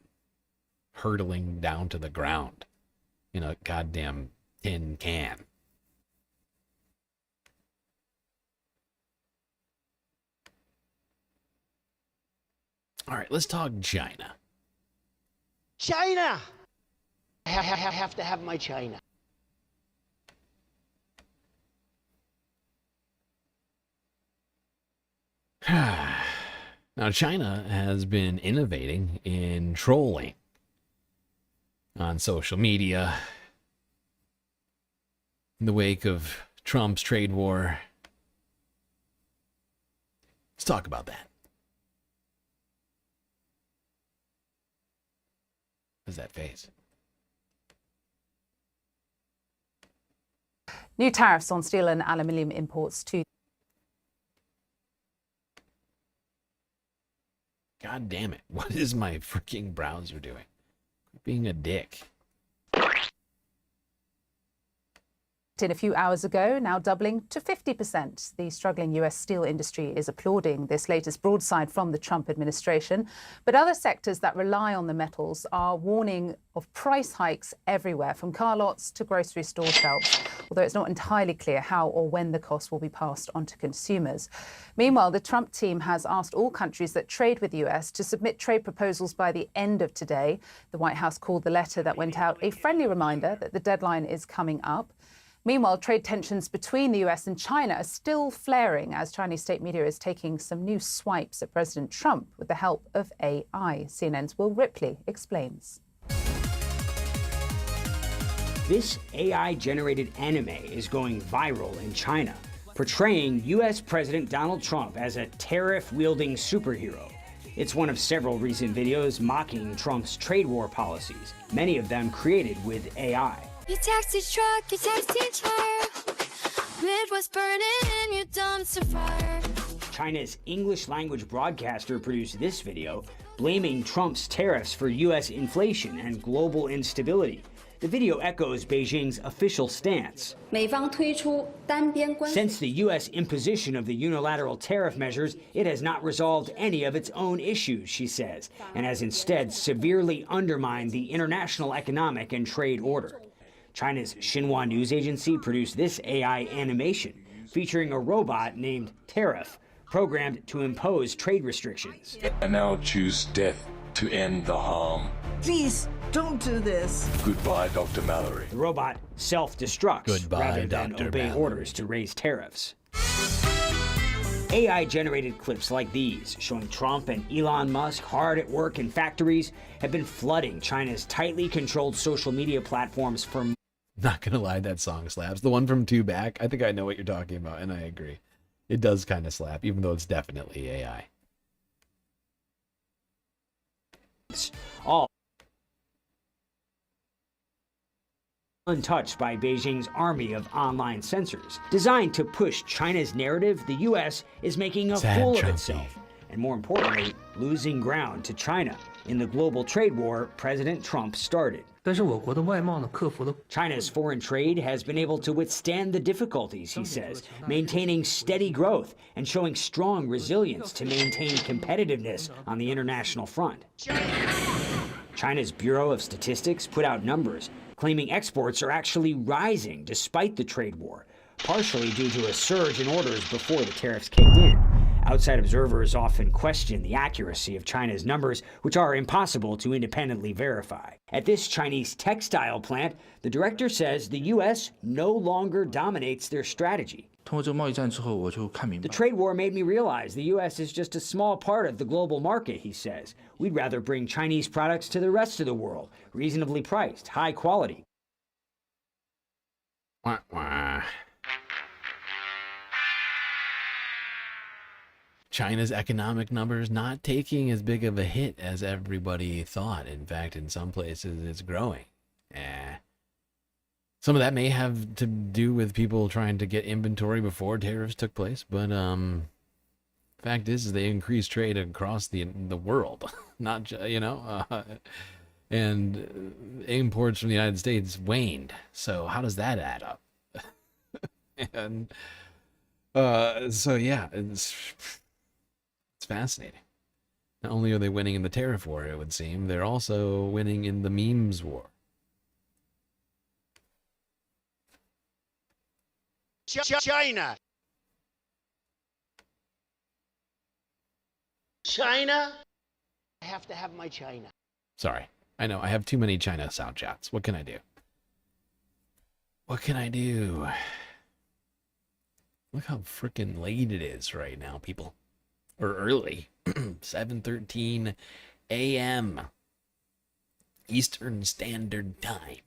Hurtling down to the ground in a goddamn tin can. All right, let's talk China. China! I have to have my China. Now, China has been innovating in trolling on social media in the wake of Trump's trade war. Let's talk about that. What's that face? New tariffs on steel and aluminium imports to... God damn it. What is my freaking browser doing? Being a dick. In a few hours ago, now doubling to 50%. The struggling US steel industry is applauding this latest broadside from the Trump administration. But other sectors that rely on the metals are warning of price hikes everywhere, from car lots to grocery store shelves, although it's not entirely clear how or when the cost will be passed on to consumers. Meanwhile, the Trump team has asked all countries that trade with the US to submit trade proposals by the end of today. The White House called the letter that went out a friendly reminder that the deadline is coming up. Meanwhile, trade tensions between the US and China are still flaring as Chinese state media is taking some new swipes at President Trump with the help of AI. CNN's Will Ripley explains. This AI-generated anime is going viral in China, portraying US President Donald Trump as a tariff-wielding superhero. It's one of several recent videos mocking Trump's trade war policies, many of them created with AI. Your taxi truck, your taxi tire, red was burning in your dumpster fire. China's English-language broadcaster produced this video, blaming Trump's tariffs for U.S. inflation and global instability. The video echoes Beijing's official stance. Since the U.S. imposition of the unilateral tariff measures, it has not resolved any of its own issues, she says, and has instead severely undermined the international economic and trade order. China's Xinhua news agency produced this AI animation featuring a robot named Tariff, programmed to impose trade restrictions. I now choose death to end the harm. Please, don't do this. Goodbye, Dr. Mallory. The robot self-destructs Goodbye, rather than Dr. obey Mallory. orders to raise tariffs. AI-generated clips like these, showing Trump and Elon Musk hard at work in factories, have been flooding China's tightly controlled social media platforms for months. Not gonna lie, that song slaps. The one from Two Back, I think I know what you're talking about, and I agree. It does kind of slap, even though it's definitely AI. All untouched by Beijing's army of online censors. Designed to push China's narrative, the U.S. is making a fool of itself, and more importantly, losing ground to China in the global trade war President Trump started. China's foreign trade has been able to withstand the difficulties, he says, maintaining steady growth and showing strong resilience to maintain competitiveness on the international front. China's Bureau of Statistics put out numbers claiming exports are actually rising despite the trade war, partially due to a surge in orders before the tariffs kicked in. Outside observers often question the accuracy of China's numbers, which are impossible to independently verify. At this Chinese textile plant, the director says the U.S. no longer dominates their strategy. The trade war made me realize the U.S. is just a small part of the global market, he says. We'd rather bring Chinese products to the rest of the world, reasonably priced, high quality. China's economic numbers not taking as big of a hit as everybody thought. In fact, in some places it's growing. Some of that may have to do with people trying to get inventory before tariffs took place, but fact is they increased trade across the world, not and imports from the United States waned. So how does that add up? And so yeah, it's fascinating. Not only are they winning in the tariff war, it would seem, they're also winning in the memes war. China. China. I have to have my China. Sorry. I know, I have too many China sound chats. What can I do? What can I do? Look how freaking late it is right now, people. Or early. 7:13 a.m. Eastern Standard Time.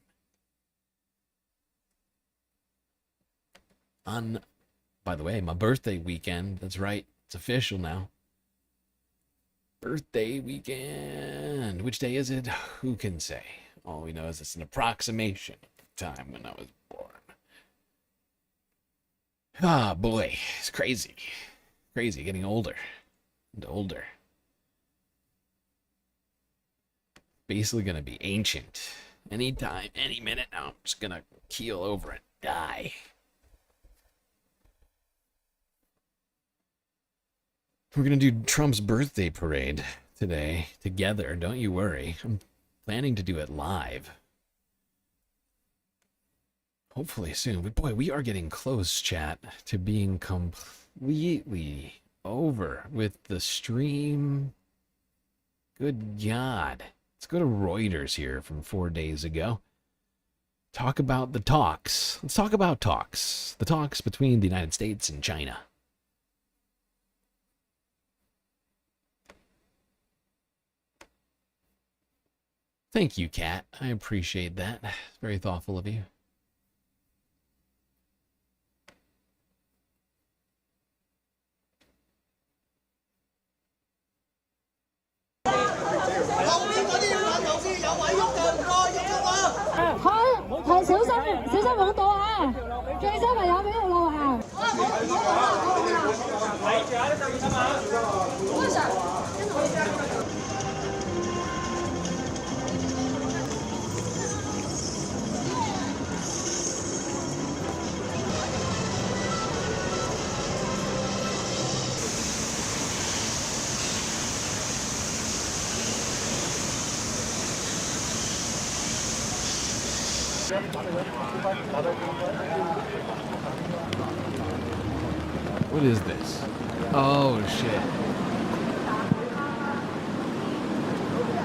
On, by the way, my birthday weekend. That's right. It's official now. Birthday weekend. Which day is it? Who can say? All we know is it's an approximation of the time when I was born. Ah, boy. It's crazy. Crazy getting older and older. Basically going to be ancient. Anytime, any minute now. I'm just going to keel over and die. We're going to do Trump's birthday parade today together. Don't you worry. I'm planning to do it live. Hopefully soon. But boy, we are getting close, chat, to being completely over with the stream. Good God. Let's go to Reuters here from 4 days ago. Talk about the talks. Let's talk about talks. The talks between the United States and China. Thank you, Kat. I appreciate that. It's very thoughtful of you. What is this? Oh, shit.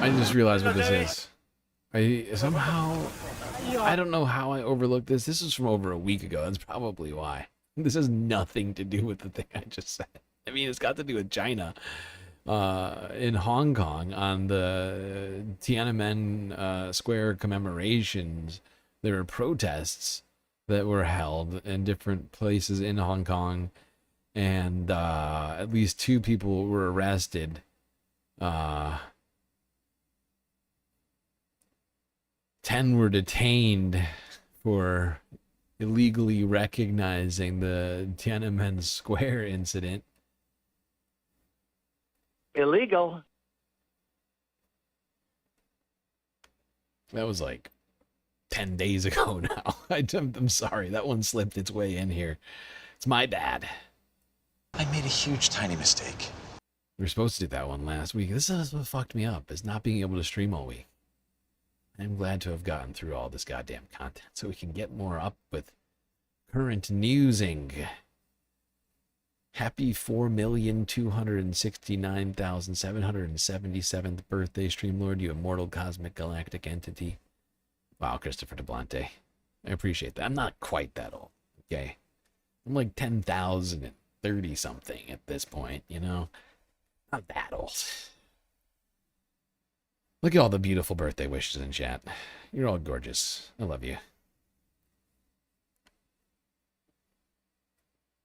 I just realized what this is. I don't know how I overlooked this. This is from over a week ago. That's probably why. This has nothing to do with the thing I just said. I mean, it's got to do with China. In Hong Kong, on the Tiananmen Square commemorations, there were protests that were held in different places in Hong Kong, and at least 2 people were arrested. 10 were detained for illegally recognizing the Tiananmen Square incident. Illegal. That was like 10 days ago now. I'm sorry, that one slipped its way in here. It's my bad. I made a huge, tiny mistake. We were supposed to do that one last week. This is what fucked me up, is not being able to stream all week. I'm glad to have gotten through all this goddamn content so we can get more up with current newsing. Happy 4,269,777th birthday, Streamlord, you immortal cosmic galactic entity. Wow, Christopher DeBlante. I appreciate that. I'm not quite that old, okay? I'm like 10,030 something at this point, you know? Not that old. Look at all the beautiful birthday wishes in chat. You're all gorgeous. I love you.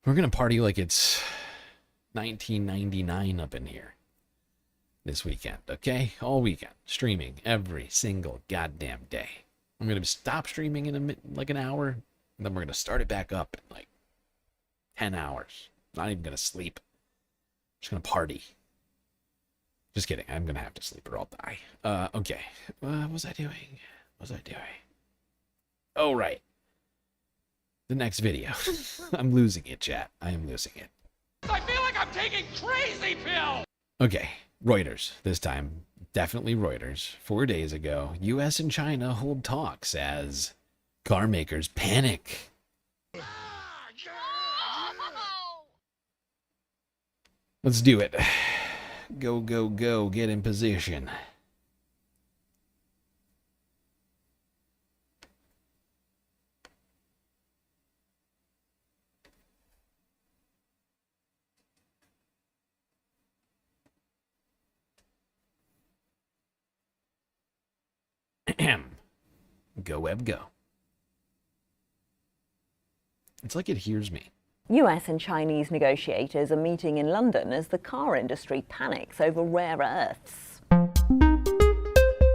We're going to party like it's 1999 up in here this weekend, okay? All weekend. Streaming every single goddamn day. I'm going to stop streaming in like an hour, and then we're going to start it back up in like 10 hours. Not even going to sleep. Just going to party. Just kidding. I'm going to have to sleep or I'll die. Okay. What was I doing? Oh, right. The next video. I'm losing it, chat. I am losing it. I feel like I'm taking crazy pills! Okay. Reuters. This time. Definitely Reuters. 4 days ago, U.S. and China hold talks as car makers panic. Let's do it. Go, go, go. Get in position. Go, web, go. It's like it hears me. US and Chinese negotiators are meeting in London as the car industry panics over rare earths.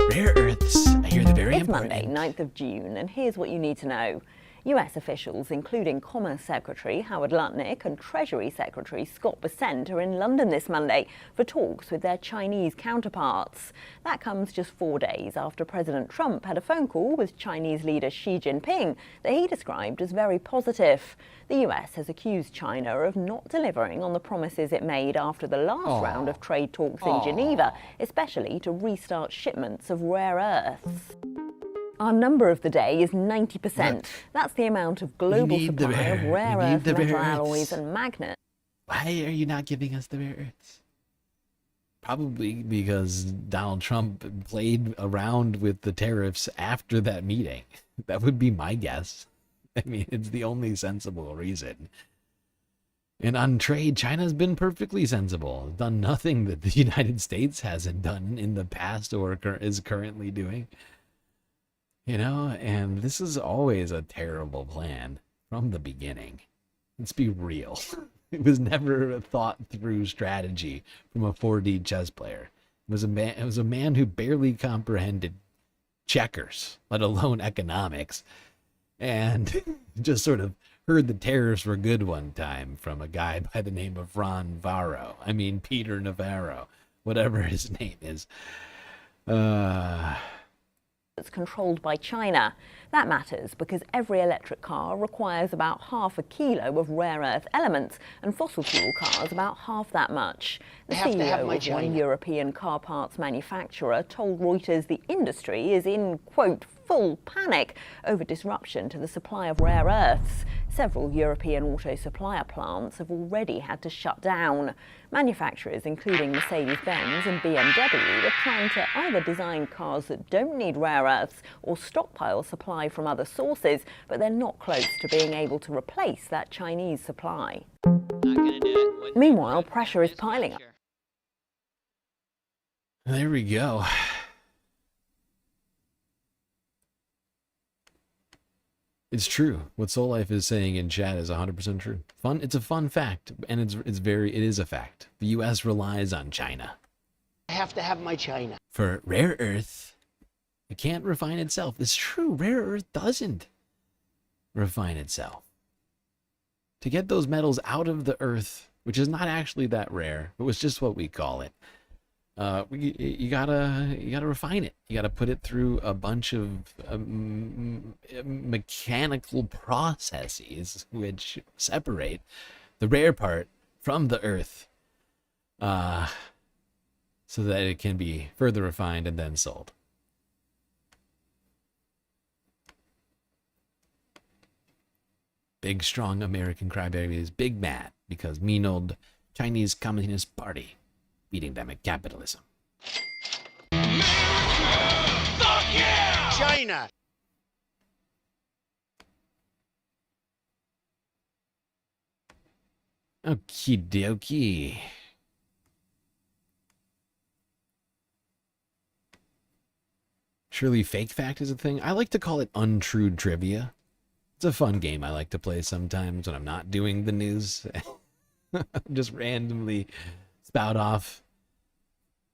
Rare earths. I hear they're very important. It's Monday, 9th of June, and here's what you need to know. US officials, including Commerce Secretary Howard Lutnick and Treasury Secretary Scott Bessent, are in London this Monday for talks with their Chinese counterparts. That comes just 4 days after President Trump had a phone call with Chinese leader Xi Jinping that he described as very positive. The US has accused China of not delivering on the promises it made after the last round of trade talks in Geneva, especially to restart shipments of rare earths. Our number of the day is 90%. That's the amount of global supply of rare earth metal alloys and magnets. Why are you not giving us the rare earths? Probably because Donald Trump played around with the tariffs after that meeting. That would be my guess. I mean, it's the only sensible reason. And on trade, China's been perfectly sensible. Done nothing that the United States hasn't done in the past or is currently doing. You know, and this is always a terrible plan from the beginning. Let's be real. It was never a thought-through strategy from a 4D chess player. It was a man who barely comprehended checkers, let alone economics, and just sort of heard the tariffs were good one time from a guy by the name of Peter Navarro, whatever his name is. It's controlled by China. That matters because every electric car requires about half a kilo of rare earth elements, and fossil fuel cars about half that much. The CEO of one European car parts manufacturer told Reuters the industry is in, quote, full panic over disruption to the supply of rare earths. Several European auto supplier plants have already had to shut down. Manufacturers, including Mercedes-Benz and BMW, are trying to either design cars that don't need rare earths or stockpile supply from other sources, but they're not close to being able to replace that Chinese supply. Meanwhile, pressure is piling up. There we go. It's true. What Soul Life is saying in chat is 100% true. It's a fun fact, and it is a fact. The U.S. relies on China. I have to have my China. For rare earth, it can't refine itself. It's true. Rare earth doesn't. refine itself. To get those metals out of the earth, which is not actually that rare, it was just what we call it. You gotta refine it. You gotta put it through a bunch of mechanical processes which separate the rare part from the earth, so that it can be further refined and then sold. Big, strong American crybaby is big mad because mean old Chinese Communist Party beating them at capitalism. Fuck yeah! China! Okie dokie. Surely fake fact is a thing. I like to call it untrue trivia. It's a fun game I like to play sometimes when I'm not doing the news. Just randomly spout off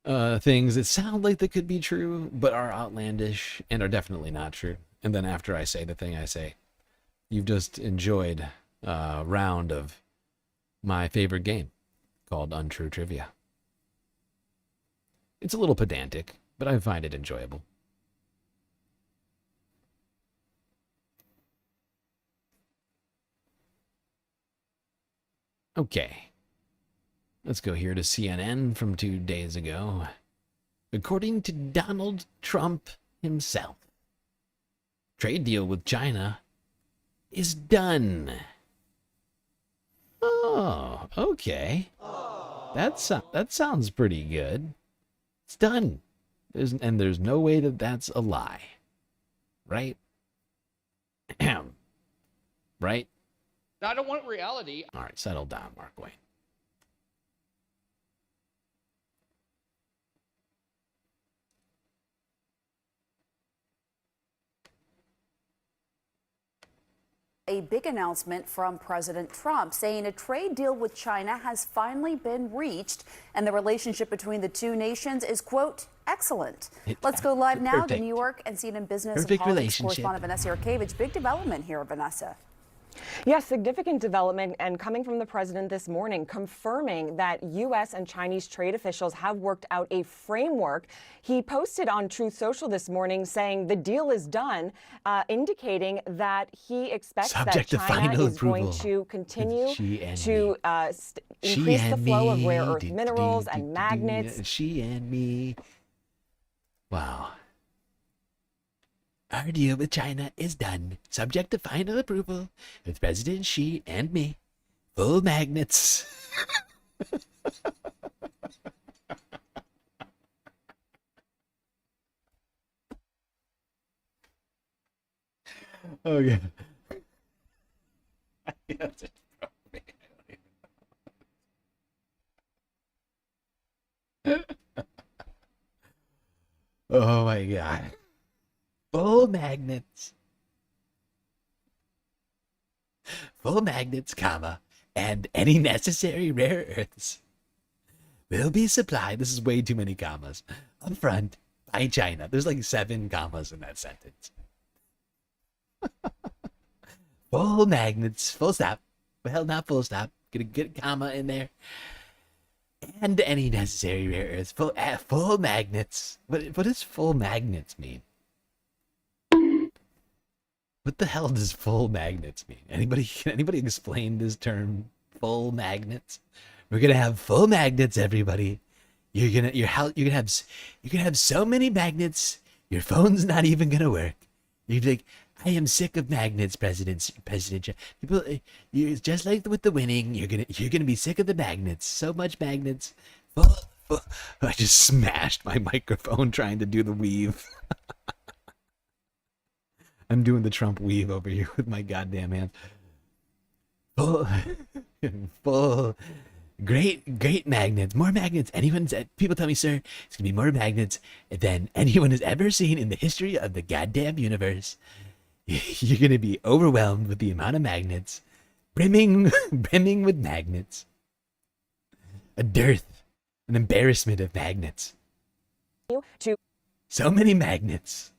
things that sound like they could be true, but are outlandish and are definitely not true. And then after I say the thing I say, you've just enjoyed a round of my favorite game called Untrue Trivia. It's a little pedantic, but I find it enjoyable. Okay, let's go here to CNN from 2 days ago. According to Donald Trump himself, trade deal with China is done. Oh, okay. That sounds pretty good. It's done. There's no way that that's a lie. Right? Right? I don't want reality. All right, settle down, Mark Wayne. A big announcement from President Trump saying a trade deal with China has finally been reached and the relationship between the two nations is, quote, excellent. Let's go live now to New York and CNN business and politics correspondent Vanessa Yarkevich. Big development here, Vanessa. Yes, significant development, and coming from the president this morning, confirming that U.S. and Chinese trade officials have worked out a framework. He posted on Truth Social this morning saying the deal is done, indicating that he expects that China is going to continue to increase the flow of rare earth minerals and magnets. She and me. Wow. Our deal with China is done, subject to final approval with President Xi and me. Full magnets. Oh, yeah. Oh, my God. Full magnets. Full magnets, comma, and any necessary rare earths will be supplied. This is way too many commas. Up front by China. There's like 7 commas in that sentence. Full magnets, full stop. Well, not full stop. Gonna get a comma in there. And any necessary rare earths. Full magnets. What does full magnets mean? What the hell does full magnets mean? Can anybody explain this term, full magnets? We're gonna have full magnets, everybody. You're gonna have so many magnets, your phone's not even gonna work. You're like, I am sick of magnets, President. People, you're just like with the winning. You're gonna be sick of the magnets. So much magnets. I just smashed my microphone trying to do the weave. I'm doing the Trump weave over here with my goddamn hands. Full, great magnets, more magnets. People tell me, sir, it's gonna be more magnets than anyone has ever seen in the history of the goddamn universe. You're gonna be overwhelmed with the amount of magnets, brimming with magnets. A dearth, an embarrassment of magnets. So many magnets.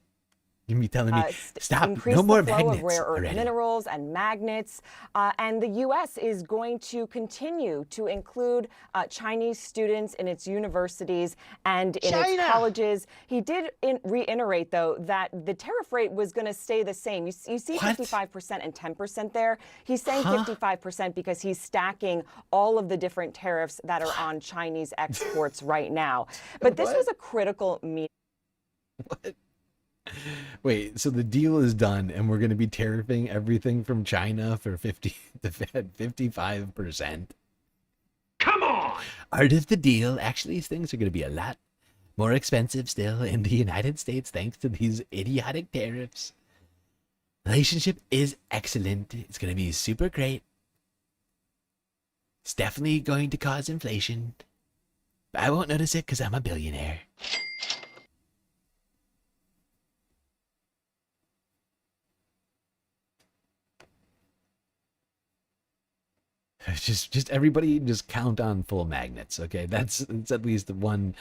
You be telling me, stop, increase no more the flow magnets of rare earth already. minerals and magnets. And the U.S. is going to continue to include Chinese students in its universities and in its colleges. He did reiterate, though, that the tariff rate was going to stay the same. You see 55% and 10% there. He's saying 55% because he's stacking all of the different tariffs that are on Chinese exports right now. But this was a critical meeting. What? Wait, so the deal is done and we're going to be tariffing everything from China for 55%? Come on! Part of the deal, actually, things are going to be a lot more expensive still in the United States thanks to these idiotic tariffs. Relationship is excellent. It's going to be super great. It's definitely going to cause inflation. But I won't notice it because I'm a billionaire. Just everybody just count on full magnets, okay? That's at least one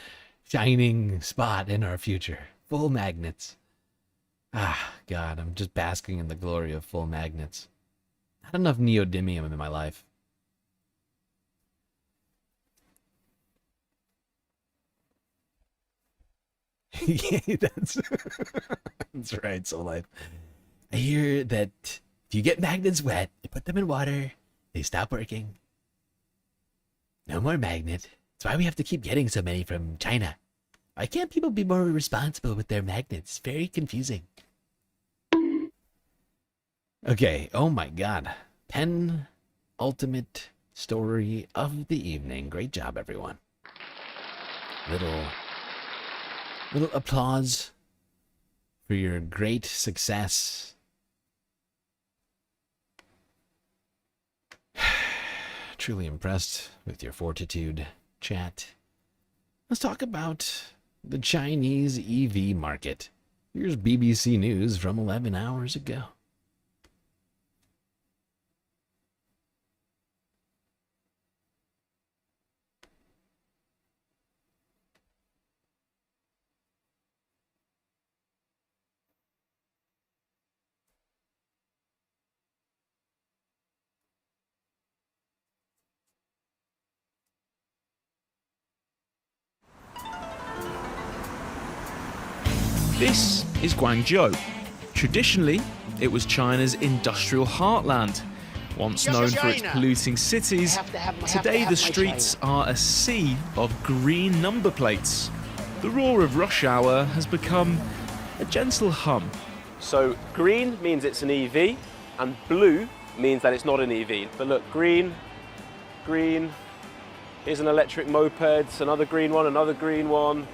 shining spot in our future. Full magnets. Ah, God, I'm just basking in the glory of full magnets. Not enough neodymium in my life. Yeah, that's right, Soul Life. I hear that if you get magnets wet, you put them in water, they stop working. No more magnet. That's why we have to keep getting so many from China. Why can't people be more responsible with their magnets? Very confusing. Okay, oh my God. Penultimate story of the evening. Great job, everyone. Little applause for your great success. Truly impressed with your fortitude, chat. Let's talk about the Chinese EV market. Here's BBC News from 11 hours ago. This is Guangzhou. Traditionally, it was China's industrial heartland. Once known for its polluting cities, today the streets are a sea of green number plates. The roar of rush hour has become a gentle hum. So green means it's an EV, and blue means that it's not an EV. But look, green, here's an electric moped, another green one, another green one.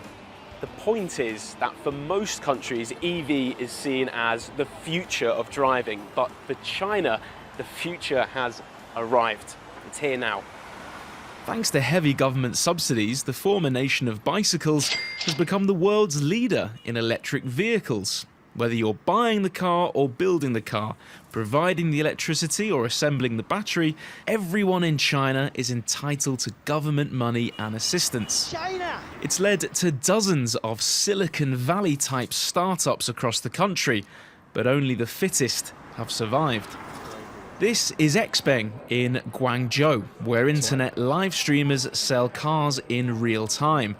The point is that for most countries, EV is seen as the future of driving. But for China, the future has arrived. It's here now. Thanks to heavy government subsidies, the former nation of bicycles has become the world's leader in electric vehicles. Whether you're buying the car or building the car, providing the electricity or assembling the battery, everyone in China is entitled to government money and assistance. China! It's led to dozens of Silicon Valley-type startups across the country, but only the fittest have survived. This is Xpeng in Guangzhou, where internet live streamers sell cars in real time.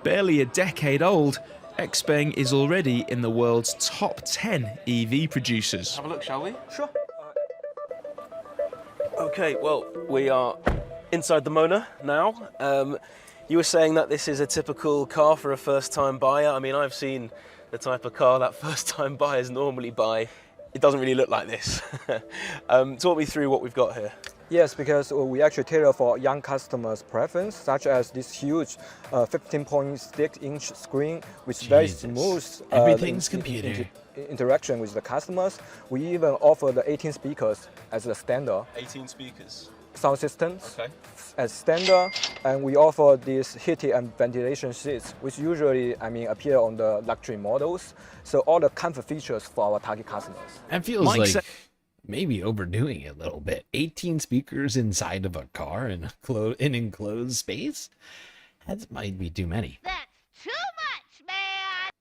Barely a decade old, Xpeng is already in the world's top 10 EV producers. Have a look, shall we? Sure. Okay, well, we are inside the Mona now. You were saying that this is a typical car for a first-time buyer. I mean, I've seen the type of car that first-time buyers normally buy. It doesn't really look like this. Talk me through what we've got here. Yes, because we actually tailor for young customers' preference, such as this huge 15.6-inch screen with very smooth Everything's computer. Interaction with the customers. We even offer the 18 speakers as a standard. 18 speakers. Sound systems as standard, and we offer these heated and ventilation seats, which usually, appear on the luxury models. So all the comfort features for our target customers. That feels like maybe overdoing it a little bit. 18 speakers inside of a car in an enclosed space? That might be too many. That's too much, man!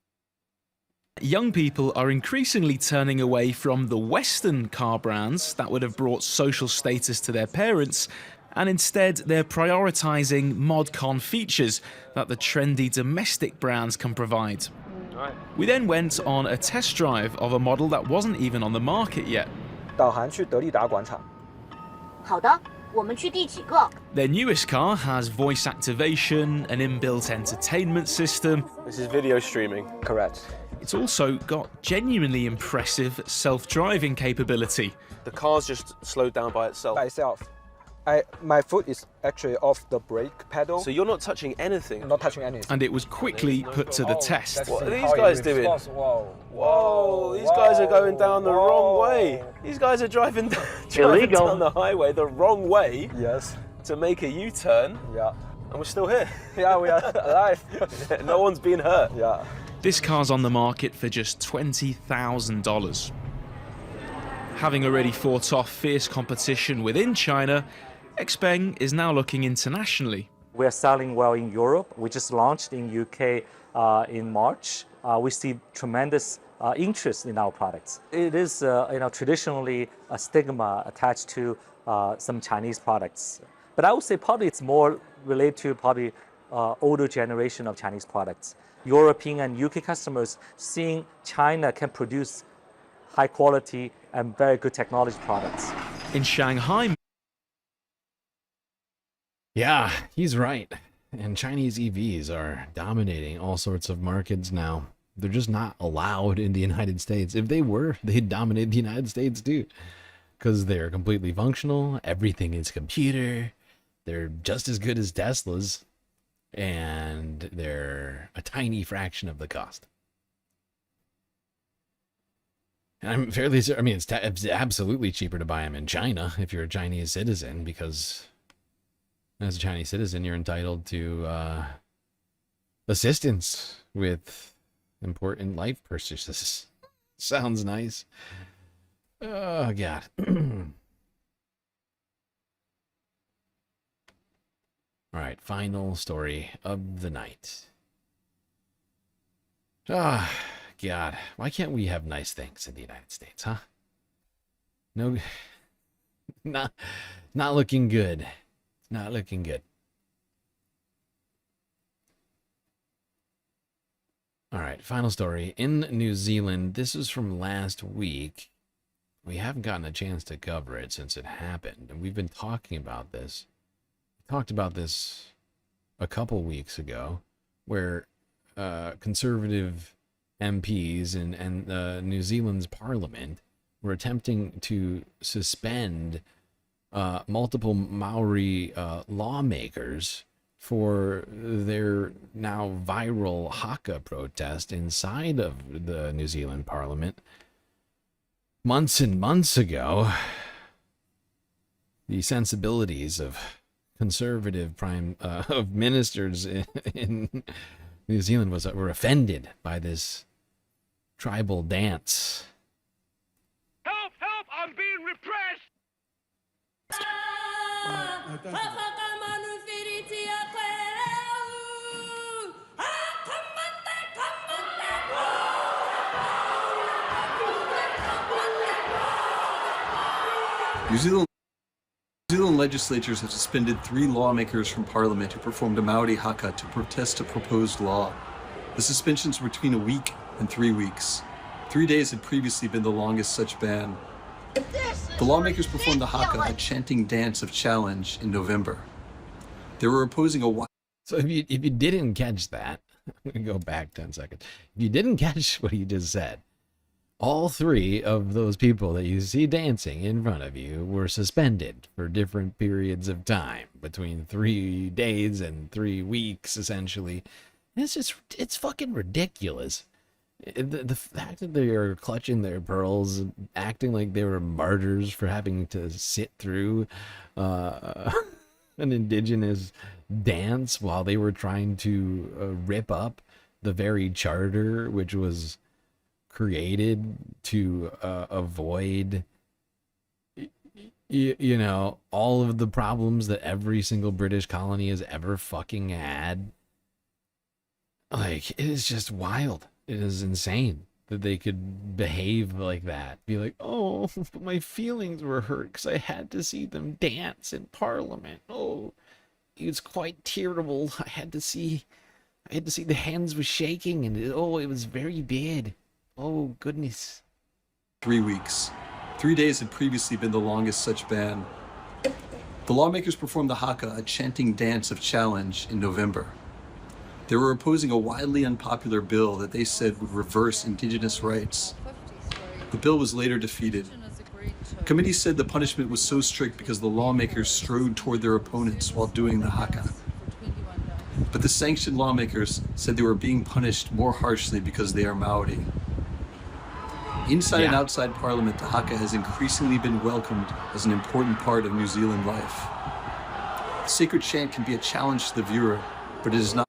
Young people are increasingly turning away from the Western car brands that would have brought social status to their parents, and instead they're prioritising mod-con features that the trendy domestic brands can provide. We then went on a test drive of a model that wasn't even on the market yet. 导航去德利达广场。好的，我们去第几个？ Their newest car has voice activation, an inbuilt entertainment system. This is video streaming. Correct. It's also got genuinely impressive self-driving capability. The car's just slowed down by itself. By itself. My foot is actually off the brake pedal. So you're not touching anything? Not touching anything. And it was quickly put to the test. What are these guys doing? Whoa, these guys are going down the wrong way. These guys are driving down the highway the wrong way. Yes. To make a U-turn. Yeah. And we're still here. Yeah, we are alive. No one's been hurt. Yeah. This car's on the market for just $20,000. Having already fought off fierce competition within China, Xpeng is now looking internationally. We're selling well in Europe. We just launched in UK in March. We see tremendous interest in our products. It is, traditionally a stigma attached to some Chinese products. But I would say probably it's more related to probably older generation of Chinese products. European and UK customers seeing China can produce high quality and very good technology products. In Shanghai. Yeah, he's right. And Chinese EVs are dominating all sorts of markets now. They're just not allowed in the United States. If they were, they'd dominate the United States too. Because they're completely functional, everything is computer, they're just as good as Teslas, and they're a tiny fraction of the cost. And I'm fairly certain, I mean, it's absolutely cheaper to buy them in China if you're a Chinese citizen, because as a Chinese citizen, you're entitled to assistance with important life purchases. Sounds nice. Oh, God. All right, final story of the night. Ah, God. Why can't we have nice things in the United States, huh? No, not looking good. It's not looking good. All right, final story. In New Zealand, this is from last week. We haven't gotten a chance to cover it since it happened, and we've been talking about this. We talked about this a couple weeks ago, where conservative MPs and New Zealand's parliament were attempting to suspend multiple Maori lawmakers for their now viral haka protest inside of the New Zealand parliament. Months and months ago, the sensibilities of conservative of ministers in New Zealand were offended by this tribal dance. Help! Help! I'm being repressed! New Zealand legislatures have suspended 3 lawmakers from Parliament who performed a Maori haka to protest a proposed law. The suspensions were between a week and 3 weeks. 3 days had previously been the longest such ban. The lawmakers performed the haka, a chanting dance of challenge, in November. They were opposing a... So if you didn't catch that, I'm going to go back 10 seconds. If you didn't catch what he just said, all 3 of those people that you see dancing in front of you were suspended for different periods of time, between 3 days and 3 weeks, essentially. It's fucking ridiculous. The fact that they are clutching their pearls, acting like they were martyrs for having to sit through an indigenous dance while they were trying to rip up the very charter which was created to avoid, you know, all of the problems that every single British colony has ever fucking had. Like, it is just wild. It is insane. that they could behave like that. Be like, oh, but my feelings were hurt because I had to see them dance in Parliament. Oh, it's quite terrible. I had to see the hands were shaking, and it was very bad. Oh, goodness. 3 weeks. 3 days had previously been the longest such ban. The lawmakers performed the haka, a chanting dance of challenge, in November. They were opposing a widely unpopular bill that they said would reverse indigenous rights. The bill was later defeated. Committees said the punishment was so strict because the lawmakers strode toward their opponents while doing the haka. But the sanctioned lawmakers said they were being punished more harshly because they are Maori. Inside and outside Parliament, the haka has increasingly been welcomed as an important part of New Zealand life. The sacred chant can be a challenge to the viewer, but it is not.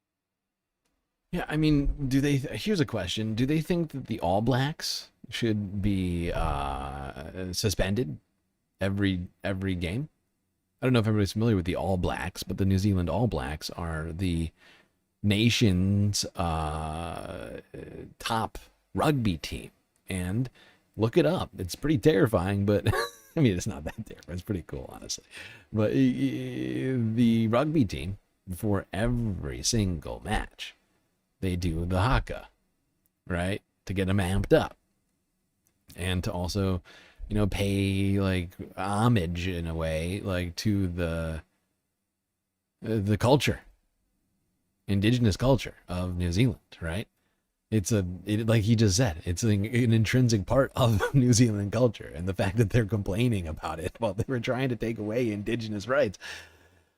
Yeah, I mean, here's a question. Do they think that the All Blacks should be suspended every game? I don't know if everybody's familiar with the All Blacks, but the New Zealand All Blacks are the nation's top rugby team. And look it up. It's pretty terrifying, but I mean, it's not that terrifying. It's pretty cool, honestly. But the rugby team, for every single match, they do the haka, right? To get them amped up. And to also, pay like homage in a way, like to the culture, indigenous culture of New Zealand, right? It's like he just said, it's an intrinsic part of New Zealand culture, and the fact that they're complaining about it while they were trying to take away indigenous rights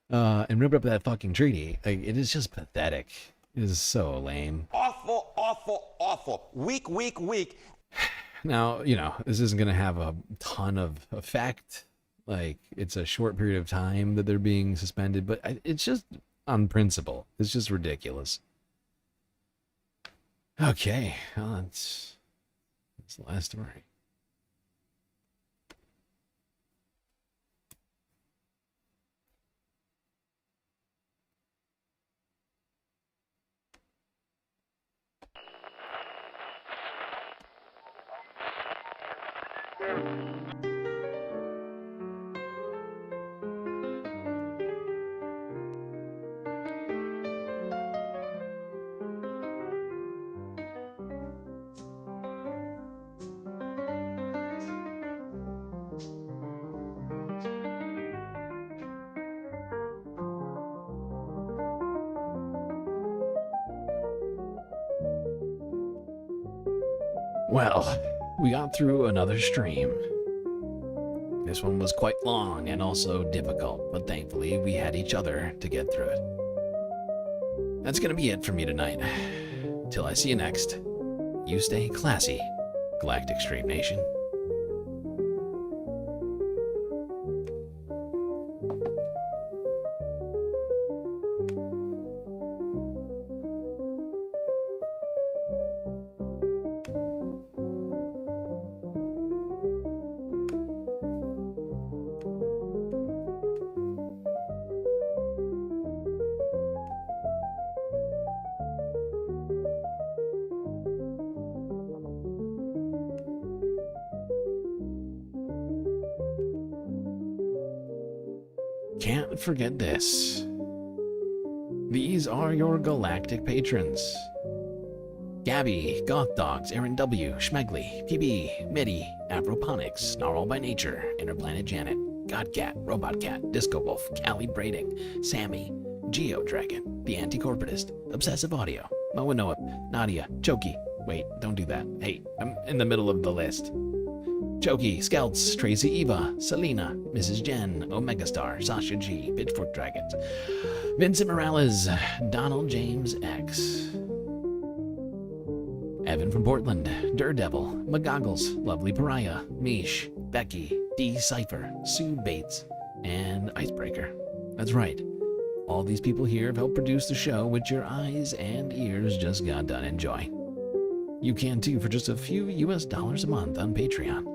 and rip up that fucking treaty, like, it is just pathetic. It is so lame. Awful, awful, awful. Weak. Now, this isn't going to have a ton of effect. Like, it's a short period of time that they're being suspended, but it's just on principle. It's just ridiculous. Okay, well, that's the last story. Well, we got through another stream. This one was quite long and also difficult, but thankfully we had each other to get through it. That's gonna be it for me tonight. Till I see you next, you stay classy, Galactic Stream Nation. Can't forget this. These are your galactic patrons. Gabby, Goth Dogs, Aaron W, Schmegley, PB, Mitty, Afroponics, Snarl by Nature, Interplanet Janet, Godcat, Robot Cat, Disco Wolf, Callie Brading, Sammy, Geo Dragon, The Anti-Corporatist, Obsessive Audio, Moa Noah, Nadia, Choki. Wait, don't do that. Hey, I'm in the middle of the list. Choki, Scouts, Tracy Eva, Selena, Mrs. Jen, Omega Star, Sasha G, Pitchfork Dragons, Vincent Morales, Donald James X, Evan from Portland, Daredevil, McGoggles, Lovely Pariah, Mish, Becky, D Cypher, Sue Bates, and Icebreaker. That's right. All these people here have helped produce the show, which your eyes and ears just got done enjoying. You can too for just a few US dollars a month on Patreon.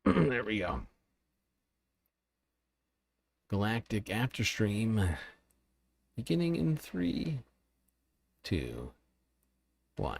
There we go. Galactic After Stream. Beginning in 3, 2, 1.